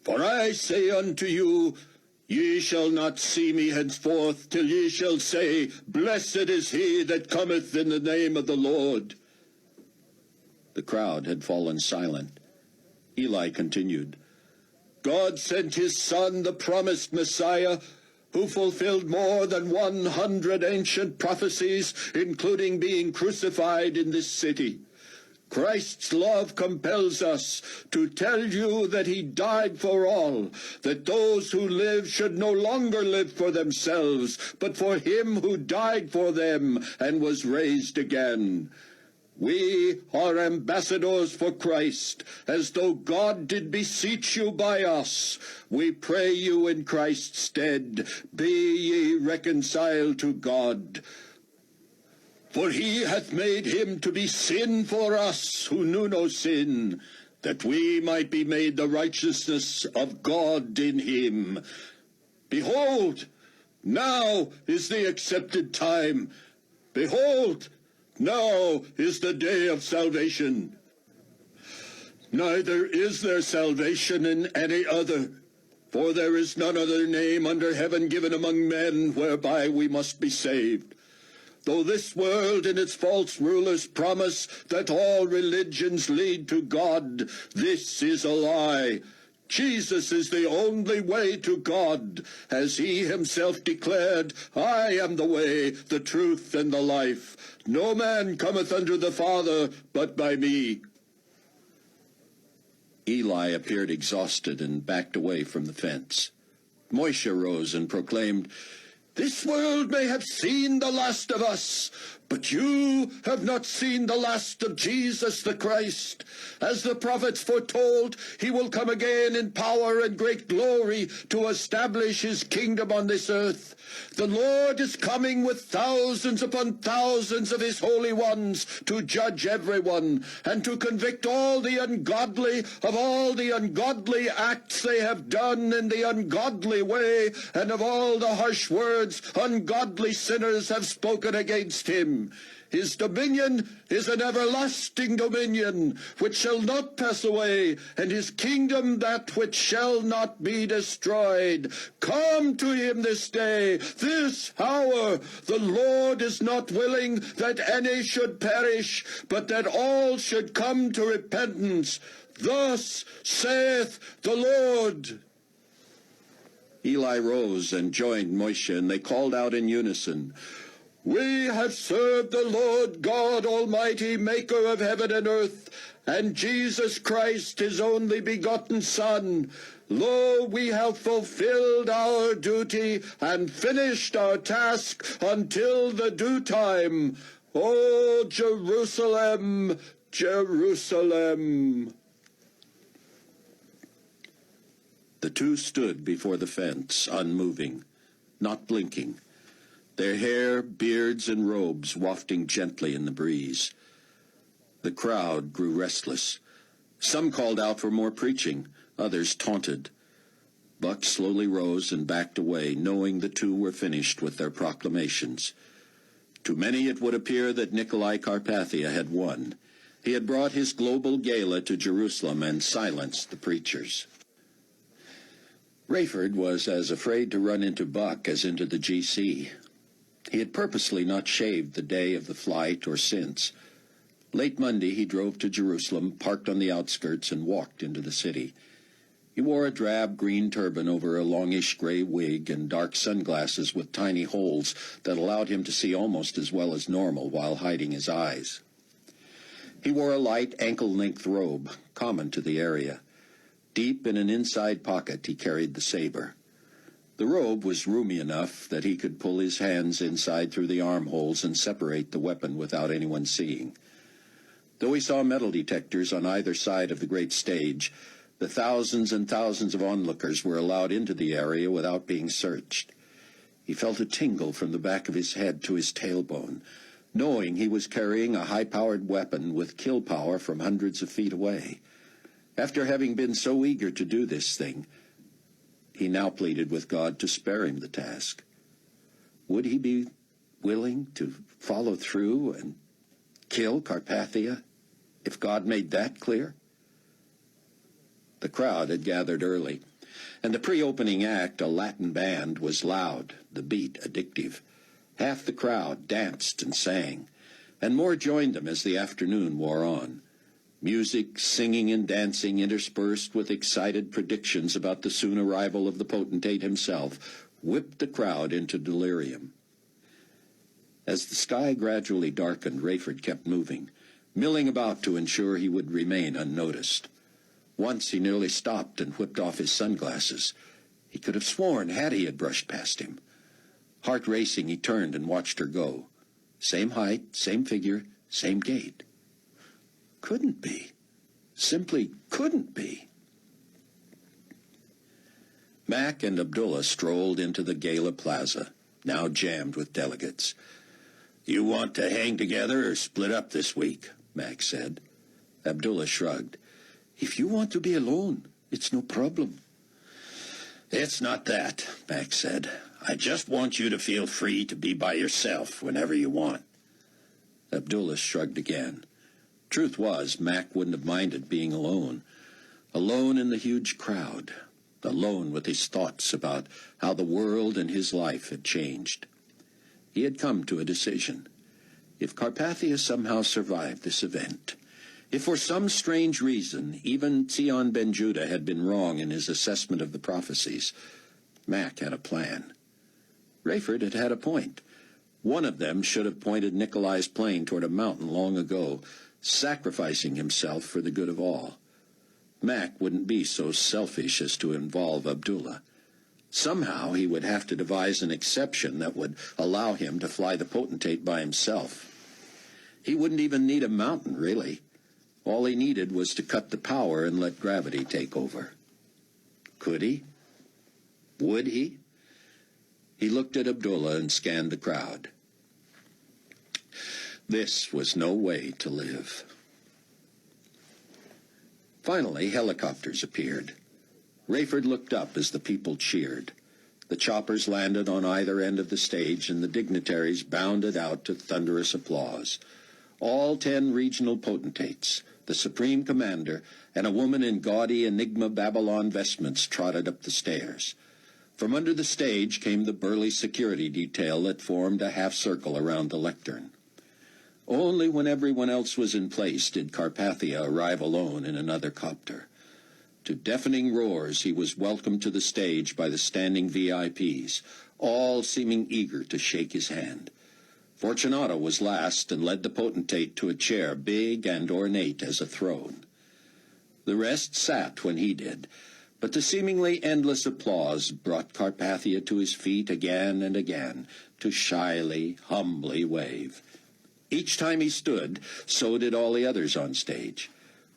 For I say unto you, ye shall not see me henceforth, till ye shall say, Blessed is he that cometh in the name of the Lord.'" The crowd had fallen silent. Eli continued, "God sent his Son, the promised Messiah, who fulfilled more than 100 ancient prophecies, including being crucified in this city. Christ's love compels us to tell you that he died for all, that those who live should no longer live for themselves, but for him who died for them and was raised again. We are ambassadors for Christ, as though God did beseech you by us. We pray you in Christ's stead, be ye reconciled to God. For he hath made him to be sin for us who knew no sin, that we might be made the righteousness of God in him. Behold, now is the accepted time. Behold, now is the day of salvation. Neither is there salvation in any other, for there is none other name under heaven given among men whereby we must be saved. Though this world and its false rulers promise that all religions lead to God, this is a lie. Jesus is the only way to God, as he himself declared, I am the way, the truth, and the life. No man cometh unto the Father but by me. Eli appeared exhausted and backed away from the fence. Moishe rose and proclaimed, This world may have seen the last of us, but you have not seen the last of Jesus the Christ. As the prophets foretold, he will come again in power and great glory to establish his kingdom on this earth. The Lord is coming with thousands upon thousands of his holy ones to judge everyone and to convict all the ungodly of all the ungodly acts they have done in the ungodly way and of all the harsh words ungodly sinners have spoken against him. His dominion is an everlasting dominion, which shall not pass away, and his kingdom that which shall not be destroyed. Come to him this day, this hour. The Lord is not willing that any should perish, but that all should come to repentance. Thus saith the Lord. Eli rose and joined Moishe, and they called out in unison, We have served the Lord God Almighty, maker of heaven and earth, and Jesus Christ, his only begotten Son. Lo, we have fulfilled our duty and finished our task until the due time. O Jerusalem, Jerusalem. The two stood before the fence, unmoving, not blinking, their hair, beards, and robes wafting gently in the breeze. The crowd grew restless. Some called out for more preaching, others taunted. Buck slowly rose and backed away, knowing the two were finished with their proclamations. To many it would appear that Nikolai Carpathia had won. He had brought his global gala to Jerusalem and silenced the preachers. Rayford was as afraid to run into Buck as into the GC. He had purposely not shaved the day of the flight or since. Late Monday he drove to Jerusalem, parked on the outskirts, and walked into the city. He wore a drab green turban over a longish gray wig and dark sunglasses with tiny holes that allowed him to see almost as well as normal while hiding his eyes. He wore a light ankle-length robe, common to the area. Deep in an inside pocket he carried the saber. The robe was roomy enough that he could pull his hands inside through the armholes and separate the weapon without anyone seeing. Though he saw metal detectors on either side of the great stage, the thousands and thousands of onlookers were allowed into the area without being searched. He felt a tingle from the back of his head to his tailbone, knowing he was carrying a high-powered weapon with kill power from hundreds of feet away. After having been so eager to do this thing, he now pleaded with God to spare him the task. Would he be willing to follow through and kill Carpathia if God made that clear? The crowd had gathered early, and the pre-opening act, a Latin band, was loud, the beat addictive. Half the crowd danced and sang, and more joined them as the afternoon wore on. Music, singing, and dancing interspersed with excited predictions about the soon arrival of the potentate himself whipped the crowd into delirium. As the sky gradually darkened, Rayford kept moving, milling about to ensure he would remain unnoticed. Once he nearly stopped and whipped off his sunglasses. He could have sworn Hattie had brushed past him. Heart racing, he turned and watched her go. Same height, same figure, same gait. Couldn't be. Simply couldn't be. Mac and Abdullah strolled into the gala plaza, now jammed with delegates. You want to hang together or split up this week? Mac said. Abdullah shrugged. If you want to be alone, it's no problem. It's not that, Mac said. I just want you to feel free to be by yourself whenever you want. Abdullah shrugged again. Truth was, Mac wouldn't have minded being alone. Alone in the huge crowd. Alone with his thoughts about how the world and his life had changed. He had come to a decision. If Carpathia somehow survived this event, If for some strange reason even Zion ben Judah had been wrong in his assessment of the prophecies, Mac had a plan. Rayford had had a point. One of them should have pointed Nikolai's plane toward a mountain long ago, sacrificing himself for the good of all. Mac wouldn't be so selfish as to involve Abdullah. Somehow he would have to devise an exception that would allow him to fly the potentate by himself. He wouldn't even need a mountain, really. All he needed was to cut the power and let gravity take over. Could he? Would he? He looked at Abdullah and scanned the crowd. This was no way to live. Finally, helicopters appeared. Rayford looked up as the people cheered. The choppers landed on either end of the stage, and the dignitaries bounded out to thunderous applause. All 10 regional potentates, the supreme commander, and a woman in gaudy Enigma Babylon vestments trotted up the stairs. From under the stage came the burly security detail that formed a half-circle around the lectern. Only when everyone else was in place did Carpathia arrive alone in another copter. To deafening roars, he was welcomed to the stage by the standing VIPs, all seeming eager to shake his hand. Fortunato was last and led the potentate to a chair big and ornate as a throne. The rest sat when he did, but the seemingly endless applause brought Carpathia to his feet again and again to shyly, humbly wave. Each time he stood, so did all the others on stage.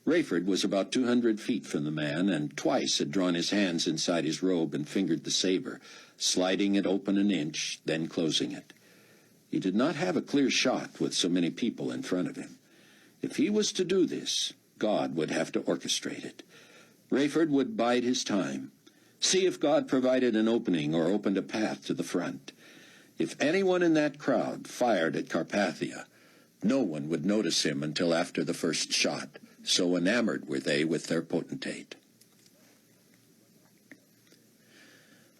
Rayford was about 200 feet from the man, and twice had drawn his hands inside his robe and fingered the saber, sliding it open an inch, then closing it. He did not have a clear shot with so many people in front of him. If he was to do this, God would have to orchestrate it. Rayford would bide his time, see if God provided an opening or opened a path to the front. If anyone in that crowd fired at Carpathia, no one would notice him until after the first shot, so enamored were they with their potentate.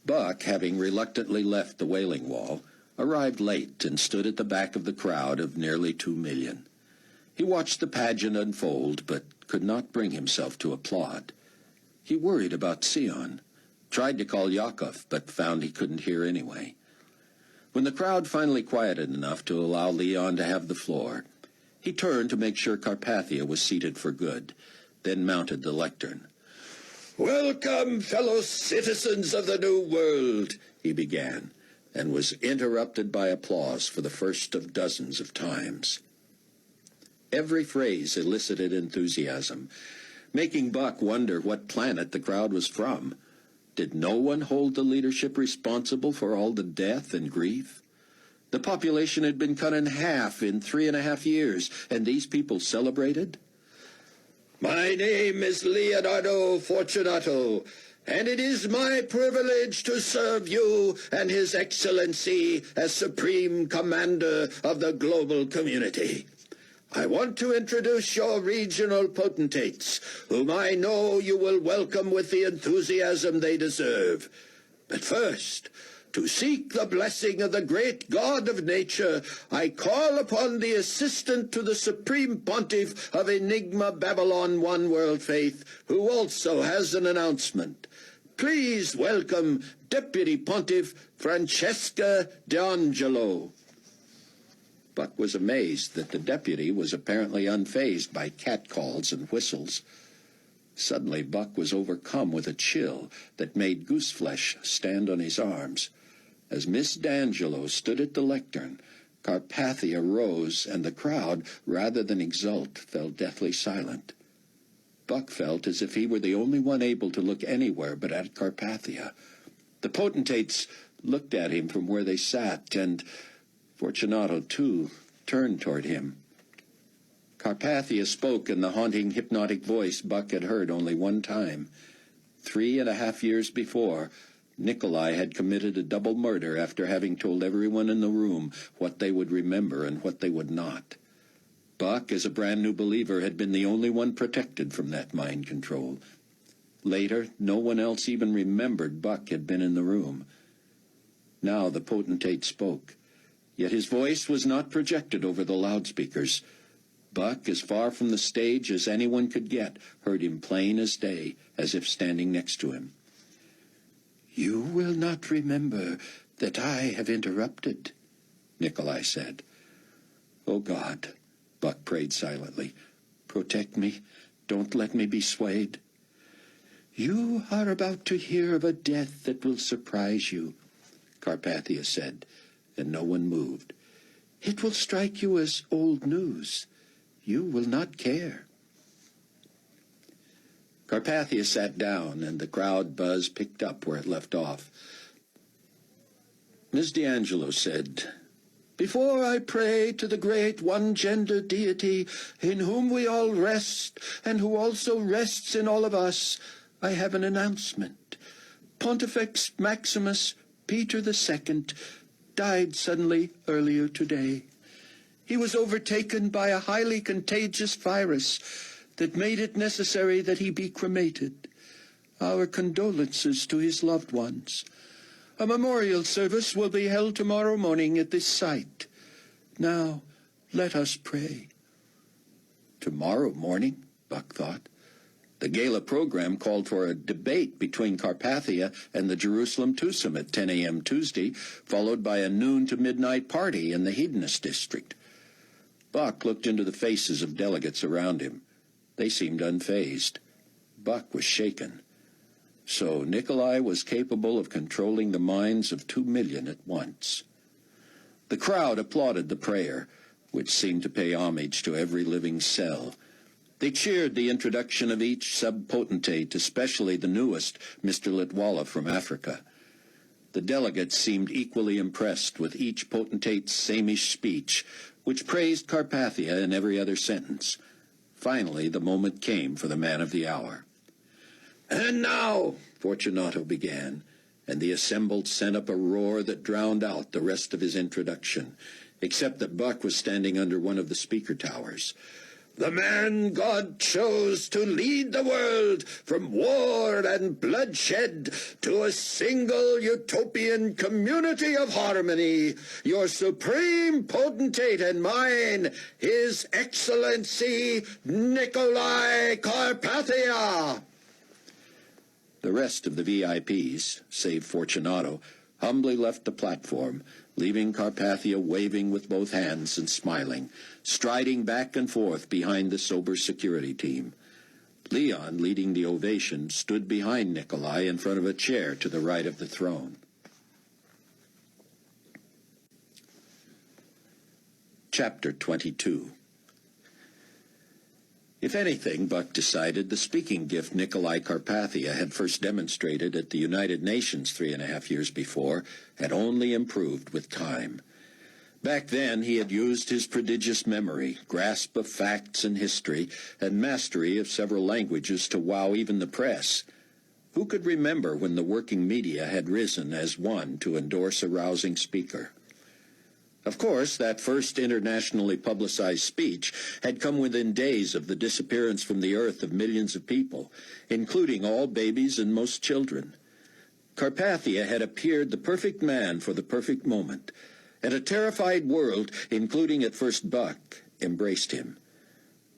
Buck, having reluctantly left the Wailing Wall, arrived late and stood at the back of the crowd of nearly 2 million. He watched the pageant unfold, but could not bring himself to applaud. He worried about Sion, tried to call Yakov, but found he couldn't hear anyway. When the crowd finally quieted enough to allow Leon to have the floor, he turned to make sure Carpathia was seated for good, then mounted the lectern. "Welcome, fellow citizens of the New World," he began, and was interrupted by applause for the first of dozens of times. Every phrase elicited enthusiasm, making Buck wonder what planet the crowd was from. Did no one hold the leadership responsible for all the death and grief? The population had been cut in half in 3.5 years, and these people celebrated? "My name is Leonardo Fortunato, and it is my privilege to serve you and His Excellency as Supreme Commander of the global community. I want to introduce your regional potentates, whom I know you will welcome with the enthusiasm they deserve. But first, to seek the blessing of the great God of nature, I call upon the assistant to the Supreme Pontiff of Enigma Babylon One World Faith, who also has an announcement. Please welcome Deputy Pontiff Francesca D'Angelo." Buck was amazed that the deputy was apparently unfazed by catcalls and whistles. Suddenly Buck was overcome with a chill that made gooseflesh stand on his arms. As Miss D'Angelo stood at the lectern, Carpathia rose, and the crowd, rather than exult, fell deathly silent. Buck felt as if he were the only one able to look anywhere but at Carpathia. The potentates looked at him from where they sat, and Fortunato, too, turned toward him. Carpathia spoke in the haunting, hypnotic voice Buck had heard only one time. 3.5 years before, Nikolai had committed a double murder after having told everyone in the room what they would remember and what they would not. Buck, as a brand-new believer, had been the only one protected from that mind control. Later, no one else even remembered Buck had been in the room. Now the potentate spoke, yet his voice was not projected over the loudspeakers. Buck, as far from the stage as anyone could get, heard him plain as day, as if standing next to him. "You will not remember that I have interrupted," Nikolai said. "Oh God," Buck prayed silently, "protect me. Don't let me be swayed." "You are about to hear of a death that will surprise you," Carpathia said, and no one moved. "It will strike you as old news. You will not care." Carpathia sat down, and the crowd buzz picked up where it left off. Ms. D'Angelo said, "Before I pray to the great one-gender deity in whom we all rest and who also rests in all of us, I have an announcement. Pontifex Maximus Peter II died suddenly earlier today. He was overtaken by a highly contagious virus that made it necessary that he be cremated. Our condolences to his loved ones. A memorial service will be held tomorrow morning at this site. Now, let us pray." Tomorrow morning, Buck thought. The gala program called for a debate between Carpathia and the Jerusalem twosome at 10 a.m. Tuesday, followed by a noon to midnight party in the hedonist district. Buck looked into the faces of delegates around him. They seemed unfazed. Buck was shaken. So Nikolai was capable of controlling the minds of 2 million at once. The crowd applauded the prayer, which seemed to pay homage to every living cell. They cheered the introduction of each subpotentate, especially the newest, Mr. Litwala from Africa. The delegates seemed equally impressed with each potentate's samish speech, which praised Carpathia in every other sentence. Finally, the moment came for the man of the hour. "And now," Fortunato began, and the assembled sent up a roar that drowned out the rest of his introduction, except that Buck was standing under one of the speaker towers. "The man God chose to lead the world from war and bloodshed to a single utopian community of harmony, your supreme potentate and mine, His Excellency Nikolai Carpathia." The rest of the VIPs, save Fortunato, humbly left the platform, leaving Carpathia waving with both hands and smiling, striding back and forth behind the sober security team. Leon, leading the ovation, stood behind Nikolai in front of a chair to the right of the throne. Chapter 22. If anything, Buck decided, the speaking gift Nikolai Carpathia had first demonstrated at the United Nations 3.5 years before had only improved with time. Back then, he had used his prodigious memory, grasp of facts and history, and mastery of several languages to wow even the press. Who could remember when the working media had risen as one to endorse a rousing speaker? Of course, that first internationally publicized speech had come within days of the disappearance from the earth of millions of people, including all babies and most children. Carpathia had appeared the perfect man for the perfect moment, and a terrified world, including at first Buck, embraced him.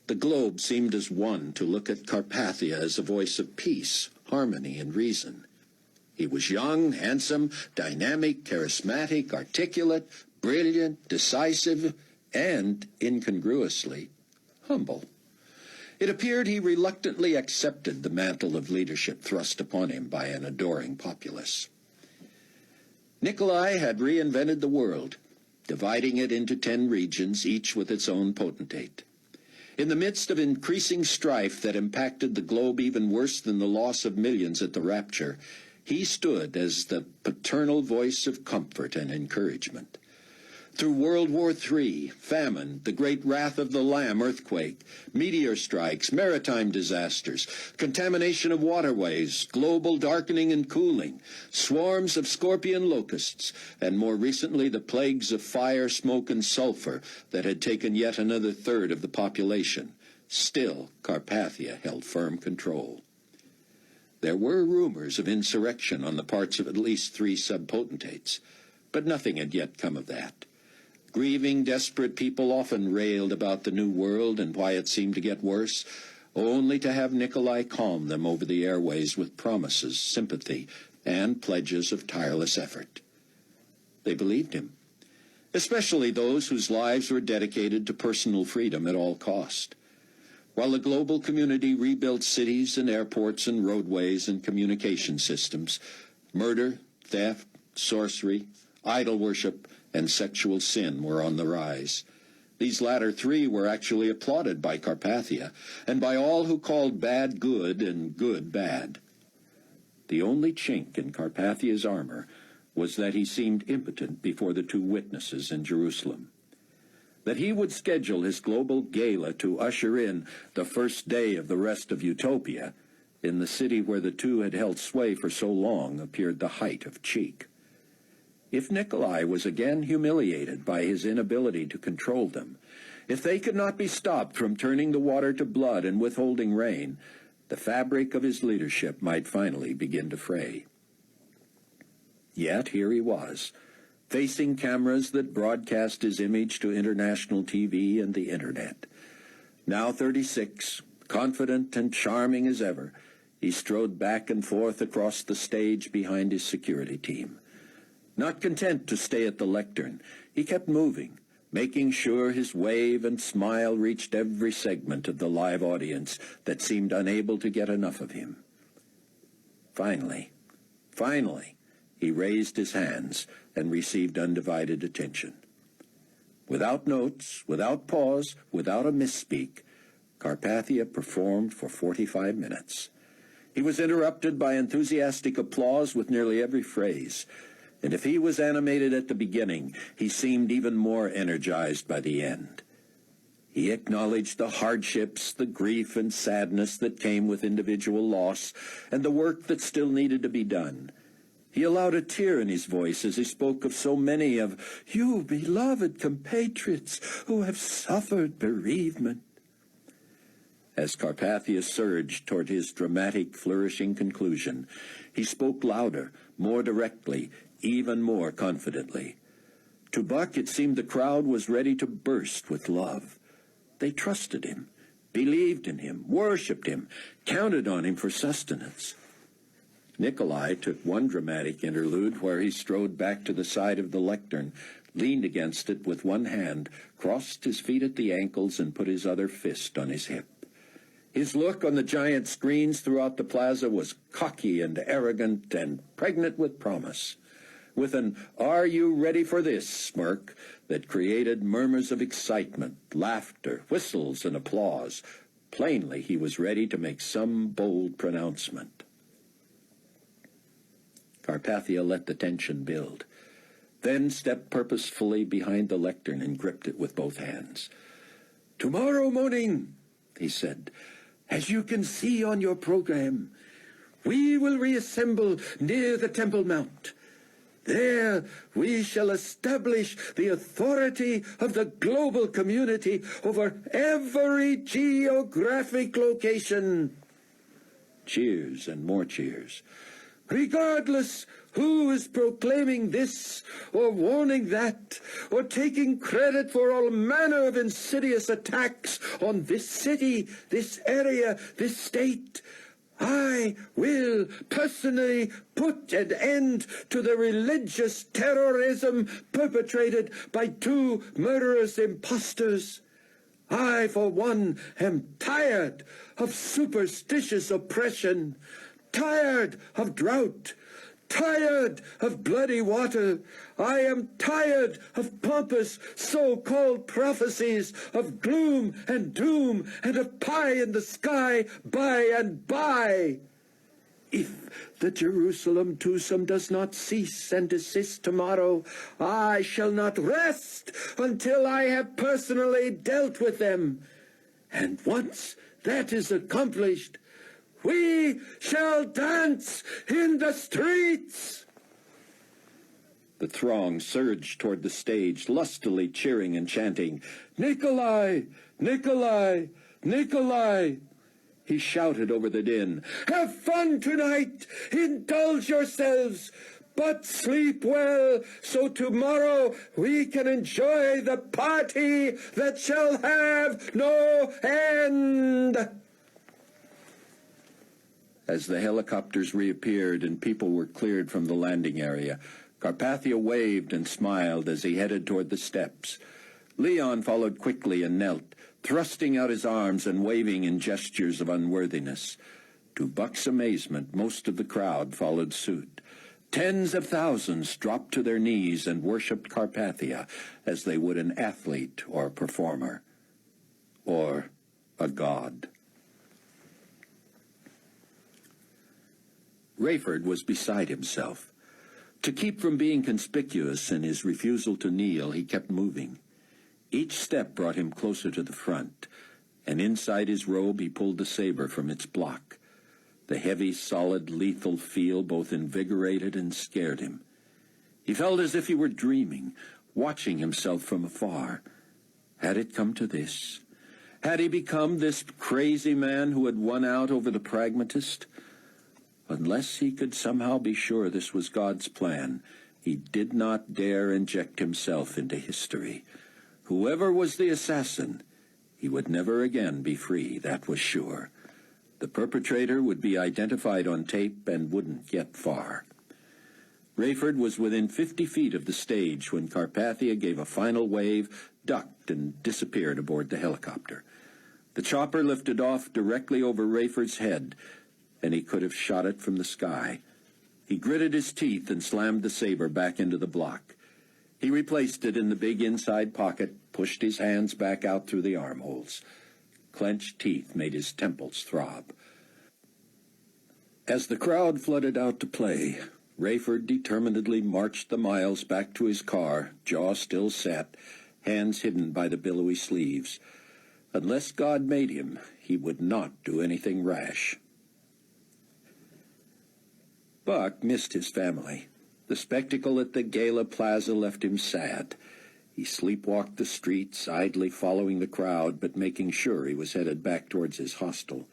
The globe seemed as one to look at Carpathia as a voice of peace, harmony, and reason. He was young, handsome, dynamic, charismatic, articulate, brilliant, decisive, and, incongruously, humble. It appeared he reluctantly accepted the mantle of leadership thrust upon him by an adoring populace. Nikolai had reinvented the world, dividing it into 10 regions, each with its own potentate. In the midst of increasing strife that impacted the globe even worse than the loss of millions at the rapture, he stood as the paternal voice of comfort and encouragement. Through World War III, famine, the great wrath of the Lamb earthquake, meteor strikes, maritime disasters, contamination of waterways, global darkening and cooling, swarms of scorpion locusts, and more recently the plagues of fire, smoke, and sulfur that had taken yet another third of the population, still Carpathia held firm control. There were rumors of insurrection on the parts of at least 3 subpotentates, but nothing had yet come of that. Grieving, desperate people often railed about the new world and why it seemed to get worse, only to have Nikolai calm them over the airways with promises, sympathy, and pledges of tireless effort. They believed him, especially those whose lives were dedicated to personal freedom at all cost. While the global community rebuilt cities and airports and roadways and communication systems, murder, theft, sorcery, idol worship, and sexual sin were on the rise. These latter three were actually applauded by Carpathia, and by all who called bad good and good bad. The only chink in Carpathia's armor was that he seemed impotent before the two witnesses in Jerusalem. That he would schedule his global gala to usher in the first day of the rest of Utopia, in the city where the two had held sway for so long, appeared the height of cheek. If Nikolai was again humiliated by his inability to control them, if they could not be stopped from turning the water to blood and withholding rain, the fabric of his leadership might finally begin to fray. Yet here he was, facing cameras that broadcast his image to international TV and the Internet. Now 36, confident and charming as ever, he strode back and forth across the stage behind his security team. Not content to stay at the lectern, he kept moving, making sure his wave and smile reached every segment of the live audience that seemed unable to get enough of him. Finally, he raised his hands and received undivided attention. Without notes, without pause, without a misspeak, Carpathia performed for 45 minutes. He was interrupted by enthusiastic applause with nearly every phrase, and if he was animated at the beginning, he seemed even more energized by the end. He acknowledged the hardships, the grief and sadness that came with individual loss, and the work that still needed to be done. He allowed a tear in his voice as he spoke of so many of you beloved compatriots who have suffered bereavement. As Carpathia surged toward his dramatic, flourishing conclusion, he spoke louder, more directly, even more confidently. To Buck, it seemed the crowd was ready to burst with love. They trusted him, believed in him, worshipped him, counted on him for sustenance. Nikolai took one dramatic interlude where he strode back to the side of the lectern, leaned against it with one hand, crossed his feet at the ankles, and put his other fist on his hip. His look on the giant screens throughout the plaza was cocky and arrogant and pregnant with promise, with an "Are you ready for this?" smirk that created murmurs of excitement, laughter, whistles, and applause. Plainly, he was ready to make some bold pronouncement. Carpathia let the tension build, then stepped purposefully behind the lectern and gripped it with both hands. "Tomorrow morning," he said, "as you can see on your program, we will reassemble near the Temple Mount. There we shall establish the authority of the global community over every geographic location." Cheers and more cheers. "Regardless who is proclaiming this or warning that or taking credit for all manner of insidious attacks on this city, this area, this state, I will personally put an end to the religious terrorism perpetrated by two murderous impostors. I, for one, am tired of superstitious oppression, tired of drought, tired of bloody water. I am tired of pompous so-called prophecies of gloom and doom and of pie in the sky by and by. If the Jerusalem twosome does not cease and desist tomorrow, I shall not rest until I have personally dealt with them. And once that is accomplished, we shall dance in the streets." The throng surged toward the stage, lustily cheering and chanting, "Nikolai! Nikolai! Nikolai!" He shouted over the din, "Have fun tonight! Indulge yourselves! But sleep well, so tomorrow we can enjoy the party that shall have no end. As the helicopters reappeared and people were cleared from the landing area, Carpathia waved and smiled as he headed toward the steps. Leon followed quickly and knelt, thrusting out his arms and waving in gestures of unworthiness. To Buck's amazement, most of the crowd followed suit. Tens of thousands dropped to their knees and worshipped Carpathia as they would an athlete or a performer, or a god. Rayford was beside himself. To keep from being conspicuous in his refusal to kneel, he kept moving. Each step brought him closer to the front, and inside his robe he pulled the saber from its block. The heavy, solid, lethal feel both invigorated and scared him. He felt as if he were dreaming, watching himself from afar. Had it come to this? Had he become this crazy man who had won out over the pragmatist? Unless he could somehow be sure this was God's plan, he did not dare inject himself into history. Whoever was the assassin, he would never again be free, that was sure. The perpetrator would be identified on tape and wouldn't get far. Rayford was within 50 feet of the stage when Carpathia gave a final wave, ducked, and disappeared aboard the helicopter. The chopper lifted off directly over Rayford's head, and he could have shot it from the sky. He gritted his teeth and slammed the saber back into the block. He replaced it in the big inside pocket, pushed his hands back out through the armholes. Clenched teeth made his temples throb. As the crowd flooded out to play, Rayford determinedly marched the miles back to his car, jaw still set, hands hidden by the billowy sleeves. Unless God made him, he would not do anything rash. Buck missed his family. The spectacle at the gala plaza left him sad. He sleepwalked the streets, idly following the crowd, but making sure he was headed back towards his hostel.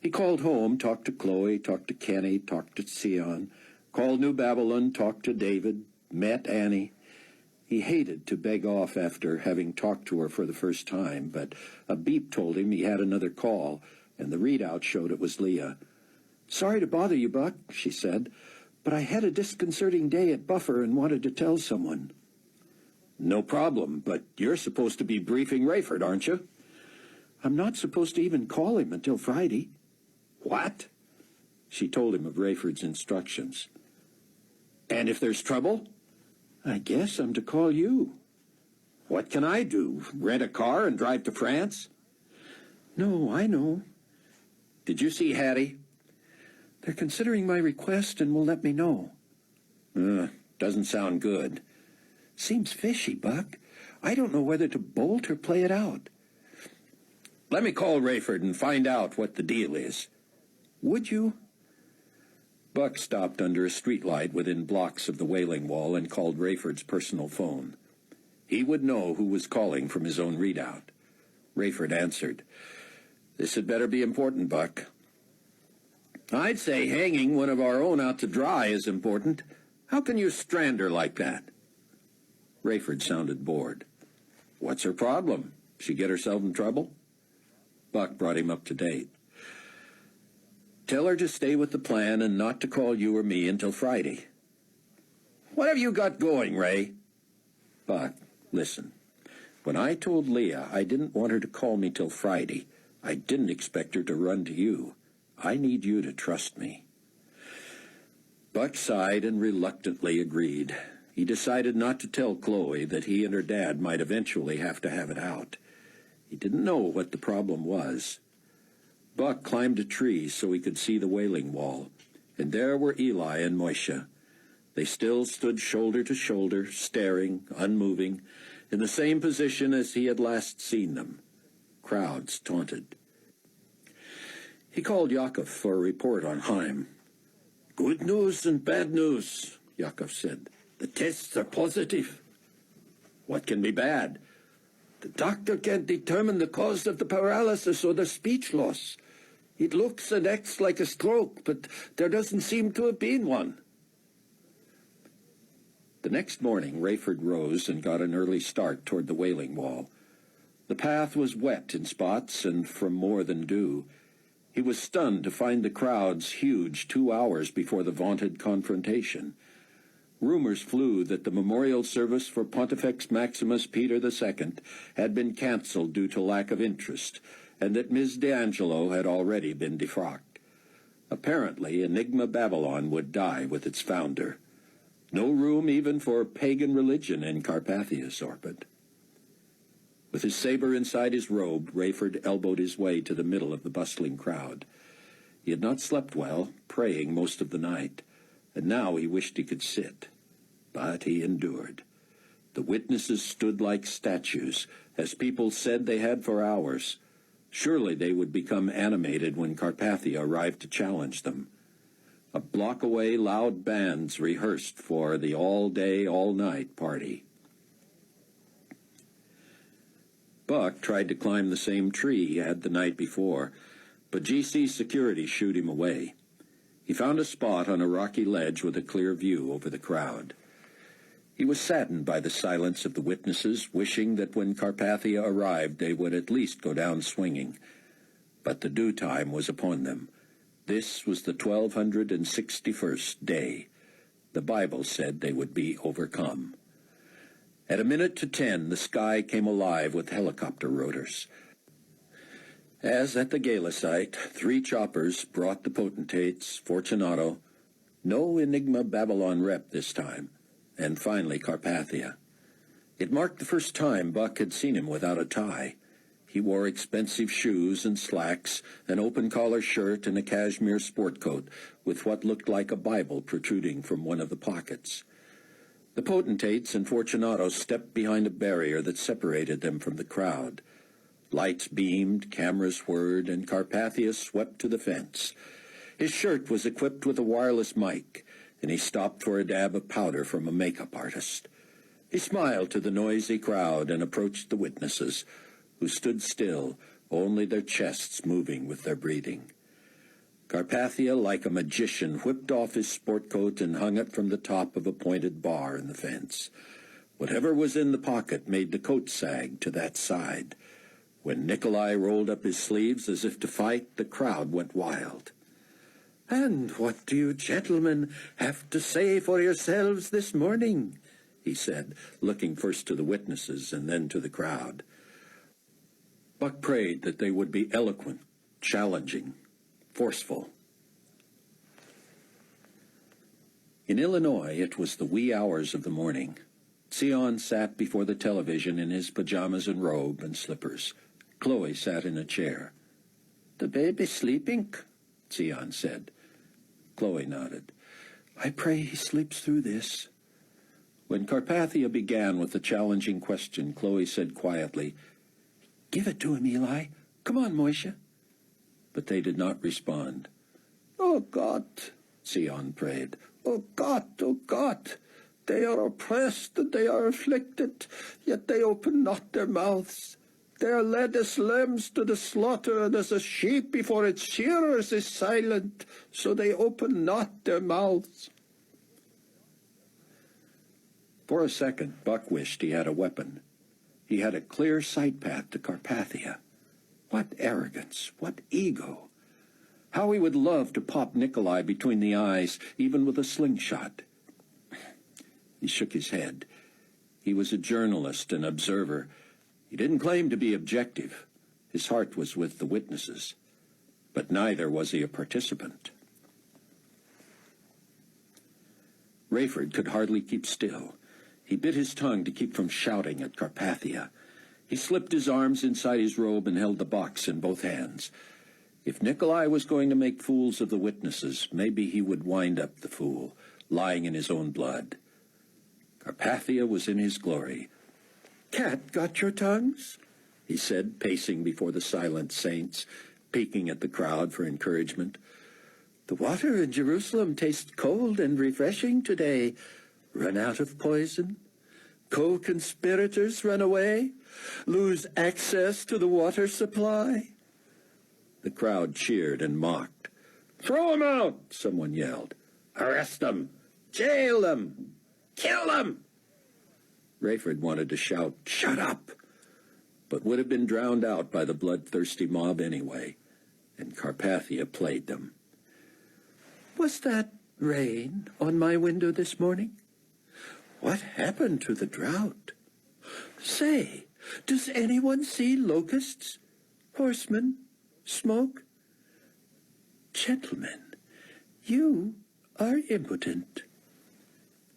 He called home, talked to Chloe, talked to Kenny, talked to Sion, called New Babylon, talked to David, met Annie. He hated to beg off after having talked to her for the first time, but a beep told him he had another call, and the readout showed it was Leah. "Sorry to bother you, Buck," she said, "but I had a disconcerting day at Buffer and wanted to tell someone." "No problem, but you're supposed to be briefing Rayford, aren't you?" "I'm not supposed to even call him until Friday." "What?" She told him of Rayford's instructions. "And if there's trouble?" "I guess I'm to call you." "What can I do? Rent a car and drive to France?" "No, I know." "Did you see Hattie?" "They're considering my request and will let me know." Doesn't sound good." "Seems fishy, Buck. I don't know whether to bolt or play it out." "Let me call Rayford and find out what the deal is." "Would you?" Buck stopped under a streetlight within blocks of the Wailing Wall and called Rayford's personal phone. He would know who was calling from his own readout. Rayford answered. "This had better be important, Buck." "I'd say hanging one of our own out to dry is important. How can you strand her like that?" Rayford sounded bored. "What's her problem? She get herself in trouble?" Buck brought him up to date. "Tell her to stay with the plan and not to call you or me until Friday." "What have you got going, Ray?" "Buck, listen. When I told Leah I didn't want her to call me till Friday, I didn't expect her to run to you. I need you to trust me." Buck sighed and reluctantly agreed. He decided not to tell Chloe that he and her dad might eventually have to have it out. He didn't know what the problem was. Buck climbed a tree so he could see the Wailing Wall, and there were Eli and Moishe. They still stood shoulder to shoulder, staring, unmoving, in the same position as he had last seen them. Crowds taunted. He called Yaakov for a report on Haim. "Good news and bad news," Yaakov said. "The tests are positive." "What can be bad?" "The doctor can't determine the cause of the paralysis or the speech loss. It looks and acts like a stroke, but there doesn't seem to have been one." The next morning, Rayford rose and got an early start toward the Wailing Wall. The path was wet in spots and from more than dew. He was stunned to find the crowds huge 2 hours before the vaunted confrontation. Rumors flew that the memorial service for Pontifex Maximus Peter II had been canceled due to lack of interest, and that Ms. D'Angelo had already been defrocked. Apparently, Enigma Babylon would die with its founder. No room even for pagan religion in Carpathia's orbit. With his saber inside his robe, Rayford elbowed his way to the middle of the bustling crowd. He had not slept well, praying most of the night, and now he wished he could sit. But he endured. The witnesses stood like statues, as people said they had for hours. Surely they would become animated when Carpathia arrived to challenge them. A block away, loud bands rehearsed for the all-day, all-night party. Buck tried to climb the same tree he had the night before, but GC security shooed him away. He found a spot on a rocky ledge with a clear view over the crowd. He was saddened by the silence of the witnesses, wishing that when Carpathia arrived they would at least go down swinging. But the due time was upon them. This was the 1261st day. The Bible said they would be overcome. At 9:50, the sky came alive with helicopter rotors. As at the gala site, 3 choppers brought the potentates, Fortunato, no Enigma Babylon rep this time, and finally Carpathia. It marked the first time Buck had seen him without a tie. He wore expensive shoes and slacks, an open-collar shirt, and a cashmere sport coat with what looked like a Bible protruding from one of the pockets. The potentates and Fortunato stepped behind a barrier that separated them from the crowd. Lights beamed, cameras whirred, and Carpathia swept to the fence. His shirt was equipped with a wireless mic, and he stopped for a dab of powder from a makeup artist. He smiled to the noisy crowd and approached the witnesses, who stood still, only their chests moving with their breathing. Carpathia, like a magician, whipped off his sport coat and hung it from the top of a pointed bar in the fence. Whatever was in the pocket made the coat sag to that side. When Nikolai rolled up his sleeves as if to fight, the crowd went wild. "And what do you gentlemen have to say for yourselves this morning?" he said, looking first to the witnesses and then to the crowd. Buck prayed that they would be eloquent, challenging, forceful. In Illinois, it was the wee hours of the morning. Sion sat before the television in his pajamas and robe and slippers. Chloe sat in a chair. "The baby sleeping?" Sion said. Chloe nodded. "I pray he sleeps through this." When Carpathia began with the challenging question, Chloe said quietly, "Give it to him, Eli. Come on, Moishe." But they did not respond. "Oh, God," Sion prayed. "Oh, God, oh, God. They are oppressed and they are afflicted, yet they open not their mouths. They are led as lambs to the slaughter, and as a sheep before its shearers is silent, so they open not their mouths." For a second, Buck wished he had a weapon. He had a clear sight path to Carpathia. What arrogance, what ego. How he would love to pop Nikolai between the eyes, even with a slingshot. He shook his head. He was a journalist, an observer. He didn't claim to be objective. His heart was with the witnesses. But neither was he a participant. Rayford could hardly keep still. He bit his tongue to keep from shouting at Carpathia. He slipped his arms inside his robe and held the box in both hands. If Nikolai was going to make fools of the witnesses, maybe he would wind up the fool, lying in his own blood. Carpathia was in his glory. "Cat got your tongues?" he said, pacing before the silent saints, peeking at the crowd for encouragement. "The water in Jerusalem tastes cold and refreshing today. Run out of poison? Co-conspirators run away? Lose access to the water supply?" The crowd cheered and mocked. "Throw them out!" someone yelled. "Arrest them! Jail them! Kill him! Rayford wanted to shout, "Shut up!" but would have been drowned out by the bloodthirsty mob anyway, and Carpathia played them. Was that rain on my window this morning? What happened to the drought? Say, does anyone see locusts, horsemen, smoke? Gentlemen, you are impotent.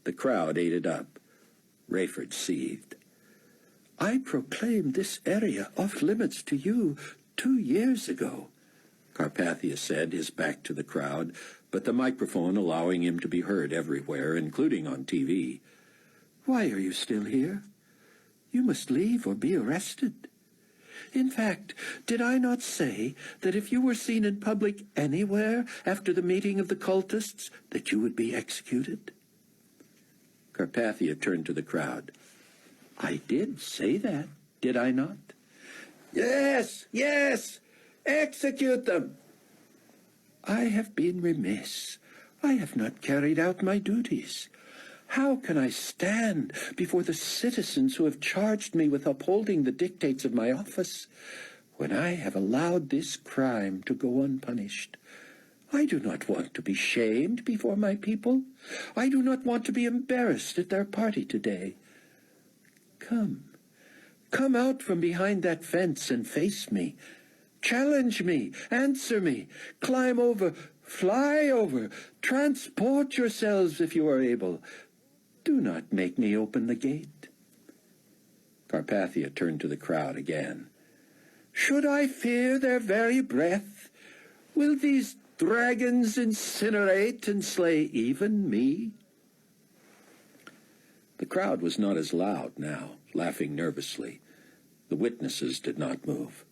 The crowd ate it up. Rayford seethed. I proclaimed this area off limits to you 2 years ago, Carpathia said, his back to the crowd, but the microphone allowing him to be heard everywhere, including on TV. Why are you still here? You must leave or be arrested. In fact, did I not say that if you were seen in public anywhere after the meeting of the cultists, that you would be executed? Carpathia turned to the crowd. I did say that, did I not? Yes, yes, execute them. I have been remiss. I have not carried out my duties. How can I stand before the citizens who have charged me with upholding the dictates of my office when I have allowed this crime to go unpunished? I do not want to be shamed before my people. I do not want to be embarrassed at their party today. Come out from behind that fence and face me. Challenge me, answer me, climb over, fly over, transport yourselves if you are able. Do not make me open the gate. Carpathia turned to the crowd again. Should I fear their very breath? Will these dragons incinerate and slay even me? The crowd was not as loud now, laughing nervously. The witnesses did not move.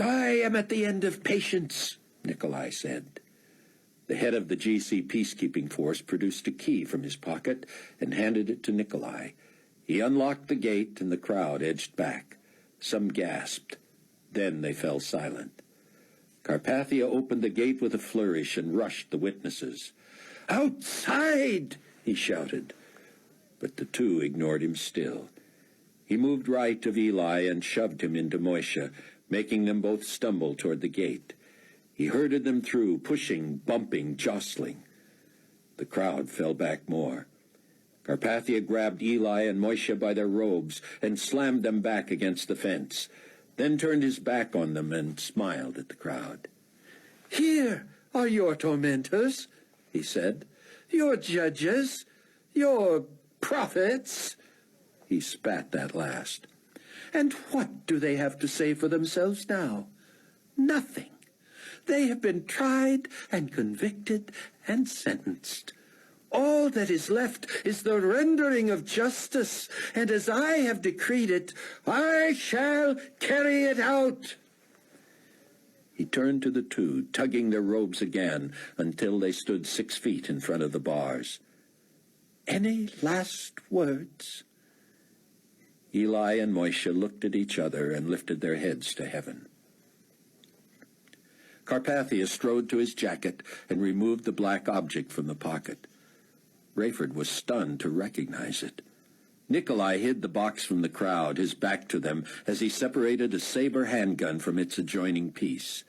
I am at the end of patience, Nikolai said. The head of the GC peacekeeping force produced a key from his pocket and handed it to Nikolai. He unlocked the gate and the crowd edged back. Some gasped. Then they fell silent. Carpathia opened the gate with a flourish and rushed the witnesses. Outside! He shouted. But the two ignored him still. He moved right of Eli and shoved him into Moishe, making them both stumble toward the gate. He herded them through, pushing, bumping, jostling. The crowd fell back more. Carpathia grabbed Eli and Moishe by their robes and slammed them back against the fence, then turned his back on them and smiled at the crowd. Here are your tormentors, he said, your judges, your prophets. He spat that last. And what do they have to say for themselves now? Nothing. They have been tried and convicted and sentenced. All that is left is the rendering of justice, and as I have decreed it, I shall carry it out. He turned to the two, tugging their robes again until they stood 6 feet in front of the bars. Any last words? Eli and Moishe looked at each other and lifted their heads to heaven. Carpathia strode to his jacket and removed the black object from the pocket. Rayford was stunned to recognize it. Nikolai hid the box from the crowd, his back to them, as he separated a saber handgun from its adjoining piece.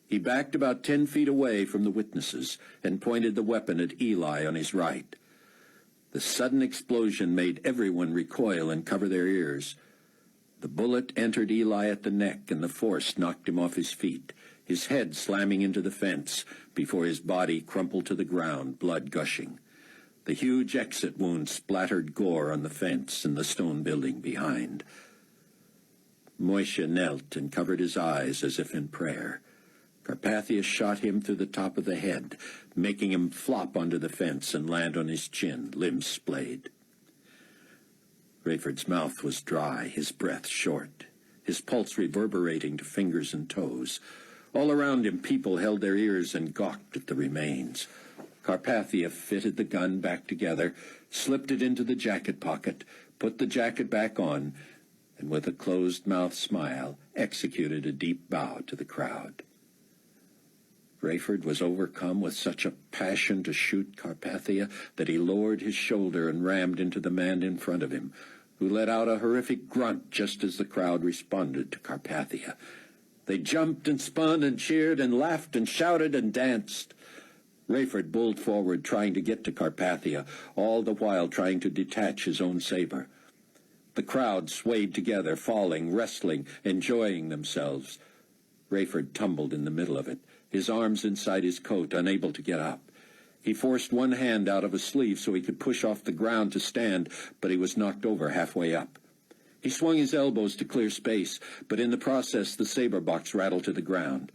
He backed about 10 feet away from the witnesses and pointed the weapon at Eli on his right. The sudden explosion made everyone recoil and cover their ears. The bullet entered Eli at the neck, and the force knocked him off his feet, his head slamming into the fence before his body crumpled to the ground, blood gushing. The huge exit wound splattered gore on the fence and the stone building behind. Moishe knelt and covered his eyes as if in prayer. Carpathia shot him through the top of the head, making him flop onto the fence and land on his chin, limbs splayed. Rayford's mouth was dry, his breath short, his pulse reverberating to fingers and toes. All around him, people held their ears and gawked at the remains. Carpathia fitted the gun back together, slipped it into the jacket pocket, put the jacket back on, and with a closed-mouthed smile, executed a deep bow to the crowd. Rayford was overcome with such a passion to shoot Carpathia that he lowered his shoulder and rammed into the man in front of him, who let out a horrific grunt just as the crowd responded to Carpathia. They jumped and spun and cheered and laughed and shouted and danced. Rayford bowled forward, trying to get to Carpathia, all the while trying to detach his own saber. The crowd swayed together, falling, wrestling, enjoying themselves. Rayford tumbled in the middle of it, his arms inside his coat, unable to get up. He forced one hand out of a sleeve so he could push off the ground to stand, but he was knocked over halfway up. He swung his elbows to clear space, but in the process the saber box rattled to the ground.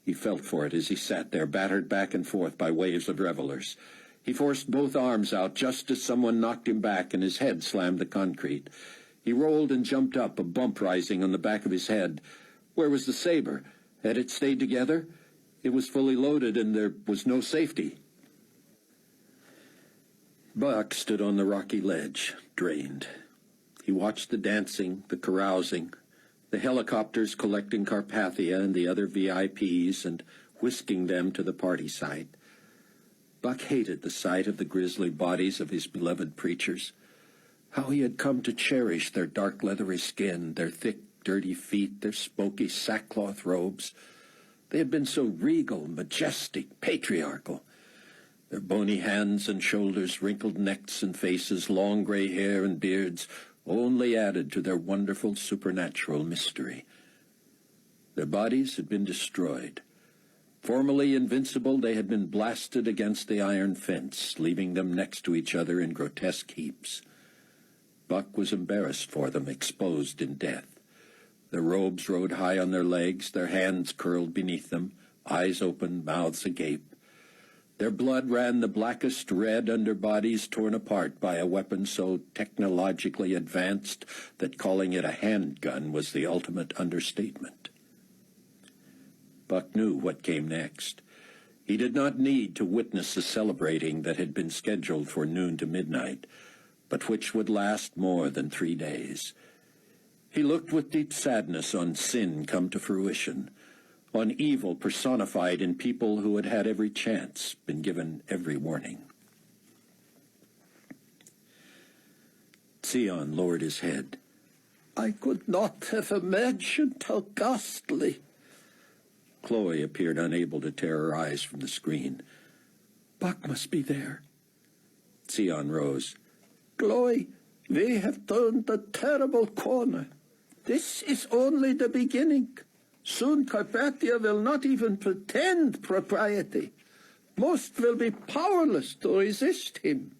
He felt for it as he sat there, battered back and forth by waves of revelers. He forced both arms out just as someone knocked him back and his head slammed the concrete. He rolled and jumped up, a bump rising on the back of his head. Where was the saber? Had it stayed together? It was fully loaded and there was no safety. Buck stood on the rocky ledge, drained. He watched the dancing, the carousing, the helicopters collecting Carpathia and the other VIPs and whisking them to the party site. Buck hated the sight of the grisly bodies of his beloved preachers. How he had come to cherish their dark leathery skin, their thick, dirty feet, their smoky sackcloth robes. They had been so regal, majestic, patriarchal. Their bony hands and shoulders, wrinkled necks and faces, long gray hair and beards only added to their wonderful supernatural mystery. Their bodies had been destroyed. Formerly invincible, they had been blasted against the iron fence, leaving them next to each other in grotesque heaps. Buck was embarrassed for them, exposed in death. Their robes rode high on their legs, their hands curled beneath them, eyes open, mouths agape. Their blood ran the blackest red under bodies torn apart by a weapon so technologically advanced that calling it a handgun was the ultimate understatement. Buck knew what came next. He did not need to witness the celebrating that had been scheduled for noon to midnight, but which would last more than 3 days. He looked with deep sadness on sin come to fruition, on evil personified in people who had had every chance, been given every warning. Sion lowered his head. I could not have imagined how ghastly. Chloe appeared unable to tear her eyes from the screen. Buck must be there. Sion rose. Chloe, we have turned a terrible corner. This is only the beginning. Soon Carpathia will not even pretend propriety. Most will be powerless to resist him.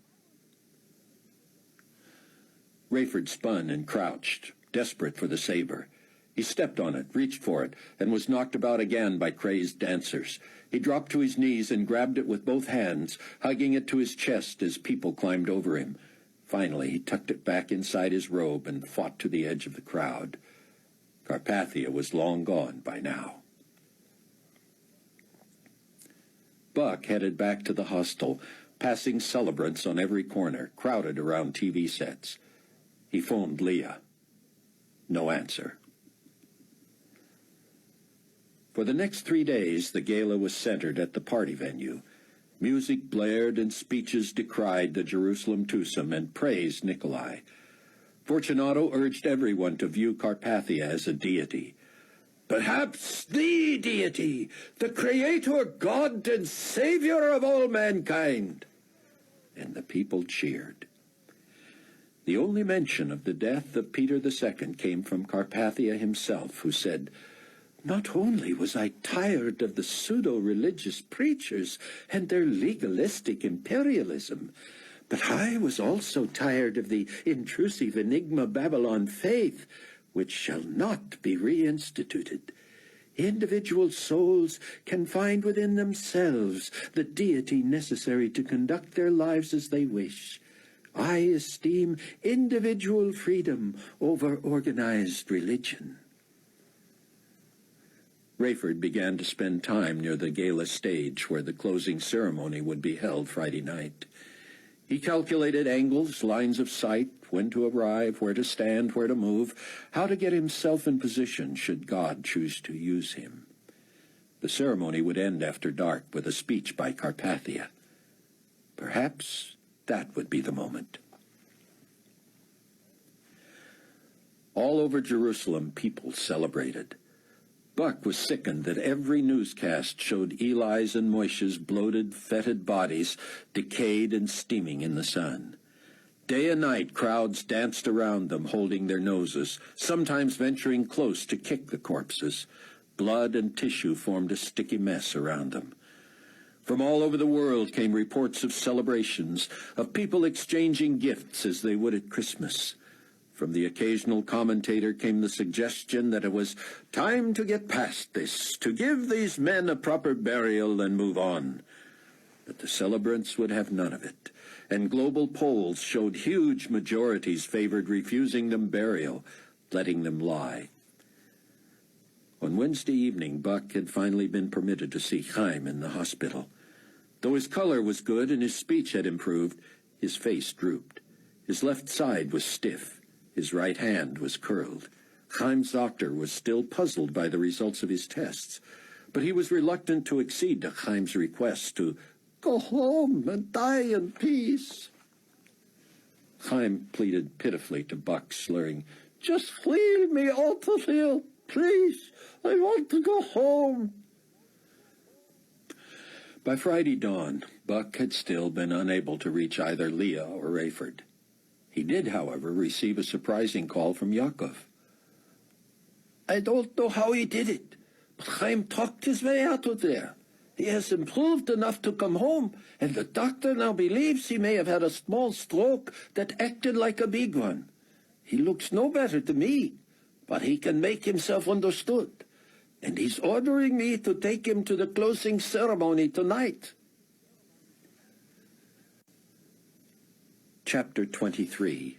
Rayford spun and crouched, desperate for the saber. He stepped on it, reached for it, and was knocked about again by crazed dancers. He dropped to his knees and grabbed it with both hands, hugging it to his chest as people climbed over him. Finally, he tucked it back inside his robe and fought to the edge of the crowd. Carpathia was long gone by now. Buck headed back to the hostel, passing celebrants on every corner, crowded around TV sets. He phoned Leah. No answer. For the next 3 days, the gala was centered at the party venue. Music blared and speeches decried the Jerusalem twosome and praised Nikolai. Fortunato urged everyone to view Carpathia as a deity. Perhaps the deity, the creator, God, and savior of all mankind. And the people cheered. The only mention of the death of Peter II came from Carpathia himself, who said, "Not only was I tired of the pseudo-religious preachers and their legalistic imperialism, but I was also tired of the intrusive Enigma Babylon faith, which shall not be reinstituted. Individual souls can find within themselves the deity necessary to conduct their lives as they wish. I esteem individual freedom over organized religion." Rayford began to spend time near the gala stage where the closing ceremony would be held Friday night. He calculated angles, lines of sight, when to arrive, where to stand, where to move, how to get himself in position should God choose to use him. The ceremony would end after dark with a speech by Carpathia. Perhaps that would be the moment. All over Jerusalem, people celebrated. Buck was sickened that every newscast showed Eli's and Moishe's bloated, fetid bodies decayed and steaming in the sun. Day and night, crowds danced around them, holding their noses, sometimes venturing close to kick the corpses. Blood and tissue formed a sticky mess around them. From all over the world came reports of celebrations, of people exchanging gifts as they would at Christmas. From the occasional commentator came the suggestion that it was time to get past this, to give these men a proper burial and move on. But the celebrants would have none of it, and global polls showed huge majorities favored refusing them burial, letting them lie. On Wednesday evening, Buck had finally been permitted to see Chaim in the hospital. Though his color was good and his speech had improved, his face drooped. His left side was stiff. His right hand was curled. Chaim's doctor was still puzzled by the results of his tests, but he was reluctant to accede to Chaim's request to go home and die in peace. Chaim pleaded pitifully to Buck, slurring, "Just wheel me out of here, please. I want to go home." By Friday dawn, Buck had still been unable to reach either Leah or Rayford. He did, however, receive a surprising call from Yaakov. "I don't know how he did it, but Chaim talked his way out of there. He has improved enough to come home, and the doctor now believes he may have had a small stroke that acted like a big one. He looks no better to me, but he can make himself understood, and he's ordering me to take him to the closing ceremony tonight." Chapter 23.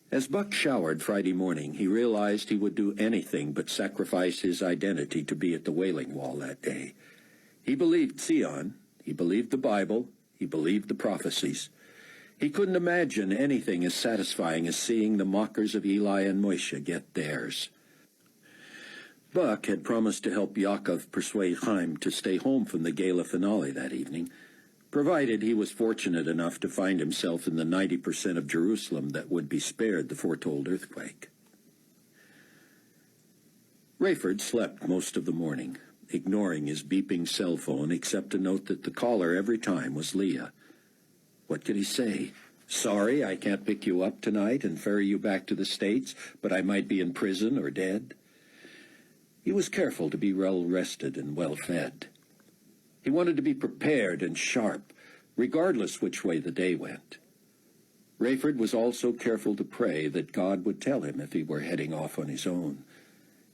As Buck showered Friday morning, he realized he would do anything but sacrifice his identity to be at the Wailing Wall that day. He believed Zion, he believed the Bible, he believed the prophecies. He couldn't imagine anything as satisfying as seeing the mockers of Eli and Moshe get theirs. Buck had promised to help Yaakov persuade Chaim to stay home from the gala finale that evening, provided he was fortunate enough to find himself in the 90% of Jerusalem that would be spared the foretold earthquake. Rayford slept most of the morning, ignoring his beeping cell phone except to note that the caller every time was Leah. What could he say? "Sorry, I can't pick you up tonight and ferry you back to the States, but I might be in prison or dead." He was careful to be well-rested and well-fed. He wanted to be prepared and sharp, regardless which way the day went. Rayford was also careful to pray that God would tell him if he were heading off on his own.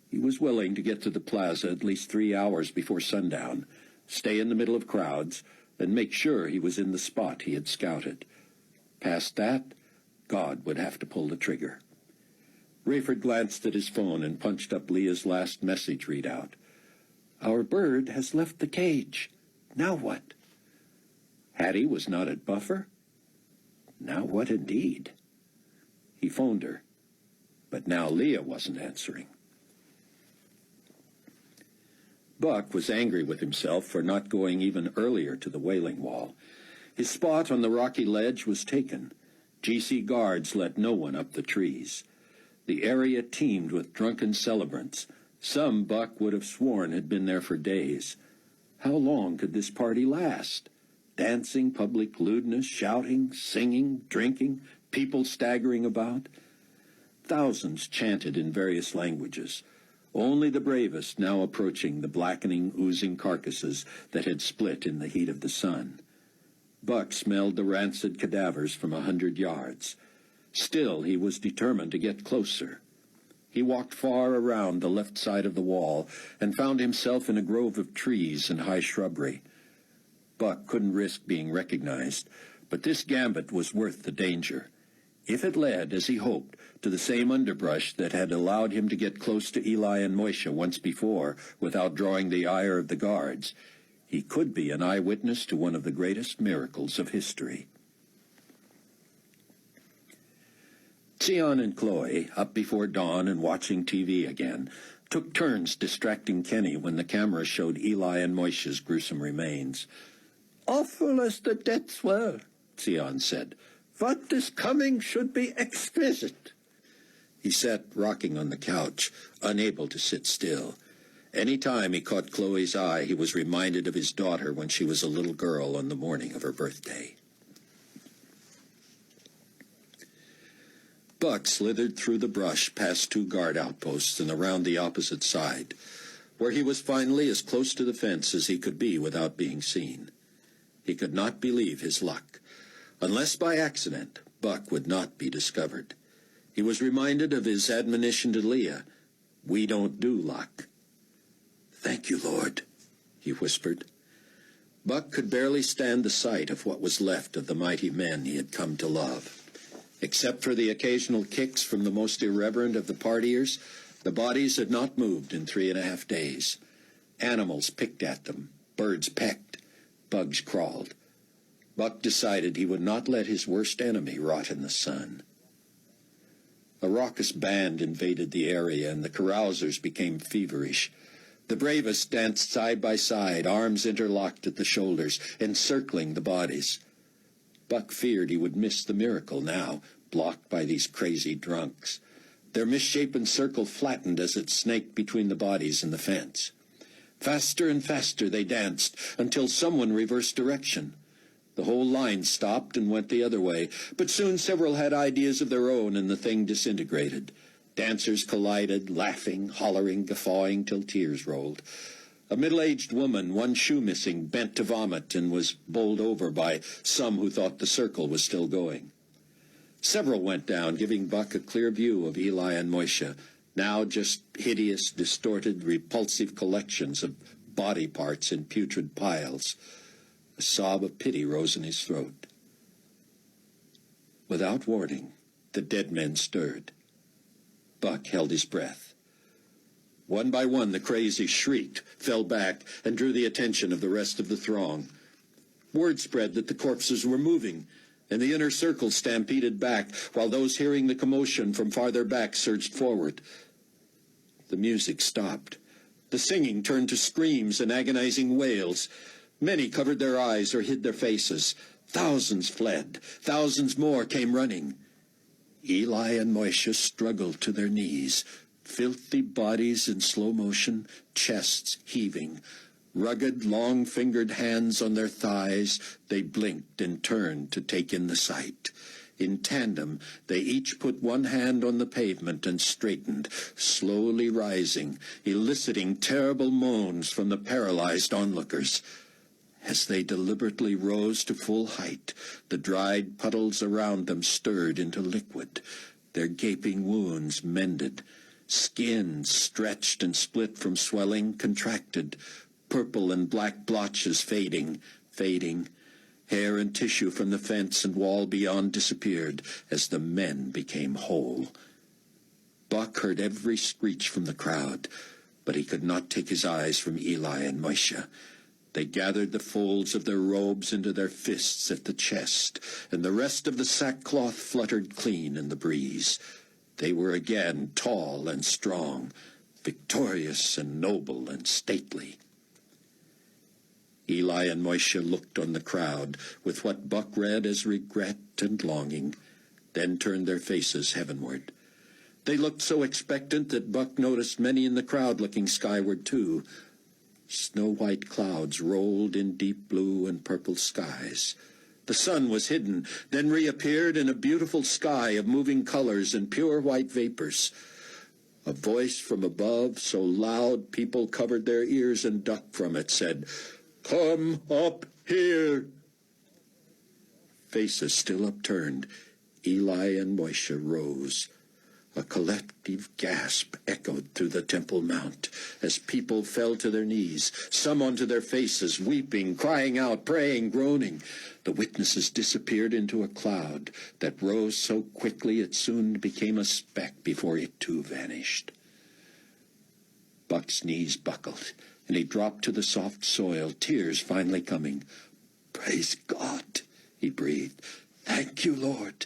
He was willing to get to the plaza at least 3 hours before sundown, stay in the middle of crowds, and make sure he was in the spot he had scouted. Past that, God would have to pull the trigger. Rayford glanced at his phone and punched up Leah's last message readout. "Our bird has left the cage. Now what?" Hattie was not at Buffer? Now what indeed? He phoned her, but now Leah wasn't answering. Buck was angry with himself for not going even earlier to the Wailing Wall. His spot on the rocky ledge was taken. GC guards let no one up the trees. The area teemed with drunken celebrants. Some Buck would have sworn had been there for days. How long could this party last? Dancing, public lewdness, shouting, singing, drinking, people staggering about. Thousands chanted in various languages. Only the bravest now approaching the blackening, oozing carcasses that had split in the heat of the sun. Buck smelled the rancid cadavers from 100 yards. Still, he was determined to get closer. He walked far around the left side of the wall and found himself in a grove of trees and high shrubbery. Buck couldn't risk being recognized, but this gambit was worth the danger. If it led, as he hoped, to the same underbrush that had allowed him to get close to Eli and Moshe once before without drawing the ire of the guards, he could be an eyewitness to one of the greatest miracles of history. Sion and Chloe, up before dawn and watching TV again, took turns distracting Kenny when the camera showed Eli and Moishe's gruesome remains. "Awful as the deaths were," Sion said, "what is coming should be exquisite." He sat rocking on the couch, unable to sit still. Any time he caught Chloe's eye, he was reminded of his daughter when she was a little girl on the morning of her birthday. Buck slithered through the brush past 2 guard outposts and around the opposite side, where he was finally as close to the fence as he could be without being seen. He could not believe his luck. Unless by accident, Buck would not be discovered. He was reminded of his admonition to Leah, "We don't do luck." "Thank you, Lord," he whispered. Buck could barely stand the sight of what was left of the mighty men he had come to love. Except for the occasional kicks from the most irreverent of the partiers, the bodies had not moved in 3.5 days. Animals picked at them, birds pecked, bugs crawled. Buck decided he would not let his worst enemy rot in the sun. A raucous band invaded the area, and the carousers became feverish. The bravest danced side by side, arms interlocked at the shoulders, encircling the bodies. Buck feared he would miss the miracle now, blocked by these crazy drunks. Their misshapen circle flattened as it snaked between the bodies and the fence. Faster and faster they danced, until someone reversed direction. The whole line stopped and went the other way, but soon several had ideas of their own, and the thing disintegrated. Dancers collided, laughing, hollering, guffawing, till tears rolled. A middle-aged woman, one shoe missing, bent to vomit and was bowled over by some who thought the circle was still going. Several went down, giving Buck a clear view of Eli and Moishe, now just hideous, distorted, repulsive collections of body parts in putrid piles. A sob of pity rose in his throat. Without warning, the dead men stirred. Buck held his breath. One by one, the crazy shrieked, fell back, and drew the attention of the rest of the throng. Word spread that the corpses were moving, and the inner circle stampeded back, while those hearing the commotion from farther back surged forward. The music stopped. The singing turned to screams and agonizing wails. Many covered their eyes or hid their faces. Thousands fled. Thousands more came running. Eli and Moishe struggled to their knees, filthy bodies in slow motion, chests heaving. Rugged, long-fingered hands on their thighs, they blinked and turned to take in the sight. In tandem, they each put one hand on the pavement and straightened, slowly rising, eliciting terrible moans from the paralyzed onlookers. As they deliberately rose to full height, the dried puddles around them stirred into liquid. Their gaping wounds mended. Skin, stretched and split from swelling, contracted. Purple and black blotches fading. Hair and tissue from the fence and wall beyond disappeared as the men became whole. Buck heard every screech from the crowd, but he could not take his eyes from Eli and Moishe. They gathered the folds of their robes into their fists at the chest, and the rest of the sackcloth fluttered clean in the breeze. They were again tall and strong, victorious and noble and stately. Eli and Moishe looked on the crowd with what Buck read as regret and longing, then turned their faces heavenward. They looked so expectant that Buck noticed many in the crowd looking skyward too. Snow-white clouds rolled in deep blue and purple skies. The sun was hidden, then reappeared in a beautiful sky of moving colors and pure white vapors. A voice from above, so loud people covered their ears and ducked from it, said, "Come up here." Faces still upturned, Eli and Moishe rose. A collective gasp echoed through the Temple Mount as people fell to their knees, some onto their faces, weeping, crying out, praying, groaning. The witnesses disappeared into a cloud that rose so quickly it soon became a speck before it too vanished. Buck's knees buckled, and he dropped to the soft soil, tears finally coming. "Praise God," he breathed. "Thank you, Lord."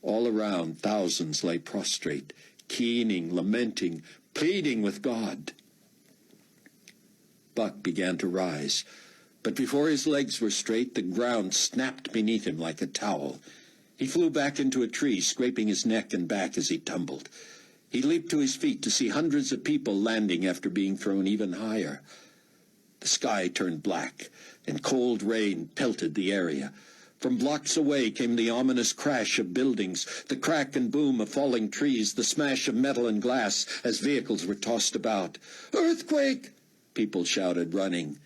All around, thousands lay prostrate, keening, lamenting, pleading with God. Buck began to rise, but before his legs were straight, the ground snapped beneath him like a towel. He flew back into a tree, scraping his neck and back as he tumbled. He leaped to his feet to see hundreds of people landing after being thrown even higher. The sky turned black, and cold rain pelted the area. From blocks away came the ominous crash of buildings, the crack and boom of falling trees, the smash of metal and glass as vehicles were tossed about. "Earthquake!" people shouted, running.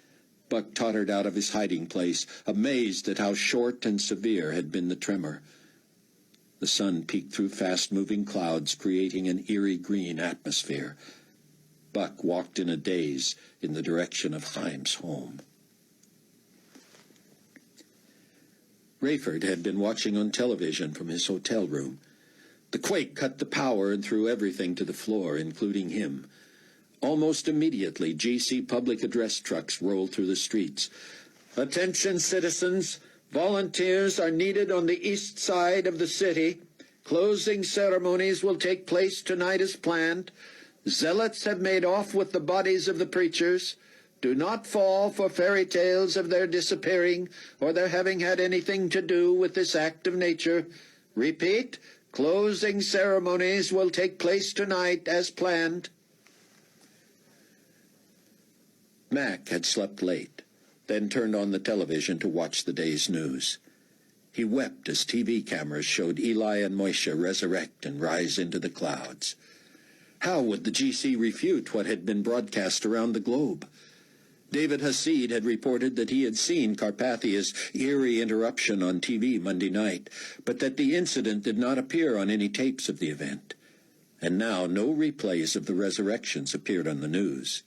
Buck tottered out of his hiding place, amazed at how short and severe had been the tremor. The sun peeked through fast-moving clouds, creating an eerie green atmosphere. Buck walked in a daze in the direction of Chaim's home. Rayford had been watching on television from his hotel room. The quake cut the power and threw everything to the floor, including him. Almost immediately, GC public address trucks rolled through the streets. "Attention, citizens! Volunteers are needed on the east side of the city. Closing ceremonies will take place tonight as planned. Zealots have made off with the bodies of the preachers. Do not fall for fairy tales of their disappearing or their having had anything to do with this act of nature. Repeat, closing ceremonies will take place tonight as planned." Mac had slept late, then turned on the television to watch the day's news. He wept as TV cameras showed Eli and Moishe resurrect and rise into the clouds. How would the GC refute what had been broadcast around the globe? David Hasid had reported that he had seen Carpathia's eerie interruption on TV Monday night, but that the incident did not appear on any tapes of the event. And now no replays of the resurrections appeared on the news.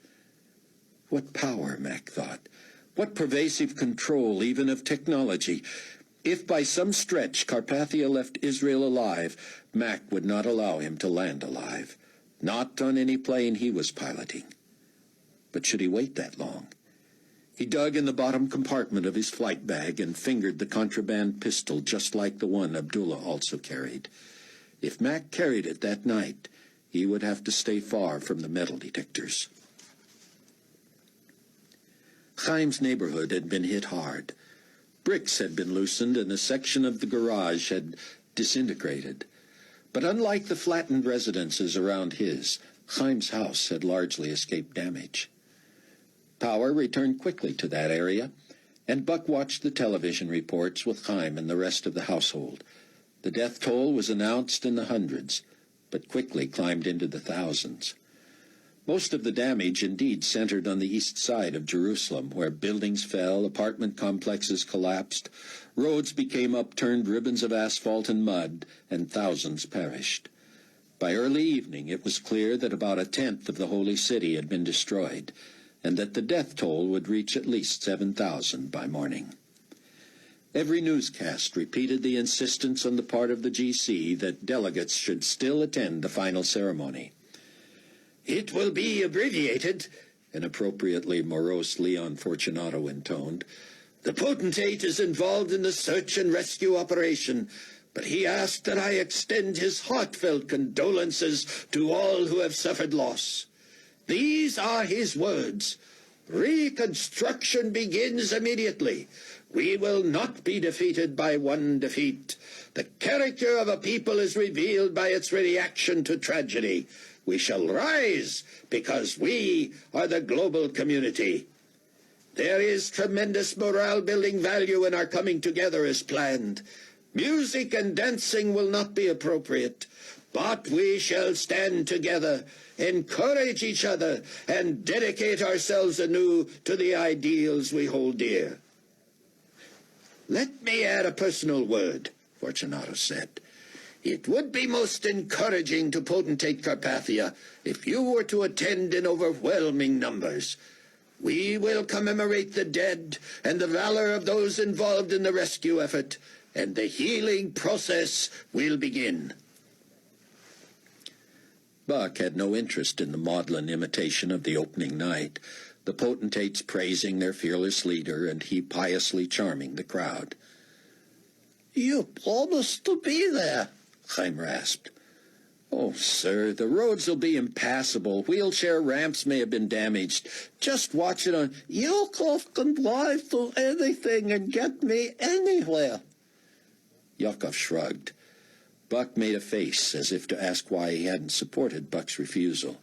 What power, Mac thought. What pervasive control, even of technology. If by some stretch Carpathia left Israel alive, Mac would not allow him to land alive. Not on any plane he was piloting. But should he wait that long? He dug in the bottom compartment of his flight bag and fingered the contraband pistol just like the one Abdullah also carried. If Mac carried it that night, he would have to stay far from the metal detectors. Chaim's neighborhood had been hit hard. Bricks had been loosened and a section of the garage had disintegrated. But unlike the flattened residences around his, Chaim's house had largely escaped damage. Power returned quickly to that area, and Buck watched the television reports with Chaim and the rest of the household. The death toll was announced in the hundreds, but quickly climbed into the thousands. Most of the damage indeed centered on the east side of Jerusalem, where buildings fell, apartment complexes collapsed, roads became upturned ribbons of asphalt and mud, and thousands perished. By early evening it was clear that about a tenth of the holy city had been destroyed, and that the death toll would reach at least 7,000 by morning. Every newscast repeated the insistence on the part of the GC that delegates should still attend the final ceremony. "It will be abbreviated," an appropriately morose Leon Fortunato intoned. "The potentate is involved in the search and rescue operation, but he asked that I extend his heartfelt condolences to all who have suffered loss. These are his words. Reconstruction begins immediately. We will not be defeated by one defeat. The character of a people is revealed by its reaction to tragedy. We shall rise because we are the global community. There is tremendous morale-building value in our coming together as planned. Music and dancing will not be appropriate, but we shall stand together, encourage each other, and dedicate ourselves anew to the ideals we hold dear." "Let me add a personal word," Fortunato said. "It would be most encouraging to potentate Carpathia if you were to attend in overwhelming numbers. We will commemorate the dead and the valor of those involved in the rescue effort, and the healing process will begin." Buck had no interest in the maudlin imitation of the opening night, the potentates praising their fearless leader and he piously charming the crowd. "You promised to be there," Chaim rasped. "Oh, sir, the roads will be impassable. Wheelchair ramps may have been damaged. Just watch it on—" Yaakov can drive through anything and get me anywhere. Yaakov shrugged. Buck made a face as if to ask why he hadn't supported Buck's refusal.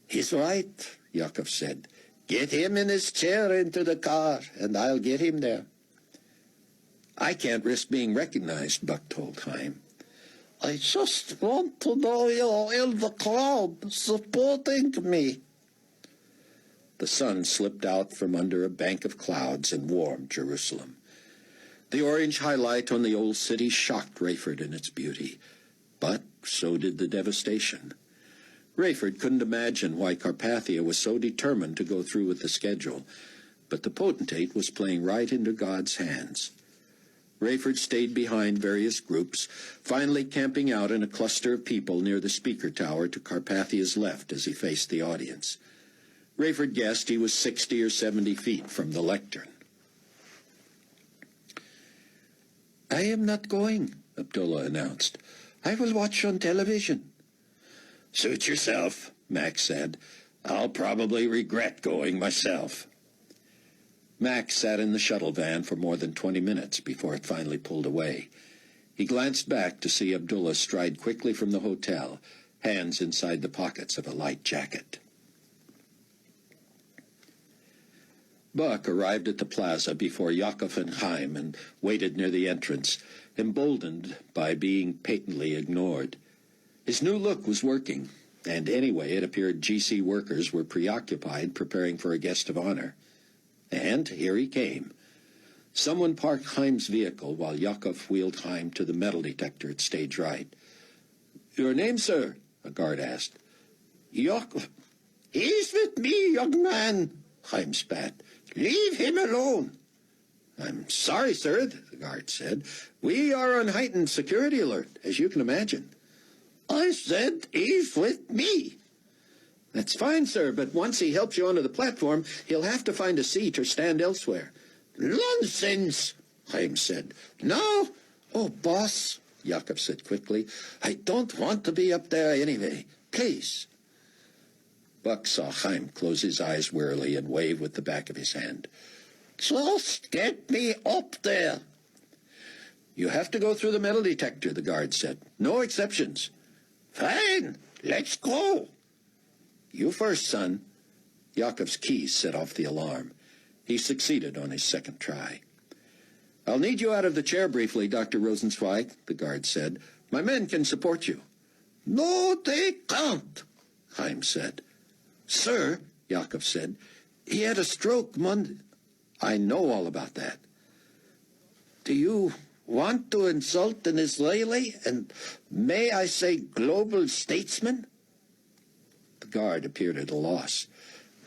"He's right," Yaakov said. "Get him in his chair into the car, and I'll get him there." "I can't risk being recognized," Buck told Chaim. "I just want to know you're in the crowd, supporting me." The sun slipped out from under a bank of clouds and warmed Jerusalem. The orange highlight on the old city shocked Rayford in its beauty, but so did the devastation. Rayford couldn't imagine why Carpathia was so determined to go through with the schedule, but the potentate was playing right into God's hands. Rayford stayed behind various groups, finally camping out in a cluster of people near the speaker tower to Carpathia's left as he faced the audience. Rayford guessed he was 60 or 70 feet from the lectern. "I am not going," Abdullah announced. "I will watch on television." "Suit yourself," Max said. "I'll probably regret going myself." Max sat in the shuttle van for more than 20 minutes before it finally pulled away. He glanced back to see Abdullah stride quickly from the hotel, hands inside the pockets of a light jacket. Buck arrived at the plaza before Yaakov and Chaim and waited near the entrance, emboldened by being patently ignored. His new look was working, and anyway it appeared GC workers were preoccupied preparing for a guest of honor. And here he came. Someone parked Chaim's vehicle while Yaakov wheeled Chaim to the metal detector at stage right. "Your name, sir?" a guard asked. "Yaakov." "He's with me, young man," Chaim spat. "Leave him alone." "I'm sorry, sir," the guard said. "We are on heightened security alert, as you can imagine." "I said he's with me." "That's fine, sir, but once he helps you onto the platform, he'll have to find a seat or stand elsewhere." "Nonsense," Chaim said. "No." "Oh, boss," Yaakov said quickly, "I don't want to be up there anyway. Please." Buck saw Chaim close his eyes wearily and wave with the back of his hand. "Just get me up there." "You have to go through the metal detector," the guard said. "No exceptions." "Fine, let's go." "You first, son." Yaakov's keys set off the alarm. He succeeded on his second try. "I'll need you out of the chair briefly, Dr. Rosenzweig," the guard said. "My men can support you." "No, they can't," Chaim said. "Sir," Yaakov said, "he had a stroke Monday." "I know all about that." "Do you want to insult an Israeli and, may I say, global statesman?" The guard appeared at a loss.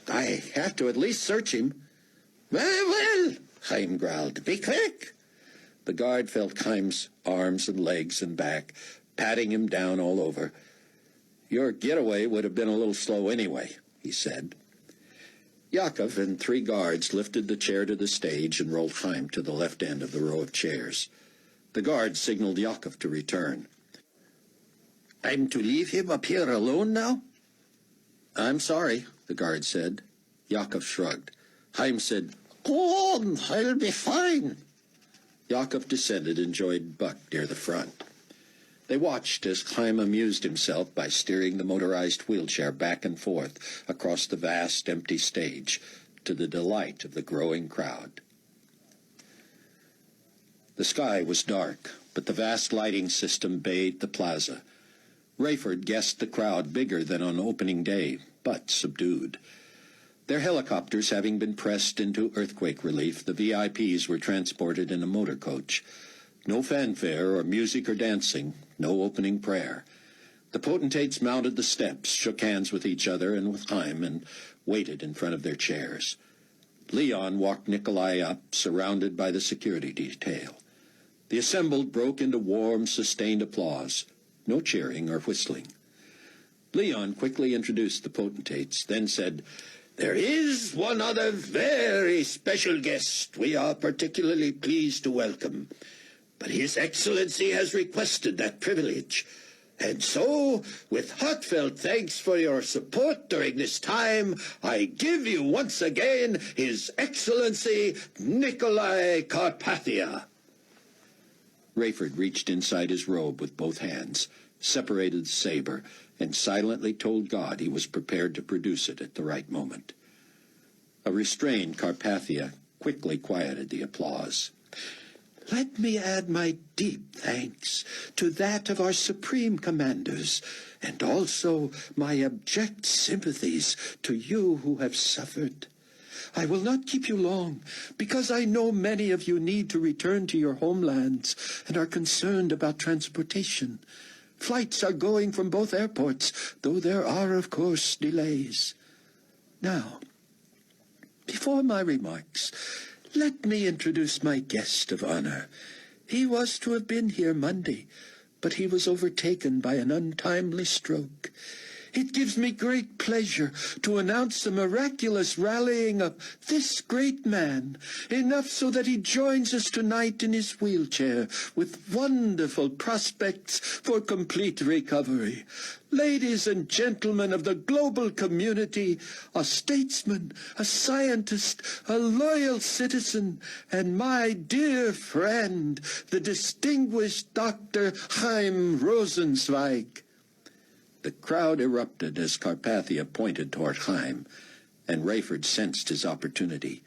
"I have to at least search him." "Very well," Chaim growled. "Be quick." The guard felt Chaim's arms and legs and back, patting him down all over. "Your getaway would have been a little slow anyway," he said. Yaakov and 3 guards lifted the chair to the stage and rolled Chaim to the left end of the row of chairs. The guard signaled Yaakov to return. "I'm to leave him up here alone now?" "I'm sorry," the guard said. Yaakov shrugged. Chaim said, "Go on, I'll be fine." Yaakov descended and joined Buck near the front. They watched as Chaim amused himself by steering the motorized wheelchair back and forth across the vast, empty stage, to the delight of the growing crowd. The sky was dark, but the vast lighting system bathed the plaza. Rayford guessed the crowd bigger than on opening day, but subdued. Their helicopters having been pressed into earthquake relief, the VIPs were transported in a motor coach. No fanfare or music or dancing, no opening prayer. The potentates mounted the steps, shook hands with each other and with Chaim, and waited in front of their chairs. Leon walked Nikolai up, surrounded by the security detail. The assembled broke into warm, sustained applause. No cheering or whistling. Leon quickly introduced the potentates, then said, "There is one other very special guest we are particularly pleased to welcome. but His Excellency has requested that privilege. And so, with heartfelt thanks for your support during this time, I give you once again His Excellency Nikolai Carpathia." Rayford reached inside his robe with both hands, separated the saber, and silently told God he was prepared to produce it at the right moment. A restrained Carpathia quickly quieted the applause. "Let me add my deep thanks to that of our supreme commanders, and also my abject sympathies to you who have suffered. I will not keep you long, because I know many of you need to return to your homelands and are concerned about transportation. Flights are going from both airports, though there are, of course, delays. Now, before my remarks, let me introduce my guest of honor. He was to have been here Monday, but he was overtaken by an untimely stroke. It gives me great pleasure to announce the miraculous rallying of this great man, enough so that he joins us tonight in his wheelchair, with wonderful prospects for complete recovery. Ladies and gentlemen of the global community, a statesman, a scientist, a loyal citizen, and my dear friend, the distinguished Dr. Chaim Rosenzweig." The crowd erupted as Carpathia pointed toward Chaim, and Rayford sensed his opportunity.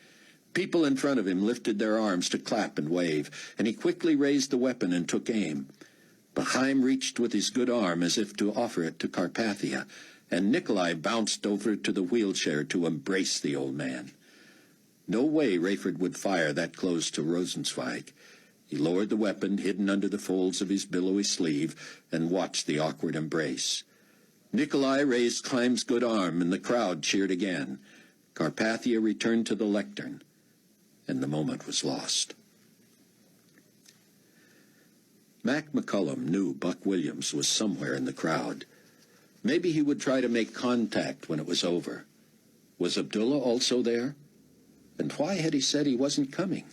People in front of him lifted their arms to clap and wave, and he quickly raised the weapon and took aim. But Chaim reached with his good arm as if to offer it to Carpathia, and Nikolai bounced over to the wheelchair to embrace the old man. No way Rayford would fire that close to Rosenzweig. He lowered the weapon hidden under the folds of his billowy sleeve and watched the awkward embrace. Nikolai raised Chaim's good arm, and the crowd cheered again. Carpathia returned to the lectern, and the moment was lost. Mac McCullum knew Buck Williams was somewhere in the crowd. Maybe he would try to make contact when it was over. Was Abdullah also there? And why had he said he wasn't coming?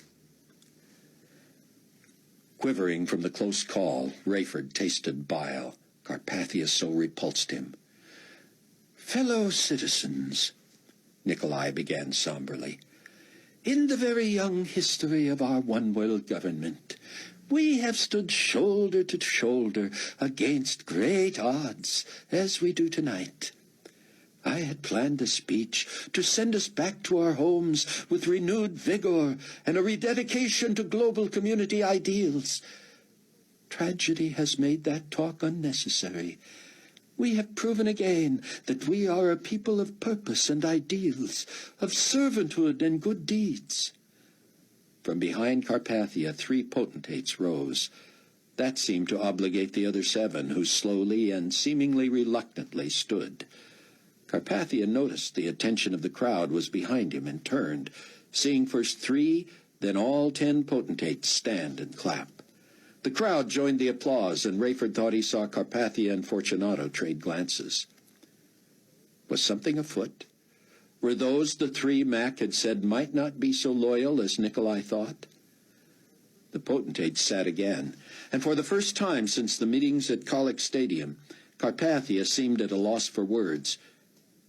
Quivering from the close call, Rayford tasted bile. Carpathia so repulsed him. "Fellow citizens," Nikolai began somberly, "in the very young history of our one-world government, we have stood shoulder to shoulder against great odds, as we do tonight. I had planned a speech to send us back to our homes with renewed vigor and a rededication to global community ideals. Tragedy has made that talk unnecessary. We have proven again that we are a people of purpose and ideals, of servanthood and good deeds." From behind Carpathia, 3 potentates rose. That seemed to obligate the other 7, who slowly and seemingly reluctantly stood. Carpathia noticed the attention of the crowd was behind him and turned, seeing first 3, then all 10 potentates stand and clap. The crowd joined the applause, and Rayford thought he saw Carpathia and Fortunato trade glances. Was something afoot? Were those the 3 Mac had said might not be so loyal as Nikolai thought? The potentates sat again, and for the first time since the meetings at Colic Stadium, Carpathia seemed at a loss for words.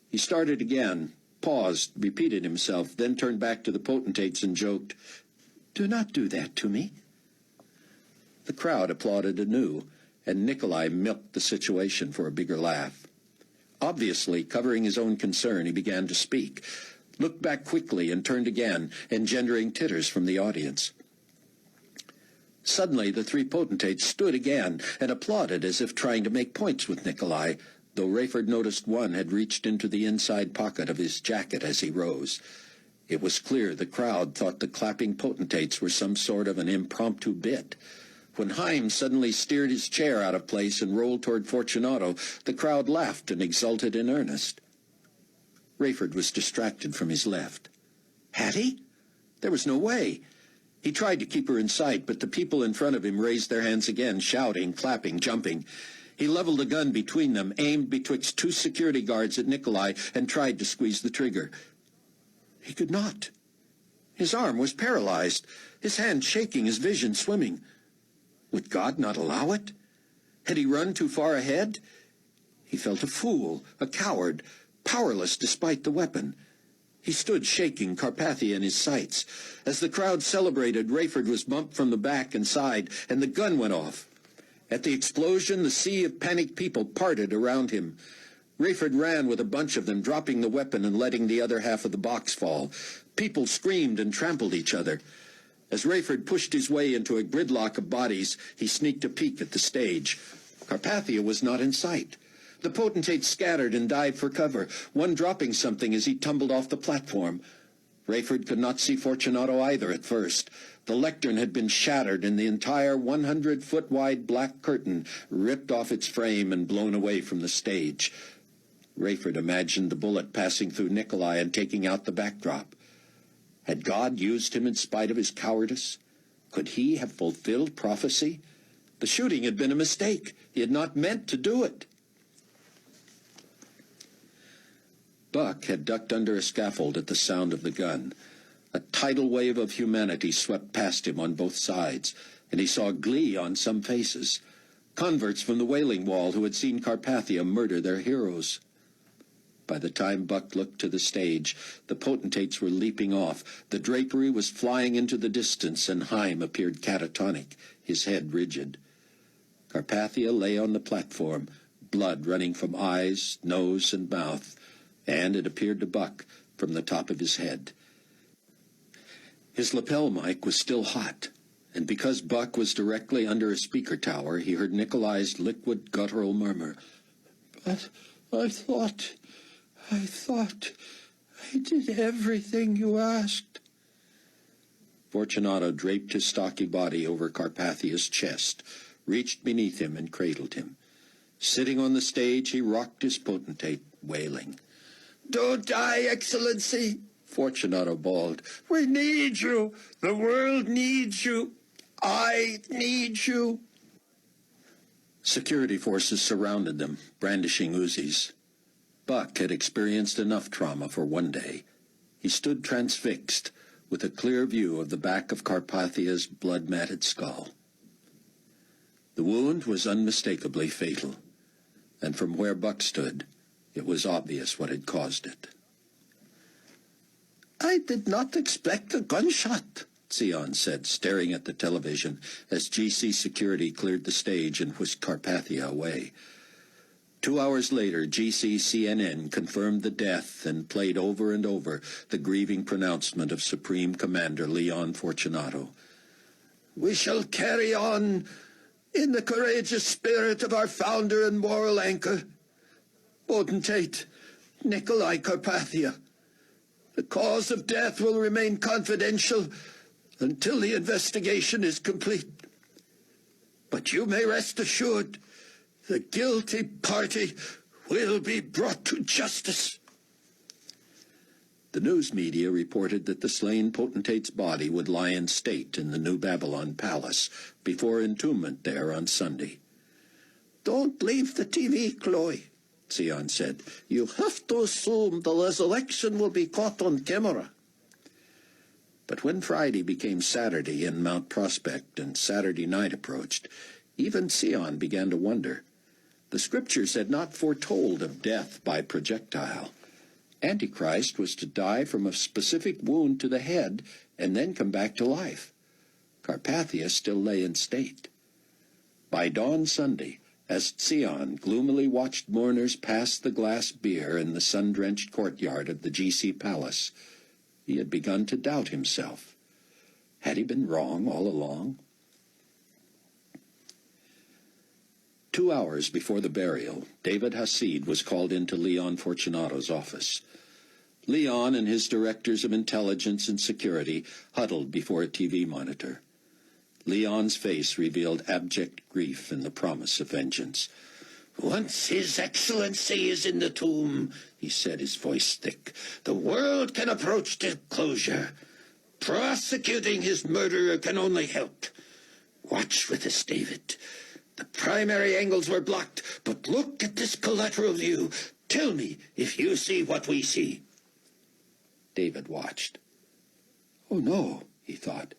He started again, paused, repeated himself, then turned back to the potentates and joked, "Do not do that to me." The crowd applauded anew, and Nikolai milked the situation for a bigger laugh. Obviously, covering his own concern, he began to speak, looked back quickly, and turned again, engendering titters from the audience. Suddenly, the 3 potentates stood again and applauded as if trying to make points with Nikolai, though Rayford noticed one had reached into the inside pocket of his jacket as he rose. It was clear the crowd thought the clapping potentates were some sort of an impromptu bit. When Chaim suddenly steered his chair out of place and rolled toward Fortunato, the crowd laughed and exulted in earnest. Rayford was distracted from his left. Had he? There was no way. He tried to keep her in sight, but the people in front of him raised their hands again, shouting, clapping, jumping. He leveled a gun between them, aimed betwixt 2 security guards at Nikolai, and tried to squeeze the trigger. He could not. His arm was paralyzed, his hand shaking, his vision swimming. Would God not allow it? Had he run too far ahead? He felt a fool, a coward, powerless despite the weapon. He stood shaking, Carpathia in his sights. As the crowd celebrated, Rayford was bumped from the back and side, and the gun went off. At the explosion, the sea of panicked people parted around him. Rayford ran with a bunch of them, dropping the weapon and letting the other half of the box fall. People screamed and trampled each other. As Rayford pushed his way into a gridlock of bodies, he sneaked a peek at the stage. Carpathia was not in sight. The potentates scattered and dived for cover, one dropping something as he tumbled off the platform. Rayford could not see Fortunato either at first. The lectern had been shattered and the entire 100-foot-wide black curtain ripped off its frame and blown away from the stage. Rayford imagined the bullet passing through Nikolai and taking out the backdrop. Had God used him in spite of his cowardice? Could he have fulfilled prophecy? The shooting had been a mistake. He had not meant to do it. Buck had ducked under a scaffold at the sound of the gun. A tidal wave of humanity swept past him on both sides, and he saw glee on some faces. Converts from the Wailing Wall who had seen Carpathia murder their heroes. By the time Buck looked to the stage, the potentates were leaping off. The drapery was flying into the distance, and Haim appeared catatonic, his head rigid. Carpathia lay on the platform, blood running from eyes, nose, and mouth, and, it appeared to Buck, from the top of his head. His lapel mic was still hot, and because Buck was directly under a speaker tower, he heard Nikolai's liquid guttural murmur. "But I thought I did everything you asked." Fortunato draped his stocky body over Carpathia's chest, reached beneath him, and cradled him. Sitting on the stage, he rocked his potentate, wailing. "Don't die, Excellency," Fortunato bawled. "We need you. The world needs you. I need you." Security forces surrounded them, brandishing Uzis. Buck had experienced enough trauma for one day. He stood transfixed, with a clear view of the back of Carpathia's blood-matted skull. The wound was unmistakably fatal, and from where Buck stood, it was obvious what had caused it. "I did not expect a gunshot," Sion said, staring at the television as GC security cleared the stage and whisked Carpathia away. 2 hours later, GC CNN confirmed the death and played over and over the grieving pronouncement of Supreme Commander Leon Fortunato. "We shall carry on in the courageous spirit of our founder and moral anchor, potentate Nikolai Carpathia. The cause of death will remain confidential until the investigation is complete. But you may rest assured the guilty party will be brought to justice." The news media reported that the slain potentate's body would lie in state in the New Babylon Palace before entombment there on Sunday. "Don't leave the TV, Chloe," Sion said. "You have to assume the resurrection will be caught on camera." But when Friday became Saturday in Mount Prospect and Saturday night approached, even Sion began to wonder. The scriptures had not foretold of death by projectile. Antichrist was to die from a specific wound to the head and then come back to life. Carpathia still lay in state. By dawn Sunday, as Sion gloomily watched mourners pass the glass bier in the sun-drenched courtyard of the GC Palace, he had begun to doubt himself. Had he been wrong all along? 2 hours before the burial, David Hasid was called into Leon Fortunato's office. Leon and his directors of intelligence and security huddled before a TV monitor. Leon's face revealed abject grief and the promise of vengeance. "Once His Excellency is in the tomb," he said, his voice thick, "the world can approach to closure. Prosecuting his murderer can only help. Watch with us, David. The primary angles were blocked, but look at this collateral view. Tell me if you see what we see." David watched. "Oh, no," he thought.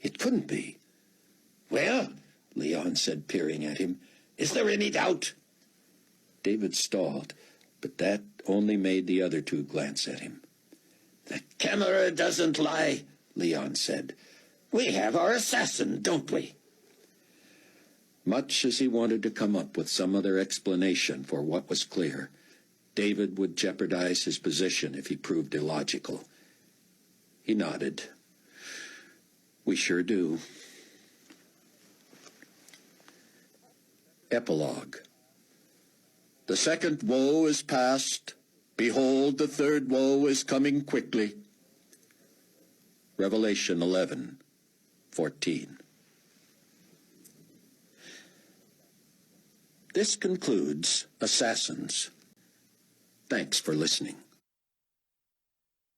"It couldn't be." "Well, Leon said, peering at him. "Is there any doubt?" David stalled, but that only made the other two glance at him. "The camera doesn't lie," Leon said. "We have our assassin, don't we?" Much as he wanted to come up with some other explanation for what was clear, David would jeopardize his position if he proved illogical. He nodded. "We sure do." Epilogue. The second woe is past. Behold, the third woe is coming quickly. Revelation 11:14. This concludes Assassins. Thanks for listening.